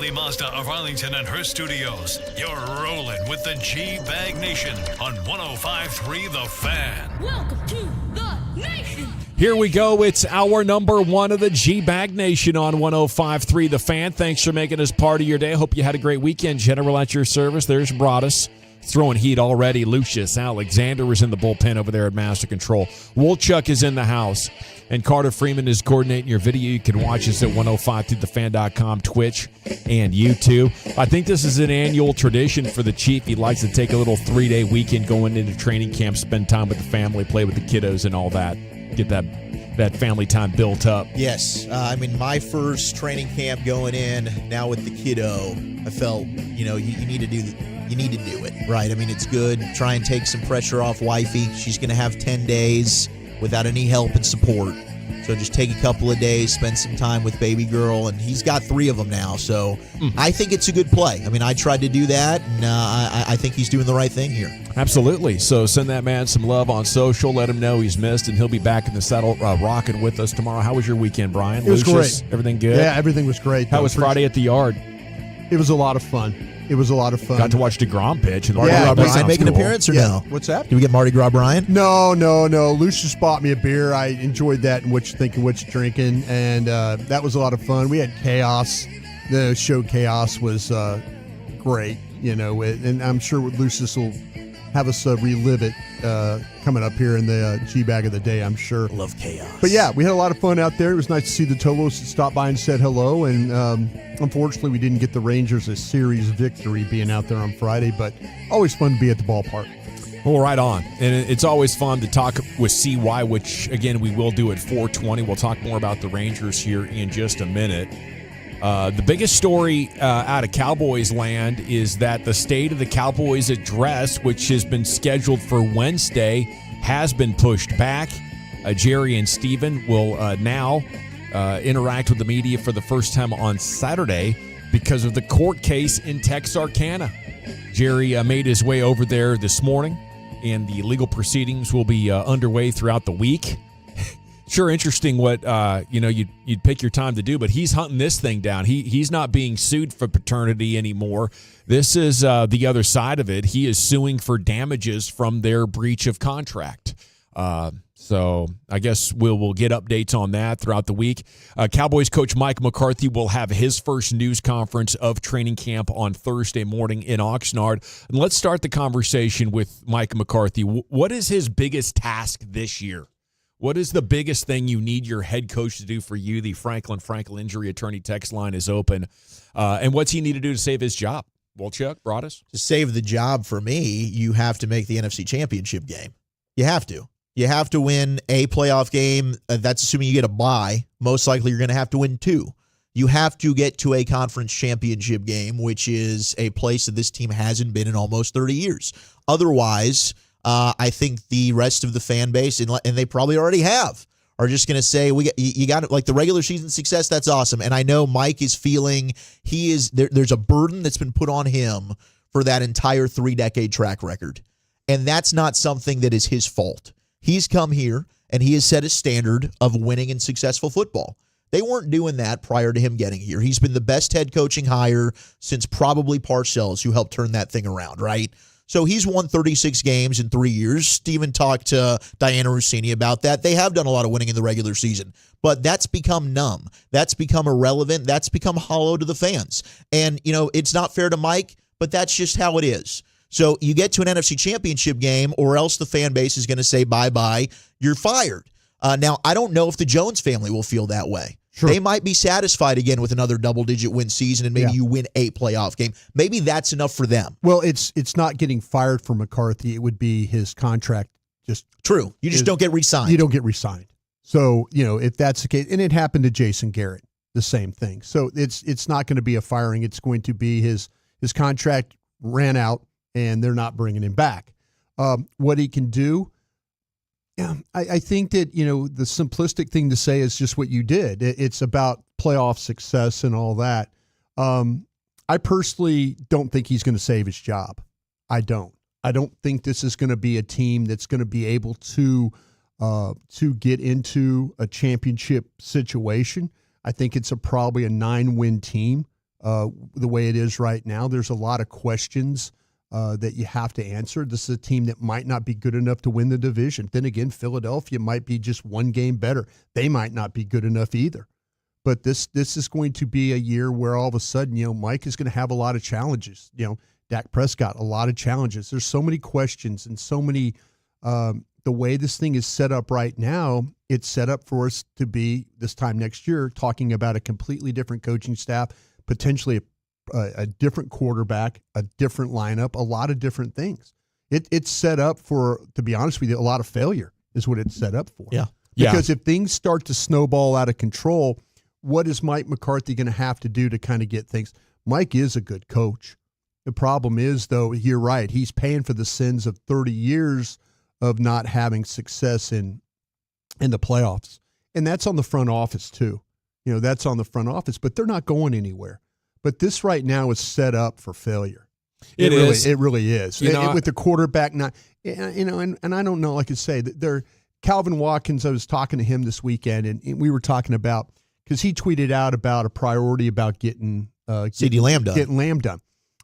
O'Reilly Mazda of Arlington and her studios. You're rolling with the G-Bag Nation on 105.3 The Fan. Welcome to the Nation. Here we go. It's hour number one of the G-Bag Nation on 105.3 The Fan. Thanks for making us part of your day. Hope you had a great weekend. General at your service. There's Broadus. Throwing heat already. Lucius Alexander is in the bullpen over there at Master Control. Wolchuk is in the house. And Carter Freeman is coordinating your video. You can watch us at 105throughthefan.com, Twitch, and YouTube. I think this is an annual tradition for the Chief. He likes to take a little 3-day weekend going into training camp, spend time with the family, play with the kiddos and all that. Get that family time built up. Yes. My first training camp going in, now with the kiddo, I felt, you need to do it, right? It's good. Try and take some pressure off wifey. She's going to have 10 days without any help and support. So just take a couple of days, spend some time with baby girl, and he's got 3 of them now. So I think it's a good play. I tried to do that, and I think he's doing the right thing here. Absolutely. So send that man some love on social. Let him know he's missed, and he'll be back in the saddle rocking with us tomorrow. How was your weekend, Brian? It was great. Everything good? Yeah, everything was great. How was Friday at the yard? It was a lot of fun. Got to watch DeGrom pitch. And Mardi Gras Brian make an appearance or no? What's that? Did we get Mardi Gras Brian? No. Lucius bought me a beer. I enjoyed that and what you're drinking, and that was a lot of fun. We had Chaos. The show Chaos was great, and I'm sure Lucius will have us relive it coming up here in the G-Bag of the day, I'm sure. Love Chaos. But yeah, we had a lot of fun out there. It was nice to see the Tolos stop by and said hello, and unfortunately we didn't get the Rangers a series victory being out there on Friday, but always fun to be at the ballpark. Well, right on. And it's always fun to talk with CY, which, again, we will do at 4:20. We'll talk more about the Rangers here in just a minute. The biggest story out of Cowboys land is that the State of the Cowboys address, which has been scheduled for Wednesday, has been pushed back. Jerry and Steven will now interact with the media for the first time on Saturday because of the court case in Texarkana. Jerry made his way over there this morning, and the legal proceedings will be underway throughout the week. Sure, interesting what you'd pick your time to do, but he's hunting this thing down. He's not being sued for paternity anymore. This is the other side of it. He is suing for damages from their breach of contract. So I guess we'll get updates on that throughout the week. Cowboys coach Mike McCarthy will have his first news conference of training camp on Thursday morning in Oxnard. And let's start the conversation with Mike McCarthy. What is his biggest task this year? What is the biggest thing you need your head coach to do for you? The Franklin injury attorney text line is open. And what's he need to do to save his job? Wolchuk, Broadus? To save the job for me, you have to make the NFC Championship game. You have to. You have to win a playoff game. That's assuming you get a bye. Most likely you're going to have to win 2. You have to get to a conference championship game, which is a place that this team hasn't been in almost 30 years. Otherwise, I think the rest of the fan base, and they probably already have, are just going to say, you got it, like the regular season success, that's awesome. And I know Mike is feeling there's a burden that's been put on him for that entire 3-decade track record. And that's not something that is his fault. He's come here and he has set a standard of winning and successful football. They weren't doing that prior to him getting here. He's been the best head coaching hire since probably Parcells, who helped turn that thing around, right? So he's won 36 games in 3 years. Steven talked to Diana Rossini about that. They have done a lot of winning in the regular season, but that's become numb. That's become irrelevant. That's become hollow to the fans. And, it's not fair to Mike, but that's just how it is. So you get to an NFC Championship game, or else the fan base is going to say, bye-bye, you're fired. Now, I don't know if the Jones family will feel that way. Sure. They might be satisfied again with another double-digit win season, and maybe you win a playoff game. Maybe that's enough for them. Well, it's not getting fired for McCarthy. It would be his contract just true. You just don't get re-signed. You don't get re-signed. So, if that's the case, and it happened to Jason Garrett, the same thing. So it's not going to be a firing. It's going to be his contract ran out, and they're not bringing him back. What he can do, I think that, the simplistic thing to say is just what you did. It's about playoff success and all that. I personally don't think he's going to save his job. I don't think this is going to be a team that's going to be able to get into a championship situation. I think it's probably a 9-win team the way it is right now. There's a lot of questions that you have to answer. This is a team that might not be good enough to win the division. Then again, Philadelphia might be just one game better. They might not be good enough either. But this is going to be a year where all of a sudden, Mike is going to have a lot of challenges. Dak Prescott, a lot of challenges. There's so many questions and so many the way this thing is set up right now, it's set up for us to be this time next year talking about a completely different coaching staff, potentially a different quarterback, a different lineup, a lot of different things. It's set up for, to be honest with you, a lot of failure is what it's set up for. Yeah. Because if things start to snowball out of control, what is Mike McCarthy going to have to do to kind of get things? Mike is a good coach. The problem is, though, you're right. He's paying for the sins of 30 years of not having success in the playoffs. And that's on the front office, too. That's on the front office, but they're not going anywhere. But this right now is set up for failure. It really is. With the quarterback not, and I don't know, like I say, Calvin Watkins, I was talking to him this weekend, and we were talking about, because he tweeted out about a priority about getting CeeDee Lamb done. Getting Lamb done.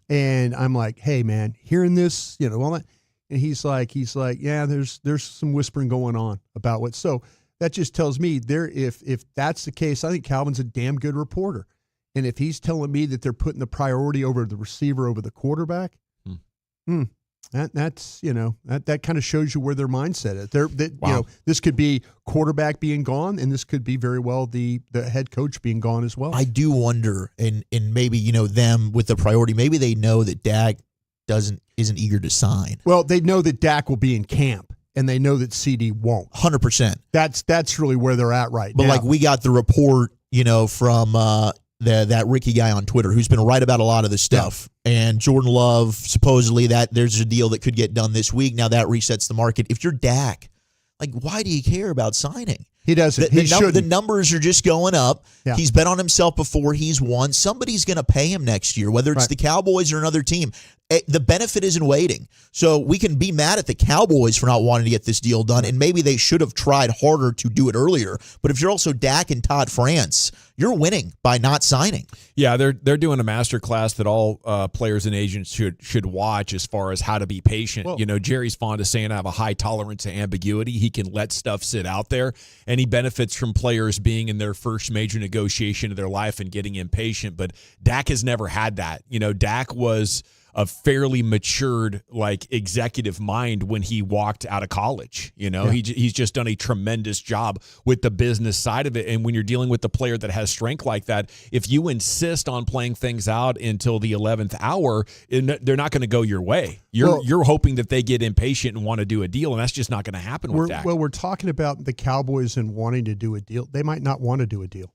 And I'm like, hey, man, hearing this, all that. And he's like, yeah, there's some whispering going on about what. So that just tells me if that's the case, I think Calvin's a damn good reporter. And if he's telling me that they're putting the priority over the receiver over the quarterback, that's that kind of shows you where their mindset is. This could be quarterback being gone, and this could be very well the head coach being gone as well. I do wonder, and maybe them with the priority, maybe they know that Dak isn't eager to sign. Well, they know that Dak will be in camp, and they know that CD won't. 100%. That's really where they're at right now. But like we got the report, from that Ricky guy on Twitter who's been right about a lot of this stuff. Yeah. And Jordan Love, supposedly that there's a deal that could get done this week. Now that resets the market. If you're Dak, why do you care about signing? He doesn't. The numbers are just going up. Yeah. He's bet on himself before. He's won. Somebody's going to pay him next year, whether it's the Cowboys or another team. The benefit isn't waiting. So we can be mad at the Cowboys for not wanting to get this deal done, and maybe they should have tried harder to do it earlier. But if you're also Dak and Todd France, you're winning by not signing. Yeah, they're doing a master class that all players and agents should watch as far as how to be patient. Well, Jerry's fond of saying I have a high tolerance to ambiguity. He can let stuff sit out there, and he benefits from players being in their first major negotiation of their life and getting impatient. But Dak has never had that. Dak was a fairly matured executive mind when he walked out of college. He's just done a tremendous job with the business side of it. And when you're dealing with the player that has strength like that, if you insist on playing things out until the 11th hour, they're not going to go your way. You're hoping that they get impatient and want to do a deal, and that's just not going to happen with Dak. Well, we're talking about the Cowboys and wanting to do a deal. They might not want to do a deal.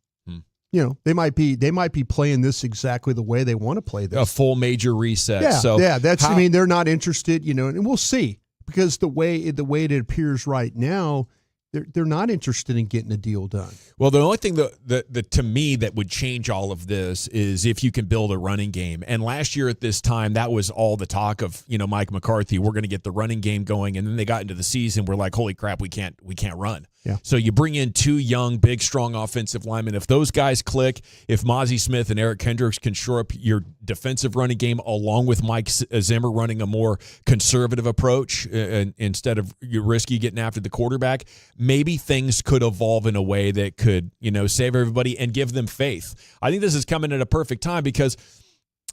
They might be playing this exactly the way they want to play this. A full major reset. Yeah. They're not interested, and we'll see, because the way it appears right now, they're not interested in getting a deal done. Well, the only thing that to me that would change all of this is if you can build a running game. And last year at this time, that was all the talk of, Mike McCarthy. We're going to get the running game going, and then they got into the season. We're like, holy crap, we can't run. Yeah. So you bring in two young, big, strong offensive linemen. If those guys click, if Mozzie Smith and Eric Kendricks can shore up your defensive running game along with Mike Zimmer running a more conservative approach instead of risky getting after the quarterback, maybe things could evolve in a way that could, save everybody and give them faith. I think this is coming at a perfect time because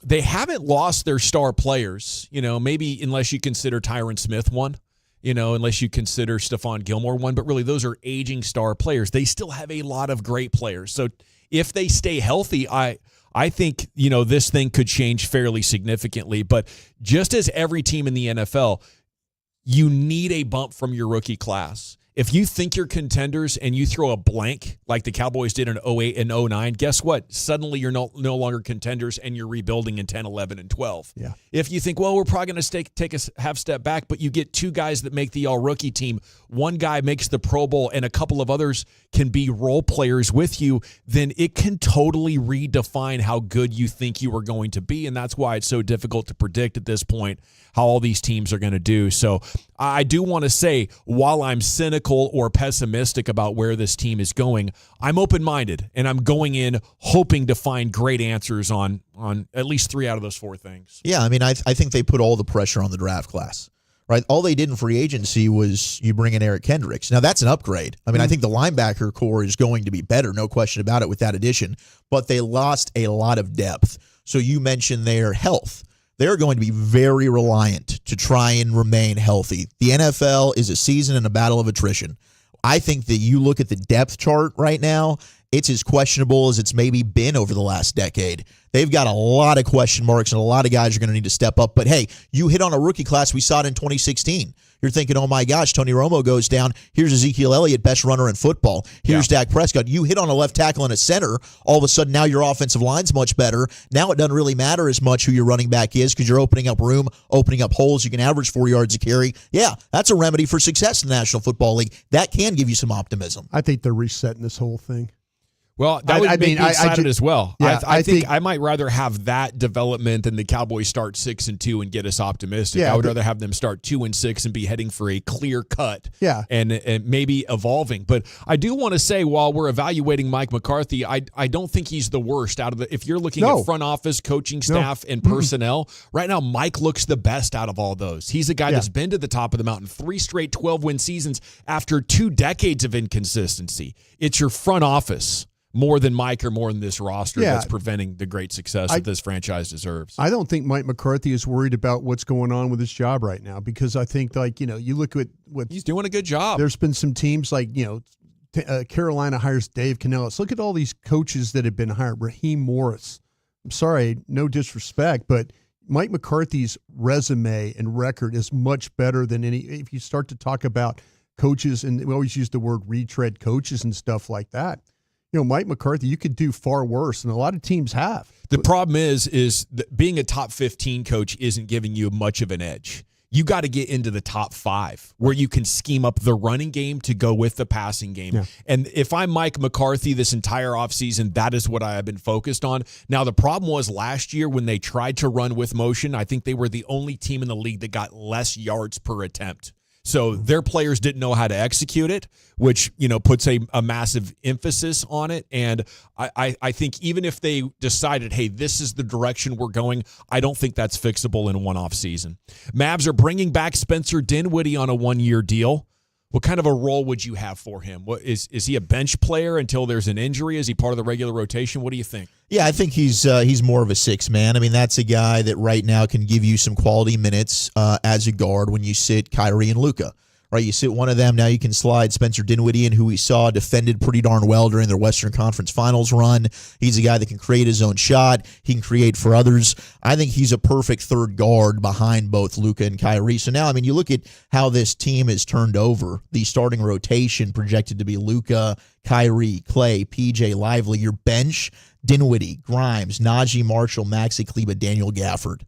they haven't lost their star players, maybe unless you consider Tyron Smith one. Unless you consider Stephon Gilmore one, but really those are aging star players. They still have a lot of great players. So if they stay healthy, I think, this thing could change fairly significantly. But just as every team in the NFL, you need a bump from your rookie class. If you think you're contenders and you throw a blank like the Cowboys did in 08 and 09, guess what? Suddenly you're no longer contenders and you're rebuilding in 10, 11, and 12. Yeah. If you think, well, we're probably going to take a half step back, but you get two guys that make the all-rookie team, one guy makes the Pro Bowl, and a couple of others can be role players with you, then it can totally redefine how good you think you are going to be, and that's why it's so difficult to predict at this point how all these teams are going to do. So I do want to say, while I'm cynical critical or pessimistic about where this team is going. I'm open-minded, and I'm going in hoping to find great answers on at least 3 out of those 4 things. Yeah, I mean, I think they put all the pressure on the draft class, right? All they did in free agency was you bring in Eric Kendricks. Now, that's an upgrade. I mean, I think the linebacker core is going to be better, no question about it, with that addition. But they lost a lot of depth. So you mentioned their health. They're going to be very reliant to try and remain healthy. The NFL is a season and a battle of attrition. I think that you look at the depth chart right now, it's as questionable as it's maybe been over the last decade. They've got a lot of question marks, and a lot of guys are going to need to step up. But, hey, you hit on a rookie class. We saw it in 2016. You're thinking, oh, my gosh, Tony Romo goes down. Here's Ezekiel Elliott, best runner in football. Here's Dak Prescott. You hit on a left tackle and a center. All of a sudden, now your offensive line's much better. Now it doesn't really matter as much who your running back is because you're opening up room, opening up holes. You can average 4 yards a carry. Yeah, that's a remedy for success in the National Football League. That can give you some optimism. I think they're resetting this whole thing. Well, that would make me excited as well. Yeah, I think I might rather have that development than the Cowboys start 6-2 and get us optimistic. Yeah, I would rather have them start 2-6 and be heading for a clear cut. Yeah. And maybe evolving. But I do want to say, while we're evaluating Mike McCarthy, I don't think he's the worst out of the. If you're looking at front office, coaching staff, and personnel, right now Mike looks the best out of all those. He's a guy that's been to the top of the mountain, 3 straight 12-win seasons after 2 decades of inconsistency. It's your front office more than Mike or more than this roster that's preventing the great success that this franchise deserves. I don't think Mike McCarthy is worried about what's going on with his job right now because I think, you look at what he's doing a good job. There's been some teams like, Carolina hires Dave Canellis. Look at all these coaches that have been hired. Raheem Morris. I'm sorry, no disrespect, but Mike McCarthy's resume and record is much better than any. If you start to talk about coaches, and we always use the word retread coaches and stuff like that. Mike McCarthy, you could do far worse, and a lot of teams have. The problem is that being a top 15 coach isn't giving you much of an edge. You got to get into the top 5 where you can scheme up the running game to go with the passing game. Yeah. And if I'm Mike McCarthy this entire offseason, that is what I have been focused on. Now, the problem was last year when they tried to run with motion, I think they were the only team in the league that got less yards per attempt. So their players didn't know how to execute it, which, puts a massive emphasis on it. And I think even if they decided, hey, this is the direction we're going, I don't think that's fixable in one off season. Mavs are bringing back Spencer Dinwiddie on a 1-year deal. What kind of a role would you have for him? What is he a bench player until there's an injury? Is he part of the regular rotation? What do you think? Yeah, I think he's more of a 6-man. I mean, that's a guy that right now can give you some quality minutes as a guard when you sit Kyrie and Luka. Right, you sit one of them, now you can slide Spencer Dinwiddie in, who we saw defended pretty darn well during their Western Conference Finals run. He's a guy that can create his own shot. He can create for others. I think he's a perfect third guard behind both Luka and Kyrie. So now, you look at how this team is turned over. The starting rotation projected to be Luka, Kyrie, Clay, PJ Lively. Your bench, Dinwiddie, Grimes, Najee Marshall, Maxi Kleba, Daniel Gafford.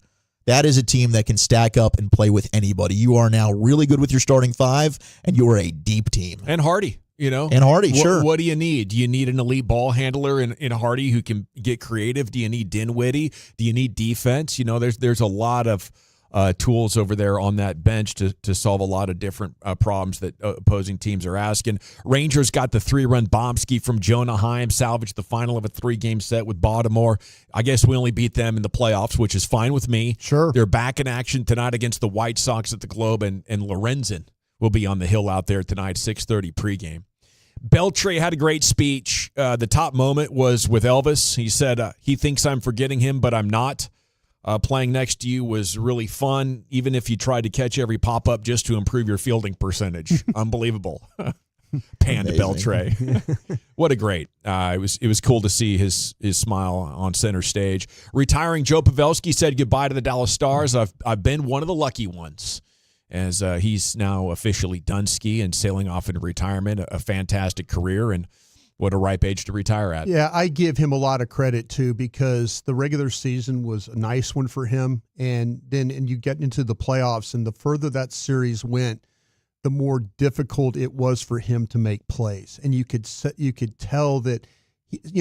That is a team that can stack up and play with anybody. You are now really good with your starting 5, and you are a deep team. And Hardy, And Hardy, sure. What do you need? Do you need an elite ball handler in Hardy who can get creative? Do you need Dinwiddie? Do you need defense? There's a lot of tools over there on that bench to solve a lot of different problems that opposing teams are asking. Rangers got the 3-run bomb ski from Jonah Heim, salvaged the final of a 3-game set with Baltimore. I guess we only beat them in the playoffs, which is fine with me. Sure. They're back in action tonight against the White Sox at the Globe, and Lorenzen will be on the hill out there tonight, 6:30 pregame. Beltre had a great speech. The top moment was with Elvis. He said he thinks I'm forgetting him, but I'm not. Playing next to you was really fun, even if you tried to catch every pop-up just to improve your fielding percentage. Unbelievable. Panda Beltre. What a great. It was cool to see his smile on center stage. Retiring Joe Pavelski said goodbye to the Dallas Stars. I've been one of the lucky ones, as he's now officially done ski and sailing off into retirement. A fantastic career, and what a ripe age to retire at. Yeah, I give him a lot of credit, too, because the regular season was a nice one for him. And you get into the playoffs, and the further that series went, the more difficult it was for him to make plays. And you could tell that,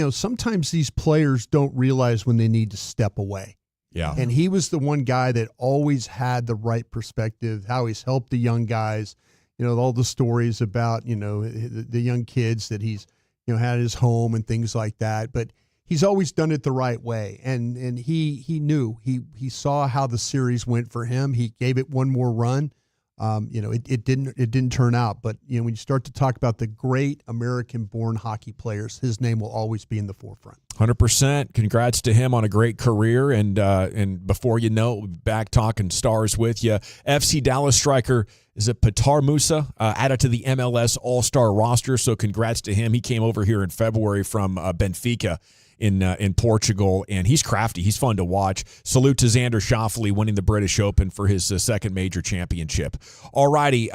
sometimes these players don't realize when they need to step away. Yeah. And he was the one guy that always had the right perspective, how he's helped the young guys. all the stories about, the young kids that he's, had his home and things like that. But he's always done it the right way. And he knew, he saw how the series went for him. He gave it one more run. It didn't turn out. But, when you start to talk about the great American-born hockey players, his name will always be in the forefront. 100%. Congrats to him on a great career. And before you know it, we'll be back talking Stars with you. FC Dallas striker, is it Petar Musa, added to the MLS All-Star roster. So congrats to him. He came over here in February from Benfica in Portugal, and he's crafty. He's fun to watch. Salute to Xander Schauffele winning the British Open for his second major championship. All righty,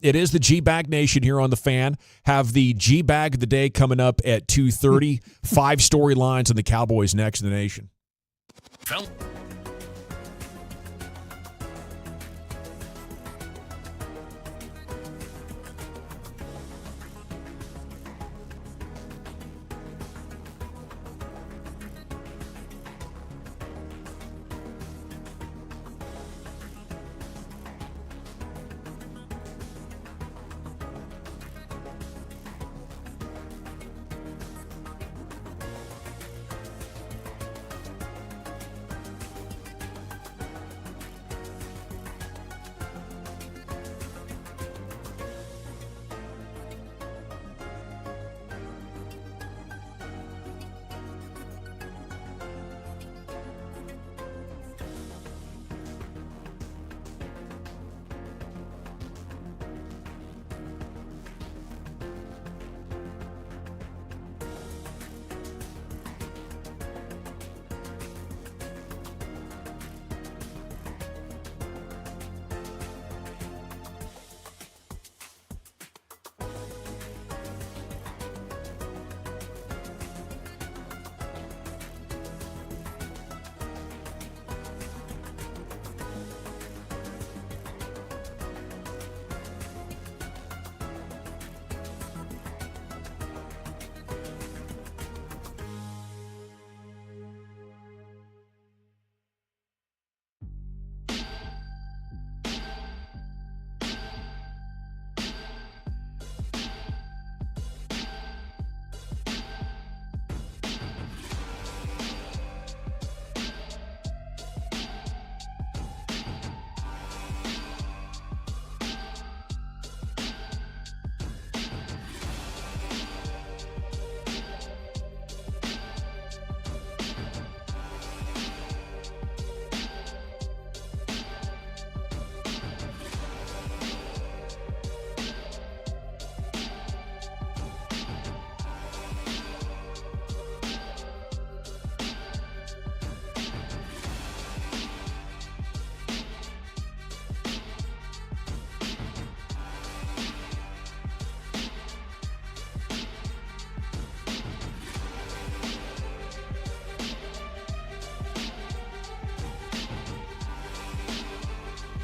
it is the G-Bag Nation here on The Fan. Have the G-Bag of the day coming up at 2:30. 5 storylines on the Cowboys next in the nation.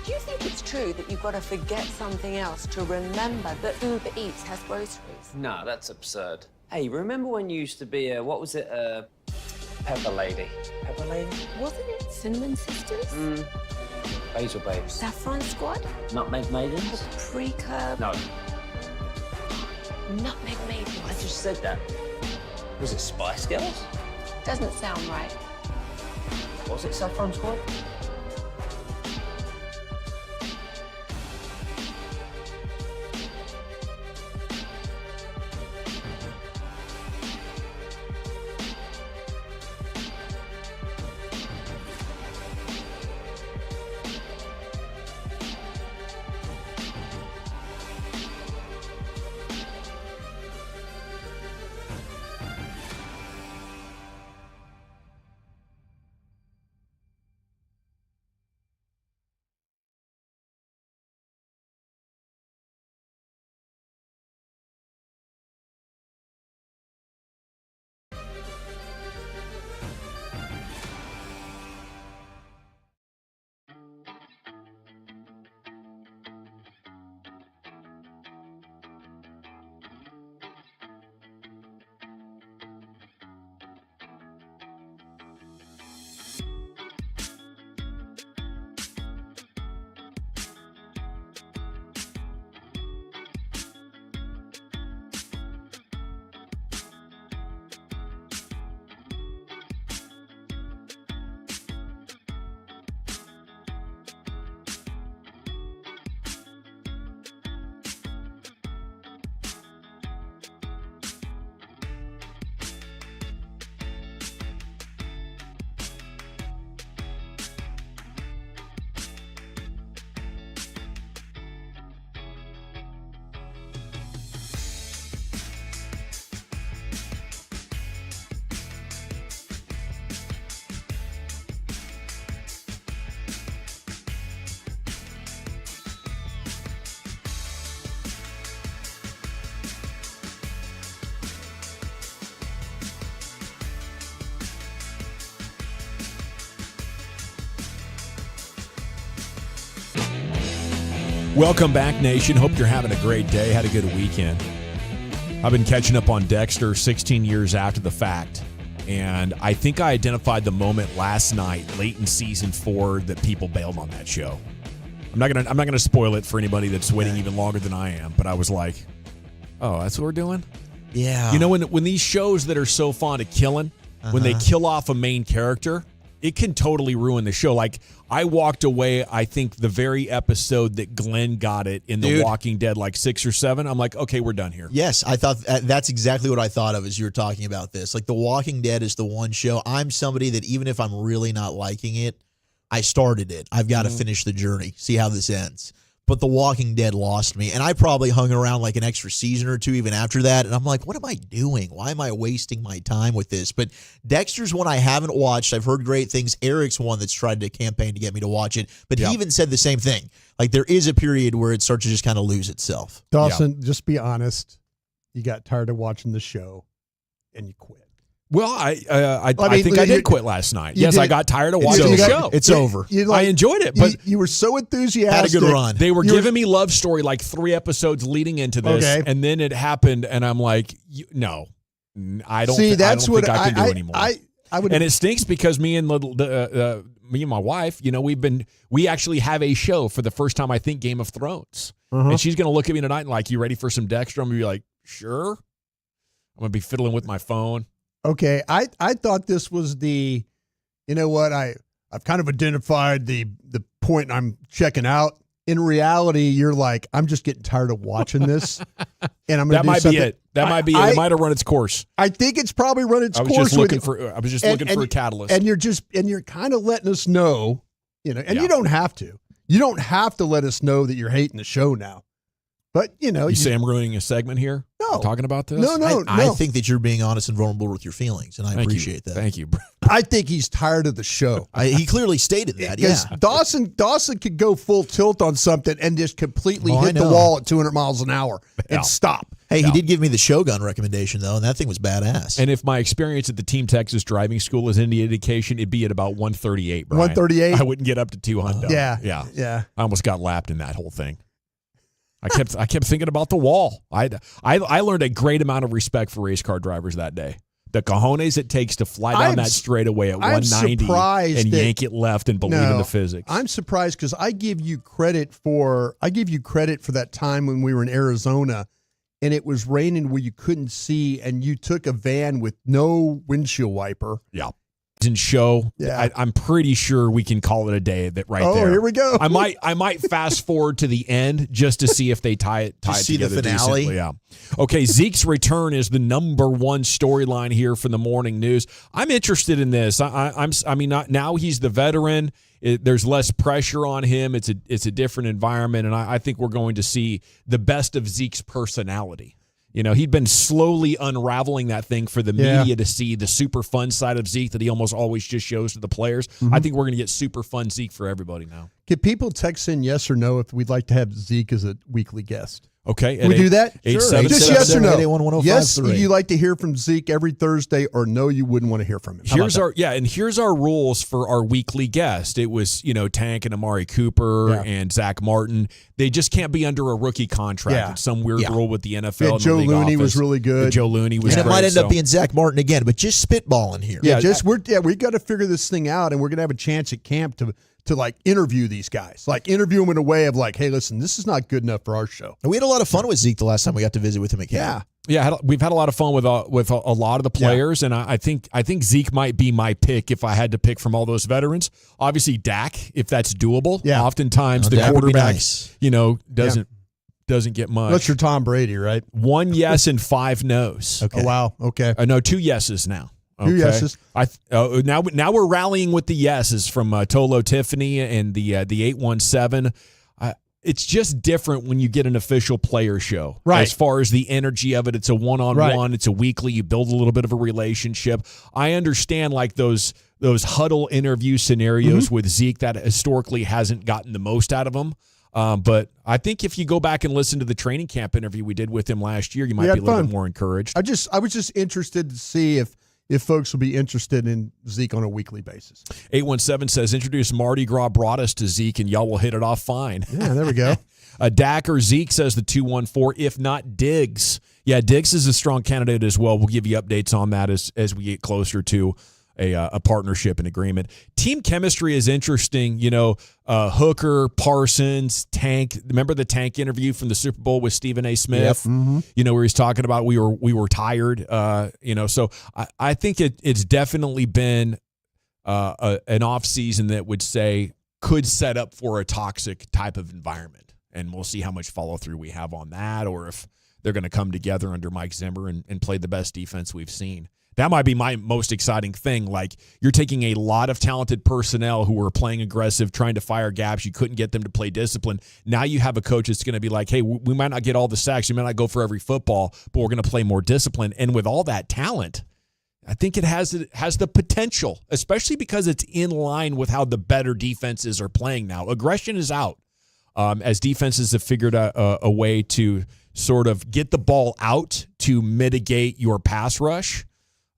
Do you think it's true that you've got to forget something else to remember that Uber Eats has groceries? No, that's absurd. Hey, remember when you used to be Pepper Lady? Pepper Lady? Wasn't it Cinnamon Sisters? Basil Babes. Saffron Squad? Nutmeg Maidens? Pre-curb? No. Nutmeg Maidens. I just said that. Was it Spice Girls? Doesn't sound right. Was it Saffron Squad? Welcome back, Nation. Hope you're having a great day. Had a good weekend. I've been catching up on Dexter 16 years after the fact, and I think I identified the moment last night, late in season 4, that people bailed on that show. I'm not gonna spoil it for anybody that's waiting even longer than I am, but I was like, oh, that's what we're doing? Yeah. You know, when these shows that are so fond of killing, when they kill off a main character, it can totally ruin the show. Like, I walked away, I think, the very episode that Glenn got it in The Walking Dead, like 6 or 7. I'm like, okay, we're done here. Yes, I thought that's exactly what I thought of as you were talking about this. Like, The Walking Dead is the one show. I'm somebody that even if I'm really not liking it, I started it. I've got to finish the journey, see how this ends. But The Walking Dead lost me, and I probably hung around like an extra season or 2 even after that, and I'm like, what am I doing? Why am I wasting my time with this? But Dexter's one I haven't watched. I've heard great things. Eric's one that's tried to campaign to get me to watch it, but he even said the same thing. Like, there is a period where it starts to just kind of lose itself. Dawson, just be honest. You got tired of watching the show, and you quit. Well, I think I did quit last night. Yes, I got tired of watching the show. It's over. I enjoyed it, but you were so enthusiastic. Had a good run. They were giving me love story like 3 episodes leading into this, and then it happened, and I'm like, no, I don't. See, that's I don't what think I can do anymore. I would, and it stinks because me and my wife, you know, we actually have a show for the first time. I think Game of Thrones, and she's gonna look at me tonight and like, you ready for some Dexter? I'm gonna be like, sure. I'm gonna be fiddling with my phone. Okay, I thought this was the, you know what, I've kind of identified the point I'm checking out. In reality, you're like, I'm just getting tired of watching this, and I'm going to do might something. Be it. That might be it. It might have run its course. I think it's probably run its course. I was just looking for a catalyst. And you're kind of letting us know, you know, and you don't have to. You don't have to let us know that you're hating the show now. But, you know. You say I'm ruining a segment here? No. Talking about this? No. I think that you're being honest and vulnerable with your feelings, and I appreciate that. Thank you. I think he's tired of the show. He clearly stated that, yeah. Dawson could go full tilt on something and just completely hit the wall at 200 miles an hour and stop. Hey, he did give me the Shogun recommendation, though, and that thing was badass. And if my experience at the Team Texas driving school is any indication, it'd be at about 138, Brian. 138? I wouldn't get up to 200. Yeah. I almost got lapped in that whole thing. I kept thinking about the wall. I learned a great amount of respect for race car drivers that day. The cojones it takes to fly down that straightaway at 190 and yank it left and believe in the physics. I'm surprised because I give you credit for that time when we were in Arizona and it was raining where you couldn't see and you took a van with no windshield wiper. Yeah. Show. Yeah. I'm pretty sure we can call it a day there. Oh, here we go. I might fast forward to the end just to see if they tie it together the finale. Decently. Yeah. Okay, Zeke's return is the number one storyline here from the morning news. I'm interested in this. Now he's the veteran. There's less pressure on him. It's a different environment, and I think we're going to see the best of Zeke's personality. You know, he'd been slowly unraveling that thing for the media to see the super fun side of Zeke that he almost always just shows to the players. I think we're going to get super fun Zeke for everybody now. Can people text in yes or no if we'd like to have Zeke as a weekly guest? Okay. Can we do that? Sure. Just yes or no. Yes, 1053. you like to hear from Zeke every Thursday, or no, you wouldn't want to hear from him. Here's our rules for our weekly guest. It was, Tank and Amari Cooper and Zach Martin. They just can't be under a rookie contract. Yeah. It's some weird rule with the NFL. And Joe Looney was really good. Joe Looney was and great. it might end up being Zach Martin again, but just spitballing here. We got to figure this thing out, and we're going to have a chance at camp to like interview these guys, like interview them in a way of like, hey, listen, this is not good enough for our show. And we had a lot of fun with Zeke the last time we got to visit with him at camp. Yeah, we've had a lot of fun with a lot of the players, and I think Zeke might be my pick if I had to pick from all those veterans. Obviously, Dak, if that's doable. Yeah. Oftentimes the Dak quarterback, nice. Doesn't get much. That's your Tom Brady, right? 1 yes and 5 no's. Okay. Oh, wow. Okay. No, 2 yeses now. Okay. 2 yeses. Now we're rallying with the yeses from Tolo Tiffany and the 817. It's just different when you get an official player show. Right. As far as the energy of it, it's a one-on-one. It's a weekly. You build a little bit of a relationship. I understand like those huddle interview scenarios with Zeke that historically hasn't gotten the most out of him. But I think if you go back and listen to the training camp interview we did with him last year, you might be a little bit more encouraged. I was just interested to see if if folks will be interested in Zeke on a weekly basis. 817 says, introduce Mardi Gras brought us to Zeke, and y'all will hit it off fine. Yeah, there we go. Dak or Zeke, says the 214. If not, Diggs. Yeah, Diggs is a strong candidate as well. We'll give you updates on that as we get closer to a partnership and agreement. Team chemistry is interesting. Hooker, Parsons, Tank. Remember the Tank interview from the Super Bowl with Stephen A. Smith? Yep. Mm-hmm. Where he's talking about we were tired. So I think it's definitely been an off season that would say could set up for a toxic type of environment. And we'll see how much follow-through we have on that, or if they're going to come together under Mike Zimmer and play the best defense we've seen. That might be my most exciting thing. Like, you're taking a lot of talented personnel who are playing aggressive, trying to fire gaps. You couldn't get them to play discipline. Now you have a coach that's going to be like, hey, we might not get all the sacks. We might not go for every football, but we're going to play more discipline. And with all that talent, I think it has the potential, especially because it's in line with how the better defenses are playing now. Aggression is out. As defenses have figured out a way to sort of get the ball out to mitigate your pass rush.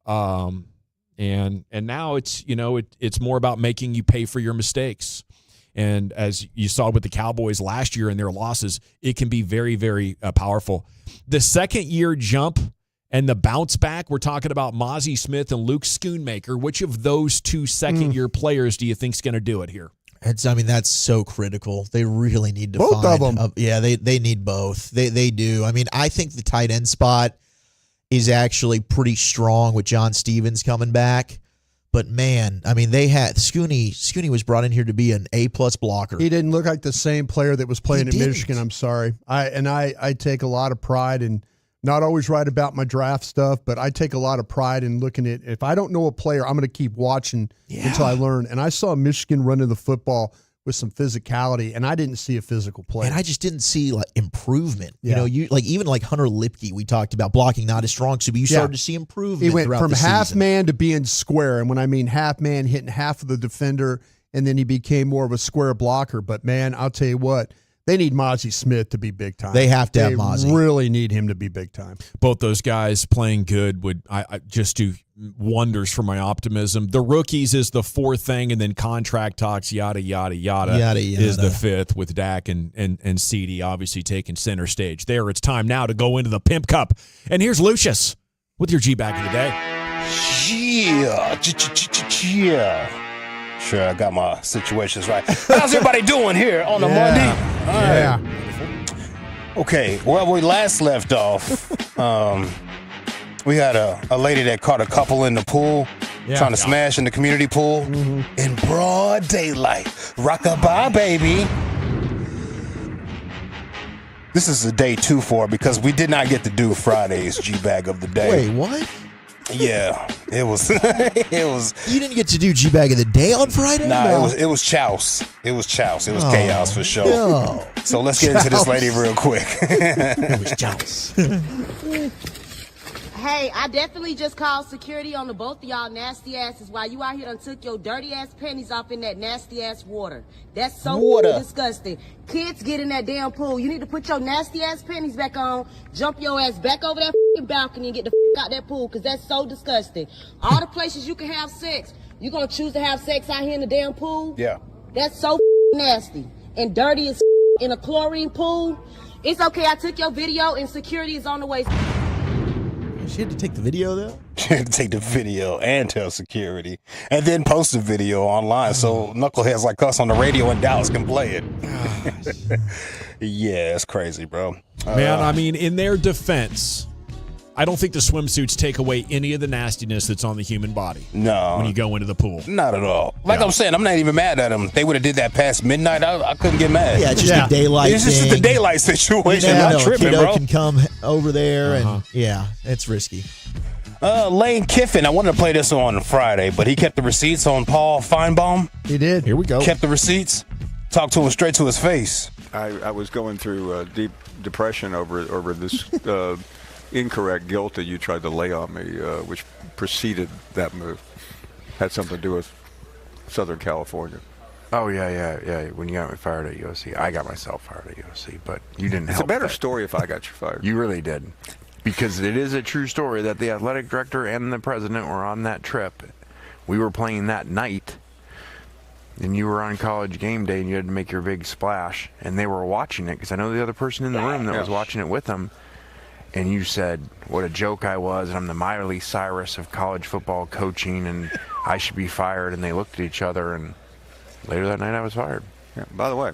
And now it's, it's more about making you pay for your mistakes. And as you saw with the Cowboys last year and their losses, it can be very, very powerful. The second-year jump and the bounce back, we're talking about Mozzie Smith and Luke Schoonmaker. Which of those two second-year players do you think is going to do it here? That's so critical. They really need to both find of them. They need both. They do. I think the tight end spot is actually pretty strong with John Stevens coming back. But man, they had Scooney was brought in here to be an A+ blocker. He didn't look like the same player that was playing at Michigan. I'm sorry. I take a lot of pride in not always right about my draft stuff, but I take a lot of pride in looking at, if I don't know a player, I'm going to keep watching until I learn. And I saw Michigan running the football with some physicality, and I didn't see a physical play. And I just didn't see improvement. Yeah. Even Hunter Lipke, we talked about blocking not as strong, so you started to see improvement. He went from half season. Man to being square, and when I mean half man, hitting half of the defender, and then he became more of a square blocker. But man, I'll tell you what, they need Mozzie Smith to be big time. They have to have Mozzie. They really need him to be big time. Both those guys playing good would I just do wonders for my optimism. The rookies is the fourth thing, and then contract talks, yada, yada, yada, is the fifth, with Dak and CeeDee obviously taking center stage. There, it's time now to go into the Pimp Cup. And here's Lucius with your G-Bag of the day. Yeah. Sure, I got my situations right. How's everybody doing here on a Monday? All right. Okay, well, we last left off. We had a lady that caught a couple in the pool trying to smash in the community pool in broad daylight. Rock-a-bye, baby. This is a day 2 for it because we did not get to do Friday's G-Bag of the day. Wait, what? Yeah, it was. You didn't get to do G-Bag of the day on Friday? Nah, it was chouse. It was chouse. It was chaos for sure. No. So let's get into this lady real quick. It was chouse. Hey, I definitely just called security on the both of y'all nasty asses while you out here done took your dirty ass panties off in that nasty ass water. That's so disgusting. Kids get in that damn pool. You need to put your nasty ass panties back on, jump your ass back over that balcony and get the out that pool, because that's so disgusting. All the places you can have sex, you gonna choose to have sex out here in the damn pool? Yeah. That's so nasty and dirty as in a chlorine pool. It's okay, I took your video and security is on the way. She had to take the video, though? She had to take the video and tell security and then post the video online so knuckleheads like us on the radio in Dallas can play it. Yeah, it's crazy, bro. Man, in their defense, I don't think the swimsuits take away any of the nastiness that's on the human body. No. When you go into the pool. Not at all. Like I'm saying, I'm not even mad at them. They would have did that past midnight. I couldn't get mad. Yeah, it's just a daylight It's just the daylight situation. Yeah, not tripping, kiddo bro. can come over there, and it's risky. Lane Kiffin, I wanted to play this on Friday, but he kept the receipts on Paul Feinbaum. He did. Here we go. Kept the receipts. Talked to him straight to his face. I was going through deep depression over this incorrect guilt that you tried to lay on me, which preceded that move. Had something to do with Southern California. Oh, yeah. When you got me fired at USC, I got myself fired at USC, but you didn't help. It's a better that. story if I got you fired. You really did. because it is a true story that the athletic director and the president were on that trip. We were playing that night, and you were on College game day, and you had to make your big splash, and they were watching it, because I know the other person in the room that was watching it with them, and you said what a joke I was, and I'm the Miley Cyrus of college football coaching, and I should be fired, and they looked at each other, and later that night I was fired. Yeah, by the way.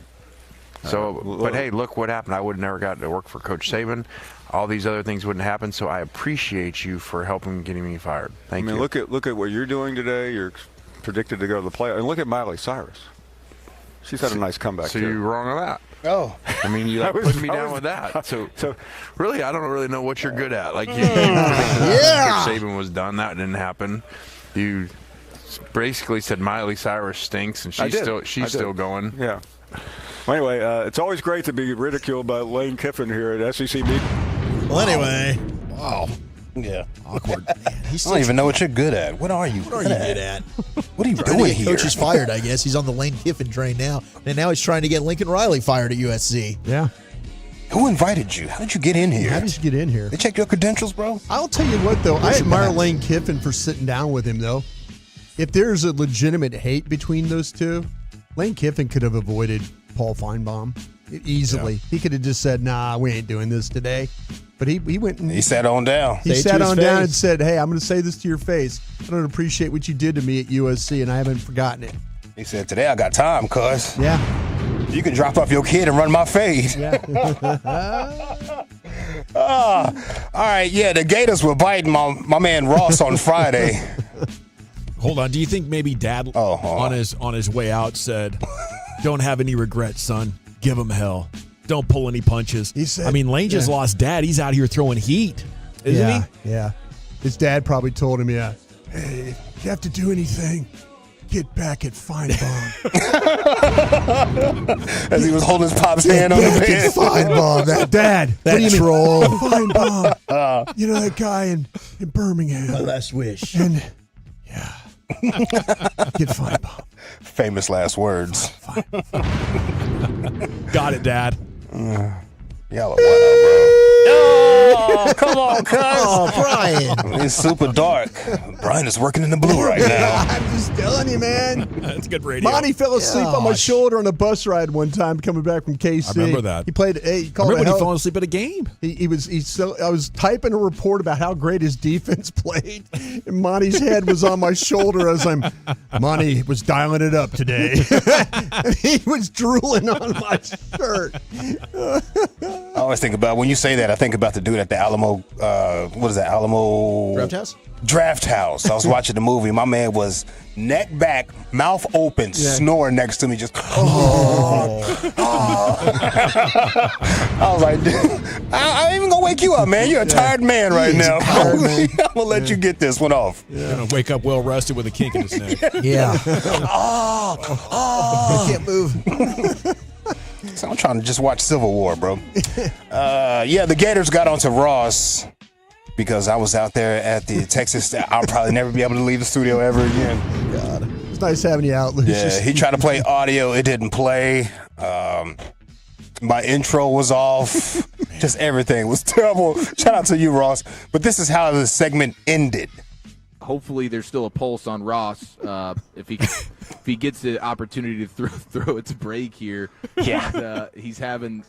So, but hey, look what happened. I would have never gotten to work for Coach Saban. All these other things wouldn't happen, so I appreciate you for helping getting me fired. Thank you. Look at what you're doing today. You're predicted to go to the playoffs. And look at Miley Cyrus. She's had a nice comeback. So you're wrong on that. Oh. I mean, you put me down with that. So really, I don't really know what you're good at. Like, Coach Saban was done. That didn't happen. You basically said Miley Cyrus stinks, and she's still going. Yeah. Well, anyway, it's always great to be ridiculed by Lane Kiffin here at SEC meeting. Well, anyway. Wow. Yeah. Awkward. Man, I don't even know what you're good at. What are you good at? What are you doing here? Coach is fired, I guess. He's on the Lane Kiffin train now. And now he's trying to get Lincoln Riley fired at USC. Yeah. Who invited you? How did you get in here? How did you get in here? They checked your credentials, bro? I'll tell you what, though. I admire Lane Kiffin for sitting down with him, though. If there's a legitimate hate between those two, Lane Kiffin could have avoided Paul Feinbaum easily. Yeah. He could have just said, nah, we ain't doing this today. But he went and... He sat on down. He sat on down and said, hey, I'm going to say this to your face. I don't appreciate what you did to me at USC, and I haven't forgotten it. He said, today I got time, cuz. Yeah. You can drop off your kid and run my fade. Yeah. All right, yeah, the Gators were biting my man Ross on Friday. Hold on. Do you think maybe Dad on his way out said, don't have any regrets, son. Give him hell. Don't pull any punches. He said, Lane just lost Dad. He's out here throwing heat, isn't he? Yeah. His dad probably told him, hey, if you have to do anything, get back at Feinbaum. As he was holding his pop's hand on the bed. Feinbaum, that troll. Feinbaum. You know that guy in Birmingham. My last wish. And, get Feinbaum. Famous last words. Got it, Dad. Y'all are wild, bro. Oh, come on, cuz. Oh, Brian. It's super dark. Brian is working in the blue right now. I'm just telling you, man. That's good radio. Monty fell asleep on my shoulder on a bus ride one time coming back from KC. I remember that. He played. He called I remember when he fell asleep at a game. I was typing a report about how great his defense played, and Monty's head was on my shoulder as Monty was dialing it up today. And he was drooling on my shirt. I always think about, when you say that, I think about the dude at the Alamo, what is that, Alamo? Draft House? Draft House. I was watching the movie. My man was neck back, mouth open, snoring next to me, just, I was like, dude, I ain't even gonna wake you up, man. You're a tired man right now. I'm gonna let you get this one off. You're gonna wake up well rested with a kink in his neck. Yeah. I can't move. So I'm trying to just watch Civil War, bro. The Gators got onto Ross because I was out there at the Texas. I'll probably never be able to leave the studio ever again. God, it's nice having you out, Lucius. Yeah, he tried to play audio. It didn't play. My intro was off. Just everything was terrible. Shout out to you, Ross. But this is how the segment ended. Hopefully there's still a pulse on Ross if he gets the opportunity to throw its break here. Yeah, he's having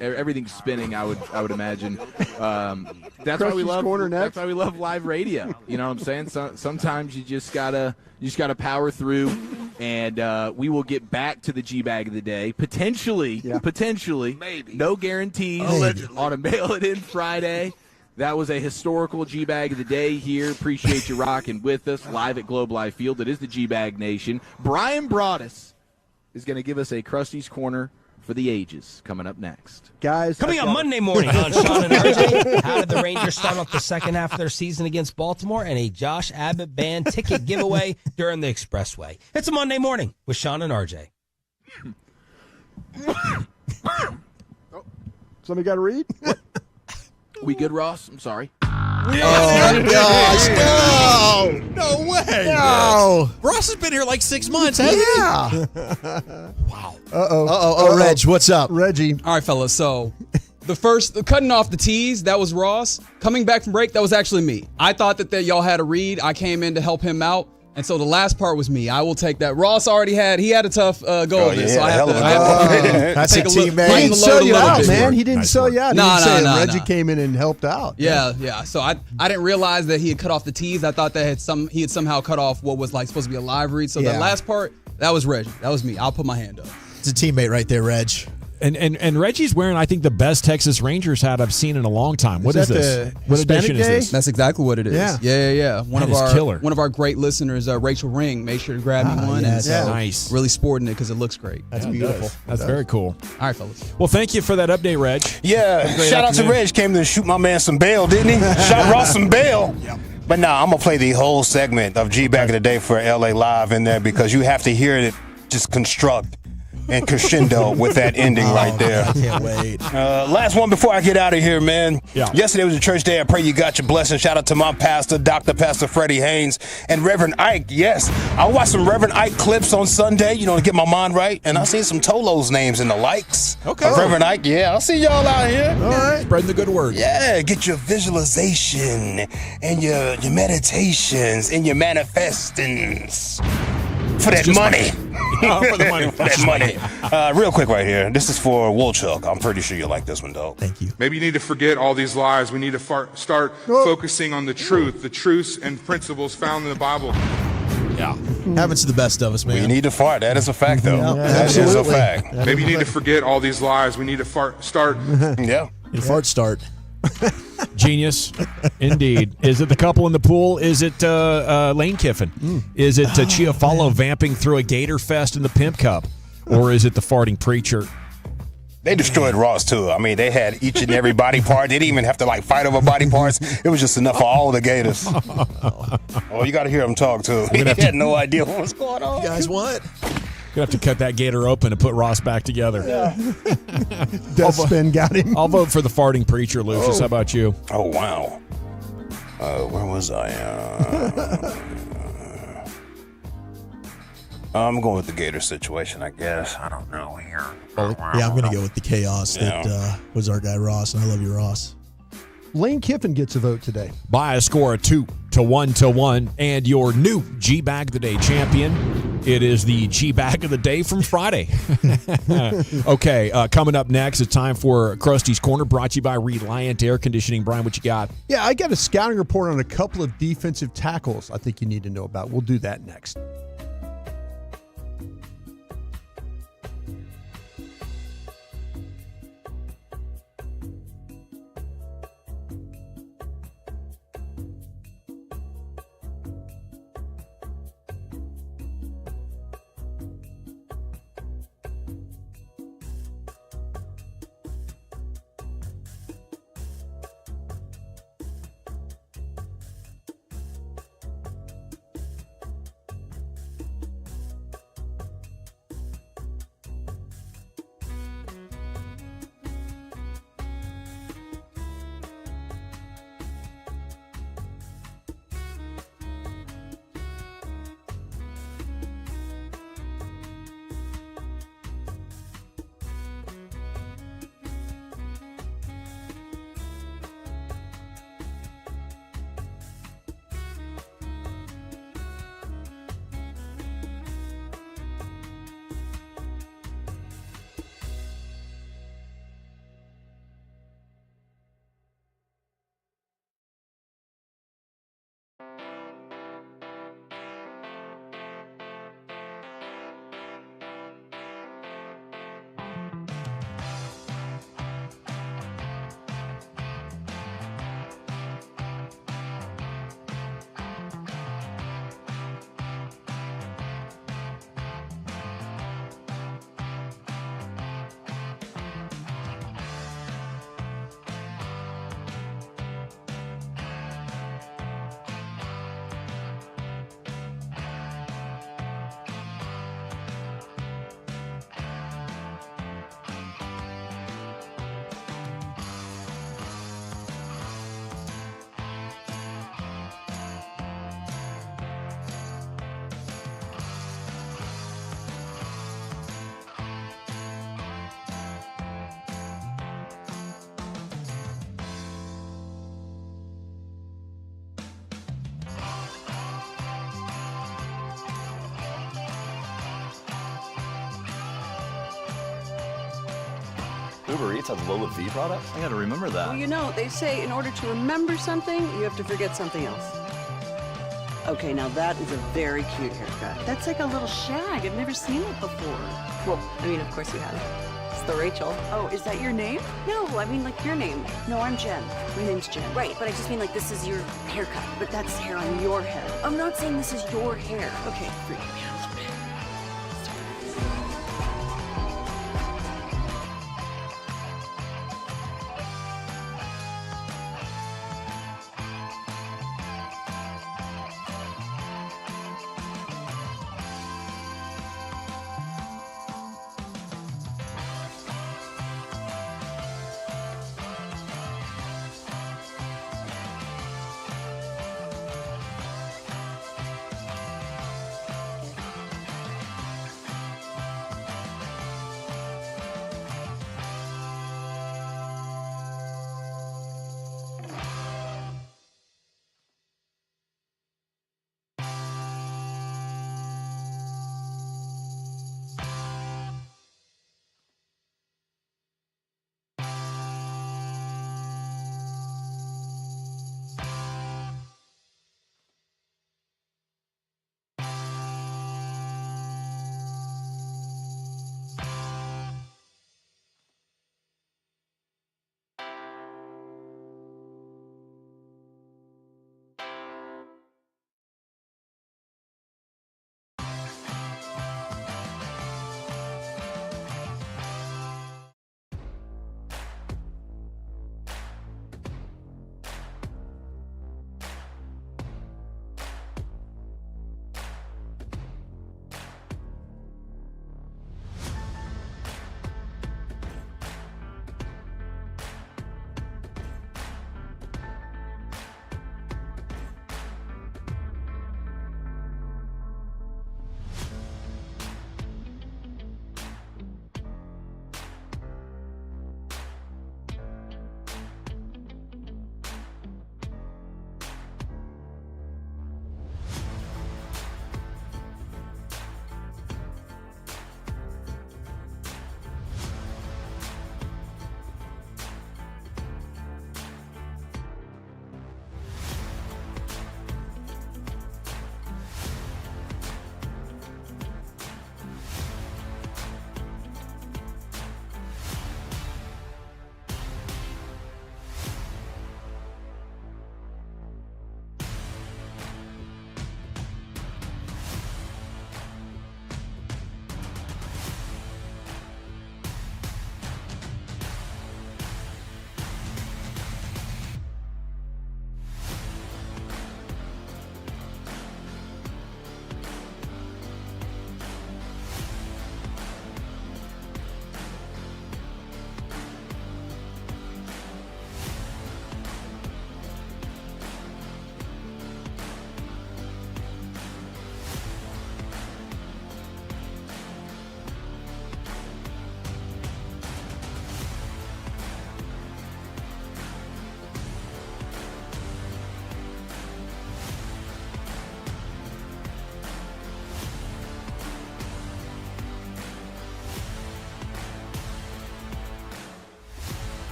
everything's spinning. I would imagine. That's why we love live radio. You know what I'm saying? Sometimes you just gotta power through, and we will get back to the G-Bag of the day potentially, maybe. No guarantees on a Mail It In Friday. That was a historical G-Bag of the day here. Appreciate you rocking with us live at Globe Life Field. It is the G-Bag Nation. Brian Broaddus is going to give us a Krusty's Corner for the ages coming up next. Guys, coming on Monday morning on Sean and RJ, how did the Rangers start off the second half of their season against Baltimore, and a Josh Abbott band ticket giveaway during the Expressway. It's a Monday morning with Sean and RJ. Somebody got to read? We good, Ross? I'm sorry. Oh, gosh, no. No way. No. Ross has been here like 6 months, hasn't he? Yeah. Wow. Reg, what's up? Reggie. All right, fellas, so the cutting off the tees, that was Ross. Coming back from break, that was actually me. I thought that y'all had a read. I came in to help him out. And so the last part was me. I will take that. Ross already had a tough go of this, so I have to that's take a a teammate. little. He didn't sell you out, man. He didn't sell you out. No. Reggie came in and helped out. Yeah. So I didn't realize that he had cut off the tees. I thought that he had somehow cut off what was like supposed to be a live read. So that last part, that was Reggie. That was me. I'll put my hand up. It's a teammate right there, Reg. And Reggie's wearing, I think, the best Texas Rangers hat I've seen in a long time. What is this? What edition is this? That's exactly what it is. Yeah. One of our great listeners, Rachel Ring, made sure to grab me one. Yes. And so Nice. Really sporting it because it looks great. That's beautiful. That's very cool. All right, fellas. Well, thank you for that update, Reg. Yeah, shout out to Reg. Came to shoot my man some bail, didn't he? Shot Ross some bail. Yep. But now I'm going to play the whole segment of G Back in the Day for LA Live in there because you have to hear it just construct and crescendo with that ending right there. I can't wait. Last one before I get out of here, man. Yeah. Yesterday was a church day. I pray you got your blessing. Shout out to my pastor, Dr. Pastor Freddie Haynes, and Reverend Ike. Yes, I watched some Reverend Ike clips on Sunday, to get my mind right, and I seen some Tolo's names in the likes. Okay. Reverend Ike, yeah, I'll see y'all out here. All right. Spreading the good word. Yeah, get your visualization and your meditations and your manifestings. For that money. For the money. For that money. Real quick right here. This is for Woolchuck. I'm pretty sure you'll like this one, dog. Thank you. Maybe you need to forget all these lies. We need to start focusing on the truths and principles found in the Bible. Yeah. Happens to the best of us, man. We need to fart. That is a fact, though. Yeah, that is a fact. Maybe you need to forget all these lies. We need to start. Yeah. Fart start. Genius, indeed. Is it the couple in the pool? Is it Lane Kiffin? Is it Chiafalo vamping through a Gator Fest in the Pimp Cup? Or is it the farting preacher? They destroyed Ross, too. I mean, they had each and every body part. They didn't even have to, fight over body parts. It was just enough for all the Gators. Oh, you got to hear him talk, too. He had no idea what was going on. You guys what? Gonna have to cut that Gator open and put Ross back together. Yeah. Death spin got him. I'll vote for the farting preacher, Lucius. How about you? Oh, wow. Where was I? I'm going with the Gator situation, I guess. I don't know here. Yeah, I'm going to go with the chaos that was our guy Ross, and I love you, Ross. Lane Kiffin gets a vote today. By a score of 2-1, and your new G-Bag of the Day champion. It is the G-Bag of the Day from Friday. Okay, coming up next, it's time for Krusty's Corner, brought to you by Reliant Air Conditioning. Brian, what you got? Yeah, I got a scouting report on a couple of defensive tackles I think you need to know about. We'll do that next. Uber Eats has Lola V products? I gotta remember that. Well, you know, they say in order to remember something, you have to forget something else. Okay, now that is a very cute haircut. That's like a little shag. I've never seen it before. Well, I mean, of course you have. It's the Rachel. Oh, is that your name? No, I mean like your name. No, I'm Jen. My name's Jen. Right, but I just mean like this is your haircut. But that's hair on your head. I'm not saying this is your hair. Okay, freak me out.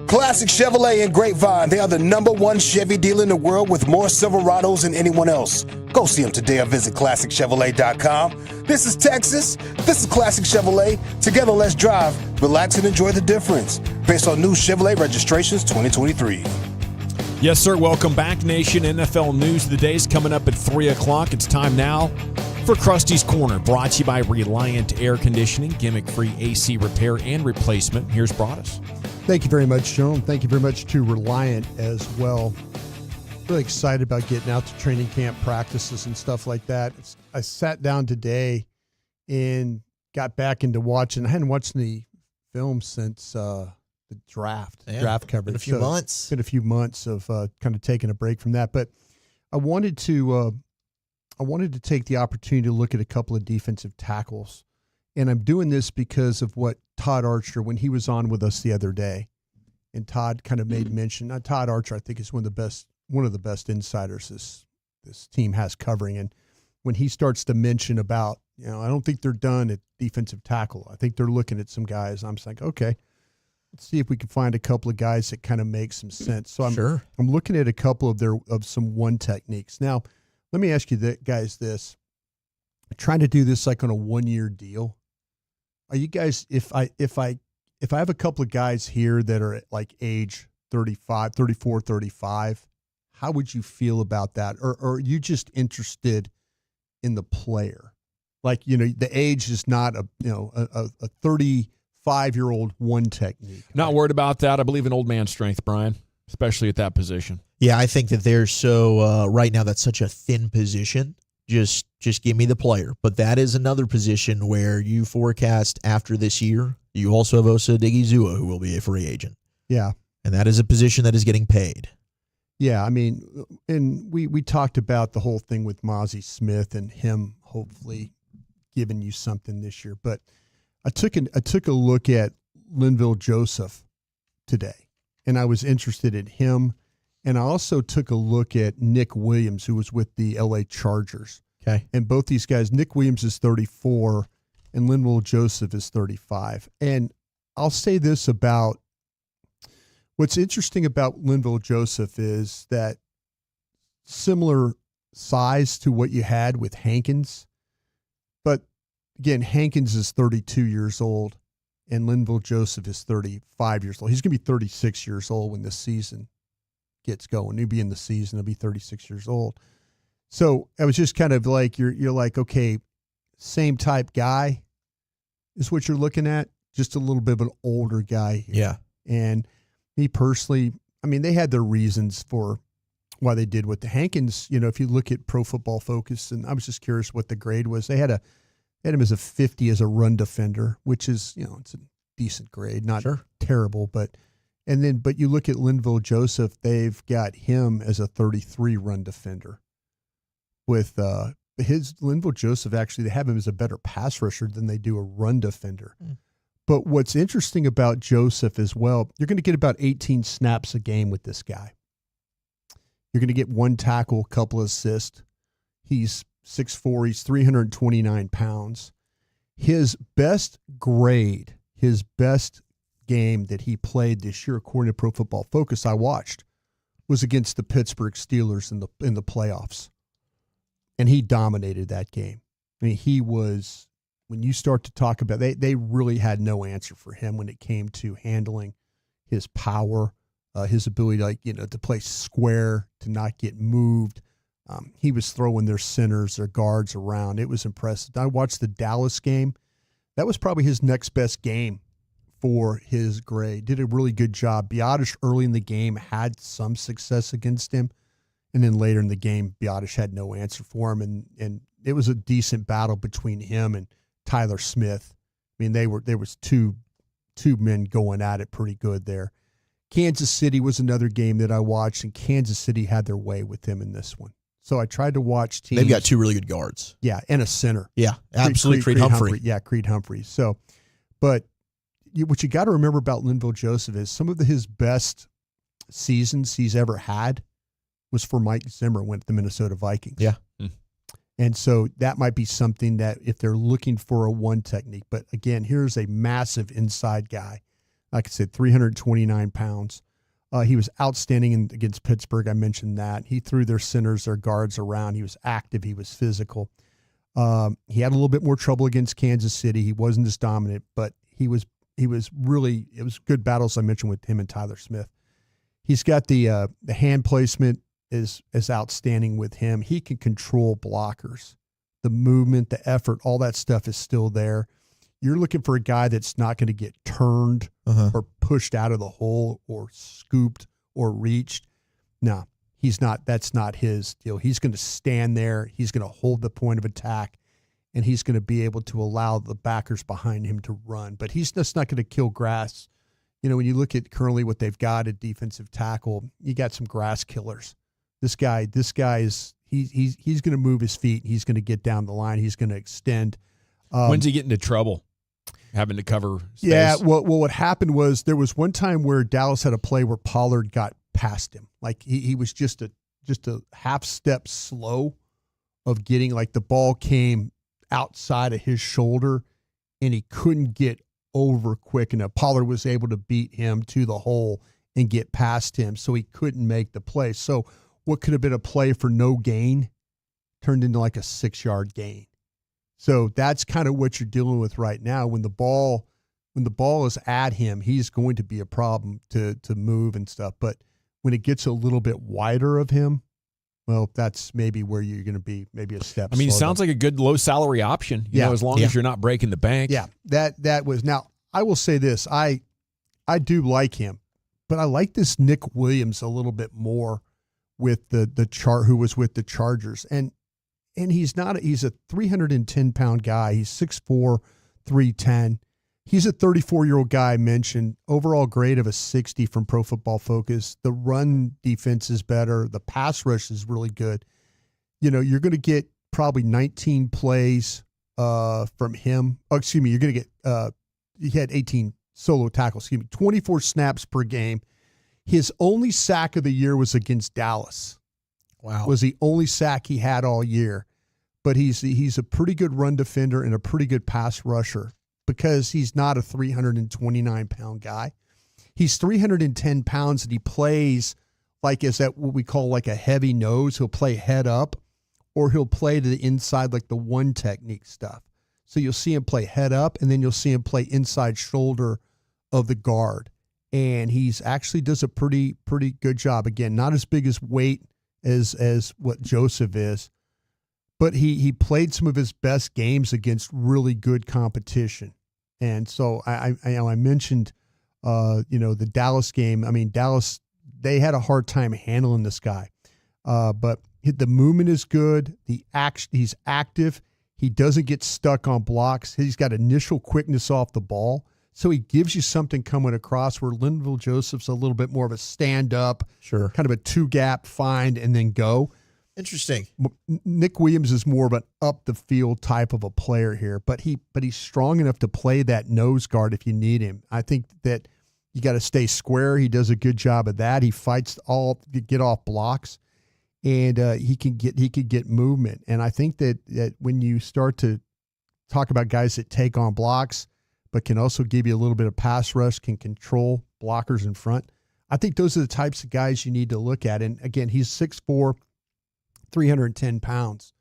Classic Chevrolet and Grapevine. They are the #1 Chevy dealer in the world with more Silverados than anyone else. Go see them today or visit ClassicChevrolet.com. This is Texas. This is Classic Chevrolet. Together, let's drive, relax, and enjoy the difference. Based on new Chevrolet registrations 2023. Yes, sir. Welcome back, Nation. NFL News of the Day is coming up at 3 o'clock. It's time now For Krusty's Corner, brought to you by Reliant Air Conditioning, gimmick-free AC repair and replacement. Here's Broadus. Thank you very much, Jerome. Thank you very much to Reliant as well. Really excited about getting out to training camp practices and stuff like that. I sat down today and got back into watching. I hadn't watched the film since the draft coverage. Been a few months. Been a few months of kind of taking a break from that. But I wanted to take the opportunity to look at a couple of defensive tackles. And I'm doing this because of what Todd Archer, when he was on with us the other day, and Todd kind of made mention. Todd Archer, I think, is one of the best insiders this team has covering. And when he starts to mention about, I don't think they're done at defensive tackle. I think they're looking at some guys. I'm just like, okay, let's see if we can find a couple of guys that kind of make some sense. So I'm looking at a couple of some one techniques. Now, let me ask you guys this. I'm trying to do this like on a 1-year deal. Are you guys, if I have a couple of guys here that are at like age 35, 34, 35, how would you feel about that? Or are you just interested in the player? Like, the age is not a 35-year-old one technique. Not worried about that. I believe in old man strength, Brian, especially at that position. Yeah, I think that they're so right now that's such a thin position. Just give me the player. But that is another position where you forecast after this year, you also have Osa Odigizua, who will be a free agent. Yeah. And that is a position that is getting paid. Yeah, I mean, and we talked about the whole thing with Mozzie Smith and him hopefully giving you something this year. But I took a look at Linval Joseph today, and I was interested in him. And I also took a look at Nick Williams, who was with the LA Chargers. Okay. And both these guys, Nick Williams is 34 and Linval Joseph is 35. And I'll say this about what's interesting about Linval Joseph is that similar size to what you had with Hankins. But again, Hankins is 32 years old and Linval Joseph is 35 years old. He's going to be 36 years old when this season gets going. He'll be in the season. He'll be 36 years old. So I was just kind of like, you're like, okay, same type guy is what you're looking at. Just a little bit of an older guy here. Yeah. And me personally, I mean, they had their reasons for why they did with the Hankins. If you look at Pro Football Focus, and I was just curious what the grade was. They had him as a 50 as a run defender, which is, it's a decent grade, not terrible, but you look at Linval Joseph, they've got him as a 33 run defender. With Linval Joseph, actually, they have him as a better pass rusher than they do a run defender. But what's interesting about Joseph as well, you're going to get about 18 snaps a game with this guy. You're going to get one tackle, a couple of assists. He's 6'4", he's 329 pounds. His best grade, his best game that he played this year, according to Pro Football Focus, I watched, was against the Pittsburgh Steelers in the playoffs. And he dominated that game. I mean, he was, when you start to talk about, they really had no answer for him when it came to handling his power, his ability to play square, to not get moved. He was throwing their centers, their guards around. It was impressive. I watched the Dallas game. That was probably his next best game for his grade. Did a really good job. Biotish early in the game had some success against him. And then later in the game, Biotish had no answer for him. And it was a decent battle between him and Tyler Smith. I mean, there was two men going at it pretty good there. Kansas City was another game that I watched, and Kansas City had their way with him in this one. So I tried to watch teams. They've got two really good guards. Yeah, and a center. Yeah, absolutely. Creed Humphrey. Yeah, Creed Humphrey. So, but what you got to remember about Linval Joseph is some of his best seasons he's ever had was for Mike Zimmer when at the Minnesota Vikings. Yeah. And so that might be something that if they're looking for a one technique, but again, here's a massive inside guy. Like I said, 329 pounds. He was outstanding against Pittsburgh. I mentioned that. He threw their centers, their guards around. He was active. He was physical. He had a little bit more trouble against Kansas City. He wasn't as dominant, but he was really, it was good battles I mentioned with him and Tyler Smith. He's got the hand placement is outstanding with him. He can control blockers the movement, the effort, all that stuff is still there. You're looking for a guy that's not going to get turned or pushed out of the hole or scooped or reached. No, he's not. That's not his deal. He's going to stand there. He's going to hold the point of attack, and he's going to be able to allow the backers behind him to run. But he's just not going to kill grass. You know, when you look at currently what they've got at defensive tackle, you got some grass killers. This guy is he's going to move his feet. He's going to get down the line. He's going to extend. When's he get into trouble? Having to cover space? Yeah, well, what happened was there was one time where Dallas had a play where Pollard got past him. Like he was just a half step slow of getting, like the ball came outside of his shoulder and he couldn't get over quick enough. Pollard was able to beat him to the hole and get past him, so he couldn't make the play. So what could have been a play for no gain turned into like a 6-yard gain. So that's kind of what you're dealing with right now. When the ball is at him, he's going to be a problem to move and stuff. But when it gets a little bit wider of him, well, that's maybe where you're going to be, maybe a step. I mean, he sounds like a good low salary option. You know, as long as you're not breaking the bank. Yeah, that was. Now I will say this: I do like him, but I like this Nick Williams a little bit more with the chart who was with the Chargers. And he's a 310-pound guy. He's 6'4", 310. He's a 34-year-old guy I mentioned. Overall grade of a 60 from Pro Football Focus. The run defense is better. The pass rush is really good. You know, you're going to get probably 19 plays from him. Oh, excuse me. You're going to get he had 18 solo tackles. 24 snaps per game. His only sack of the year was against Dallas. Wow. Was the only sack he had all year. But he's a pretty good run defender and a pretty good pass rusher because he's not a 329-pound guy. He's 310 pounds and he plays like, is that what we call like a heavy nose? He'll play head up or he'll play to the inside like the one technique stuff. So you'll see him play head up and then you'll see him play inside shoulder of the guard. And he's actually does a pretty good job. Again, not as big as weight as what Joseph is, but he played some of his best games against really good competition. And so I mentioned, the Dallas game. I mean, Dallas, they had a hard time handling this guy, but the movement is good. He's active. He doesn't get stuck on blocks. He's got initial quickness off the ball. So he gives you something coming across where Linval Joseph's a little bit more of a stand-up, kind of a two-gap find and then go. Interesting. Nick Williams is more of an up-the-field type of a player here, but he's strong enough to play that nose guard if you need him. I think that you got to stay square. He does a good job of that. He fights to get off blocks, and he can get movement. And I think that when you start to talk about guys that take on blocks, but can also give you a little bit of pass rush, can control blockers in front. I think those are the types of guys you need to look at. And again, he's 6'4", 310 pounds,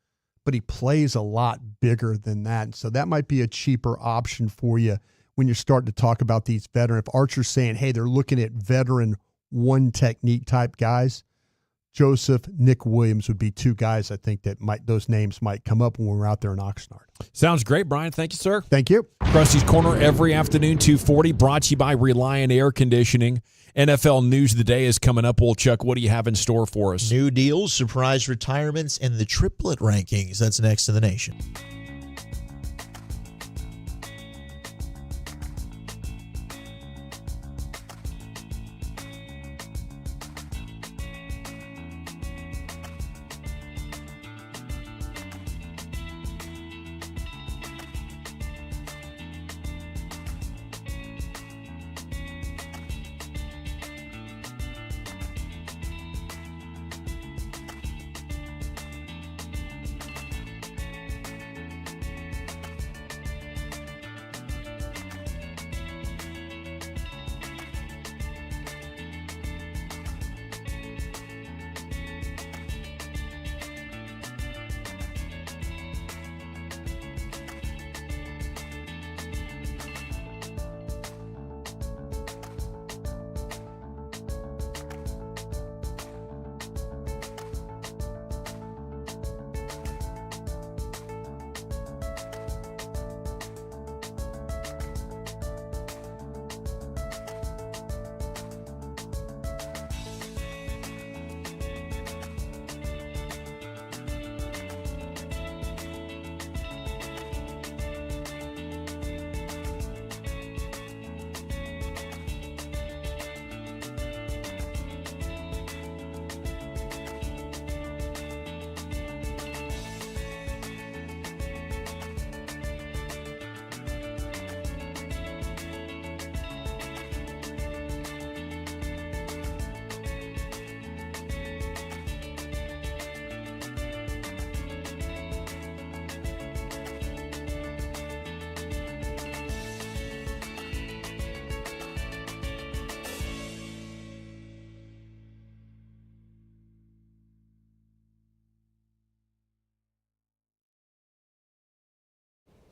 but he plays a lot bigger than that. So that might be a cheaper option for you when you're starting to talk about these veteran. If Archer's saying, hey, they're looking at veteran one technique type guys, Joseph, Nick Williams would be two guys I think that those names might come up when we're out there in Oxnard. Sounds great, Brian. Thank you, sir. Thank you. Krusty's Corner every afternoon, 2:40, brought to you by Reliant Air Conditioning. NFL News of the Day is coming up. Well, Chuck, what do you have in store for us? New deals, surprise retirements, and the triplet rankings. That's next in the nation.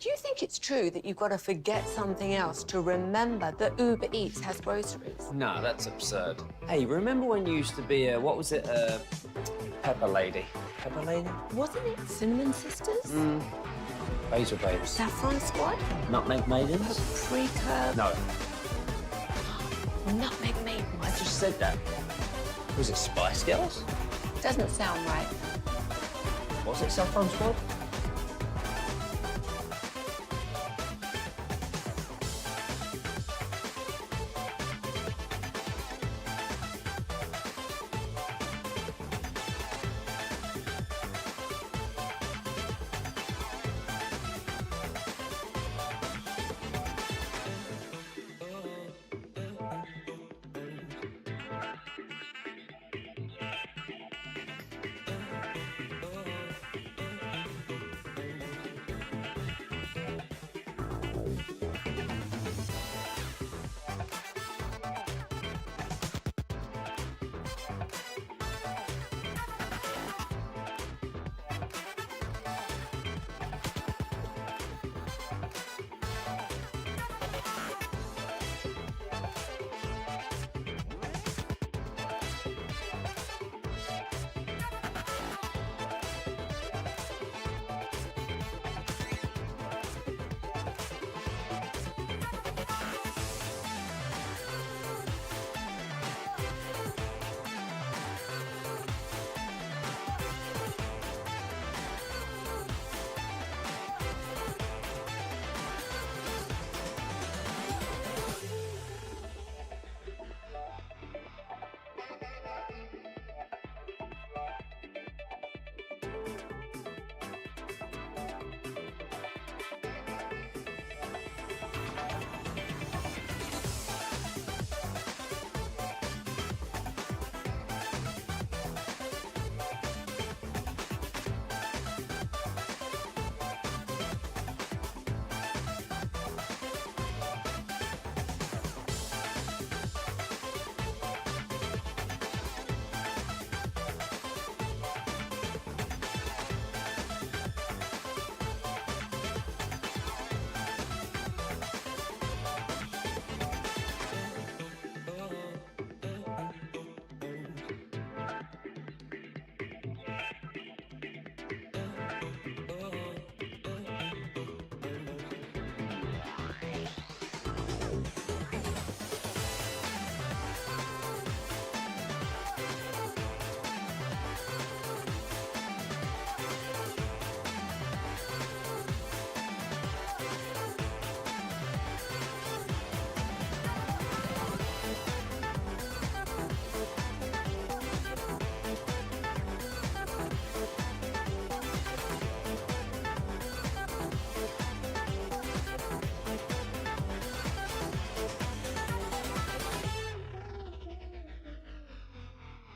Do you think it's true that you've got to forget something else to remember that Uber Eats has groceries? No, that's absurd. Hey, remember when you used to be Pepper Lady? Pepper Lady? Wasn't it Cinnamon Sisters? Basil Babes. Saffron Squad? Nutmeg Maidens? Paprika? No. Nutmeg Maidens? I just said that. Was it Spice Girls? Doesn't sound right. Was it Saffron Squad?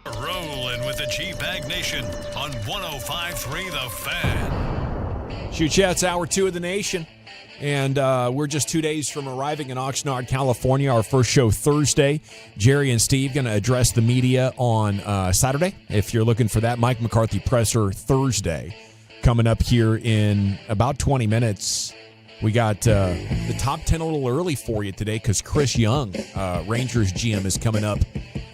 Rolling with the G-Bag Nation on 105.3 The Fan. Shoot Chats, hour 2 of the nation. And we're just 2 days from arriving in Oxnard, California. Our first show Thursday. Jerry and Steve going to address the media on Saturday. If you're looking for that, Mike McCarthy presser Thursday. Coming up here in about 20 minutes. We got the top 10 a little early for you today because Chris Young, Rangers GM, is coming up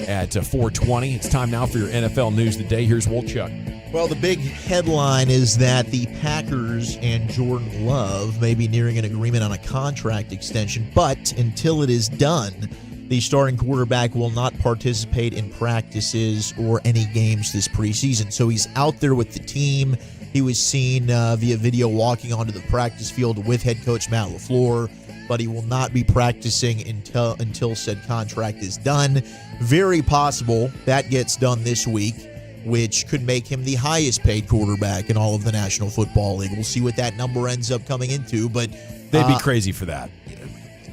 at 4:20. It's time now for your NFL news of the day. Here's Wolchuk. Well, the big headline is that the Packers and Jordan Love may be nearing an agreement on a contract extension, but until it is done, the starting quarterback will not participate in practices or any games this preseason. So he's out there with the team. He was seen via video walking onto the practice field with head coach Matt LaFleur, but he will not be practicing until said contract is done. Very possible that gets done this week, which could make him the highest paid quarterback in all of the National Football League. We'll see what that number ends up coming into, but they'd be crazy for that.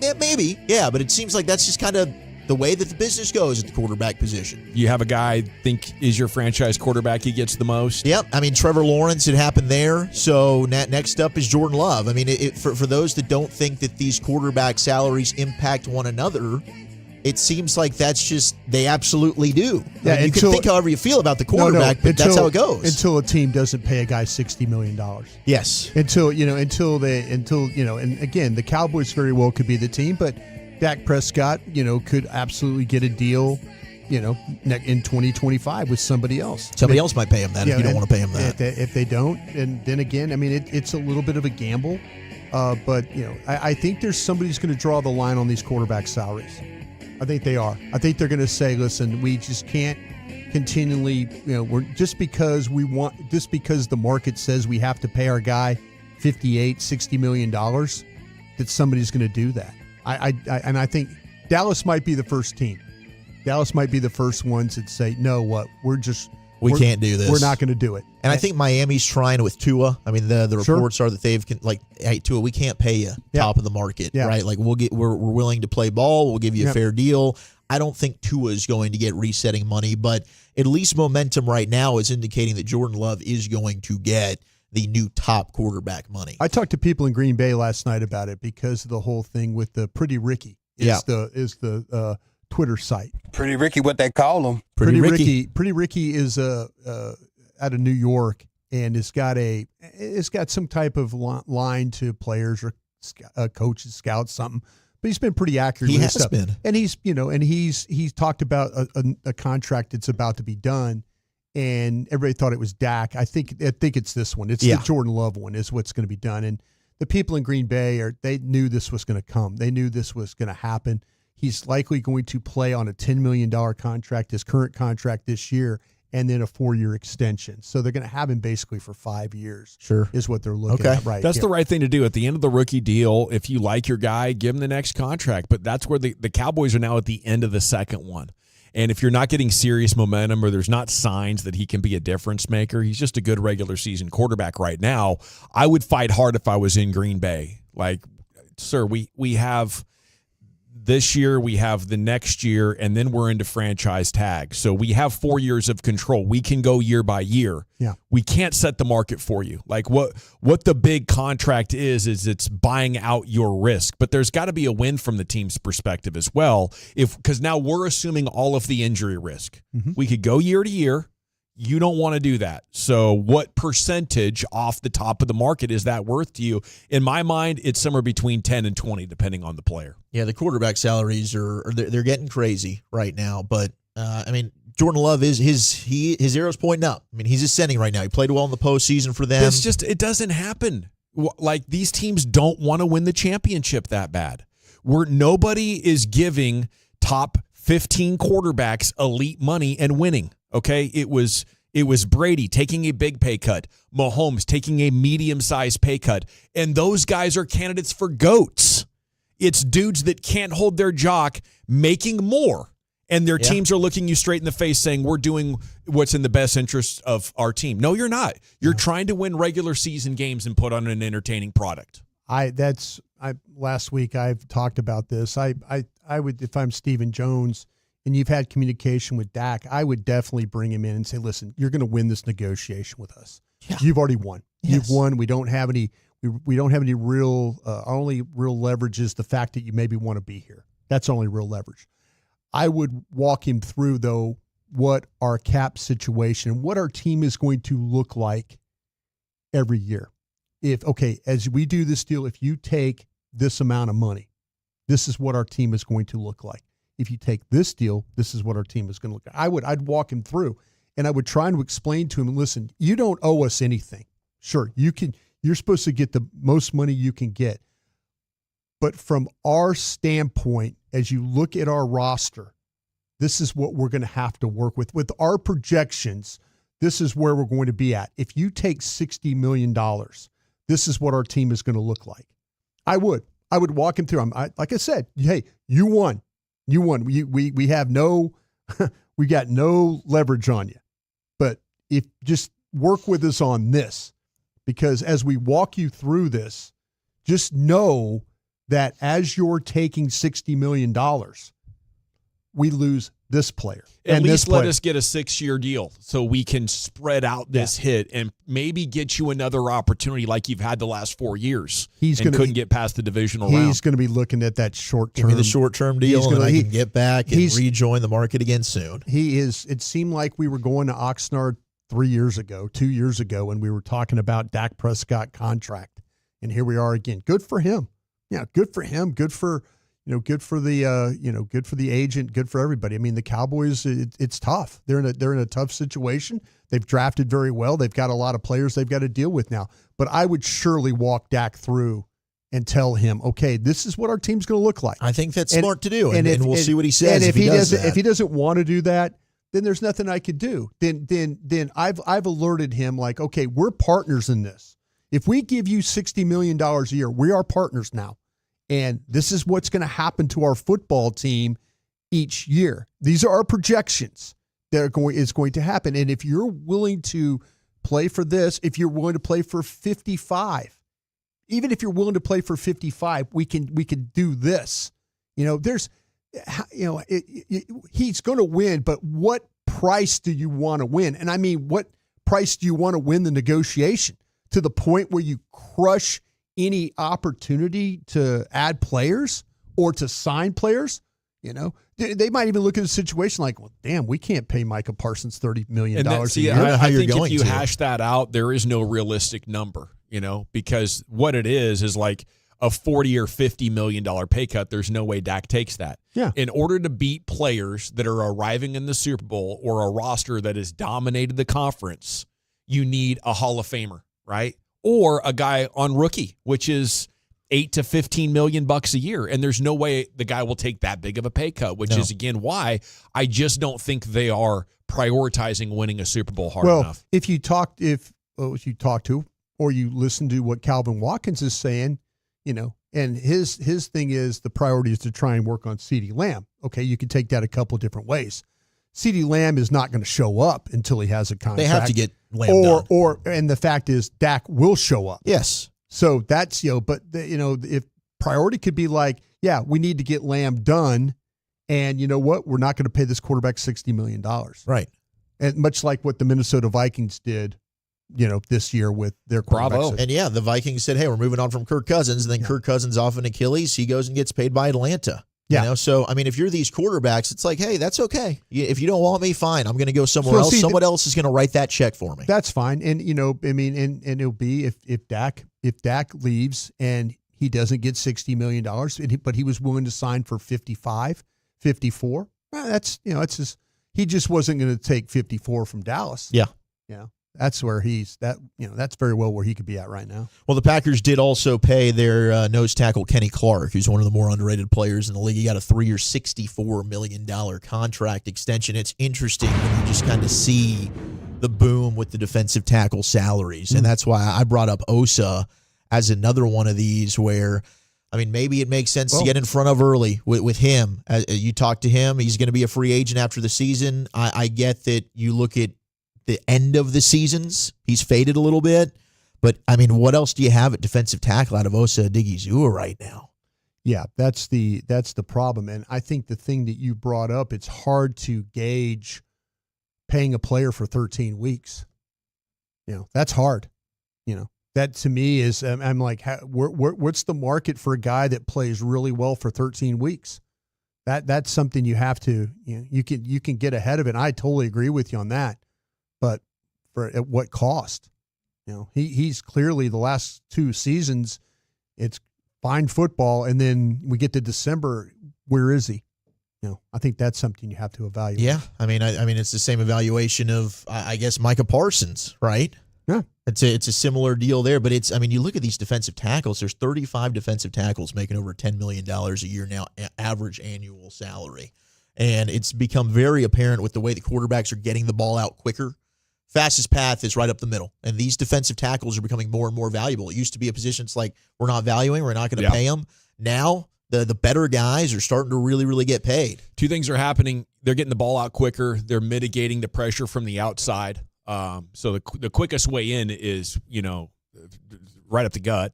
Yeah, maybe, yeah, but it seems like that's just kind of the way that the business goes at the quarterback position. You have a guy think is your franchise quarterback, he gets the most. Yep, I mean, Trevor Lawrence, it happened there. So next up is Jordan Love. I mean, for those that don't think that these quarterback salaries impact one another, it seems like that's just they absolutely do. Yeah, I mean, you can think however you feel about the quarterback, but that's how it goes. Until a team doesn't pay a guy $60 million. Yes. Until and again, the Cowboys very well could be the team, but Dak Prescott, could absolutely get a deal, in 2025 with somebody else. Somebody else might pay him that if you don't want to pay him that. If they don't, and then again, I mean, it's a little bit of a gamble. But I think there's somebody who's going to draw the line on these quarterback salaries. I think they are. I think they're going to say, listen, we just can't continually, we're just because the market says we have to pay our guy $58-60 million, that somebody's going to do that. And I think Dallas might be the first team. Dallas might be the first ones that say, no, we can't do this. We're not going to do it. And I think Miami's trying with Tua. I mean, the reports are that they've hey, Tua, we can't pay you top of the market, right? Like we're willing to play ball. We'll give you a fair deal. I don't think Tua is going to get resetting money, but at least momentum right now is indicating that Jordan Love is going to get the new top quarterback money. I talked to people in Green Bay last night about it because of the whole thing with the Pretty Ricky is the Twitter site. Pretty Ricky, what they call him. Pretty Ricky is out of New York, and it's got some type of line to players or coaches, scouts, something. But he's been pretty accurate. He with has stuff. been, and he's talked about a contract that's about to be done, and everybody thought it was Dak. I think it's this one. It's the Jordan Love one is what's going to be done. And the people in Green Bay they knew this was going to come. They knew this was going to happen. He's likely going to play on a $10 million contract, his current contract this year, and then a 4-year extension. So they're going to have him basically for 5 years. Sure. Is what they're looking at right That's the right thing to do. At the end of the rookie deal, if you like your guy, give him the next contract. But that's where the Cowboys are now at the end of the second one. And if you're not getting serious momentum or there's not signs that he can be a difference maker, he's just a good regular season quarterback right now. I would fight hard if I was in Green Bay. Like, sir, we have this year, we have the next year, and then we're into franchise tag. So we have 4 years of control. We can go year by year. Yeah. We can't set the market for you. Like what the big contract is it's buying out your risk. But there's got to be a win from the team's perspective as well. Because now we're assuming all of the injury risk. Mm-hmm. We could go year to year. You don't want to do that. So what percentage off the top of the market is that worth to you? In my mind, it's somewhere between 10 and 20, depending on the player. Yeah, the quarterback salaries they're getting crazy right now. But, I mean, Jordan Love his arrow's pointing up. I mean, he's ascending right now. He played well in the postseason for them. It doesn't happen. Like, these teams don't want to win the championship that bad. Nobody is giving top 15 quarterbacks elite money and winning. Okay, it was Brady taking a big pay cut, Mahomes taking a medium-sized pay cut, and those guys are candidates for GOATs. It's dudes that can't hold their jock making more, and their teams are looking you straight in the face saying, we're doing what's in the best interest of our team. No, you're not. You're trying to win regular season games and put on an entertaining product. Last week I've talked about this. I would, if I'm Stephen Jones, and you've had communication with Dak, I would definitely bring him in and say, listen, you're going to win this negotiation with us. Yeah. You've already won. Yes. You've won. We don't have any real, our only real leverage is the fact that you maybe want to be here. That's only real leverage. I would walk him through, though, what our cap situation, what our team is going to look like every year. As we do this deal, if you take this amount of money, this is what our team is going to look like. If you take this deal, this is what our team is going to look like. I'd walk him through, and I would try to explain to him, listen, you don't owe us anything. Sure, you're supposed to get the most money you can get. But from our standpoint, as you look at our roster, this is what we're going to have to work with. With our projections, this is where we're going to be at. If you take $60 million, this is what our team is going to look like. I would walk him through. Like I said, hey, you won. You won. We have we got no leverage on you. But if just work with us on this, because as we walk you through this, just know that as you're taking $60 million, we lose this player. At and least this let player. us get a 6-year deal so we can spread out this hit and maybe get you another opportunity like you've had the last 4 years. Couldn't get past the divisional round. He's going to be looking at that short-term. Give me the short-term deal, and I can get back and rejoin the market again soon. He is. It seemed like we were going to Oxnard 2 years ago, when we were talking about Dak Prescott contract, and here we are again. Good for him. Yeah, good for him. Good for good for the agent. Good for everybody. I mean, the Cowboys. It's tough. They're in a tough situation. They've drafted very well. They've got a lot of players they've got to deal with now. But I would surely walk Dak through and tell him, okay, this is what our team's going to look like. I think that's smart to do, and we'll see what he says. And if he doesn't, that. if he doesn't want to do that, then there's nothing I could do. Then I've alerted him, like, okay, we're partners in this. If we give you $60 million a year, we are partners now, and this is what's going to happen to our football team each year. These are our projections that is going to happen. And if you're willing to play for this, if you're willing to play for 55, even if you're willing to play for 55, we can do this. He's going to win, but what price do you want to win? And I mean, what price do you want to win the negotiation to the point where you crush any opportunity to add players or to sign players? They might even look at a situation like, well, damn, we can't pay Micah Parsons $30 million a year. I think if you hash that out, there is no realistic number, because what it is like a $40 or $50 million pay cut. There's no way Dak takes that. Yeah. In order to beat players that are arriving in the Super Bowl or a roster that has dominated the conference, you need a Hall of Famer, right? Or a guy on rookie, which is $8 to $15 million a year. And there's no way the guy will take that big of a pay cut, which is, again, why I just don't think they are prioritizing winning a Super Bowl hard enough. If you talk to or you listen to what Calvin Watkins is saying, and his thing is the priority is to try and work on CeeDee Lamb. Okay, you can take that a couple different ways. CeeDee Lamb is not going to show up until he has a contract. They have to get Lamb done. And the fact is Dak will show up. Yes. So that's, if priority could be like, yeah, we need to get Lamb done. And you know what? We're not going to pay this quarterback $60 million. Right. And much like what the Minnesota Vikings did, this year with their quarterback. And the Vikings said, hey, we're moving on from Kirk Cousins. And then Kirk Cousins off an Achilles. He goes and gets paid by Atlanta. Yeah. So, I mean, if you're these quarterbacks, it's like, hey, that's okay. If you don't want me, fine. I'm going to go somewhere else. Someone else is going to write that check for me. That's fine. And, and it'll be if Dak leaves and he doesn't get $60 million, but he was willing to sign for 55, 54, that's, it's just, he just wasn't going to take 54 from Dallas. Yeah. That's where that's very well where he could be at right now. Well, the Packers did also pay their nose tackle, Kenny Clark, who's one of the more underrated players in the league. He got a 3-year, $64 million contract extension. It's interesting when you just kind of see the boom with the defensive tackle salaries. And that's why I brought up Osa as another one of these where, I mean, maybe it makes sense to get in front of early with him. You talk to him, he's going to be a free agent after the season. I get that you look at the end of the seasons, he's faded a little bit. But, I mean, what else do you have at defensive tackle out of Osa Odighizuwa right now? Yeah, that's the problem. And I think the thing that you brought up, it's hard to gauge paying a player for 13 weeks. That's hard. That to me is, I'm like, what's the market for a guy that plays really well for 13 weeks? That's something you have to, you can get ahead of it. And I totally agree with you on that. But at what cost? He's clearly the last 2 seasons, it's fine football, and then we get to December, where is he? I think that's something you have to evaluate. Yeah, I mean, it's the same evaluation of, I guess, Micah Parsons, right? Yeah, it's a similar deal there. But you look at these defensive tackles. There's 35 defensive tackles making over $10 million a year now, average annual salary, and it's become very apparent with the way the quarterbacks are getting the ball out quicker. Fastest path is right up the middle. And these defensive tackles are becoming more and more valuable. It used to be a position it's like, we're not valuing, we're not going to pay them. Now, the better guys are starting to really, really get paid. 2 things are happening. They're getting the ball out quicker. They're mitigating the pressure from the outside. So the quickest way in is, right up the gut.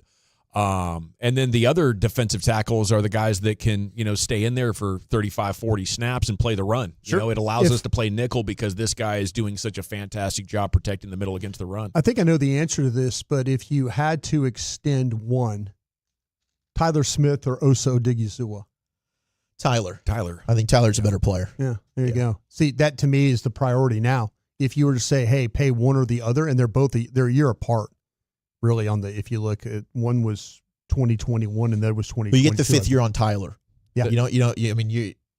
And then the other defensive tackles are the guys that can, stay in there for 35, 40 snaps and play the run. Sure. It allows us to play nickel because this guy is doing such a fantastic job protecting the middle against the run. I think I know the answer to this, but if you had to extend one, Tyler Smith or Osa Odigizua? Tyler. I think Tyler's a better player. Yeah, there you go. See, that to me is the priority now. If you were to say, hey, pay one or the other, and they're a year apart, really, if you look at one was 2021 and the other was 2022. But you get the fifth year on Tyler. Yeah.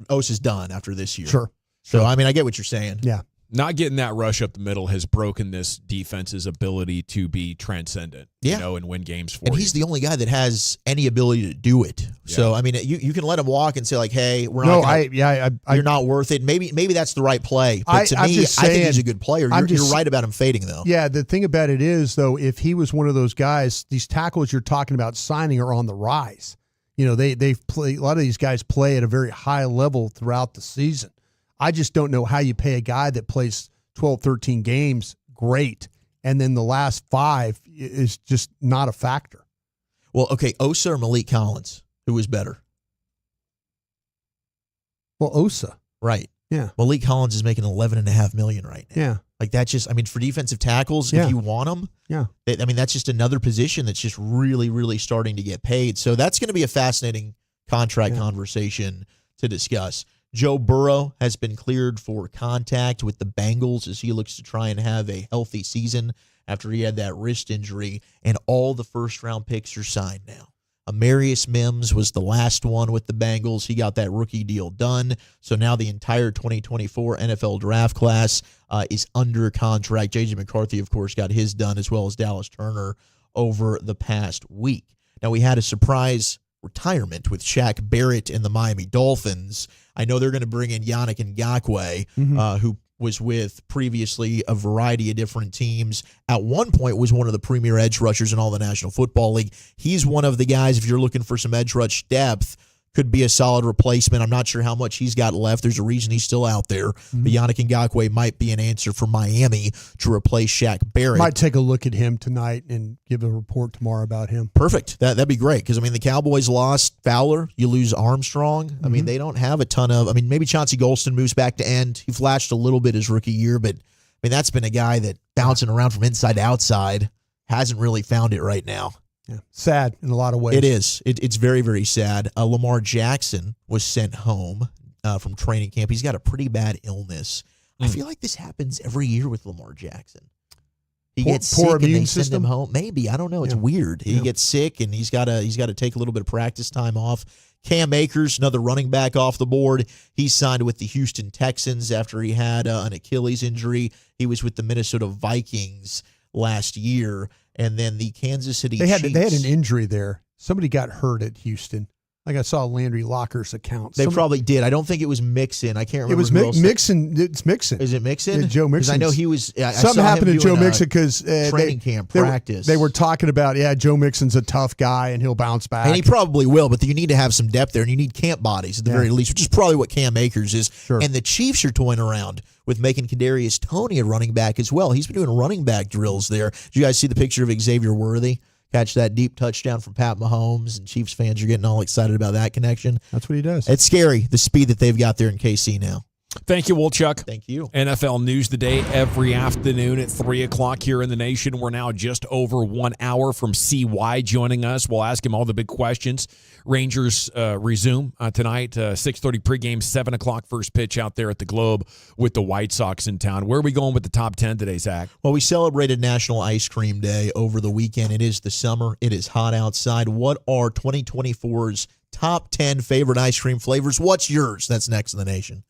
Osa's done after this year. Sure. So, I get what you're saying. Yeah. Not getting that rush up the middle has broken this defense's ability to be transcendent, and win games for you. And he's the only guy that has any ability to do it. Yeah. So, you can let him walk and say, like, hey, we're not you're not worth it. Maybe that's the right play. But to me, I think he's a good player. You're right about him fading, though. Yeah, the thing about it is, though, if he was one of those guys, these tackles you're talking about signing are on the rise. They've played, a lot of these guys play at a very high level throughout the season. I just don't know how you pay a guy that plays 12, 13 games great, and then the last 5 is just not a factor. Well, okay, Osa or Malik Collins, who was better? Well, Osa. Right. Yeah. Malik Collins is making $11.5 million right now. Yeah. Like that's just, for defensive tackles, if you want them, that's just another position that's just really, really starting to get paid. So that's going to be a fascinating contract conversation to discuss. Joe Burrow has been cleared for contact with the Bengals as he looks to try and have a healthy season after he had that wrist injury, and all the first-round picks are signed now. Amarius Mims was the last one with the Bengals. He got that rookie deal done, so now the entire 2024 NFL draft class is under contract. J.J. McCarthy, of course, got his done, as well as Dallas Turner over the past week. Now, we had a surprise retirement with Shaq Barrett and the Miami Dolphins. I know they're going to bring in Yannick Ngakoue, who was with previously a variety of different teams. At one point was one of the premier edge rushers in all the National Football League. He's one of the guys, if you're looking for some edge rush depth, could be a solid replacement. I'm not sure how much he's got left. There's a reason he's still out there. But Yannick Ngakoue might be an answer for Miami to replace Shaq Barrett. Might take a look at him tonight and give a report tomorrow about him. Perfect. That'd be great because, the Cowboys lost Fowler. You lose Armstrong. They don't have a ton of – maybe Chauncey Golston moves back to end. He flashed a little bit his rookie year, but, that's been a guy that bouncing around from inside to outside hasn't really found it right now. Yeah, sad in a lot of ways. It is. It's very, very sad. Lamar Jackson was sent home from training camp. He's got a pretty bad illness. I feel like this happens every year with Lamar Jackson. He gets sick and they send him home. Maybe, I don't know. It's weird. He gets sick and he's got to take a little bit of practice time off. Cam Akers, another running back off the board. He signed with the Houston Texans after he had an Achilles injury. He was with the Minnesota Vikings last year. And then the Kansas City Chiefs. They had an injury there. Somebody got hurt at Houston. Like I saw Landry Locker's account. They probably did. I don't think it was Mixon. I can't remember. It was Mixon. It's Mixon. Is it Mixon? Yeah, Joe Mixon. I know he was. Something happened to Joe Mixon because training camp practice. They were talking about, Joe Mixon's a tough guy and he'll bounce back. And he probably will, but you need to have some depth there and you need camp bodies at the very least, which is probably what Cam Akers is. Sure. And the Chiefs are toying around with making Kadarius Toney a running back as well. He's been doing running back drills there. Did you guys see the picture of Xavier Worthy? Catch that deep touchdown from Pat Mahomes, and Chiefs fans are getting all excited about that connection. That's what he does. It's scary, the speed that they've got there in KC now. Thank you, Wolchuk. Thank you. NFL News Today every afternoon at 3 o'clock here in the nation. We're now just over 1 hour from CY joining us. We'll ask him all the big questions. Rangers resume tonight, 6:30 pregame, 7 o'clock first pitch out there at the Globe with the White Sox in town. Where are we going with the top 10 today, Zach? Well, we celebrated National Ice Cream Day over the weekend. It is the summer. It is hot outside. What are 2024's top 10 favorite ice cream flavors? What's yours? That's next in the nation.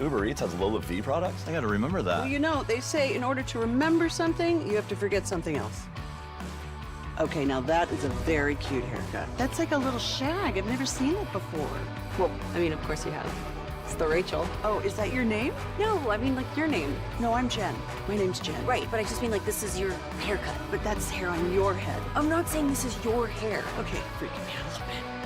Uber Eats has Lola V products? I gotta remember that. Well, you know, they say in order to remember something, you have to forget something else. Okay, now that is a very cute haircut. That's like a little shag. I've never seen it before. Well, I mean, of course you have. It's the Rachel. Oh, is that your name? No, I mean, like, your name. No, I'm Jen. My name's Jen. Right, but I just mean, like, this is your haircut. But that's hair on your head. I'm not saying this is your hair. Okay, freaking me out a little bit.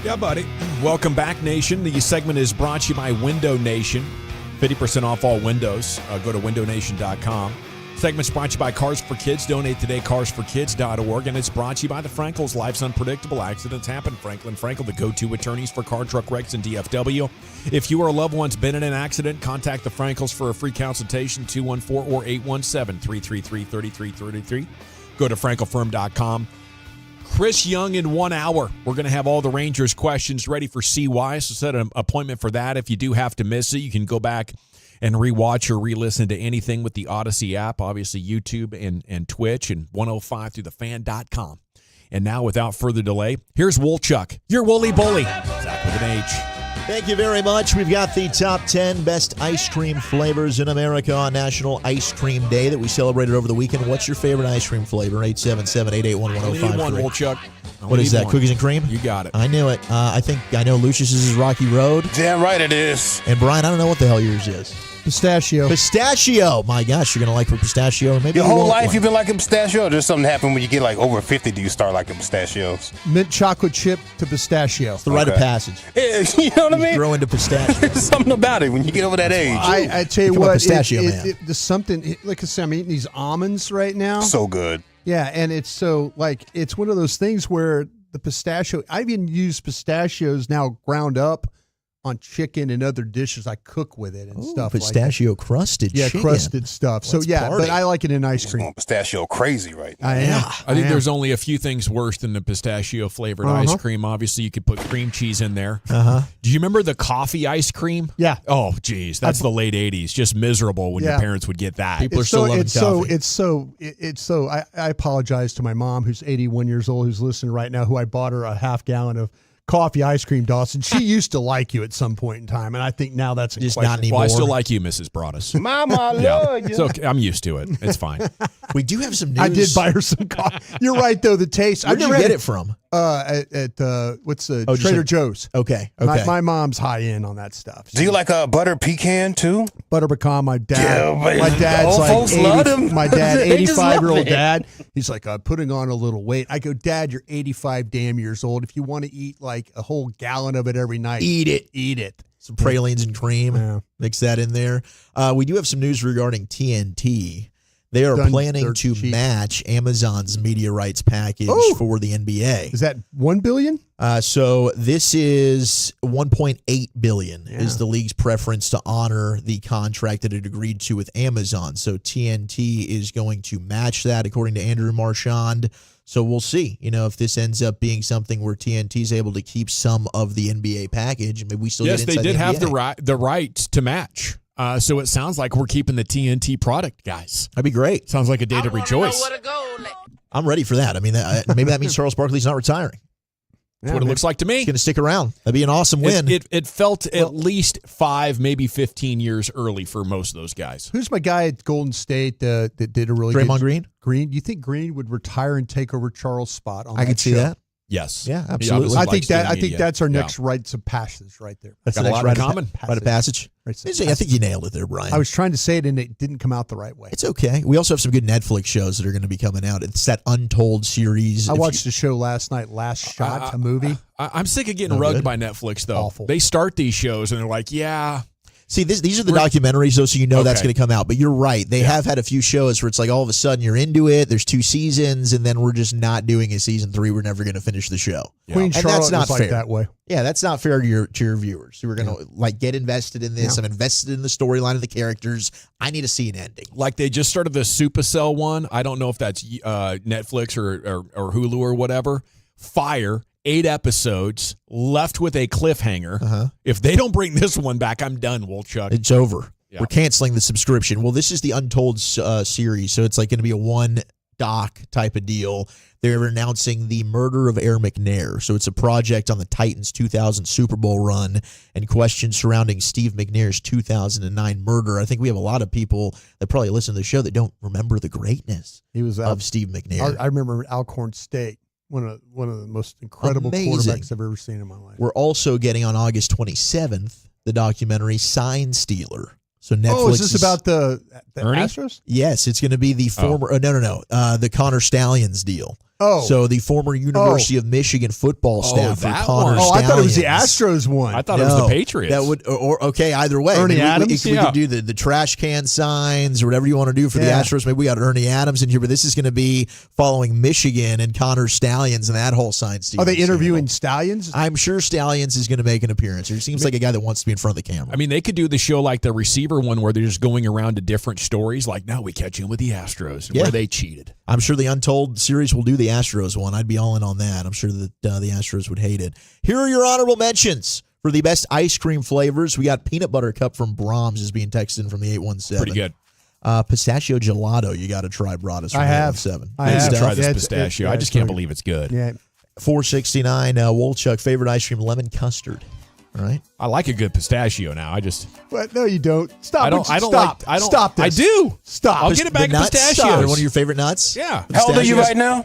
Yeah, buddy. Welcome back, Nation. The segment is brought to you by Window Nation. 50% off all windows. Go to windownation.com. Segment's brought to you by Cars for Kids. Donate today, carsforkids.org. And it's brought to you by the Frankels. Life's unpredictable. Accidents happen. Franklin Frankel, the go-to attorneys for car, truck wrecks, and DFW. If you or a loved one's been in an accident, contact the Frankels for a free consultation, 214 or 817-333-3333. Go to frankelfirm.com. Chris Young in 1 hour. We're going to have all the Rangers questions ready for CY, so set an appointment for that. If you do have to miss it, you can go back and rewatch or re-listen to anything with the Odyssey app, obviously YouTube and Twitch, and 105throughthefan.com. And now, without further delay, here's Woolchuck, your Woolly Bully. Zach with an H. Thank you very much. We've got the top 10 best ice cream flavors in America on National Ice Cream Day that we celebrated over the weekend. What's your favorite ice cream flavor? 877-881-1053. Woolchuck. What is that, cookies and cream? You got it. I knew it. I think I know Lucius's is Rocky Road. Damn right it is. And Brian, I don't know what the hell yours is. Pistachio. Pistachio. My gosh, you're going to like for pistachio. Or maybe your you whole won't life like. you've been liking pistachio? Or does something happen when you get like over 50? Do you start liking pistachios? Mint chocolate chip to pistachio. It's the rite of passage. You know what I mean? Grow into pistachio. There's something about it when you get over that age. I tell you Become a what, pistachio man. there's something, like I said, I'm eating these almonds right now. So good. Yeah, and it's so, like, it's one of those things where the pistachio, I've even used pistachios now ground up on chicken and other dishes I cook with it and stuff pistachio like that. crusted chicken. Crusted stuff. Let's party. But I like it in ice cream. Going pistachio crazy right now. I am. I think there's only a few things worse than the pistachio-flavored ice cream. Obviously, you could put cream cheese in there. Do you remember the coffee ice cream? Yeah. Oh, geez. That's the late 80s. Just miserable when your parents would get that. People are still loving coffee. I apologize to my mom, who's 81 years old, who's listening right now, who I bought her a half gallon of coffee ice cream, Dawson. She used to like you at some point in time, and I think now that's just not anymore. Well, I still like you, Mrs. Broadus. Mama, I love you. So I'm used to it. It's fine. We do have some news. I did buy her some coffee. You're right, though. The taste. Where'd you get it from? Trader Joe's. Okay. My mom's high end on that stuff. Do you like a butter pecan too? Butter pecan. My dad. Yeah, my dad's like folks love him. My dad, They just love 85-year-old it. dad. He's like, I'm putting on a little weight. I go, Dad, you're 85 damn years old. If you want to eat like a whole gallon of it every night, eat it. Eat it. Some pralines and cream. Yeah. Mix that in there. We do have some news regarding TNT. They are planning to match Amazon's media rights package for the NBA. Is that $1 billion? So this is $1.8 billion is the league's preference to honor the contract that it agreed to with Amazon. So TNT is going to match that, according to Andrew Marchand. So we'll see, if this ends up being something where TNT is able to keep some of the NBA package. Maybe we still yes, get they inside did the have NBA. the right to match. So it sounds like we're keeping the TNT product, guys. That'd be great. Sounds like a day to rejoice. I'm ready for that. I mean, maybe that means Charles Barkley's not retiring. That's what it looks like to me. He's going to stick around. That'd be an awesome win. It felt at least 5, maybe 15 years early for most of those guys. Who's my guy at Golden State that did a really Draymond good Green? Green? You think Green would retire and take over Charles' spot on I could see show? that. Yes. Yeah, absolutely. I think that's our next rites of passage right there. That's Got the a next lot in common. Rite of passage. I think you nailed it there, Brian. I was trying to say it and it didn't come out the right way. It's okay. We also have some good Netflix shows that are going to be coming out. It's that Untold series. I watched the show last night, Last Shot, a movie. I'm sick of getting rugged by Netflix, though. Awful. They start these shows and they're like, yeah. See, these are the documentaries, though, so that's going to come out. But you're right. They have had a few shows where it's like all of a sudden you're into it. There's 2 seasons, and then we're just not doing a season 3. We're never going to finish the show. Yeah. Queen Charlotte that's not was fair. Like that way. Yeah, that's not fair to your viewers who are going to get invested in this. I'm invested in the storyline of the characters. I need to see an ending. Like they just started the Supercell one. I don't know if that's Netflix or Hulu or whatever. Fire. 8 episodes, left with a cliffhanger. If they don't bring this one back, I'm done, Woolchuck. It's over. Yeah. We're canceling the subscription. Well, this is the Untold series, so it's like going to be a one doc type of deal. They're announcing the murder of Air McNair. So it's a project on the Titans' 2000 Super Bowl run and questions surrounding Steve McNair's 2009 murder. I think we have a lot of people that probably listen to the show that don't remember the greatness of Steve McNair. I remember Alcorn State. One of the most incredible quarterbacks I've ever seen in my life. We're also getting on August 27th the documentary Sign Stealer. So Netflix. Is this about the Astros? Yes, it's going to be the former. No. The Connor Stallions deal. So the former University of Michigan football staff for Connor Oh, I thought it was the Stallions. Astros one. I thought it was the Patriots. That would, or okay, either way. Ernie I mean, Adams? we could do the trash can signs or whatever you want to do for the Astros. Maybe we got Ernie Adams in here, but this is going to be following Michigan and Connor Stallions and that whole sign. Are they interviewing Stallions? I'm sure Stallions is going to make an appearance. He seems like a guy that wants to be in front of the camera. I mean, they could do the show like the receiver one where they're just going around to different stories. Like, now we catch him with the Astros where they cheated. I'm sure the Untold series will do the Astros one. I'd be all in on that. I'm sure that the Astros would hate it. Here are your honorable mentions for the best ice cream flavors. We got peanut butter cup from Brahms is being texted in from the 817. Pretty good. Pistachio gelato, you got to try. Brought us from I have. 817. I have to try this pistachio. I just can't believe it's good. Yeah. 469 Wolchuk favorite ice cream lemon custard. All right. I like a good pistachio now. I just. What? No, you don't. Stop. I don't. Stop. I don't. Stop this. I do. Stop. I'll get a bag of pistachios. They're one of your favorite nuts? Yeah. How old are you right now?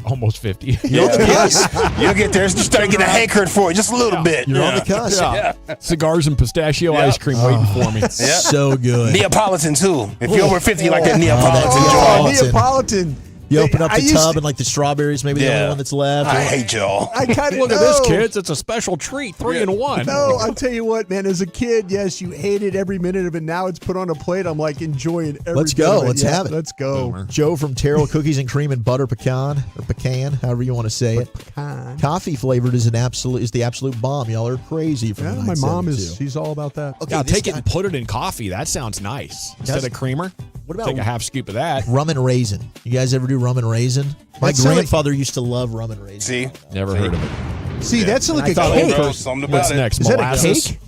Almost 50. You're on the cusp. You'll get there. Start getting a hankering for it just a little bit. You're on the cusp. Yeah. Cigars and pistachio ice cream waiting for me. So good. Neapolitan, too. If you're over 50, you like that Neapolitan. Neapolitan. You open up the tub and like the strawberries, maybe the only one that's left. I hate y'all. I kind of Look at this, kids. It's a special treat. 3 in 1. No, I'll tell you what, man. As a kid, yes, you hated every minute of it. Now it's put on a plate. I'm like enjoying every Let's bit go. of it. Let's have it. Let's go. Boomer. Joe from Terrell Cookies and Cream and Butter Pecan, or pecan, however you want to say it. Pecan. Coffee flavored is the absolute bomb. Y'all are crazy for the my mom 972. she's all about that. Okay, take it and put it in coffee. That sounds nice. Instead of creamer. What about take a half scoop of that? Rum and raisin. You guys ever do rum and raisin? My grandfather used to love rum and raisin. See? Never heard of it. See, that's like a cake. What's next? Is that a Molasses? cake?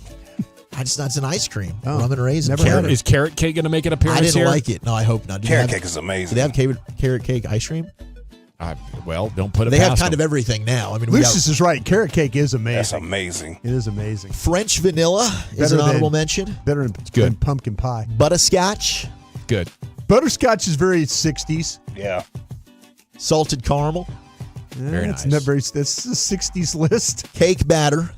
It's an ice cream. Rum and raisin. Never had it. Is carrot cake going to make an appearance I didn't here? like it. No, I hope not. Carrot cake is amazing. Do they have carrot cake ice cream? Well, don't put it They have past kind them. of everything now. I mean, Lucius is right. Carrot cake is amazing. That's amazing. It is amazing. French vanilla is an honorable mention. Better than pumpkin pie. Butterscotch. Good. Butterscotch is very 60s. Yeah. Salted caramel. Very nice. That's a 60s list. Cake batter.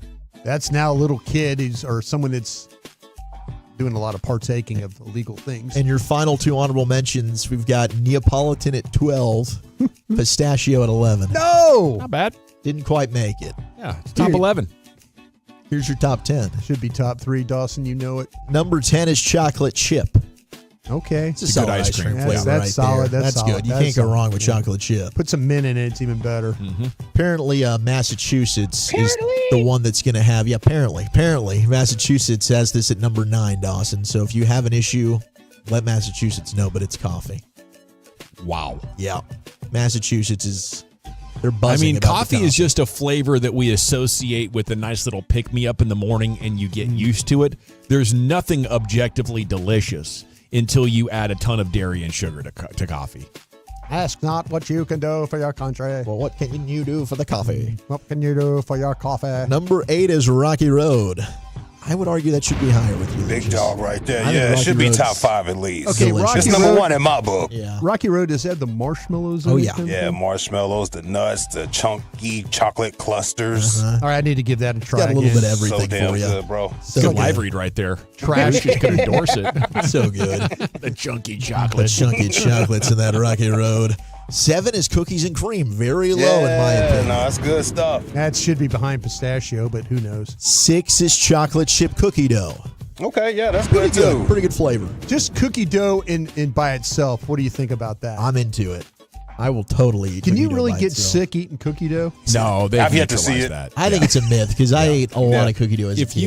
That's now a little kid or someone that's doing a lot of partaking of illegal things. And your final 2 honorable mentions, we've got Neapolitan at 12, pistachio at 11. No! Not bad. Didn't quite make it. Yeah, it's top 11. Here's your top 10. Should be top 3, Dawson. You know it. Number 10 is chocolate chip. Okay. It's a solid ice cream flavor that's right solid. there. That's That's solid. good. You That's can't go solid. wrong with chocolate chip. Put some mint in it. It's even better. Apparently, Massachusetts is the one that's going to have. Yeah, apparently, Massachusetts has this at number 9, Dawson. So if you have an issue, let Massachusetts know. But it's coffee. Wow. Yeah, Massachusetts is. They're buzzing. I mean, about the coffee is just a flavor that we associate with a nice little pick-me-up in the morning, and you get used to it. There's nothing objectively delicious until you add a ton of dairy and sugar to coffee. Ask not what you can do for your country. Well, what can you do for the coffee? What can you do for your coffee? Number 8 is Rocky Road. I would argue that should be higher with you. Big dog right there. I think Yeah, it Rocky should be Road's top 5 at least. Okay, delicious. Rocky It's number Road- 1 in my book. Yeah. Rocky Road, does it have the marshmallows in Oh, it? yeah. Yeah, marshmallows, the nuts, the chunky chocolate clusters. All right, I need to give that a try. Got a little again. bit of everything So damn for you. good, bro. So Good good. live read right there. Trash. Just could endorse it. So good. The chunky The chocolate. chunky chocolates in that Rocky Road. 7 is cookies and cream. Very low in my Yeah, opinion. no, that's good stuff. That should be behind pistachio, but who knows? 6 is chocolate chip cookie dough. Okay, yeah, that's Pretty good too. good. Pretty good flavor. Just cookie dough in by itself. What do you think about that? I'm into it. I will totally eat Can cookie you dough really by get itself. sick eating cookie dough? No, they've I've yet to see neutralized it. that. I think it's a myth because I ate a lot of cookie dough as a If kid.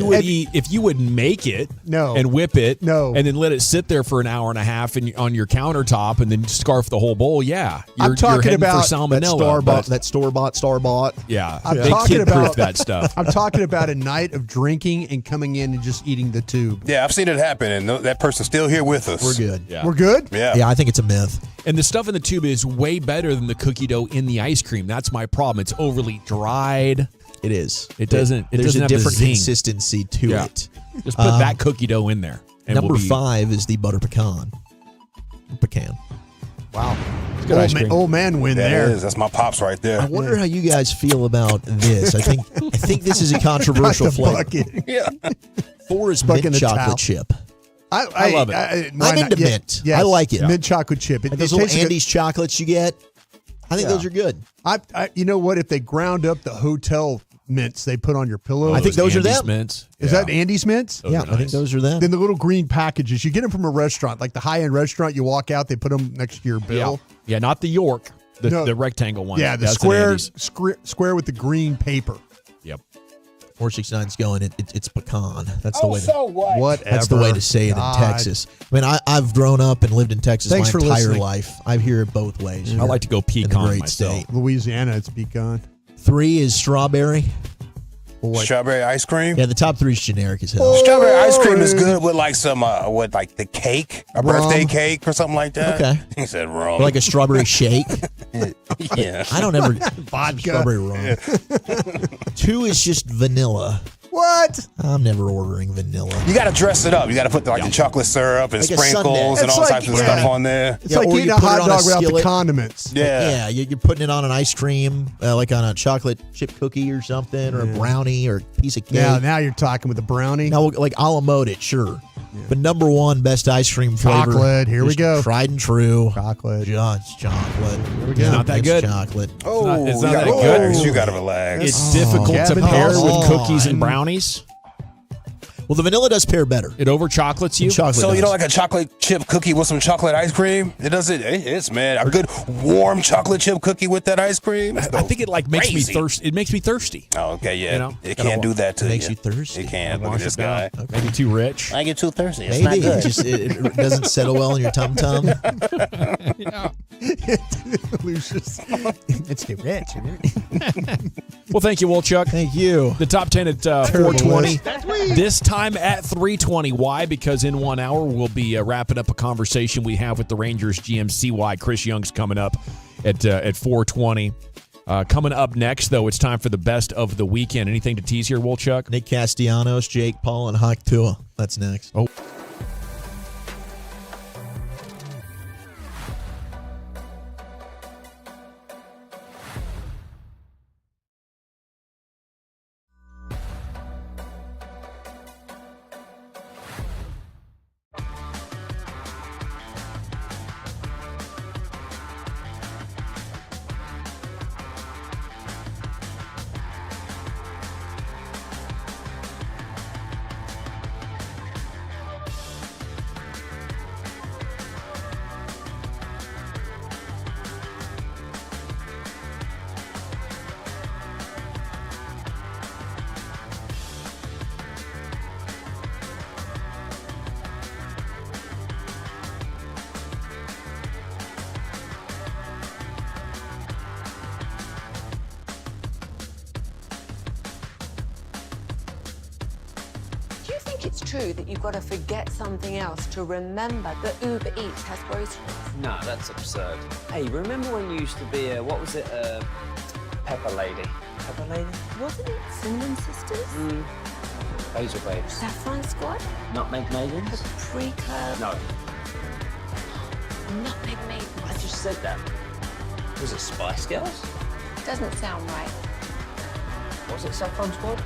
you would make it No. and whip it No. and then let it sit there for an hour and a half on your countertop and then scarf the whole bowl, yeah. I'm talking heading about for that salmonella. store-bought. Yeah, I'm they talking kid-proof about that stuff. I'm talking about a night of drinking and coming in and just eating the tube. Yeah, I've seen it happen, and that person's still here with us. We're good. Yeah. We're good? Yeah. Yeah, I think it's a myth. And the stuff in the tube is way better than the cookie dough in the ice cream. That's my problem. It's overly dried. It is. It doesn't. It There's doesn't a have the different zing. consistency to Yeah. it. Just put that cookie dough in there. And Number we'll be, 5 is the butter pecan. Pecan. Wow. It's good ice cream. Old man win That there. is. That's my pops right there. I wonder how you guys feel about this. I think this is a controversial Got the flavor. bucket. Yeah. 4 is Bucket mint of chocolate towel. chip. I love it. I'm into mint. I like it. Mint chocolate chip. Like those little Andes chocolates you get. I think those are good. You know what? If they ground up the hotel mints they put on your pillow, I think those Andy's are them. Mints. Is that Andy's mints? Those are I think nice. those are them. Then the little green packages, you get them from a restaurant, like the high-end restaurant. You walk out, they put them next to your bill. Yeah, not the York, the rectangle one. Yeah, the That's an square with the green paper. Yep. 469's going. It's pecan. That's the way. So what? Whatever. That's the way to say it God. in Texas. I mean, I've grown up and lived in Texas Thanks my for entire listening. life. I hear it both ways. I like to go in the pecan great myself. state. Louisiana, it's pecan. 3 is strawberry. Strawberry ice cream. Yeah, the top 3 is generic as hell. Strawberry ice cream is good with like some like the cake, a birthday cake or something like that. Okay. He said rum. Like a strawberry shake. Yeah. I don't ever Vodka. strawberry rum. 2 is just vanilla. What? I'm never ordering vanilla. You got to dress it up. You got to put like the chocolate syrup and Like a sprinkles sundae. and all It's types of stuff on there. It's like or eating you a put it hot on dog without the skillet. condiments. Yeah. You're putting it on an ice cream, like on a chocolate chip cookie or something, or a brownie or a piece of cake. Now you're talking with the brownie. Now, like a la mode it, sure. But number 1 best ice cream flavor. Chocolate. Here we is go. Tried and true. Chocolate. Just chocolate. Here we It's go. Not that good. Chocolate. Oh, It's you not gotta that good. relax. You got to relax. It's difficult to Gavin, pair come with on. cookies and brownies. Well, the vanilla does pair better. It over chocolates you. Chocolate So you does. know, like a chocolate chip cookie with some chocolate ice cream. It does it. It's man, a good warm chocolate chip cookie with that ice cream. I think it like makes Crazy. me thirsty. It makes me thirsty. Oh, okay, yeah. You know, it gotta can't do that to makes you. you thirsty. It can't. Look at Wash this it down. guy. Maybe too rich. I get too thirsty. It's Maybe not good. it doesn't settle well in your tum tum. Lucius. It's too rich. Well, thank you, Wolchuk. Thank you. The top 10 at 420. This time at 320. Why? Because in 1 hour, we'll be wrapping up a conversation we have with the Rangers GM CY. Chris Young's coming up at 420. Coming up next, though, it's time for the best of the weekend. Anything to tease here, Wolchuk? Nick Castellanos, Jake Paul, and Hawk Tua. That's next. Oh. Do you think it's true that you've got to forget something else to remember that Uber Eats has groceries? No, that's absurd. Hey, remember when you used to be a, what was it, Pepper Lady? Pepper Lady? Wasn't it Cinnamon Sisters? Basil Babes. Saffron Squad? Nutmeg Maidens? The pre-curb? No, Nutmeg Maiden. I just said that. Was it Spice Girls? Doesn't sound right. Was it Saffron Squad?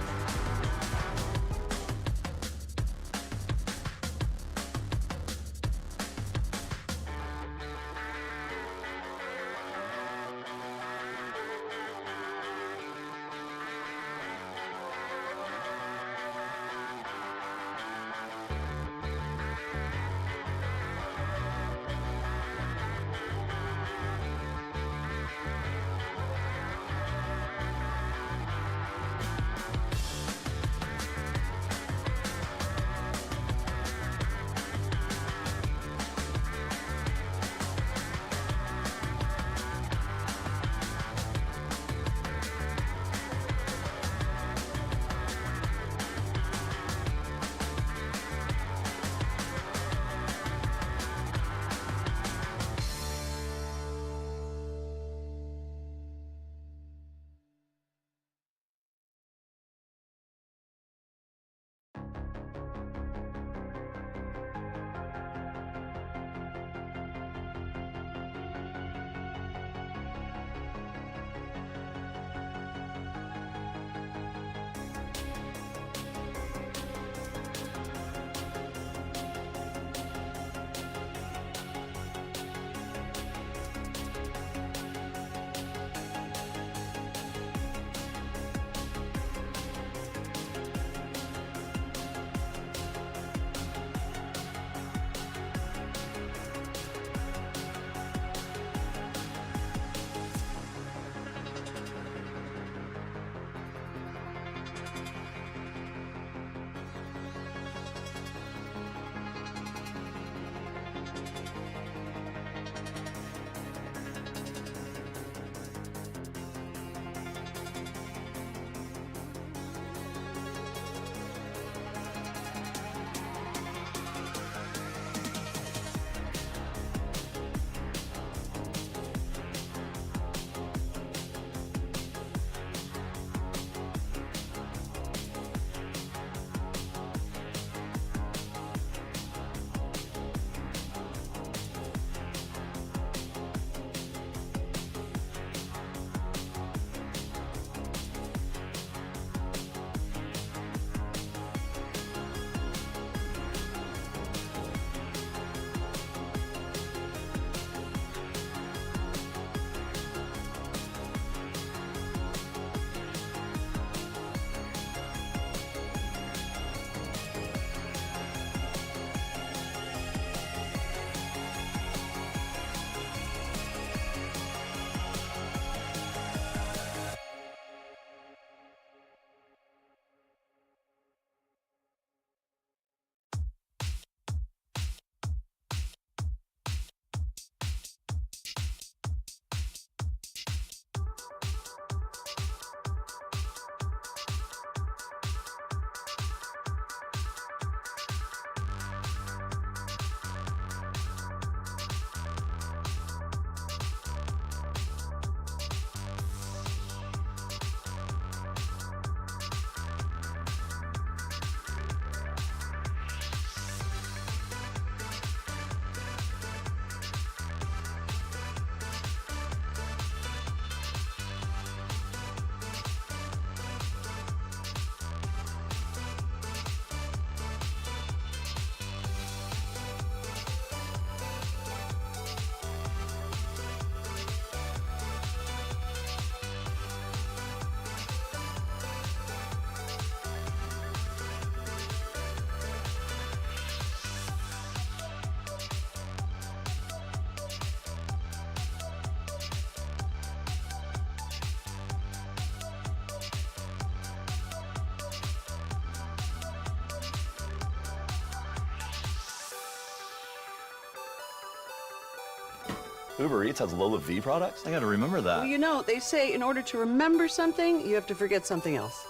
Uber Eats has Lola V products? I gotta remember that. Well, you know, they say in order to remember something, you have to forget something else.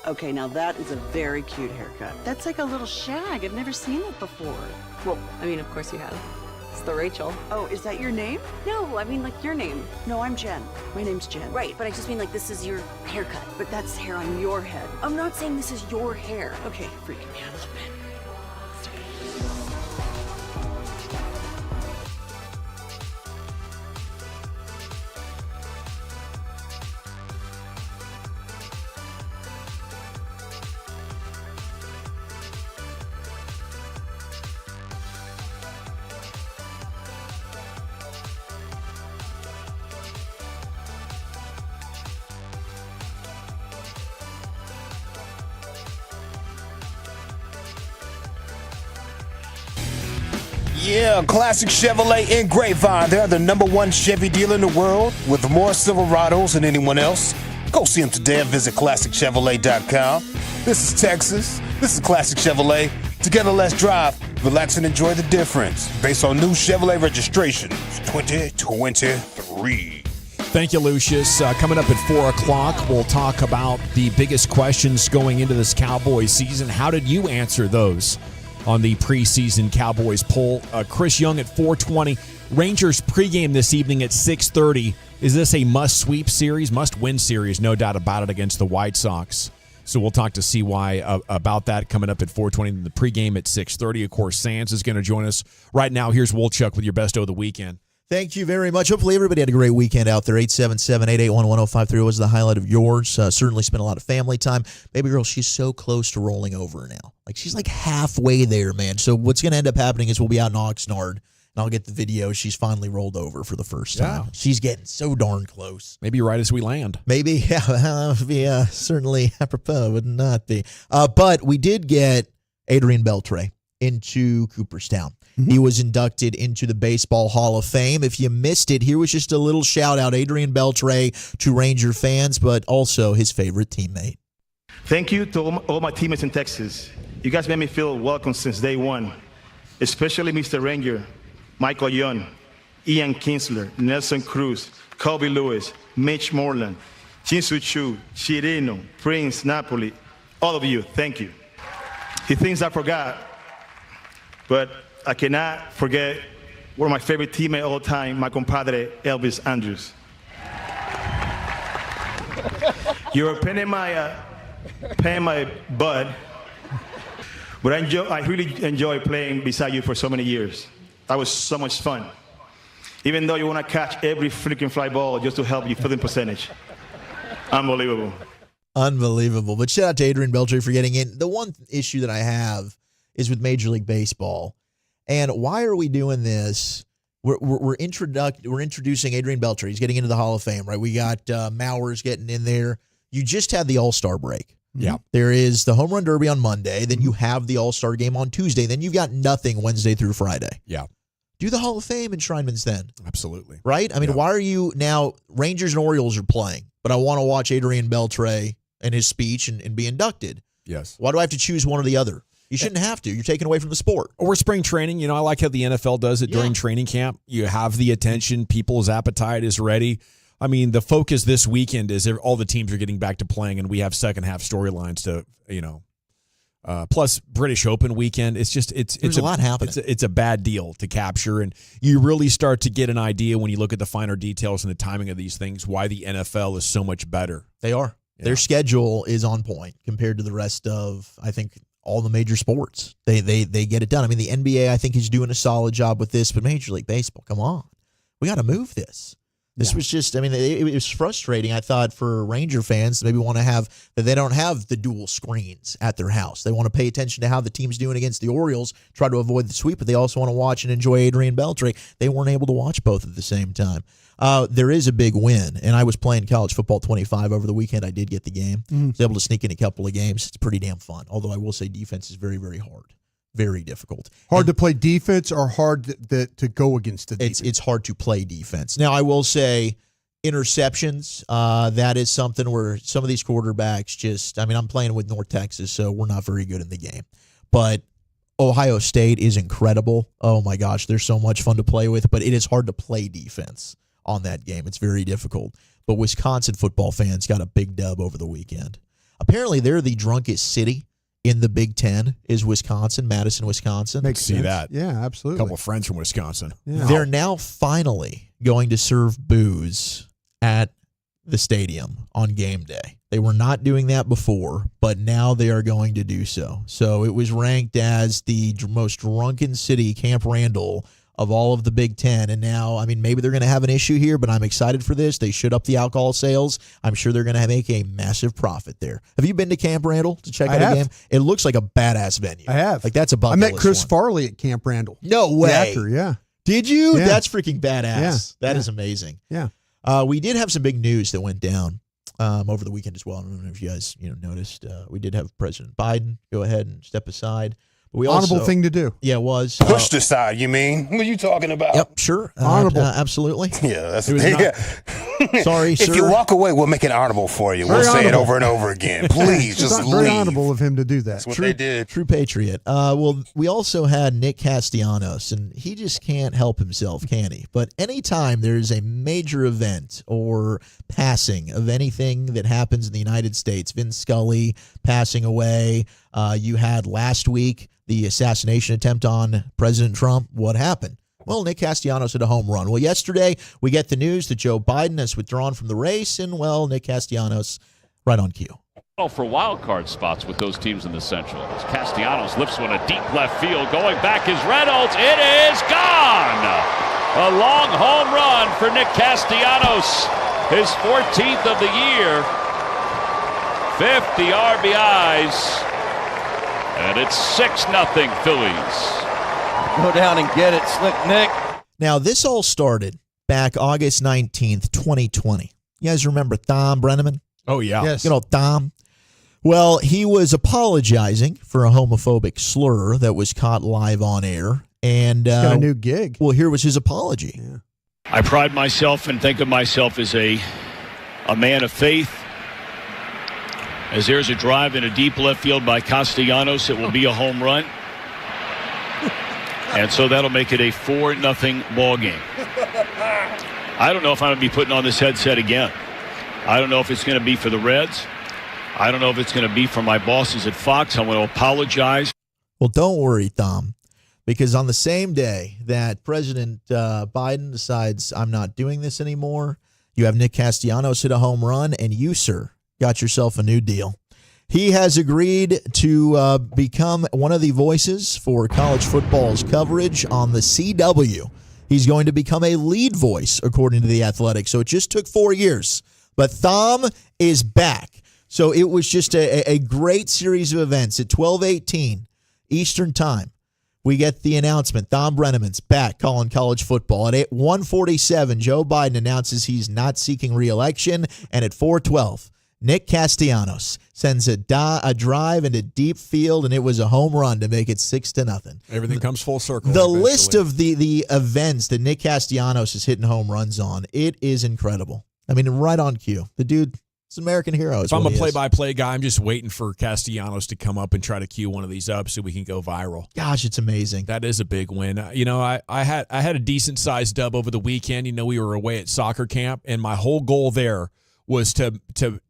Okay, now that is a very cute haircut. That's like a little shag. I've never seen it before. Well, I mean, of course you have. It's the Rachel. Oh, is that your name? No, I mean like your name. No, I'm Jen. My name's Jen. Right, but I just mean like this is your haircut. But that's hair on your head. I'm not saying this is your hair. Okay, freaking me out a little bit. Yeah, Classic Chevrolet in Grapevine. They're the #1 Chevy dealer in the world with more Silverados than anyone else. Go see them today and visit ClassicChevrolet.com. This is Texas. This is Classic Chevrolet. Together, let's drive, relax, and enjoy the difference. Based on new Chevrolet registrations 2023. Thank you, Lucius. Coming up at 4 o'clock, we'll talk about the biggest questions going into this Cowboys season. How did you answer those on the preseason Cowboys poll? Chris Young at 4:20. Rangers pregame this evening at 6:30. Is this a must-sweep series, must-win series? No doubt about it against the White Sox. So we'll talk to CY about that coming up at 4:20. The pregame at 6:30. Of course, Sands is going to join us. Right now, here's Wolchuk with your best of the weekend. Thank you very much. Hopefully everybody had a great weekend out there. 877-881-1053 was the highlight of yours. Certainly spent a lot of family time. Baby girl, she's so close to rolling over now. Like, she's like halfway there, man. So what's going to end up happening is we'll be out in Oxnard, and I'll get the video. She's finally rolled over for the first time. Yeah. She's getting so darn close. Maybe right as we land. Maybe, yeah. That would be certainly apropos, would not be. But we did get Adrian Beltre into Cooperstown. Mm-hmm. He was inducted into the Baseball Hall of Fame. If you missed it, here was just a little shout-out, Adrian Beltre, to Ranger fans, but also his favorite teammate. Thank you to all my teammates in Texas. You guys made me feel welcome since day one, especially Mr. Ranger, Michael Young, Ian Kinsler, Nelson Cruz, Colby Lewis, Mitch Moreland, Jinsu Chu, Chirino, Prince Napoli, all of you, thank you. He thinks I forgot, but I cannot forget one of my favorite teammates all time, my compadre, Elvis Andrews. You're paying my bud, but I really enjoy playing beside you for so many years. That was so much fun. Even though you want to catch every freaking fly ball just to help your fielding percentage. Unbelievable. Unbelievable. But shout out to Adrian Beltre for getting in. The one issue that I have is with Major League Baseball. And why are we doing this? We're introducing Adrian Beltre. He's getting into the Hall of Fame, right? We got Mowers getting in there. You just had the All-Star break. Yeah. There is the Home Run Derby on Monday. Then you have the All-Star game on Tuesday. Then you've got nothing Wednesday through Friday. Yeah. Do the Hall of Fame enshrinements then. Absolutely. Right? I mean, why are you now Rangers and Orioles are playing, but I want to watch Adrian Beltre and his speech and be inducted. Yes. Why do I have to choose one or the other? You shouldn't have to. You're taken away from the sport. Or spring training. You know, I like how the NFL does it during training camp. You have the attention. People's appetite is ready. I mean, the focus this weekend is all the teams are getting back to playing, and we have second half storylines to, plus British Open weekend. It's just, There's a lot happening. It's a bad deal to capture, and you really start to get an idea when you look at the finer details and the timing of these things, why the NFL is so much better. They are. Yeah. Their schedule is on point compared to the rest of, I think, all the major sports. They get it done. I mean, the NBA, I think, is doing a solid job with this, but Major League Baseball, come on. We got to move this. This was just, I mean, it was frustrating, I thought, for Ranger fans to maybe want to have, that they don't have the dual screens at their house. They want to pay attention to how the team's doing against the Orioles, try to avoid the sweep, but they also want to watch and enjoy Adrian Beltre. They weren't able to watch both at the same time. There is a big win, and I was playing college football 25 over the weekend. I did get the game. I was able to sneak in a couple of games. It's pretty damn fun, although I will say defense is very, very hard. Very difficult. Hard to play defense or hard to go against the defense? It's hard to play defense. Now, I will say interceptions, that is something where some of these quarterbacks just, I mean, I'm playing with North Texas, so we're not very good in the game. But Ohio State is incredible. Oh my gosh, they're so much fun to play with, but it is hard to play defense on that game. It's very difficult. But Wisconsin football fans got a big dub over the weekend. Apparently, they're the drunkest city in the Big Ten is Wisconsin, Madison, Wisconsin. Makes See sense. that. Yeah, absolutely. A couple of friends from Wisconsin. Yeah. They're now finally going to serve booze at the stadium on game day. They were not doing that before, but now they are going to do so. So it was ranked as the most drunken city, Camp Randall, of all of the Big Ten. And now, I mean, maybe they're going to have an issue here, but I'm excited for this. They should up the alcohol sales. I'm sure they're going to make a massive profit there. Have you been to Camp Randall to check out a game? It looks like a badass venue. I have. Like, that's a bucket I met list Chris one. Farley at Camp Randall. No way. The actor, yeah. Did you? Yeah. That's freaking badass. Yeah. That is amazing. Yeah. We did have some big news that went down over the weekend as well. I don't know if you guys noticed. We did have President Biden go ahead and step aside. But we Honorable also, thing to do. Yeah, it was. Pushed aside, you mean? What are you talking about? Yep, sure. Honorable. Absolutely. Yeah, that's Sorry, if sir. you walk away, we'll make it honorable for you. We'll say it over and over again. Please, It's just not very leave. honorable of him to do that. That's what they did. True patriot. Well, we also had Nick Castellanos, and he just can't help himself, can he? But anytime there's a major event or passing of anything that happens in the United States, Vince Scully passing away, you had last week the assassination attempt on President Trump. What happened? Well, Nick Castellanos hit a home run. Well, yesterday we get the news that Joe Biden has withdrawn from the race, and, well, Nick Castellanos right on cue. For wild card spots with those teams in the Central. As Castellanos lifts one a deep left field. Going back is Reynolds. It is gone! A long home run for Nick Castellanos. His 14th of the year. 50 RBIs. And it's 6-0 Phillies. Go down and get it, Slick Nick. Now, this all started back August 19th, 2020. You guys remember Thom Brennaman? Oh, yeah. Yes. You know, Thom. Well, he was apologizing for a homophobic slur that was caught live on air. And He's got a new gig. Well, here was his apology. Yeah. I pride myself and think of myself as a man of faith. As there's a drive in a deep left field by Castellanos, it will be a home run. And so that'll make it a 4-0 ball game. I don't know if I'm going to be putting on this headset again. I don't know if it's going to be for the Reds. I don't know if it's going to be for my bosses at Fox. I want to apologize. Well, don't worry, Thom, because on the same day that President Biden decides I'm not doing this anymore, you have Nick Castellanos hit a home run, and you, sir, got yourself a new deal. He has agreed to become one of the voices for college football's coverage on the CW. He's going to become a lead voice, according to The Athletic. So it just took 4 years. But Thom is back. So it was just a great series of events. At 12:18 Eastern Time, we get the announcement. Thom Brennaman's back calling college football. At 1:47, Joe Biden announces he's not seeking re-election. And at 4:12, Nick Castellanos sends a drive into deep field, and it was a home run to make it 6-0. Everything comes full circle. The eventually. list of the events that Nick Castellanos is hitting home runs on, it is incredible. I mean, right on cue. The dude is an American hero. If I'm a play-by-play guy, I'm just waiting for Castellanos to come up and try to cue one of these up so we can go viral. Gosh, it's amazing. That is a big win. I had a decent-sized dub over the weekend. We were away at soccer camp, and my whole goal there was to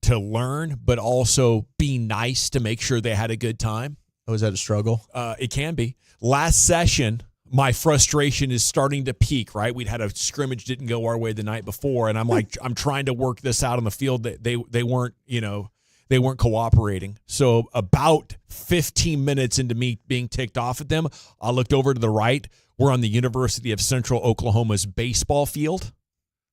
learn, but also be nice to make sure they had a good time. Oh, is that a struggle? It can be. Last session, my frustration is starting to peak, right? We'd had a scrimmage, didn't go our way the night before, and I'm like, I'm trying to work this out on the field. They weren't cooperating. So about 15 minutes into me being ticked off at them, I looked over to the right. We're on the University of Central Oklahoma's baseball field.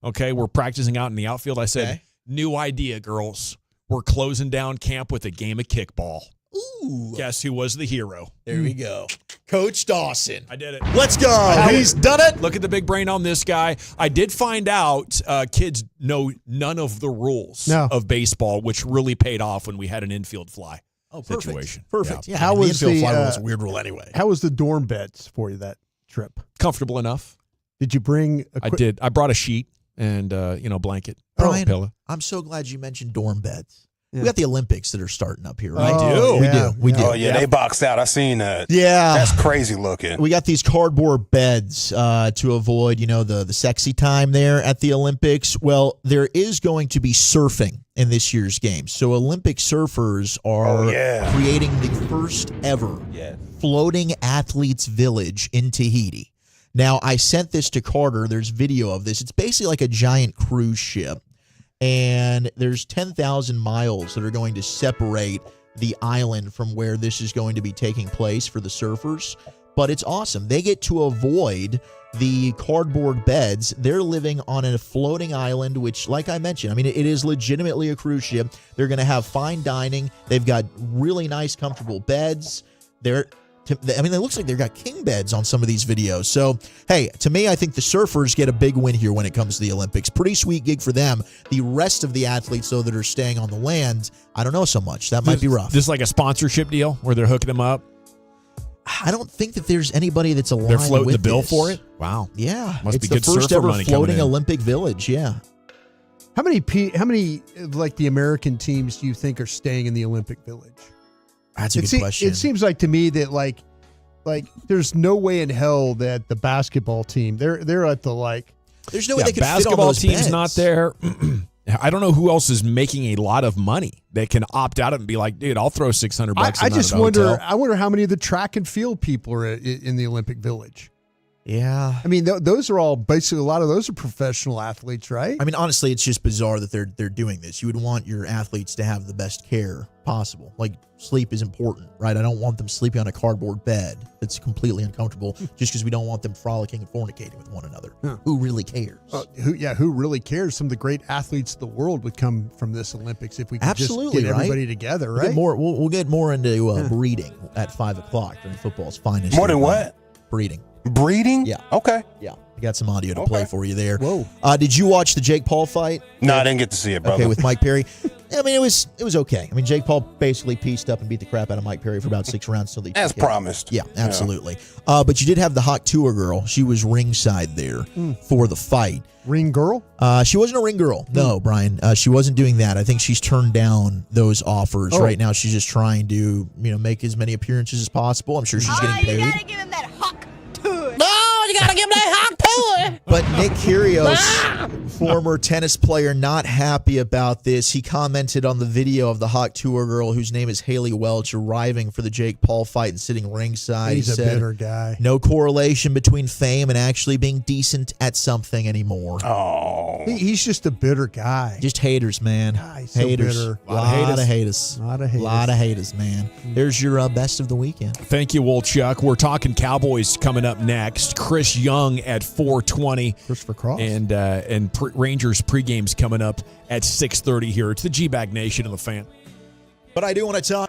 Okay, we're practicing out in the outfield. I said, new idea, girls. We're closing down camp with a game of kickball. Ooh. Guess who was the hero? There we go. Coach Dawson. I did it. Let's go. He's done it. Look at the big brain on this guy. I did find out kids know none of the rules of baseball, which really paid off when we had an infield fly situation. Perfect. Yeah. How was the infield the fly was a weird rule anyway. How was the dorm beds for you that trip? Comfortable enough. Did you bring I did. I brought a sheet and blanket. Brian, pillow. I'm so glad you mentioned dorm beds We got the Olympics that are starting up here, right? We do. Oh, yeah, they boxed out. I seen that. Yeah. That's crazy looking. We got these cardboard beds to avoid, the sexy time there at the Olympics. Well, there is going to be surfing in this year's game. So Olympic surfers are creating the first ever floating athletes village in Tahiti. Now, I sent this to Carter. There's video of this. It's basically like a giant cruise ship. And there's 10,000 miles that are going to separate the island from where this is going to be taking place for the surfers. But it's awesome. They get to avoid the cardboard beds. They're living on a floating island, which, like I mentioned, I mean, it is legitimately a cruise ship. They're going to have fine dining. They've got really nice, comfortable beds. It looks like they've got king beds on some of these videos. So, hey, to me, I think the surfers get a big win here when it comes to the Olympics. Pretty sweet gig for them. The rest of the athletes, though, that are staying on the land, I don't know so much. That might be rough. This is like a sponsorship deal where they're hooking them up? I don't think that there's anybody that's aligned with They're floating the bill this. for it? Wow. Yeah. Must it's be good the first surfer ever money coming floating in. Olympic village, yeah. How many like the American teams do you think are staying in the Olympic Village? That's a good question. It seems like to me that like there's no way in hell that the basketball team they're at the There's no way they could fit on basketball those team's beds. not there. I don't know who else is making a lot of money that can opt out and be like, dude, I'll throw $600 I in just at a wonder. hotel. I wonder how many of the track and field people are in the Olympic Village. Yeah. I mean, those are all basically a lot of those are professional athletes, right? I mean, honestly, it's just bizarre that they're doing this. You would want your athletes to have the best care possible. Like, sleep is important, right? I don't want them sleeping on a cardboard bed that's completely uncomfortable just because we don't want them frolicking and fornicating with one another. Huh. Who really cares? Who really cares? Some of the great athletes of the world would come from this Olympics if we could Absolutely, just get right? everybody together, We'll right? get more, we'll get more into breeding at 5 o'clock during football's finest. More than what? Breeding. Breeding? Yeah. Okay. Yeah. I got some audio to play for you there. Whoa. Did you watch the Jake Paul fight? No, I didn't get to see it, brother. Okay, with Mike Perry. I mean, it was okay. I mean, Jake Paul basically pieced up and beat the crap out of Mike Perry for about 6 rounds. As promised. Yeah, absolutely. But you did have the hot tour girl. She was ringside there for the fight. Ring girl? She wasn't a ring girl. No, Brian. She wasn't doing that. I think she's turned down those offers. Right now, she's just trying to, make as many appearances as possible. I'm sure she's getting paid. You gotta give him that hawk tour. No, you gotta give him that hawk tour. But Nick Kyrgios, former tennis player, not happy about this. He commented on the video of the hawk tour girl, whose name is Haley Welch, arriving for the Jake Paul fight and sitting ringside. He's He a said, bitter guy. no correlation between fame and actually being decent at something anymore. Oh. He's just a bitter guy. Just haters, man. He's so haters. bitter. Lot of haters. Lot of haters, man. There's your best of the weekend. Thank you, Wolchuk. We're talking Cowboys coming up next. Chris Young at 4:20. Christopher Cross. And Rangers pregame's coming up at 6:30 here. It's the G-Bag Nation of the Fan. But I do want to talk.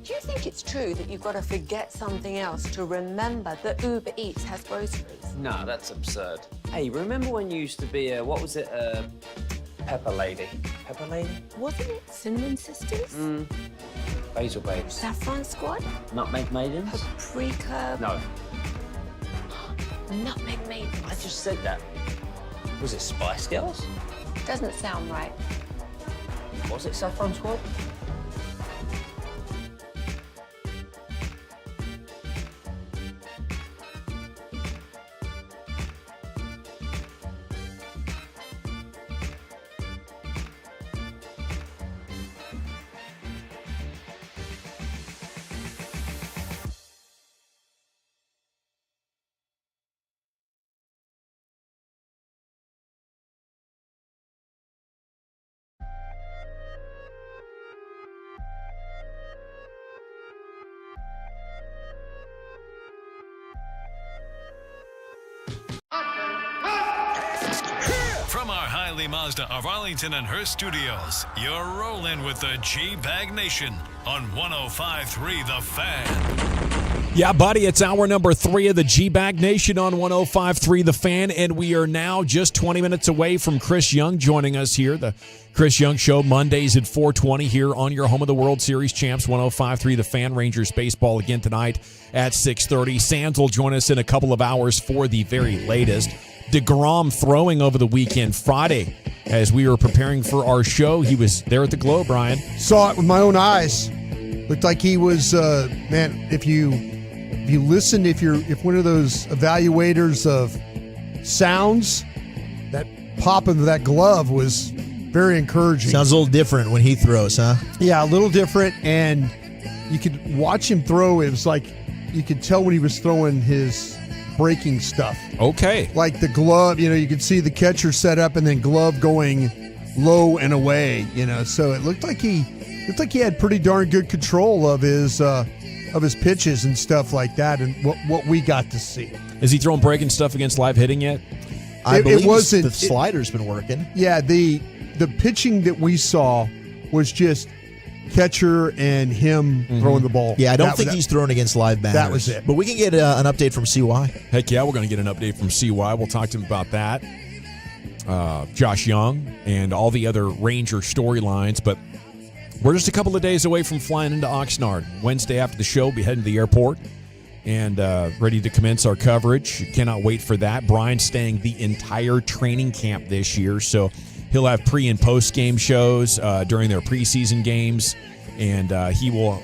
Do you think it's true that you've got to forget something else to remember that Uber Eats has groceries? No, that's absurd. Hey, remember when you used to be a, what was it, Pepper Lady? Pepper Lady? Wasn't it Cinnamon Sisters? Basil Babes. Saffron Squad? Nutmeg Maidens? Paprika? No. Nutmeg Maidens? I just said that. Was it Spice Girls? Doesn't sound right. Was it Saffron Squad? From our Hiley Mazda of Arlington and Hearst studios, you're rolling with the G-Bag Nation on 105.3 The Fan. Yeah, buddy, it's hour number 3 of the G-Bag Nation on 105.3 The Fan, and we are now just 20 minutes away from Chris Young joining us here. The Chris Young Show, Mondays at 4:20 here on your home of the World Series champs, 105.3 The Fan. Rangers baseball again tonight at 6:30. Sands will join us in a couple of hours for the very latest. DeGrom throwing over the weekend, Friday, as we were preparing for our show. He was there at the Globe, Brian. Saw it with my own eyes. Looked like he was, man, if you listen, if one of those evaluators of sounds, that pop of that glove was very encouraging. Sounds a little different when he throws, huh? Yeah, a little different, and you could watch him throw. It was like you could tell when he was throwing his breaking stuff. Okay. Like the glove, you could see the catcher set up and then glove going low and away, So it looked like he had pretty darn good control of his pitches and stuff like that, and what we got to see. Is he throwing breaking stuff against live hitting yet? I believe it wasn't, the slider's been working. Yeah, the pitching that we saw was just catcher and him throwing the ball. Yeah, I don't think he's thrown against live batters. That was it. But we can get an update from CY. Heck yeah, we're going to get an update from CY. We'll talk to him about that. Josh Young and all the other Ranger storylines. But we're just a couple of days away from flying into Oxnard. Wednesday after the show, we'll be heading to the airport and ready to commence our coverage. Cannot wait for that. Brian's staying the entire training camp this year, so he'll have pre- and post-game shows during their preseason games, and he will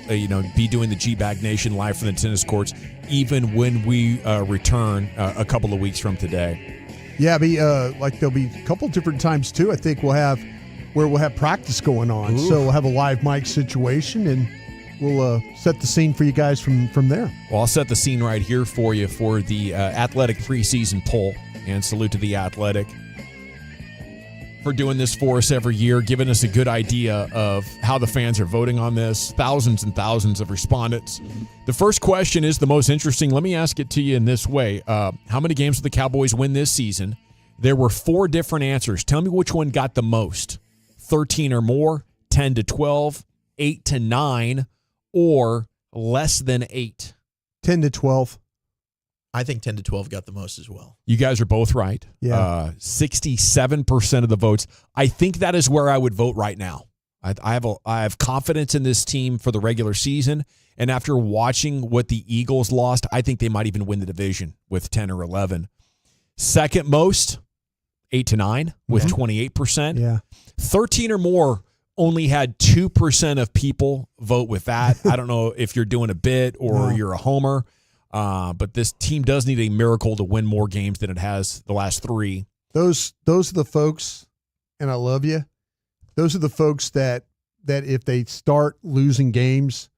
be doing the G-Bag Nation live from the tennis courts even when we return a couple of weeks from today. Yeah, there'll be a couple different times, too. I think we'll have practice going on. Ooh. So we'll have a live mic situation, and we'll set the scene for you guys from there. Well, I'll set the scene right here for you for the Athletic preseason poll, and salute to the Athletic for doing this for us every year, giving us a good idea of how the fans are voting on this. Thousands and thousands of respondents. The first question is the most interesting. Let me ask it to you in this way. How many games will the Cowboys win this season? There were 4 different answers. Tell me which one got the most. 13 or more, 10 to 12, 8 to 9, or less than 8. 10 to 12. I think 10 to 12 got the most as well. You guys are both right. Yeah. 67% of the votes. I think that is where I would vote right now. I have confidence in this team for the regular season, and after watching what the Eagles lost, I think they might even win the division with 10 or 11. Second most, 8 to 9 with 28%. Yeah. 13 or more only had 2% of people vote with that. I don't know if you're doing a bit or you're a homer. But this team does need a miracle to win more games than it has the last 3. Those are the folks, and I love you. Those are the folks that if they start losing games,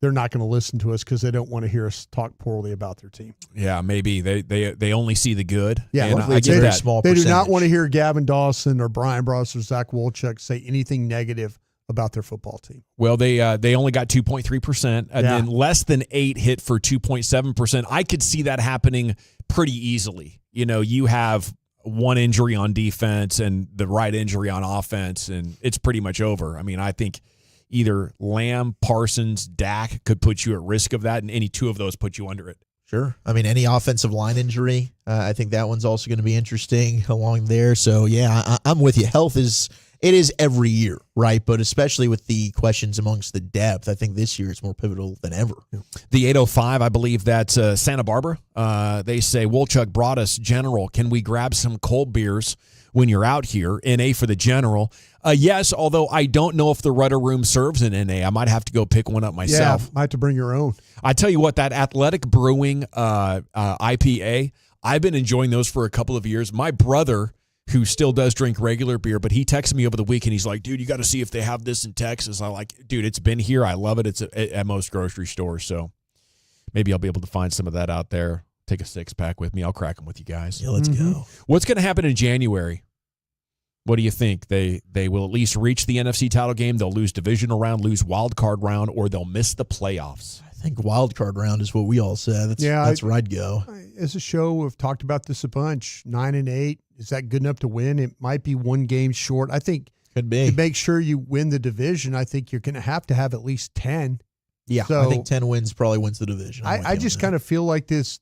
they're not going to listen to us because they don't want to hear us talk poorly about their team. Yeah, maybe they only see the good. Yeah, and I get that. Small they percentage. do not want to hear Gavin Dawson or Brian Bross or Zach Wolchuk say anything negative about their football team. Well, they only got 2.3%, and then less than 8 hit for 2.7%. I could see that happening pretty easily. You have one injury on defense and the right injury on offense, and it's pretty much over. I mean, I think either Lamb, Parsons, Dak could put you at risk of that, and any 2 of those put you under it. Sure. I mean, any offensive line injury, I think that one's also going to be interesting along there. So, yeah, I'm with you. Health is every year, right? But especially with the questions amongst the depth, I think this year it's more pivotal than ever. The 805, I believe that's Santa Barbara. They say, Wolchuk brought us General. Can we grab some cold beers when you're out here? NA for the General. Yes, although I don't know if the Rudder Room serves an NA. I might have to go pick one up myself. Yeah, I have to bring your own. I tell you what, that Athletic Brewing IPA, I've been enjoying those for a couple of years. My brother, who still does drink regular beer, but he texted me over the week and he's like, dude, you got to see if they have this in Texas. I'm like, dude, it's been here. I love it. It's at most grocery stores. So maybe I'll be able to find some of that out there. Take a 6-pack with me. I'll crack them with you guys. Yeah, let's go. What's going to happen in January? What do you think? They will at least reach the NFC title game. They'll lose divisional round, lose wild card round, or they'll miss the playoffs. I think wild card round is what we all said. That's where I'd go. As a show, we've talked about this a bunch. 9-8. Is that good enough to win? It might be 1 game short. I think could be. To make sure you win the division, I think you're going to have at least 10. Yeah, so, I think 10 wins probably wins the division. I just kind of feel like this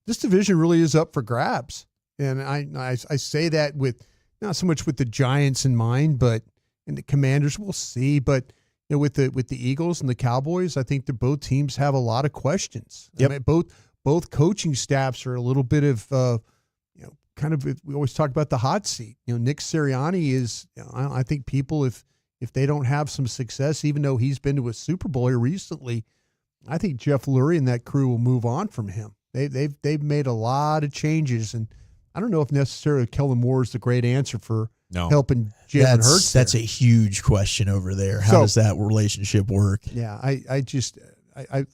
division really is up for grabs. And I say that with not so much with the Giants in mind, but and the Commanders, we'll see. But with the Eagles and the Cowboys, I think that both teams have a lot of questions. Yep. I mean, both coaching staffs are a little bit of kind of, we always talk about the hot seat. Nick Sirianni is, I think people, if they don't have some success, even though he's been to a Super Bowl here recently, I think Jeff Lurie and that crew will move on from him. They've made a lot of changes, and I don't know if necessarily Kellen Moore is the great answer for helping Jalen Hurts. That's a huge question over there. How does that relationship work? Yeah, I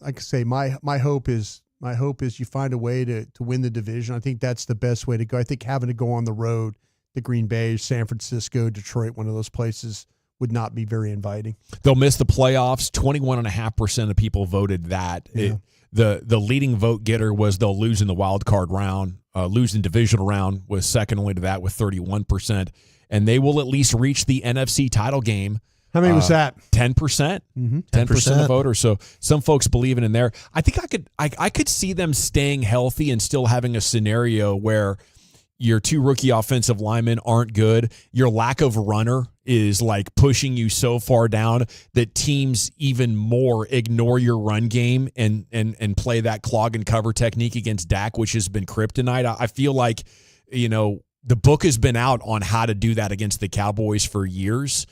like I say, my hope is you find a way to win the division. I think that's the best way to go. I think having to go on the road, the Green Bay, San Francisco, Detroit, one of those places would not be very inviting. They'll miss the playoffs. 21.5% of people voted that. Yeah. The leading vote getter was they'll lose in the wild card round. Lose in divisional round was second only to that with 31%. And they will at least reach the NFC title game. How many was that? 10%. 10% of voters. So some folks believing in there. I think I could see them staying healthy and still having a scenario where your two rookie offensive linemen aren't good. Your lack of runner is like pushing you so far down that teams even more ignore your run game and play that clog and cover technique against Dak, which has been kryptonite. I feel like, the book has been out on how to do that against the Cowboys for years.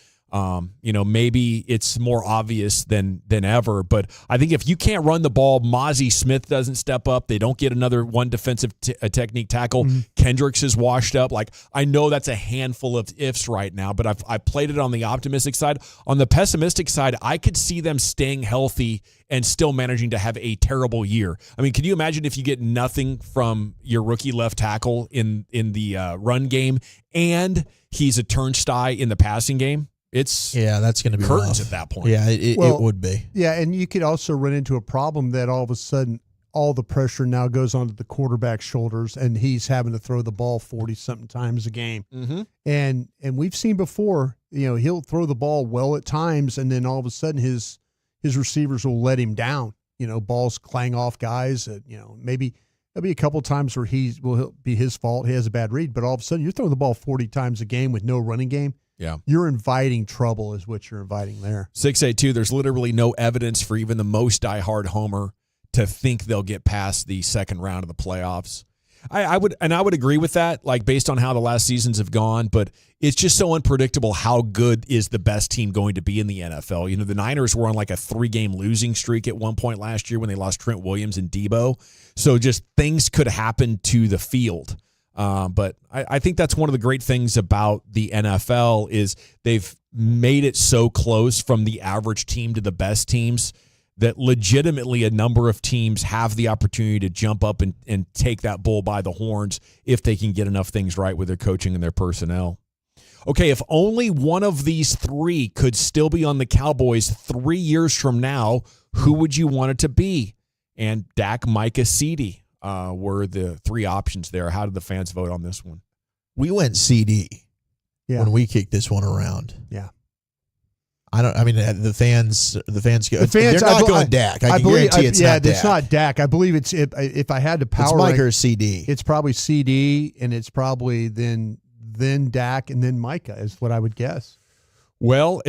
Maybe it's more obvious than ever, but I think if you can't run the ball, Mozzie Smith doesn't step up. They don't get another one defensive technique tackle. Mm-hmm. Kendricks is washed up. Like, I know that's a handful of ifs right now, but I've played it on the optimistic side. On the pessimistic side, I could see them staying healthy and still managing to have a terrible year. I mean, can you imagine if you get nothing from your rookie left tackle in the run game and he's a turnstile in the passing game? That's going to be curtains rough at that point. Yeah, it would be. Yeah, and you could also run into a problem that all of a sudden all the pressure now goes onto the quarterback's shoulders, and he's having to throw the ball 40-something times a game. Mm-hmm. And we've seen before, he'll throw the ball well at times, and then all of a sudden his receivers will let him down. Balls clang off guys. Maybe there'll be a couple times where will be his fault. He has a bad read, but all of a sudden you're throwing the ball 40 times a game with no running game. Yeah. You're inviting trouble is what you're inviting there. 682, there's literally no evidence for even the most diehard homer to think they'll get past the second round of the playoffs. I would agree with that, like based on how the last seasons have gone, but it's just so unpredictable how good is the best team going to be in the NFL. The Niners were on like a 3-game losing streak at one point last year when they lost Trent Williams and Debo. So just things could happen to the field. But I think that's one of the great things about the NFL is they've made it so close from the average team to the best teams that legitimately a number of teams have the opportunity to jump up and take that bull by the horns if they can get enough things right with their coaching and their personnel. Okay, if only one of these three could still be on the Cowboys 3 years from now, who would you want it to be? And Dak, Micah, CD were the three options there. How did the fans vote on this one? We went CD when we kicked this one around. Yeah. The fans go. They're not going Dak. I can guarantee it's not Dak. It's not Dak. I believe it's if I had to power. It's Micah or CD. It's probably CD, and it's probably then Dak, and then Micah is what I would guess. Well,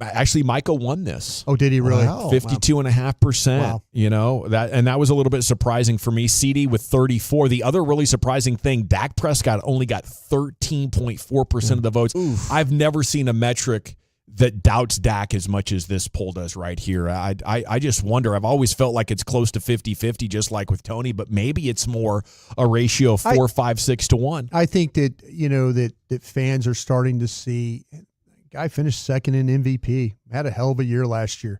actually, Micah won this. Oh, did he really? 52.5%. Wow. That was a little bit surprising for me. CD with 34. The other really surprising thing, Dak Prescott only got 13.4% of the votes. Oof. I've never seen a metric that doubts Dak as much as this poll does right here. I just wonder. I've always felt like it's close to 50-50, just like with Tony, but maybe it's more a ratio of 4, 5, 6 to 1. I think that that fans are starting to see. Guy finished second in MVP, had a hell of a year last year.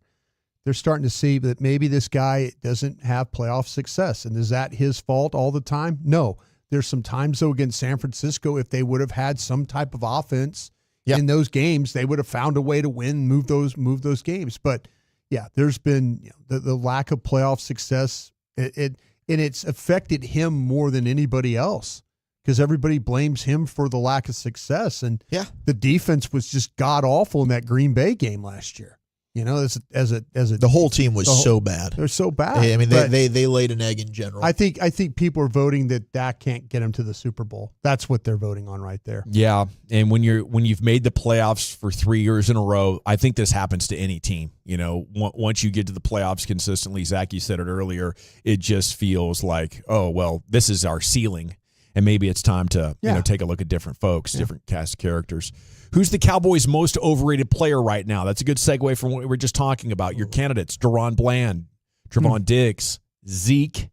They're starting to see that maybe this guy doesn't have playoff success. And is that his fault all the time? No. There's some times, though, against San Francisco, if they would have had some type of offense in those games, they would have found a way to win, move those games. But, yeah, there's been the lack of playoff success, and it's affected him more than anybody else. Because everybody blames him for the lack of success, and the defense was just god awful in that Green Bay game last year. The whole team was so bad. They're so bad. I mean, they laid an egg in general. I think people are voting that Dak can't get him to the Super Bowl. That's what they're voting on right there. Yeah, and when you've made the playoffs for 3 years in a row, I think this happens to any team. Once you get to the playoffs consistently, Zach, you said it earlier, it just feels like, oh well, this is our ceiling. And maybe it's time to take a look at different folks, different cast of characters. Who's the Cowboys' most overrated player right now? That's a good segue from what we were just talking about. Your candidates, Deron Bland, Trevon Diggs, Zeke,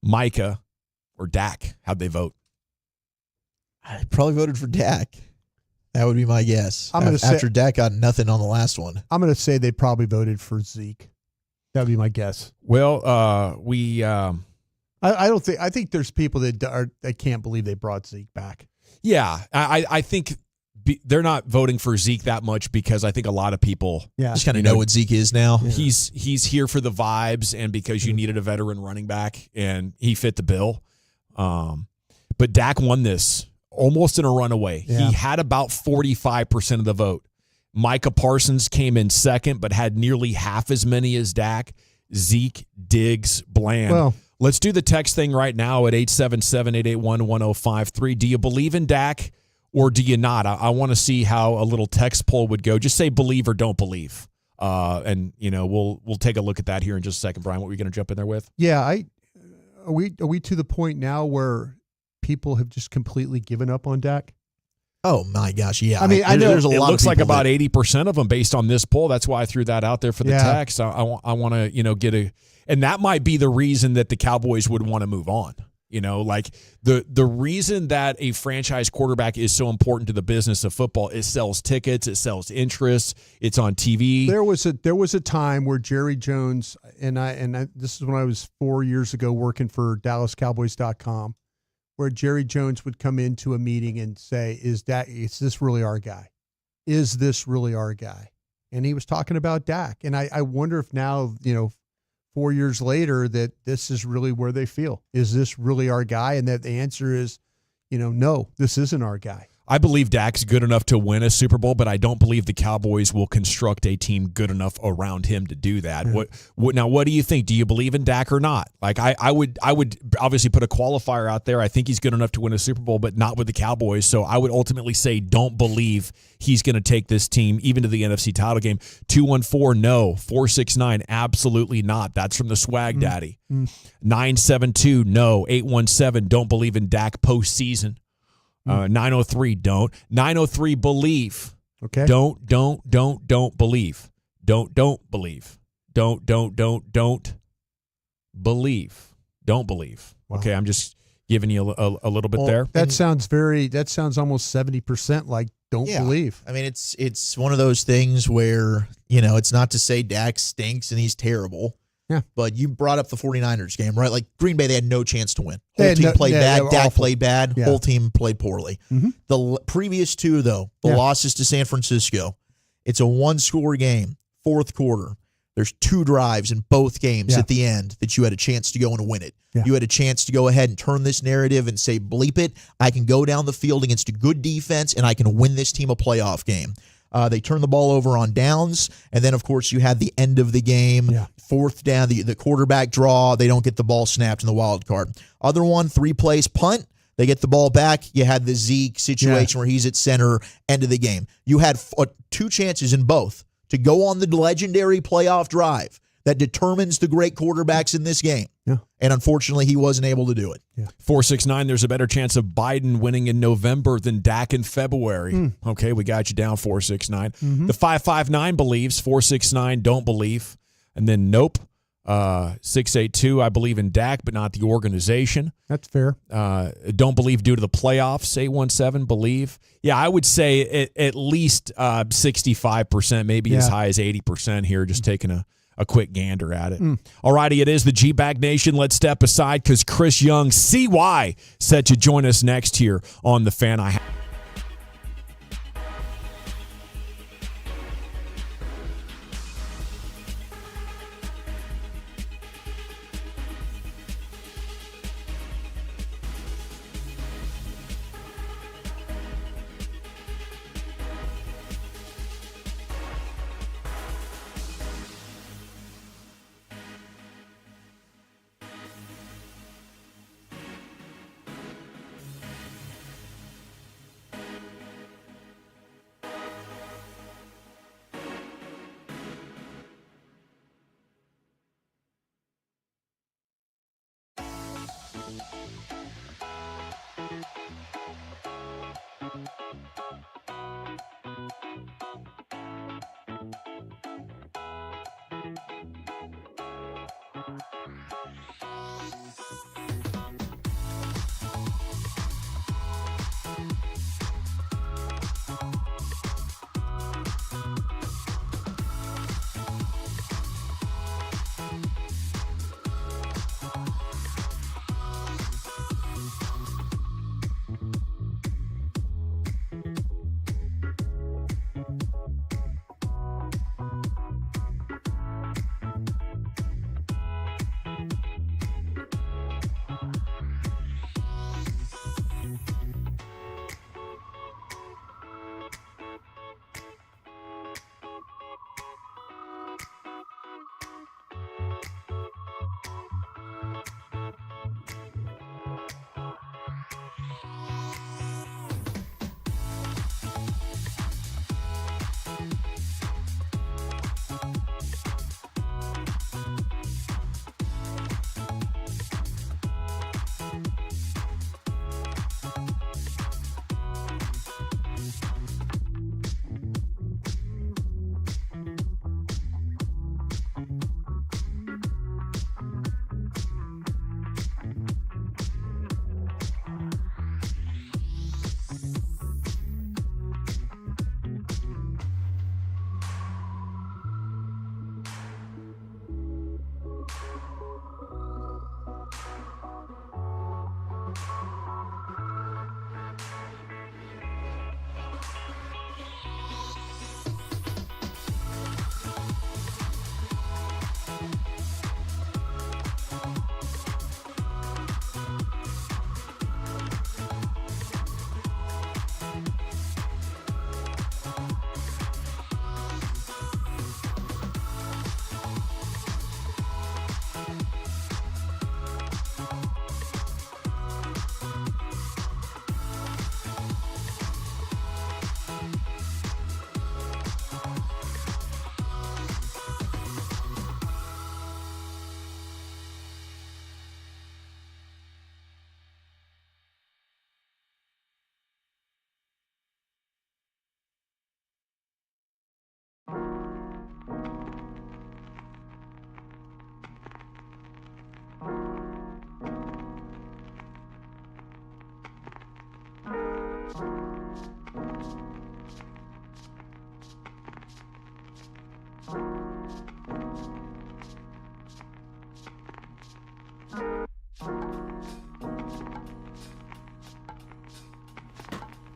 Micah, or Dak. How'd they vote? I probably voted for Dak. That would be my guess. After Dak got nothing on the last one. I'm going to say they probably voted for Zeke. That would be my guess. Well, I think there's people that can't believe they brought Zeke back. Yeah, I think they're not voting for Zeke that much because I think a lot of people just kind of know what Zeke is now. Yeah. He's here for the vibes and because you needed a veteran running back and he fit the bill. But Dak won this almost in a runaway. Yeah. He had about 45% of the vote. Micah Parsons came in second, but had nearly half as many as Dak. Zeke, Diggs, Bland. Well, let's do the text thing right now at 877-881-1053. Do you believe in Dak or do you not? I want to see how a little text poll would go. Just say believe or don't believe. And we'll take a look at that here in just a second. Brian, what were you going to jump in there with? Yeah, are we to the point now where people have just completely given up on Dak? Oh my gosh, yeah. I mean, I know there's a lot. It looks like about 80% 80% of them based on this poll. That's why I threw that out there for the text. I want to get and that might be the reason that the Cowboys would want to move on. Like the reason that a franchise quarterback is so important to the business of football, it sells tickets, it sells interest, it's on TV. There was a time where Jerry Jones and this is when I was 4 years ago working for DallasCowboys.com, where Jerry Jones would come into a meeting and say, is this really our guy? Is this really our guy? And he was talking about Dak. And I wonder if now, 4 years later, that this is really where they feel. Is this really our guy? And that the answer is, no, this isn't our guy. I believe Dak's good enough to win a Super Bowl, but I don't believe the Cowboys will construct a team good enough around him to do that. Yeah. What do you think? Do you believe in Dak or not? Like I would obviously put a qualifier out there. I think he's good enough to win a Super Bowl, but not with the Cowboys. So I would ultimately say don't believe he's going to take this team even to the NFC title game. 214, no. 469, absolutely not. That's from the Swag Daddy. 972, no. 817, don't believe in Dak postseason. 903, don't. 903, believe. Okay. Don't believe. Don't believe. Don't believe. Don't believe. Wow. Okay, I'm just giving you a little bit there. That sounds almost 70% like don't believe. I mean, it's one of those things where, it's not to say Dak stinks and he's terrible. Yeah. But you brought up the 49ers game, right? Like Green Bay, they had no chance to win. Whole team played bad. Dak played bad. Yeah. Whole team played poorly. Mm-hmm. The previous two, though, the losses to San Francisco, it's a one-score game, fourth quarter. There's 2 drives in both games at the end that you had a chance to go and win it. Yeah. You had a chance to go ahead and turn this narrative and say, bleep it, I can go down the field against a good defense and I can win this team a playoff game. They turned the ball over on downs, and then, of course, you had the end of the game, fourth down, the quarterback draw. They don't get the ball snapped in the wild card. Other one, 3 plays, punt. They get the ball back. You had the Zeke situation where he's at center, end of the game. You had 2 chances in both to go on the legendary playoff drive that determines the great quarterbacks in this game. Yeah. And unfortunately, he wasn't able to do it. 469, there's a better chance of Biden winning in November than Dak in February. Okay, we got you down, 469. Mm-hmm. The 559 believes, 469 don't believe. And then nope. 682, I believe in Dak, but not the organization. That's fair. Don't believe due to the playoffs. 817, believe. Yeah, I would say at least 65%, maybe as high as 80% here, just taking a quick gander at it. All righty, it is the G-Bag Nation. Let's step aside because Chris Young, CY, set to join us next here on The Fan.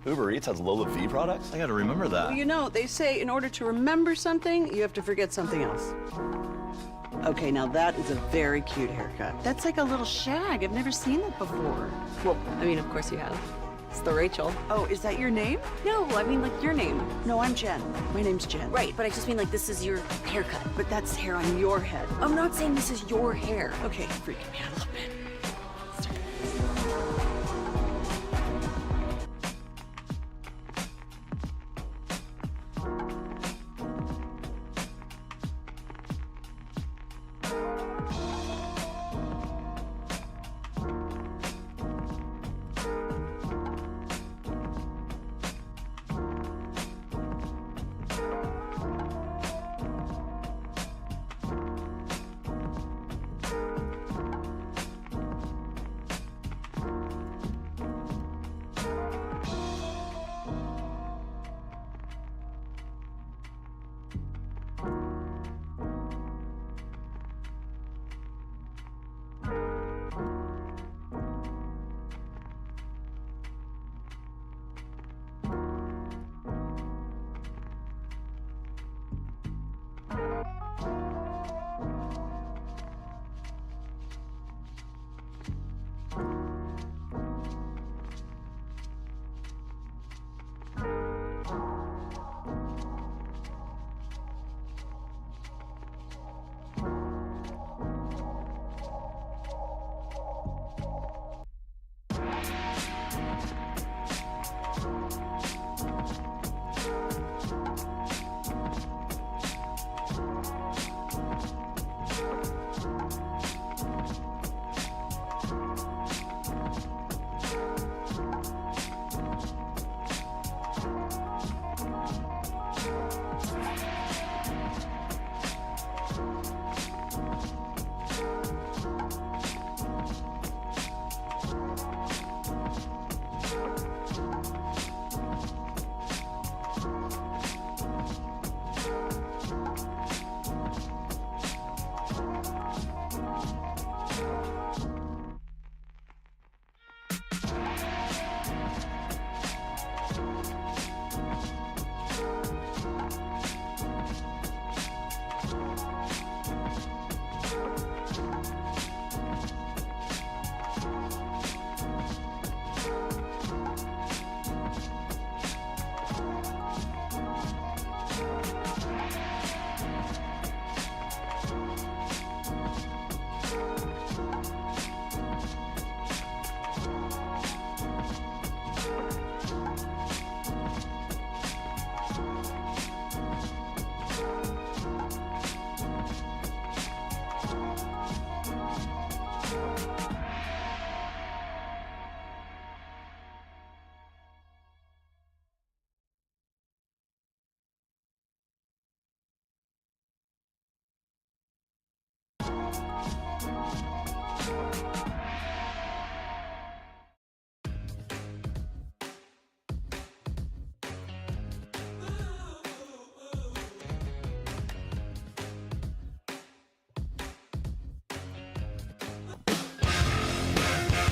Uber Eats has Lola V products? I gotta remember that. Well, you know, they say in order to remember something, you have to forget something else. Okay, now that is a very cute haircut. That's like a little shag. I've never seen that before. Well, I mean, of course you have. It's the Rachel. Oh, is that your name? No, I mean like your name. No, I'm Jen. My name's Jen. Right, but I just mean like this is your haircut. But that's hair on your head. I'm not saying this is your hair. Okay, freaking me out a little bit.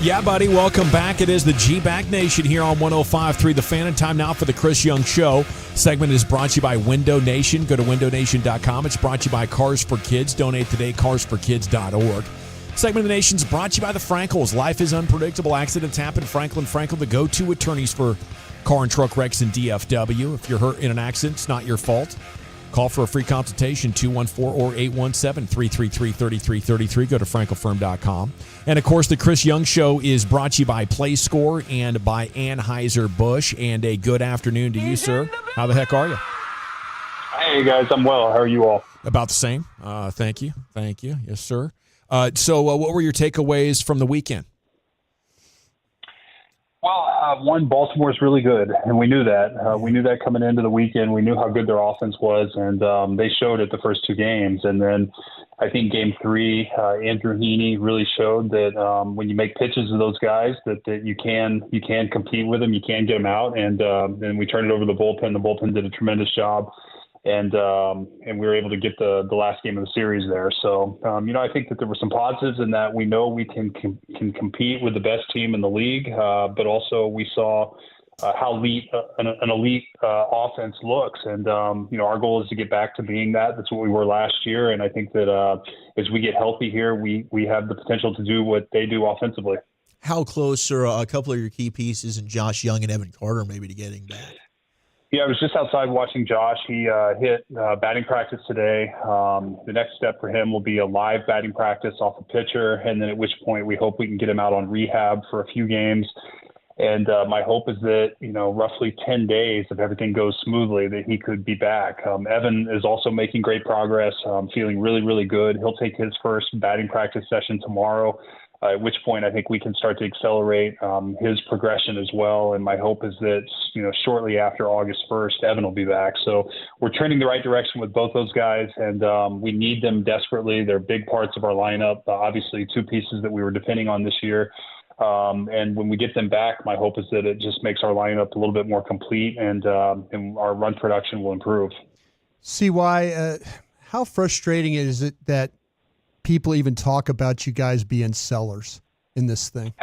Yeah, buddy, welcome back. It is the G-Back Nation here on 105.3 The Fan, and time now for the Chris Young Show. Segment is brought to you by Window Nation. Go to windownation.com. It's brought to you by Cars for Kids. Donate today, carsforkids.org. Segment of the Nation is brought to you by the Frankels. Life is unpredictable. Accidents happen. Franklin, the go-to attorneys for car and truck wrecks in DFW. If you're hurt in an accident, it's not your fault. Call for a free consultation, 214 or 817-333-3333. Go to frankelfirm.com. And, of course, the Chris Young Show is brought to you by PlayScore and by Anheuser-Busch. And a good afternoon to you, sir. How the heck are you? Hey, guys. I'm well. How are you all? About the same. Thank you. Thank you. Yes, sir. So what were your takeaways from the weekend? Well, one, Baltimore is really good, and we knew that. We knew that coming into the weekend. We knew how good their offense was, and they showed it the first two games. And then I think Game 3, Andrew Heaney really showed that when you make pitches to those guys, that you can compete with them, you can get them out. And then we turned it over to the bullpen. The bullpen did a tremendous job, and we were able to get the last game of the series there. So I think that there were some positives in that. We know we can compete with the best team in the league, but also we saw how an elite offense looks. And, our goal is to get back to being that. That's what we were last year. And I think that as we get healthy here, we have the potential to do what they do offensively. How close are a couple of your key pieces in Josh Young and Evan Carter maybe to getting back? Yeah, I was just outside watching Josh. He hit batting practice today. The next step for him will be a live batting practice off a pitcher, and then at which point we hope we can get him out on rehab for a few games. And my hope is that, roughly 10 days, if everything goes smoothly, that he could be back. Evan is also making great progress, feeling really, really good. He'll take his first batting practice session tomorrow, at which point I think we can start to accelerate his progression as well. And my hope is that, shortly after August 1st, Evan will be back. So we're trending the right direction with both those guys, and we need them desperately. They're big parts of our lineup, obviously two pieces that we were depending on this year. And when we get them back, my hope is that it just makes our lineup a little bit more complete, and our run production will improve. CY, how frustrating is it that people even talk about you guys being sellers in this thing?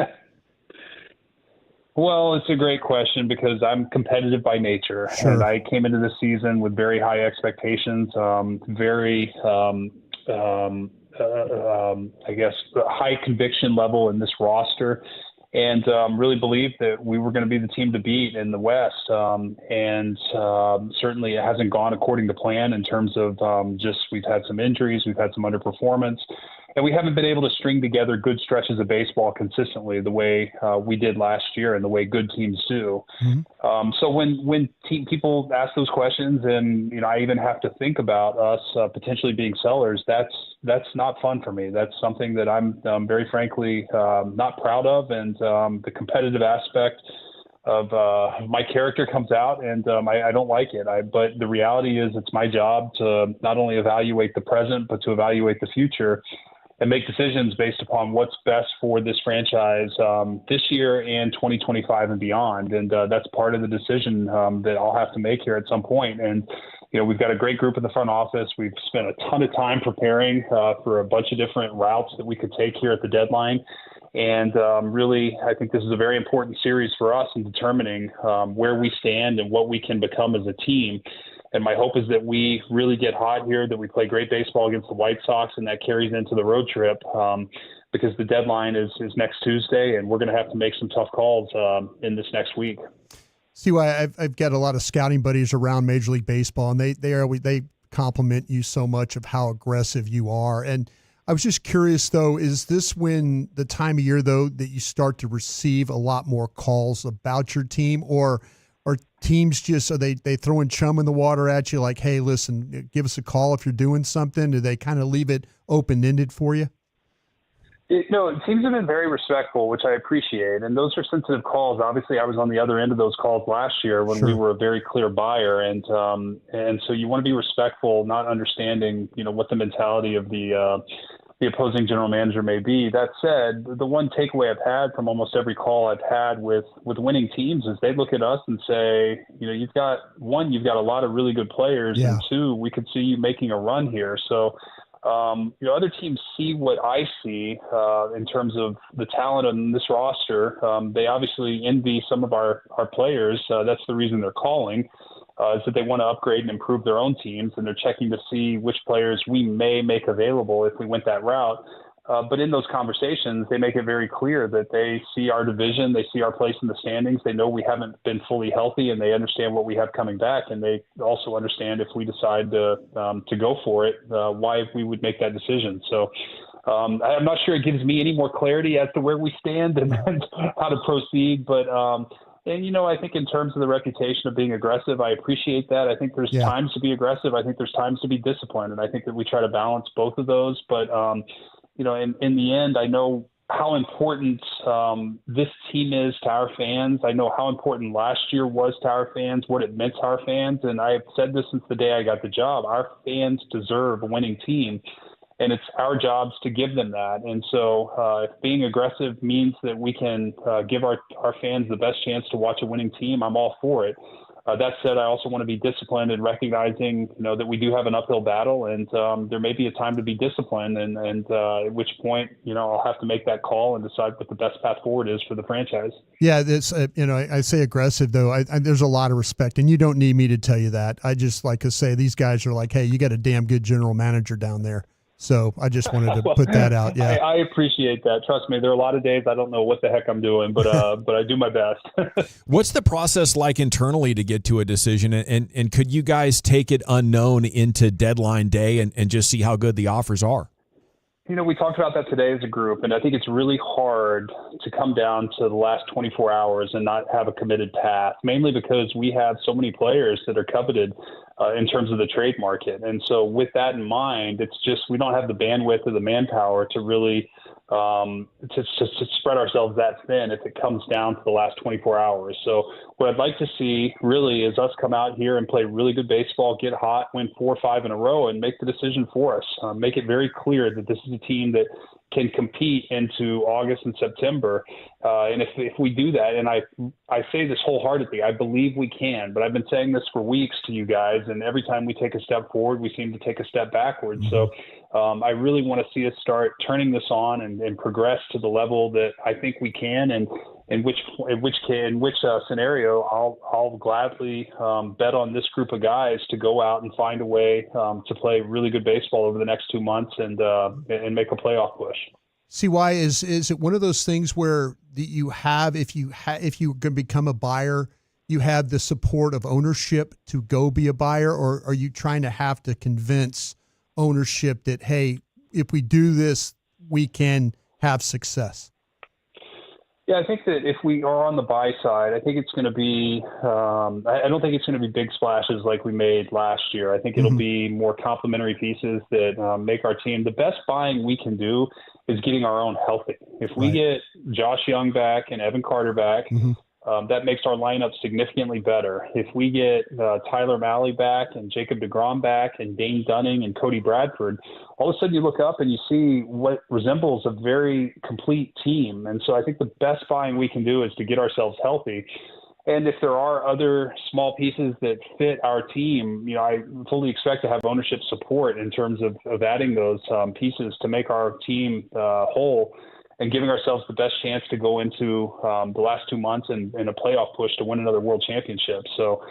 Well, it's a great question because I'm competitive by nature. Sure. And I came into this season with very high expectations, I guess, high conviction level in this roster, and really believed that we were going to be the team to beat in the West. Certainly it hasn't gone according to plan in terms of we've had some injuries, we've had some underperformance, and we haven't been able to string together good stretches of baseball consistently the way we did last year and the way good teams do. Mm-hmm. So when people ask those questions, and I even have to think about us potentially being sellers, that's not fun for me. That's something that I'm very frankly not proud of, and the competitive aspect of my character comes out, and I don't like it. But the reality is, it's my job to not only evaluate the present, but to evaluate the future and make decisions based upon what's best for this franchise this year and 2025 and beyond. And that's part of the decision that I'll have to make here at some point. And, we've got a great group in the front office. We've spent a ton of time preparing for a bunch of different routes that we could take here at the deadline. And really, I think this is a very important series for us in determining where we stand and what we can become as a team. And my hope is that we really get hot here, that we play great baseball against the White Sox, and that carries into the road trip because the deadline is next Tuesday, and we're going to have to make some tough calls in this next week. See why I've got a lot of scouting buddies around Major League Baseball, and they compliment you so much of how aggressive you are. And I was just curious, though, is this when the time of year, though, that you start to receive a lot more calls about your team, or teams are they throwing chum in the water at you like, hey, listen, give us a call if you're doing something? Do they kind of leave it open-ended for you? Teams have been very respectful, which I appreciate. And those are sensitive calls. Obviously, I was on the other end of those calls last year when we were a very clear buyer. And so you want to be respectful, not understanding, what the mentality of the opposing general manager may be. That said, the one takeaway I've had from almost every call I've had with winning teams is they look at us and say, you've got a lot of really good players, and two, we could see you making a run here. So, other teams see what I see in terms of the talent on this roster. They obviously envy some of our players. That's the reason they're calling. Is that they want to upgrade and improve their own teams, and they're checking to see which players we may make available if we went that route. But in those conversations, they make it very clear that they see our division, they see our place in the standings, they know we haven't been fully healthy, and they understand what we have coming back, and they also understand if we decide to go for it, why we would make that decision. So I'm not sure it gives me any more clarity as to where we stand and how to proceed, but and, I think in terms of the reputation of being aggressive, I appreciate that. I think there's times to be aggressive. I think there's times to be disciplined. And I think that we try to balance both of those. But, in the end, I know how important this team is to our fans. I know how important last year was to our fans, what it meant to our fans. And I've said this since the day I got the job. Our fans deserve a winning team. And it's our jobs to give them that. And so if being aggressive means that we can give our fans the best chance to watch a winning team, I'm all for it. That said, I also want to be disciplined and recognizing, that we do have an uphill battle, and there may be a time to be disciplined, and at which point, I'll have to make that call and decide what the best path forward is for the franchise. Yeah, this, I say aggressive though. There's a lot of respect, and you don't need me to tell you that. I just like to say these guys are like, hey, you got a damn good general manager down there. So I just wanted to put that out. Yeah, I appreciate that. Trust me, there are a lot of days I don't know what the heck I'm doing, but I do my best. What's the process like internally to get to a decision? And could you guys take it unknown into deadline day and just see how good the offers are? We talked about that today as a group, and I think it's really hard to come down to the last 24 hours and not have a committed path, mainly because we have so many players that are coveted in terms of the trade market. And so with that in mind, it's just we don't have the bandwidth or the manpower to really to spread ourselves that thin if it comes down to the last 24 hours. So what I'd like to see really is us come out here and play really good baseball, get hot, win 4 or 5 in a row, and make the decision for us. Make it very clear that this is a team that can compete into August and September. And if we do that, and I say this wholeheartedly, I believe we can, but I've been saying this for weeks to you guys, and every time we take a step forward, we seem to take a step backwards. So I really want to see us start turning this on and progress to the level that I think we can, and in which scenario I'll gladly bet on this group of guys to go out and find a way to play really good baseball over the next 2 months and make a playoff push. See, why is it one of those things where you have if you can become a buyer, you have the support of ownership to go be a buyer, or are you trying to have to convince ownership that, hey, if we do this, we can have success? Yeah, I think that if we are on the buy side, I think it's going to be I don't think it's going to be big splashes like we made last year. I think it'll be more complementary pieces that make our team. The best buying we can do is getting our own healthy. If we get Josh Young back and Evan Carter back, that makes our lineup significantly better. If we get Tyler Mahle back and Jacob deGrom back and Dane Dunning and Cody Bradford, all of a sudden you look up and you see what resembles a very complete team. And so I think the best buying we can do is to get ourselves healthy. And if there are other small pieces that fit our team, I fully expect to have ownership support in terms of adding those pieces to make our team whole and giving ourselves the best chance to go into the last 2 months and a playoff push to win another world championship. So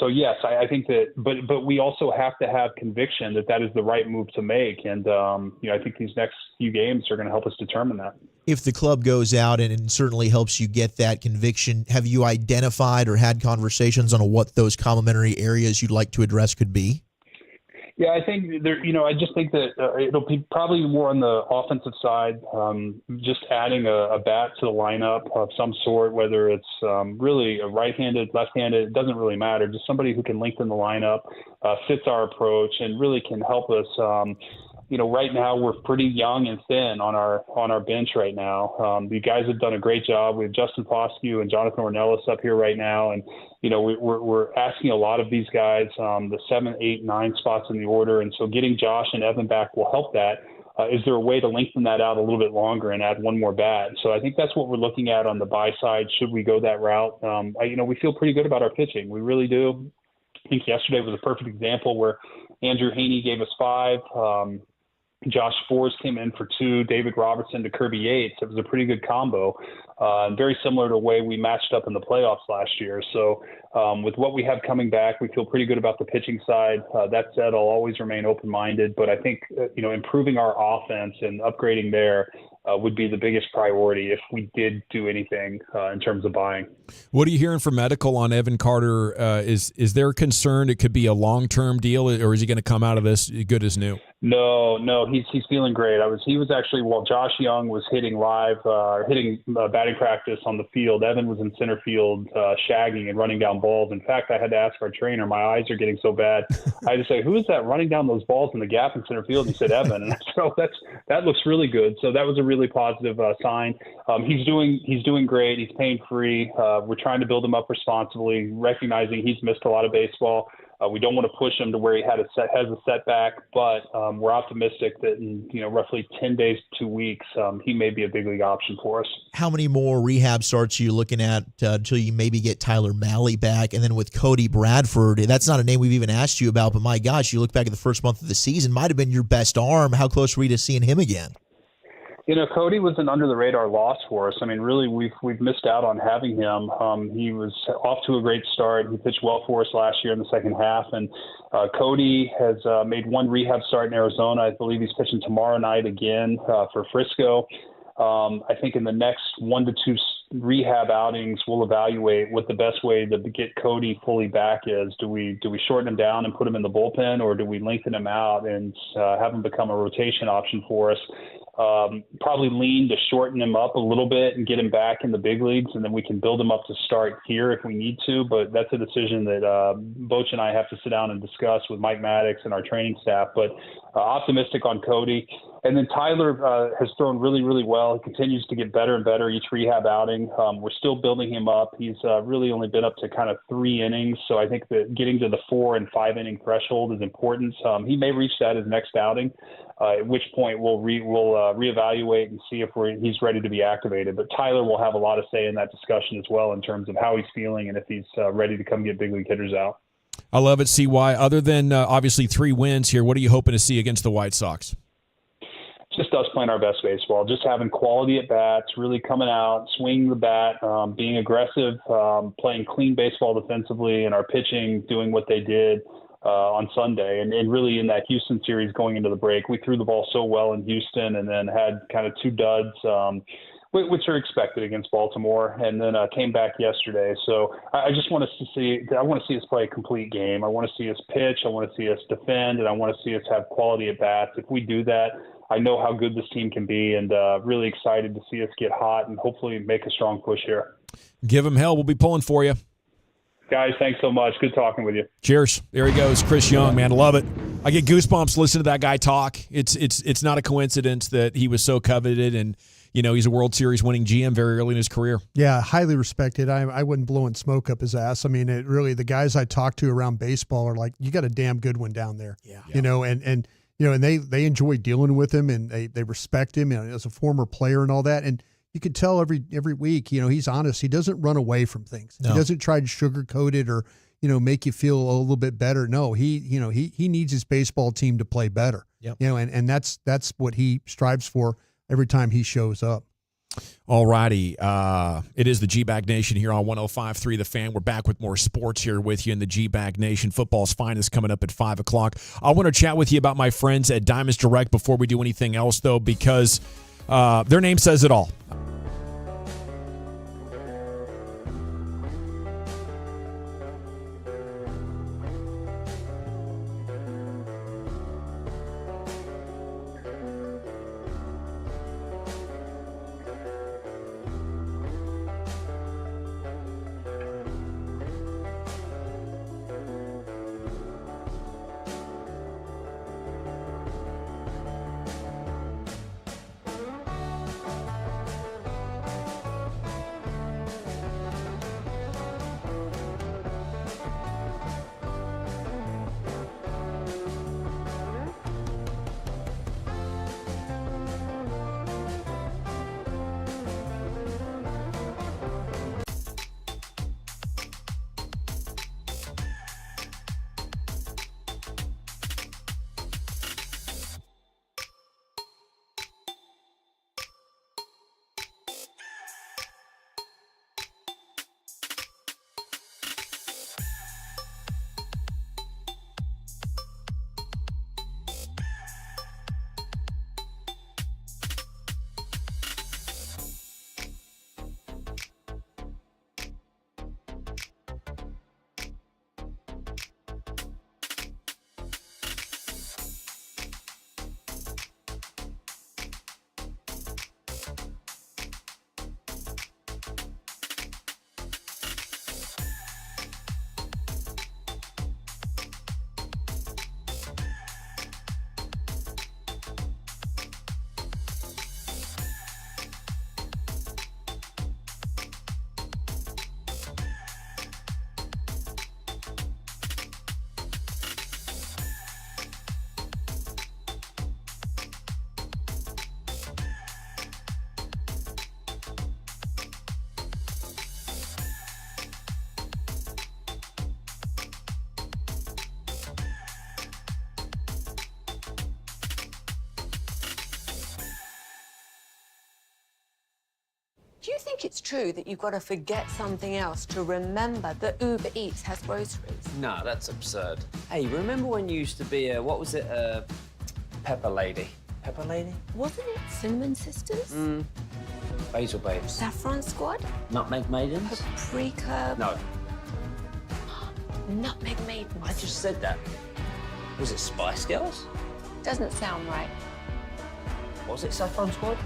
yes, I think that, but we also have to have conviction that is the right move to make. And, I think these next few games are going to help us determine that. If the club goes out and it certainly helps you get that conviction, have you identified or had conversations on what those complementary areas you'd like to address could be? Yeah, I think there. I just think that it'll be probably more on the offensive side. Just adding a bat to the lineup of some sort, whether it's really a right-handed, left-handed, it doesn't really matter. Just somebody who can lengthen the lineup, fits our approach, and really can help us. Right now we're pretty young and thin on our bench right now. The guys have done a great job. We have Justin Foscue and Jonathan Ornelas up here right now, and we're asking a lot of these guys the 7, 8, 9 spots in the order, and so getting Josh and Evan back will help that. Is there a way to lengthen that out a little bit longer and add one more bat? So I think that's what we're looking at on the buy side. Should we go that route? We feel pretty good about our pitching. We really do. I think yesterday was a perfect example where Andrew Haney gave us 5. Josh Forrest came in for 2, David Robertson to Kirby Yates. It was a pretty good combo, very similar to the way we matched up in the playoffs last year. So with what we have coming back, we feel pretty good about the pitching side. That said, I'll always remain open-minded, but I think, improving our offense and upgrading there would be the biggest priority if we did do anything in terms of buying. What are you hearing from medical on Evan Carter? Is there concern it could be a long-term deal, or is he going to come out of this good as new? No, he's feeling great. He was actually, while Josh Young was hitting batting practice on the field, Evan was in center field shagging and running down balls. In fact, I had to ask our trainer, my eyes are getting so bad. I had to say, who is that running down those balls in the gap in center field? And he said, Evan. And so that looks really good. So that was a really positive sign. He's doing great. He's pain-free. We're trying to build him up responsibly, recognizing he's missed a lot of baseball. We don't want to push him to where he has a setback, but we're optimistic that in roughly 10 days, 2 weeks, he may be a big league option for us. How many more rehab starts are you looking at until you maybe get Tyler Mahle back? And then with Cody Bradford, that's not a name we've even asked you about, but my gosh, you look back at the first month of the season, might have been your best arm. How close were you to seeing him again? Cody was an under-the-radar loss for us. I mean, really, we've missed out on having him. He was off to a great start. He pitched well for us last year in the second half. And Cody has made one rehab start in Arizona. I believe he's pitching tomorrow night again for Frisco. I think in the next 1 to 2 rehab outings, we'll evaluate what the best way to get Cody fully back is. Do we shorten him down and put him in the bullpen, or do we lengthen him out and have him become a rotation option for us? Probably lean to shorten him up a little bit and get him back in the big leagues, and then we can build him up to start here if we need to. But that's a decision that Boch and I have to sit down and discuss with Mike Maddox and our training staff. But optimistic on Cody. And then Tyler has thrown really, really well. He continues to get better and better each rehab outing. We're still building him up. He's really only been up to kind of 3 innings. So I think that getting to the 4 and 5 inning threshold is important. He may reach that his next outing, at which point we'll reevaluate and see if he's ready to be activated. But Tyler will have a lot of say in that discussion as well in terms of how he's feeling and if he's ready to come get big league hitters out. I love it, CY. Other than obviously 3 wins here, what are you hoping to see against the White Sox? Just us playing our best baseball, just having quality at bats, really coming out, swinging the bat, being aggressive, playing clean baseball defensively, and our pitching doing what they did on Sunday. And really in that Houston series going into the break, we threw the ball so well in Houston and then had kind of 2 duds, which are expected against Baltimore, and then came back yesterday. So I just want to see us play a complete game. I want to see us pitch. I want to see us defend, and I want to see us have quality at bats. If we do that, I know how good this team can be, and really excited to see us get hot and hopefully make a strong push here. Give them hell. We'll be pulling for you. Guys, thanks so much. Good talking with you. Cheers. There he goes, Chris Young, man. I love it. I get goosebumps listening to that guy talk. It's not a coincidence that he was so coveted, and he's a World Series winning GM very early in his career. Yeah, highly respected. I wouldn't blow smoke up his ass. I mean, the guys I talk to around baseball are like, you got a damn good one down there. Yeah. And they enjoy dealing with him, and they respect him, as a former player and all that. And you could tell every week, he's honest. He doesn't run away from things. No. He doesn't try to sugarcoat it or, make you feel a little bit better. No, he needs his baseball team to play better. Yep. And that's what he strives for every time he shows up. All righty. It is the G-Bag Nation here on 105.3 The Fan. We're back with more sports here with you in the G-Bag Nation. Football's finest coming up at 5 o'clock. I want to chat with you about my friends at Diamonds Direct before we do anything else, though, because their name says it all. Do you think it's true that you've got to forget something else to remember that Uber Eats has groceries? No, that's absurd. Hey, remember when you used to be a, what was it, Pepper Lady? Pepper Lady? Wasn't it Cinnamon Sisters? Basil Babes. Saffron Squad? Nutmeg Maidens? Paprika? No, Nutmeg Maidens. I just said that. Was it Spice Girls? Doesn't sound right. Was it Saffron Squad?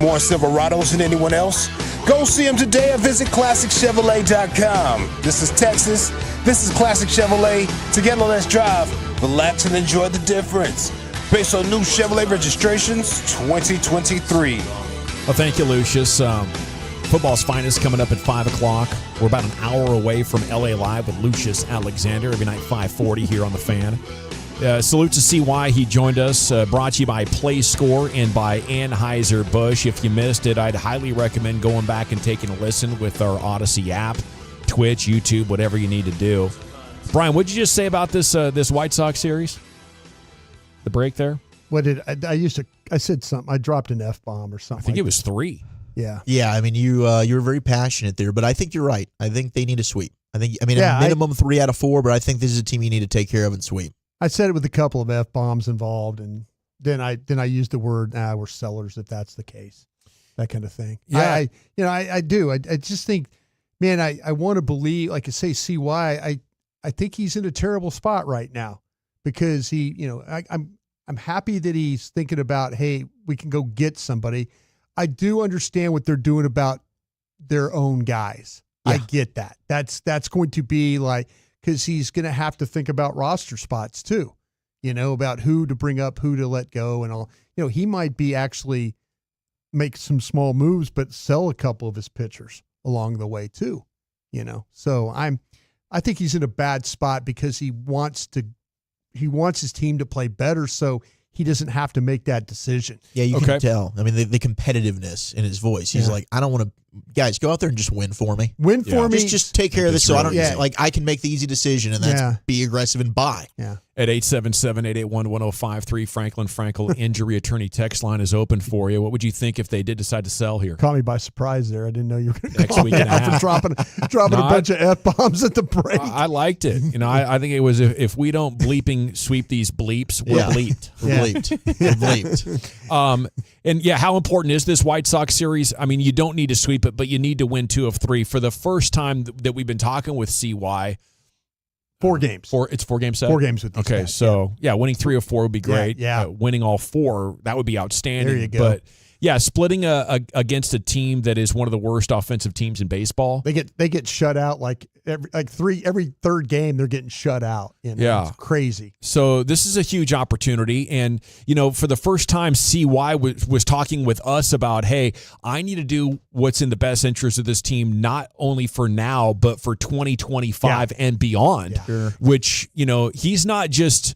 More Silverados than anyone else? Go see them today or visit ClassicChevrolet.com. This is Texas. This is Classic Chevrolet. Together, let's drive, relax, and enjoy the difference. Based on new Chevrolet registrations 2023. Well, thank you, Lucius. Football's finest coming up at 5 o'clock. We're about an hour away from LA Live with Lucius Alexander every night, 5:40 here on The Fan. Salute to CY. He joined us, brought to you by PlayScore and by Anheuser-Busch. If you missed it, I'd highly recommend going back and taking a listen with our Odyssey app, Twitch, YouTube, whatever you need to do. Brian, what did you just say about this this White Sox series? The break there? What did I said something. I dropped an F-bomb or something. I think it was 3. Yeah. Yeah, I mean, you were very passionate there, but I think you're right. I think they need a sweep. A minimum 3 out of 4, but I think this is a team you need to take care of and sweep. I said it with a couple of F-bombs involved, and then I used the word, we're sellers if that's the case. That kind of thing. Yeah. I do. I just think, man, I want to believe, like I say, CY, I think he's in a terrible spot right now because I'm happy that he's thinking about, hey, we can go get somebody. I do understand what they're doing about their own guys. Yeah. I get that. That's going to be like, because he's going to have to think about roster spots too, about who to bring up, who to let go and all. He might be actually make some small moves, but sell a couple of his pitchers along the way too, So I think he's in a bad spot because he wants his team to play better so he doesn't have to make that decision. Yeah, you can tell. I mean, the competitiveness in his voice. He's like, I don't want to, guys, go out there and just win for me. Win for me. Just take care of this so I don't, I can make the easy decision, and that's be aggressive and buy. Yeah. At 877-881-1053, Franklin Frankel injury attorney text line is open for you. What would you think if they did decide to sell here? Caught me by surprise there. I didn't know you were going to next week and a half. dropping a bunch of F-bombs at the break. I liked it. I think it was if we don't bleeping sweep these bleeps, we're bleeped. We're bleeped. And how important is this White Sox series? I mean, you don't need to sweep it, but you need to win 2 of 3. For the first time that we've been talking with CY, 4 games. It's 4 games set? 4 games with these guys. So winning 3 or 4 would be great. Yeah. Winning all 4, that would be outstanding. There you go. But splitting against a team that is one of the worst offensive teams in baseball. They get shut out every third game. They're getting shut out. It's crazy. So this is a huge opportunity, and for the first time, CY was talking with us about, hey, I need to do what's in the best interest of this team, not only for now but for 2025 and beyond. Yeah. Sure. Which he's not just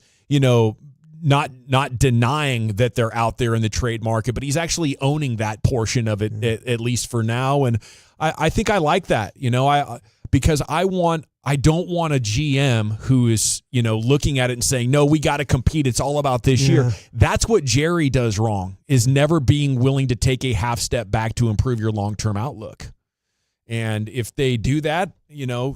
not denying that they're out there in the trade market, but he's actually owning that portion of it, at least for now. And I think I like that, because I don't want a GM who is, looking at it and saying, no, we got to compete. It's all about this year. That's what Jerry does wrong, is never being willing to take a half step back to improve your long-term outlook. And if they do that,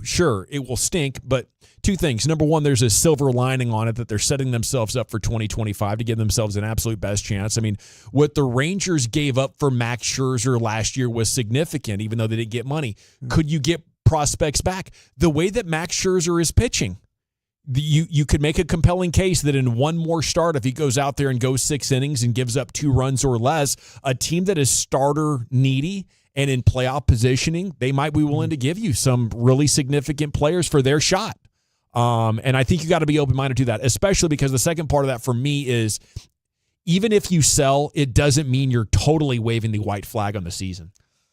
sure, it will stink. But 2 things. Number 1, there's a silver lining on it that they're setting themselves up for 2025 to give themselves an absolute best chance. I mean, what the Rangers gave up for Max Scherzer last year was significant, even though they didn't get money. Could you get prospects back? The way that Max Scherzer is pitching, you could make a compelling case that in one more start, if he goes out there and goes 6 innings and gives up 2 runs or less, a team that is starter needy and in playoff positioning, they might be willing to give you some really significant players for their shot. And I think you got to be open-minded to that, especially because the second part of that for me is, even if you sell, it doesn't mean you're totally waving the white flag on the season.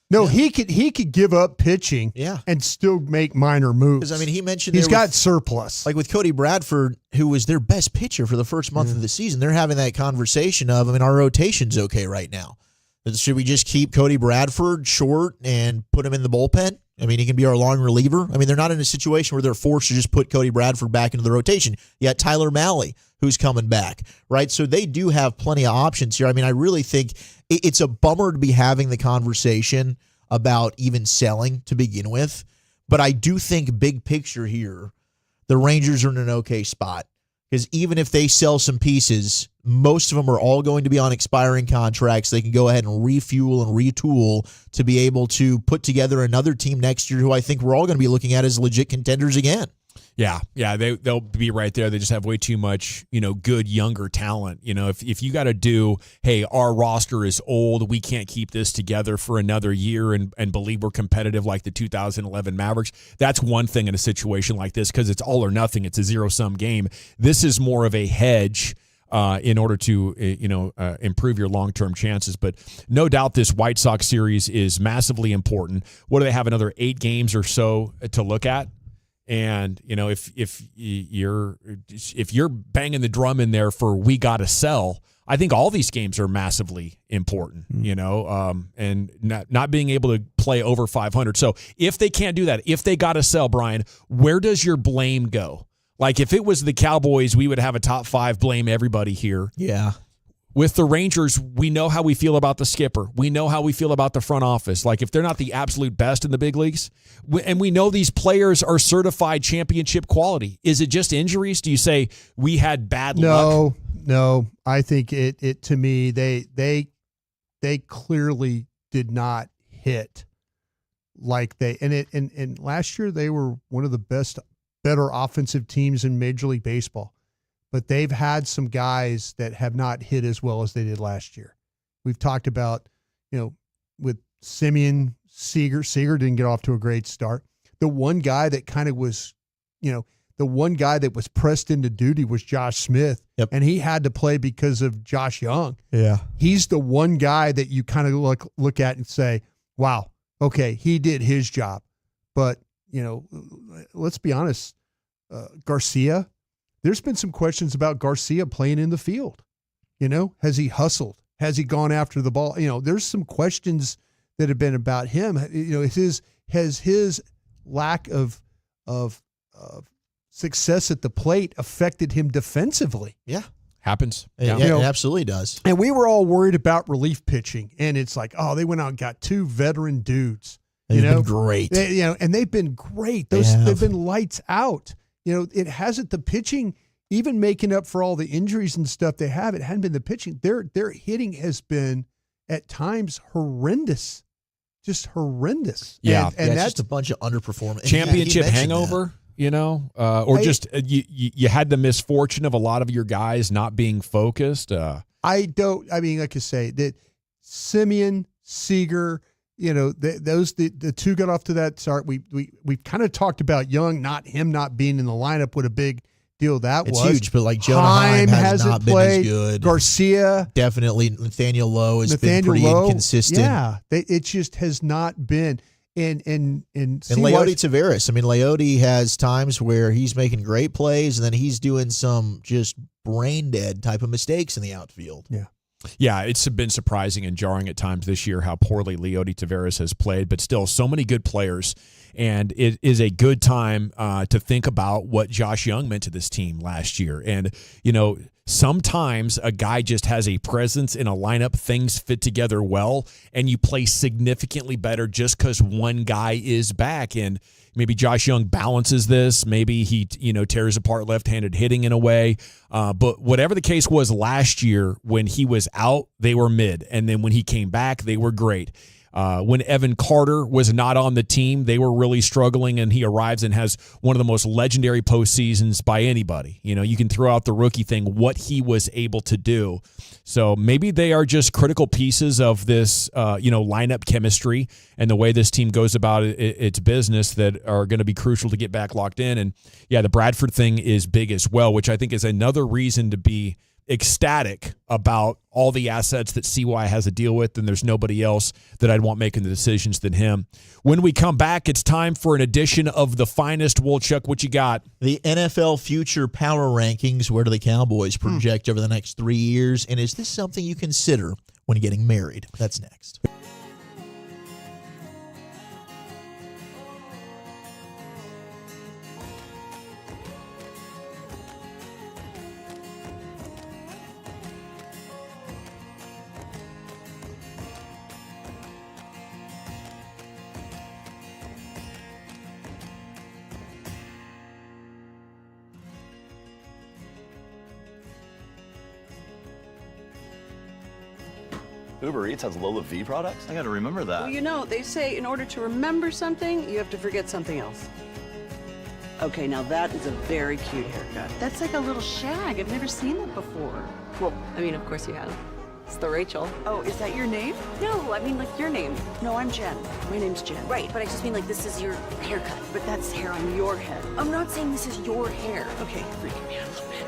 No, he could give up pitching and still make minor moves. Because, he mentioned he's got surplus. Like with Cody Bradford, who was their best pitcher for the first month of the season, they're having that conversation of, our rotation's okay right now. Should we just keep Cody Bradford short and put him in the bullpen? He can be our long reliever. They're not in a situation where they're forced to just put Cody Bradford back into the rotation. You got Tyler Mahle, who's coming back, right? So they do have plenty of options here. I really think it's a bummer to be having the conversation about even selling to begin with, but I do think big picture here, the Rangers are in an okay spot. Because even if they sell some pieces, most of them are all going to be on expiring contracts. They can go ahead and refuel and retool to be able to put together another team next year who I think we're all going to be looking at as legit contenders again. Yeah, they'll be right there. They just have way too much, good younger talent. If you got to do, hey, our roster is old, we can't keep this together for another year and believe we're competitive like the 2011 Mavericks. That's one thing in a situation like this, because it's all or nothing. It's a zero-sum game. This is more of a hedge in order to improve your long-term chances. But no doubt this White Sox series is massively important. What do they have, another 8 games or so to look at? And if you're banging the drum in there for we got to sell, I think all these games are massively important. And not being able to play over 500. So if they can't do that, if they got to sell, Brian, where does your blame go? Like, if it was the Cowboys, we would have a top 5 blame everybody here. Yeah. With the Rangers, we know how we feel about the skipper. We know how we feel about the front office. Like, if they're not the absolute best in the big leagues, and we know these players are certified championship quality, is it just injuries? Do you say we had bad luck? No. I think it to me, they clearly did not hit like and last year they were one of the better offensive teams in Major League Baseball. But they've had some guys that have not hit as well as they did last year. We've talked about, with Simeon, Seager didn't get off to a great start. The one guy that kind of was, the one guy that was pressed into duty was Josh Smith. Yep. And he had to play because of Josh Young. Yeah. He's the one guy that you kind of look at and say, wow, okay, he did his job. But, let's be honest, Garcia, there's been some questions about Garcia playing in the field. Has he hustled? Has he gone after the ball? There's some questions that have been about him. Has his lack of success at the plate affected him defensively? Yeah. Happens. Yeah. It absolutely does. And we were all worried about relief pitching. And it's like, oh, they went out and got 2 veteran dudes. They've been great. And they've been great. They've been lights out. It hasn't the pitching, even making up for all the injuries and stuff they have, it hadn't been the pitching. Their hitting has been at times horrendous, just horrendous. Yeah. And that's that's just a bunch of underperforming. Championship hangover, just you had the misfortune of a lot of your guys not being focused. like I say, that Simeon, Seager, the 2 got off to that start. We've kind of talked about Young, not being in the lineup. What a big deal that was. It's huge, but like Jonah Heim has not been as good. Garcia, definitely. Nathaniel Lowe has been pretty inconsistent. Yeah, it just has not been. And Leody Taveras. I mean, Leody has times where he's making great plays, and then he's doing some just brain dead type of mistakes in the outfield. Yeah. Yeah, it's been surprising and jarring at times this year how poorly Leody Taveras has played, but still so many good players. And it is a good time to think about what Josh Young meant to this team last year. And, sometimes a guy just has a presence in a lineup, things fit together well, and you play significantly better just because one guy is back. And maybe Josh Young balances this. Maybe he, tears apart left-handed hitting in a way. But whatever the case was last year, when he was out, they were mid. And then when he came back, they were great. When Evan Carter was not on the team, they were really struggling, and he arrives and has one of the most legendary postseasons by anybody. You can throw out the rookie thing, what he was able to do. So maybe they are just critical pieces of this, lineup chemistry and the way this team goes about its business that are going to be crucial to get back locked in. And, yeah, the Bradford thing is big as well, which I think is another reason to be ecstatic about all the assets that CY has to deal with, and there's nobody else that I'd want making the decisions than him. When we come back, it's time for an edition of The Finest. Woolchuck, what you got? The NFL Future Power Rankings. Where do the Cowboys project over the next 3 years? And is this something you consider when getting married? That's next. Uber Eats has Lola V products? I gotta remember that. Well, they say in order to remember something, you have to forget something else. Okay, now that is a very cute haircut. That's like a little shag. I've never seen that before. Well, of course you have. It's the Rachel. Oh, is that your name? No, like your name. No, I'm Jen. My name's Jen. Right, but I just mean this is your haircut. But that's hair on your head. I'm not saying this is your hair. Okay, freaking me out a little bit.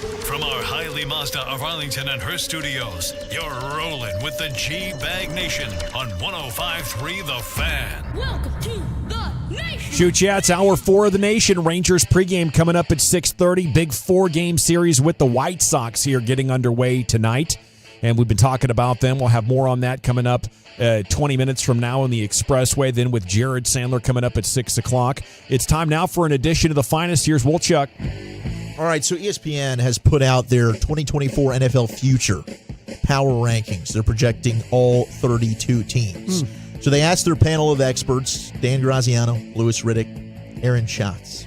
From our Hiley Mazda of Arlington and Hearst studios, you're rolling with the G-Bag Nation on 105.3 The Fan. Welcome to the Nation. Shoot, yeah, it's hour 4 of the Nation. Rangers pregame coming up at 6:30. Big 4-game series with the White Sox here getting underway tonight. And we've been talking about them. We'll have more on that coming up 20 minutes from now on the Expressway. Then with Jared Sandler coming up at 6 o'clock. It's time now for an edition of the finest. Here's Wolchuk. All right, so ESPN has put out their 2024 NFL Future Power Rankings. They're projecting all 32 teams. So they asked their panel of experts, Dan Graziano, Louis Riddick, Aaron Schatz,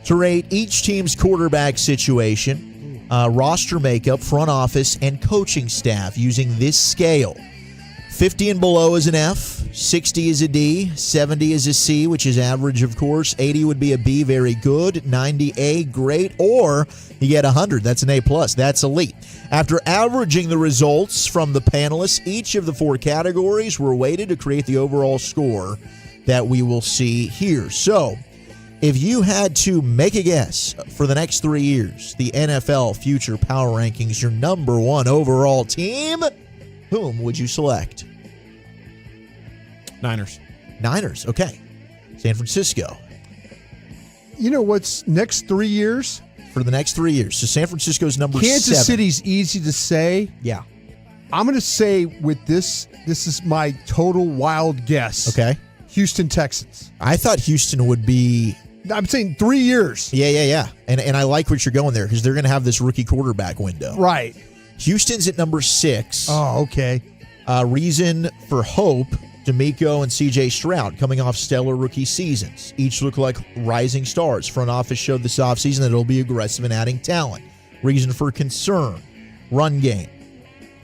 to rate each team's quarterback situation, roster makeup, front office, and coaching staff using this scale. 50 and below is an F, 60 is a D, 70 is a C, which is average, of course. 80 would be a B, very good. 90, A, great. Or you get 100, that's an A+. That's elite. After averaging the results from the panelists, each of the 4 categories were weighted to create the overall score that we will see here. So, if you had to make a guess for the next 3 years, the NFL Future Power Rankings, your number 1 overall team, whom would you select? Niners, okay. San Francisco. You know what's next 3 years? For the next 3 years. So San Francisco's number 7. Kansas City's easy to say. Yeah. I'm going to say with this is my total wild guess. Okay. Houston Texans. I thought Houston would be... I'm saying 3 years. Yeah. And I like what you're going there because they're going to have this rookie quarterback window. Right. Houston's at number 6. Oh, okay. Reason for hope, D'Amico and C.J. Stroud coming off stellar rookie seasons. Each look like rising stars. Front office showed this offseason that it'll be aggressive in adding talent. Reason for concern, run game.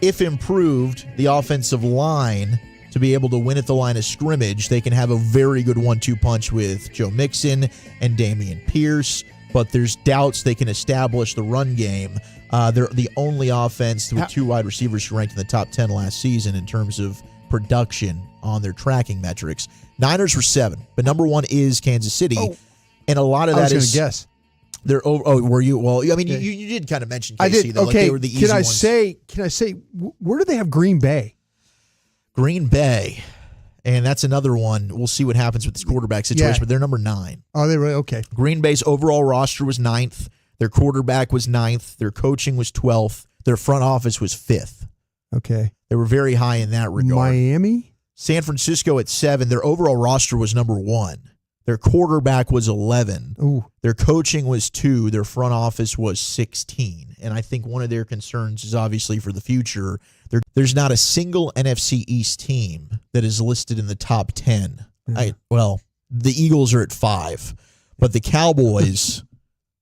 If improved, the offensive line to be able to win at the line of scrimmage, they can have a very good 1-2 punch with Joe Mixon and Dameon Pierce, but there's doubts they can establish the run game. They're the only offense with 2 wide receivers who ranked in the top 10 last season in terms of production on their tracking metrics. Niners were 7, but number 1 is Kansas City, and a lot of that is. I was going to guess. They're were you? Well, I mean, you did kind of mention KC. I did. Though, okay, like they were the easy ones. Can I say where do they have Green Bay? Green Bay, and that's another one. We'll see what happens with this quarterback situation, but they're number 9. Oh, they really? Okay. Green Bay's overall roster was 9th. Their quarterback was 9th. Their coaching was 12th. Their front office was 5th. Okay. They were very high in that regard. Miami? San Francisco at 7. Their overall roster was number 1. Their quarterback was 11. Ooh. Their coaching was 2. Their front office was 16. And I think one of their concerns is obviously for the future. There's not a single NFC East team that is listed in the top 10. The Eagles are at 5, but the Cowboys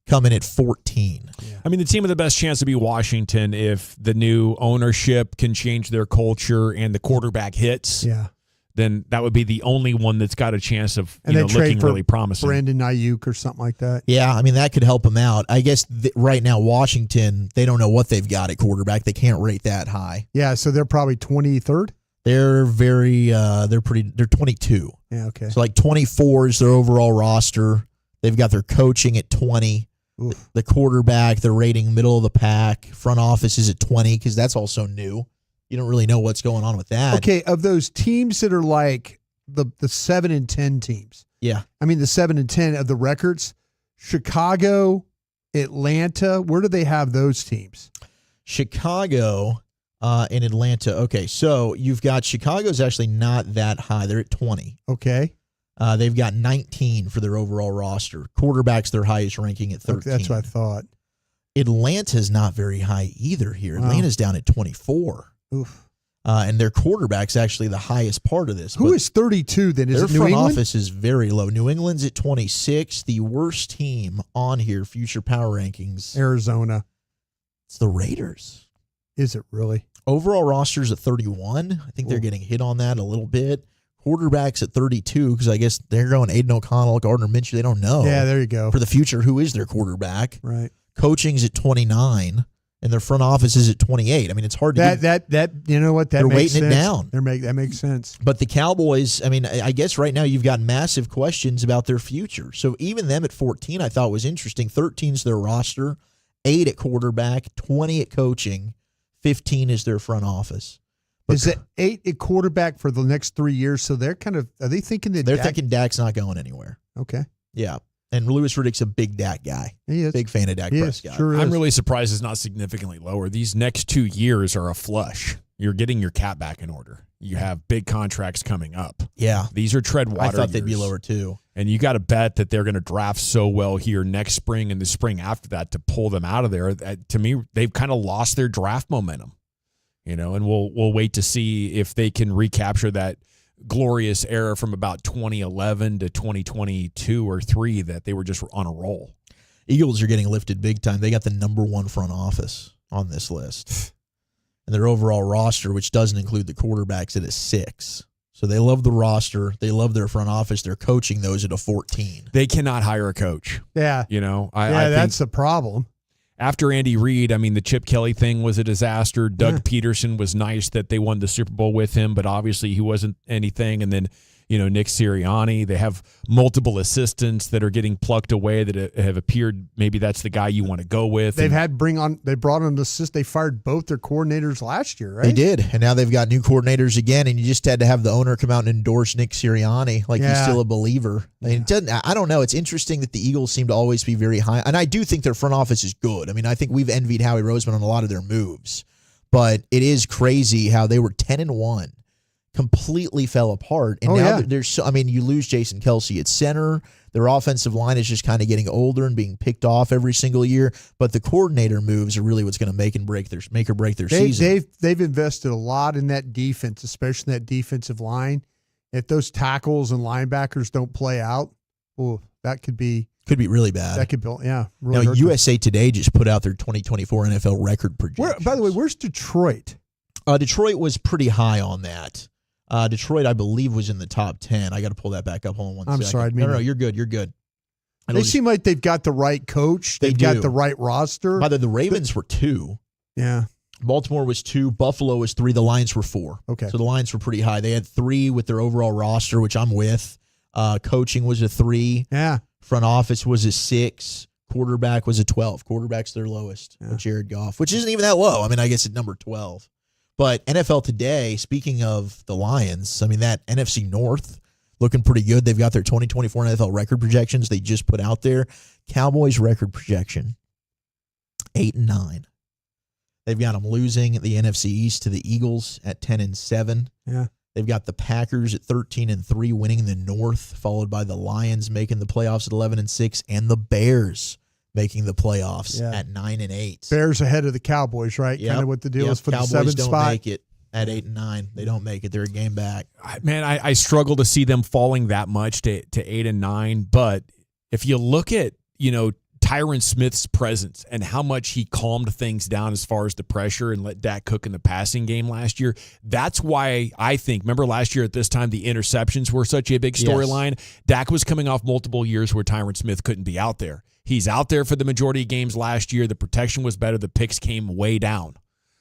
come in at 14. Yeah. I mean, the team with the best chance to be Washington if the new ownership can change their culture and the quarterback hits. Yeah. Then that would be the only one that's got a chance of looking really promising. Brandon Ayuk or something like that. Yeah, I mean, that could help them out. I guess right now, Washington, they don't know what they've got at quarterback. They can't rate that high. Yeah, so they're probably 23rd? They're they're 22. Yeah, okay. So like 24 is their overall roster. They've got their coaching at 20. Oof. The quarterback, they're rating middle of the pack. Front office is at 20 because that's also new. You don't really know what's going on with that. Okay, of those teams that are like the 7 and 10 teams. Yeah. I mean the 7 and 10 of the records, Chicago, Atlanta, where do they have those teams? Chicago and Atlanta. Okay, so you've got Chicago's actually not that high. They're at 20. Okay. They've got 19 for their overall roster. Quarterback's their highest ranking at 13. Okay, that's what I thought. Atlanta's not very high either here. Wow. Atlanta's down at 24. Oof. And their quarterback's actually the highest part of this. Who is 32 then? Is it New Their front England? office is very low. New England's at 26. The worst team on here, future power rankings. Arizona. It's the Raiders. Is it really? Overall roster's at 31. I think they're getting hit on that a little bit. Quarterback's at 32 because I guess they're going Aiden O'Connell, Gardner Minshew. They don't know. Yeah, there you go. For the future, who is their quarterback? Right. Coaching's at 29. and their front office is at 28. I mean, it's hard to that you know what, that they're makes weighting sense. it down. That makes sense. But the Cowboys, I mean, I guess right now you've got massive questions about their future. So even them at 14, I thought was interesting. 13's their roster, 8 at quarterback, 20 at coaching, 15 is their front office. But is it 8 at quarterback for the next 3 years? So they're are they thinking that they're thinking Dak's not going anywhere? Okay. Yeah. And Lewis Riddick's a big Dak guy. He is. Big fan of Dak Prescott. Sure is. I'm really surprised it's not significantly lower. These next 2 years are a flush. You're getting your cap back in order. You have big contracts coming up. Yeah. These are tread water I thought they'd be years. lower too. And you got to bet that they're going to draft so well here next spring and the spring after that to pull them out of there. To me, they've kind of lost their draft momentum. And we'll wait to see if they can recapture that glorious era from about 2011 to 2022 or 3 that they were just on a roll. Eagles are getting lifted big time. They got the number 1 front office on this list. And their overall roster, which doesn't include the quarterbacks, at a 6. So they love the roster. They love their front office. They're coaching those at a 14. They cannot hire a coach. Yeah. I think that's the problem. After Andy Reid, I mean, the Chip Kelly thing was a disaster. Doug Peterson was nice that they won the Super Bowl with him, but obviously he wasn't anything. And then, Nick Sirianni, they have multiple assistants that are getting plucked away that have appeared. Maybe that's the guy you want to go with. They brought on the assist. They fired both their coordinators last year, right? They did. And now they've got new coordinators again. And you just had to have the owner come out and endorse Nick Sirianni like he's still a believer. I mean, I don't know. It's interesting that the Eagles seem to always be very high. And I do think their front office is good. I mean, I think we've envied Howie Roseman on a lot of their moves. But it is crazy how they were 10-1. Completely fell apart. And now you lose Jason Kelce at center. Their offensive line is just kind of getting older and being picked off every single year. But the coordinator moves are really what's going to make or break their season. They've invested a lot in that defense, especially that defensive line. If those tackles and linebackers don't play out, that could be really bad. That could be, really now, USA Today just put out their 2024 NFL record projections. By the way, where's Detroit? Detroit was pretty high on that. Detroit, I believe, was in the top 10. I got to pull that back up. Hold on one second. I'm sorry. No, you're good. You're good. They seem like they've got the right coach. They've got the right roster. By the way, the Ravens were 2. Yeah. Baltimore was 2. Buffalo was 3. The Lions were 4. Okay. So the Lions were pretty high. They had 3 with their overall roster, which I'm with. Coaching was a 3. Yeah. Front office was a 6. Quarterback was a 12. Quarterback's their lowest with Jared Goff, which isn't even that low. I mean, I guess at number 12. But NFL Today, speaking of the Lions, I mean, that NFC North looking pretty good. They've got their 2024 NFL record projections they just put out there. Cowboys record projection, 8-9. They've got them losing the NFC East to the Eagles at 10-7. Yeah. They've got the Packers at 13-3, winning the North, followed by the Lions making the playoffs at 11-6, and the Bears making the playoffs at 9-8. Bears ahead of the Cowboys, right? Kind of what the deal is for Cowboys the 7th don't spot. make it at 8-9. They don't make it. They're a game back. Man, I struggle to see them falling that much to 8-9. But if you look at, Tyron Smith's presence and how much he calmed things down as far as the pressure and let Dak cook in the passing game last year, that's why I think, remember last year at this time, the interceptions were such a big storyline. Yes. Dak was coming off multiple years where Tyron Smith couldn't be out there. He's out there for the majority of games last year. The protection was better. The picks came way down.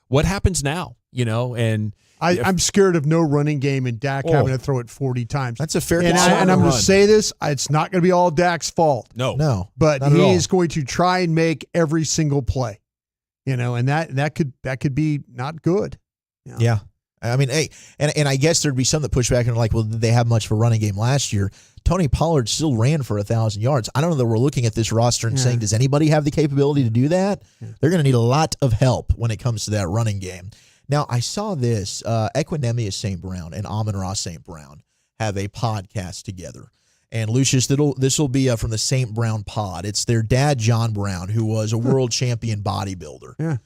What happens now? And I'm scared of no running game and Dak having to throw it 40 times. That's a fair and I'm going to say this, it's not going to be all Dak's fault. No. But he is going to try and make every single play. And that could be not good. Yeah. I mean, hey, and I guess there'd be some that push back and are like, well, did they have much of a running game last year? Tony Pollard still ran for 1,000 yards. I don't know that we're looking at this roster and saying, does anybody have the capability to do that? Yeah. They're going to need a lot of help when it comes to that running game. Now, I saw this. Equinemius St. Brown and Amon-Ra St. Brown have a podcast together. And, Lucius, this will be from the St. Brown pod. It's their dad, John Brown, who was a world champion bodybuilder. Yeah.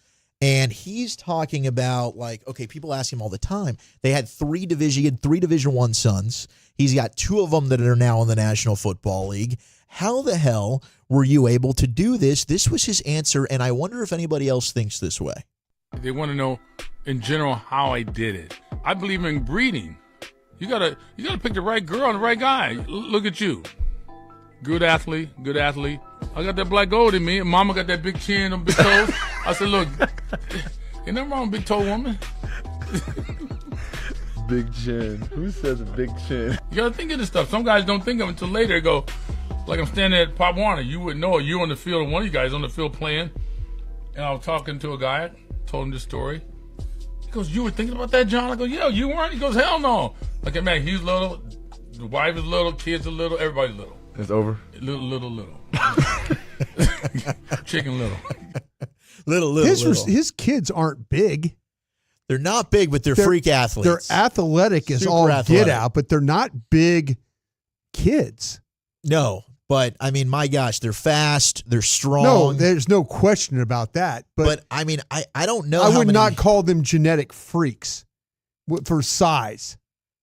And he's talking about, people ask him all the time. They had 3 Division I sons. He's got 2 of them that are now in the National Football League. How the hell were you able to do this? This was his answer, and I wonder if anybody else thinks this way. They want to know, in general, how I did it. I believe in breeding. You gotta pick the right girl and the right guy. Look at you. Good athlete, I got that black gold in me, and Mama got that big chin and big toes. I said, look, ain't nothing wrong with big toe woman. Big chin. Who says a big chin? You gotta think of this stuff. Some guys don't think of it until later. They go, like I'm standing at Pop Warner. You wouldn't know it. You on the field, and one of you guys on the field playing. And I was talking to a guy, told him this story. He goes, you were thinking about that, John? I go, yeah, you weren't? He goes, hell no. Like, man, he's little, the wife is little, kids are little, everybody's little. It's over? Little. Chicken little. Little. His kids aren't big. They're not big, but they're freak athletes. They're athletic as all get out, but they're not big kids. No, but I mean, my gosh, they're fast, they're strong. No, there's no question about that. But I mean, I don't know. I would not call them genetic freaks for size.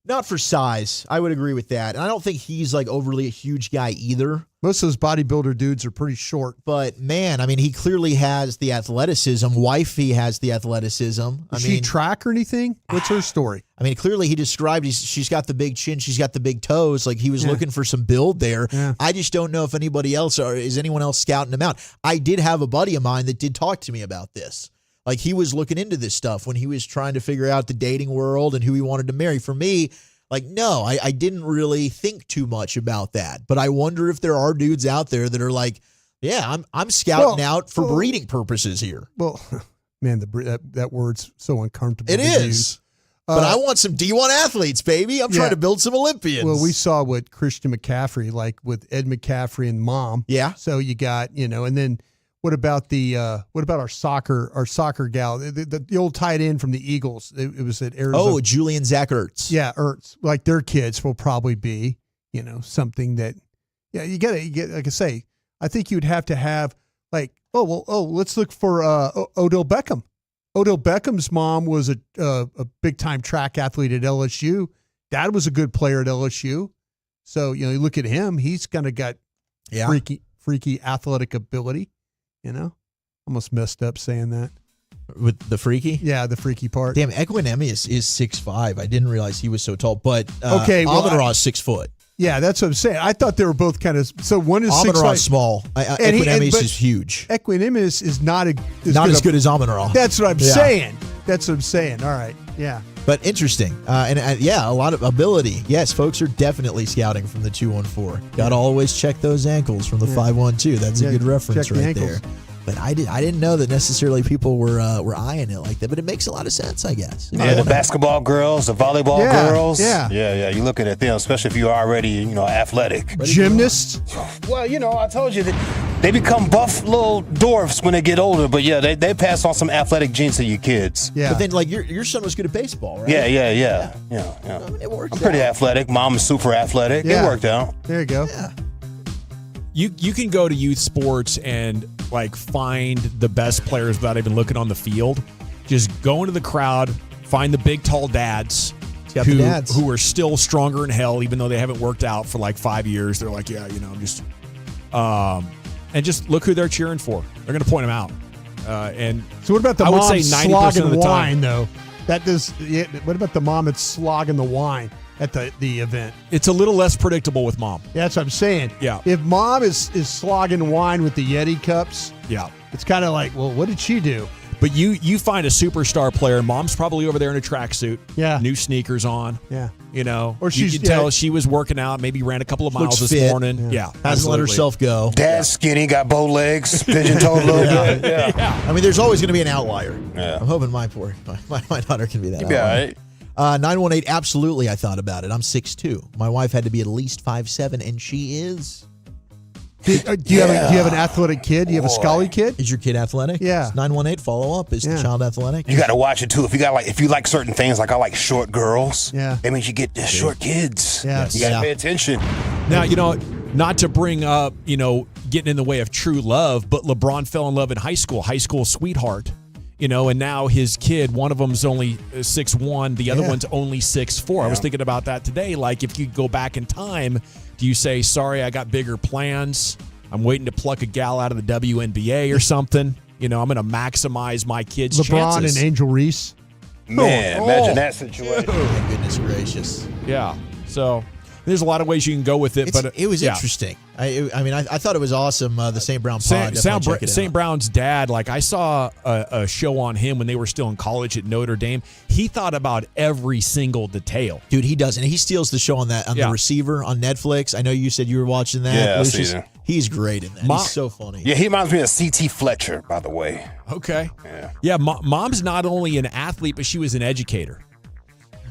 Not for size. I would agree with that. And I don't think he's like overly a huge guy either. Most of those bodybuilder dudes are pretty short. But man, I mean, he clearly has the athleticism. Wifey has the athleticism. Does she track or anything? What's her story? I mean, clearly he described she's got the big chin, she's got the big toes. Like he was looking for some build there. Yeah. I just don't know if anybody else or is anyone else scouting him out. I did have a buddy of mine that did talk to me about this. Like he was looking into this stuff when he was trying to figure out the dating world and who he wanted to marry. For me, like, no, I didn't really think too much about that. But I wonder if there are dudes out there that are like, yeah, I'm scouting out for breeding purposes here. Well, man, that word's so uncomfortable. It is. But I want some D1 athletes, baby. I'm trying to build some Olympians. Well, we saw what Christian McCaffrey, like with Ed McCaffrey and Mom. Yeah. So you got, and then what about our soccer gal, the old tight end from the Eagles? It was at Arizona. Oh, Julian Zach Ertz. Yeah, Ertz. Like their kids will probably be, something that, you get. Like I say, I think you'd have to have like, let's look for Odell Beckham. Odell Beckham's mom was a big time track athlete at LSU. Dad was a good player at LSU. So you look at him; he's kind of got freaky athletic ability. Almost messed up saying that. With the freaky? Yeah, the freaky part. Damn, Equinemius is 6'5". I didn't realize he was so tall. But Amon-Ra is 6 foot. Yeah, that's what I'm saying. I thought they were both kind of. So one is Amon-Ra 6'5". is small. Equinemius is huge. Equinemius is not as good as Amon-Ra. That's what I'm saying. That's what I'm saying. All right. Yeah. But interesting. A lot of ability. Yes, folks are definitely scouting from the 214. Got to always check those ankles from the 512. That's a good reference right there. But I didn't know that necessarily people were eyeing it like that. But it makes a lot of sense, I guess. Yeah, the basketball girls, the volleyball girls. Yeah. You're looking at them, especially if you're already, athletic. Gymnasts. Well, I told you that they become buff little dwarfs when they get older. But yeah, they pass on some athletic genes to your kids. Yeah. But then, like your son was good at baseball, right? Yeah. I mean, it worked. I'm pretty athletic. Mom is super athletic. Yeah. It worked out. There you go. Yeah. You can go to youth sports and like find the best players without even looking on the field. Just go into the crowd, find the big tall dads who are still stronger than hell, even though they haven't worked out for like 5 years. They're like, I'm just, and just look who they're cheering for. They're going to point them out. And so what about the I would mom say 90% slogging of the wine time, though? That does. What about the mom that's slogging the wine at the event? It's a little less predictable with mom. Yeah, that's what I'm saying. Yeah. If mom is slogging wine with the Yeti cups, it's kind of like, well, what did she do? But you find a superstar player, mom's probably over there in a tracksuit, new sneakers on. Yeah. Or you can tell she was working out, maybe ran a couple of miles this morning. Yeah. Hasn't let herself go. Dad's skinny, got bow legs, pigeon-toed a little bit. Yeah. I mean, there's always going to be an outlier. Yeah. I'm hoping my daughter can be that You'll be outlier. all right. 918, absolutely, I thought about it. I'm 6'2". My wife had to be at least 5'7", and she is. Do you have an athletic kid? Do you have a Scully kid? Is your kid athletic? Yeah. 918, follow up. Is the child athletic? You got to watch it too. If you like certain things, like I like short girls. Yeah. That means you get short kids. Yeah. You got to pay attention. Now, not to bring up, getting in the way of true love, but LeBron fell in love in high school sweetheart. And now his kid, one of them's only 6'1", the other one's only 6'4". Yeah. I was thinking about that today. Like, if you go back in time, do you say, sorry, I got bigger plans. I'm waiting to pluck a gal out of the WNBA or something. I'm going to maximize my kid's LeBron chances. and Angel Reese. Man, imagine that situation. My goodness gracious. Yeah. So There's a lot of ways you can go with it, but it was interesting. I thought it was awesome. The St. Brown Pod. St. Brown's dad, like I saw a show on him when they were still in college at Notre Dame. He thought about every single detail. Dude, he does, and he steals the show on the Receiver on Netflix. I know you said you were watching that. Yeah, Lucius. He's great in that. He's so funny. Yeah, he reminds me of C.T. Fletcher, by the way. Okay. Yeah. Mom's not only an athlete, but she was an educator.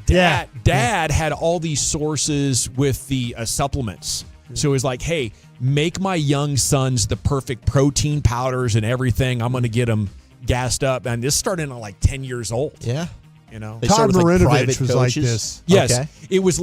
Dad had all these sources with the supplements. So it was like, hey, make my young sons the perfect protein powders and everything. I'm going to get them gassed up. And this started at like 10 years old. Yeah. You know, Todd Marinovich was like this. Yes, okay. it was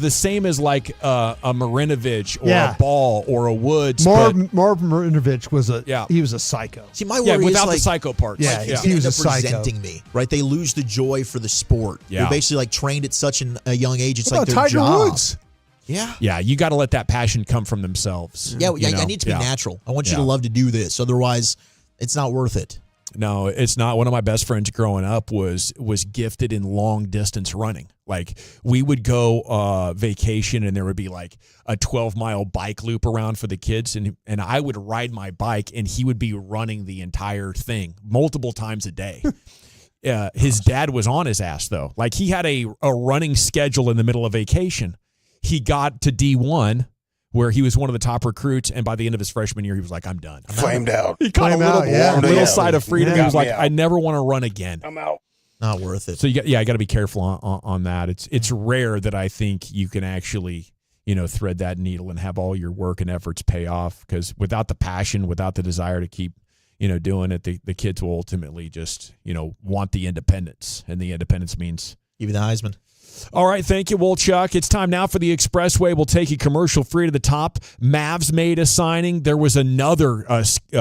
the same as like a Marinovich or a Ball or a Woods. Marv Marinovich was he was a psycho. See, my worry without is the psycho parts. Yeah, he was a psycho. Presenting me, right? They lose the joy for the sport. Yeah. They're basically like trained at such a young age. It's What like about their Tiger job. Woods? Yeah. Yeah, you got to let that passion come from themselves. Yeah, you know? I need to be natural. I want you to love to do this. Otherwise, it's not worth it. No, it's not. One of my best friends growing up was gifted in long distance running. Like we would go vacation and there would be like a 12-mile bike loop around for the kids and I would ride my bike and he would be running the entire thing multiple times a day. His dad was on his ass though. Like he had a running schedule in the middle of vacation. He got to D1 where he was one of the top recruits, and by the end of his freshman year, he was like, I'm done. Flamed out. He caught a little side of freedom. He was like, I never want to run again. I'm out. Not worth it. So I got to be careful on that. It's rare that I think you can actually, thread that needle and have all your work and efforts pay off, because without the passion, without the desire to keep, doing it, the kids will ultimately just, want the independence, and the independence means give you the Heisman. All right, thank you, Wolchuk. It's time now for the Expressway. We'll take you commercial free to the top. Mavs made a signing. There was another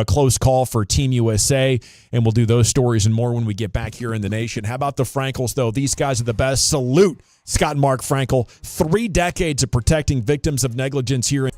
close call for Team USA, and we'll do those stories and more when we get back here in the nation. How about the Frankels, though? These guys are the best. Salute Scott and Mark Frankel. 3 decades of protecting victims of negligence here in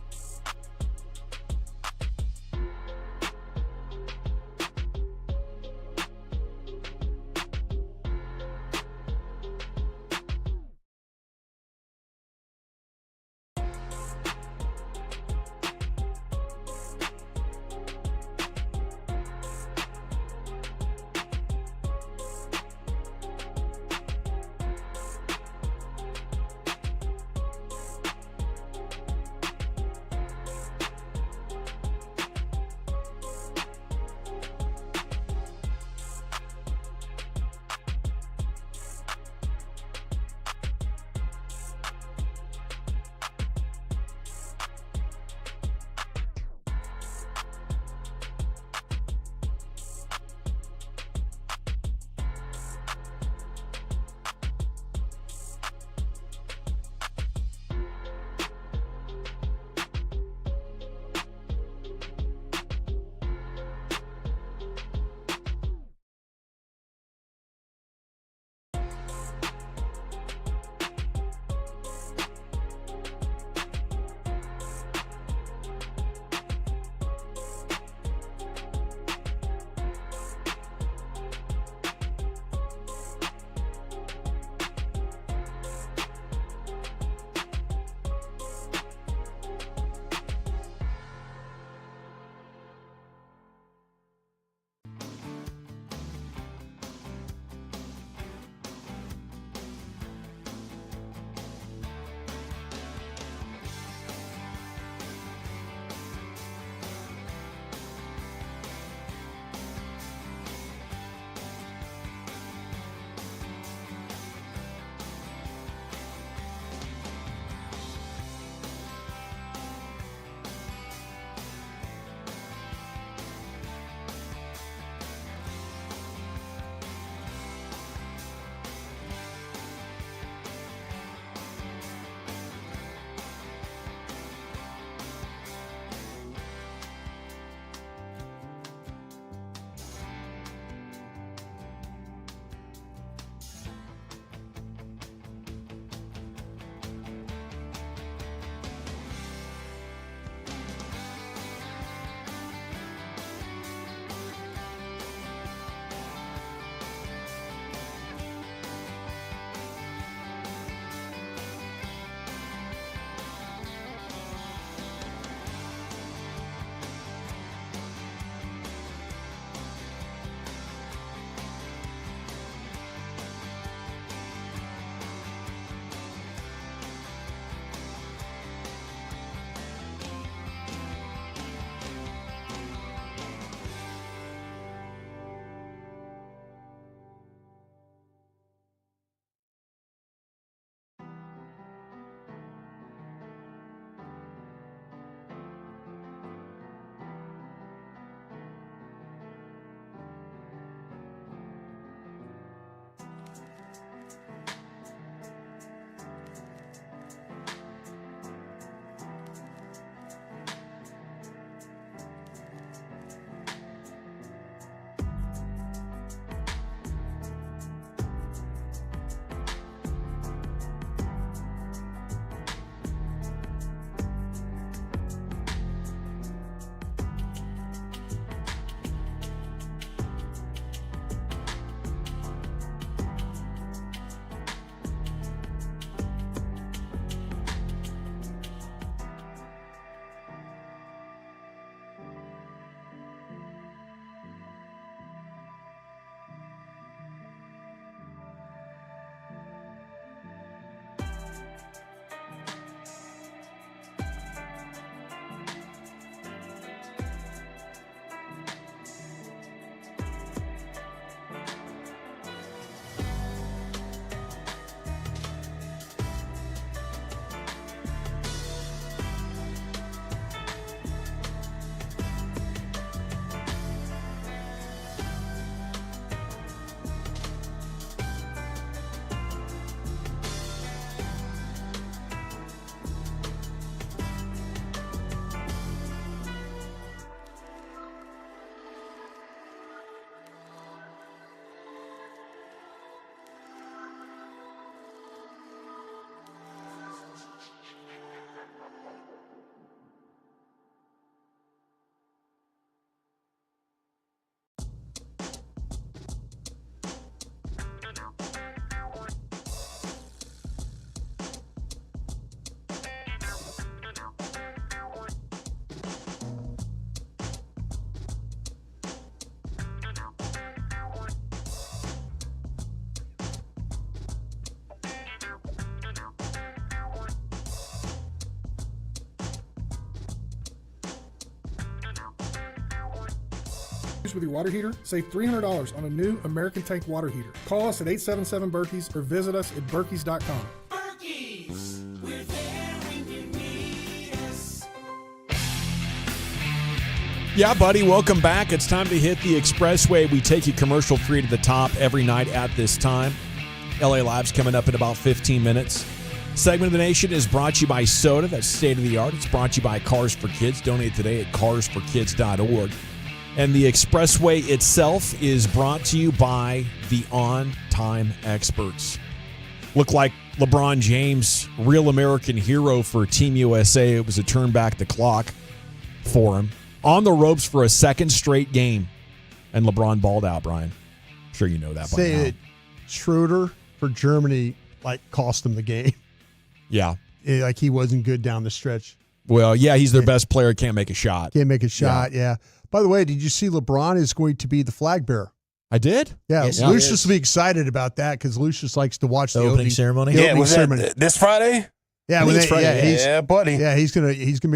With your water heater, save $300 on a new American Tank water heater. Call us at 877-BERKEYS or visit us at Berkeys.com. Berkeys, we're there when you need us. Yeah, buddy, welcome back. It's time to hit the expressway. We take you commercial free to the top every night at this time. LA Live's coming up in about 15 minutes. Segment of the Nation is brought to you by Soda. That's state of the art. It's brought to you by Cars for Kids. Donate today at carsforkids.org. And the expressway itself is brought to you by the on-time experts. Look like LeBron James, real American hero for Team USA. It was a turn back the clock for him. On the ropes for a second straight game. And LeBron balled out, Brian. I'm sure you know that by now. Say Schroeder for Germany, cost them the game. Yeah. He wasn't good down the stretch. Well, yeah, he's their best player. Can't make a shot. Can't make a shot, yeah. By the way, did you see LeBron is going to be the flag bearer? I did? Yeah, Yes, Lucius will be excited about that because Lucius likes to watch the opening ceremony. The opening ceremony. This Friday? Yeah, Friday. Yeah, buddy. Yeah, he's gonna